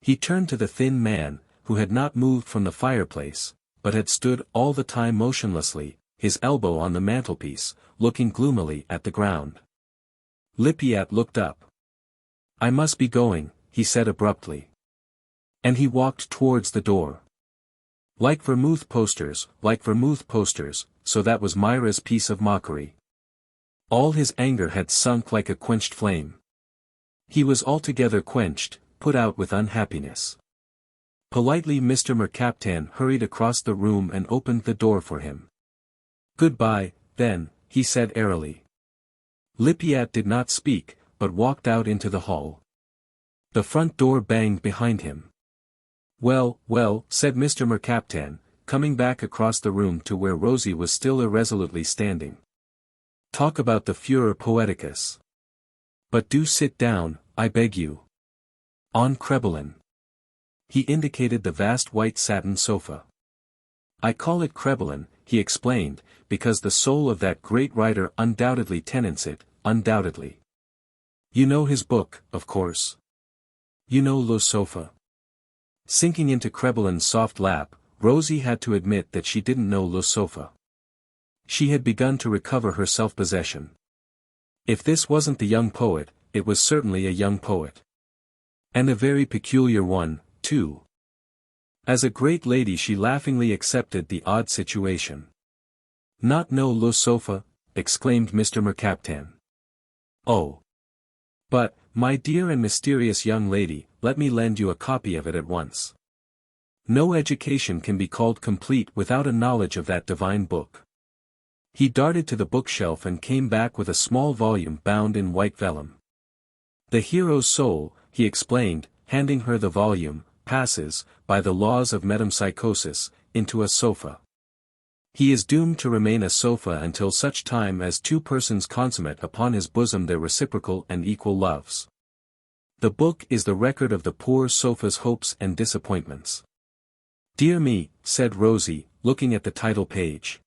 He turned to the thin man, who had not moved from the fireplace, but had stood all the time motionlessly, his elbow on the mantelpiece, looking gloomily at the ground. Lippiette looked up. "I must be going," he said abruptly. And he walked towards the door. Like vermouth posters, so that was Myra's piece of mockery. All his anger had sunk like a quenched flame. He was altogether quenched, put out with unhappiness. Politely Mr. Mercaptan hurried across the room and opened the door for him. "Goodbye, then," he said airily. Lippiat did not speak, but walked out into the hall. The front door banged behind him. "Well, well," said Mr. Mercaptan, coming back across the room to where Rosie was still irresolutely standing. "Talk about the furor poeticus. But do sit down, I beg you. On Crébelin." He indicated the vast white satin sofa. "I call it Crébelin," he explained, "because the soul of that great writer undoubtedly tenants it, undoubtedly. You know his book, of course. You know Le Sofa." Sinking into Crébellin's soft lap, Rosie had to admit that she didn't know Le Sofa. She had begun to recover her self-possession. If this wasn't the young poet, it was certainly a young poet. And a very peculiar one, too. As a great lady she laughingly accepted the odd situation. "Not know Le Sofa?" exclaimed Mr. Mercaptan. "Oh. But, my dear and mysterious young lady, let me lend you a copy of it at once. No education can be called complete without a knowledge of that divine book." He darted to the bookshelf and came back with a small volume bound in white vellum. "The hero's soul," he explained, handing her the volume, "passes, by the laws of metempsychosis, into a sofa. He is doomed to remain a sofa until such time as two persons consummate upon his bosom their reciprocal and equal loves. The book is the record of the poor sofa's hopes and disappointments." "Dear me," said Rosie, looking at the title page.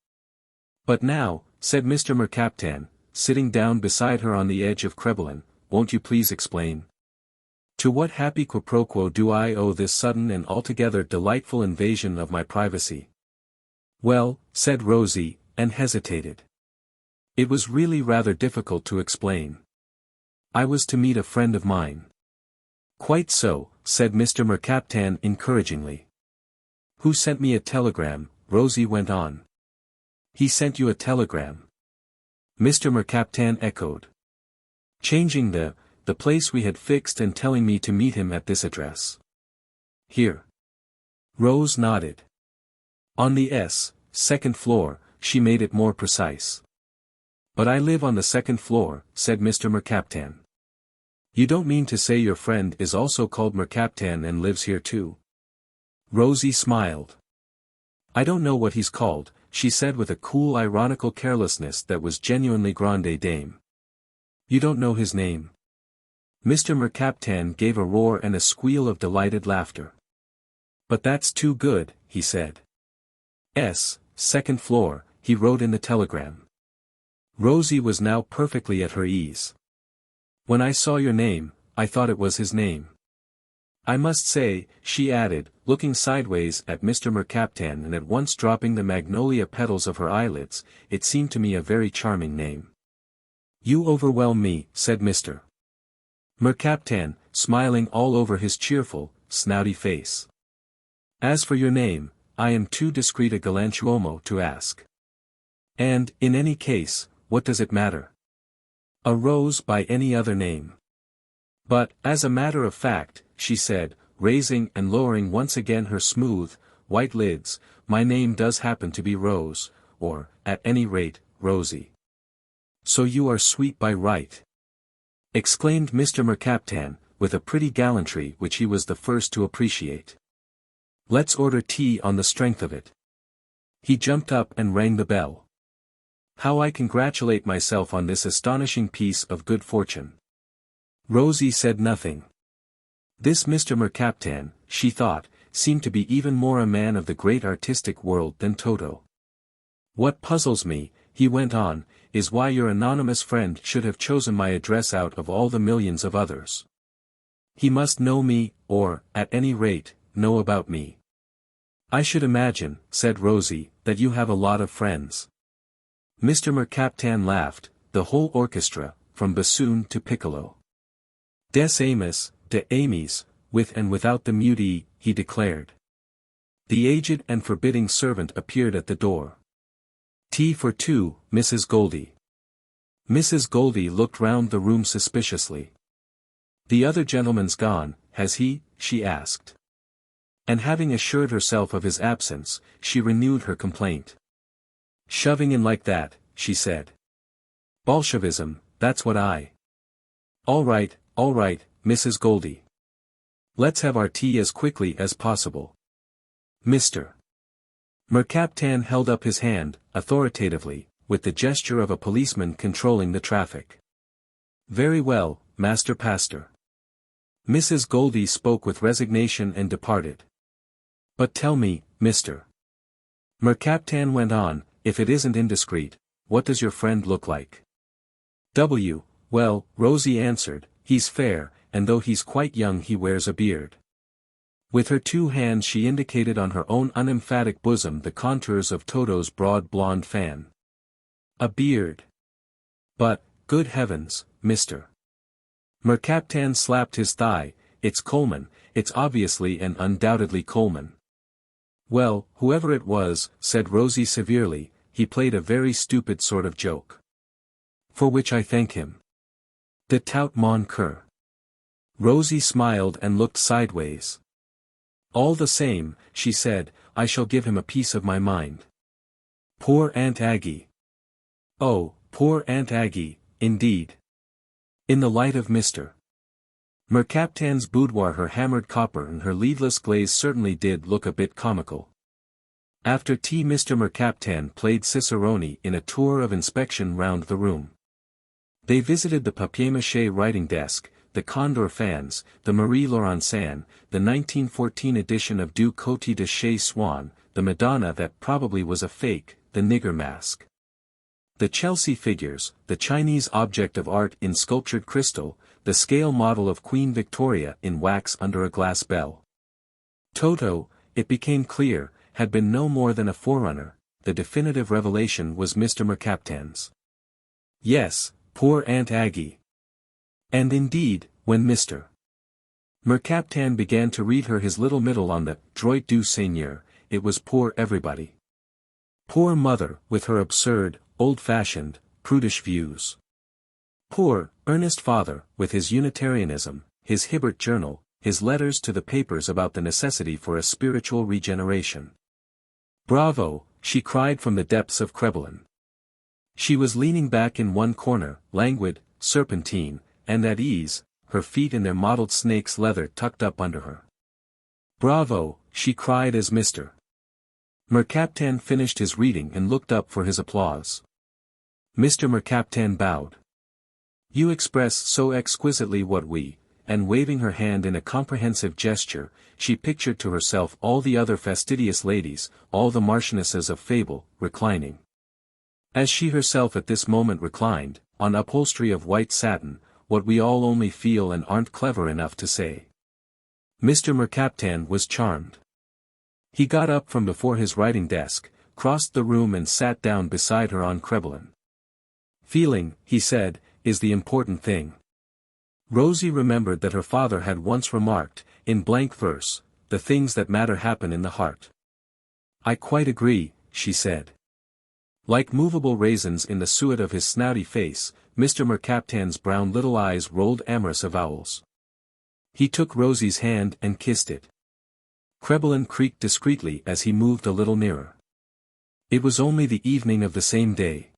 "But now," said Mr. Mercaptan, sitting down beside her on the edge of Crébelin, "won't you please explain? To what happy quiproquo do I owe this sudden and altogether delightful invasion of my privacy?" "Well," said Rosie, and hesitated. "It was really rather difficult to explain. I was to meet a friend of mine." "Quite so," said Mr. Mercaptan encouragingly. "Who sent me a telegram," Rosie went on. "He sent you a telegram?" Mr. Mercaptan echoed. "Changing the place we had fixed and telling me to meet him at this address. Here." Rose nodded. "On the second floor," she made it more precise. "But I live on the second floor," said Mr. Mercaptan. "You don't mean to say your friend is also called Mercaptan and lives here too?" Rosie smiled. "I don't know what he's called," she said with a cool ironical carelessness that was genuinely grande dame. "You don't know his name?" Mr. Mercaptan gave a roar and a squeal of delighted laughter. "But that's too good," he said. Second floor, he wrote in the telegram. Rosie was now perfectly at her ease. "When I saw your name, I thought it was his name. I must say," she added, looking sideways at Mr. Mercaptan and at once dropping the magnolia petals of her eyelids, "it seemed to me a very charming name." "You overwhelm me," said Mr. Mercaptan, smiling all over his cheerful, snouty face. "As for your name, I am too discreet a galantuomo to ask. And, in any case, what does it matter? A rose by any other name." "But, as a matter of fact," she said, raising and lowering once again her smooth, white lids, "my name does happen to be Rose, or, at any rate, Rosie." "So you are sweet by right?" exclaimed Mr. Mercaptan, with a pretty gallantry which he was the first to appreciate. "Let's order tea on the strength of it." He jumped up and rang the bell. "How I congratulate myself on this astonishing piece of good fortune." Rosie said nothing. This Mr. Mercaptan, she thought, seemed to be even more a man of the great artistic world than Toto. "What puzzles me," he went on, "is why your anonymous friend should have chosen my address out of all the millions of others. He must know me, or, at any rate, know about me." "I should imagine," said Rosie, "that you have a lot of friends." Mr. Mercaptan laughed, the whole orchestra, from bassoon to piccolo. "Des amis, de amis, with and without the mute," he declared. The aged and forbidding servant appeared at the door. "Tea for two, Mrs. Goldie." Mrs. Goldie looked round the room suspiciously. "The other gentleman's gone, has he?" she asked. And having assured herself of his absence, she renewed her complaint. "Shoving in like that," she said. "Bolshevism, that's what I—" All right, Mrs. Goldie. Let's have our tea as quickly as possible." Mr. Mercaptan held up his hand, authoritatively, with the gesture of a policeman controlling the traffic. "Very well, Master Pastor." Mrs. Goldie spoke with resignation and departed. "But tell me, Mr. Mercaptan went on, if it isn't indiscreet, what does your friend look like?" Well, Rosie answered, "He's fair, and though he's quite young he wears a beard." With her two hands she indicated on her own unemphatic bosom the contours of Toto's broad blonde fan. "A beard. But, good heavens, Mr. Mercaptan slapped his thigh, "It's Coleman, it's obviously and undoubtedly Coleman." "Well, whoever it was," said Rosie severely, "he played a very stupid sort of joke. For which I thank him. De tout mon cœur." Rosie smiled and looked sideways. "All the same," she said, "I shall give him a piece of my mind. Poor Aunt Aggie. Oh, poor Aunt Aggie, indeed." In the light of Mr. Mercaptan's boudoir her hammered copper and her leadless glaze certainly did look a bit comical. After tea Mr. Mercaptan played cicerone in a tour of inspection round the room. They visited the papier-mâché writing desk, the Condor fans, the Marie Laurencin, the 1914 edition of Du Côté de Chez Swann, the Madonna that probably was a fake, the nigger mask. The Chelsea figures, the Chinese object of art in sculptured crystal, the scale model of Queen Victoria in wax under a glass bell. Toto, it became clear, had been no more than a forerunner, the definitive revelation was Mr. Mercaptan's. Yes, poor Aunt Aggie. And indeed, when Mr. Mercaptan began to read her his little middle on the Droit du Seigneur, it was poor everybody. Poor mother, with her absurd, old-fashioned, prudish views. Poor, earnest father, with his Unitarianism, his Hibbert Journal, his letters to the papers about the necessity for a spiritual regeneration. Bravo, she cried from the depths of Crébelin. She was leaning back in one corner, languid, serpentine, and at ease, her feet in their mottled snake's leather tucked up under her. Bravo, she cried as Mr. Mercaptan finished his reading and looked up for his applause. Mr. Mercaptan bowed. "You express so exquisitely what we," and waving her hand in a comprehensive gesture, she pictured to herself all the other fastidious ladies, all the marchionesses of fable, reclining. As she herself at this moment reclined, on upholstery of white satin, what we all only feel and aren't clever enough to say. Mr. Mercaptan was charmed. He got up from before his writing desk, crossed the room and sat down beside her on Crébelin. "Feeling," he said, "is the important thing." Rosie remembered that her father had once remarked, in blank verse, "The things that matter happen in the heart." "I quite agree," she said. Like movable raisins in the suet of his snouty face, Mr. Mercaptan's brown little eyes rolled amorous avowals. He took Rosie's hand and kissed it. Crébelin creaked discreetly as he moved a little nearer. It was only the evening of the same day.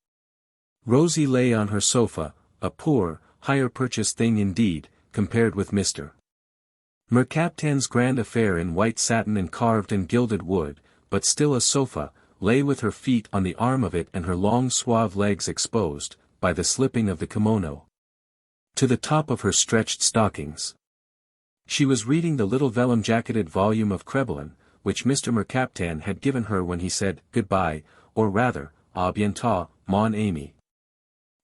Rosie lay on her sofa, a poor, hire-purchase thing indeed, compared with Mr. Mercaptan's grand affair in white satin and carved and gilded wood, but still a sofa, lay with her feet on the arm of it and her long suave legs exposed, by the slipping of the kimono, to the top of her stretched stockings. She was reading the little vellum-jacketed volume of Crébelin, which Mr. Mercaptan had given her when he said, "Goodbye," or rather, "À bientôt, mon ami."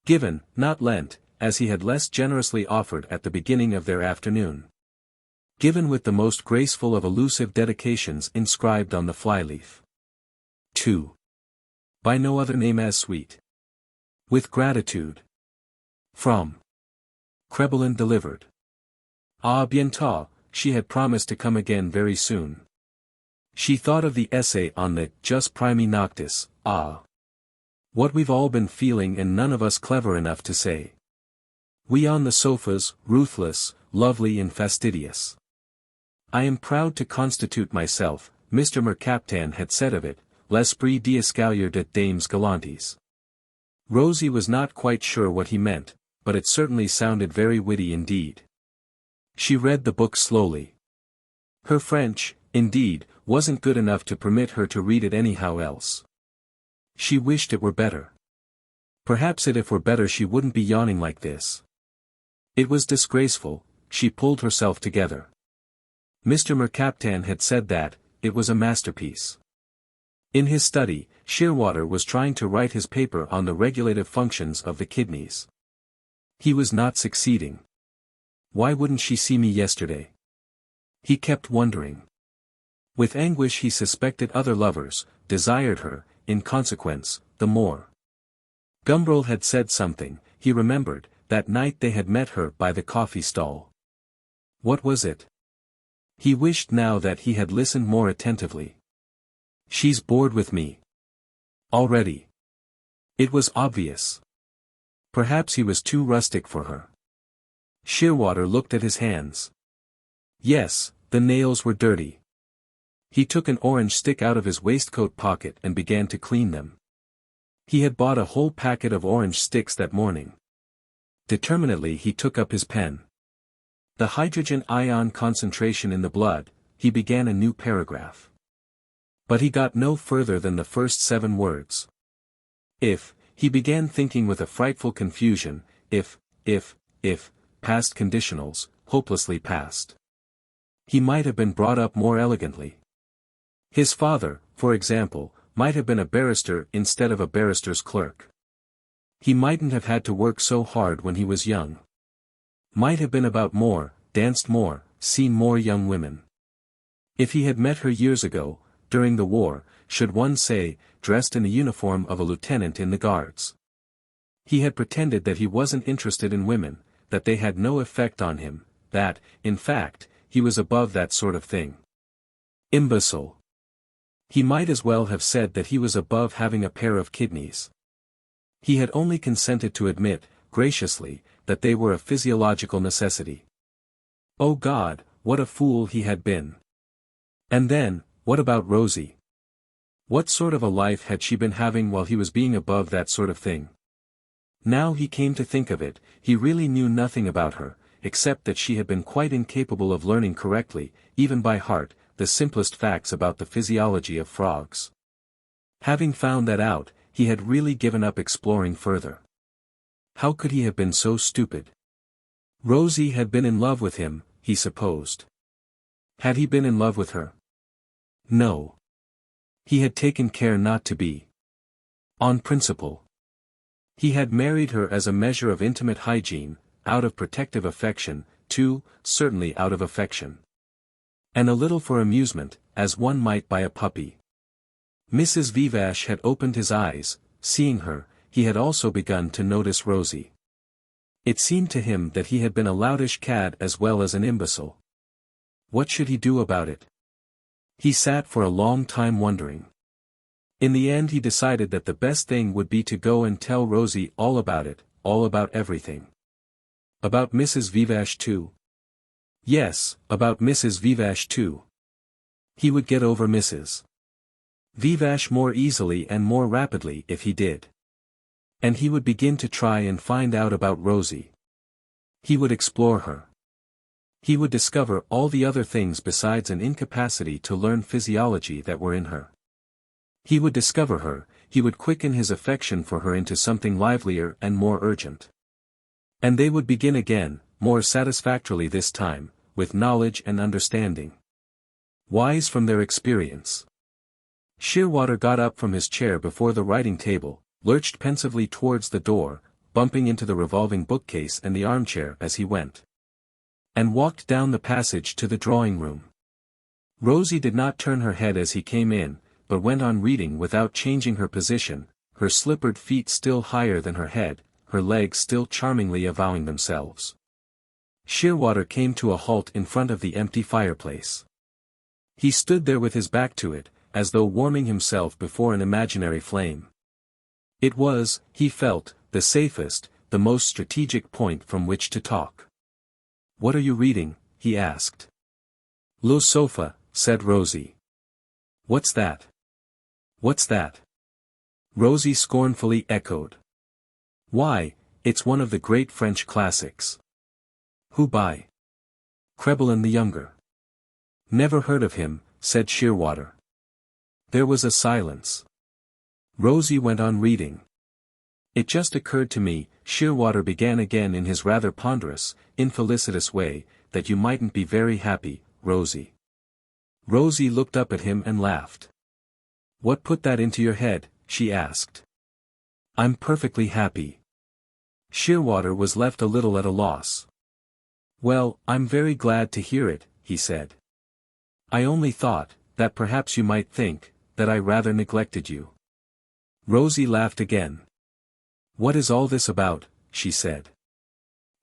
Given, not lent, as he had less generously offered at the beginning of their afternoon. Given with the most graceful of elusive dedications inscribed on the flyleaf. 2. By no other name as sweet. With gratitude. From Crébelin delivered. "À bientôt," she had promised to come again very soon. She thought of the essay on the Jus Primi Noctis. What we've all been feeling and none of us clever enough to say. We on the sofas, ruthless, lovely and fastidious. I am proud to constitute myself, Mr. Mercaptan had said of it, l'esprit d'escalier de dames galantes. Rosie was not quite sure what he meant, but it certainly sounded very witty indeed. She read the book slowly. Her French, indeed, wasn't good enough to permit her to read it anyhow else. She wished it were better. Perhaps if it were better she wouldn't be yawning like this. It was disgraceful, she pulled herself together. Mr. Mercaptan had said that, it was a masterpiece. In his study, Shearwater was trying to write his paper on the regulative functions of the kidneys. He was not succeeding. Why wouldn't she see me yesterday? He kept wondering. With anguish he suspected other lovers, desired her, in consequence, the more. Gumbril had said something, he remembered, that night they had met her by the coffee stall. What was it? He wished now that he had listened more attentively. She's bored with me. Already. It was obvious. Perhaps he was too rustic for her. Shearwater looked at his hands. Yes, the nails were dirty. He took an orange stick out of his waistcoat pocket and began to clean them. He had bought a whole packet of orange sticks that morning. Determinedly he took up his pen. The hydrogen ion concentration in the blood, he began a new paragraph. But he got no further than the first 7 words. If, he began thinking with a frightful confusion, if, past conditionals, hopelessly past. He might have been brought up more elegantly. His father, for example, might have been a barrister instead of a barrister's clerk. He mightn't have had to work so hard when he was young. Might have been about more, danced more, seen more young women. If he had met her years ago, during the war, should one say, dressed in the uniform of a lieutenant in the Guards. He had pretended that he wasn't interested in women, that they had no effect on him, that, in fact, he was above that sort of thing. Imbecile. He might as well have said that he was above having a pair of kidneys. He had only consented to admit, graciously, that they were a physiological necessity. Oh God, what a fool he had been. And then, what about Rosie? What sort of a life had she been having while he was being above that sort of thing? Now he came to think of it, he really knew nothing about her, except that she had been quite incapable of learning correctly, even by heart, the simplest facts about the physiology of frogs. Having found that out, he had really given up exploring further. How could he have been so stupid? Rosie had been in love with him, he supposed. Had he been in love with her? No. He had taken care not to be. On principle. He had married her as a measure of intimate hygiene, out of protective affection, too, certainly out of affection. And a little for amusement, as one might buy a puppy. Mrs. Vivash had opened his eyes, seeing her, he had also begun to notice Rosie. It seemed to him that he had been a loutish cad as well as an imbecile. What should he do about it? He sat for a long time wondering. In the end he decided that the best thing would be to go and tell Rosie all about it, all about everything. About Mrs. Vivash too? Yes, about Mrs. Vivash too. He would get over Mrs. Vivash more easily and more rapidly if he did. And he would begin to try and find out about Rosie. He would explore her. He would discover all the other things besides an incapacity to learn physiology that were in her. He would discover her, he would quicken his affection for her into something livelier and more urgent. And they would begin again, more satisfactorily this time, with knowledge and understanding. Wise from their experience. Shearwater got up from his chair before the writing table, lurched pensively towards the door, bumping into the revolving bookcase and the armchair as he went. And walked down the passage to the drawing room. Rosie did not turn her head as he came in, but went on reading without changing her position, her slippered feet still higher than her head, her legs still charmingly avowing themselves. Shearwater came to a halt in front of the empty fireplace. He stood there with his back to it, as though warming himself before an imaginary flame. It was, he felt, the safest, the most strategic point from which to talk. "What are you reading?" he asked. "Le Sofa," said Rosie. "What's that?" "What's that?" Rosie scornfully echoed. "Why, it's one of the great French classics." "Who by?" "Crebillon the Younger." "Never heard of him," said Shearwater. There was a silence. Rosie went on reading. "It just occurred to me," Shearwater began again in his rather ponderous, infelicitous way, "that you mightn't be very happy, Rosie." Rosie looked up at him and laughed. "What put that into your head?" she asked. "I'm perfectly happy." Shearwater was left a little at a loss. "Well, I'm very glad to hear it," he said. "I only thought, that perhaps you might think, that I rather neglected you." Rosie laughed again. "What is all this about?" she said.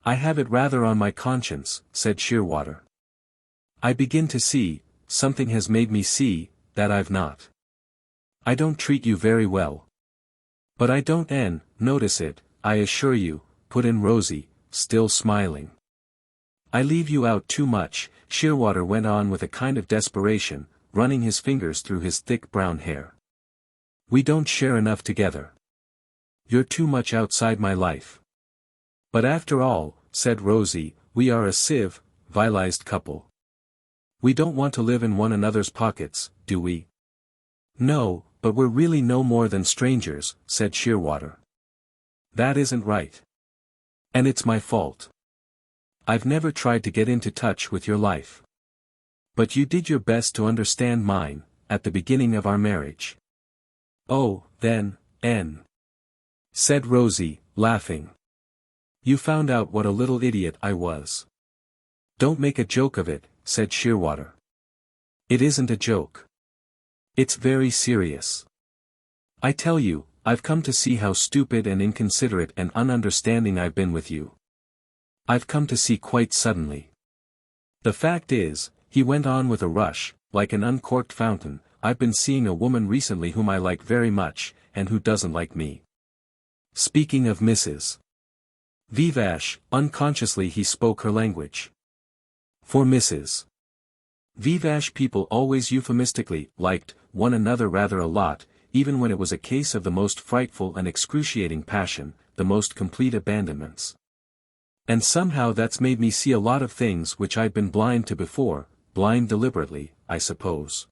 "I have it rather on my conscience," said Shearwater. "I begin to see, something has made me see, that I've not. I don't treat you very well." "But I don't notice it, I assure you," put in Rosie, still smiling. "I leave you out too much," Shearwater went on with a kind of desperation, running his fingers through his thick brown hair. "We don't share enough together. You're too much outside my life." "But after all," said Rosie, "we are a civilized couple. We don't want to live in one another's pockets, do we?" "No, but we're really no more than strangers," said Shearwater. "That isn't right. And it's my fault. I've never tried to get into touch with your life. But you did your best to understand mine, at the beginning of our marriage." "Oh, then, said Rosie, laughing. "You found out what a little idiot I was." "Don't make a joke of it," said Shearwater. "It isn't a joke. It's very serious. I tell you, I've come to see how stupid and inconsiderate and ununderstanding I've been with you. I've come to see quite suddenly. The fact is," he went on with a rush, like an uncorked fountain, "I've been seeing a woman recently whom I like very much, and who doesn't like me." Speaking of Mrs. Vivash, unconsciously he spoke her language. For Mrs. Vivash people always euphemistically liked one another rather a lot, even when it was a case of the most frightful and excruciating passion, the most complete abandonments. And somehow that's made me see a lot of things which I'd been blind to before, blind deliberately, I suppose.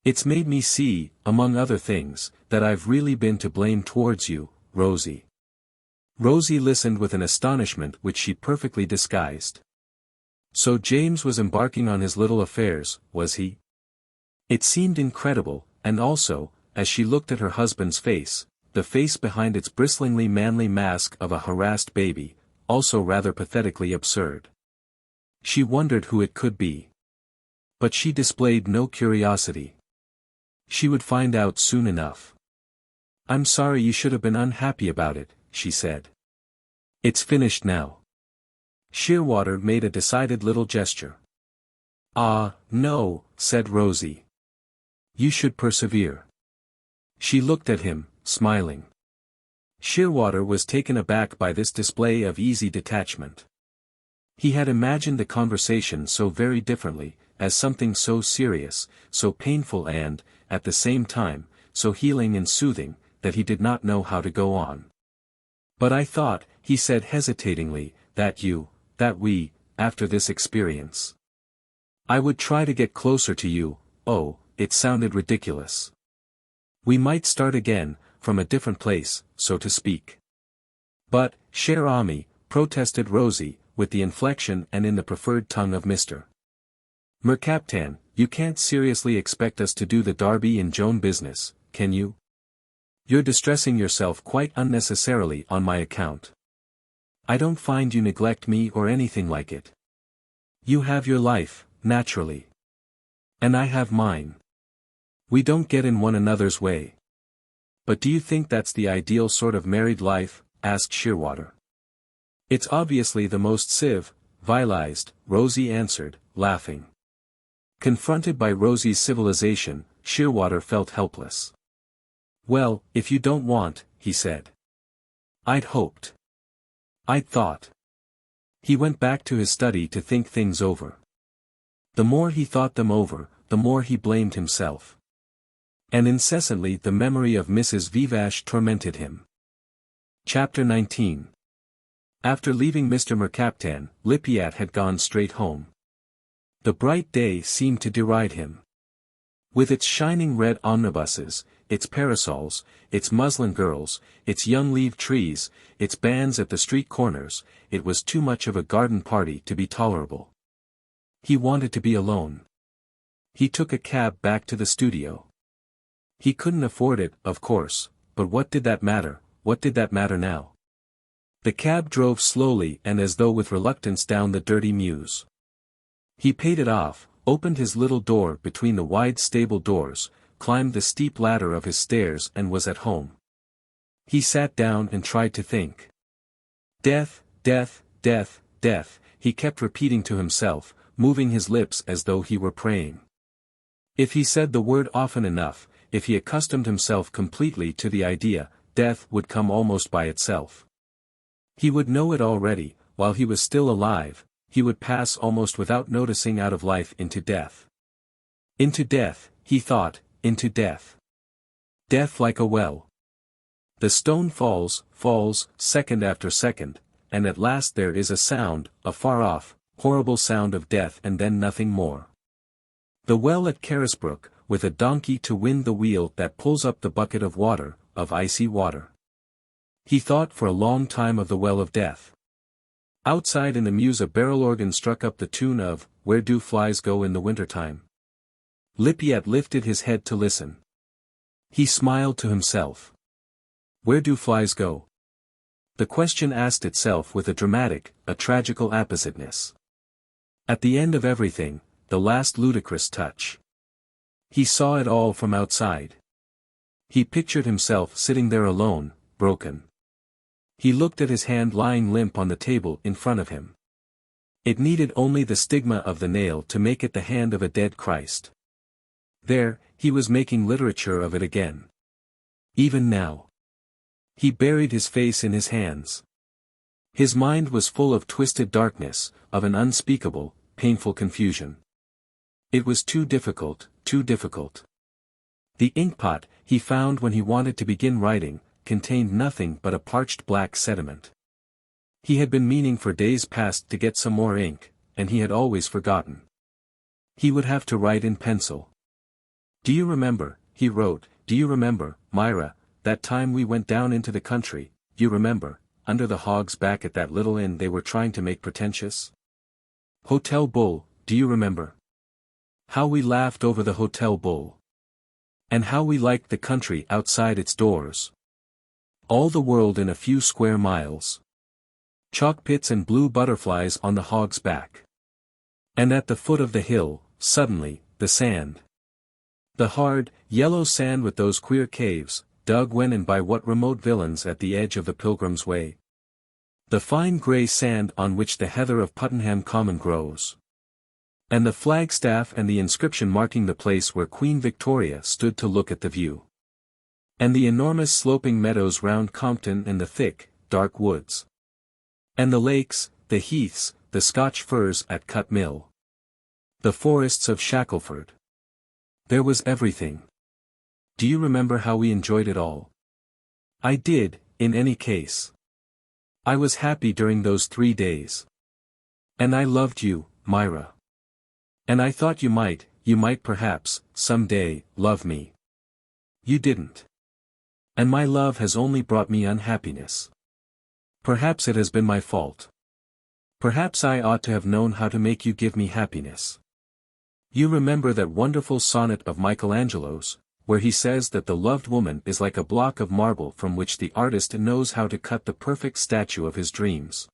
It's made me see, among other things, that I've really been to blame towards you, Rosie. Rosie listened with an astonishment which she perfectly disguised. So James was embarking on his little affairs, was he? It seemed incredible, and also, as she looked at her husband's face, the face behind its bristlingly manly mask of a harassed baby, also rather pathetically absurd. She wondered who it could be. But she displayed no curiosity. She would find out soon enough. "I'm sorry you should have been unhappy about it," she said. "It's finished now." Shearwater made a decided little gesture. "Ah, no," said Rosie. "You should persevere." She looked at him, smiling. Shearwater was taken aback by this display of easy detachment. He had imagined the conversation so very differently, as something so serious, so painful and, at the same time, so healing and soothing, that he did not know how to go on. "But I thought," he said hesitatingly, that we, after this experience, I would try to get closer to you." Oh, it sounded ridiculous. "We might start again, from a different place, so to speak." "But, cher ami," protested Rosie, with the inflection and in the preferred tongue of Mr. Mercaptan, "you can't seriously expect us to do the Darby and Joan business, can you? You're distressing yourself quite unnecessarily on my account. I don't find you neglect me or anything like it. You have your life, naturally. And I have mine. We don't get in one another's way." "But do you think that's the ideal sort of married life?" asked Shearwater. "It's obviously the most vilized, Rosie answered, laughing. Confronted by Rosie's civilization, Shearwater felt helpless. "Well, if you don't want," he said. "I'd hoped. I'd thought." He went back to his study to think things over. The more he thought them over, the more he blamed himself. And incessantly the memory of Mrs. Vivash tormented him. Chapter 19. After leaving Mr. Mercaptan, Lippiat had gone straight home. The bright day seemed to deride him. With its shining red omnibuses, its parasols, its muslin girls, its young leaved trees, its bands at the street corners, it was too much of a garden party to be tolerable. He wanted to be alone. He took a cab back to the studio. He couldn't afford it, of course, but what did that matter? What did that matter now? The cab drove slowly and as though with reluctance down the dirty mews. He paid it off, opened his little door between the wide stable doors, climbed the steep ladder of his stairs and was at home. He sat down and tried to think. Death, death, death, death, he kept repeating to himself, moving his lips as though he were praying. If he said the word often enough, if he accustomed himself completely to the idea, death would come almost by itself. He would know it already, while he was still alive, he would pass almost without noticing out of life into death. Into death, he thought, into death. Death like a well. The stone falls, second after second, and at last there is a sound, a far-off, horrible sound of death and then nothing more. The well at Carisbrook, with a donkey to wind the wheel that pulls up the bucket of water, of icy water. He thought for a long time of the well of death. Outside in the mews a barrel organ struck up the tune of, "Where Do Flies Go in the Wintertime?" Lippiat lifted his head to listen. He smiled to himself. Where do flies go? The question asked itself with a dramatic, a tragical appositeness. At the end of everything, the last ludicrous touch. He saw it all from outside. He pictured himself sitting there alone, broken. He looked at his hand lying limp on the table in front of him. It needed only the stigma of the nail to make it the hand of a dead Christ. There, he was making literature of it again. Even now. He buried his face in his hands. His mind was full of twisted darkness, of an unspeakable, painful confusion. It was too difficult, too difficult. The inkpot, he found when he wanted to begin writing, contained nothing but a parched black sediment. He had been meaning for days past to get some more ink, and he had always forgotten. He would have to write in pencil. "Do you remember," he wrote, "do you remember, Myra, that time we went down into the country, you remember, under the hog's back at that little inn they were trying to make pretentious? Hotel Bull, do you remember? How we laughed over the Hotel Bull. And how we liked the country outside its doors. All the world in a few square miles. Chalk pits and blue butterflies on the hog's back. And at the foot of the hill, suddenly, the sand. The hard, yellow sand with those queer caves, dug when and by what remote villains at the edge of the Pilgrim's Way. The fine grey sand on which the heather of Puttenham Common grows. And the flagstaff and the inscription marking the place where Queen Victoria stood to look at the view. And the enormous sloping meadows round Compton and the thick, dark woods. And the lakes, the heaths, the Scotch firs at Cut Mill. The forests of Shackleford. There was everything. Do you remember how we enjoyed it all? I did, in any case. I was happy during those 3 days. And I loved you, Myra. And I thought you might perhaps, some day, love me. You didn't. And my love has only brought me unhappiness. Perhaps it has been my fault. Perhaps I ought to have known how to make you give me happiness. You remember that wonderful sonnet of Michelangelo's, where he says that the loved woman is like a block of marble from which the artist knows how to cut the perfect statue of his dreams.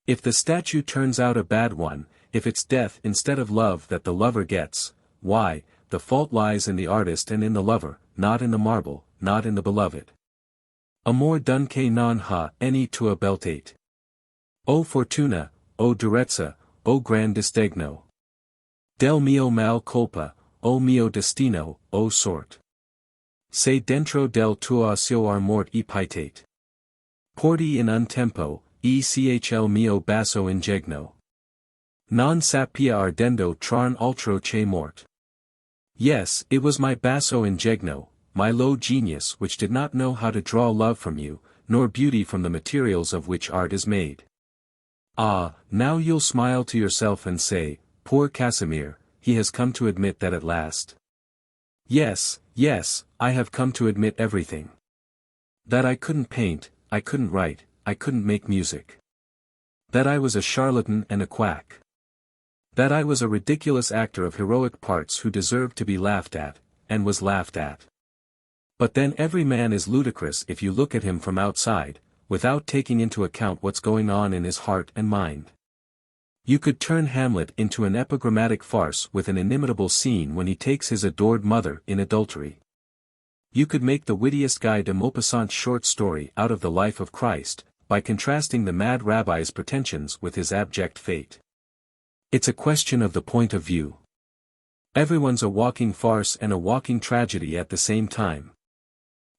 If the statue turns out a bad one, if it's death instead of love that the lover gets, why, the fault lies in the artist and in the lover, not in the marble, not in the beloved. Amor dunque non ha any tua beltate. O o durezza, o gran disdegno. Del mio mal colpa, o mio destino, o sort. Se dentro del tuo ocio mort e pietate. Porti in un tempo, echl mio basso ingegno. Non sapia ardendo tran altro che mort. Yes, it was my basso ingegno, my low genius which did not know how to draw love from you, nor beauty from the materials of which art is made. Ah, now you'll smile to yourself and say, poor Casimir, he has come to admit that at last. Yes, yes, I have come to admit everything. That I couldn't paint, I couldn't write, I couldn't make music. That I was a charlatan and a quack. That I was a ridiculous actor of heroic parts who deserved to be laughed at, and was laughed at. But then every man is ludicrous if you look at him from outside, without taking into account what's going on in his heart and mind. You could turn Hamlet into an epigrammatic farce with an inimitable scene when he takes his adored mother in adultery. You could make the wittiest Guy de Maupassant short story out of the life of Christ, by contrasting the mad rabbi's pretensions with his abject fate. It's a question of the point of view. Everyone's a walking farce and a walking tragedy at the same time.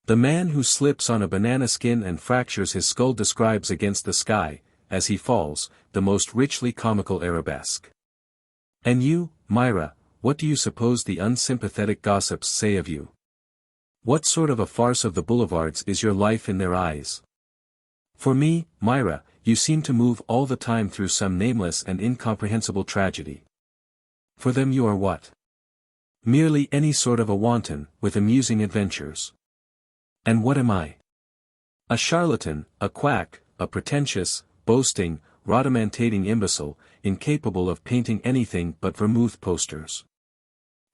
The man who slips on a banana skin and fractures his skull describes against the sky, as he falls, the most richly comical arabesque. And you, Myra, what do you suppose the unsympathetic gossips say of you? What sort of a farce of the boulevards is your life in their eyes? For me, Myra, you seem to move all the time through some nameless and incomprehensible tragedy. For them you are what? Merely any sort of a wanton, with amusing adventures. And what am I? A charlatan, a quack, a pretentious, boasting, rhodomantating imbecile, incapable of painting anything but vermouth posters.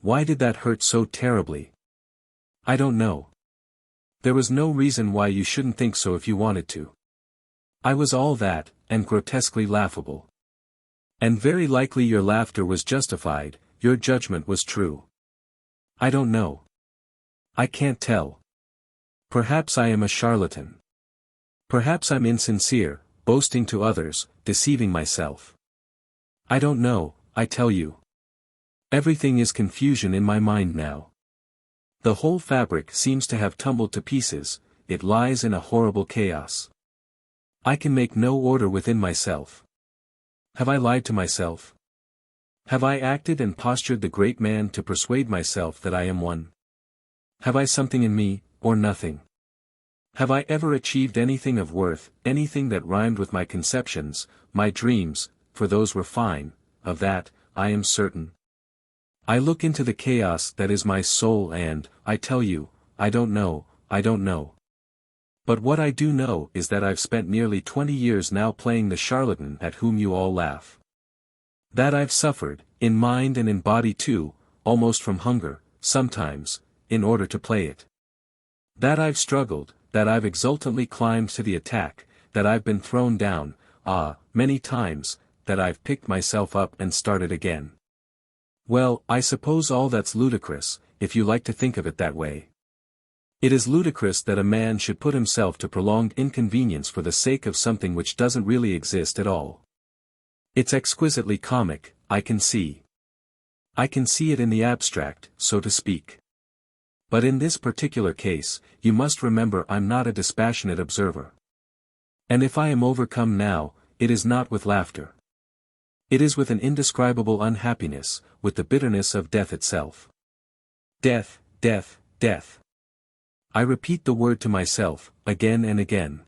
Why did that hurt so terribly? I don't know. There was no reason why you shouldn't think so if you wanted to. I was all that, and grotesquely laughable. And very likely your laughter was justified, your judgment was true. I don't know. I can't tell. Perhaps I am a charlatan. Perhaps I'm insincere, boasting to others, deceiving myself. I don't know, I tell you. Everything is confusion in my mind now. The whole fabric seems to have tumbled to pieces, it lies in a horrible chaos. I can make no order within myself. Have I lied to myself? Have I acted and postured the great man to persuade myself that I am one? Have I something in me, or nothing? Have I ever achieved anything of worth, anything that rhymed with my conceptions, my dreams, for those were fine, of that, I am certain. I look into the chaos that is my soul and, I tell you, I don't know, I don't know. But what I do know is that I've spent nearly 20 years now playing the charlatan at whom you all laugh. That I've suffered, in mind and in body too, almost from hunger, sometimes, in order to play it. That I've struggled, that I've exultantly climbed to the attack, that I've been thrown down, many times, that I've picked myself up and started again. Well, I suppose all that's ludicrous, if you like to think of it that way. It is ludicrous that a man should put himself to prolonged inconvenience for the sake of something which doesn't really exist at all. It's exquisitely comic, I can see. I can see it in the abstract, so to speak. But in this particular case, you must remember I'm not a dispassionate observer. And if I am overcome now, it is not with laughter. It is with an indescribable unhappiness, with the bitterness of death itself. Death, death, death. I repeat the word to myself, again and again.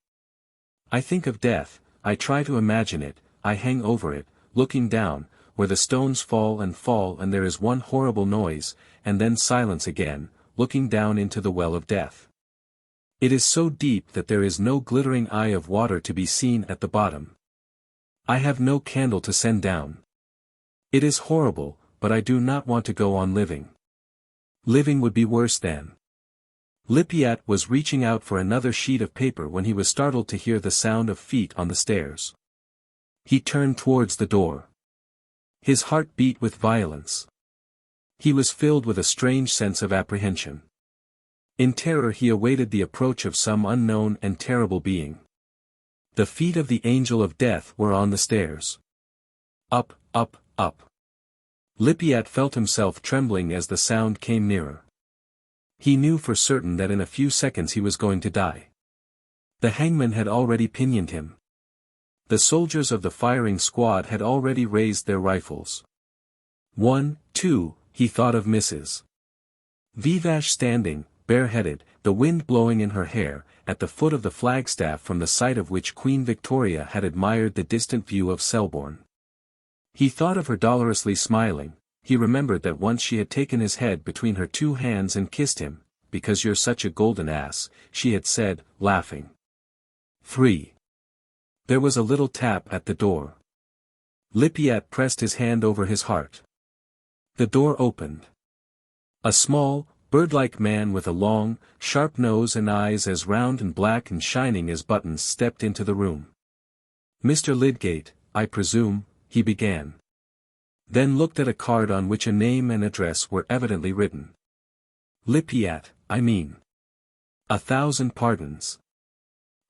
I think of death, I try to imagine it, I hang over it, looking down, where the stones fall and there is one horrible noise, and then silence again, looking down into the well of death. It is so deep that there is no glittering eye of water to be seen at the bottom. I have no candle to send down. It is horrible, but I do not want to go on living. Living would be worse than. Lippiatt was reaching out for another sheet of paper when he was startled to hear the sound of feet on the stairs. He turned towards the door. His heart beat with violence. He was filled with a strange sense of apprehension. In terror he awaited the approach of some unknown and terrible being. The feet of the angel of death were on the stairs. up, up, up. Lippiatt felt himself trembling as the sound came nearer. He knew for certain that in a few seconds he was going to die. The hangman had already pinioned him. The soldiers of the firing squad had already raised their rifles. 1, 2, he thought of Mrs. Vivash standing, bareheaded, the wind blowing in her hair, at the foot of the flagstaff from the site of which Queen Victoria had admired the distant view of Selborne. He thought of her dolorously smiling. He remembered that once she had taken his head between her two hands and kissed him, "Because you're such a golden ass," she had said, laughing. 3. There was a little tap at the door. Lippiatt pressed his hand over his heart. The door opened. A small, bird-like man with a long, sharp nose and eyes as round and black and shining as buttons stepped into the room. "Mr. Lydgate, I presume," he began. Then looked at a card on which a name and address were evidently written. "Lippiatt, I mean. 1,000 pardons.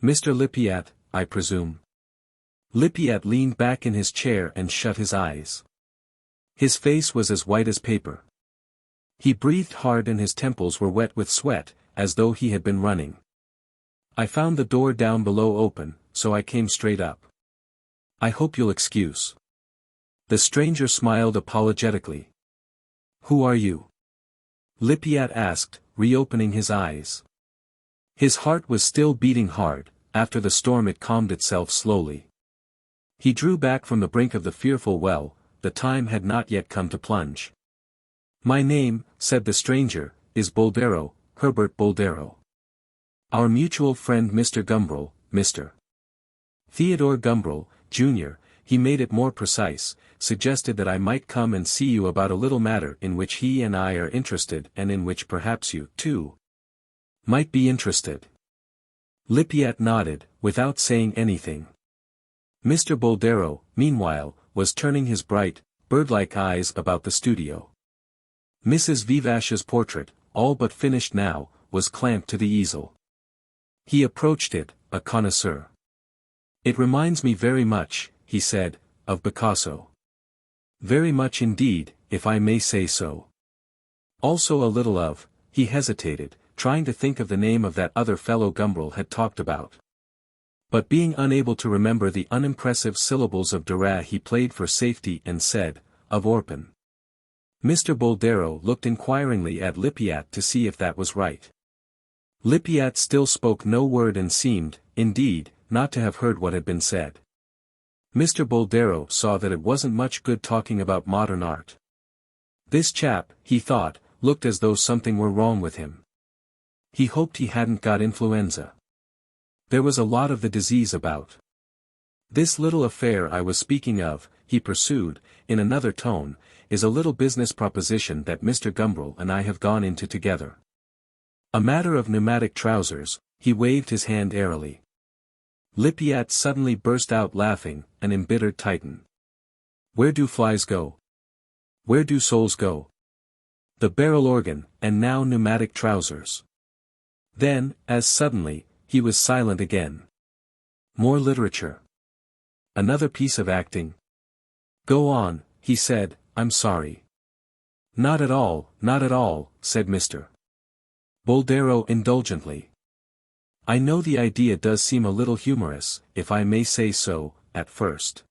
Mr. Lippiatt, I presume." Lippiatt leaned back in his chair and shut his eyes. His face was as white as paper. He breathed hard and his temples were wet with sweat, as though he had been running. "I found the door down below open, so I came straight up. I hope you'll excuse." The stranger smiled apologetically. "Who are you?" Lippiatt asked, reopening his eyes. His heart was still beating hard. After the storm it calmed itself slowly. He drew back from the brink of the fearful well. The time had not yet come to plunge. "My name," said the stranger, "is Boldero, Herbert Boldero. Our mutual friend Mr. Gumbril, Mr. Theodore Gumbril, Jr., he made it more precise, suggested that I might come and see you about a little matter in which he and I are interested and in which perhaps you, too, might be interested." Lippiatt nodded, without saying anything. Mr. Boldero, meanwhile, was turning his bright, bird-like eyes about the studio. Mrs. Vivash's portrait, all but finished now, was clamped to the easel. He approached it, a connoisseur. "It reminds me very much," he said, "of Picasso. Very much indeed, if I may say so. Also a little of," he hesitated, trying to think of the name of that other fellow Gumbril had talked about. But being unable to remember the unimpressive syllables of Derac he played for safety and said, "Of Orpin." Mr. Boldero looked inquiringly at Lippiatt to see if that was right. Lippiatt still spoke no word and seemed, indeed, not to have heard what had been said. Mr. Boldero saw that it wasn't much good talking about modern art. This chap, he thought, looked as though something were wrong with him. He hoped he hadn't got influenza. There was a lot of the disease about. "This little affair I was speaking of," he pursued, in another tone, "is a little business proposition that Mr. Gumbril and I have gone into together. A matter of pneumatic trousers." He waved his hand airily. Lippiatt suddenly burst out laughing, an embittered Titan. "Where do flies go? Where do souls go? The barrel organ, and now pneumatic trousers." Then, as suddenly, he was silent again. "More literature? Another piece of acting?" "Go on," he said, "I'm sorry." "Not at all," said Mr. Boldero indulgently. "I know the idea does seem a little humorous, if I may say so, at first.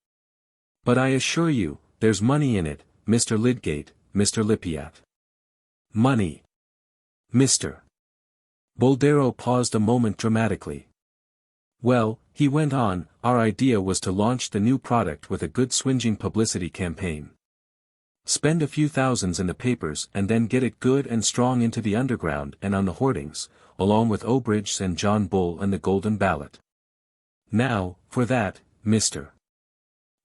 But I assure you, there's money in it, Mr. Lydgate, Mr. Lippiatt." "Money?" Mr. Boldero paused a moment dramatically. "Well," he went on, "our idea was to launch the new product with a good swinging publicity campaign. Spend a few thousands in the papers and then get it good and strong into the underground and on the hoardings, along with Obridge's and John Bull and the Golden Ballot. Now, for that, Mr.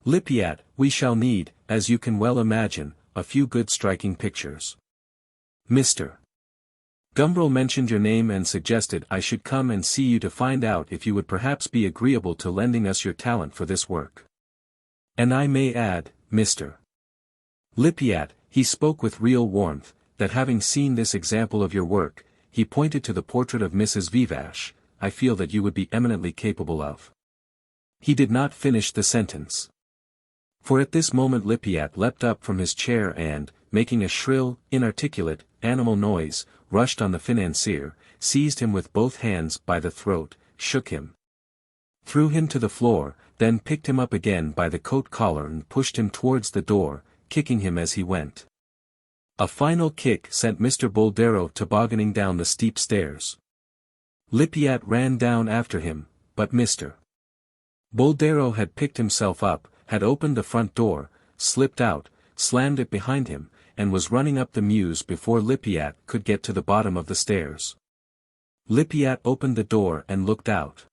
Lippiatt, we shall need, as you can well imagine, a few good striking pictures. Mr. Gumbril mentioned your name and suggested I should come and see you to find out if you would perhaps be agreeable to lending us your talent for this work. And I may add, Mr. Lippiatt," he spoke with real warmth, "that having seen this example of your work," he pointed to the portrait of Mrs. Vivash, "I feel that you would be eminently capable of." He did not finish the sentence. For at this moment Lippiat leapt up from his chair and, making a shrill, inarticulate, animal noise, rushed on the financier, seized him with both hands by the throat, shook him, threw him to the floor, then picked him up again by the coat collar and pushed him towards the door, kicking him as he went. A final kick sent Mr. Boldero tobogganing down the steep stairs. Lippiat ran down after him, but Mr. Boldero had picked himself up, had opened the front door, slipped out, slammed it behind him, and was running up the mews before Lippiat could get to the bottom of the stairs. Lippiat opened the door and looked out.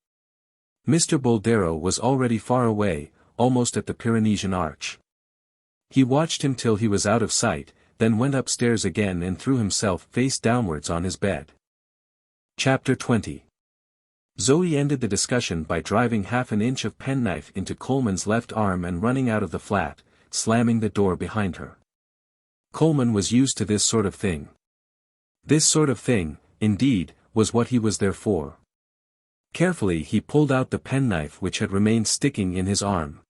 Mr. Boldero was already far away, almost at the Pyrenean arch. He watched him till he was out of sight, then went upstairs again and threw himself face downwards on his bed. Chapter 20. Zoe ended the discussion by driving half an inch of penknife into Coleman's left arm and running out of the flat, slamming the door behind her. Coleman was used to this sort of thing. This sort of thing, indeed, was what he was there for. Carefully he pulled out the penknife which had remained sticking in his arm.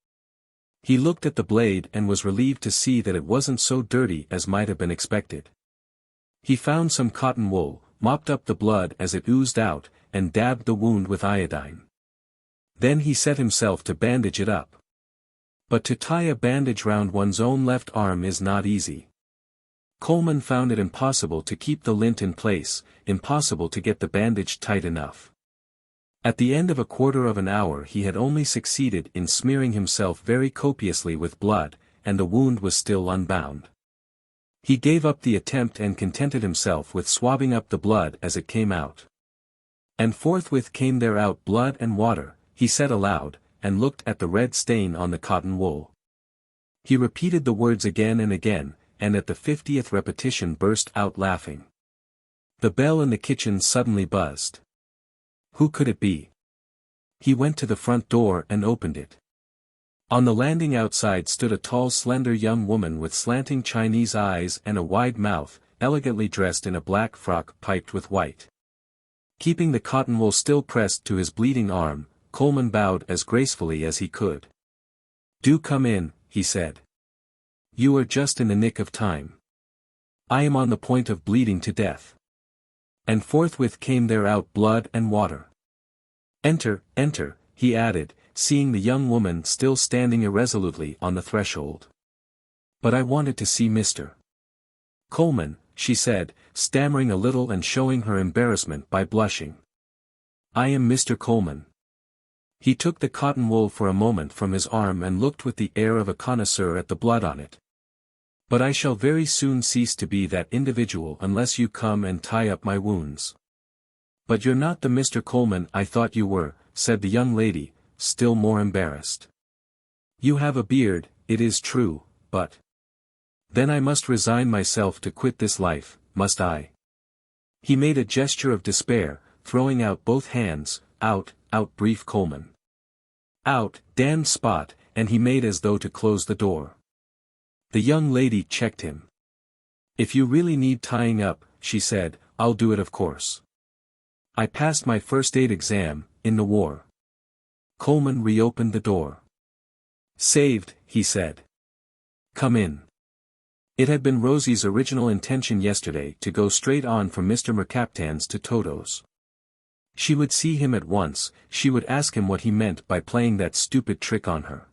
He looked at the blade and was relieved to see that it wasn't so dirty as might have been expected. He found some cotton wool, mopped up the blood as it oozed out, and dabbed the wound with iodine. Then he set himself to bandage it up. But to tie a bandage round one's own left arm is not easy. Coleman found it impossible to keep the lint in place, impossible to get the bandage tight enough. At the end of a quarter of an hour he had only succeeded in smearing himself very copiously with blood, and the wound was still unbound. He gave up the attempt and contented himself with swabbing up the blood as it came out. And forthwith came there out blood and water, he said aloud, and looked at the red stain on the cotton wool. He repeated the words again and again, and at the 50th repetition burst out laughing. The bell in the kitchen suddenly buzzed. Who could it be? He went to the front door and opened it. On the landing outside stood a tall slender young woman with slanting Chinese eyes and a wide mouth, elegantly dressed in a black frock piped with white. Keeping the cotton wool still pressed to his bleeding arm, Coleman bowed as gracefully as he could. "Do come in," he said. "You are just in the nick of time. I am on the point of bleeding to death." And forthwith came there out blood and water. "Enter, enter," he added, seeing the young woman still standing irresolutely on the threshold. "But I wanted to see Mr. Coleman," she said, stammering a little and showing her embarrassment by blushing. "I am Mr. Coleman." He took the cotton wool for a moment from his arm and looked with the air of a connoisseur at the blood on it. "But I shall very soon cease to be that individual unless you come and tie up my wounds." "But you're not the Mr. Coleman I thought you were," said the young lady, still more embarrassed. "You have a beard, it is true, but... Then I must resign myself to quit this life, must I?" He made a gesture of despair, throwing out both hands. Out, brief Coleman. "Out, damned spot," and he made as though to close the door. The young lady checked him. "If you really need tying up," she said, "I'll do it of course. I passed my first aid exam, in the war." Coleman reopened the door. "Saved," he said. "Come in." It had been Rosie's original intention yesterday to go straight on from Mr. Mercaptan's to Toto's. She would see him at once, she would ask him what he meant by playing that stupid trick on her.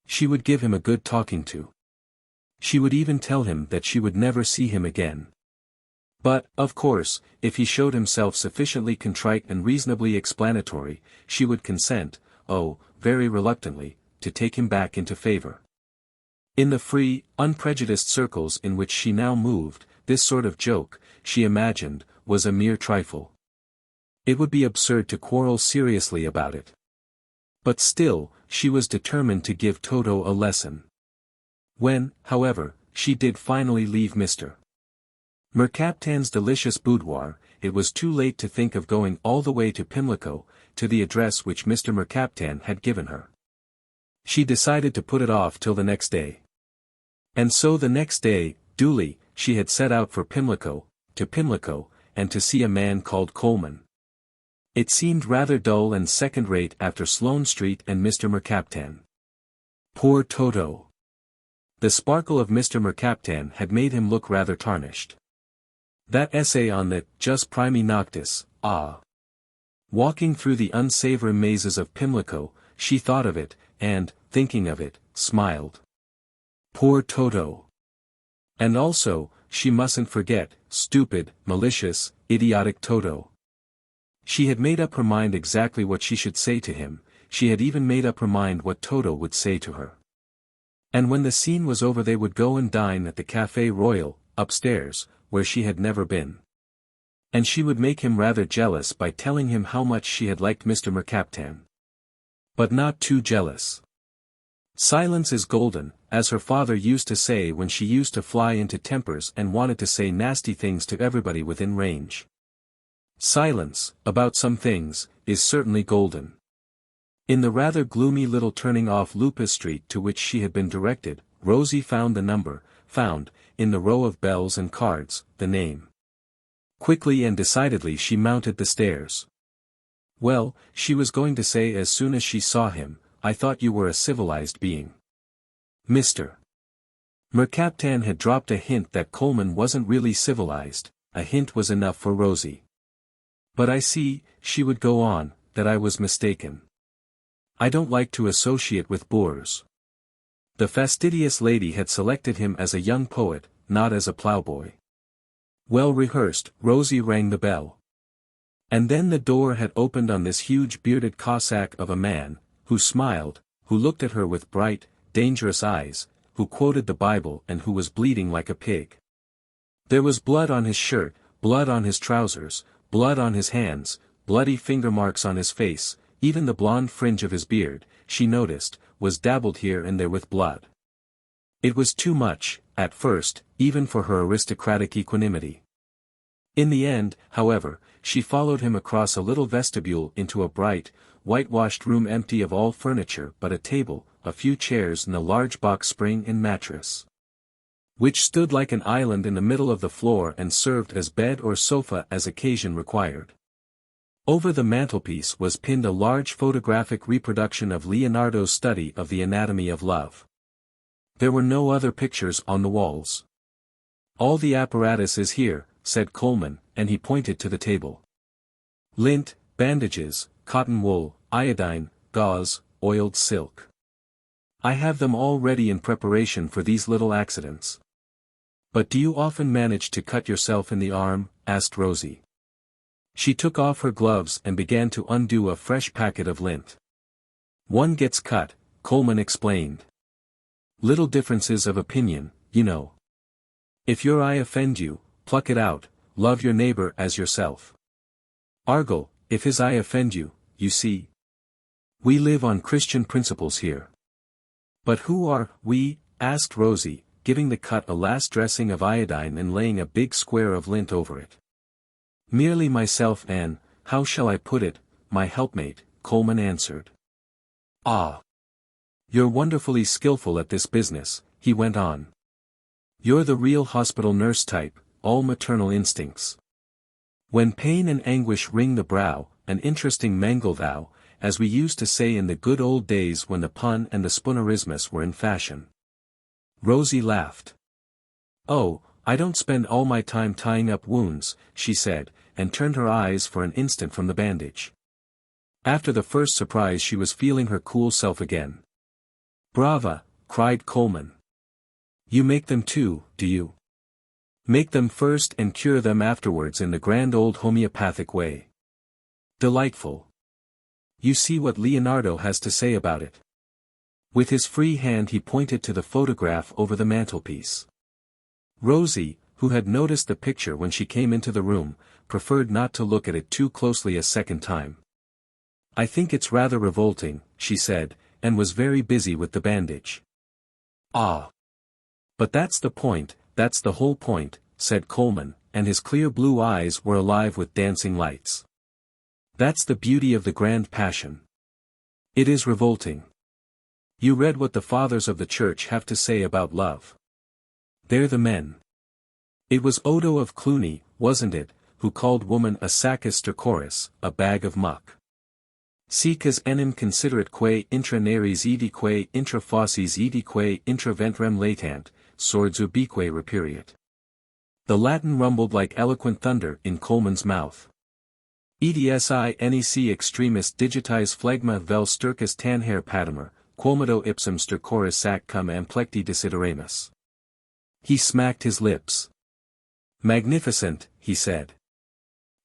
She would give him a good talking to. She would even tell him that she would never see him again. But, of course, if he showed himself sufficiently contrite and reasonably explanatory, she would consent, oh, very reluctantly, to take him back into favor. In the free, unprejudiced circles in which she now moved, this sort of joke, she imagined, was a mere trifle. It would be absurd to quarrel seriously about it. But still, she was determined to give Toto a lesson. When, however, she did finally leave Mr. Mercaptan's delicious boudoir, it was too late to think of going all the way to Pimlico, to the address which Mr. Mercaptan had given her. She decided to put it off till the next day. And so the next day, duly, she had set out for Pimlico, and to see a man called Coleman. It seemed rather dull and second-rate after Sloane Street and Mr. Mercaptan. Poor Toto. The sparkle of Mr. Mercaptan had made him look rather tarnished. That essay on the jus primi noctis, ah! Walking through the unsavory mazes of Pimlico, she thought of it, and, thinking of it, smiled. Poor Toto. And also, she mustn't forget, stupid, malicious, idiotic Toto. She had made up her mind exactly what she should say to him, she had even made up her mind what Toto would say to her. And when the scene was over they would go and dine at the Café Royal, upstairs, where she had never been. And she would make him rather jealous by telling him how much she had liked Mr. Mercaptan. But not too jealous. Silence is golden, as her father used to say when she used to fly into tempers and wanted to say nasty things to everybody within range. Silence, about some things, is certainly golden. In the rather gloomy little turning off Lupus Street to which she had been directed, Rosie found the number, in the row of bells and cards, the name. Quickly and decidedly she mounted the stairs. Well, she was going to say as soon as she saw him, I thought you were a civilized being. Mr. Mercaptan had dropped a hint that Coleman wasn't really civilized, a hint was enough for Rosie. But I see, she would go on, that I was mistaken. I don't like to associate with boors. The fastidious lady had selected him as a young poet, not as a ploughboy. Well rehearsed, Rosie rang the bell. And then the door had opened on this huge bearded Cossack of a man, who smiled, who looked at her with bright, dangerous eyes, who quoted the Bible and who was bleeding like a pig. There was blood on his shirt, blood on his trousers, blood on his hands, bloody finger marks on his face, even the blonde fringe of his beard, she noticed, was dabbled here and there with blood. It was too much, at first, even for her aristocratic equanimity. In the end, however, she followed him across a little vestibule into a bright, whitewashed room empty of all furniture but a table, a few chairs and a large box spring and mattress, which stood like an island in the middle of the floor and served as bed or sofa as occasion required. Over the mantelpiece was pinned a large photographic reproduction of Leonardo's study of the anatomy of love. There were no other pictures on the walls. All the apparatus is here, said Coleman, and he pointed to the table. Lint, bandages, cotton wool, iodine, gauze, oiled silk. I have them all ready in preparation for these little accidents. But do you often manage to cut yourself in the arm? Asked Rosie. She took off her gloves and began to undo a fresh packet of lint. One gets cut, Coleman explained. Little differences of opinion, you know. If your eye offend you, pluck it out, love your neighbor as yourself. Argle, if his eye offend you, you see. We live on Christian principles here. But who are we? Asked Rosie, giving the cut a last dressing of iodine and laying a big square of lint over it. Merely myself and, how shall I put it, my helpmate, Coleman answered. Ah! You're wonderfully skillful at this business, he went on. You're the real hospital nurse type, all maternal instincts. When pain and anguish wring the brow, an interesting mangle thou, as we used to say in the good old days when the pun and the spoonerismus were in fashion. Rosie laughed. Oh, I don't spend all my time tying up wounds, she said, and turned her eyes for an instant from the bandage. After the first surprise she was feeling her cool self again. Brava, cried Coleman. You make them too, do you? Make them first and cure them afterwards in the grand old homeopathic way. Delightful. You see what Leonardo has to say about it. With his free hand he pointed to the photograph over the mantelpiece. Rosie, who had noticed the picture when she came into the room, preferred not to look at it too closely a second time. I think it's rather revolting, she said, and was very busy with the bandage. Ah! But that's the point, that's the whole point, said Coleman, and his clear blue eyes were alive with dancing lights. That's the beauty of the grand passion. It is revolting. You read what the fathers of the church have to say about love. They're the men. It was Odo of Cluny, wasn't it, who called woman a saccus stercorus, a bag of muck. Sicas enim considerat quae intra nares idique intra fauces idique intra ventrem latant, swords ubique reperiat. The Latin rumbled like eloquent thunder in Coleman's mouth. Edsi nec extremis digitis phlegma vel stercus tanher padamer, quomodo ipsum stercoris sac cum amplecti desideramus. He smacked his lips. Magnificent, he said.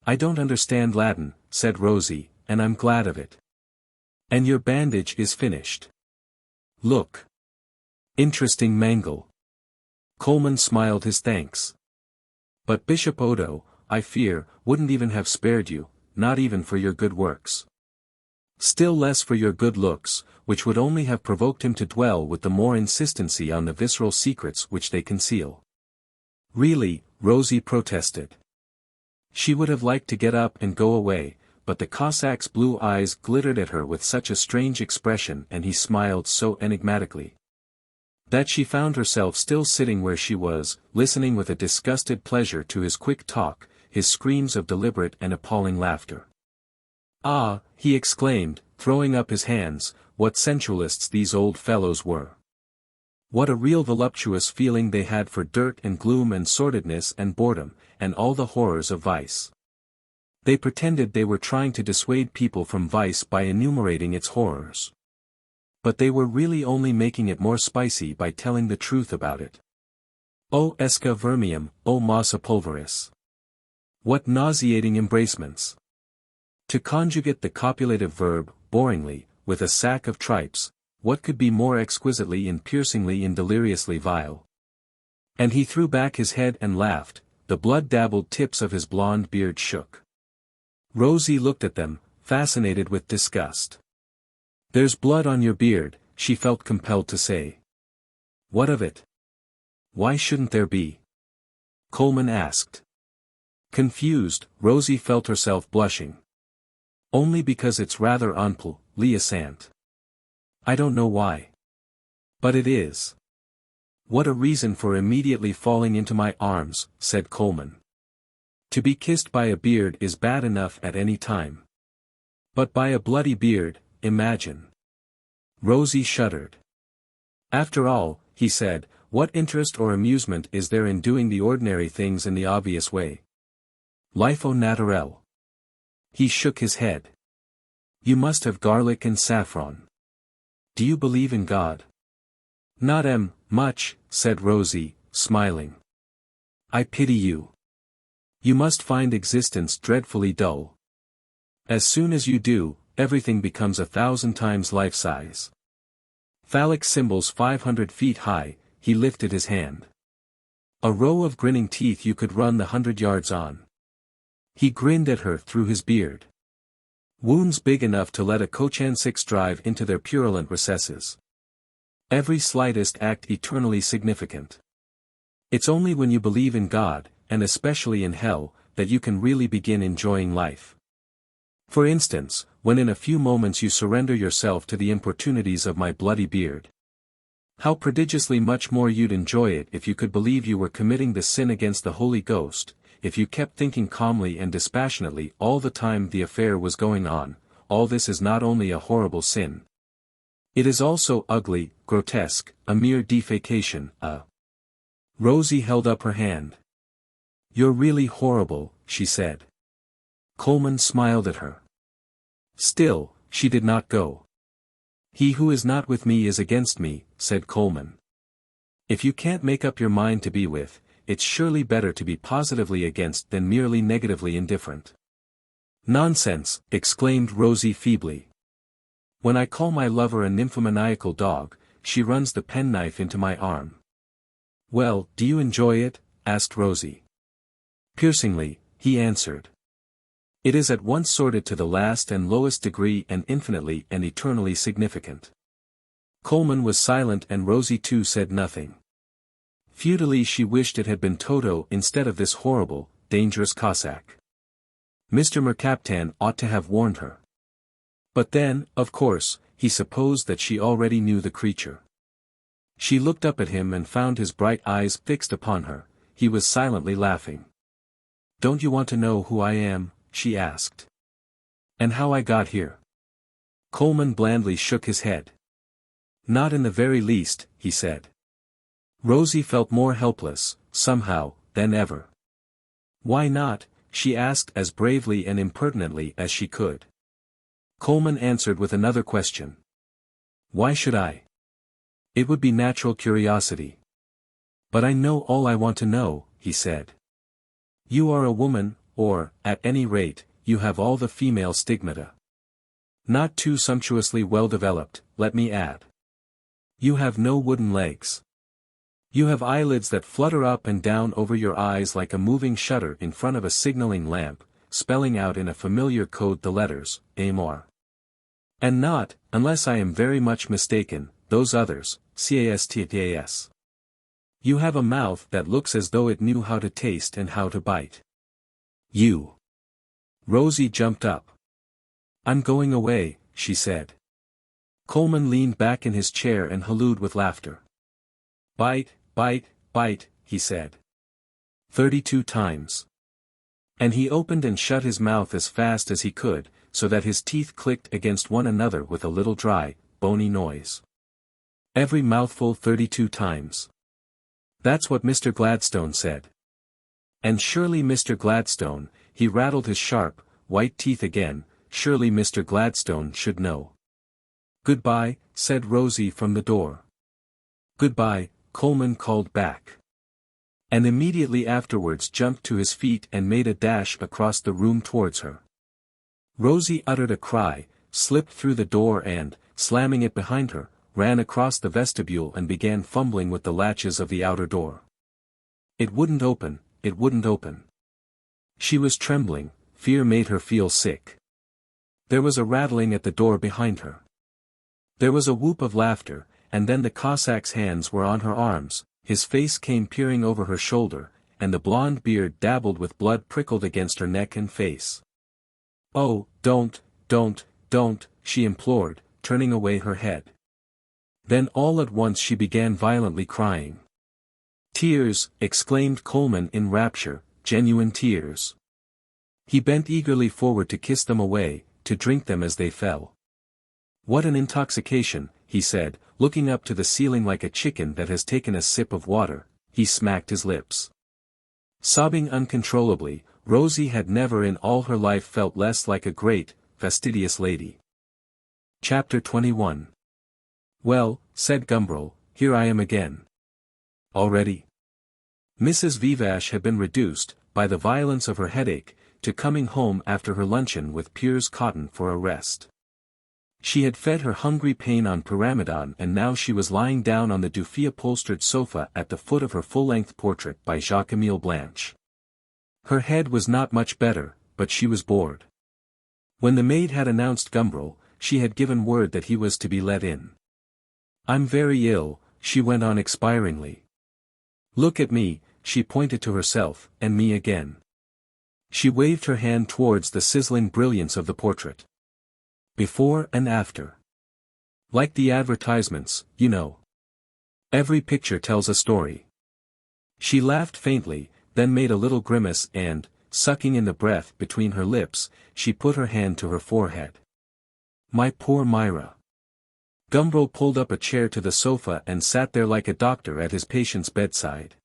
I don't understand Latin, said Rosie, and I'm glad of it. And your bandage is finished. Look. Interesting mangle. Coleman smiled his thanks. But Bishop Odo, I fear, wouldn't even have spared you, not even for your good works. Still less for your good looks, which would only have provoked him to dwell with the more insistency on the visceral secrets which they conceal. Really, Rosie protested. She would have liked to get up and go away, but the Cossack's blue eyes glittered at her with such a strange expression and he smiled so enigmatically, that she found herself still sitting where she was, listening with a disgusted pleasure to his quick talk, his screams of deliberate and appalling laughter. Ah, he exclaimed, throwing up his hands, what sensualists these old fellows were. What a real voluptuous feeling they had for dirt and gloom and sordidness and boredom, and all the horrors of vice. They pretended they were trying to dissuade people from vice by enumerating its horrors. But they were really only making it more spicy by telling the truth about it. O esca vermium, O massa pulveris. What nauseating embracements! To conjugate the copulative verb, boringly, with a sack of tripes, what could be more exquisitely and piercingly and deliriously vile? And he threw back his head and laughed, the blood-dabbled tips of his blonde beard shook. Rosie looked at them, fascinated with disgust. There's blood on your beard, she felt compelled to say. What of it? Why shouldn't there be? Coleman asked. Confused, Rosie felt herself blushing. Only because it's rather ample, liaisant. I don't know why. But it is. What a reason for immediately falling into my arms, said Coleman. To be kissed by a beard is bad enough at any time. But by a bloody beard, imagine. Rosie shuddered. After all, he said, what interest or amusement is there in doing the ordinary things in the obvious way? Life au naturel. He shook his head. You must have garlic and saffron. Do you believe in God? Not much, said Rosie, smiling. I pity you. You must find existence dreadfully dull. As soon as you do, everything becomes 1,000 times life-size. Phallic symbols 500 feet high, he lifted his hand. A row of grinning teeth you could run the 100 yards on. He grinned at her through his beard. Wounds big enough to let a Cochan-6 drive into their purulent recesses. Every slightest act eternally significant. It's only when you believe in God, and especially in hell, that you can really begin enjoying life. For instance, when in a few moments you surrender yourself to the importunities of my bloody beard. How prodigiously much more you'd enjoy it if you could believe you were committing the sin against the Holy Ghost, if you kept thinking calmly and dispassionately all the time the affair was going on, all this is not only a horrible sin. It is also ugly, grotesque, a mere defecation, Rosie held up her hand. You're really horrible, she said. Coleman smiled at her. Still, she did not go. He who is not with me is against me, said Coleman. If you can't make up your mind to be with, it's surely better to be positively against than merely negatively indifferent. Nonsense, exclaimed Rosie feebly. When I call my lover a nymphomaniacal dog, she runs the penknife into my arm. Well, do you enjoy it? Asked Rosie. Piercingly, he answered. It is at once sordid to the last and lowest degree and infinitely and eternally significant. Coleman was silent and Rosie too said nothing. Futilely she wished it had been Toto instead of this horrible, dangerous Cossack. Mr. Mercaptan ought to have warned her. But then, of course, he supposed that she already knew the creature. She looked up at him and found his bright eyes fixed upon her. He was silently laughing. Don't you want to know who I am? She asked. And how I got here? Coleman blandly shook his head. Not in the very least, he said. Rosie felt more helpless, somehow, than ever. Why not? She asked as bravely and impertinently as she could. Coleman answered with another question. Why should I? It would be natural curiosity. But I know all I want to know, he said. You are a woman, or, at any rate, you have all the female stigmata. Not too sumptuously well developed, let me add. You have no wooden legs. You have eyelids that flutter up and down over your eyes like a moving shutter in front of a signaling lamp, spelling out in a familiar code the letters, Amor. And not, unless I am very much mistaken, those others, CASTAS. You have a mouth that looks as though it knew how to taste and how to bite. You. Rosie jumped up. I'm going away, she said. Coleman leaned back in his chair and hallooed with laughter. Bite, bite, bite, he said. 32 times. And he opened and shut his mouth as fast as he could, so that his teeth clicked against one another with a little dry, bony noise. Every mouthful 32 times. That's what Mr. Gladstone said. And surely Mr. Gladstone, he rattled his sharp, white teeth again, surely Mr. Gladstone should know. Goodbye, said Rosie from the door. Goodbye, Coleman called back. And immediately afterwards jumped to his feet and made a dash across the room towards her. Rosie uttered a cry, slipped through the door and, slamming it behind her, ran across the vestibule and began fumbling with the latches of the outer door. It wouldn't open, it wouldn't open. She was trembling, fear made her feel sick. There was a rattling at the door behind her. There was a whoop of laughter, and then the Cossack's hands were on her arms, his face came peering over her shoulder, and the blonde beard dabbled with blood prickled against her neck and face. Oh, don't, she implored, turning away her head. Then all at once she began violently crying. Tears, exclaimed Coleman in rapture, genuine tears. He bent eagerly forward to kiss them away, to drink them as they fell. What an intoxication, he said, looking up to the ceiling like a chicken that has taken a sip of water. He smacked his lips. Sobbing uncontrollably, Rosie had never in all her life felt less like a great, fastidious lady. Chapter 21. Well, said Gumbril, here I am again. Already? Mrs. Vivash had been reduced, by the violence of her headache, to coming home after her luncheon with Piers Cotton for a rest. She had fed her hungry pain on pyramidon and now she was lying down on the Dufy-upholstered sofa at the foot of her full-length portrait by Jacques-Émile Blanche. Her head was not much better, but she was bored. When the maid had announced Gumbril, she had given word that he was to be let in. I'm very ill, she went on expiringly. Look at me, she pointed to herself, and me again. She waved her hand towards the sizzling brilliance of the portrait. Before and after. Like the advertisements, you know. Every picture tells a story. She laughed faintly, then made a little grimace and, sucking in the breath between her lips, she put her hand to her forehead. My poor Myra. Gumbril pulled up a chair to the sofa and sat there like a doctor at his patient's bedside.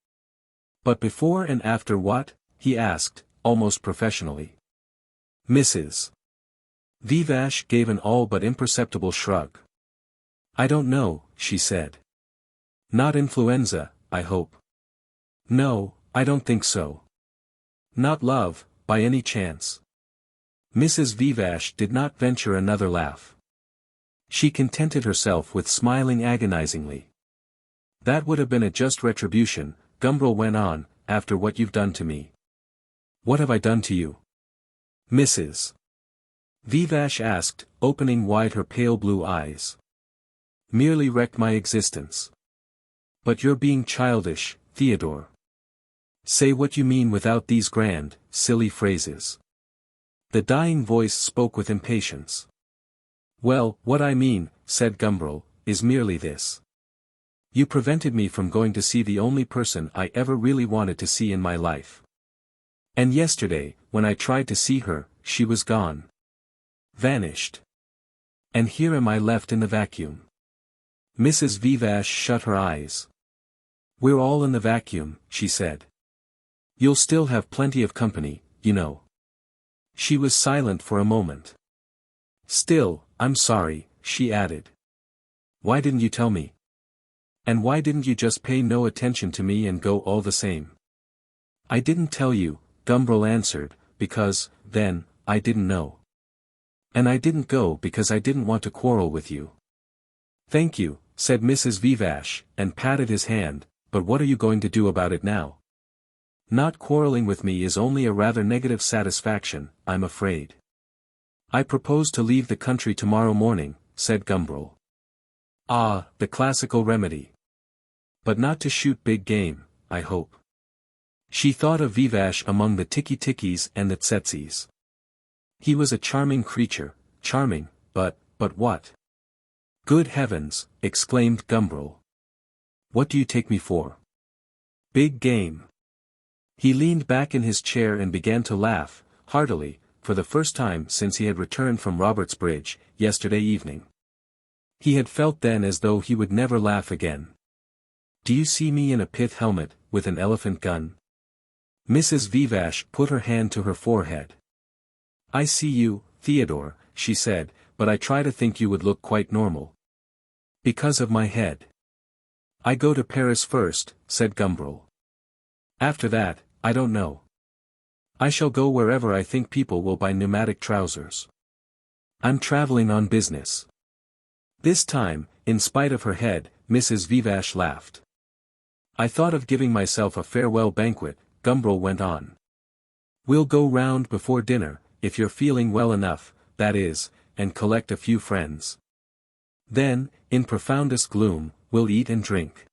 But before and after what? He asked, almost professionally. Mrs. Vivash gave an all but imperceptible shrug. I don't know, she said. Not influenza, I hope. No, I don't think so. Not love, by any chance. Mrs. Vivash did not venture another laugh. She contented herself with smiling agonizingly. That would have been a just retribution, Gumbril went on, after what you've done to me. What have I done to you? Mrs. Vivash asked, opening wide her pale blue eyes. Merely wrecked my existence. But you're being childish, Theodore. Say what you mean without these grand, silly phrases. The dying voice spoke with impatience. Well, what I mean, said Gumbril, is merely this. You prevented me from going to see the only person I ever really wanted to see in my life. And yesterday, when I tried to see her, she was gone. Vanished. And here am I left in the vacuum. Mrs. Vivash shut her eyes. We're all in the vacuum, she said. You'll still have plenty of company, you know. She was silent for a moment. Still, I'm sorry, she added. Why didn't you tell me? And why didn't you just pay no attention to me and go all the same? I didn't tell you, Gumbril answered, because, then, I didn't know. And I didn't go because I didn't want to quarrel with you. Thank you, said Mrs. Vivash, and patted his hand, but what are you going to do about it now? Not quarreling with me is only a rather negative satisfaction, I'm afraid. I propose to leave the country tomorrow morning, said Gumbril. Ah, the classical remedy. But not to shoot big game, I hope. She thought of Vivash among the tiki-tikis and the tsetsis. He was a charming creature, charming, but what? Good heavens, exclaimed Gumbril. What do you take me for? Big game. He leaned back in his chair and began to laugh, heartily, for the first time since he had returned from Robertsbridge, yesterday evening. He had felt then as though he would never laugh again. Do you see me in a pith helmet, with an elephant gun? Mrs. Vivash put her hand to her forehead. I see you, Theodore, she said, but I try to think you would look quite normal. Because of my head. I go to Paris first, said Gumbril. After that, I don't know. I shall go wherever I think people will buy pneumatic trousers. I'm traveling on business. This time, in spite of her head, Mrs. Vivash laughed. I thought of giving myself a farewell banquet, Gumbril went on. We'll go round before dinner, if you're feeling well enough, that is, and collect a few friends. Then, in profoundest gloom, we'll eat and drink.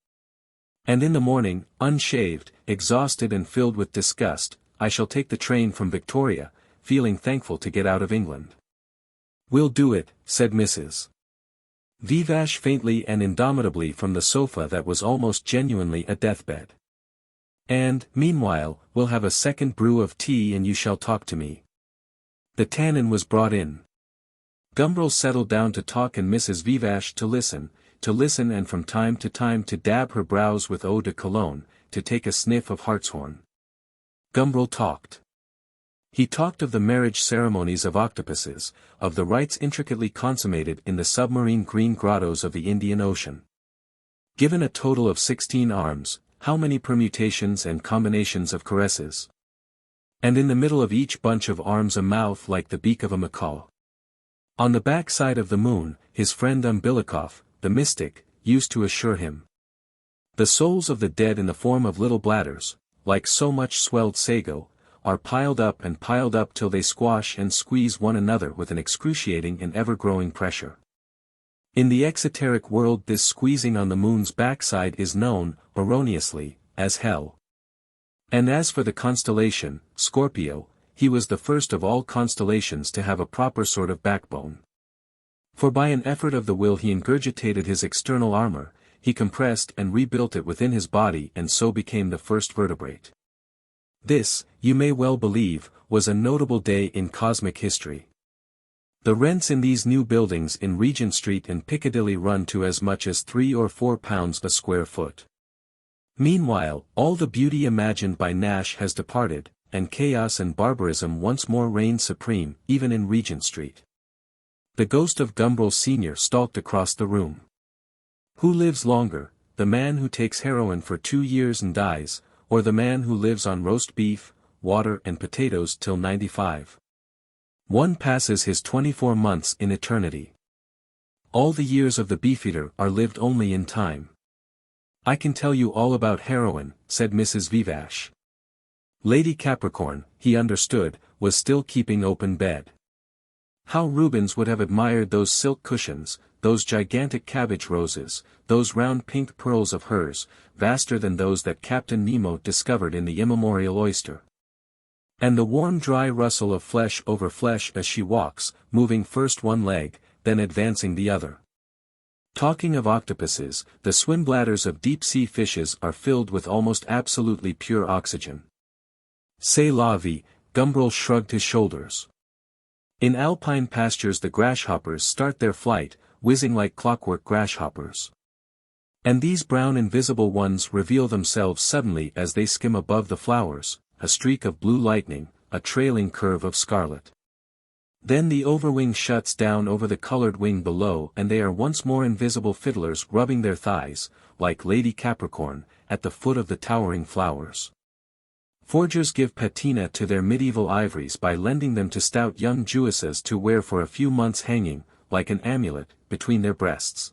And in the morning, unshaved, exhausted and filled with disgust, I shall take the train from Victoria, feeling thankful to get out of England. We'll do it, said Mrs. Vivash faintly and indomitably from the sofa that was almost genuinely a deathbed. And, meanwhile, we'll have a second brew of tea and you shall talk to me. The tannin was brought in. Gumbril settled down to talk and Mrs. Vivash to listen and from time to dab her brows with eau de cologne, to take a sniff of hartshorn. Gumbril talked. He talked of the marriage ceremonies of octopuses, of the rites intricately consummated in the submarine green grottos of the Indian Ocean. Given a total of 16 arms, how many permutations and combinations of caresses? And in the middle of each bunch of arms a mouth like the beak of a macaw. On the back side of the moon, his friend Umbilikov, the mystic, used to assure him. The souls of the dead in the form of little bladders, like so much swelled sago, are piled up till they squash and squeeze one another with an excruciating and ever-growing pressure. In the exoteric world this squeezing on the moon's backside is known, erroneously, as hell. And as for the constellation, Scorpio, he was the first of all constellations to have a proper sort of backbone. For by an effort of the will he ingurgitated his external armor, he compressed and rebuilt it within his body and so became the first vertebrate. This, you may well believe, was a notable day in cosmic history. The rents in these new buildings in Regent Street and Piccadilly run to as much as £3 or £4 a square foot. Meanwhile, all the beauty imagined by Nash has departed, and chaos and barbarism once more reign supreme, even in Regent Street. The ghost of Gumbril Sr. stalked across the room. Who lives longer, the man who takes heroin for 2 years and dies, or the man who lives on roast beef, water and potatoes till 95? One passes his 24 months in eternity. All the years of the beefeater are lived only in time. I can tell you all about heroin, said Mrs. Vivash. Lady Capricorn, he understood, was still keeping open bed. How Rubens would have admired those silk cushions, those gigantic cabbage roses, those round pink pearls of hers, vaster than those that Captain Nemo discovered in the immemorial oyster. And the warm dry rustle of flesh over flesh as she walks, moving first one leg, then advancing the other. Talking of octopuses, the swim bladders of deep-sea fishes are filled with almost absolutely pure oxygen. C'est la vie, Gumbril shrugged his shoulders. In alpine pastures the grasshoppers start their flight, whizzing like clockwork grasshoppers. And these brown invisible ones reveal themselves suddenly as they skim above the flowers, a streak of blue lightning, a trailing curve of scarlet. Then the overwing shuts down over the colored wing below and they are once more invisible fiddlers rubbing their thighs, like Lady Capricorn, at the foot of the towering flowers. Forgers give patina to their medieval ivories by lending them to stout young Jewesses to wear for a few months hanging, like an amulet, between their breasts.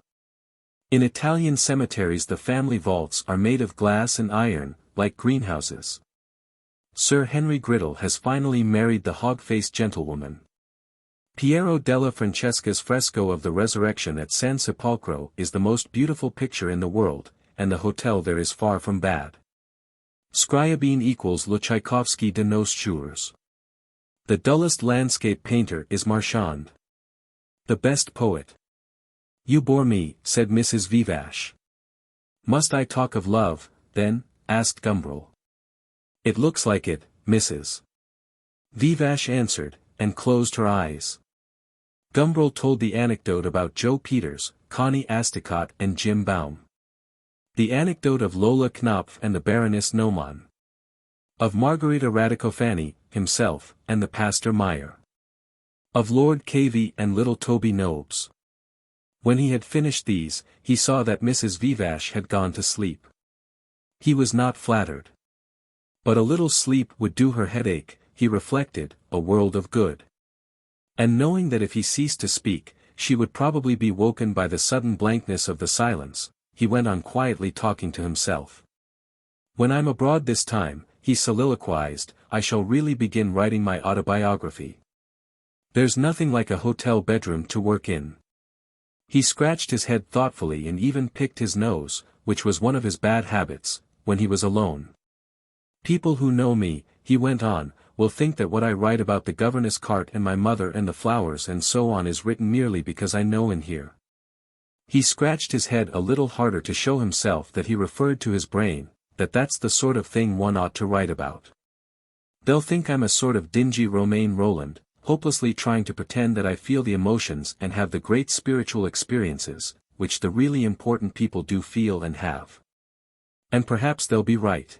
In Italian cemeteries the family vaults are made of glass and iron, like greenhouses. Sir Henry Griddle has finally married the hog-faced gentlewoman. Piero della Francesca's fresco of the Resurrection at San Sepolcro is the most beautiful picture in the world, and the hotel there is far from bad. Scriabine equals Le Tchaikovsky de nos jours. The dullest landscape painter is Marchand. The best poet. You bore me, said Mrs. Vivash. Must I talk of love, then? Asked Gumbril. It looks like it, Mrs. Vivash answered, and closed her eyes. Gumbril told the anecdote about Joe Peters, Connie Asticott and Jim Baum. The anecdote of Lola Knopf and the Baroness Naumann. Of Margarita Radicofani, himself, and the Pastor Meyer. Of Lord Cavey and little Toby Nobes. When he had finished these, he saw that Mrs. Vivash had gone to sleep. He was not flattered. But a little sleep would do her headache, he reflected, a world of good. And knowing that if he ceased to speak, she would probably be woken by the sudden blankness of the silence, he went on quietly talking to himself. When I'm abroad this time, he soliloquized, I shall really begin writing my autobiography. There's nothing like a hotel bedroom to work in. He scratched his head thoughtfully and even picked his nose, which was one of his bad habits, when he was alone. People who know me, he went on, will think that what I write about the governess cart and my mother and the flowers and so on is written merely because I know and hear. He scratched his head a little harder to show himself that he referred to his brain, that that's the sort of thing one ought to write about. They'll think I'm a sort of dingy Romain Roland, hopelessly trying to pretend that I feel the emotions and have the great spiritual experiences, which the really important people do feel and have. And perhaps they'll be right.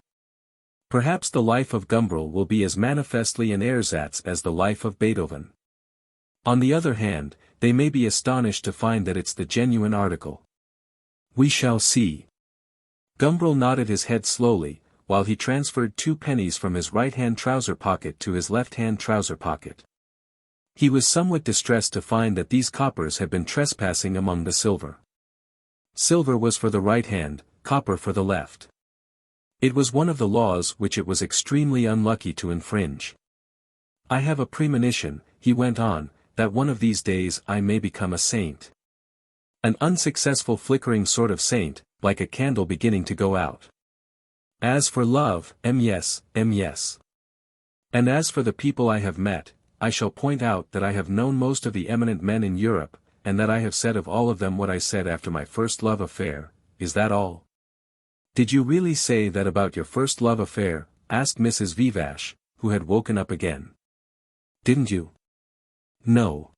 Perhaps the life of Gumbril will be as manifestly an ersatz as the life of Beethoven. On the other hand, they may be astonished to find that it's the genuine article. We shall see. Gumbril nodded his head slowly, while he transferred 2 pennies from his right-hand trouser pocket to his left-hand trouser pocket. He was somewhat distressed to find that these coppers had been trespassing among the silver. Silver was for the right hand, copper for the left. It was one of the laws which it was extremely unlucky to infringe. I have a premonition, he went on, that one of these days I may become a saint. An unsuccessful flickering sort of saint, like a candle beginning to go out. As for love, yes. And as for the people I have met, I shall point out that I have known most of the eminent men in Europe, and that I have said of all of them what I said after my first love affair. Is that all? Did you really say that about your first love affair? Asked Mrs. Vivash, who had woken up again. Didn't you? No.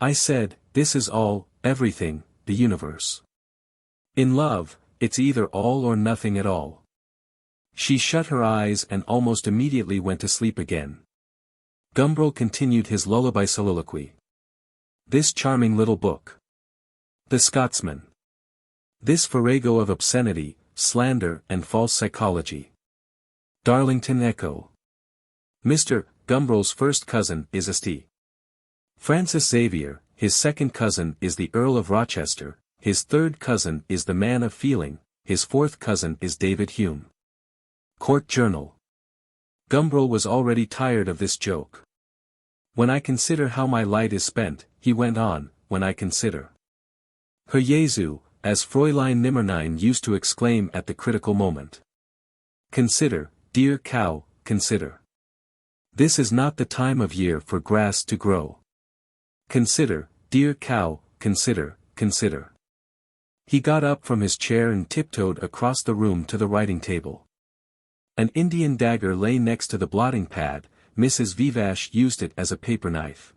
I said, this is all, everything, the universe. In love, it's either all or nothing at all. She shut her eyes and almost immediately went to sleep again. Gumbril continued his lullaby soliloquy. This charming little book. The Scotsman. This farrago of obscenity, slander and false psychology. Darlington Echo. Mr. Gumbril's first cousin is St. Francis Xavier, his second cousin is the Earl of Rochester, his third cousin is the man of feeling, his fourth cousin is David Hume. Court Journal. Gumbril was already tired of this joke. When I consider how my light is spent, he went on, when I consider. Herr Jesu, as Fräulein Nimmernein used to exclaim at the critical moment. Consider, dear cow, consider. This is not the time of year for grass to grow. Consider, dear cow, consider. He got up from his chair and tiptoed across the room to the writing table. An Indian dagger lay next to the blotting pad, Mrs. Vivash used it as a paper knife.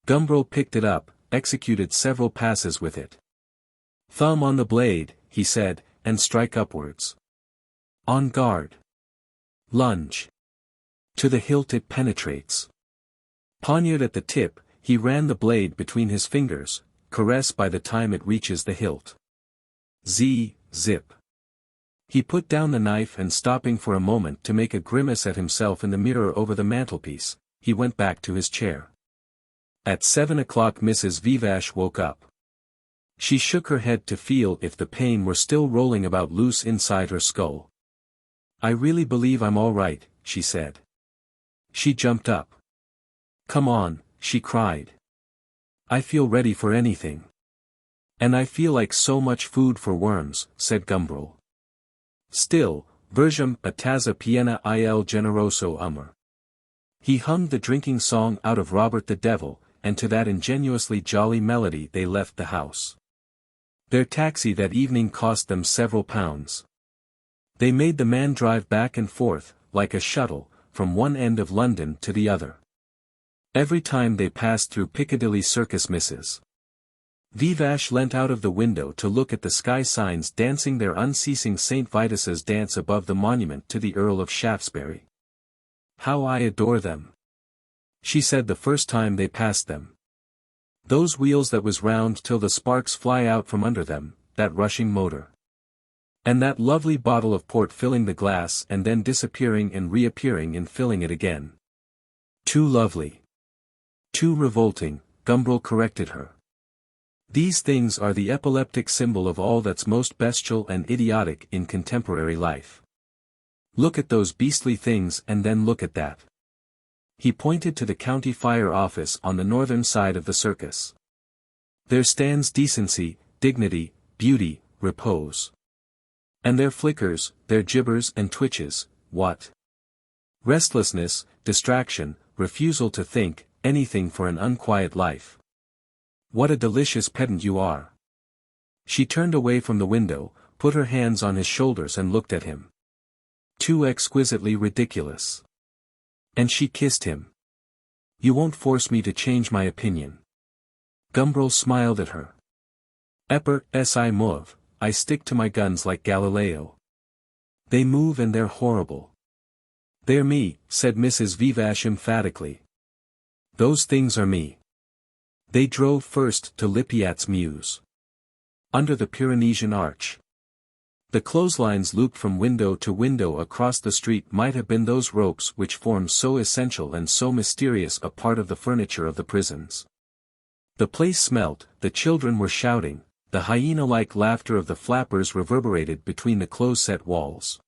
Gumbril picked it up, executed several passes with it. "Thumb on the blade," he said, "and strike upwards. On guard. Lunge. To the hilt it penetrates." Poniard at the tip, he ran the blade between his fingers, caress by the time it reaches the hilt. Zip. He put down the knife and stopping for a moment to make a grimace at himself in the mirror over the mantelpiece, he went back to his chair. At 7 o'clock Mrs. Vivash woke up. She shook her head to feel if the pain were still rolling about loose inside her skull. "I really believe I'm all right," she said. She jumped up. "Come on," she cried. "I feel ready for anything." "And I feel like so much food for worms," said Gumbril. "Still, Virgem a tazza piena il generoso amor." He hummed the drinking song out of Robert the Devil, and to that ingenuously jolly melody they left the house. Their taxi that evening cost them several pounds. They made the man drive back and forth, like a shuttle, from one end of London to the other. Every time they passed through Piccadilly Circus Mrs. Vivash leant out of the window to look at the sky signs dancing their unceasing St. Vitus's dance above the monument to the Earl of Shaftesbury. "How I adore them," she said the first time they passed them. "Those wheels that was round till the sparks fly out from under them, that rushing motor. And that lovely bottle of port filling the glass and then disappearing and reappearing and filling it again. Too lovely. Too revolting," Gumbril corrected her. "These things are the epileptic symbol of all that's most bestial and idiotic in contemporary life. Look at those beastly things and then look at that." He pointed to the county fire office on the northern side of the circus. "There stands decency, dignity, beauty, repose. And there flickers, there gibbers and twitches, what? Restlessness, distraction, refusal to think, anything for an unquiet life. What a delicious pedant you are." She turned away from the window, put her hands on his shoulders and looked at him. "Too exquisitely ridiculous." And she kissed him. "You won't force me to change my opinion." Gumbril smiled at her. "Eper si move, I stick to my guns like Galileo. They move and they're horrible." "They're me," said Mrs. Vivash emphatically. "Those things are me." They drove first to Lippiat's Mews. Under the Pyrenean arch. The clotheslines looped from window to window across the street might have been those ropes which formed so essential and so mysterious a part of the furniture of the prisons. The place smelt, the children were shouting, the hyena-like laughter of the flappers reverberated between the close-set walls.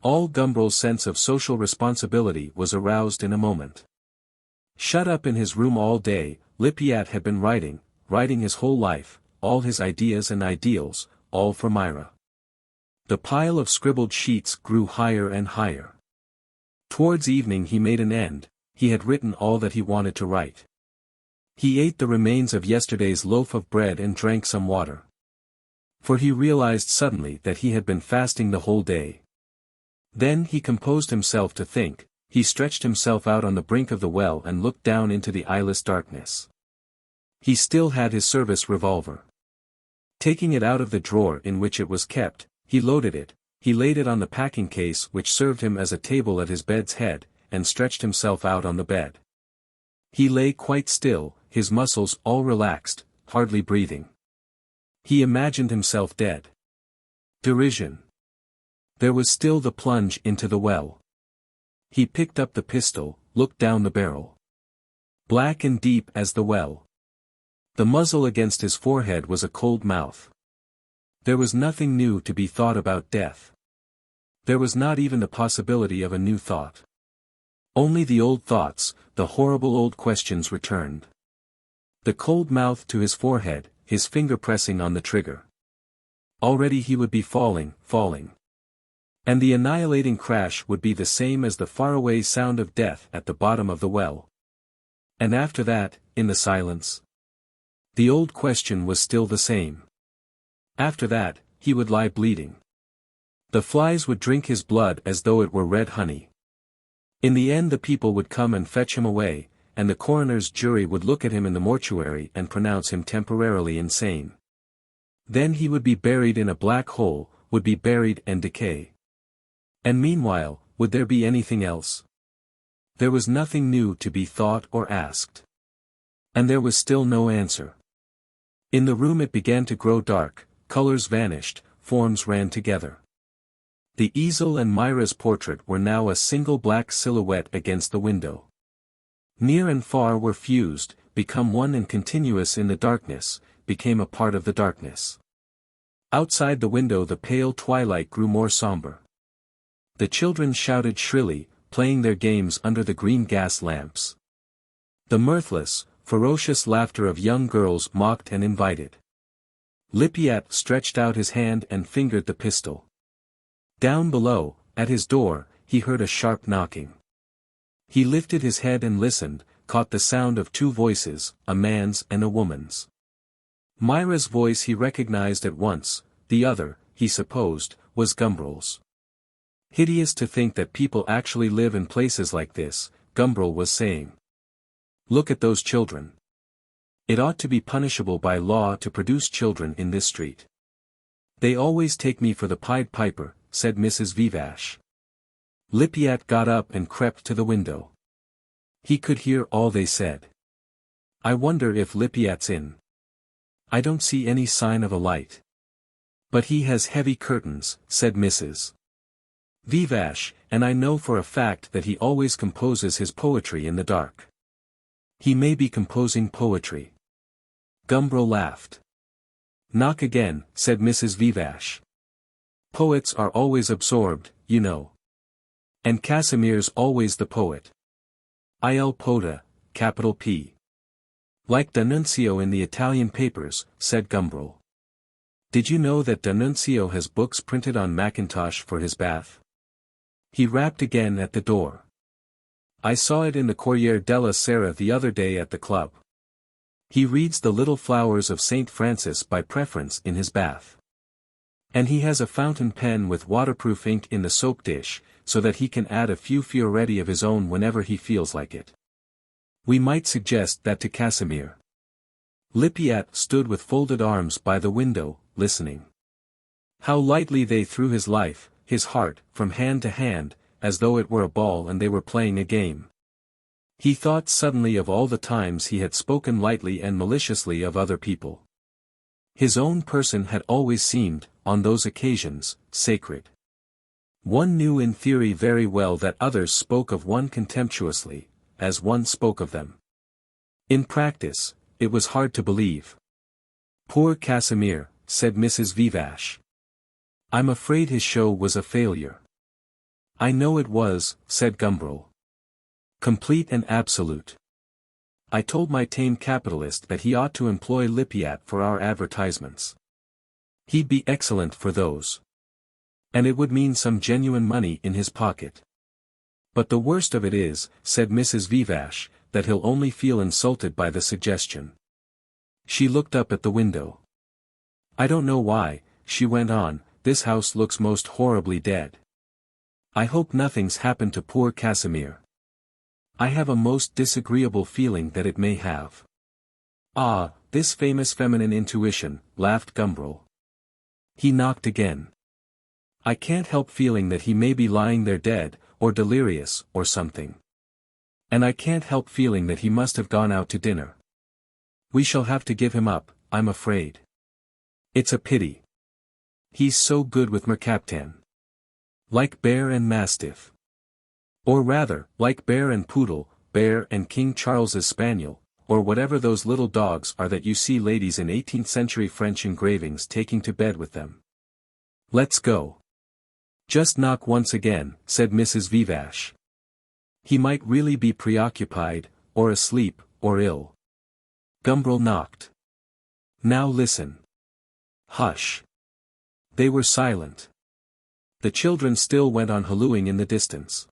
All Gumbril's sense of social responsibility was aroused in a moment. Shut up in his room all day, Lippiat had been writing his whole life, all his ideas and ideals, all for Myra. The pile of scribbled sheets grew higher and higher. Towards evening he made an end, he had written all that he wanted to write. He ate the remains of yesterday's loaf of bread and drank some water. For he realized suddenly that he had been fasting the whole day. Then he composed himself to think, he stretched himself out on the brink of the well and looked down into the eyeless darkness. He still had his service revolver. Taking it out of the drawer in which it was kept, he loaded it, he laid it on the packing case which served him as a table at his bed's head, and stretched himself out on the bed. He lay quite still, his muscles all relaxed, hardly breathing. He imagined himself dead. Derision. There was still the plunge into the well. He picked up the pistol, looked down the barrel. Black and deep as the well. The muzzle against his forehead was a cold mouth. There was nothing new to be thought about death. There was not even the possibility of a new thought. Only the old thoughts, the horrible old questions returned. The cold mouth to his forehead, his finger pressing on the trigger. Already he would be falling. And the annihilating crash would be the same as the faraway sound of death at the bottom of the well. And after that, in the silence, the old question was still the same. After that, he would lie bleeding. The flies would drink his blood as though it were red honey. In the end the people would come and fetch him away, and the coroner's jury would look at him in the mortuary and pronounce him temporarily insane. Then he would be buried in a black hole, would be buried and decay. And meanwhile, would there be anything else? There was nothing new to be thought or asked. And there was still no answer. In the room it began to grow dark, colors vanished, forms ran together. The easel and Myra's portrait were now a single black silhouette against the window. Near and far were fused, become one and continuous in the darkness, became a part of the darkness. Outside the window the pale twilight grew more somber. The children shouted shrilly, playing their games under the green gas lamps. The mirthless, ferocious laughter of young girls mocked and invited. Lippiatt stretched out his hand and fingered the pistol. Down below, at his door, he heard a sharp knocking. He lifted his head and listened, caught the sound of two voices, a man's and a woman's. Myra's voice he recognized at once, the other, he supposed, was Gumbril's. Hideous to think that people actually live in places like this, Gumbril was saying. Look at those children. It ought to be punishable by law to produce children in this street. They always take me for the Pied Piper, said Mrs. Vivash. Lippiatt got up and crept to the window. He could hear all they said. I wonder if Lippiatt's in. I don't see any sign of a light. But he has heavy curtains, said Mrs. Vivash, and I know for a fact that he always composes his poetry in the dark. He may be composing poetry. Gumbril laughed. Knock again, said Mrs. Vivash. Poets are always absorbed, you know. And Casimir's always the poet. Il poeta, capital P. Like D'Annunzio in the Italian papers, said Gumbril. Did you know that D'Annunzio has books printed on Macintosh for his bath? He rapped again at the door. I saw it in the Corriere della Sera the other day at the club. He reads The Little Flowers of St. Francis by preference in his bath. And he has a fountain pen with waterproof ink in the soap dish, so that he can add a few fioretti of his own whenever he feels like it. We might suggest that to Casimir. Lippiatt stood with folded arms by the window, listening. How lightly they threw his life, his heart, from hand to hand, as though it were a ball and they were playing a game. He thought suddenly of all the times he had spoken lightly and maliciously of other people. His own person had always seemed, on those occasions, sacred. One knew in theory very well that others spoke of one contemptuously, as one spoke of them. In practice, it was hard to believe. Poor Casimir, said Mrs. Vivash. I'm afraid his show was a failure. I know it was, said Gumbril. Complete and absolute. I told my tame capitalist that he ought to employ Lippiatt for our advertisements. He'd be excellent for those. And it would mean some genuine money in his pocket. But the worst of it is, said Mrs. Vivash, that he'll only feel insulted by the suggestion. She looked up at the window. I don't know why, she went on, this house looks most horribly dead. I hope nothing's happened to poor Casimir. I have a most disagreeable feeling that it may have. Ah, this famous feminine intuition, laughed Gumbril. He knocked again. I can't help feeling that he may be lying there dead, or delirious, or something. And I can't help feeling that he must have gone out to dinner. We shall have to give him up, I'm afraid. It's a pity. He's so good with Mercaptan. Like bear and mastiff. Or rather, like bear and poodle, bear and King Charles's spaniel, or whatever those little dogs are that you see ladies in 18th century French engravings taking to bed with them. Let's go. Just knock once again, said Mrs. Vivash. He might really be preoccupied, or asleep, or ill. Gumbril knocked. Now listen. Hush. They were silent. The children still went on hallooing in the distance.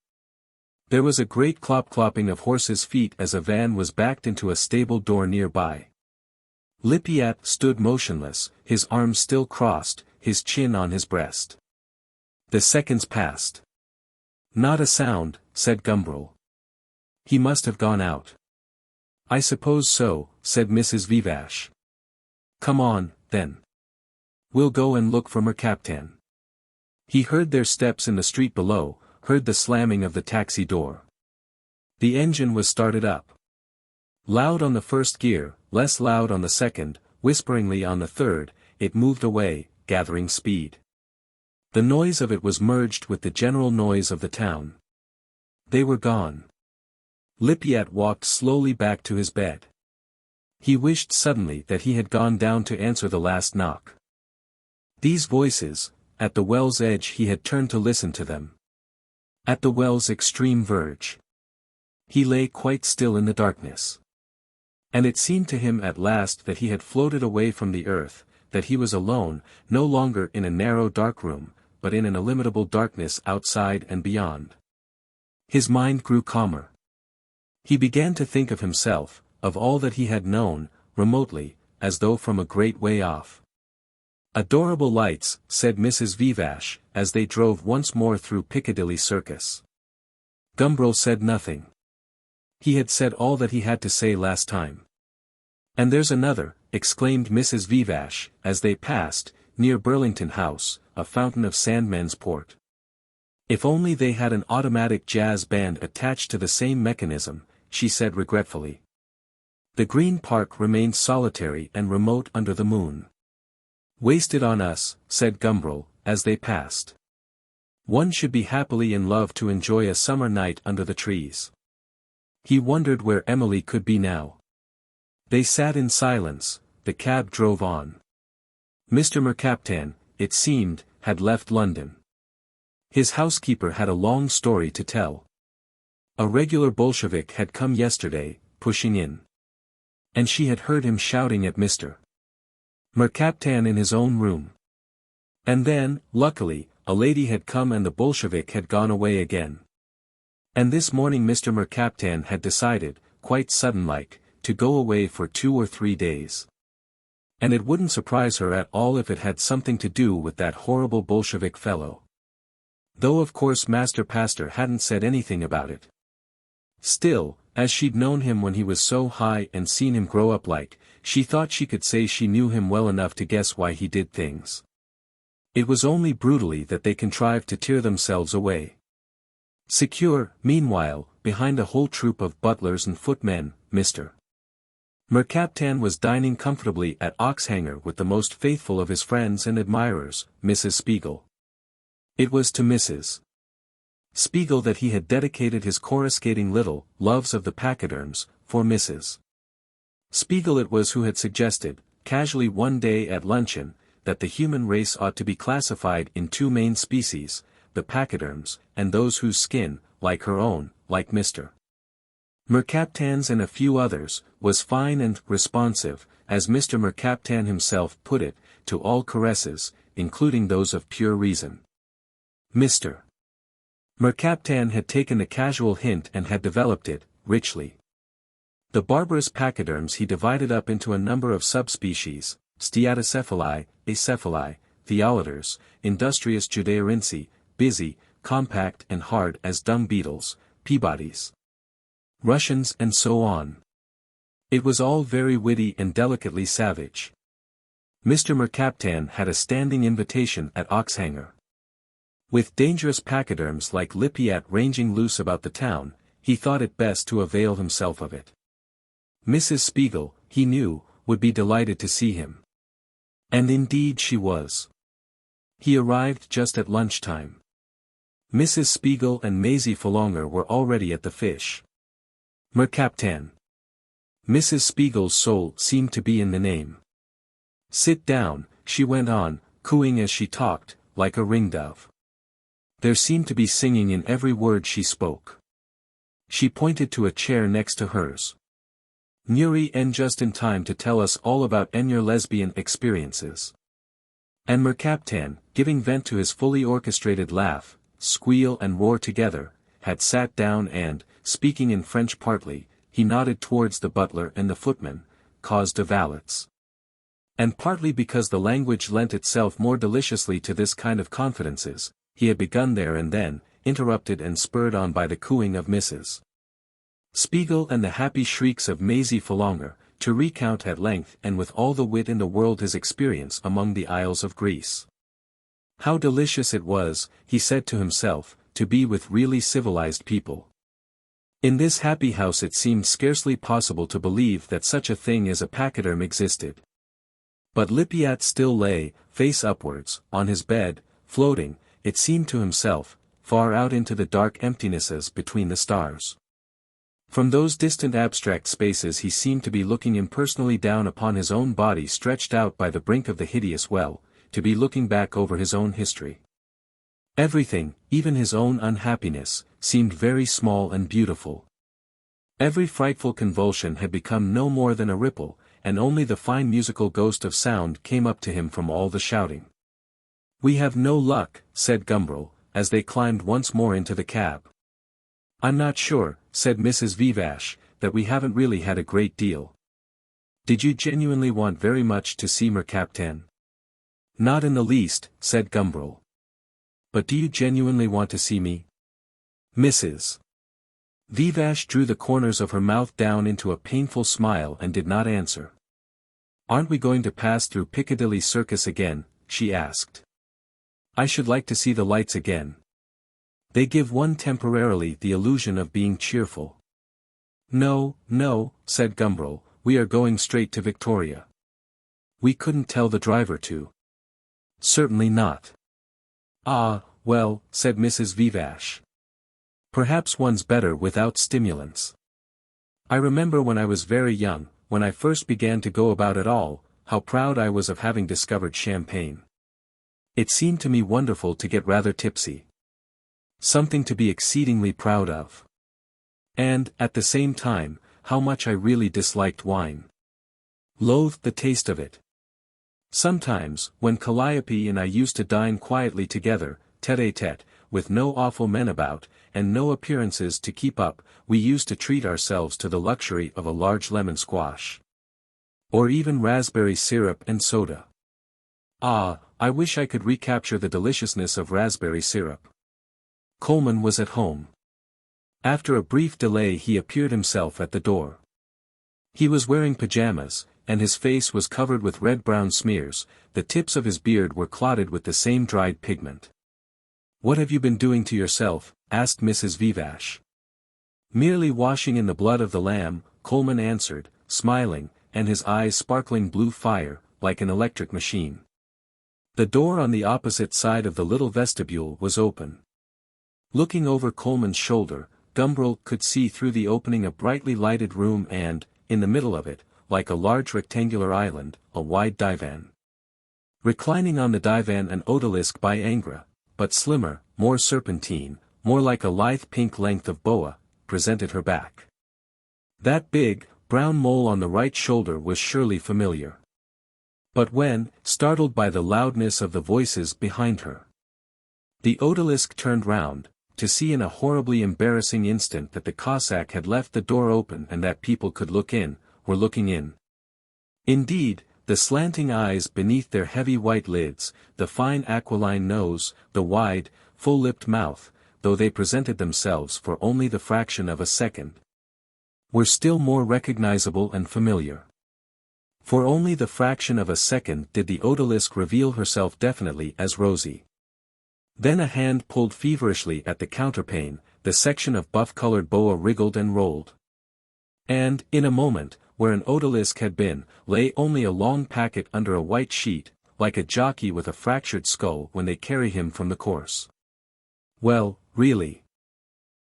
There was a great clop-clopping of horses' feet as a van was backed into a stable door nearby. Lippiatt stood motionless, his arms still crossed, his chin on his breast. The seconds passed. Not a sound, said Gumbril. He must have gone out. "I suppose so," said Mrs. Vivash. "Come on, then. We'll go and look for Mercaptan." He heard their steps in the street below, heard the slamming of the taxi door. The engine was started up. Loud on the first gear, less loud on the second, whisperingly on the third, it moved away, gathering speed. The noise of it was merged with the general noise of the town. They were gone. Lippiatt walked slowly back to his bed. He wished suddenly that he had gone down to answer the last knock. These voices, at the well's edge, he had turned to listen to them. At the well's extreme verge. He lay quite still in the darkness. And it seemed to him at last that he had floated away from the earth, that he was alone, no longer in a narrow dark room, but in an illimitable darkness outside and beyond. His mind grew calmer. He began to think of himself, of all that he had known, remotely, as though from a great way off. "Adorable lights," said Mrs. Vivash, as they drove once more through Piccadilly Circus. Gumbril said nothing. He had said all that he had to say last time. "And there's another," exclaimed Mrs. Vivash, as they passed, near Burlington House, a fountain of Sandman's Port. "If only they had an automatic jazz band attached to the same mechanism," she said regretfully. The Green Park remained solitary and remote under the moon. "Wasted on us," said Gumbril, as they passed. "One should be happily in love to enjoy a summer night under the trees." He wondered where Emily could be now. They sat in silence, the cab drove on. Mr. Mercaptan, it seemed, had left London. His housekeeper had a long story to tell. A regular Bolshevik had come yesterday, pushing in. And she had heard him shouting at Mr. Mercaptan in his own room. And then, luckily, a lady had come and the Bolshevik had gone away again. And this morning Mr. Mercaptan had decided, quite sudden-like, to go away for 2 or 3 days. And it wouldn't surprise her at all if it had something to do with that horrible Bolshevik fellow. Though of course Master Pastor hadn't said anything about it. Still, as she'd known him when he was so high and seen him grow up like, she thought she could say she knew him well enough to guess why he did things. It was only brutally that they contrived to tear themselves away. Secure, meanwhile, behind a whole troop of butlers and footmen, Mr. Mercaptan was dining comfortably at Oxhanger with the most faithful of his friends and admirers, Mrs. Spiegel. It was to Mrs. Spiegel that he had dedicated his coruscating little Loves of the Pachyderms, for Mrs. Spiegel it was who had suggested, casually one day at luncheon, that the human race ought to be classified in 2 main species, the pachyderms, and those whose skin, like her own, like Mr. Mercaptan's and a few others, was fine and responsive, as Mr. Mercaptan himself put it, to all caresses, including those of pure reason. Mr. Mercaptan had taken the casual hint and had developed it, richly. The barbarous pachyderms he divided up into a number of subspecies, Steatocephali, Acephali, Theoliters, Industrious Judairinci, busy, compact and hard as dung beetles, Peabodys, Russians and so on. It was all very witty and delicately savage. Mr. Mercaptan had a standing invitation at Oxhanger. With dangerous pachyderms like Lippiatt ranging loose about the town, he thought it best to avail himself of it. Mrs. Spiegel, he knew, would be delighted to see him. And indeed she was. He arrived just at lunchtime. Mrs. Spiegel and Maisie Forlonger were already at the fish. Mercaptan. Mrs. Spiegel's soul seemed to be in the name. "Sit down," she went on, cooing as she talked, like a ringdove. There seemed to be singing in every word she spoke. She pointed to a chair next to hers. "Nuri en just in time to tell us all about your lesbian experiences." And Mercaptan, giving vent to his fully orchestrated laugh, squeal and roar together, had sat down and, speaking in French partly, he nodded towards the butler and the footman, cause de valets. And partly because the language lent itself more deliciously to this kind of confidences, he had begun there and then, interrupted and spurred on by the cooing of Mrs. Spiegel and the happy shrieks of Maisie Forlonger, to recount at length and with all the wit in the world his experience among the Isles of Greece. How delicious it was, he said to himself, to be with really civilized people. In this happy house it seemed scarcely possible to believe that such a thing as a pachyderm existed. But Lippiatt still lay, face upwards, on his bed, floating, it seemed to himself, far out into the dark emptinesses between the stars. From those distant abstract spaces he seemed to be looking impersonally down upon his own body stretched out by the brink of the hideous well, to be looking back over his own history. Everything, even his own unhappiness, seemed very small and beautiful. Every frightful convulsion had become no more than a ripple, and only the fine musical ghost of sound came up to him from all the shouting. "We have no luck," said Gumbril, as they climbed once more into the cab. "I'm not sure," said Mrs. Vivash, "that we haven't really had a great deal. Did you genuinely want very much to see Mer Captain?" "Not in the least," said Gumbril. "But do you genuinely want to see me?" Mrs. Vivash drew the corners of her mouth down into a painful smile and did not answer. "Aren't we going to pass through Piccadilly Circus again?" she asked. "I should like to see the lights again. They give one temporarily the illusion of being cheerful." "No, no," said Gumbril, "we are going straight to Victoria." "We couldn't tell the driver to." "Certainly not." "Ah, well," said Mrs. Vivash. "Perhaps one's better without stimulants. I remember when I was very young, when I first began to go about at all, how proud I was of having discovered champagne. It seemed to me wonderful to get rather tipsy. Something to be exceedingly proud of. And, at the same time, how much I really disliked wine. Loathed the taste of it. Sometimes, when Calliope and I used to dine quietly together, tête-à-tête, with no awful men about, and no appearances to keep up, we used to treat ourselves to the luxury of a large lemon squash. Or even raspberry syrup and soda. Ah, I wish I could recapture the deliciousness of raspberry syrup." Coleman was at home. After a brief delay he appeared himself at the door. He was wearing pajamas, and his face was covered with red-brown smears, the tips of his beard were clotted with the same dried pigment. "What have you been doing to yourself?" asked Mrs. Vivash. "Merely washing in the blood of the lamb," Coleman answered, smiling, and his eyes sparkling blue fire, like an electric machine. The door on the opposite side of the little vestibule was open. Looking over Coleman's shoulder, Gumbril could see through the opening a brightly lighted room and, in the middle of it, like a large rectangular island, a wide divan. Reclining on the divan an odalisque by Ingres, but slimmer, more serpentine, more like a lithe pink length of boa, presented her back. That big, brown mole on the right shoulder was surely familiar. But when, startled by the loudness of the voices behind her, the odalisque turned round, to see in a horribly embarrassing instant that the Cossack had left the door open and that people could look in, were looking in. Indeed, the slanting eyes beneath their heavy white lids, the fine aquiline nose, the wide, full-lipped mouth, though they presented themselves for only the fraction of a second, were still more recognizable and familiar. For only the fraction of a second did the odalisque reveal herself definitely as Rosie. Then a hand pulled feverishly at the counterpane, the section of buff-colored boa wriggled and rolled. And, in a moment, where an odalisque had been, lay only a long packet under a white sheet, like a jockey with a fractured skull when they carry him from the course. Well, really.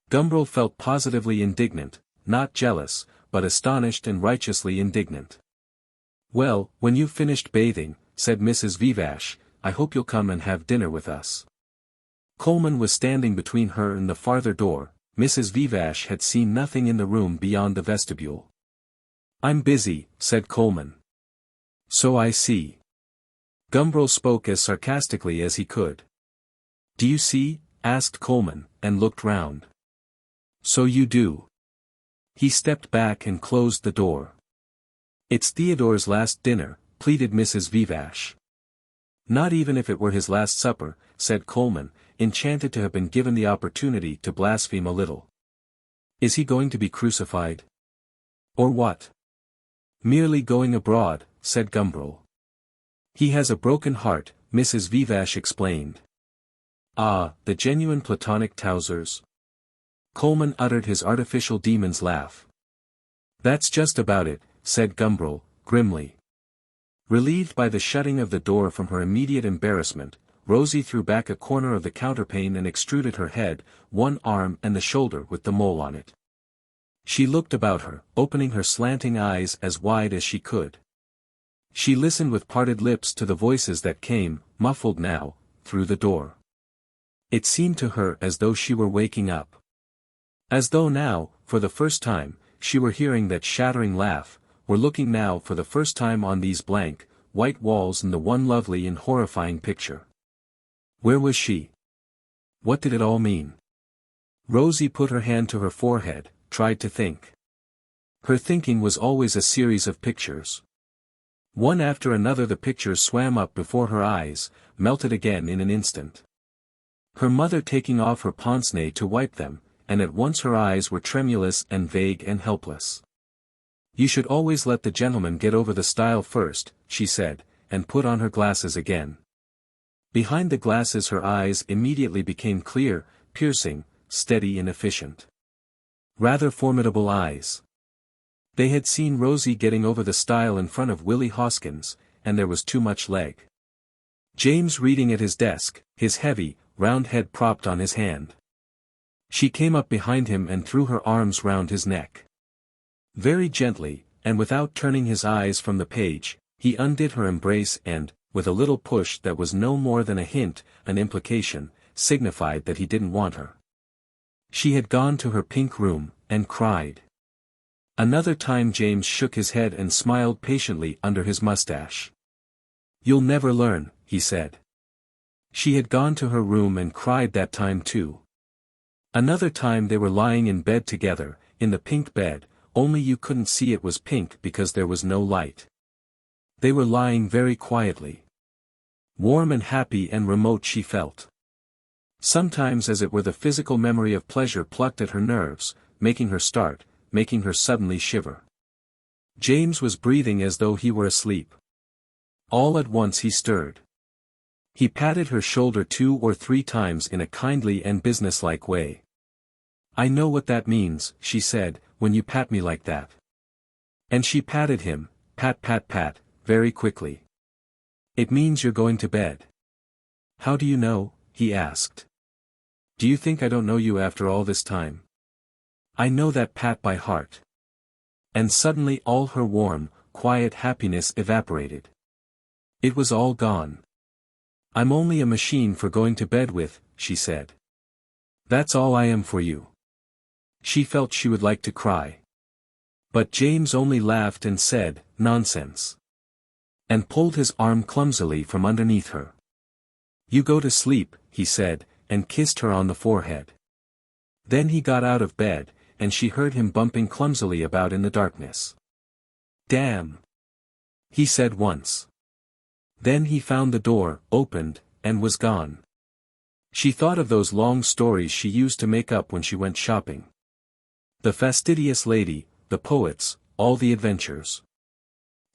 Gumbril felt positively indignant, not jealous, but astonished and righteously indignant. "Well, when you've finished bathing," said Mrs. Vivash, "I hope you'll come and have dinner with us." Coleman was standing between her and the farther door. Mrs. Vivash had seen nothing in the room beyond the vestibule. "I'm busy," said Coleman. "So I see." Gumbril spoke as sarcastically as he could. "Do you see?" asked Coleman, and looked round. "So you do." He stepped back and closed the door. "It's Theodore's last dinner," pleaded Mrs. Vivash. "Not even if it were his last supper," said Coleman, enchanted to have been given the opportunity to blaspheme a little. Is he going to be crucified? Or what? Merely going abroad, said Gumbril. He has a broken heart, Mrs. Vivash explained. Ah, the genuine platonic Towsers. Coleman uttered his artificial demon's laugh. That's just about it, said Gumbril, grimly. Relieved by the shutting of the door from her immediate embarrassment, Rosie threw back a corner of the counterpane and extruded her head, one arm and the shoulder with the mole on it. She looked about her, opening her slanting eyes as wide as she could. She listened with parted lips to the voices that came, muffled now, through the door. It seemed to her as though she were waking up. As though now, for the first time, she were hearing that shattering laugh, were looking now for the first time on these blank, white walls in the one lovely and horrifying picture. Where was she? What did it all mean? Rosie put her hand to her forehead, tried to think. Her thinking was always a series of pictures. One after another the pictures swam up before her eyes, melted again in an instant. Her mother taking off her pince-nez to wipe them, and at once her eyes were tremulous and vague and helpless. You should always let the gentleman get over the stile first, she said, and put on her glasses again. Behind the glasses her eyes immediately became clear, piercing, steady and efficient. Rather formidable eyes. They had seen Rosie getting over the stile in front of Willie Hoskins, and there was too much leg. James reading at his desk, his heavy, round head propped on his hand. She came up behind him and threw her arms round his neck. Very gently, and without turning his eyes from the page, he undid her embrace and, with a little push that was no more than a hint, an implication, signified that he didn't want her. She had gone to her pink room, and cried. Another time James shook his head and smiled patiently under his mustache. You'll never learn, he said. She had gone to her room and cried that time too. Another time they were lying in bed together, in the pink bed, only you couldn't see it was pink because there was no light. They were lying very quietly. Warm and happy and remote she felt. Sometimes as it were the physical memory of pleasure plucked at her nerves, making her start, making her suddenly shiver. James was breathing as though he were asleep. All at once he stirred. He patted her shoulder 2 or 3 times in a kindly and businesslike way. I know what that means, she said, when you pat me like that. And she patted him, pat pat pat, very quickly. It means you're going to bed. How do you know? He asked. Do you think I don't know you after all this time? I know that pat by heart. And suddenly all her warm, quiet happiness evaporated. It was all gone. I'm only a machine for going to bed with, she said. That's all I am for you. She felt she would like to cry. But James only laughed and said, nonsense. And pulled his arm clumsily from underneath her. You go to sleep, he said, and kissed her on the forehead. Then he got out of bed, and she heard him bumping clumsily about in the darkness. Damn! He said once. Then he found the door, opened, and was gone. She thought of those long stories she used to make up when she went shopping. The fastidious lady, the poets, all the adventures.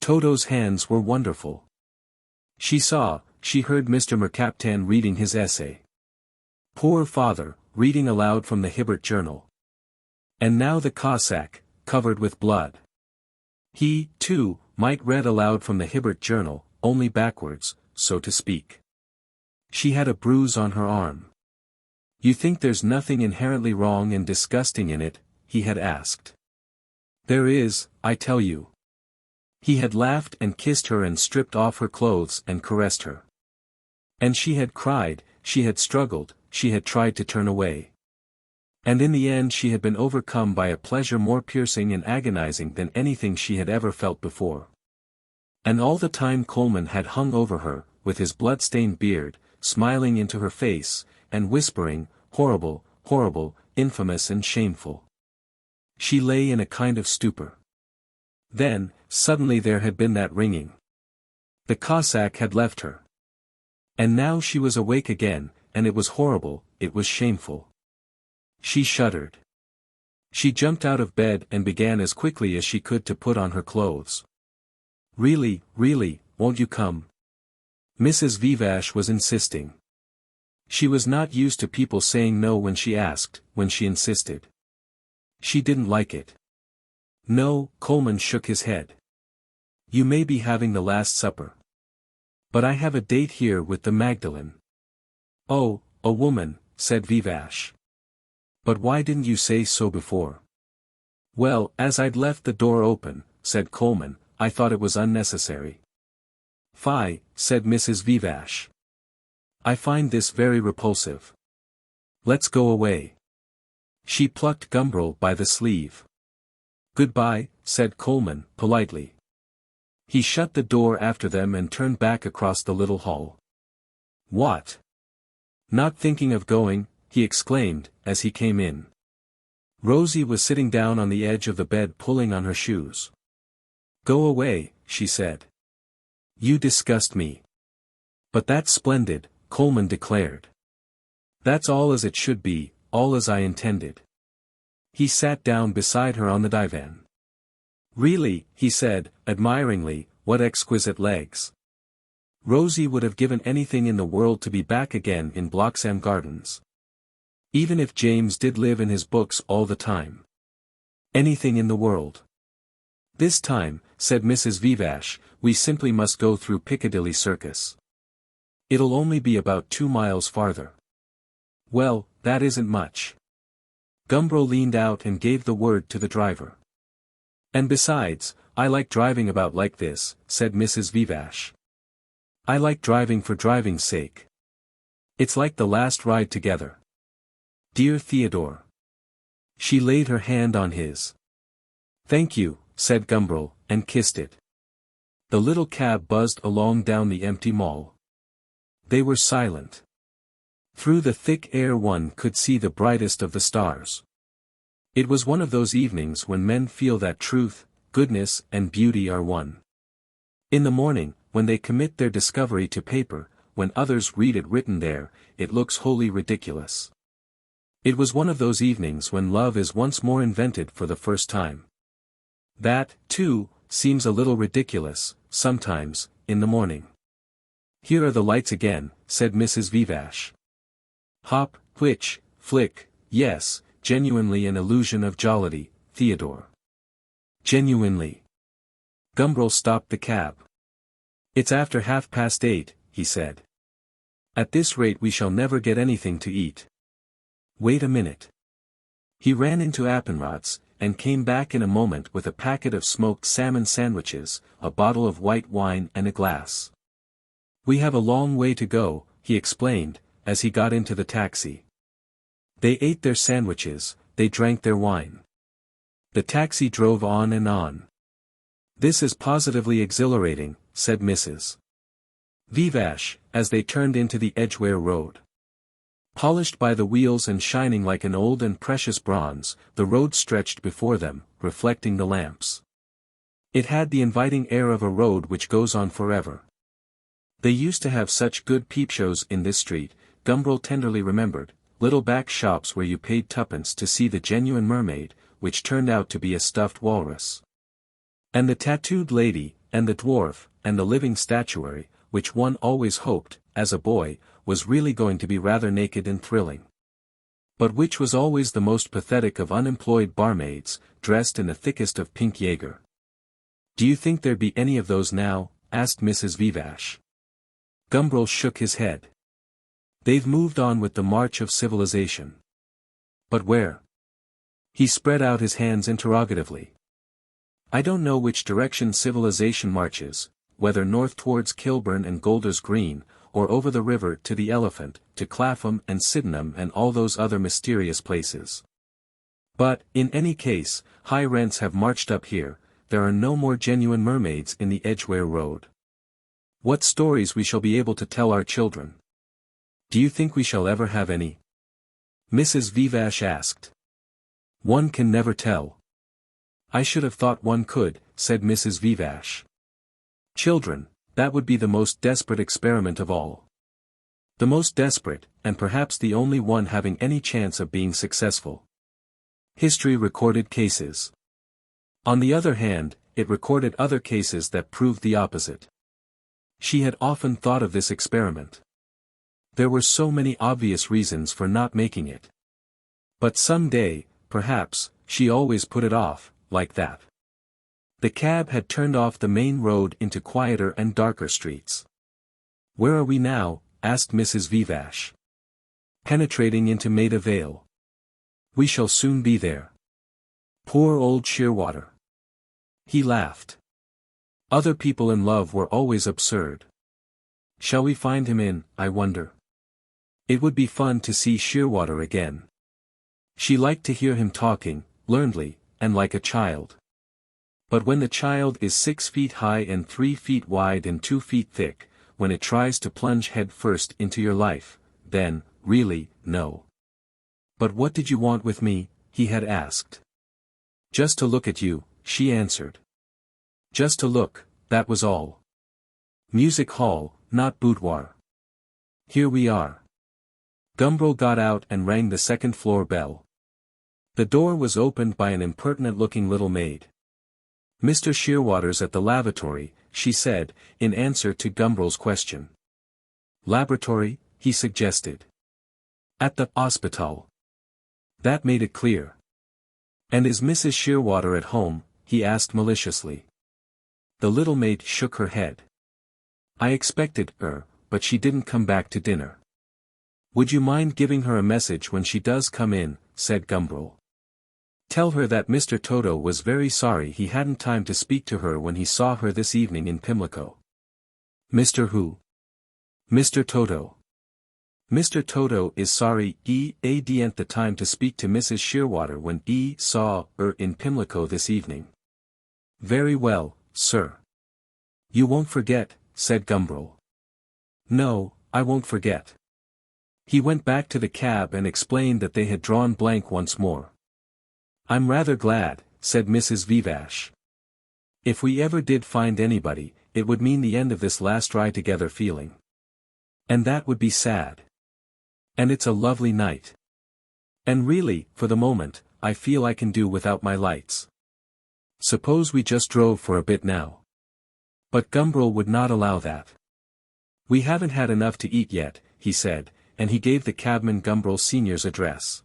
Toto's hands were wonderful. She heard Mr. Mercaptan reading his essay. Poor father, reading aloud from the Hibbert Journal. And now the Cossack, covered with blood. He, too, might read aloud from the Hibbert Journal, only backwards, so to speak. She had a bruise on her arm. You think there's nothing inherently wrong and disgusting in it? He had asked. There is, I tell you. He had laughed and kissed her and stripped off her clothes and caressed her. And she had cried, she had struggled, she had tried to turn away. And in the end she had been overcome by a pleasure more piercing and agonizing than anything she had ever felt before. And all the time Coleman had hung over her, with his blood-stained beard, smiling into her face, and whispering, horrible, horrible, infamous and shameful. She lay in a kind of stupor. Then, suddenly there had been that ringing. The Cossack had left her. And now she was awake again, and it was horrible, it was shameful. She shuddered. She jumped out of bed and began as quickly as she could to put on her clothes. Really, won't you come? Mrs. VIII was insisting. She was not used to people saying no when she asked, when she insisted. She didn't like it. No, Coleman shook his head. You may be having the Last Supper. But I have a date here with the Magdalene. Oh, a woman, said VIII. But why didn't you say so before? Well, as I'd left the door open, said Coleman, I thought it was unnecessary. Fie, said Mrs. VIII. I find this very repulsive. Let's go away. She plucked Gumbril by the sleeve. Goodbye, said Coleman, politely. He shut the door after them and turned back across the little hall. What? Not thinking of going, he exclaimed, as he came in. Rosie was sitting down on the edge of the bed pulling on her shoes. Go away, she said. You disgust me. But that's splendid, Coleman declared. That's all as it should be, all as I intended. He sat down beside her on the divan. Really, he said, admiringly, what exquisite legs. Rosie would have given anything in the world to be back again in Bloxham Gardens. Even if James did live in his books all the time. Anything in the world. This time, said Mrs. VIII, we simply must go through Piccadilly Circus. It'll only be about 2 miles farther. Well, that isn't much. Gumbril leaned out and gave the word to the driver. And besides, I like driving about like this, said Mrs. VIII. I like driving for driving's sake. It's like the last ride together. Dear Theodore. She laid her hand on his. Thank you, said Gumbril, and kissed it. The little cab buzzed along down the empty mall. They were silent. Through the thick air one could see the brightest of the stars. It was one of those evenings when men feel that truth, goodness and beauty are one. In the morning, when they commit their discovery to paper, when others read it written there, it looks wholly ridiculous. It was one of those evenings when love is once more invented for the first time. That, too, seems a little ridiculous, sometimes, in the morning. Here are the lights again, said Mrs. VIII. Hop, which, flick, yes, genuinely an illusion of jollity, Theodore. Genuinely. Gumbril stopped the cab. It's after 8:30, he said. At this rate we shall never get anything to eat. Wait a minute. He ran into Appenrott's, and came back in a moment with a packet of smoked salmon sandwiches, a bottle of white wine and a glass. We have a long way to go, he explained, as he got into the taxi. They ate their sandwiches, they drank their wine. The taxi drove on and on. This is positively exhilarating, said Mrs. VIII, as they turned into the Edgware Road. Polished by the wheels and shining like an old and precious bronze, the road stretched before them, reflecting the lamps. It had the inviting air of a road which goes on forever. They used to have such good peep-shows in this street, Gumbril tenderly remembered, little back shops where you paid 2d to see the genuine mermaid, which turned out to be a stuffed walrus. And the tattooed lady, and the dwarf, and the living statuary, which one always hoped, as a boy, was really going to be rather naked and thrilling. But which was always the most pathetic of unemployed barmaids, dressed in the thickest of pink Jaeger. Do you think there'd be any of those now? Asked Mrs. VIII. Gumbril shook his head. They've moved on with the march of civilization. But where? He spread out his hands interrogatively. I don't know which direction civilization marches, whether north towards Kilburn and Golders Green, or over the river to the Elephant, to Clapham and Sydenham and all those other mysterious places. But, in any case, high rents have marched up here, there are no more genuine mermaids in the Edgware Road. What stories we shall be able to tell our children? Do you think we shall ever have any? Mrs. VIII asked. One can never tell. I should have thought one could, said Mrs. VIII. Children, that would be the most desperate experiment of all. The most desperate, and perhaps the only one having any chance of being successful. History recorded cases. On the other hand, it recorded other cases that proved the opposite. She had often thought of this experiment. There were so many obvious reasons for not making it. But some day, perhaps, she always put it off, like that. The cab had turned off the main road into quieter and darker streets. "Where are we now?" asked Mrs. Vivash. "Penetrating into Maida Vale. We shall soon be there." Poor old Shearwater. He laughed. Other people in love were always absurd. Shall we find him in, I wonder? It would be fun to see Shearwater again. She liked to hear him talking, learnedly, and like a child. But when the child is 6 feet high and 3 feet wide and 2 feet thick, when it tries to plunge head first into your life, then, really, no. "But what did you want with me?" he had asked. "Just to look at you," she answered. Just to look, that was all. Music hall, not boudoir. Here we are. Gumbril got out and rang the second-floor bell. The door was opened by an impertinent-looking little maid. "Mr. Shearwater's at the lavatory," she said, in answer to Gumbril's question. "Laboratory?" he suggested. "At the hospital." That made it clear. "And is Mrs. Shearwater at home?" he asked maliciously. The little maid shook her head. "I expected her, but she didn't come back to dinner." "Would you mind giving her a message when she does come in?" said Gumbril. "Tell her that Mr. Toto was very sorry he hadn't time to speak to her when he saw her this evening in Pimlico." "Mr. who?" "Mr. Toto." "Mr. Toto is sorry he hadn't the time to speak to Mrs. Shearwater when he saw her in Pimlico this evening." "Very well, sir." "You won't forget," said Gumbril. "No, I won't forget." He went back to the cab and explained that they had drawn blank once more. "I'm rather glad," said Mrs. Vivash. "If we ever did find anybody, it would mean the end of this last ride together feeling. And that would be sad. And it's a lovely night. And really, for the moment, I feel I can do without my lights. Suppose we just drove for a bit now." But Gumbril would not allow that. "We haven't had enough to eat yet," he said, and he gave the cabman Gumbril Sr.'s address.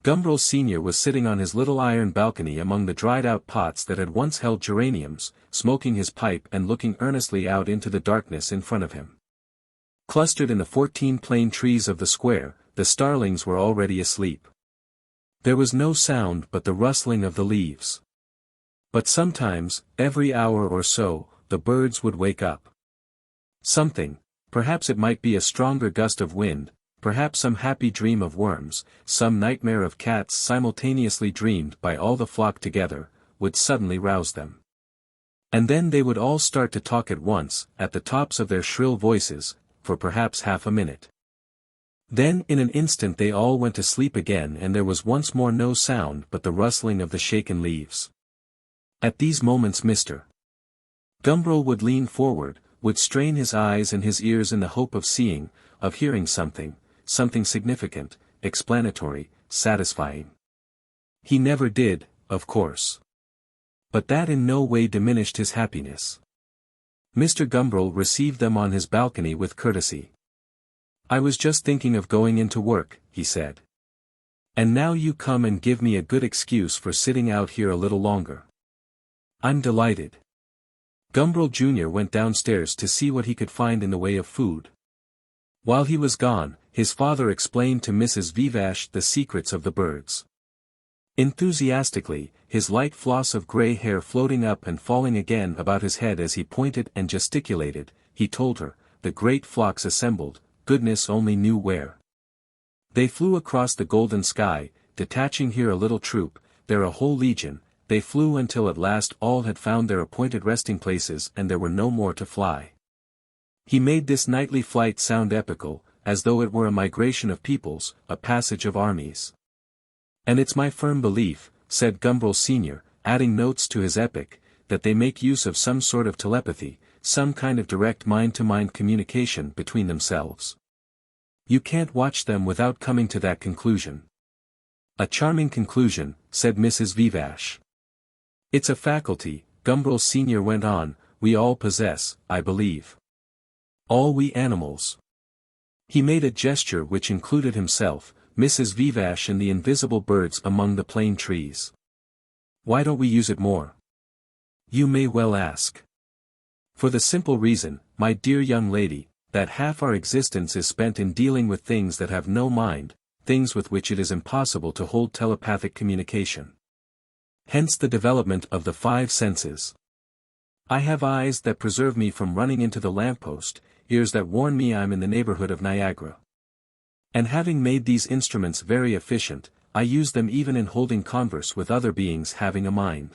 Gumbril Sr. was sitting on his little iron balcony among the dried-out pots that had once held geraniums, smoking his pipe and looking earnestly out into the darkness in front of him. Clustered in the 14 plane trees of the square, the starlings were already asleep. There was no sound but the rustling of the leaves. But sometimes, every hour or so, the birds would wake up. Something, perhaps it might be a stronger gust of wind, perhaps some happy dream of worms, some nightmare of cats simultaneously dreamed by all the flock together, would suddenly rouse them. And then they would all start to talk at once, at the tops of their shrill voices, for perhaps half a minute. Then in an instant they all went to sleep again and there was once more no sound but the rustling of the shaken leaves. At these moments Mr. Gumbril would lean forward, would strain his eyes and his ears in the hope of seeing, of hearing something significant, explanatory, satisfying. He never did, of course. But that in no way diminished his happiness. Mr. Gumbril received them on his balcony with courtesy. "I was just thinking of going into work," he said. "And now you come and give me a good excuse for sitting out here a little longer. I'm delighted." Gumbril Jr. went downstairs to see what he could find in the way of food. While he was gone, his father explained to Mrs. Vivash the secrets of the birds. Enthusiastically, his light floss of grey hair floating up and falling again about his head as he pointed and gesticulated, he told her, the great flocks assembled, goodness only knew where. They flew across the golden sky, detaching here a little troop, there a whole legion, they flew until at last all had found their appointed resting places and there were no more to fly. He made this nightly flight sound epical, as though it were a migration of peoples, a passage of armies. "And it's my firm belief," said Gumbril Sr., adding notes to his epic, "that they make use of some sort of telepathy, some kind of direct mind-to-mind communication between themselves. You can't watch them without coming to that conclusion. A charming conclusion, said Mrs. Vivash. It's a faculty, Gumbril Sr. went on, we all possess, I believe. All we animals. He made a gesture which included himself, Mrs. Vivash and the invisible birds among the plane trees. Why don't we use it more? You may well ask. For the simple reason, my dear young lady, that half our existence is spent in dealing with things that have no mind, things with which it is impossible to hold telepathic communication. Hence the development of the five senses. I have eyes that preserve me from running into the lamppost, ears that warn me I'm in the neighborhood of Niagara. And having made these instruments very efficient, I use them even in holding converse with other beings having a mind.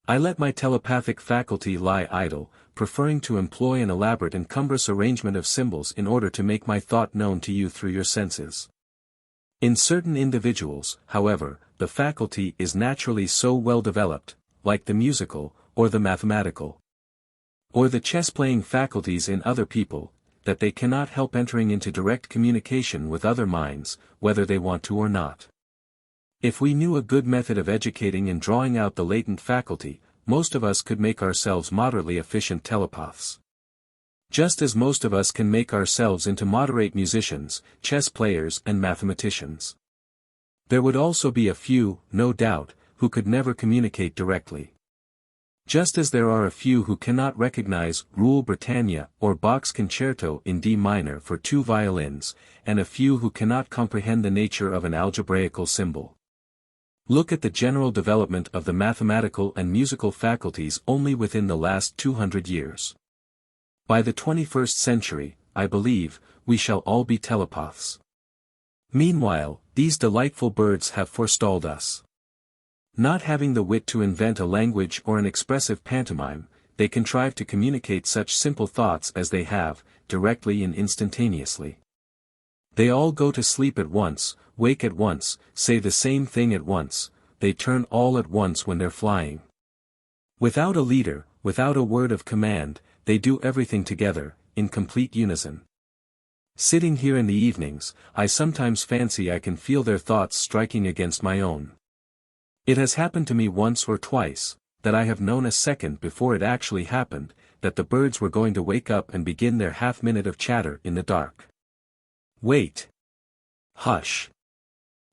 I let my telepathic faculty lie idle, preferring to employ an elaborate and cumbrous arrangement of symbols in order to make my thought known to you through your senses. In certain individuals, however, the faculty is naturally so well developed, like the musical, or the mathematical, or the chess-playing faculties in other people, that they cannot help entering into direct communication with other minds, whether they want to or not. If we knew a good method of educating and drawing out the latent faculty, most of us could make ourselves moderately efficient telepaths. Just as most of us can make ourselves into moderate musicians, chess players and mathematicians. There would also be a few, no doubt, who could never communicate directly. Just as there are a few who cannot recognize Rule Britannia or Bach's Concerto in D minor for two violins, and a few who cannot comprehend the nature of an algebraical symbol. Look at the general development of the mathematical and musical faculties only within the last 200 years. By the 21st century, I believe, we shall all be telepaths. Meanwhile, these delightful birds have forestalled us. Not having the wit to invent a language or an expressive pantomime, they contrive to communicate such simple thoughts as they have, directly and instantaneously. They all go to sleep at once, wake at once, say the same thing at once, they turn all at once when they're flying. Without a leader, without a word of command, they do everything together, in complete unison. Sitting here in the evenings, I sometimes fancy I can feel their thoughts striking against my own. It has happened to me once or twice, that I have known a second before it actually happened, that the birds were going to wake up and begin their half-minute of chatter in the dark. Wait. Hush.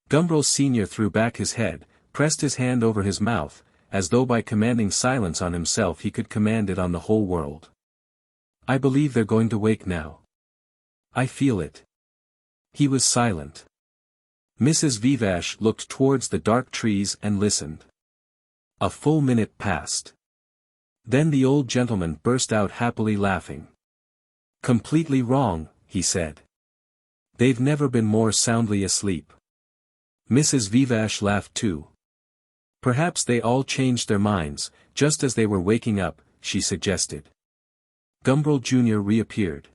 Gumbril Sr. threw back his head, pressed his hand over his mouth, as though by commanding silence on himself he could command it on the whole world. I believe they're going to wake now. I feel it. He was silent. Mrs. Vivash looked towards the dark trees and listened. A full minute passed. Then the old gentleman burst out happily laughing. Completely wrong, he said. They've never been more soundly asleep. Mrs. Vivash laughed too. Perhaps they all changed their minds, just as they were waking up, she suggested. Gumbril Jr. reappeared.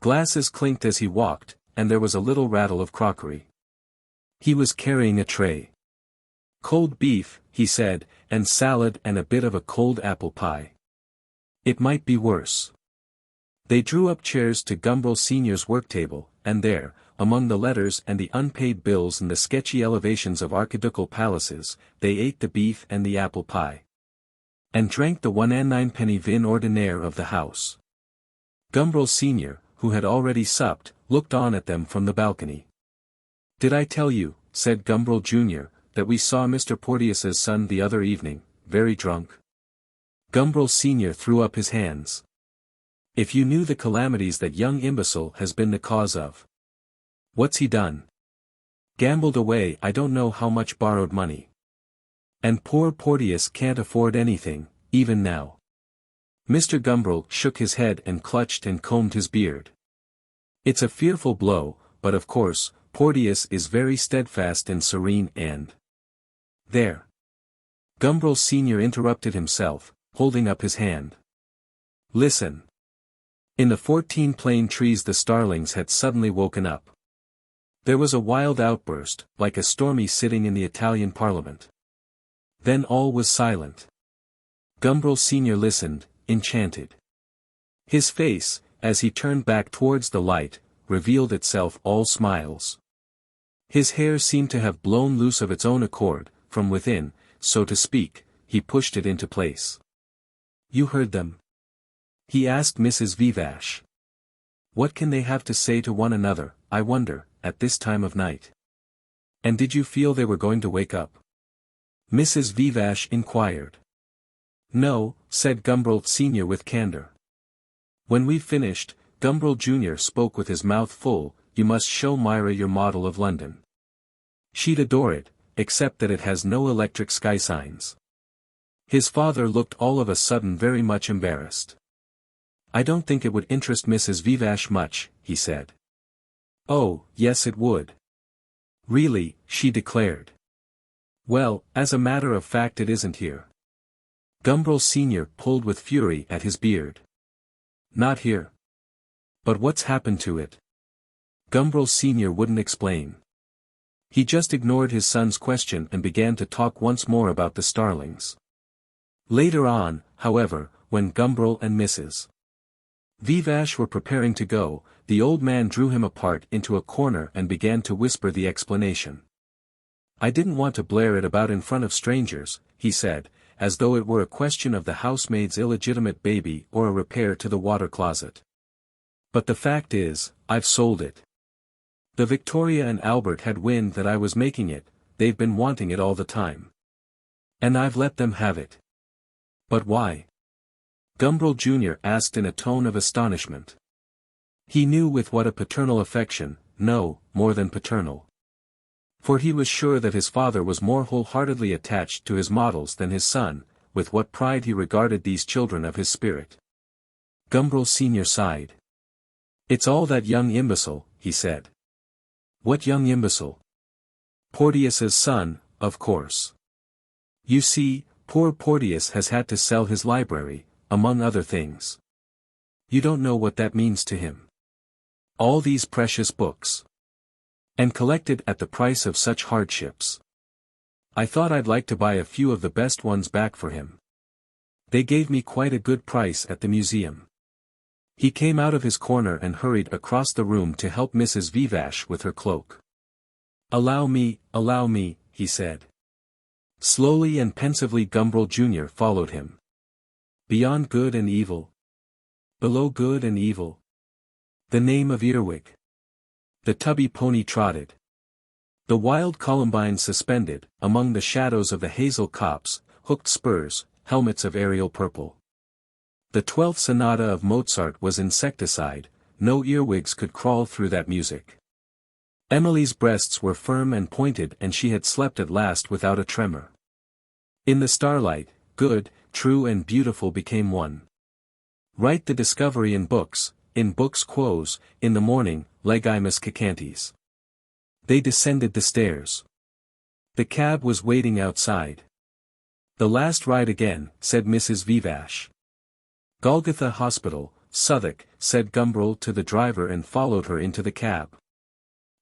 Glasses clinked as he walked, and there was a little rattle of crockery. He was carrying a tray. Cold beef, he said, and salad and a bit of a cold apple pie. It might be worse. They drew up chairs to Gumbril Sr.'s work table, and there, among the letters and the unpaid bills and the sketchy elevations of archiducal palaces, they ate the beef and the apple pie. And drank the 1 and 9 vin ordinaire of the house. Gumbril Sr., who had already supped, looked on at them from the balcony. Did I tell you, said Gumbril Jr., that we saw Mr. Porteus's son the other evening, very drunk? Gumbril Sr. threw up his hands. If you knew the calamities that young imbecile has been the cause of. What's he done? Gambled away I don't know how much borrowed money. And poor Porteus can't afford anything, even now. Mr. Gumbril shook his head and clutched and combed his beard. It's a fearful blow, but of course, Porteus is very steadfast and serene and... There. Gumbril Sr. interrupted himself, holding up his hand. Listen. In the 14 plane trees the starlings had suddenly woken up. There was a wild outburst, like a stormy sitting in the Italian parliament. Then all was silent. Gumbril Sr. listened, enchanted. His face, as he turned back towards the light, revealed itself all smiles. His hair seemed to have blown loose of its own accord, from within, so to speak, he pushed it into place. "You heard them?" he asked Mrs. Vivash. "What can they have to say to one another, I wonder, at this time of night? And did you feel they were going to wake up?" Mrs. Vivash inquired. "No," said Gumbril Sr. with candor. "When we've finished," Gumbril Jr. spoke with his mouth full, "you must show Myra your model of London. She'd adore it, except that it has no electric sky signs." His father looked all of a sudden very much embarrassed. "I don't think it would interest Mrs. Vivash much," he said. "Oh, yes it would. Really," she declared. "Well, as a matter of fact it isn't here." Gumbril Sr. pulled with fury at his beard. "Not here? But what's happened to it?" Gumbril Sr. wouldn't explain. He just ignored his son's question and began to talk once more about the starlings. Later on, however, when Gumbril and Mrs. Vivash were preparing to go, the old man drew him apart into a corner and began to whisper the explanation. "I didn't want to blare it about in front of strangers," he said, as though it were a question of the housemaid's illegitimate baby or a repair to the water closet. "But the fact is, I've sold it. The Victoria and Albert had wind that I was making it, they've been wanting it all the time. And I've let them have it." "But why?" Gumbril Jr. asked in a tone of astonishment. He knew with what a paternal affection, no, more than paternal. For he was sure that his father was more wholeheartedly attached to his models than his son, with what pride he regarded these children of his spirit. Gumbril Sr. sighed. "It's all that young imbecile," he said. "What young imbecile?" "Porteus's son, of course. You see, poor Porteus has had to sell his library, among other things. You don't know what that means to him. All these precious books. And collected at the price of such hardships. I thought I'd like to buy a few of the best ones back for him. They gave me quite a good price at the museum." He came out of his corner and hurried across the room to help Mrs. Vivash with her cloak. Allow me," he said. Slowly and pensively Gumbril Jr. followed him. "Beyond good and evil. Below good and evil. The name of Earwig. The tubby pony trotted. The wild columbine suspended, among the shadows of the hazel copse, hooked spurs, helmets of aerial purple. The 12th sonata of Mozart was insecticide, no earwigs could crawl through that music. Emily's breasts were firm and pointed and she had slept at last without a tremor. In the starlight, good, true and beautiful became one. Write the discovery in books quos, in the morning, legimus cacantes. They descended the stairs. The cab was waiting outside. "The last ride again," said Mrs. Vivash. "Golgotha Hospital, Southwark," said Gumbril to the driver and followed her into the cab.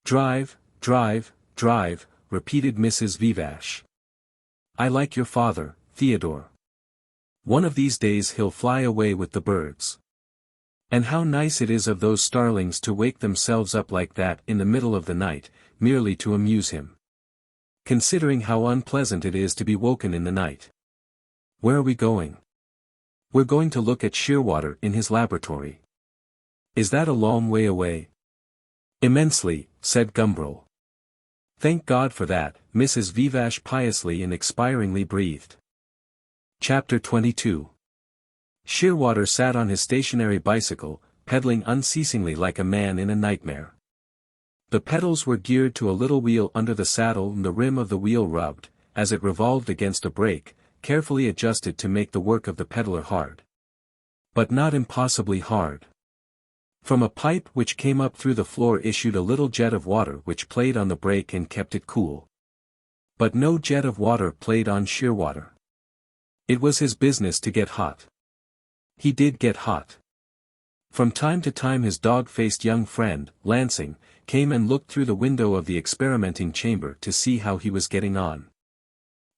"Drive, drive, drive," repeated Mrs. Vivash. "I like your father, Theodore. One of these days he'll fly away with the birds. And how nice it is of those starlings to wake themselves up like that in the middle of the night, merely to amuse him. Considering how unpleasant it is to be woken in the night. Where are we going?" "We're going to look at Shearwater in his laboratory." "Is that a long way away?" "Immensely," said Gumbril. "Thank God for that," Mrs. Vivash piously and expiringly breathed. Chapter 22. Shearwater sat on his stationary bicycle, pedaling unceasingly like a man in a nightmare. The pedals were geared to a little wheel under the saddle and the rim of the wheel rubbed, as it revolved against a brake, carefully adjusted to make the work of the peddler hard. But not impossibly hard. From a pipe which came up through the floor issued a little jet of water which played on the brake and kept it cool. But no jet of water played on Shearwater. It was his business to get hot. He did get hot. From time to time his dog-faced young friend, Lansing, came and looked through the window of the experimenting chamber to see how he was getting on.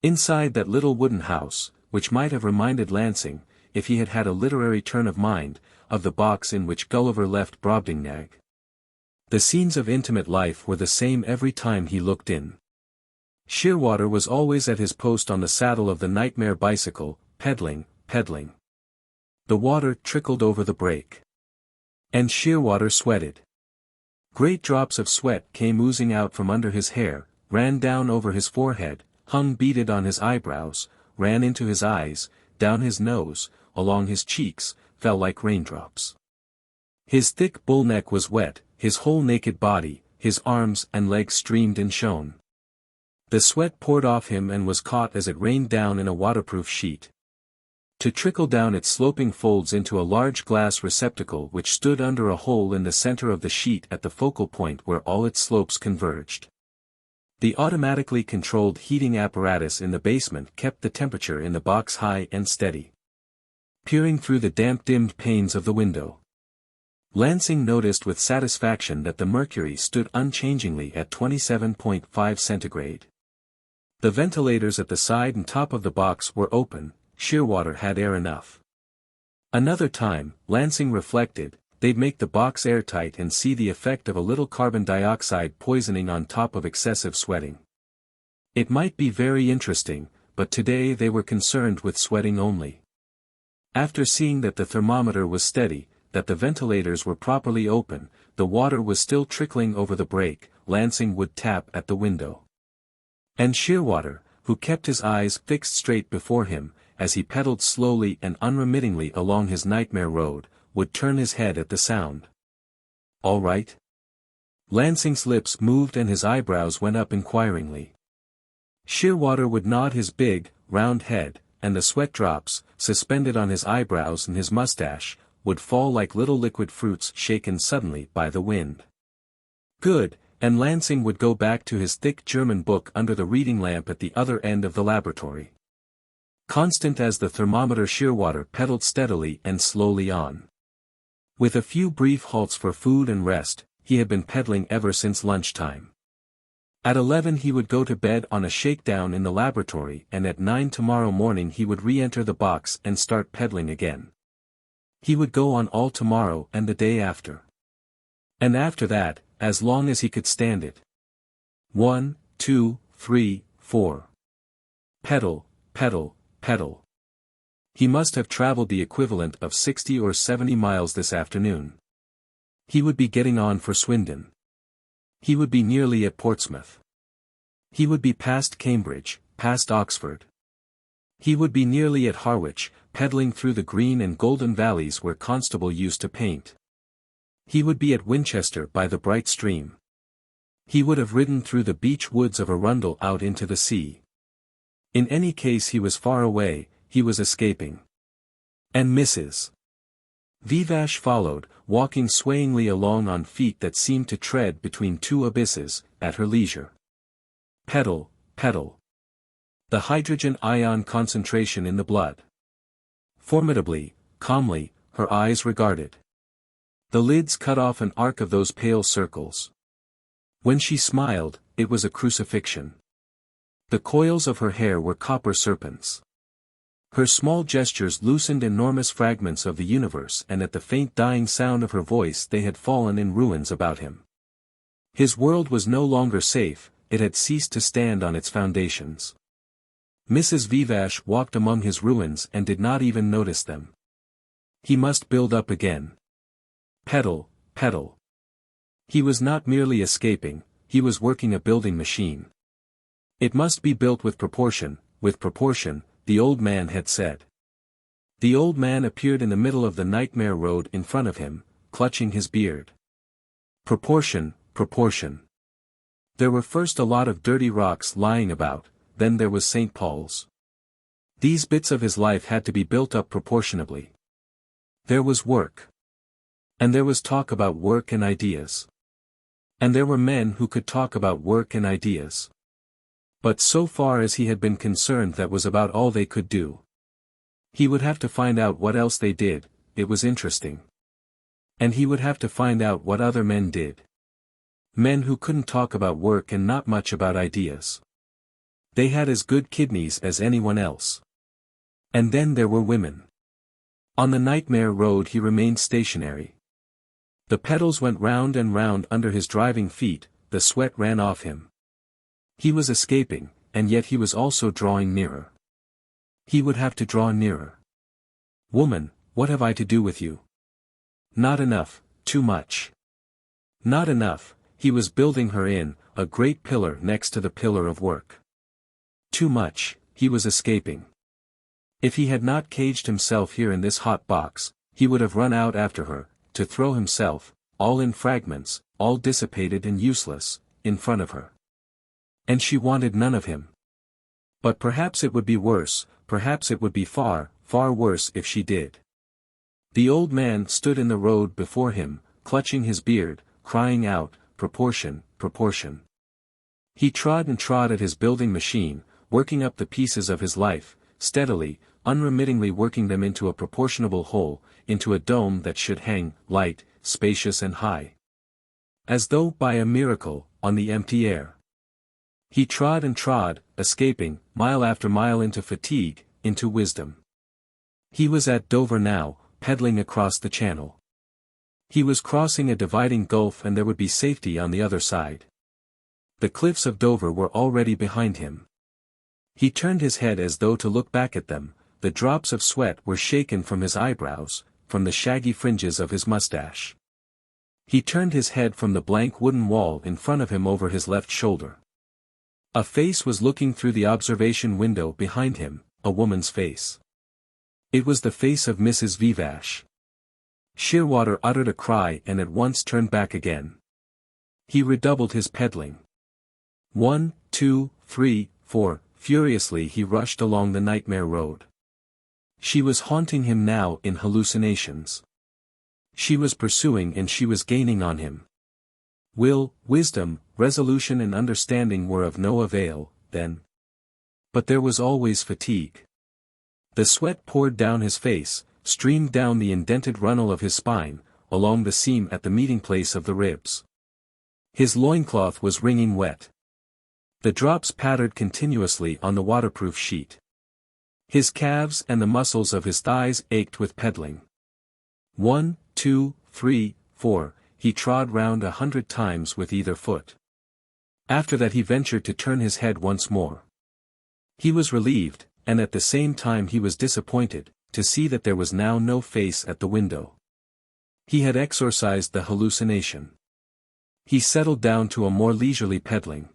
Inside that little wooden house, which might have reminded Lansing, if he had had a literary turn of mind, of the box in which Gulliver left Brobdingnag. The scenes of intimate life were the same every time he looked in. Shearwater was always at his post on the saddle of the nightmare bicycle, pedaling. The water trickled over the brake. And Shearwater sweated. Great drops of sweat came oozing out from under his hair, ran down over his forehead, hung beaded on his eyebrows, ran into his eyes, down his nose, along his cheeks, fell like raindrops. His thick bull neck was wet, his whole naked body, his arms and legs streamed and shone. The sweat poured off him and was caught as it rained down in a waterproof sheet, to trickle down its sloping folds into a large glass receptacle which stood under a hole in the center of the sheet at the focal point where all its slopes converged. The automatically controlled heating apparatus in the basement kept the temperature in the box high and steady. Peering through the damp-dimmed panes of the window, Lansing noticed with satisfaction that the mercury stood unchangingly at 27.5 centigrade. The ventilators at the side and top of the box were open. Shearwater had air enough. Another time, Lansing reflected, they'd make the box airtight and see the effect of a little carbon dioxide poisoning on top of excessive sweating. It might be very interesting, but today they were concerned with sweating only. After seeing that the thermometer was steady, that the ventilators were properly open, the water was still trickling over the brake, Lansing would tap at the window. And Shearwater, who kept his eyes fixed straight before him, as he pedaled slowly and unremittingly along his nightmare road, would turn his head at the sound. All right? Lansing's lips moved and his eyebrows went up inquiringly. Shearwater would nod his big, round head, and the sweat drops, suspended on his eyebrows and his mustache, would fall like little liquid fruits shaken suddenly by the wind. Good, and Lansing would go back to his thick German book under the reading lamp at the other end of the laboratory. Constant as the thermometer, Shearwater pedaled steadily and slowly on. With a few brief halts for food and rest, he had been pedaling ever since lunchtime. At 11 he would go to bed on a shakedown in the laboratory, and at 9 tomorrow morning he would re-enter the box and start pedaling again. He would go on all tomorrow and the day after. And after that, as long as he could stand it. 1, 2, 3, 4. Pedal, pedal, pedal. He must have traveled the equivalent of 60 or 70 miles this afternoon. He would be getting on for Swindon. He would be nearly at Portsmouth. He would be past Cambridge, past Oxford. He would be nearly at Harwich, pedaling through the green and golden valleys where Constable used to paint. He would be at Winchester by the bright stream. He would have ridden through the beech woods of Arundel out into the sea. In any case he was far away, he was escaping. And Mrs. Vivash followed, walking swayingly along on feet that seemed to tread between two abysses, at her leisure. Pedal, pedal. The hydrogen ion concentration in the blood. Formidably, calmly, her eyes regarded. The lids cut off an arc of those pale circles. When she smiled, it was a crucifixion. The coils of her hair were copper serpents. Her small gestures loosened enormous fragments of the universe, and at the faint dying sound of her voice they had fallen in ruins about him. His world was no longer safe, it had ceased to stand on its foundations. Mrs. Vivash walked among his ruins and did not even notice them. He must build up again. Pedal, pedal. He was not merely escaping, he was working a building machine. It must be built with proportion, the old man had said. The old man appeared in the middle of the nightmare road in front of him, clutching his beard. Proportion, proportion. There were first a lot of dirty rocks lying about, then there was St. Paul's. These bits of his life had to be built up proportionably. There was work. And there was talk about work and ideas. And there were men who could talk about work and ideas. But so far as he had been concerned, that was about all they could do. He would have to find out what else they did, it was interesting. And he would have to find out what other men did. Men who couldn't talk about work and not much about ideas. They had as good kidneys as anyone else. And then there were women. On the nightmare road he remained stationary. The pedals went round and round under his driving feet, the sweat ran off him. He was escaping, and yet he was also drawing nearer. He would have to draw nearer. Woman, what have I to do with you? Not enough, too much. Not enough, he was building her in, a great pillar next to the pillar of work. Too much, he was escaping. If he had not caged himself here in this hot box, he would have run out after her, to throw himself, all in fragments, all dissipated and useless, in front of her. And she wanted none of him. But perhaps it would be worse, perhaps it would be far, far worse if she did. The old man stood in the road before him, clutching his beard, crying out, proportion, proportion. He trod and trod at his building machine, working up the pieces of his life, steadily, unremittingly working them into a proportionable whole, into a dome that should hang, light, spacious and high. As though by a miracle, on the empty air. He trod and trod, escaping, mile after mile into fatigue, into wisdom. He was at Dover now, pedaling across the channel. He was crossing a dividing gulf and there would be safety on the other side. The cliffs of Dover were already behind him. He turned his head as though to look back at them, the drops of sweat were shaken from his eyebrows, from the shaggy fringes of his mustache. He turned his head from the blank wooden wall in front of him over his left shoulder. A face was looking through the observation window behind him, a woman's face. It was the face of Mrs. Vivash. Shearwater uttered a cry and at once turned back again. He redoubled his pedaling. 1, 2, 3, 4, furiously he rushed along the nightmare road. She was haunting him now in hallucinations. She was pursuing and she was gaining on him. Will, wisdom, resolution and understanding were of no avail, then. But there was always fatigue. The sweat poured down his face, streamed down the indented runnel of his spine, along the seam at the meeting place of the ribs. His loincloth was wringing wet. The drops pattered continuously on the waterproof sheet. His calves and the muscles of his thighs ached with pedaling. 1, 2, 3, 4, he trod round 100 times with either foot. After that he ventured to turn his head once more. He was relieved, and at the same time he was disappointed, to see that there was now no face at the window. He had exorcised the hallucination. He settled down to a more leisurely pedaling.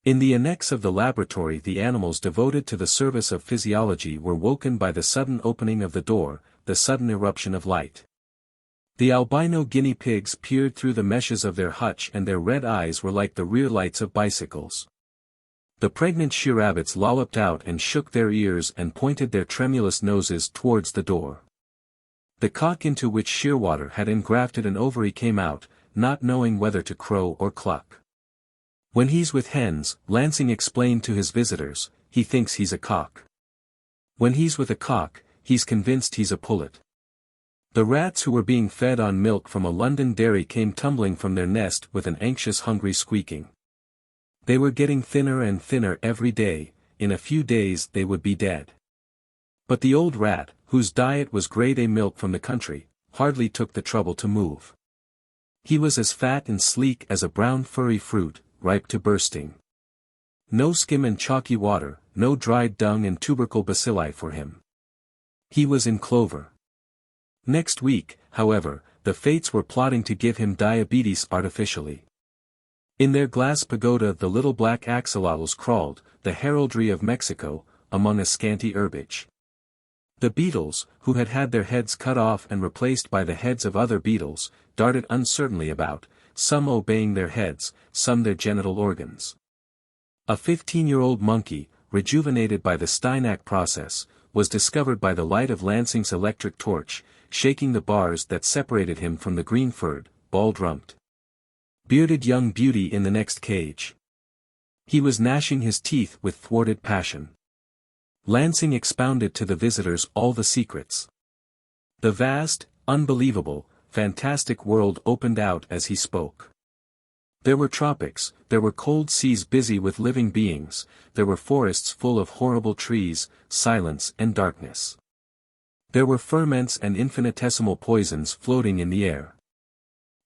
In the annex of the laboratory the animals devoted to the service of physiology were woken by the sudden opening of the door, the sudden eruption of light. The albino guinea pigs peered through the meshes of their hutch and their red eyes were like the rear lights of bicycles. The pregnant she-rabbits lolloped out and shook their ears and pointed their tremulous noses towards the door. The cock into which Shearwater had engrafted an ovary came out, not knowing whether to crow or cluck. When he's with hens, Lansing explained to his visitors, he thinks he's a cock. When he's with a cock, he's convinced he's a pullet. The rats who were being fed on milk from a London dairy came tumbling from their nest with an anxious hungry squeaking. They were getting thinner and thinner every day, in a few days they would be dead. But the old rat, whose diet was grade A milk from the country, hardly took the trouble to move. He was as fat and sleek as a brown furry fruit, ripe to bursting. No skim and chalky water, no dried dung and tubercle bacilli for him. He was in clover. Next week, however, the fates were plotting to give him diabetes artificially. In their glass pagoda the little black axolotls crawled, the heraldry of Mexico, among a scanty herbage. The beetles, who had had their heads cut off and replaced by the heads of other beetles, darted uncertainly about, some obeying their heads, some their genital organs. A 15-year-old monkey, rejuvenated by the Steinac process, was discovered by the light of Lansing's electric torch, shaking the bars that separated him from the green-furred, bald-rumped, bearded young beauty in the next cage. He was gnashing his teeth with thwarted passion. Lansing expounded to the visitors all the secrets. The vast, unbelievable, fantastic world opened out as he spoke. There were tropics, there were cold seas busy with living beings, there were forests full of horrible trees, silence and darkness. There were ferments and infinitesimal poisons floating in the air.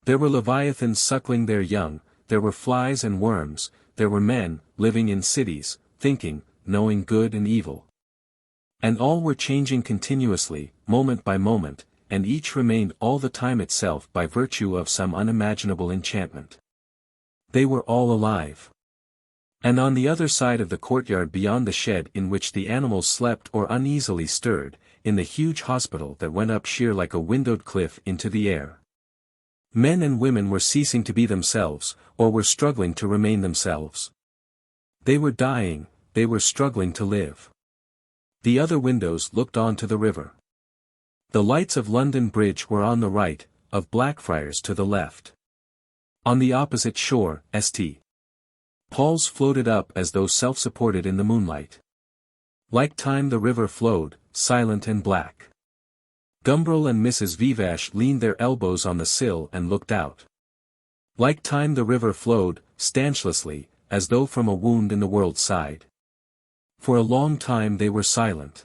There were leviathans suckling their young, there were flies and worms, there were men, living in cities, thinking, knowing good and evil. And all were changing continuously, moment by moment, and each remained all the time itself by virtue of some unimaginable enchantment. They were all alive. And on the other side of the courtyard beyond the shed in which the animals slept or uneasily stirred, in the huge hospital that went up sheer like a windowed cliff into the air, men and women were ceasing to be themselves, or were struggling to remain themselves. They were dying, they were struggling to live. The other windows looked on to the river. The lights of London Bridge were on the right, of Blackfriars to the left. On the opposite shore, St. Paul's floated up as though self-supported in the moonlight. Like time the river flowed, silent and black. Gumbril and Mrs. Vivash leaned their elbows on the sill and looked out. Like time the river flowed, stanchlessly, as though from a wound in the world's side. For a long time they were silent.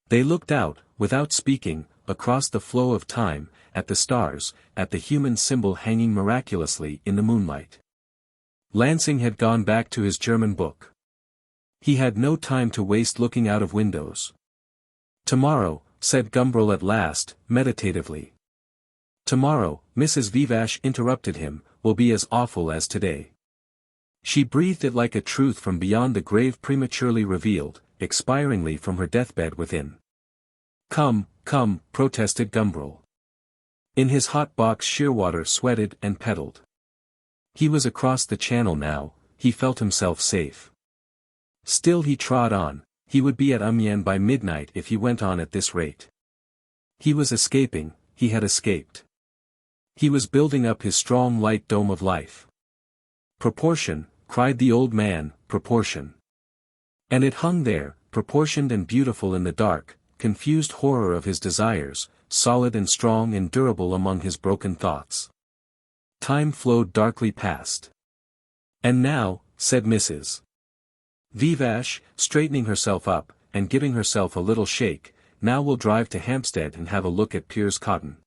They looked out, without speaking, across the flow of time, at the stars, at the human symbol hanging miraculously in the moonlight. Lansing had gone back to his German book. He had no time to waste looking out of windows. "Tomorrow," said Gumbril at last, meditatively. "Tomorrow," Mrs. Vivash interrupted him, "will be as awful as today." She breathed it like a truth from beyond the grave prematurely revealed, expiringly from her deathbed within. "Come, come," protested Gumbril. In his hot box Shearwater sweated and pedalled. He was across the channel now, he felt himself safe. Still he trod on, he would be at Amiens by midnight if he went on at this rate. He was escaping, he had escaped. He was building up his strong light dome of life. "Proportion," cried the old man, "proportion." And it hung there, proportioned and beautiful in the dark, confused horror of his desires, solid and strong and durable among his broken thoughts. Time flowed darkly past. "And now," said Mrs. Vivash, straightening herself up, and giving herself a little shake, "now we'll drive to Hampstead and have a look at Piers Cotton."